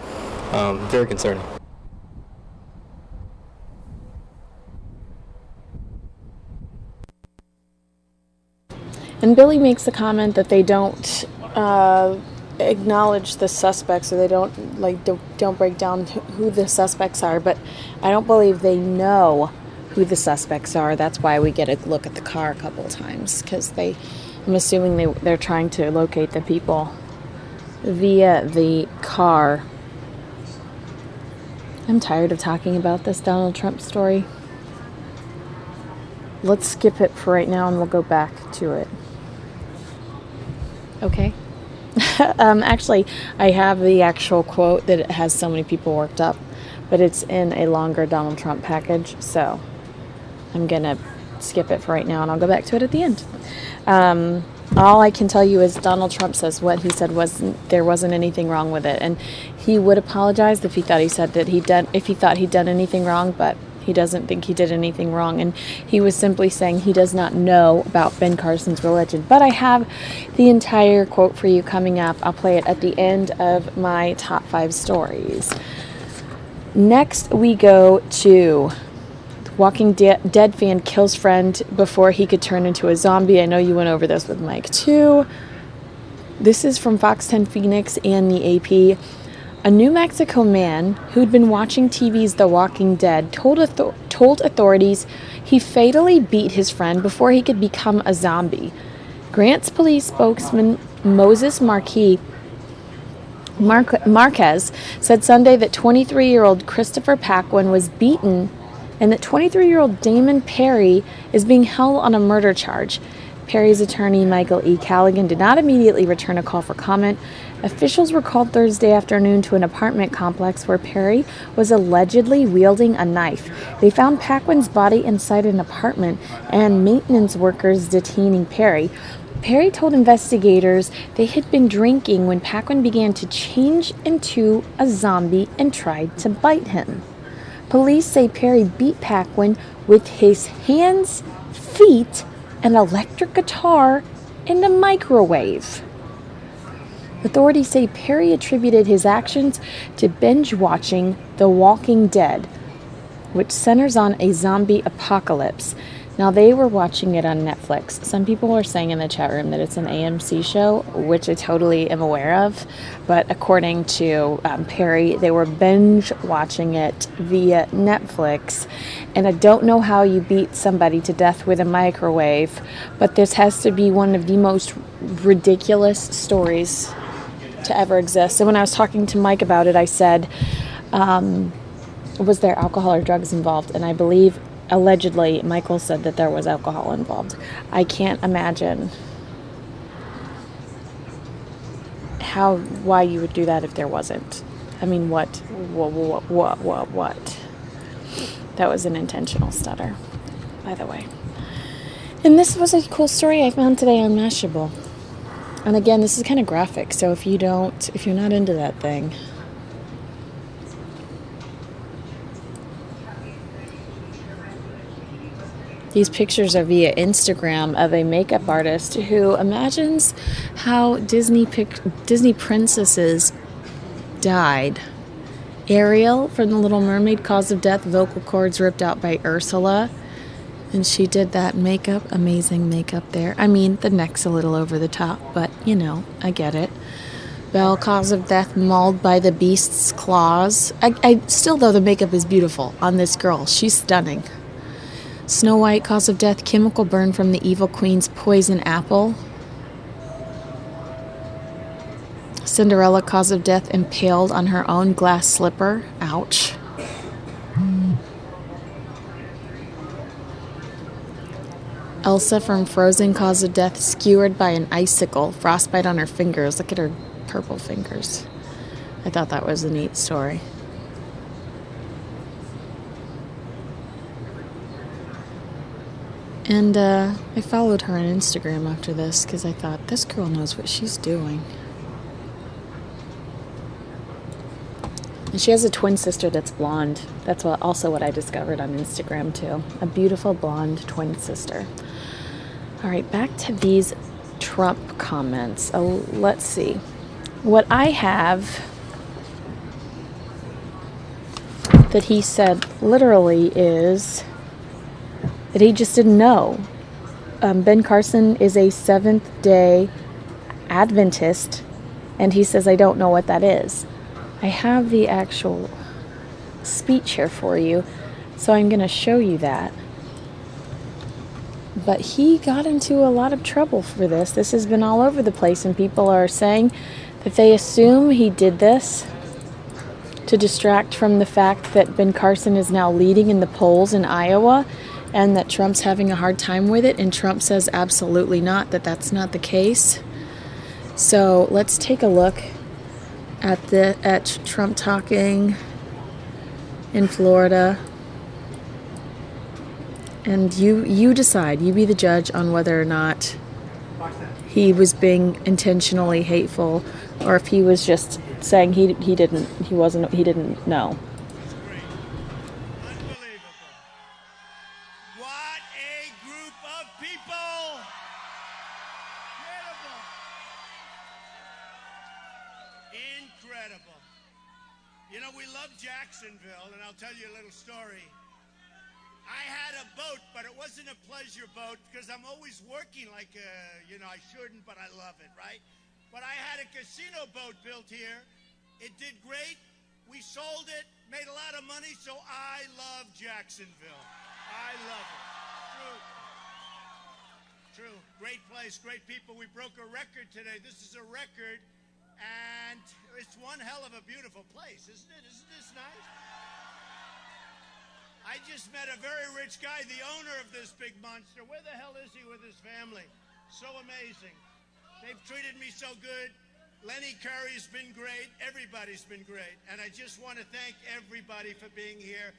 very concerning. And Billy makes the comment that they don't acknowledge the suspects, or they don't break down who the suspects are, but I don't believe they know who the suspects are. That's why we get a look at the car a couple of times, because I'm assuming they're trying to locate the people via the car. I'm tired of talking about this Donald Trump story. Let's skip it for right now and we'll go back to it. Okay. Actually, I have the actual quote that it has so many people worked up, but it's in a longer Donald Trump package, so I'm going to skip it for right now and I'll go back to it at the end. All I can tell you is Donald Trump says what he said there wasn't anything wrong with it, and he would apologize if he thought he'd done anything wrong, but he doesn't think he did anything wrong, and he was simply saying he does not know about Ben Carson's religion. But I have the entire quote for you coming up. I'll play it at the end of my top 5 stories. Next, we go to Walking Dead fan kills friend before he could turn into a zombie. I know you went over this with Mike too. This is from FOX10 Phoenix and the AP. A New Mexico man who'd been watching TV's The Walking Dead told authorities he fatally beat his friend before he could become a zombie. Grant's police spokesman Moses Marquez said Sunday that 23-year-old Christopher Paquin was beaten and that 23-year-old Damon Perry is being held on a murder charge. Perry's attorney, Michael E. Callaghan, did not immediately return a call for comment. Officials were called Thursday afternoon to an apartment complex where Perry was allegedly wielding a knife. They found Paquin's body inside an apartment and maintenance workers detaining Perry. Perry told investigators they had been drinking when Paquin began to change into a zombie and tried to bite him. Police say Perry beat Paquin with his hands, feet, an electric guitar, and a microwave. Authorities say Perry attributed his actions to binge watching The Walking Dead, which centers on a zombie apocalypse. Now, they were watching it on Netflix. Some people are saying in the chat room that it's an AMC show, which I totally am aware of. But according to Perry, they were binge watching it via Netflix. And I don't know how you beat somebody to death with a microwave, but this has to be one of the most ridiculous stories to ever exist. So when I was talking to Mike about it, I said, was there alcohol or drugs involved? And I believe, allegedly, Michael said that there was alcohol involved. I can't imagine why you would do that if there wasn't. I mean, what? That was an intentional stutter, by the way. And this was a cool story I found today on Mashable. And again, this is kind of graphic, so if you're not into that thing, these pictures are via Instagram of a makeup artist who imagines how Disney princesses died. Ariel from The Little Mermaid, cause of death, vocal cords ripped out by Ursula. And she did that makeup, amazing makeup there. I mean, the neck's a little over the top, but, you know, I get it. Belle, cause of death, mauled by the beast's claws. Still, though, the makeup is beautiful on this girl. She's stunning. Snow White, cause of death, chemical burn from the evil queen's poison apple. Cinderella, cause of death, impaled on her own glass slipper. Ouch. Elsa from Frozen, cause of death, skewered by an icicle. Frostbite on her fingers. Look at her purple fingers. I thought that was a neat story. And I followed her on Instagram after this because I thought, this girl knows what she's doing. And she has a twin sister that's blonde. That's also what I discovered on Instagram too. A beautiful blonde twin sister. All right, back to these Trump comments. Let's see. What I have that he said literally is that he just didn't know. Ben Carson is a Seventh-day Adventist, and he says, I don't know what that is. I have the actual speech here for you, so I'm going to show you that. But he got into a lot of trouble for this. This has been all over the place, and people are saying that they assume he did this to distract from the fact that Ben Carson is now leading in the polls in Iowa, and that Trump's having a hard time with it, and Trump says absolutely not, that that's not the case. So let's take a look at Trump talking in Florida. And you decide, you be the judge on whether or not he was being intentionally hateful or if he was just saying he didn't know. Incredible. You know, we love Jacksonville, and I'll tell you a little story. I had a boat, but it wasn't a pleasure boat because I'm always working like, I shouldn't, but I love it, right? But I had a casino boat built here. It did great. We sold it, made a lot of money, so I love Jacksonville. I love it. True. Great place, great people. We broke a record today. This is a record, and it's one hell of a beautiful place, isn't it? Isn't this nice? I just met a very rich guy, the owner of this big monster. Where the hell is he with his family? So amazing. They've treated me so good. Lenny Curry's been great. Everybody's been great. And I just want to thank everybody for being here.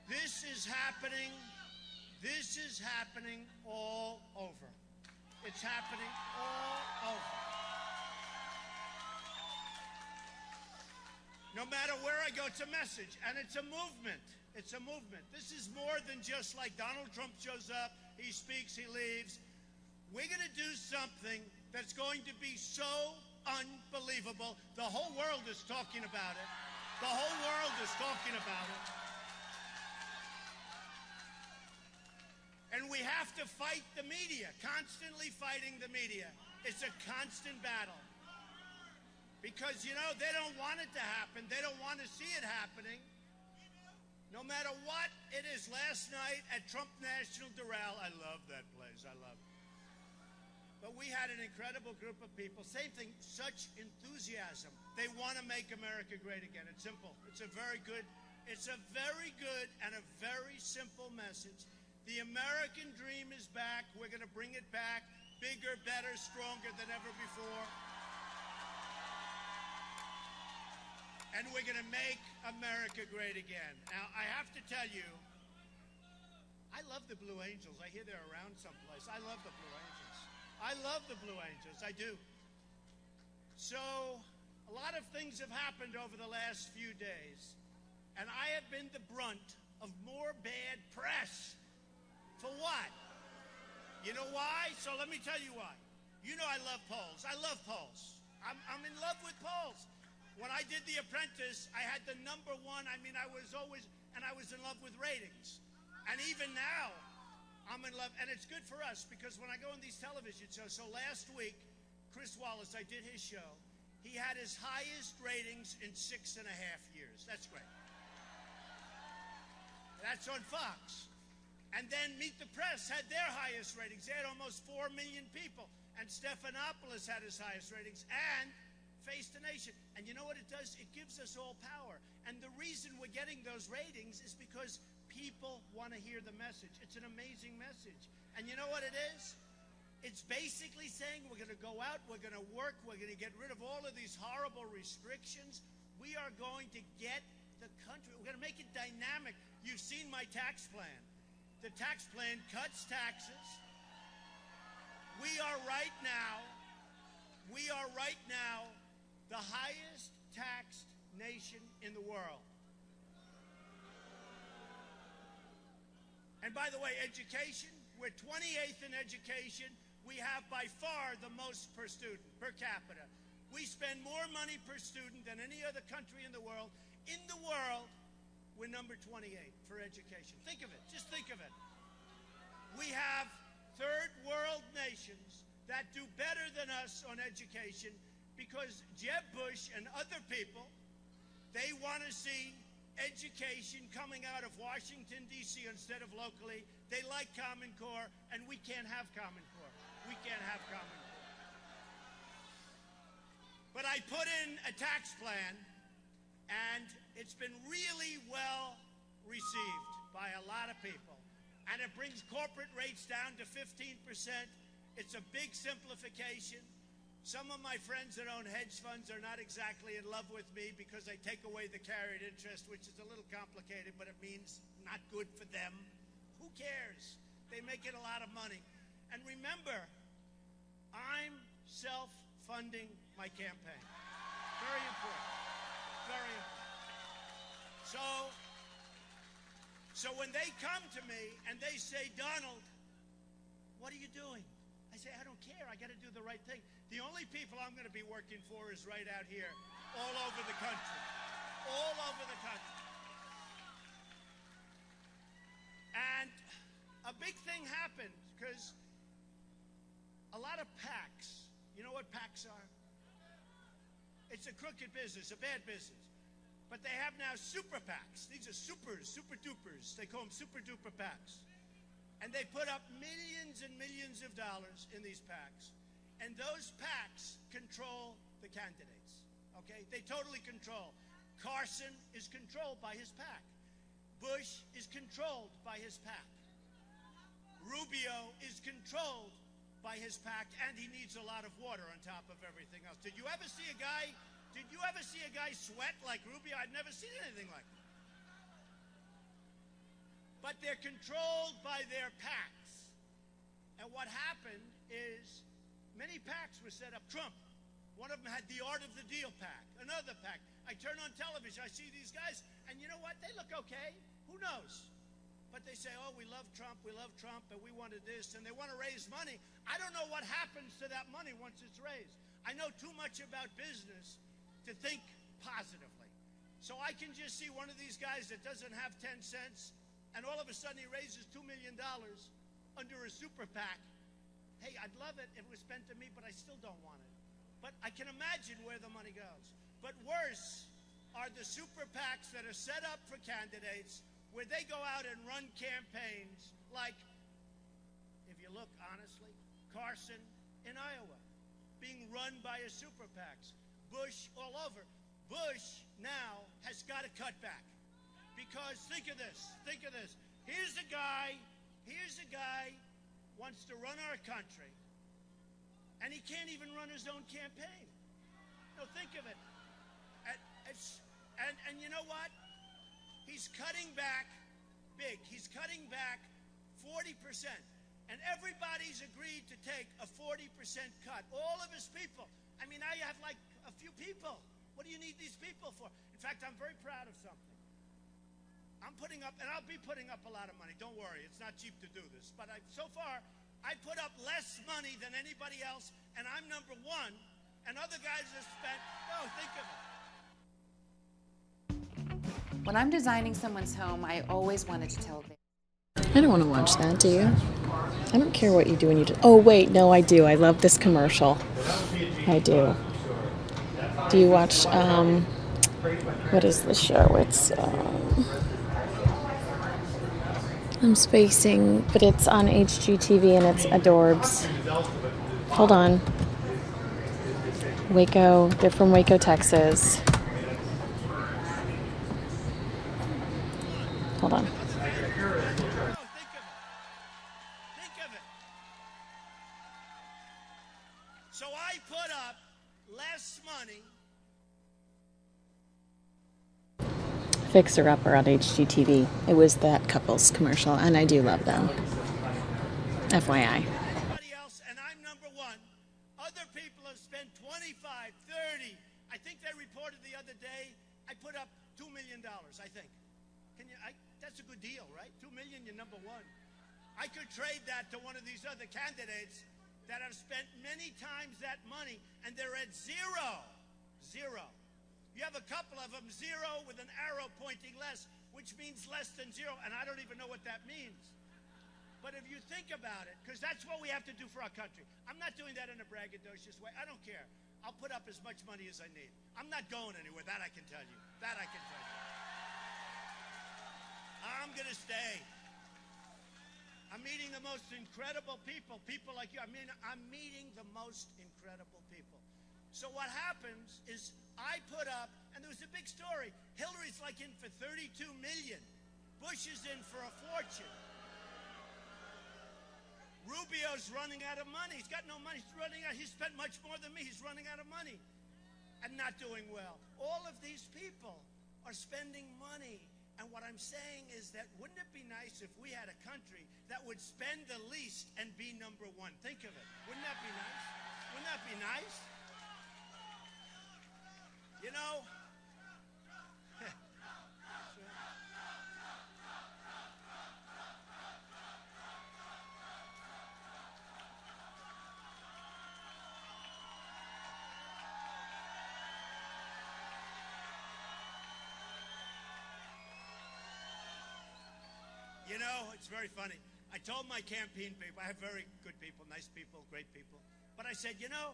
This is happening. This is happening all over. It's happening all over. No matter where I go, it's a message, and it's a movement. It's a movement. This is more than just like Donald Trump shows up, he speaks, he leaves. We're going to do something that's going to be so unbelievable. The whole world is talking about it. The whole world is talking about it. And we have to fight the media, constantly fighting the media. It's a constant battle. Because, you know, they don't want it to happen. They don't want to see it happening. No matter what it is. Last night at Trump National Doral, I love that place. I love it. But we had an incredible group of people. Same thing, such enthusiasm. They want to make America great again. It's simple. It's a very good and a very simple message. The American dream is back. We're going to bring it back bigger, better, stronger than ever before. And we're going to make America great again. Now, I have to tell you, I love the Blue Angels. I hear they're around someplace. I love the Blue Angels. I love the Blue Angels. I do. So, a lot of things have happened over the last few days, and I have been the brunt of more bad press. For what? You know why? So let me tell you why. You know I love polls. I love polls. I'm in love with polls. When I did The Apprentice, I had the number one. I mean, I was in love with ratings. And even now, I'm in love. And it's good for us because when I go on these television shows, so last week, Chris Wallace, I did his show. He had his highest ratings in 6.5 years. That's great. That's on Fox. And then Meet the Press had their highest ratings. They had almost 4 million people. And Stephanopoulos had his highest ratings. And Face the Nation. And you know what it does? It gives us all power. And the reason we're getting those ratings is because people want to hear the message. It's an amazing message. And you know what it is? It's basically saying we're going to go out, we're going to work, we're going to get rid of all of these horrible restrictions. We are going to get the country, we're going to make it dynamic. You've seen my tax plan. The tax plan cuts taxes. We are right now the highest taxed nation in the world. And by the way, education, we're 28th in education. We have by far the most per student, per capita. We spend more money per student than any other country in the world. In the world, we're number 28 for education. Think of it. Just think of it. We have third world nations that do better than us on education because Jeb Bush and other people, they want to see education coming out of Washington, D.C. instead of locally. They like Common Core, and we can't have Common Core. We can't have Common Core. But I put in a tax plan, and it's been really well received by a lot of people. And it brings corporate rates down to 15%. It's a big simplification. Some of my friends that own hedge funds are not exactly in love with me because I take away the carried interest, which is a little complicated, but it means not good for them. Who cares? They make it a lot of money. And remember, I'm self-funding my campaign. Very important. Very important. So when they come to me and they say, Donald, what are you doing? I say, I don't care. I got to do the right thing. The only people I'm going to be working for is right out here, all over the country. All over the country. And a big thing happened because a lot of PACs, you know what PACs are? It's a crooked business, a bad business. But they have now super PACs. These are supers, super dupers. They call them super duper PACs. And they put up millions and millions of dollars in these PACs. And those PACs control the candidates. Okay? They totally control. Carson is controlled by his PAC. Bush is controlled by his PAC. Rubio is controlled by his PAC, and he needs a lot of water on top of everything else. Did you ever see a guy sweat like Rubio? I'd never seen anything like that. But they're controlled by their PACs. And what happened is many PACs were set up. Trump, one of them had the Art of the Deal PAC, another PAC. I turn on television, I see these guys, and you know what? They look okay. Who knows? But they say, oh, we love Trump, and we wanted this, and they want to raise money. I don't know what happens to that money once it's raised. I know too much about business to think positively. So I can just see one of these guys that doesn't have 10 cents, and all of a sudden he raises $2 million under a super PAC. Hey, I'd love it if it was spent to me, but I still don't want it. But I can imagine where the money goes. But worse are the super PACs that are set up for candidates where they go out and run campaigns like, if you look honestly, Carson in Iowa, being run by a super PACs. Bush all over. Bush now has got to cut back. Because think of this. Here's a guy wants to run our country, and he can't even run his own campaign. No, think of it. And you know what? He's cutting back big. He's cutting back 40%. And everybody's agreed to take a 40% cut. All of his people. I mean, I have like a few people. What do you need these people for? In fact, I'm very proud of something. I'm putting up, and I'll be putting up a lot of money. Don't worry, it's not cheap to do this. But so far, I put up less money than anybody else, and I'm number one. And other guys have spent, think of it. When I'm designing someone's home, I always wanted to tell them. I don't want to watch that, do you? I don't care what you do when you do. Oh, wait, no, I do. I love this commercial. I do. Do you watch, what is the show? It's, I'm spacing, but it's on HGTV and it's adorbs. Hold on. Waco, they're from Waco, Texas. Hold on. So I put up less money. Fixer Upper on HGTV. It was that couple's commercial, and I do love them. FYI. And I'm number one. Other people have spent 25, 30. I think they reported the other day, I put up $2 million, I think. That's a good deal, right? $2 million, you're number one. I could trade that to one of these other candidates that have spent many times that money, and they're at zero. Zero. You have a couple of them, zero with an arrow pointing less, which means less than zero, and I don't even know what that means. But if you think about it, because that's what we have to do for our country. I'm not doing that in a braggadocious way. I don't care. I'll put up as much money as I need. I'm not going anywhere. That I can tell you. That I can tell you. I'm going to stay. I'm meeting the most incredible people. People like you. I mean, I'm meeting the most incredible people. So what happens is I put up, and there was a big story. Hillary's like in for $32 million. Bush is in for a fortune. Rubio's running out of money. He's got no money. He's running out. He spent much more than me. He's running out of money and not doing well. All of these people are spending money. And what I'm saying is that wouldn't it be nice if we had a country that would spend the least and be number one? Think of it. Wouldn't that be nice? Wouldn't that be nice? You know, you know, it's very funny. I told my campaign people, I have very good people, nice people, great people. But I said, you know,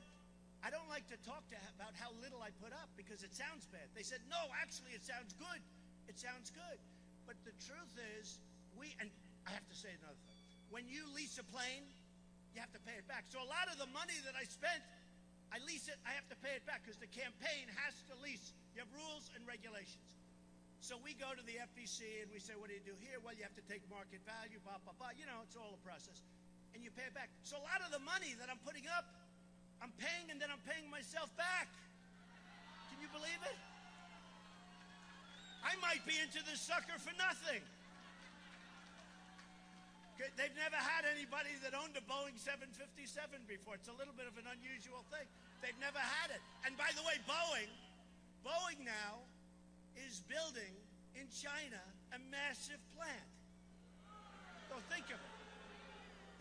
I don't like to talk about how little I put up because it sounds bad. They said, no, actually, it sounds good. It sounds good. But the truth is, and I have to say another thing. When you lease a plane, you have to pay it back. So a lot of the money that I spent, I lease it, I have to pay it back because the campaign has to lease. You have rules and regulations. So we go to the FEC and we say, what do you do here? Well, you have to take market value, blah, blah, blah. You know, it's all a process. And you pay it back. So a lot of the money that I'm putting up, I'm paying and then I'm paying myself back. Can you believe it? I might be into this sucker for nothing. They've never had anybody that owned a Boeing 757 before. It's a little bit of an unusual thing. They've never had it. And by the way, Boeing now is building in China a massive plant. So think of it.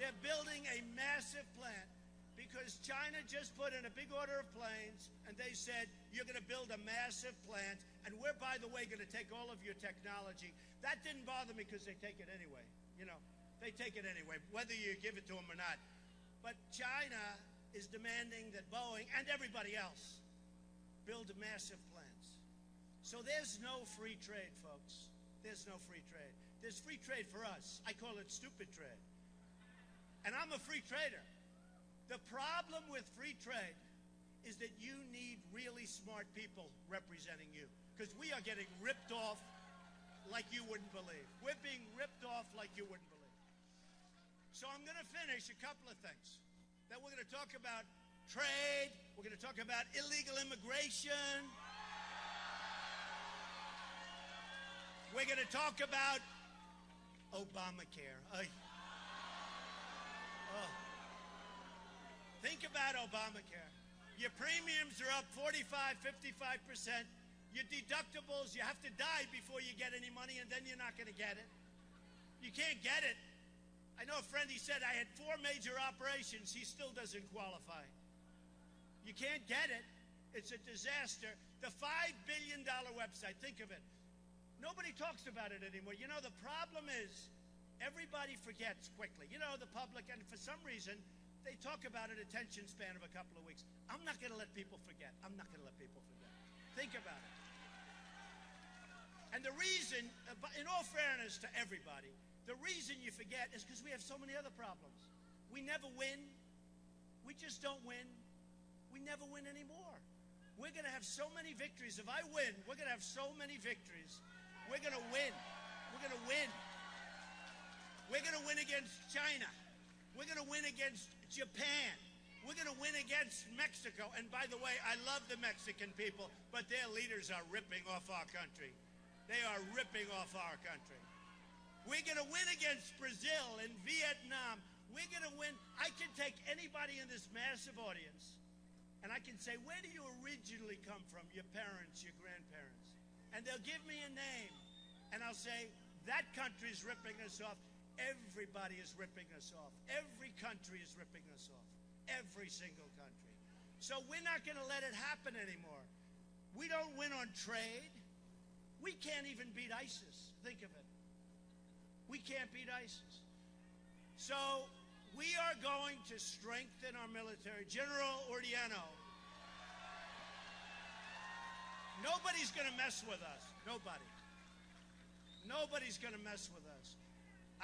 They're building a massive plant. because China just put in a big order of planes, and they said, you're going to build a massive plant, and we're, by the way, going to take all of your technology. That didn't bother me because they take it anyway. You know, they take it anyway, whether you give it to them or not. But China is demanding that Boeing and everybody else build massive plants. So there's no free trade, folks. There's no free trade. There's free trade for us. I call it stupid trade. And I'm a free trader. The problem with free trade is that you need really smart people representing you, because we are getting ripped off like you wouldn't believe. We're being ripped off like you wouldn't believe. So I'm going to finish a couple of things. Then we're going to talk about trade. We're going to talk about illegal immigration. We're going to talk about Obamacare. Think about Obamacare. Your premiums are up 45, 55%. Your deductibles, you have to die before you get any money, and then you're not going to get it. You can't get it. I know a friend, he said, I had 4 major operations. He still doesn't qualify. You can't get it. It's a disaster. The $5 billion website, think of it. Nobody talks about it anymore. You know, the problem is everybody forgets quickly. You know, the public, and for some reason, they talk about an attention span of a couple of weeks. I'm not going to let people forget. I'm not going to let people forget. Think about it. And the reason, in all fairness to everybody, the reason you forget is because we have so many other problems. We never win. We just don't win. We never win anymore. We're going to have so many victories. If I win, we're going to have so many victories. We're going to win. We're going to win. We're going to win against China. We're going to win against Japan. We're going to win against Mexico. And by the way, I love the Mexican people, but their leaders are ripping off our country. They are ripping off our country. We're going to win against Brazil and Vietnam. We're going to win. I can take anybody in this massive audience, and I can say, where do you originally come from? Your parents, your grandparents. And they'll give me a name, and I'll say, that country is ripping us off. Everybody is ripping us off. Every country is ripping us off. Every single country. So we're not going to let it happen anymore. We don't win on trade. We can't even beat ISIS. Think of it. We can't beat ISIS. So we are going to strengthen our military. General Ordiano. Nobody's going to mess with us. Nobody. Nobody's going to mess with us.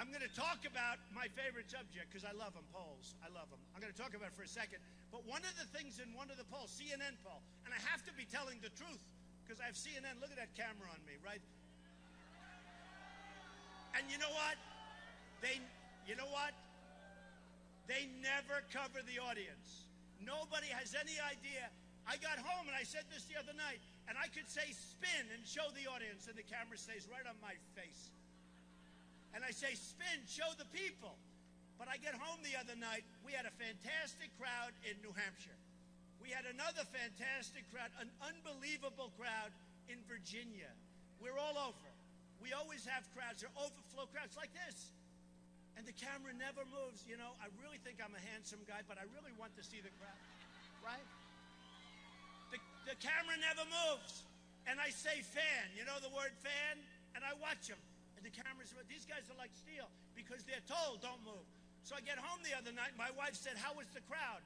I'm going to talk about my favorite subject because I love them, polls. I love them. I'm going to talk about it for a second. But one of the things in one of the polls, CNN poll, and I have to be telling the truth because I have CNN. Look at that camera on me, right? And you know what? They never cover the audience. Nobody has any idea. I got home and I said this the other night, and I could say spin and show the audience, and the camera stays right on my face. And I say, spin, show the people. But I get home the other night, we had a fantastic crowd in New Hampshire. We had another fantastic crowd, an unbelievable crowd in Virginia. We're all over. We always have crowds. They're overflow crowds like this. And the camera never moves. You know, I really think I'm a handsome guy, but I really want to see the crowd. Right? The camera never moves. And I say fan. You know the word fan? And I watch them. And the cameras, these guys are like steel because they're told don't move. So I get home the other night, my wife said, how was the crowd?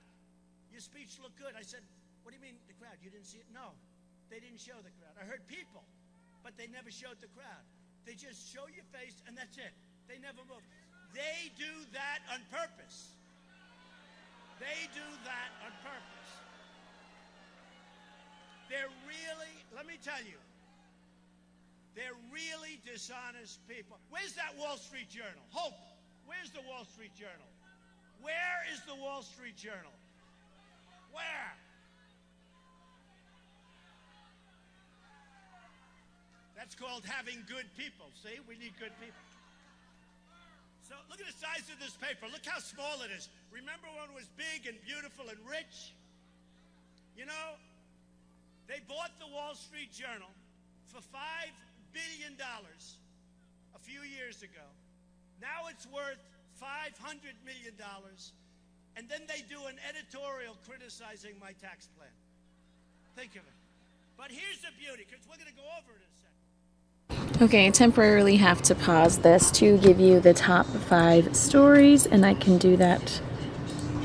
Your speech looked good. I said, what do you mean the crowd? You didn't see it? No, they didn't show the crowd. I heard people, but they never showed the crowd. They just show your face and that's it. They never move. They do that on purpose. They do that on purpose. They're really, let me tell you, they're really dishonest people. Where's that Wall Street Journal? Hope, where's the Wall Street Journal? Where is the Wall Street Journal? Where? That's called having good people. See, we need good people. So look at the size of this paper. Look how small it is. Remember when it was big and beautiful and rich? You know, they bought the Wall Street Journal for $5 billion a few years ago. Now it's worth $500 million. and then they do an editorial criticizing my tax plan. Think of it. But here's the beauty, because we're going to go over it in a second. Okay, I temporarily have to pause this to give you the top 5 stories, and I can do that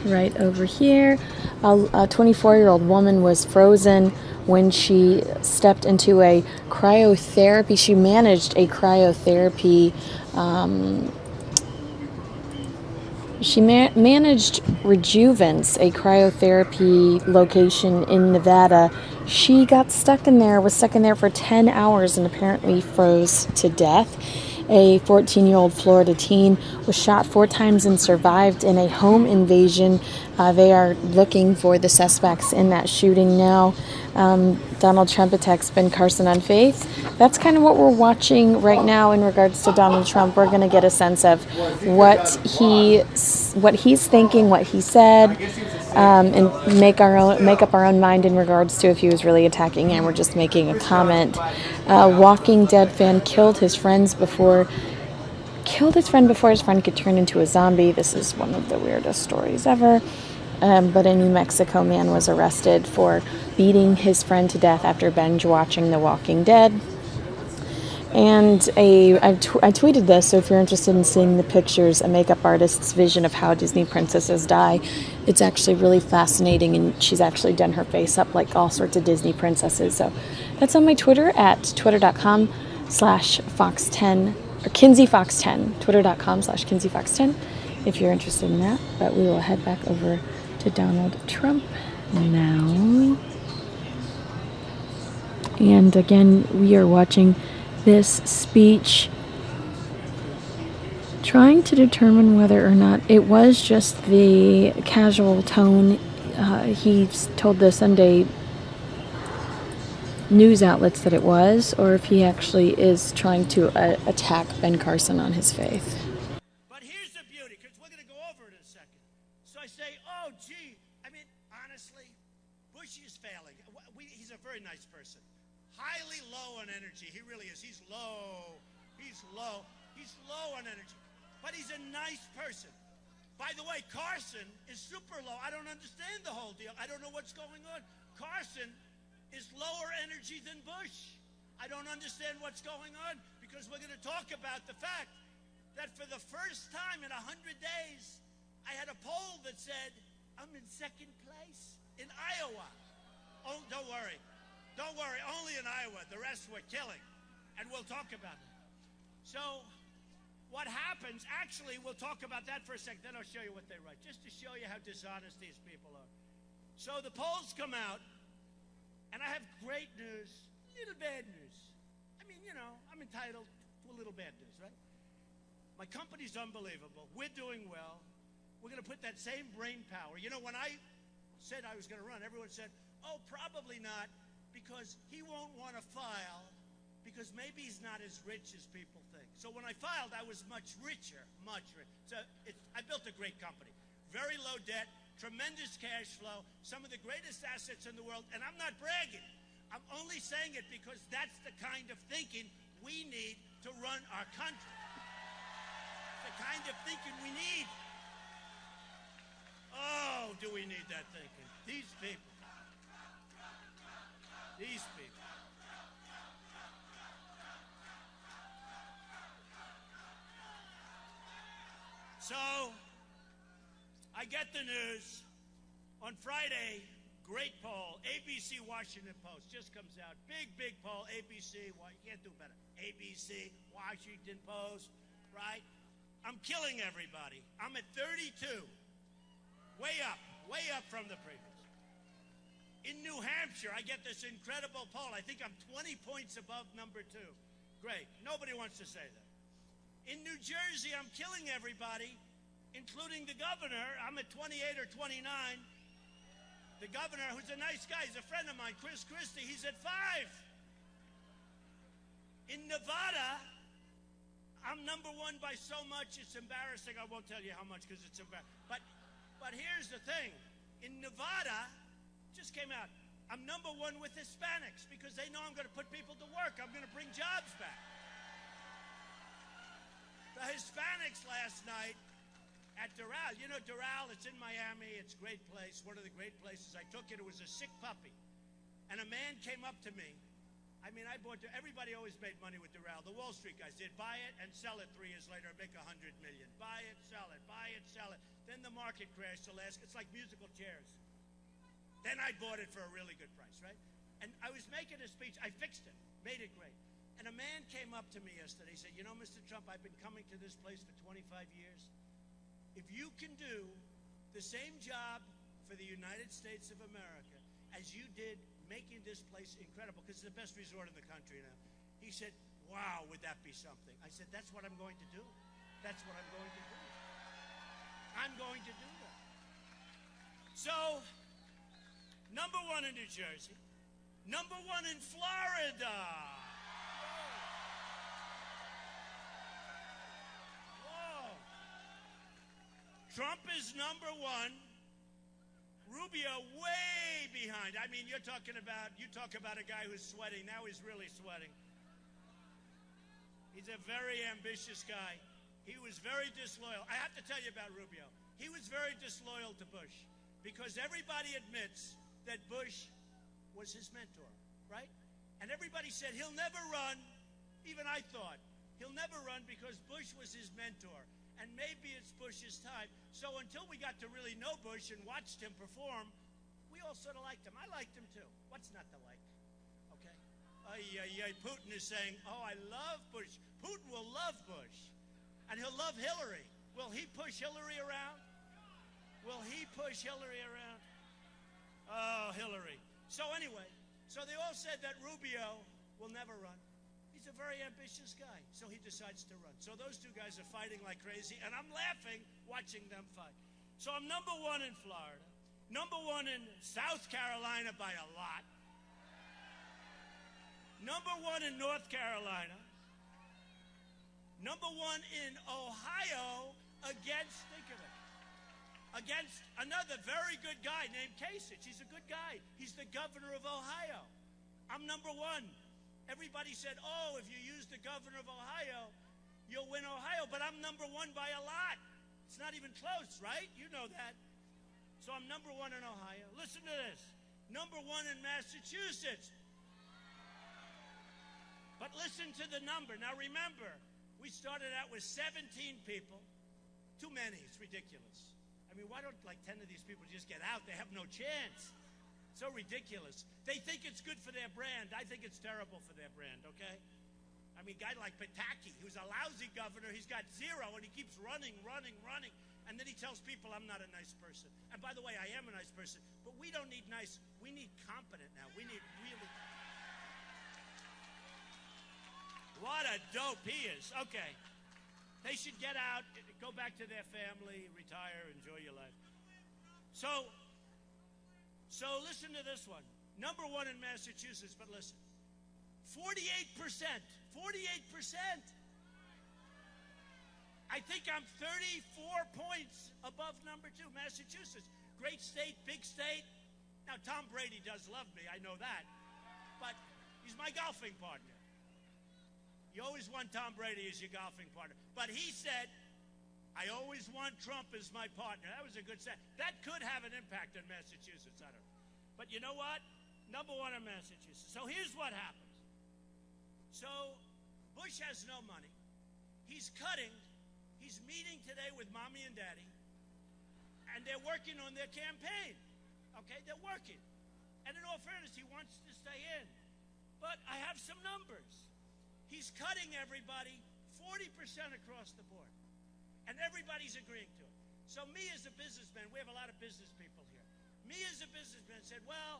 right over here. A 24-year-old woman was frozen when she stepped into a cryotherapy. She managed a cryotherapy. She managed Rejuvence, a cryotherapy location in Nevada. She got stuck in there, was stuck in there for 10 hours and apparently froze to death. A 14-year-old Florida teen was shot 4 times and survived in a home invasion. They are looking for the suspects in that shooting now. Donald Trump attacks Ben Carson on Faith. That's kind of what we're watching right now in regards to Donald Trump. We're going to get a sense of what he's thinking, what he said, and make up our own mind in regards to if he was really attacking him or just making a comment. Walking Dead fan killed his friend before his friend could turn into a zombie. This is one of the weirdest stories ever. But a New Mexico man was arrested for beating his friend to death after binge watching The Walking Dead. And I tweeted this, so if you're interested in seeing the pictures, a makeup artist's vision of how Disney princesses die, it's actually really fascinating, and she's actually done her face up like all sorts of Disney princesses. So that's on my Twitter at twitter.com/Fox10, or KinseyFox10, twitter.com/KinseyFox10, if you're interested in that. But we will head back over to Donald Trump now. And again, we are watching this speech, trying to determine whether or not it was just the casual tone. He told the Sunday news outlets that it was, or if he actually is trying to attack Ben Carson on his faith. But here's the beauty, because we're going to go over it in a second. So I say, oh, gee, I mean, honestly, Bush is failing. He's a very nice person. Highly low on energy. He really is. He's low. He's low. He's low on energy. But he's a nice person. By the way, Carson is super low. I don't understand the whole deal. I don't know what's going on. Carson is lower energy than Bush. I don't understand what's going on, because we're going to talk about the fact that for the first time in 100 days, I had a poll that said I'm in second place in Iowa. Oh, don't worry. Don't worry, only in Iowa. The rest we're killing, and we'll talk about it. So what happens, actually, we'll talk about that for a second, then I'll show you what they write, just to show you how dishonest these people are. So the polls come out, and I have great news, little bad news. I mean, you know, I'm entitled to a little bad news, right? My company's unbelievable. We're doing well. We're going to put that same brain power. You know, when I said I was going to run, everyone said, oh, probably not, because he won't want to file, because maybe he's not as rich as people think. So when I filed, I was much richer, much richer. So I built a great company. Very low debt, tremendous cash flow, some of the greatest assets in the world, and I'm not bragging. I'm only saying it because that's the kind of thinking we need to run our country. The kind of thinking we need. Oh, do we need that thinking? These people. These people. So, I get the news on Friday. Great poll. ABC Washington Post just comes out. Big poll. ABC. Well, you can't do better. ABC Washington Post. Right? I'm killing everybody. I'm at 32. Way up from the previous. In New Hampshire, I get this incredible poll. I think I'm 20 points above number 2. Great. Nobody wants to say that. In New Jersey, I'm killing everybody, including the governor. I'm at 28 or 29. The governor, who's a nice guy, he's a friend of mine, Chris Christie, he's at 5. In Nevada, I'm number 1 by so much, it's embarrassing. I won't tell you how much because it's embarrassing. But here's the thing. In Nevada, just came out, I'm number 1 with Hispanics because they know I'm going to put people to work. I'm going to bring jobs back. The Hispanics last night, at Doral. You know Doral, it's in Miami. It's a great place, one of the great places. I took it. It was a sick puppy. And a man came up to me. I mean, everybody always made money with Doral. The Wall Street guys did. Buy it and sell it 3 years later and make $100 million. Buy it, sell it, buy it, sell it. Then the market crashed the last. It's like musical chairs. Then I bought it for a really good price, right? And I was making a speech. I fixed it, made it great. And a man came up to me yesterday. He said, you know, Mr. Trump, I've been coming to this place for 25 years. If you can do the same job for the United States of America as you did making this place incredible, because it's the best resort in the country now. He said, wow, would that be something? I said, that's what I'm going to do. That's what I'm going to do. I'm going to do that. So, number 1 in New Jersey. Number 1 in Florida. Whoa. Trump is number 1. Rubio way behind. I mean, you talk about a guy who's sweating. Now he's really sweating. He's a very ambitious guy. He was very disloyal. I have to tell you about Rubio. He was very disloyal to Bush because everybody admits that Bush was his mentor, right? And everybody said he'll never run. Even I thought he'll never run because Bush was his mentor. And maybe it's Bush's time. So until we got to really know Bush and watched him perform, we all sort of liked him. I liked him too. What's not to like? Okay? Putin is saying, oh, I love Bush. Putin will love Bush. And he'll love Hillary. Will he push Hillary around? Will he push Hillary around? Oh, Hillary. So anyway, so they all said that Rubio will never run. He's a very ambitious guy, so he decides to run. So those 2 guys are fighting like crazy, and I'm laughing watching them fight. So I'm number 1 in Florida, number 1 in South Carolina by a lot, number 1 in North Carolina, number 1 in Ohio against, think of it, against another very good guy named Kasich. He's a good guy. He's the governor of Ohio. I'm number 1. Everybody said, oh, if you use the governor of Ohio, you'll win Ohio. But I'm number 1 by a lot. It's not even close, right? You know that. So I'm number 1 in Ohio. Listen to this. Number 1 in Massachusetts. But listen to the number. Now remember, we started out with 17 people. Too many. It's ridiculous. I mean, why don't like 10 of these people just get out? They have no chance. So ridiculous. They think it's good for their brand. I think it's terrible for their brand, okay? I mean, a guy like Pataki, who's a lousy governor, he's got 0, and he keeps running. And then he tells people, I'm not a nice person. And by the way, I am a nice person. But we don't need nice. We need competent now. We need really. What a dope he is. Okay. They should get out, go back to their family, retire, enjoy your life. So listen to this one. Number 1 in Massachusetts, but listen. 48%. 48%. I think I'm 34 points above number 2, Massachusetts. Great state, big state. Now, Tom Brady does love me, I know that. But he's my golfing partner. You always want Tom Brady as your golfing partner. But he said, I always want Trump as my partner. That was a good set. That could have an impact on Massachusetts, I don't know. But you know what? Number 1 in Massachusetts. So here's what happens. So Bush has no money. He's cutting. He's meeting today with mommy and daddy. And they're working on their campaign. Okay, they're working. And in all fairness, he wants to stay in. But I have some numbers. He's cutting everybody 40% across the board. And everybody's agreeing to it. So me as a businessman, we have a lot of business people here. Me as a businessman said, well,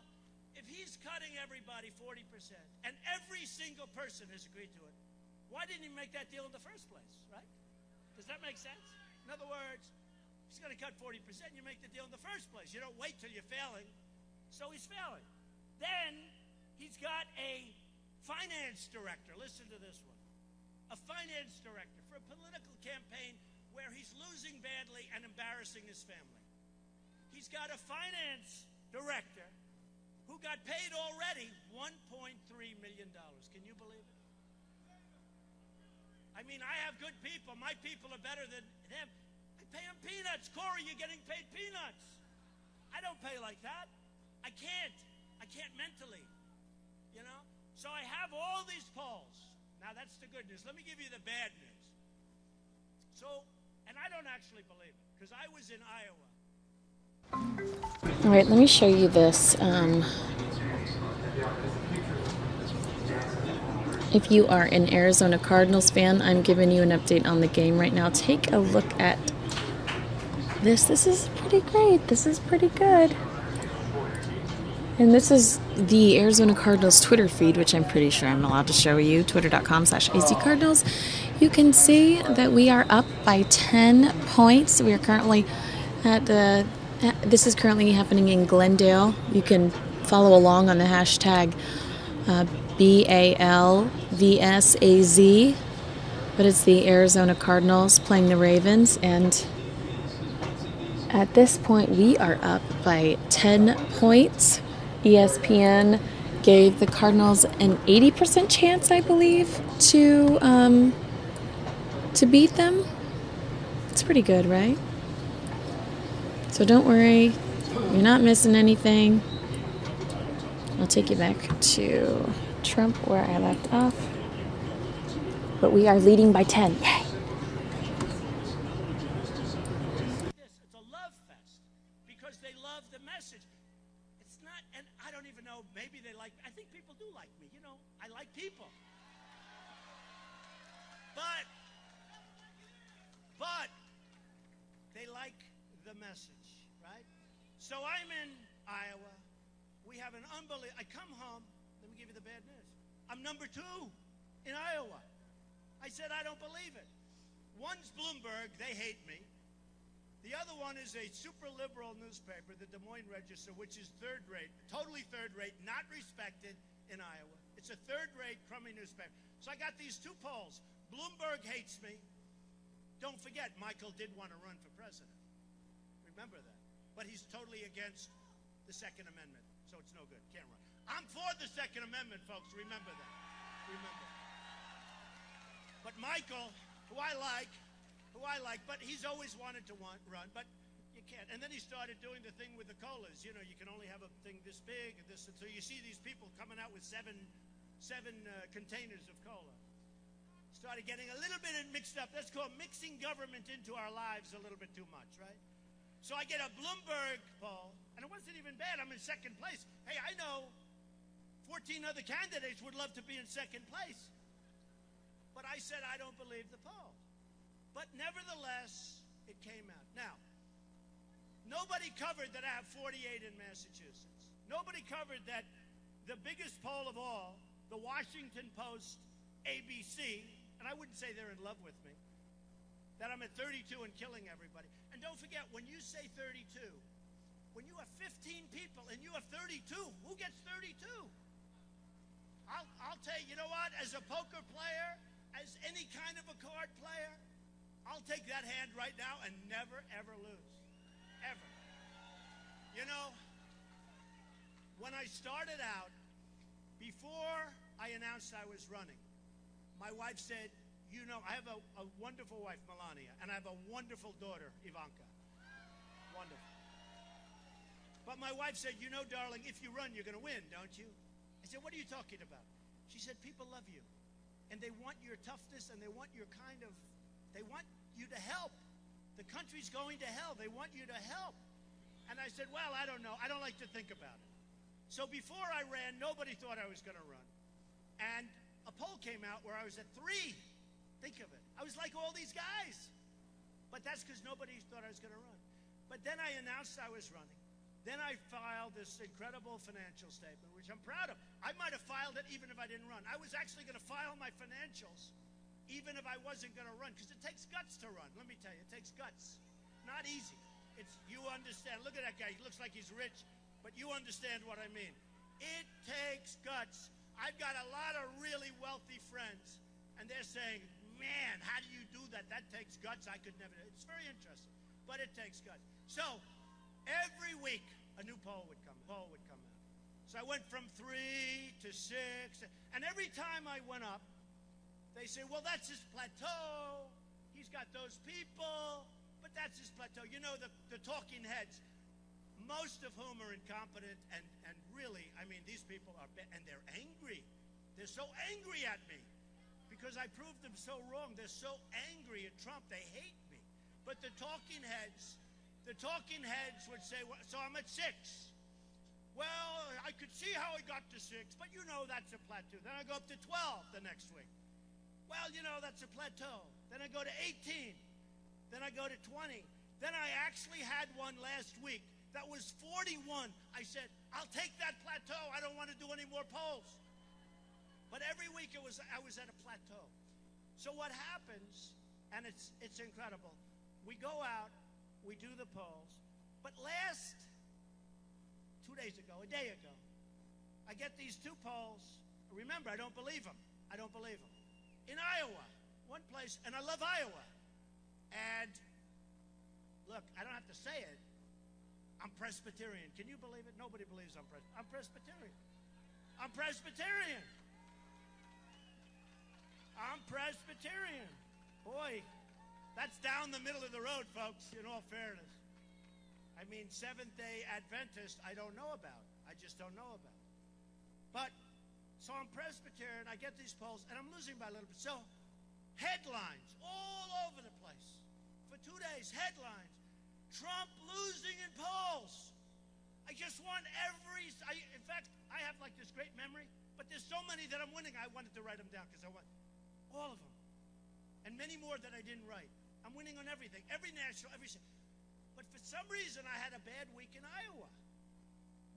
if he's cutting everybody 40% and every single person has agreed to it, why didn't he make that deal in the first place, right? Does that make sense? In other words, he's going to cut 40%, you make the deal in the first place. You don't wait till you're failing. So he's failing. Then he's got a finance director. Listen to this one. A finance director for a political campaign where he's losing badly and embarrassing his family. He's got a finance director who got paid already $1.3 million. Can you believe it? I mean, I have good people. My people are better than them. I Pay them peanuts. Corey, you're getting paid peanuts. I don't pay like that. I can't. I can't mentally. You know? So I have all these polls. Now that's the good news. Let me give you the bad news. So, and I don't actually believe it, because I was in Iowa. All right, let me show you this. If you are an Arizona Cardinals fan, I'm giving you an update on the game right now. Take a look at this. This is pretty great. This is pretty good. And this is the Arizona Cardinals Twitter feed, which I'm pretty sure I'm allowed to show you, twitter.com/AZCardinals. You can see that we are up by 10 points. We are currently at the... This is currently happening in Glendale. You can follow along on the hashtag BALVSAZ, but it's the Arizona Cardinals playing the Ravens, and at this point we are up by 10 points. ESPN gave the Cardinals an 80% chance, I believe, to beat them. It's pretty good, right? So don't worry, you're not missing anything. I'll take you back to Trump where I left off. But we are leading by 10. Yay! It's a love fest because they love the message. It's not, and I don't even know, maybe they like, I think people do like me, you know, I like people. But they like the message, right? So I'm in Iowa. We have an unbelievable, I come home, let me give you the bad news. I'm number 2 in Iowa. I said, I don't believe it. One's Bloomberg, they hate me. The other one is a super liberal newspaper, the Des Moines Register, which is third rate, totally third rate, not respected in Iowa. It's a third rate, crummy newspaper. So I got these 2 polls. Bloomberg hates me. Don't forget, Michael did want to run for president. Remember that. But he's totally against the Second Amendment, so it's no good. Can't run. I'm for the Second Amendment, folks. Remember that. Remember. But Michael, who I like, but he's always wanted to run, but you can't. And then he started doing the thing with the colas. You know, you can only have a thing this big, and this, and so you see these people coming out with seven containers of cola. Started getting a little bit mixed up. That's called mixing government into our lives a little bit too much, right? So I get a Bloomberg poll, and it wasn't even bad. I'm in second place. Hey, I know 14 other candidates would love to be in second place. But I said I don't believe the poll. But nevertheless, it came out. Now, nobody covered that I have 48 in Massachusetts. Nobody covered that the biggest poll of all, the Washington Post, ABC, and I wouldn't say they're in love with me, that I'm at 32 and killing everybody. And don't forget, when you say 32, when you have 15 people and you have 32, who gets 32? I'll tell you, you know what? As a poker player, as any kind of a card player, I'll take that hand right now and never, ever lose. Ever. You know, when I started out, before I announced I was running, my wife said, you know, I have a wonderful wife, Melania, and I have a wonderful daughter, Ivanka. Wonderful. But my wife said, you know, darling, if you run, you're going to win, don't you? I said, what are you talking about? She said, people love you, and they want your toughness, and they want your they want you to help. The country's going to hell. They want you to help. And I said, well, I don't know. I don't like to think about it. So before I ran, nobody thought I was going to run. And a poll came out where I was at 3. Think of it. I was like all these guys. But that's because nobody thought I was going to run. But then I announced I was running. Then I filed this incredible financial statement, which I'm proud of. I might have filed it even if I didn't run. I was actually going to file my financials even if I wasn't going to run, because it takes guts to run. Let me tell you, it takes guts. Not easy. It's, you understand. Look at that guy. He looks like he's rich, but you understand what I mean. It takes guts. I've got a lot of really wealthy friends, and they're saying, man, how do you do that? That takes guts. I could never. It's very interesting, but it takes guts. So every week, a new poll would come out. So I went from 3 to 6, and every time I went up, they say, well, that's his plateau. He's got those people. But But that's his plateau. You know, the talking heads, most of whom are incompetent and really, I mean, these people are, and they're angry. They're so angry at me because I proved them so wrong. They're so angry at Trump. They hate me. But the talking heads would say, well, so I'm at 6. Well, I could see how I got to 6, but you know that's a plateau. Then I go up to 12 the next week. Well, you know that's a plateau. Then I go to 18. Then I go to 20. Then I actually had one last week that was 41. I said, I'll take that plateau. I don't want to do any more polls. But every week I was at a plateau. So what happens, and it's incredible, we go out, we do the polls, but last 2 days ago, a day ago, I get these 2 polls. Remember, I don't believe them. I don't believe them. In Iowa, one place, and I love Iowa. And look, I don't have to say it. I'm Presbyterian. Can you believe it? Nobody believes I'm Presbyterian. I'm Presbyterian. I'm Presbyterian. Boy, that's down the middle of the road, folks, in all fairness. I mean, Seventh-day Adventist, I don't know about. I just don't know about. But, so I'm Presbyterian, I get these polls, and I'm losing by a little bit. So, headlines all over the place. For 2 days, headlines. Trump losing in polls. I just want in fact, I have like this great memory, but there's so many that I'm winning, I wanted to write them down because I want all of them. And many more that I didn't write. I'm winning on everything, every national, but for some reason I had a bad week in Iowa,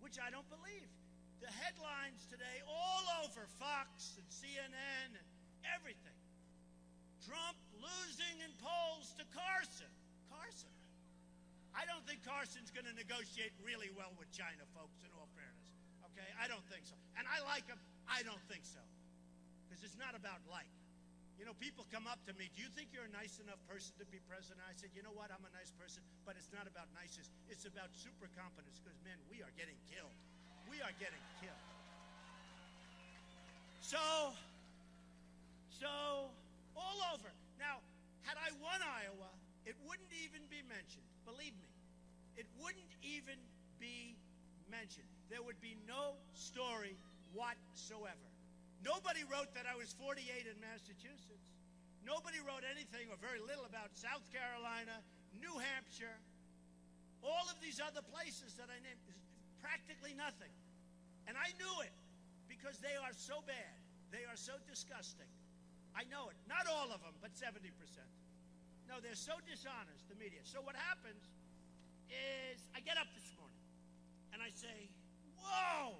which I don't believe. The headlines today all over Fox and CNN and everything. Trump losing in polls to Carson. Carson. I don't think Carson's going to negotiate really well with China, folks, in all fairness. Okay? I don't think so. And I like him. I don't think so. Because it's not about like. You know, people come up to me, do you think you're a nice enough person to be president? I said, you know what? I'm a nice person, but it's not about niceness. It's about super competence because, man, we are getting killed. We are getting killed. So, all over. Now, had I won Iowa, it wouldn't even be mentioned. Believe me. It wouldn't even be mentioned. There would be no story whatsoever. Nobody wrote that I was 48 in Massachusetts. Nobody wrote anything or very little about South Carolina, New Hampshire, all of these other places that I named. Practically nothing. And I knew it because they are so bad. They are so disgusting. I know it. Not all of them, but 70%. No, they're so dishonest, the media. So what happens is I get up this morning and I say, whoa,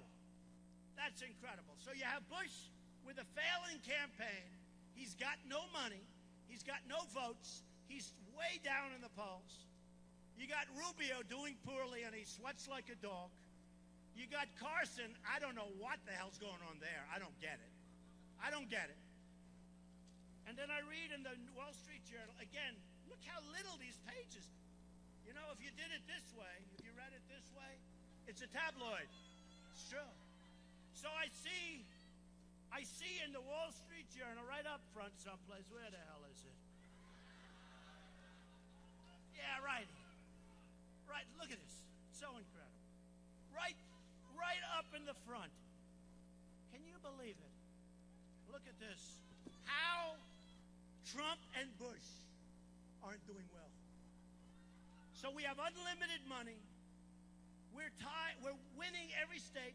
that's incredible. So you have Bush with a failing campaign. He's got no money. He's got no votes. He's way down in the polls. You got Rubio doing poorly and he sweats like a dog. You got Carson. I don't know what the hell's going on there. I don't get it. I don't get it. And then I read in the Wall Street Journal, again, look how little these pages. You know, if you did it this way, if you read it this way, it's a tabloid. It's true. So I see in the Wall Street Journal, right up front someplace, where the hell is it? Yeah, right. Right, look at this. So incredible. Right up in the front. Can you believe it? Look at this. How Trump and Bush aren't doing well. So we have unlimited money. We're winning every state.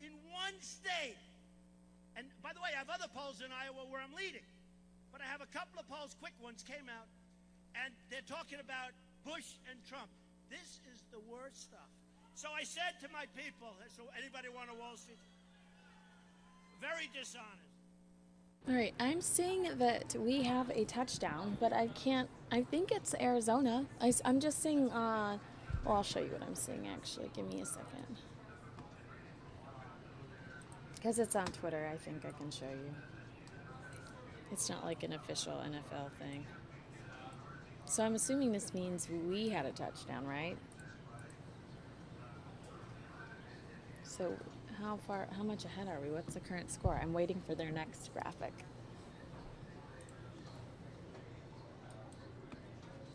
In one state, and by the way, I have other polls in Iowa where I'm leading, but I have a couple of polls, quick ones, came out, and they're talking about Bush and Trump. This is the worst stuff. So I said to my people, so anybody want a Wall Street? Very dishonest. All right, I'm seeing that we have a touchdown, but I think it's Arizona. I'm just seeing, well, I'll show you what I'm seeing actually. Give me a second. Because it's on Twitter, I think I can show you. It's not like an official NFL thing. So I'm assuming this means we had a touchdown, right? So how much ahead are we? What's the current score? I'm waiting for their next graphic.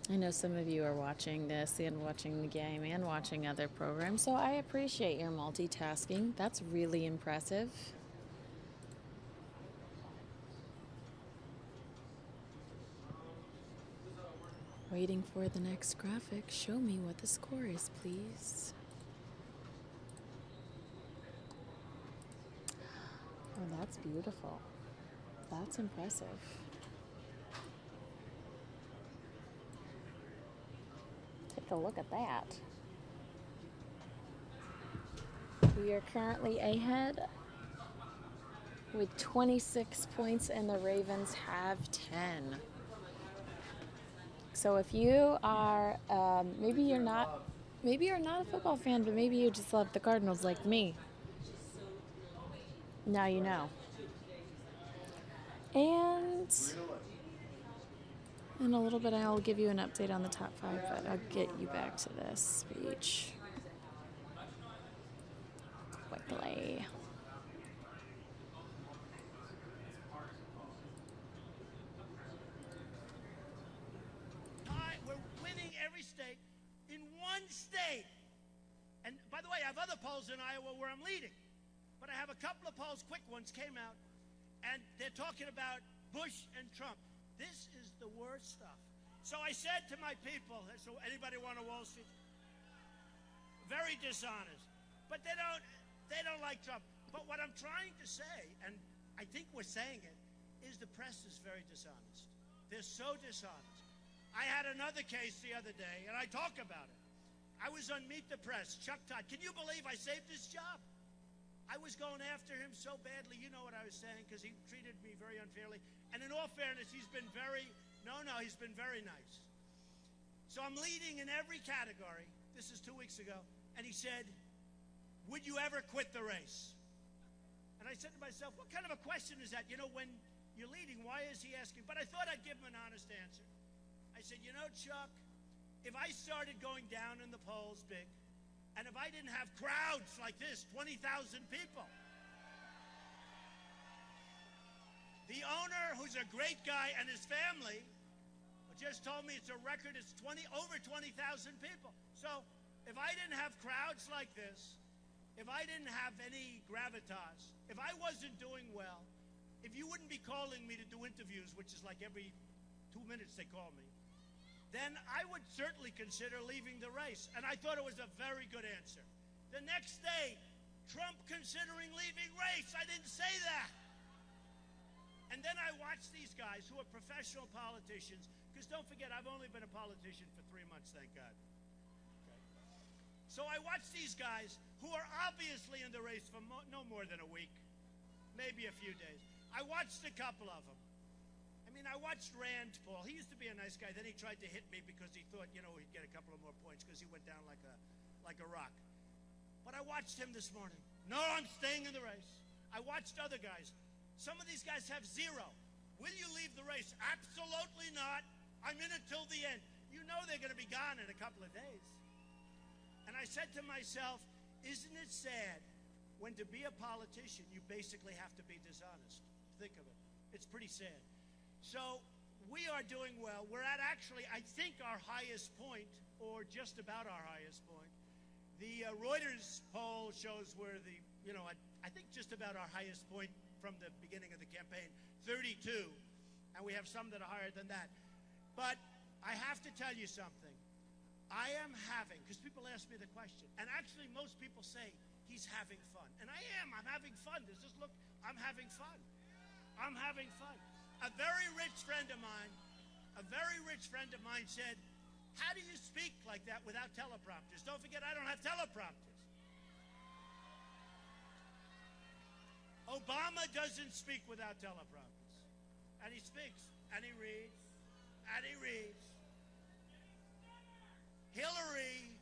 I know some of you are watching this and watching the game and watching other programs, so I appreciate your multitasking. That's really impressive. Waiting for the next graphic. Show me what the score is, please. Oh, that's beautiful. That's impressive. Take a look at that. We are currently ahead with 26 points, and the Ravens have 10. So if you are, maybe you're not a football fan, but maybe you just love the Cardinals like me. Now you know. And in a little bit, I'll give you an update on the top 5, but I'll get you back to this speech quickly. We're winning every state in one state. And by the way, I have other polls in Iowa where I'm leading. But I have a couple of polls, quick ones, came out, and they're talking about Bush and Trump. This is the worst stuff. So I said to my people, so anybody want a Wall Street? Very dishonest. But they don't like Trump. But what I'm trying to say, and I think we're saying it, is the press is very dishonest. They're so dishonest. I had another case the other day, and I talk about it. I was on Meet the Press, Chuck Todd. Can you believe I saved his job? I was going after him so badly. You know what I was saying, because he treated me very unfairly. And in all fairness, he's been very nice. So I'm leading in every category. This is 2 weeks ago. And he said, would you ever quit the race? And I said to myself, what kind of a question is that? You know, when you're leading, why is he asking? But I thought I'd give him an honest answer. I said, you know, Chuck, if I started going down in the polls big, and if I didn't have crowds like this, 20,000 people, the owner, who's a great guy, and his family just told me it's a record, it's over 20,000 people. So if I didn't have crowds like this, if I didn't have any gravitas, if I wasn't doing well, if you wouldn't be calling me to do interviews, which is like every 2 minutes they call me, then I would certainly consider leaving the race. And I thought it was a very good answer. The next day, Trump considering leaving race. I didn't say that. And then I watched these guys who are professional politicians, because don't forget, I've only been a politician for 3 months, thank God. Okay. So I watched these guys who are obviously in the race for no more than a week, maybe a few days. I watched a couple of them. I watched Rand Paul. He used to be a nice guy. Then he tried to hit me because he thought, you know, he'd get a couple of more points because he went down like a rock. But I watched him this morning. No, I'm staying in the race. I watched other guys. Some of these guys have 0. Will you leave the race? Absolutely not. I'm in it till the end. You know they're going to be gone in a couple of days. And I said to myself, isn't it sad when to be a politician, you basically have to be dishonest? Think of it. It's pretty sad. So we are doing well. We're at actually, I think, our highest point, or just about our highest point. The Reuters poll shows we're I think just about our highest point from the beginning of the campaign, 32. And we have some that are higher than that. But I have to tell you something. I am having, because people ask me the question, and actually most people say he's having fun. And I am. I'm having fun. I'm having fun. I'm having fun. A very rich friend of mine said, how do you speak like that without teleprompters? Don't forget, I don't have teleprompters. Obama doesn't speak without teleprompters. And he speaks, and he reads, and he reads. Hillary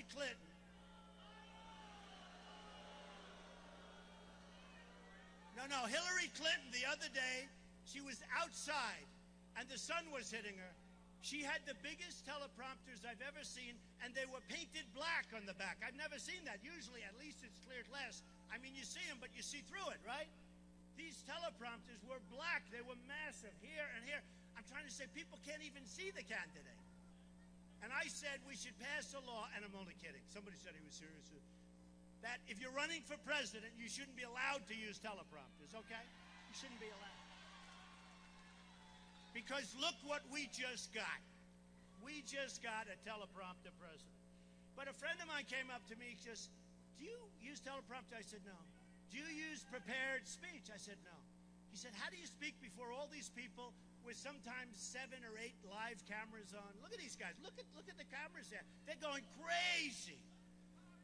Clinton. No, Hillary Clinton the other day, she was outside, and the sun was hitting her. She had the biggest teleprompters I've ever seen, and they were painted black on the back. I've never seen that. Usually, at least it's clear glass. I mean, you see them, but you see through it, right? These teleprompters were black. They were massive, here and here. I'm trying to say people can't even see the candidate. And I said we should pass a law, and I'm only kidding. Somebody said he was serious. That if you're running for president, you shouldn't be allowed to use teleprompters, okay? You shouldn't be allowed. Because look what we just got. We just got a teleprompter president. But a friend of mine came up to me, just, do you use teleprompter? I said, no. Do you use prepared speech? I said, no. He said, how do you speak before all these people with sometimes 7 or 8 live cameras on? Look at these guys. Look at the cameras there. They're going crazy.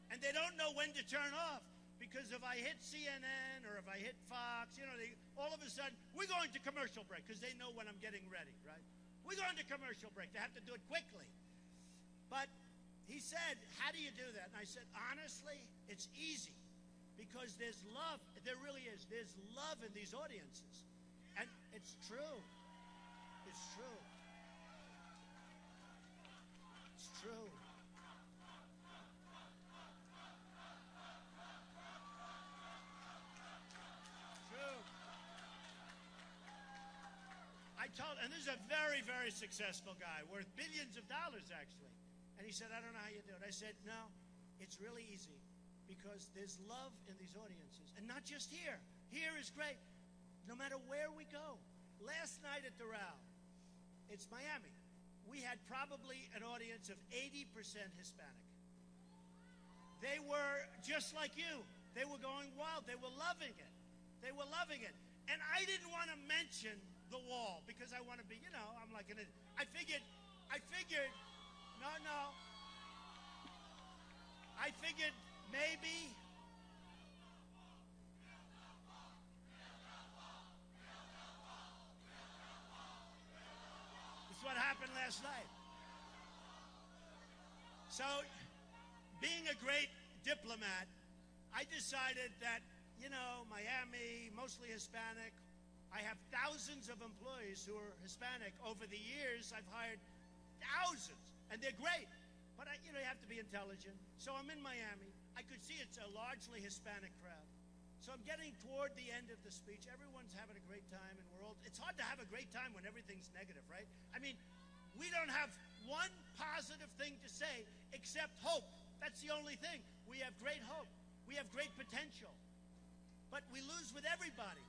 And they don't know when to turn off. Because if I hit CNN or if I hit Fox, you know, all of a sudden, we're going to commercial break because they know when I'm getting ready, right? We're going to commercial break. They have to do it quickly. But he said, how do you do that? And I said, honestly, it's easy. Because there's love. There really is. There's love in these audiences. And it's true. It's true. It's true. And this is a very, very successful guy, worth billions of dollars, actually. And he said, I don't know how you do it. I said, no, it's really easy because there's love in these audiences. And not just here. Here is great. No matter where we go. Last night at the Doral, it's Miami. We had probably an audience of 80% Hispanic. They were just like you. They were going wild. They were loving it. They were loving it. And I didn't want to mention the wall because I want to be, you know, I'm like I figured, no. I figured maybe this is what happened last night. So, being a great diplomat, I decided that, you know, Miami, mostly Hispanic. I have thousands of employees who are Hispanic. Over the years, I've hired thousands, and they're great. But, you know, you have to be intelligent. So I'm in Miami. I could see it's a largely Hispanic crowd. So I'm getting toward the end of the speech. Everyone's having a great time, and it's hard to have a great time when everything's negative, right? I mean, we don't have one positive thing to say except hope. That's the only thing. We have great hope. We have great potential. But we lose with everybody.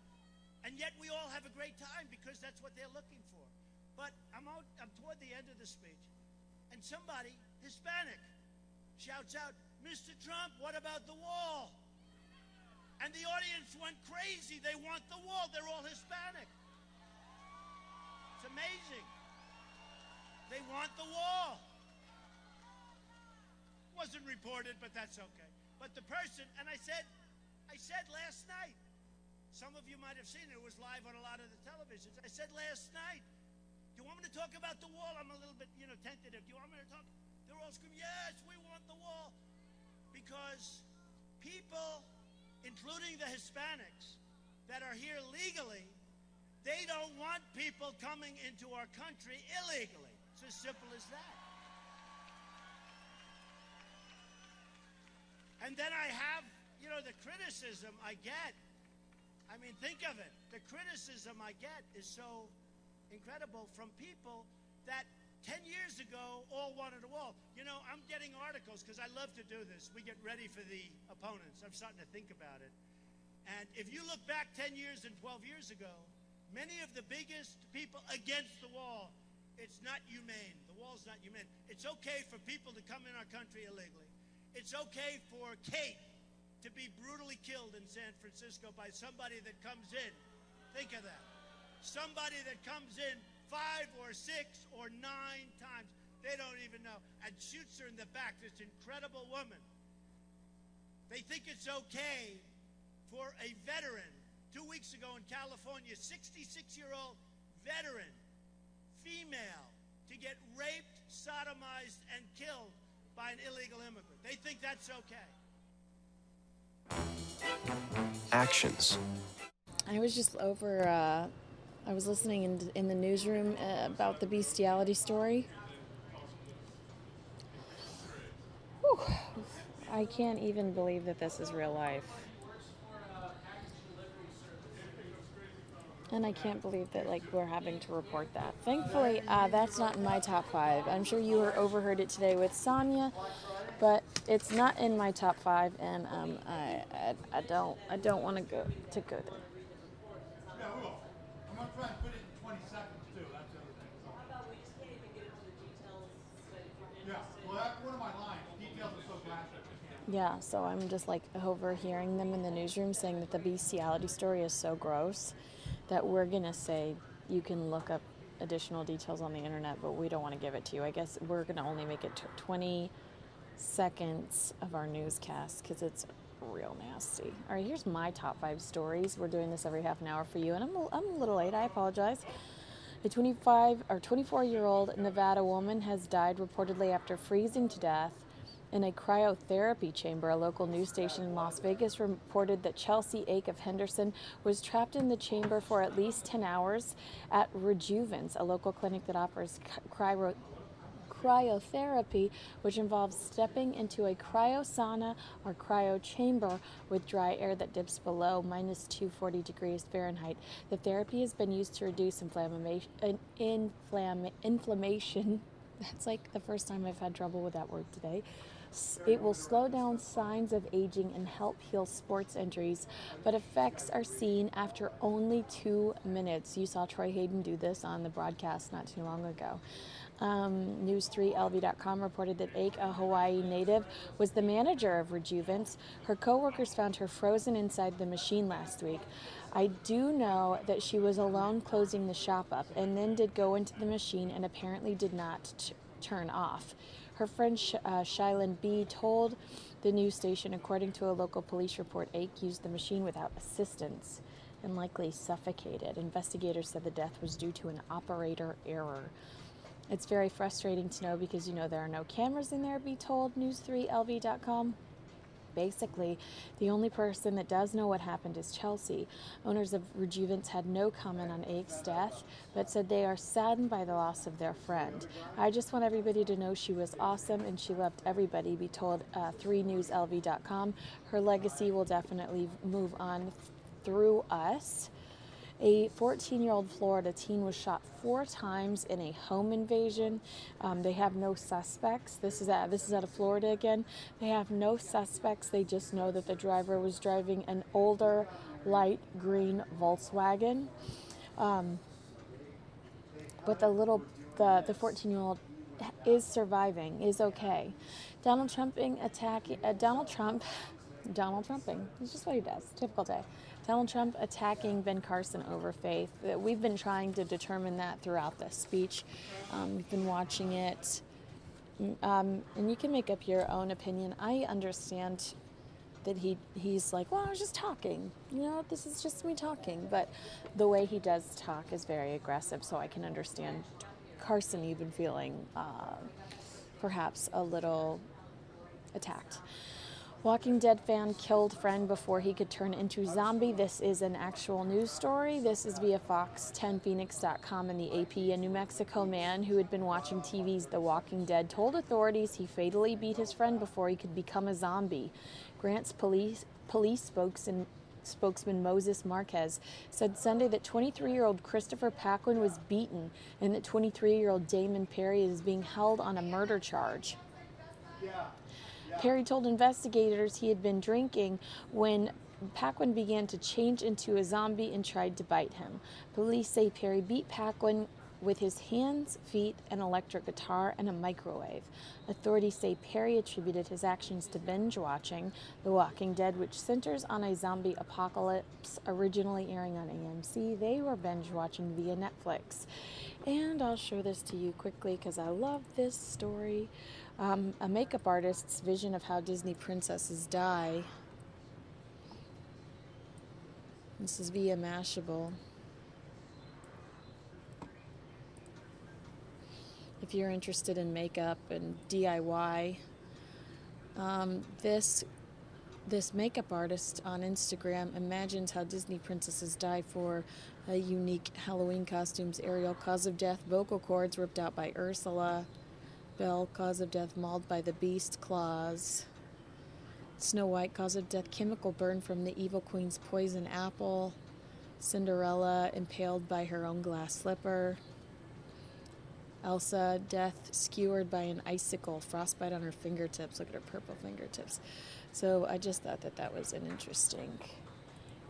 And yet we all have a great time because that's what they're looking for. But I'm toward the end of the speech, and somebody, Hispanic, shouts out, Mr. Trump, what about the wall? And the audience went crazy. They want the wall. They're all Hispanic. It's amazing. They want the wall. Wasn't reported, but that's okay. But the person, and I said last night, some of you might have seen it. It was live on a lot of the televisions. I said last night, do you want me to talk about the wall? I'm a little bit, you know, tentative. Do you want me to talk? They're all screaming, yes, we want the wall. Because people, including the Hispanics that are here legally, they don't want people coming into our country illegally. It's as simple as that. And then I have, you know, the criticism I get. I mean, think of it. The criticism I get is so incredible from people that 10 years ago all wanted a wall. You know, I'm getting articles because I love to do this. We get ready for the opponents. I'm starting to think about it. And if you look back 10 years and 12 years ago, many of the biggest people against the wall, it's not humane. The wall's not humane. It's okay for people to come in our country illegally. It's okay for Kate to be brutally killed in San Francisco by somebody that comes in. Think of that. Somebody that comes in 5 or 6 or 9 times, they don't even know, and shoots her in the back, this incredible woman. They think it's okay for a veteran, 2 weeks ago in California, 66-year-old veteran, female, to get raped, sodomized, and killed by an illegal immigrant. They think that's okay. Actions. I was just over, I was listening in the newsroom about the bestiality story. Whew. I can't even believe that this is real life. And I can't believe that, like, we're having to report that. Thankfully, that's not in my top 5. I'm sure you overheard it today with Sonia, but it's not in my top 5, and I don't want to go there. Yeah, we will. I'm going to try and put it in 20 seconds, too. That's the other thing. How about we just can't even get into the details, but if you're interested. Yeah, well, that's one of my lines. Details are so graphic. Yeah, so I'm just, like, overhearing them in the newsroom saying that the bestiality story is so gross that we're going to say you can look up additional details on the internet, but we don't want to give it to you. I guess we're going to only make it 20 seconds of our newscast because it's real nasty. All right, here's my top 5 stories. We're doing this every half an hour for you, and I'm a little late. I apologize. A 24-year-old Nevada woman has died reportedly after freezing to death in a cryotherapy chamber. A local news station in Las Vegas reported that Chelsea Ake of Henderson was trapped in the chamber for at least 10 hours at Rejuvence, a local clinic that offers cryotherapy, which involves stepping into a cryosauna or cryo chamber with dry air that dips below minus 240 degrees Fahrenheit. The therapy has been used to reduce inflammation. That's like the first time I've had trouble with that word today. It will slow down signs of aging and help heal sports injuries, but effects are seen after only 2 minutes. You saw Troy Hayden do this on the broadcast not too long ago. News3LV.com reported that Ake, a Hawaii native, was the manager of Rejuvence. Her co-workers found her frozen inside the machine last week. I do know that she was alone closing the shop up and then did go into the machine and apparently did not turn off. Her friend Shylin B. told the news station, according to a local police report, Ake used the machine without assistance and likely suffocated. Investigators said the death was due to an operator error. It's very frustrating to know because, you know, there are no cameras in there, be told News3LV.com. Basically, the only person that does know what happened is Chelsea. Owners of Rejuvence had no comment on Ake's death, but said they are saddened by the loss of their friend. I just want everybody to know she was awesome and she loved everybody, be told 3newslv.com. Her legacy will definitely move on through us. A 14-year-old Florida teen was shot 4 times in a home invasion. They have no suspects. This is out of Florida again. They have no suspects. They just know that the driver was driving an older light green Volkswagen. But the 14-year-old is surviving, is okay. Donald Trumping. It's just what he does. Typical day. Donald Trump attacking Ben Carson over faith. We've been trying to determine that throughout this speech. We've been watching it. And you can make up your own opinion. I understand that he's like, well, I was just talking. You know, this is just me talking. But the way he does talk is very aggressive, so I can understand Carson even feeling perhaps a little attacked. Walking Dead fan killed friend before he could turn into zombie. This is an actual news story. This is via FOX10Phoenix.com and the AP. A New Mexico man who had been watching TV's The Walking Dead told authorities he fatally beat his friend before he could become a zombie. Grant's police spokesman Moses Marquez said Sunday that 23-year-old Christopher Paquin was beaten and that 23-year-old Damon Perry is being held on a murder charge. Perry told investigators he had been drinking when Paquin began to change into a zombie and tried to bite him. Police say Perry beat Paquin with his hands, feet, an electric guitar, and a microwave. Authorities say Perry attributed his actions to binge watching The Walking Dead, which centers on a zombie apocalypse, originally airing on AMC. They were binge watching via Netflix. And I'll show this to you quickly because I love this story. A makeup artist's vision of how Disney princesses die. This is via Mashable. If you're interested in makeup and DIY, this makeup artist on Instagram imagines how Disney princesses die for unique Halloween costumes. Ariel, cause of death, vocal cords ripped out by Ursula. Belle, cause of death, mauled by the beast claws. Snow White, cause of death, chemical burn from the evil queen's poison apple. Cinderella impaled by her own glass slipper. Elsa, death skewered by an icicle, frostbite on her fingertips. Look at her purple fingertips. So I just thought that was an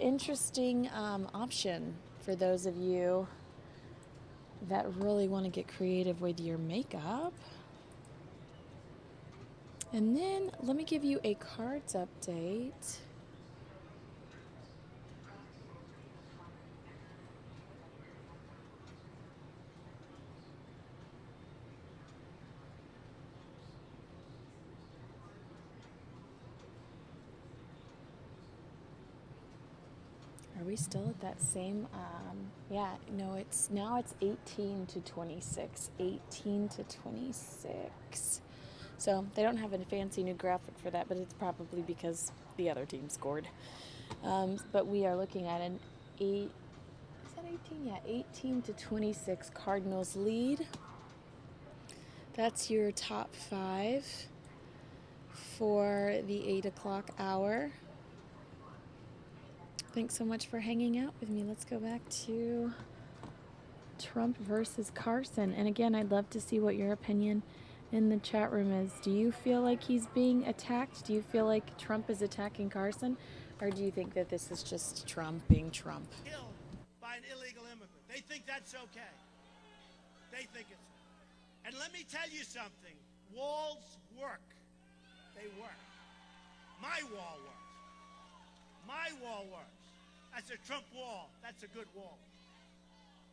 interesting option for those of you that really want to get creative with your makeup. And then let me give you a cards update. Are we still at that same? Yeah, no, it's 18 to 26. 18 to 26. So they don't have a fancy new graphic for that, but it's probably because the other team scored. But we are looking at an 8. Is that 18? Yeah, 18 to 26 Cardinals lead. That's your top 5 for the 8 o'clock hour. Thanks so much for hanging out with me. Let's go back to Trump versus Carson. And again, I'd love to see what your opinion in the chat room is. Do you feel like he's being attacked? Do you feel like Trump is attacking Carson? Or do you think that this is just Trump being Trump? Killed by an illegal immigrant. They think that's okay. They think it's. And let me tell you something. Walls work. They work. My wall works. My wall works. That's a Trump wall. That's a good wall.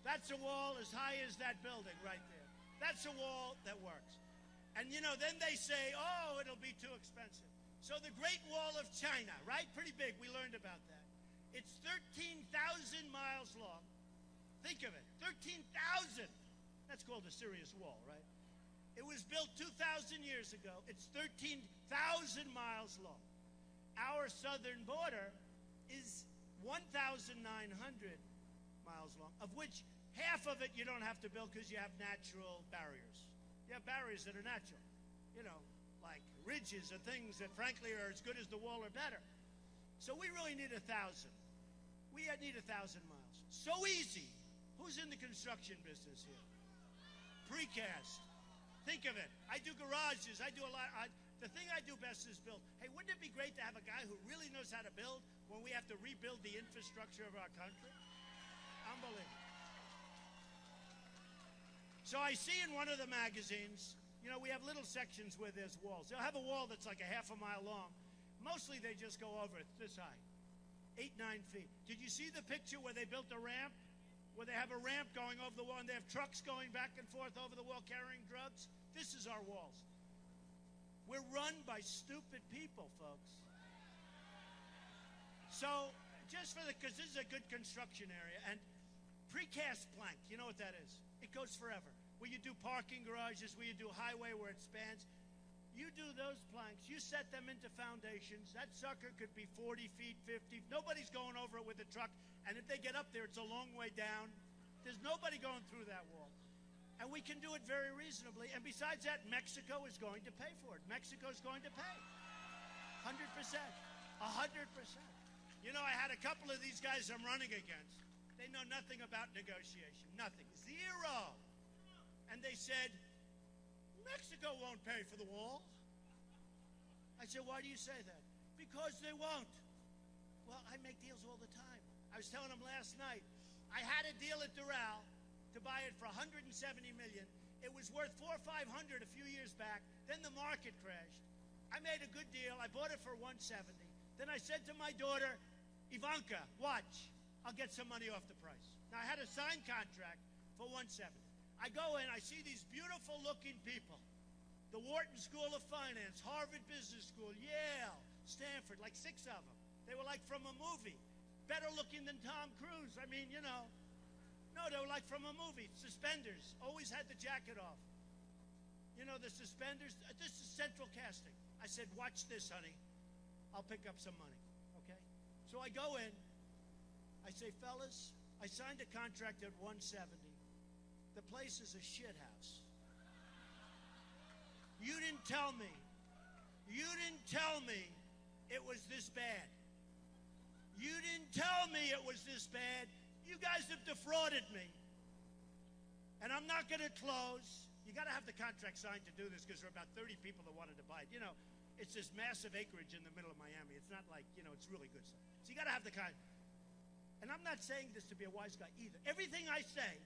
That's a wall as high as that building right there. That's a wall that works. And, you know, then they say, oh, it'll be too expensive. So the Great Wall of China, right? Pretty big. We learned about that. It's 13,000 miles long. Think of it. 13,000. That's called a serious wall, right? It was built 2,000 years ago. It's 13,000 miles long. Our southern border is 1,900 miles long, of which half of it you don't have to build because you have natural barriers. You have barriers that are natural, you know, like ridges or things that frankly are as good as the wall or better. So we really need 1,000. We need 1,000 miles. So easy. Who's in the construction business here? Precast. Think of it. I do garages. I do a lot. The thing I do best is build. Hey, wouldn't it be great to have a guy who really knows how to build when we have to rebuild the infrastructure of our country? Unbelievable. So I see in one of the magazines, you know, we have little sections where there's walls. They'll have a wall that's like a half a mile long. Mostly they just go over it this high, 8, 9 feet. Did you see the picture where they built a ramp? Where they have a ramp going over the wall and they have trucks going back and forth over the wall carrying drugs? This is our walls. We're run by stupid people, folks. So, just for because this is a good construction area, and precast plank, you know what that is? It goes forever. Where you do parking garages, where you do highway where it spans, you do those planks, you set them into foundations. That sucker could be 40 feet, 50. Nobody's going over it with a truck, and if they get up there, it's a long way down. There's nobody going through that wall. And we can do it very reasonably. And besides that, Mexico is going to pay for it. Mexico is going to pay. 100%. 100%. You know, I had a couple of these guys I'm running against. They know nothing about negotiation. Nothing. Zero. And they said, Mexico won't pay for the wall. I said, why do you say that? Because they won't. Well, I make deals all the time. I was telling them last night, I had a deal at Doral to buy it for $170 million. It was worth $400 or $500 a few years back. Then the market crashed. I made a good deal. I bought it for $170. Then I said to my daughter, Ivanka, watch. I'll get some money off the price. Now, I had a signed contract for $170. I go in, I see these beautiful-looking people. The Wharton School of Finance, Harvard Business School, Yale, Stanford, like 6 of them. They were like from a movie. Better looking than Tom Cruise. I mean, you know. No, they were like from a movie. Suspenders. Always had the jacket off. You know, the suspenders. This is central casting. I said, watch this, honey. I'll pick up some money. Okay? So I go in. I say, fellas, I signed a contract at $170. The place is a shit house. You didn't tell me. You didn't tell me it was this bad. You didn't tell me it was this bad. You guys have defrauded me. And I'm not going to close. You got to have the contract signed to do this because there are about 30 people that wanted to buy it. You know, it's this massive acreage in the middle of Miami. It's not like, you know, it's really good stuff. So you got to have the contract. And I'm not saying this to be a wise guy either. Everything I say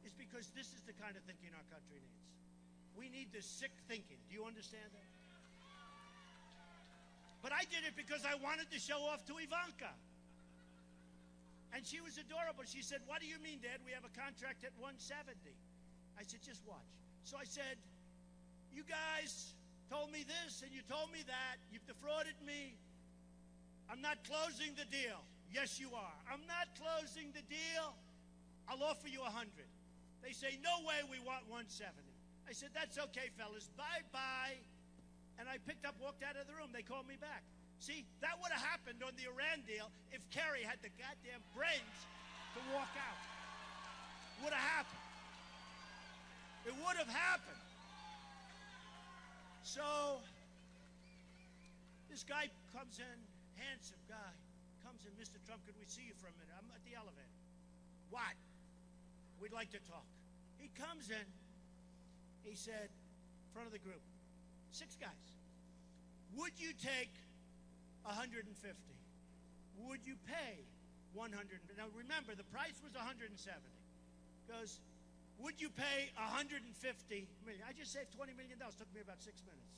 is because this is the kind of thinking our country needs. We need this sick thinking. Do you understand that? But I did it because I wanted to show off to Ivanka. And she was adorable. She said, "What do you mean, Dad? We have a contract at 170. I said, "Just watch." So I said, "You guys told me this and you told me that. You've defrauded me. I'm not closing the deal." "Yes, you are." "I'm not closing the deal. I'll offer you 100. They say, "No way, we want 170. I said, "That's okay, fellas. Bye-bye." And I picked up, walked out of the room. They called me back. See, that would have happened on the Iran deal if Kerry had the goddamn brains to walk out. Would have happened. It would have happened. So, this guy comes in, handsome guy, comes in, "Mr. Trump, could we see you for a minute? I'm at the elevator." "What?" "We'd like to talk." He comes in, he said, in front of the group, 6 guys, "Would you take 150? Would you pay 100? Now remember, the price was 170. Goes, "Would you pay 150 million? I just saved $20 million. Took me about 6 minutes.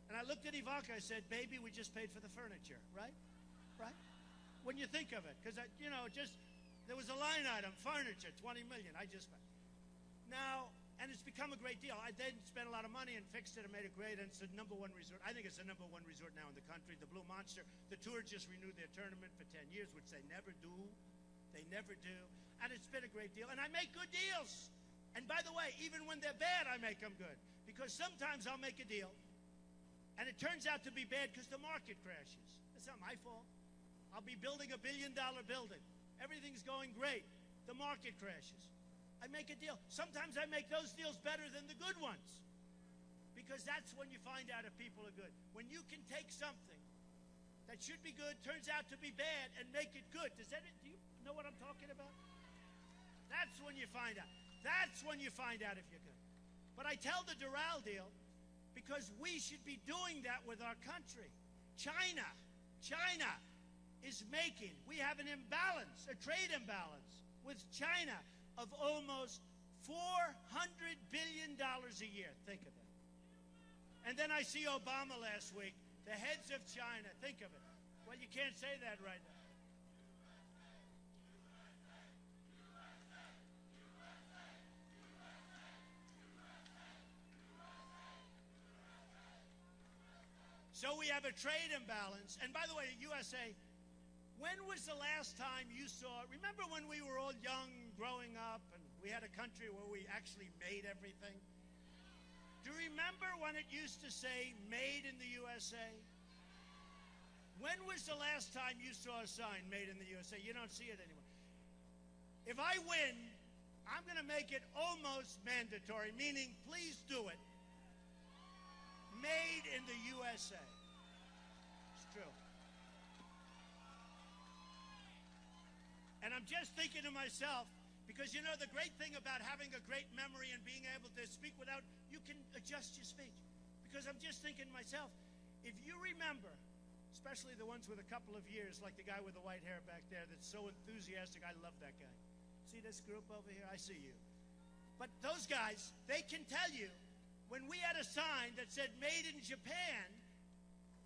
And I looked at Ivanka. I said, "Baby, we just paid for the furniture, right? Right? When you think of it, because you know, there was a line item, furniture, 20 million. I just now." And it's become a great deal. I then spent a lot of money and fixed it and made it great, and it's the #1 resort. I think it's the #1 resort now in the country, the Blue Monster. The Tour just renewed their tournament for 10 years, which they never do. They never do. And it's been a great deal. And I make good deals. And by the way, even when they're bad, I make them good. Because sometimes I'll make a deal, and it turns out to be bad because the market crashes. It's not my fault. I'll be building a $1 billion building. Everything's going great. The market crashes. I make a deal. Sometimes I make those deals better than the good ones. Because that's when you find out if people are good. When you can take something that should be good, turns out to be bad, and make it good. Do you know what I'm talking about? That's when you find out. That's when you find out if you're good. But I tell the Doral deal because we should be doing that with our country. China is making, we have an imbalance, a trade imbalance with China of almost $400 billion a year. Think of it. And then I see Obama last week, the heads of China. Think of it. Well, you can't say that right now. So we have a trade imbalance. And by the way, USA, when was the last time you saw, remember when we were all young growing up and we had a country where we actually made everything? Do you remember when it used to say made in the USA? When was the last time you saw a sign made in the USA? You don't see it anymore. If I win, I'm going to make it almost mandatory, meaning please do it. Made in the USA. It's true. And I'm just thinking to myself, because you know the great thing about having a great memory and being able to speak without, you can adjust your speech. Because I'm just thinking to myself, if you remember, especially the ones with a couple of years, like the guy with the white hair back there that's so enthusiastic, I love that guy. See this group over here? I see you. But those guys, they can tell you, when we had a sign that said made in Japan,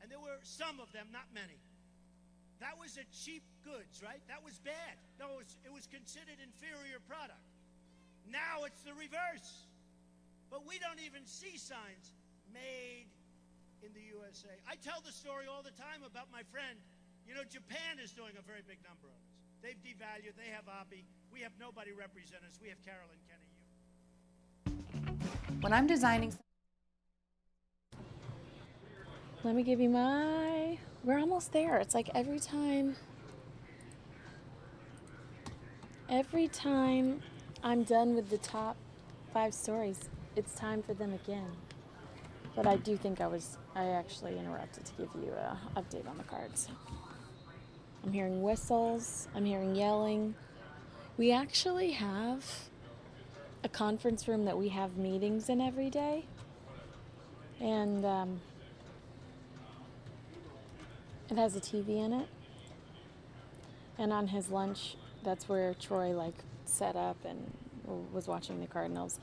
and there were some of them, not many, that was a cheap goods, right? That was bad. No, it was considered inferior product. Now it's the reverse. But we don't even see signs made in the USA. I tell the story all the time about my friend. You know, Japan is doing a very big number on us. They've devalued. They have Abe. We have nobody represent us. We have Carolyn Kenny. When I'm designing... Let me give you my... We're almost there. It's like every time I'm done with the top 5 stories, it's time for them again. But I do think I actually interrupted to give you an update on the cards. I'm hearing whistles, I'm hearing yelling, We actually have a conference room that we have meetings in every day. And it has a TV in it. And on his lunch, that's where Troy set up and was watching the Cardinals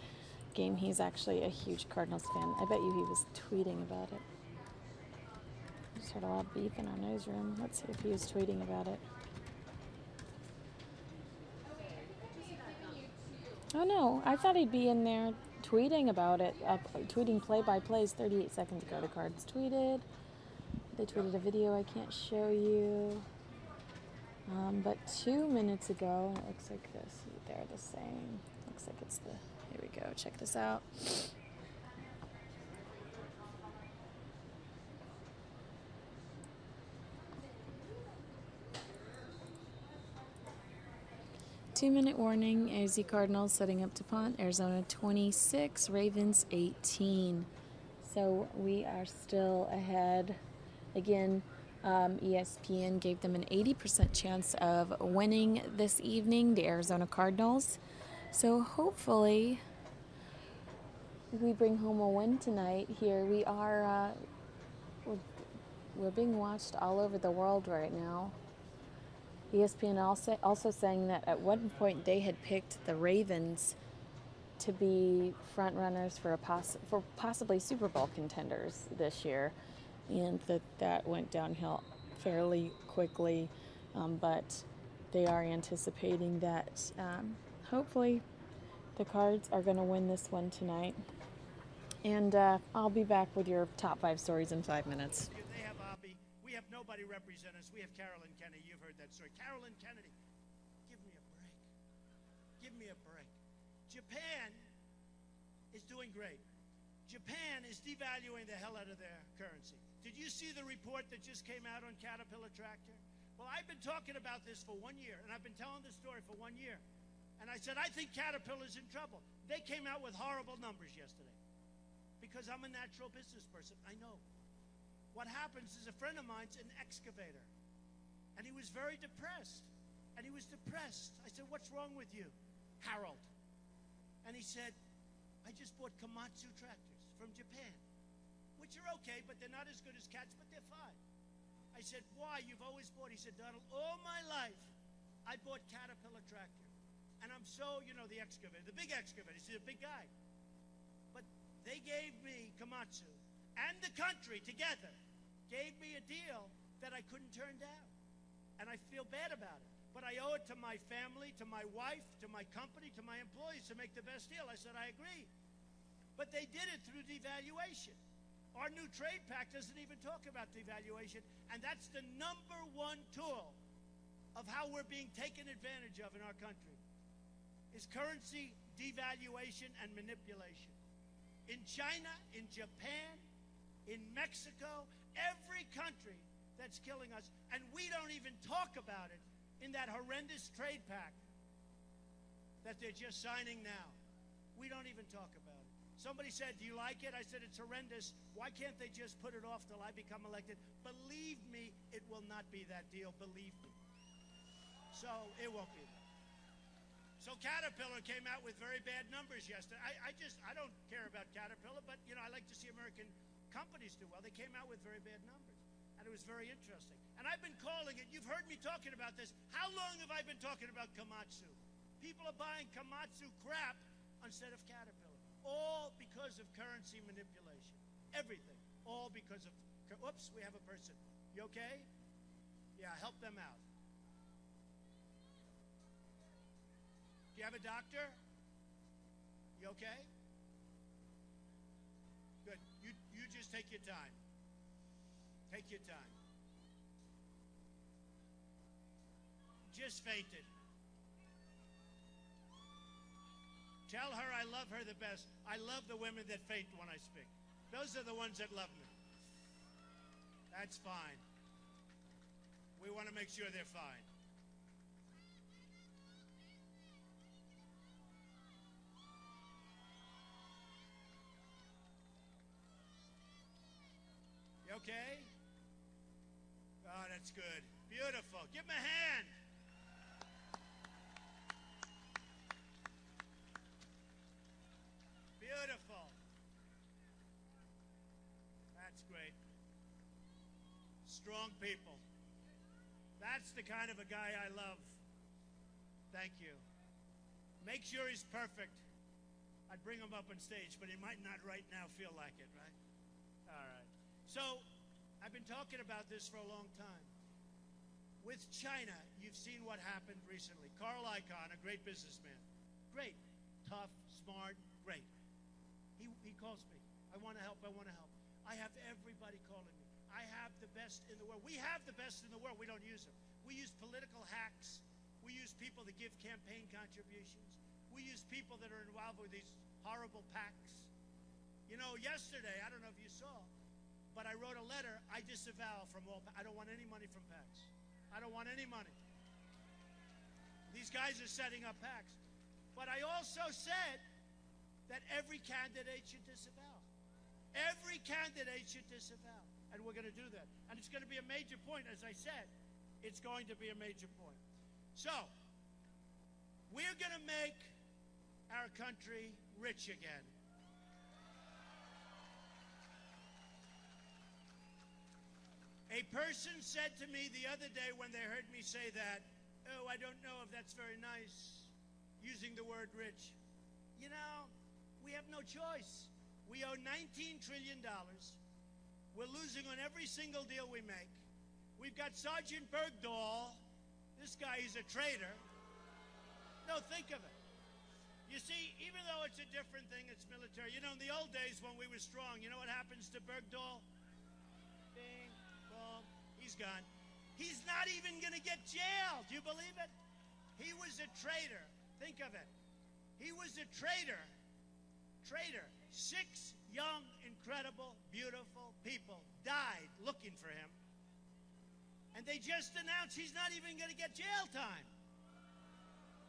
game. He's actually a huge Cardinals fan. I bet you he was tweeting about it. Just heard a lot of beep in our newsroom. Let's see if he was tweeting about it. Oh no, I thought he'd be in there tweeting about it, tweeting play-by-plays 38 seconds ago. The Cards tweeted. They tweeted a video I can't show you. But 2 minutes ago, it looks like this. They're the same. Looks like it's the, here we go, check this out. Two-minute warning, AZ Cardinals setting up to punt. Arizona 26, Ravens 18. So we are still ahead. Again, ESPN gave them an 80% chance of winning this evening, the Arizona Cardinals. So hopefully we bring home a win tonight here. We are, we're being watched all over the world right now. ESPN also saying that at one point they had picked the Ravens to be front runners for possibly Super Bowl contenders this year, and that went downhill fairly quickly. But they are anticipating that hopefully the Cards are going to win this one tonight. And I'll be back with your top 5 stories in 5 minutes. They have Abby. We have nobody represent us. We have Carolyn Kennedy. You've heard that story. Carolyn Kennedy, give me a break. Give me a break. Japan is doing great. Japan is devaluing the hell out of their currency. Did you see the report that just came out on Caterpillar Tractor? Well, I've been talking about this for 1 year, and I've been telling this story for 1 year. And I said, I think Caterpillar's in trouble. They came out with horrible numbers yesterday. Because I'm a natural business person, I know. What happens is a friend of mine's an excavator. And he was very depressed. And he was depressed. I said, what's wrong with you? Harold. And he said, I just bought Komatsu tractors from Japan, which are okay, but they're not as good as Cats, but they're fine. I said, why? You've always bought. He said, Donald, all my life, I bought Caterpillar tractor. And I'm so, the excavator, the big excavator, he's a big guy. But they gave me Komatsu and the country together gave me a deal that I couldn't turn down. And I feel bad about it. But I owe it to my family, to my wife, to my company, to my employees to make the best deal. I said, I agree. But they did it through devaluation. Our new trade pact doesn't even talk about devaluation. And that's the #1 tool of how we're being taken advantage of in our country, is currency devaluation and manipulation. In China, in Japan, in Mexico, every country that's killing us, and we don't even talk about it in that horrendous trade pact that they're just signing now. We don't even talk about it. Somebody said, do you like it? I said, it's horrendous. Why can't they just put it off till I become elected? Believe me, it will not be that deal. Believe me. So it won't be that. So Caterpillar came out with very bad numbers yesterday. I don't care about Caterpillar, but, I like to see American companies do well. They came out with very bad numbers, and it was very interesting. And I've been calling it, you've heard me talking about this. How long have I been talking about Komatsu? People are buying Komatsu crap instead of Caterpillar, all because of currency manipulation. Everything, all because of, whoops, we have a person. You okay? Yeah, help them out. Do you have a doctor? You okay? Good. You just take your time. Take your time. Just fainted. Tell her I love her the best. I love the women that faint when I speak. Those are the ones that love me. That's fine. We want to make sure they're fine. You okay? Oh, that's good. Beautiful. Give him a hand. That's great. Strong people. That's the kind of a guy I love. Thank you. Make sure he's perfect. I'd bring him up on stage, but he might not right now feel like it, right? All right. So, I've been talking about this for a long time. With China, you've seen what happened recently. Carl Icahn, a great businessman. Great. Tough, smart, great. He calls me. I want to help, I want to help. I have everybody calling me. I have the best in the world. We have the best in the world. We don't use them. We use political hacks. We use people that give campaign contributions. We use people that are involved with these horrible PACs. You know, yesterday, I don't know if you saw, but I wrote a letter. I disavow from all. I don't want any money from PACs. I don't want any money. These guys are setting up PACs. But I also said that every candidate should disavow. Every candidate should disavow. And we're going to do that. And it's going to be a major point, as I said. It's going to be a major point. So, we're going to make our country rich again. A person said to me the other day when they heard me say that, oh, I don't know if that's very nice, using the word rich. You know, we have no choice. We owe $19 trillion. We're losing on every single deal we make. We've got Sergeant Bergdahl. This guy is a traitor. No, think of it. You see, even though it's a different thing, it's military. You know, in the old days when we were strong, you know what happens to Bergdahl? Bing, boom, he's gone. He's not even going to get jailed. Do you believe it? He was a traitor. Think of it. He was a traitor. Traitor. 6 young, incredible, beautiful people died looking for him. And they just announced he's not even going to get jail time.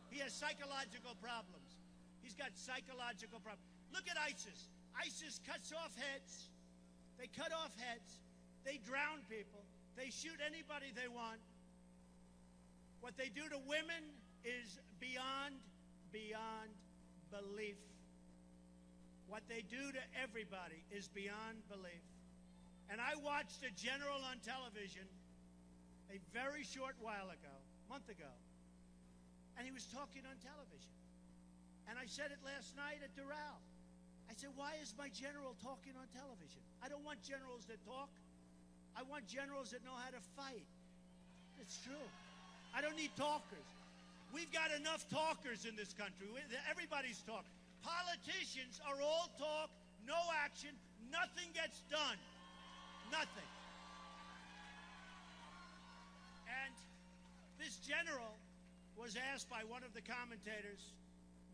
He has psychological problems. He's got psychological problems. Look at ISIS. ISIS cuts off heads. They cut off heads. They drown people. They shoot anybody they want. What they do to women is beyond belief. What they do to everybody is beyond belief. And I watched a general on television a very short while ago, month ago, and he was talking on television. And I said it last night at Doral. I said, why is my general talking on television? I don't want generals that talk. I want generals that know how to fight. It's true. I don't need talkers. We've got enough talkers in this country. Everybody's talking. Politicians are all talk, no action, nothing gets done. Nothing. And this general was asked by one of the commentators,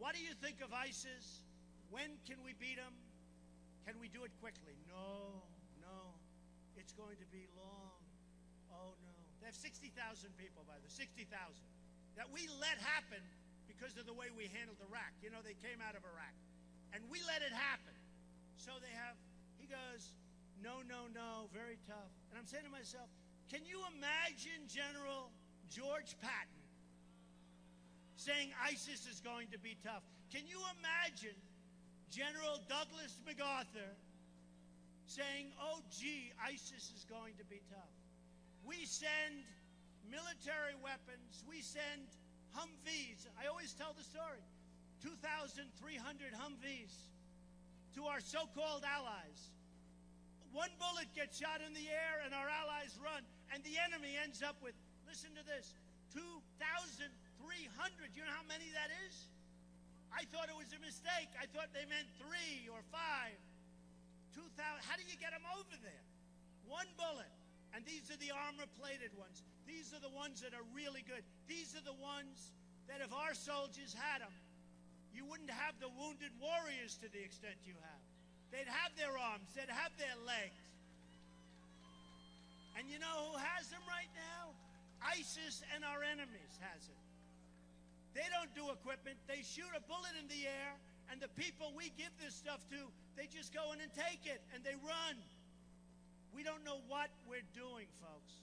what do you think of ISIS? When can we beat them? Can we do it quickly? No. It's going to be long. Oh, no. They have 60,000 people, by the way, 60,000. That we let happen because of the way we handled Iraq. You know, they came out of Iraq. And we let it happen. So they have, he goes, no, very tough. And I'm saying to myself, can you imagine General George Patton saying ISIS is going to be tough? Can you imagine General Douglas MacArthur saying, oh, gee, ISIS is going to be tough? We send military weapons. We send Humvees. I always tell the story. 2,300 Humvees to our so-called allies. One bullet gets shot in the air and our allies run. And the enemy ends up with, listen to this, 2,300. You know how many that is? I thought it was a mistake. I thought they meant 3 or 5. 2,000. How do you get them over there? One bullet. And these are the armor-plated ones. These are the ones that are really good. These are the ones that if our soldiers had them, you wouldn't have the wounded warriors to the extent you have. They'd have their arms. They'd have their legs. And you know who has them right now? ISIS and our enemies has it. They don't do equipment. They shoot a bullet in the air, and the people we give this stuff to, they just go in and take it, and they run. We don't know what we're doing, folks,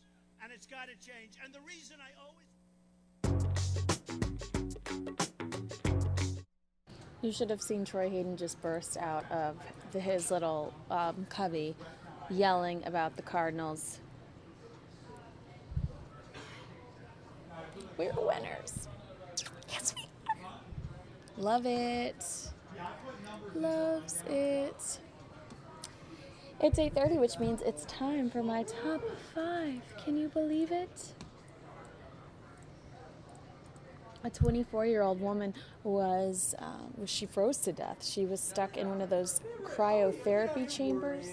and it's got to change. And the reason I always... You should have seen Troy Hayden just burst out of his little cubby yelling about the Cardinals. We're winners. Yes, we are. Love it. Loves it. It's 8:30, which means it's time for my top 5. Can you believe it? A 24-year-old woman she froze to death. She was stuck in one of those cryotherapy chambers.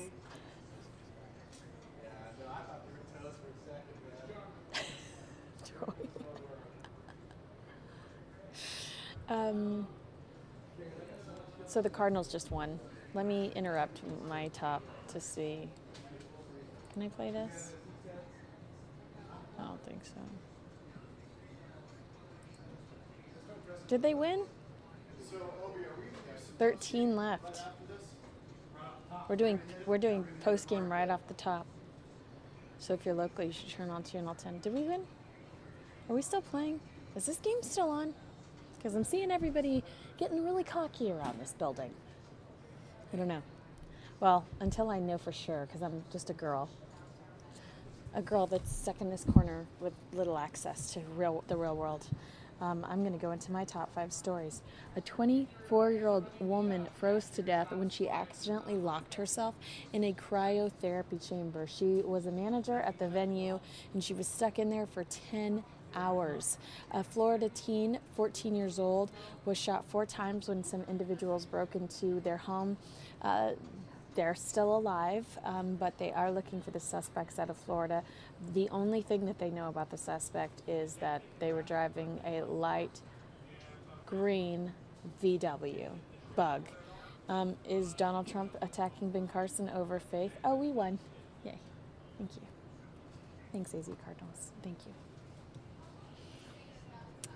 So the Cardinals just won. Let me interrupt my top to see. Can I play this? I don't think so. Did they win? 13 left. We're doing post game right off the top. So if you're local, you should turn on Channel 10. Did we win? Are we still playing? Is this game still on? Because I'm seeing everybody getting really cocky around this building. I don't know. Well, until I know for sure, because I'm just a girl that's stuck in this corner with little access to the real world. I'm going to go into my top 5 stories. A 24-year-old woman froze to death when she accidentally locked herself in a cryotherapy chamber. She was a manager at the venue, and she was stuck in there for 10 hours. A Florida teen, 14 years old, was shot 4 times when some individuals broke into their home. They're still alive, but they are looking for the suspects out of Florida. The only thing that they know about the suspect is that they were driving a light green VW Bug. Is Donald Trump attacking Ben Carson over faith? Oh, we won. Yay. Thank you. Thanks, AZ Cardinals. Thank you.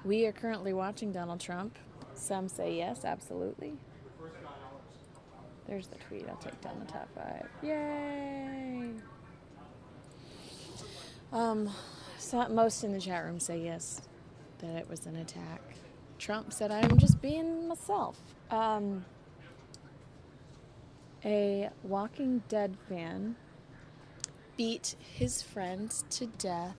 We are currently watching Donald Trump. Some say yes, absolutely. There's the tweet. I'll take down the top 5. Yay! So most in the chat room say yes, that it was an attack. Trump said, I'm just being myself. A Walking Dead fan beat his friend to death.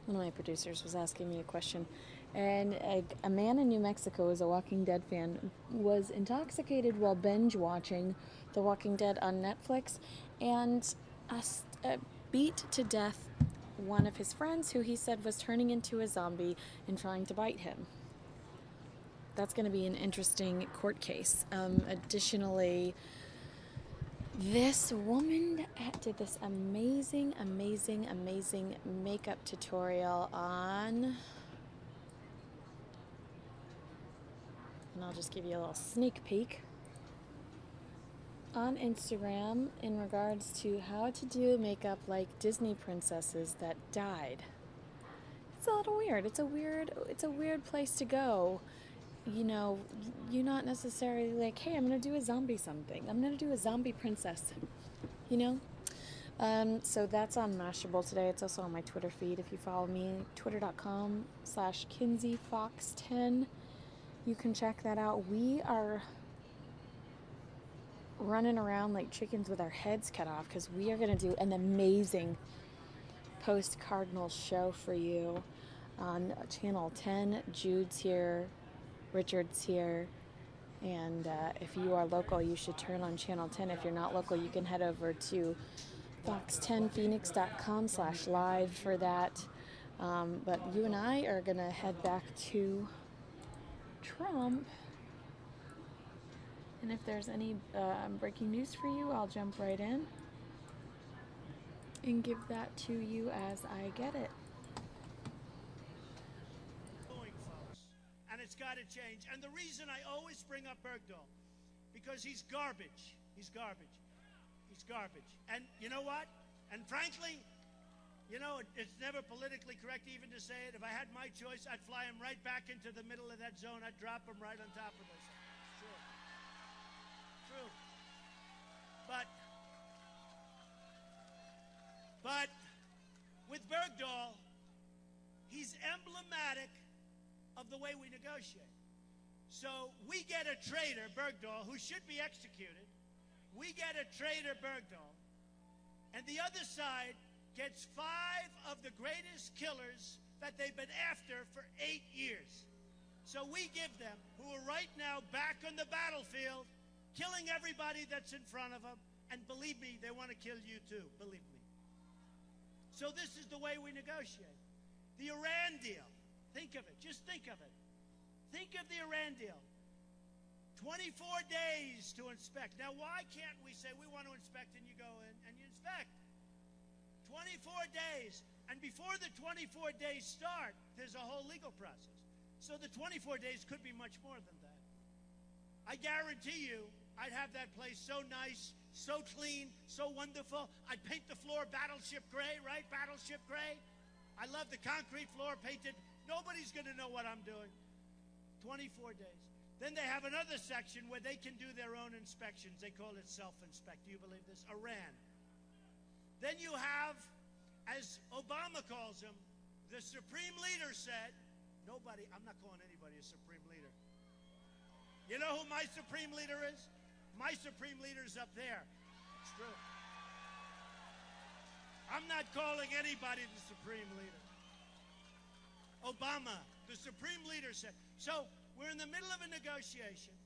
One of my producers was asking me a question, and a man in New Mexico, who's a Walking Dead fan, was intoxicated while binge watching The Walking Dead on Netflix, and beat to death one of his friends who he said was turning into a zombie and trying to bite him. That's going to be an interesting court case. Additionally, this woman did this amazing makeup tutorial on, and I'll just give you a little sneak peek, on Instagram in regards to how to do makeup like Disney princesses that died. It's a little weird. It's a weird place to go. You know, you're not necessarily like, hey, I'm going to do a zombie something. I'm going to do a zombie princess, you know? So that's on Mashable today. It's also on my Twitter feed. If you follow me, twitter.com/KinseyFox10. You can check that out. We are running around like chickens with our heads cut off because we are going to do an amazing post-Cardinals show for you on Channel 10. Jude's here. Richard's here, and if you are local, you should turn on Channel 10. If you're not local, you can head over to fox10phoenix.com/live for that. But you and I are going to head back to Trump And if there's any breaking news for you, I'll jump right in and give that to you as I get it. Folks, and it's got to change. And the reason I always bring up Bergdahl, because he's garbage. He's garbage. He's garbage. And you know what? And frankly, you know, it's never politically correct even to say it. If I had my choice, I'd fly him right back into the middle of that zone. I'd drop him right on top of this. True. True. But with Bergdahl, he's emblematic of the way we negotiate. So we get a traitor, Bergdahl, who should be executed. We get a traitor, Bergdahl. And the other side gets 5 of the greatest killers that they've been after for 8 years. So we give them, who are right now back on the battlefield, killing everybody that's in front of them. And believe me, they want to kill you too, believe me. So this is the way we negotiate. The Iran deal, think of it, just think of it. Think of the Iran deal. 24 days to inspect. Now, why can't we say we want to inspect and you go in and you inspect? 24 days. And before the 24 days start, there's a whole legal process. So the 24 days could be much more than that. I guarantee you, I'd have that place so nice, so clean, so wonderful. I'd paint the floor battleship gray, right? Battleship gray. I love the concrete floor painted. Nobody's going to know what I'm doing. 24 days. Then they have another section where they can do their own inspections. They call it self-inspect. Do you believe this? Iran. Then you have, as Obama calls him, the supreme leader said, nobody, I'm not calling anybody a supreme leader. You know who my supreme leader is? My supreme leader is up there. It's true. I'm not calling anybody the supreme leader. Obama, the supreme leader, said. So we're in the middle of a negotiation,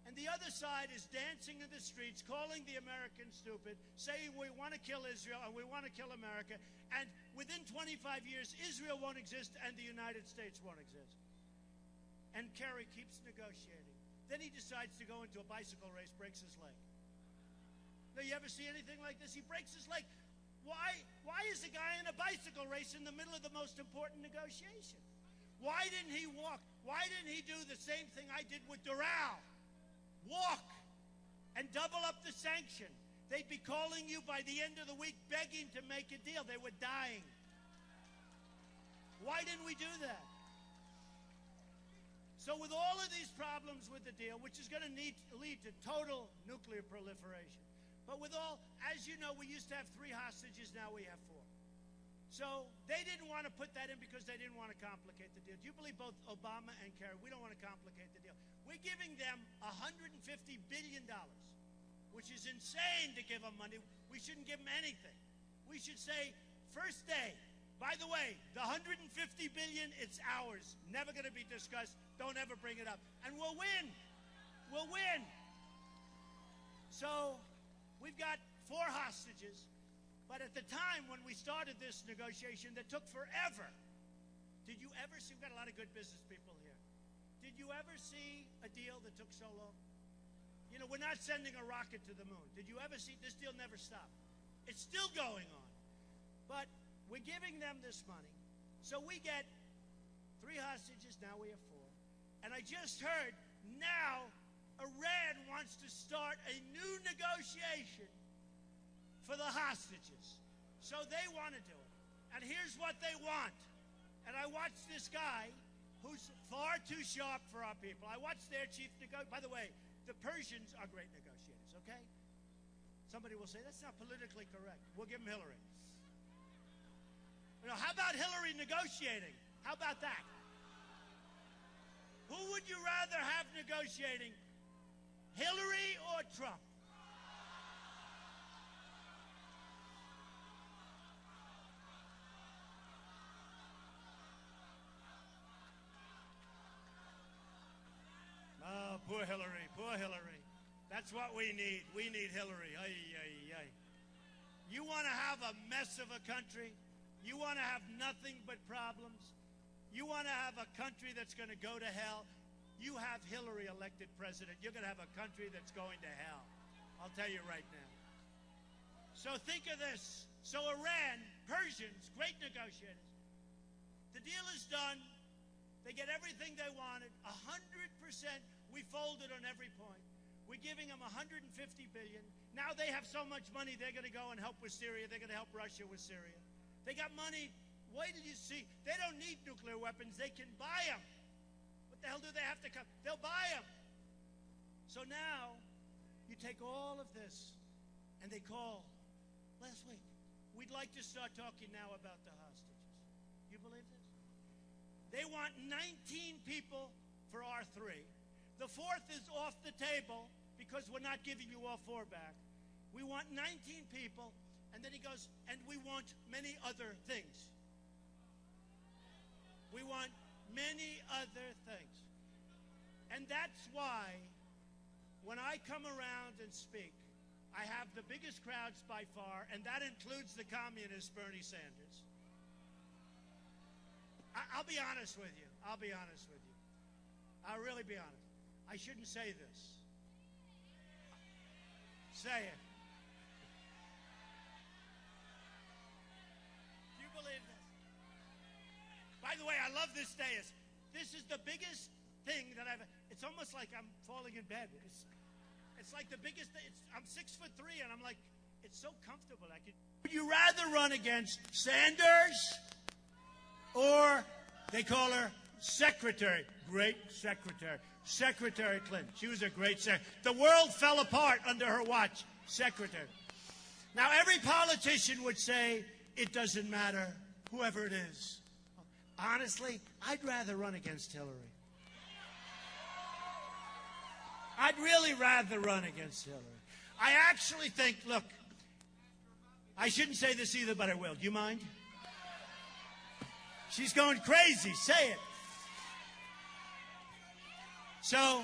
and the other side is dancing in the streets, calling the Americans stupid, saying we want to kill Israel and we want to kill America, and within 25 years, Israel won't exist and the United States won't exist. And Kerry keeps negotiating. Then he decides to go into a bicycle race, breaks his leg. Now, you ever see anything like this? He breaks his leg. Why is a guy in a bicycle race in the middle of the most important negotiation? Why didn't he walk? Why didn't he do the same thing I did with Doral? Walk and double up the sanction. They'd be calling you by the end of the week begging to make a deal. They were dying. Why didn't we do that? So with all of these problems with the deal, which is going to lead to total nuclear proliferation, but with all, as you know, we used to have 3 hostages, now we have 4. So they didn't want to put that in because they didn't want to complicate the deal. Do you believe both Obama and Kerry, we don't want to complicate the deal. We're giving them $150 billion, which is insane to give them money. We shouldn't give them anything. We should say, first day, by the way, the $150 billion, it's ours. Never going to be discussed. Don't ever bring it up. And we'll win. We'll win. So we've got 4 hostages. But at the time when we started this negotiation that took forever, did you ever see, we've got a lot of good business people here. Did you ever see a deal that took so long? You know, we're not sending a rocket to the moon. Did you ever see, this deal never stopped. It's still going on. But we're giving them this money. So we get 3 hostages, now we have 4. And I just heard now Iran wants to start a new negotiation for the hostages. So they want to do it. And here's what they want. And I watched this guy who's far too sharp for our people. I watched their chief negotiator. By the way, the Persians are great negotiators, okay? Somebody will say, that's not politically correct. We'll give them Hillary. You know, how about Hillary negotiating? How about that? Who would you rather have negotiating, Hillary or Trump? Oh, poor Hillary, poor Hillary. That's what we need. We need Hillary. Ay, ay, ay. You want to have a mess of a country? You want to have nothing but problems? You want to have a country that's going to go to hell? You have Hillary elected president, you're going to have a country that's going to hell. I'll tell you right now. So think of this. So Iran, Persians, great negotiators. The deal is done. They get everything they wanted. 100%. We folded on every point. We're giving them $150 billion. Now they have so much money, they're going to go and help with Syria. They're going to help Russia with Syria. They got money. Wait till you see. They don't need nuclear weapons. They can buy them. What the hell do they have to come? They'll buy them. So now you take all of this, and they call last week. We'd like to start talking now about the hostages. You believe this? They want 19 people for R3. The fourth is off the table because we're not giving you all four back. We want 19 people, and then he goes, and we want many other things. We want many other things. And that's why when I come around and speak, I have the biggest crowds by far, and that includes the communist Bernie Sanders. I'll be honest with you. I'll be honest with you. I'll really be honest. I shouldn't say this. Say it. Do you believe this? By the way, I love this day. This is the biggest thing that it's almost like I'm falling in bed. It's like the biggest thing. I'm 6'3", and I'm like, it's so comfortable. Would you rather run against Sanders or they call her secretary? Great secretary. Secretary Clinton. She was a great secretary. The world fell apart under her watch. Secretary. Now, every politician would say, it doesn't matter, whoever it is. Honestly, I'd rather run against Hillary. I'd really rather run against Hillary. I actually think, look, I shouldn't say this either, but I will. Do you mind? She's going crazy. Say it. So,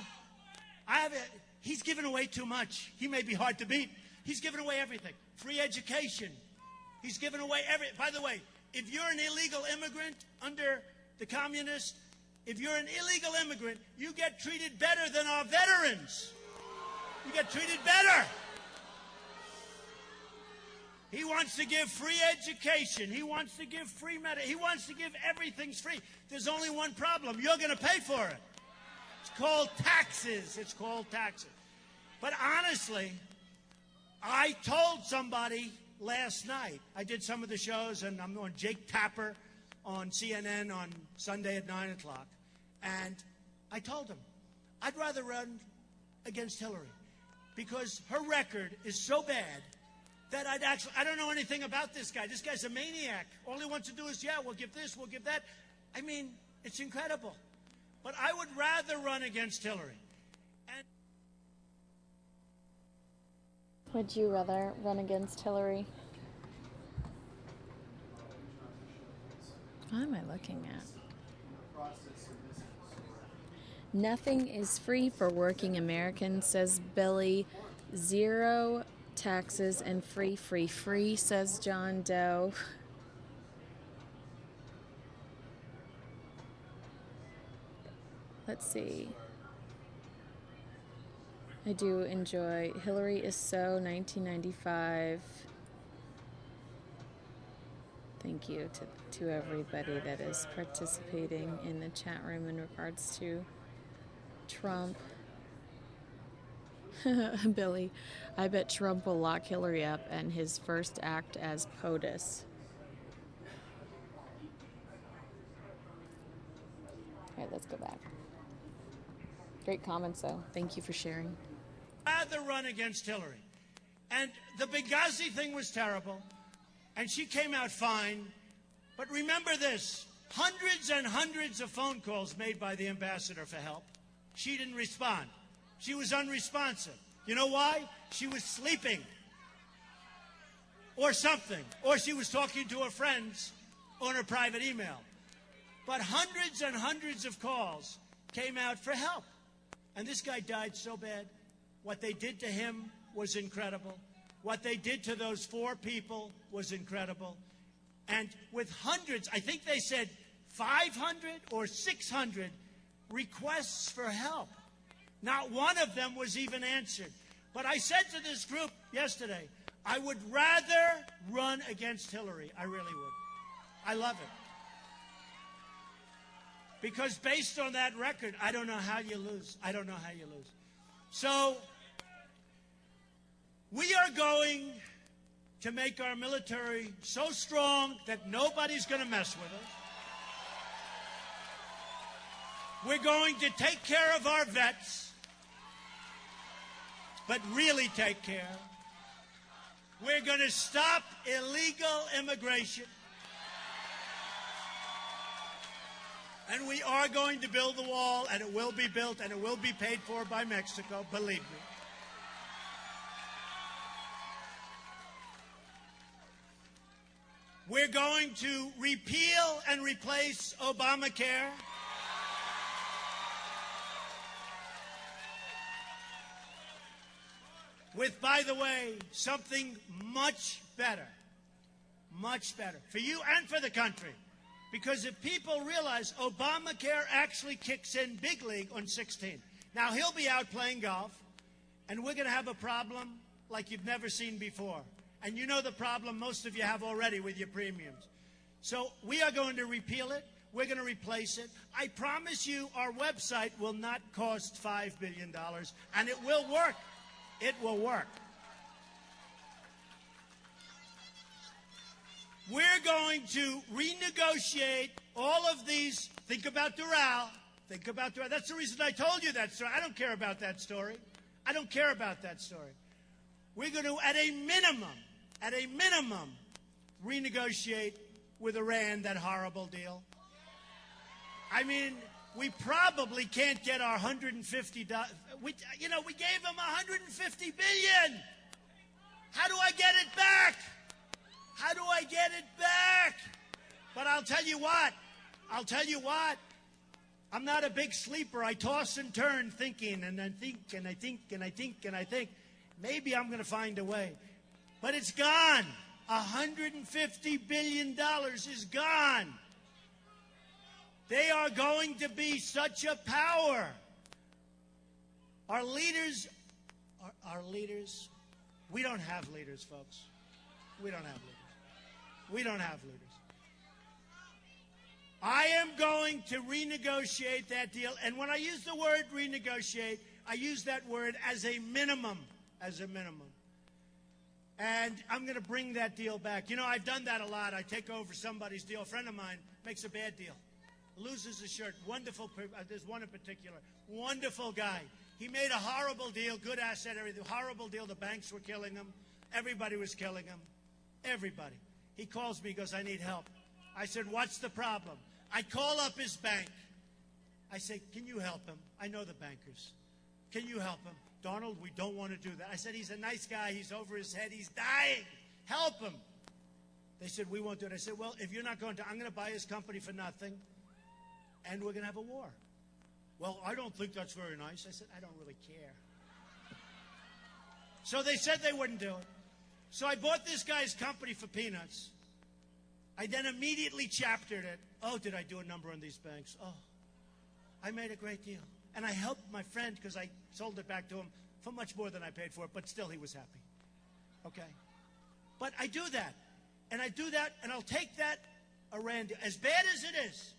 he's given away too much. He may be hard to beat. He's given away everything. Free education. He's given away By the way, if you're an illegal immigrant under the communists, if you're an illegal immigrant, you get treated better than our veterans. You get treated better. He wants to give free education. He wants to give free medicine. He wants to give everything's free. There's only one problem. You're going to pay for it. It's called taxes. It's called taxes. But honestly, I told somebody last night, I did some of the shows, and I'm on Jake Tapper on CNN on Sunday at 9 o'clock. And I told him, I'd rather run against Hillary because her record is so bad that I don't know anything about this guy. This guy's a maniac. All he wants to do is, yeah, we'll give this, we'll give that. I mean, it's incredible. But I would rather run against Hillary. And would you rather run against Hillary? What am I looking at? Nothing is free for working Americans, says Billy. Zero taxes and free, says John Doe. Let's see. I do enjoy Hillary is so 1995. Thank you to everybody that is participating in the chat room in regards to Trump. Billy, I bet Trump will lock Hillary up and his first act as POTUS. All right, let's go back. Great comments, though. Thank you for sharing. Rather run against Hillary. And the Benghazi thing was terrible, and she came out fine. But remember this, hundreds and hundreds of phone calls made by the ambassador for help. She didn't respond. She was unresponsive. You know why? She was sleeping. Or something. Or she was talking to her friends on her private email. But hundreds and hundreds of calls came out for help. And this guy died so bad. What they did to him was incredible. What they did to those 4 people was incredible. And with hundreds, I think they said 500 or 600 requests for help. Not one of them was even answered. But I said to this group yesterday, I would rather run against Hillary. I really would. I love it. Because based on that record, I don't know how you lose. I don't know how you lose. So we are going to make our military so strong that nobody's going to mess with us. We're going to take care of our vets, but really take care. We're going to stop illegal immigration. And we are going to build the wall, and it will be built, and it will be paid for by Mexico, believe me. We're going to repeal and replace Obamacare. With, by the way, something much better for you and for the country. Because if people realize Obamacare actually kicks in big league on 16. Now, he'll be out playing golf, and we're going to have a problem like you've never seen before. And you know the problem most of you have already with your premiums. So we are going to repeal it. We're going to replace it. I promise you our website will not cost $5 billion, and it will work. It will work. We're going to renegotiate all of these. Think about Doral. Think about Doral. That's the reason I told you that story. I don't care about that story. I don't care about that story. We're going to, at a minimum, renegotiate with Iran that horrible deal. I mean, we probably can't get our $150. We gave them $150 billion. How do I get it back? How do I get it back? But I'll tell you what. I'm not a big sleeper. I toss and turn thinking, and I think, and I think, and I think, and I think. Maybe I'm going to find a way. But it's gone. $150 billion is gone. They are going to be such a power. Our leaders, we don't have leaders, folks. We don't have leaders. We don't have leaders. I am going to renegotiate that deal. And when I use the word renegotiate, I use that word as a minimum. As a minimum. And I'm going to bring that deal back. You know, I've done that a lot. I take over somebody's deal. A friend of mine makes a bad deal. Loses his shirt. Wonderful. There's one in particular. Wonderful guy. He made a horrible deal. Good asset, everything. Horrible deal. The banks were killing him. Everybody was killing him. Everybody. He calls me, he goes, I need help. I said, what's the problem? I call up his bank. I say, can you help him? I know the bankers. Can you help him? Donald, we don't want to do that. I said, he's a nice guy. He's over his head. He's dying. Help him. They said, we won't do it. I said, well, if you're not going to, I'm going to buy his company for nothing, and we're going to have a war. Well, I don't think that's very nice. I said, I don't really care. So they said they wouldn't do it. So I bought this guy's company for peanuts. I then immediately chaptered it. Oh, did I do a number on these banks? Oh, I made a great deal. And I helped my friend because I sold it back to him for much more than I paid for it, but still he was happy. Okay? But I do that. And I do that, and I'll take that around. As bad as it is,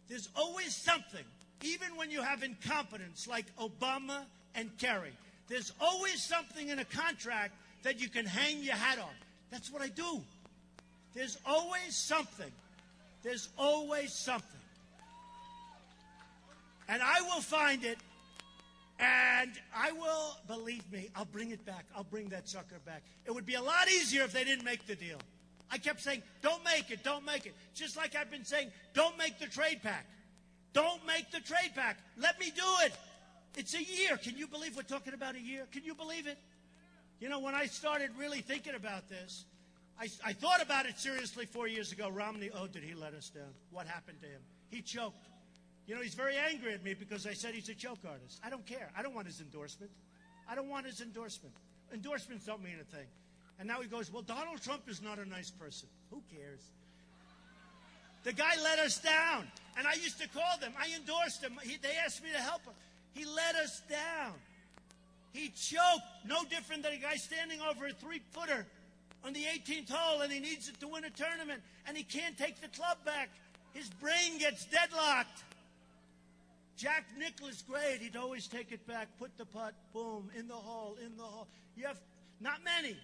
there's always something, even when you have incompetence like Obama and Kerry, there's always something in a contract that you can hang your hat on. That's what I do. There's always something. There's always something. And I will find it, and I will, believe me, I'll bring it back. I'll bring that sucker back. It would be a lot easier if they didn't make the deal. I kept saying, don't make it, don't make it. Just like I've been saying, don't make the trade pact. Don't make the trade pact. Let me do it. It's a year. Can you believe we're talking about a year? Can you believe it? You know, when I started really thinking about this, I thought about it seriously 4 years ago. Romney, oh, did he let us down? What happened to him? He choked. You know, he's very angry at me because I said he's a choke artist. I don't care. I don't want his endorsement. I don't want his endorsement. Endorsements don't mean a thing. And now he goes, well, Donald Trump is not a nice person. Who cares? The guy let us down. And I used to call them. I endorsed him. They asked me to help him. He let us down. He choked. No different than a guy standing over a 3-footer on the 18th hole, and he needs it to win a tournament, and he can't take the club back. His brain gets deadlocked. Jack Nicklaus, great. He'd always take it back, put the putt, boom, in the hole, in the hole. You have not many,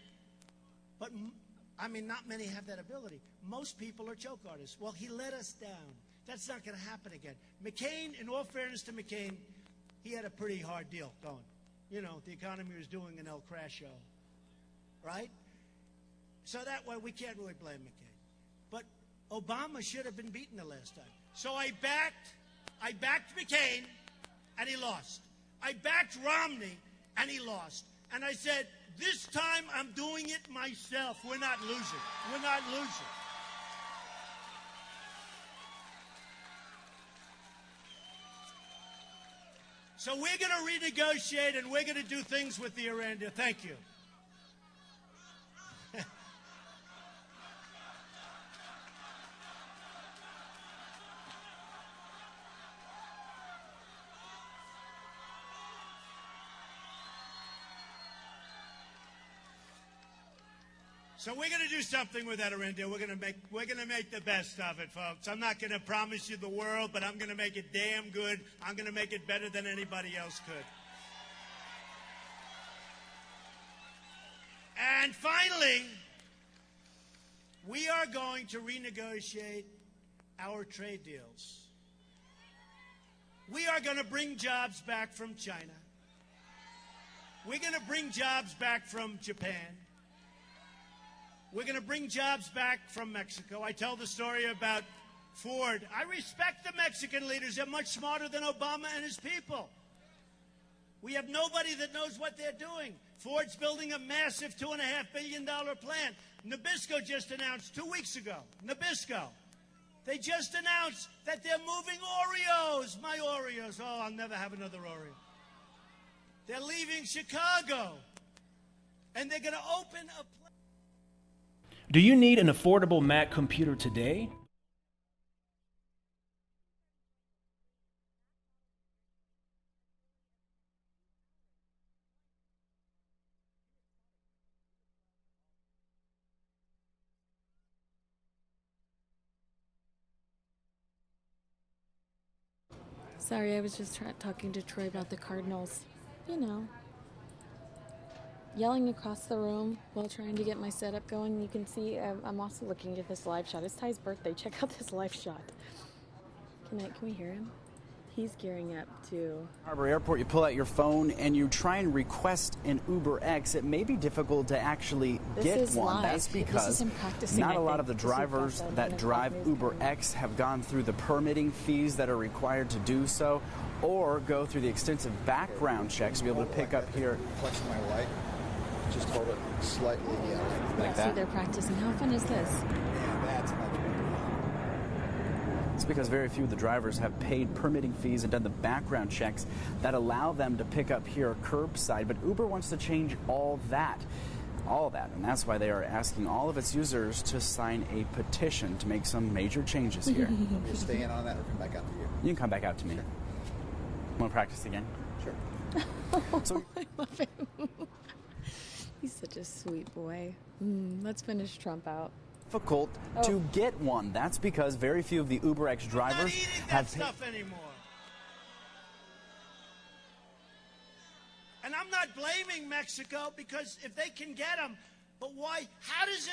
but I mean, not many have that ability. Most people are choke artists. Well, he let us down. That's not going to happen again. McCain, in all fairness to McCain, he had a pretty hard deal going. You know, the economy was doing an El Crasho, right? So that way, we can't really blame McCain. But Obama should have been beaten the last time. So I backed McCain, and he lost. I backed Romney, and he lost. And I said, this time I'm doing it myself. We're not losing. We're not losing. So we're going to renegotiate, and we're going to do things with the Iran deal. Thank you. So we're going to do something with that Iran deal. We're going to make the best of it, folks. I'm not going to promise you the world, but I'm going to make it damn good. I'm going to make it better than anybody else could. And finally, we are going to renegotiate our trade deals. We are going to bring jobs back from China. We're going to bring jobs back from Japan. We're going to bring jobs back from Mexico. I tell the story about Ford. I respect the Mexican leaders. They're much smarter than Obama and his people. We have nobody that knows what they're doing. Ford's building a massive $2.5 billion plant. Nabisco just announced 2 weeks ago. Nabisco. They just announced that they're moving Oreos. My Oreos. Oh, I'll never have another Oreo. They're leaving Chicago. And they're going to open a plant. Do you need an affordable Mac computer today? Sorry, I was just talking to Troy about the Cardinals. You know, yelling across the room while trying to get my setup going. You can see I'm also looking at this live shot. It's Ty's birthday. Check out this live shot. Can we hear him? He's gearing up to Harbor Airport. You pull out your phone and you try and request an Uber X. It may be difficult to actually get one. Live. That's because not a lot of the drivers that drive Uber X have gone through the permitting fees that are required to do so, or go through the extensive background checks to be able to pick up here. Flex my light. Just hold it slightly, like that. See, they're practicing. How fun is this? Yeah, that's much better. It's because very few of the drivers have paid permitting fees and done the background checks that allow them to pick up here curbside. But Uber wants to change all that. And that's why they are asking all of its users to sign a petition to make some major changes here. Are you staying on that or come back out to you? You can come back out to me. Want to practice again? Sure. So, I love him. He's such a sweet boy. Let's finish Trump out. Difficult to get one. That's because very few of the UberX drivers have stuff anymore. And I'm not blaming Mexico, because if they can get them, but why? How does it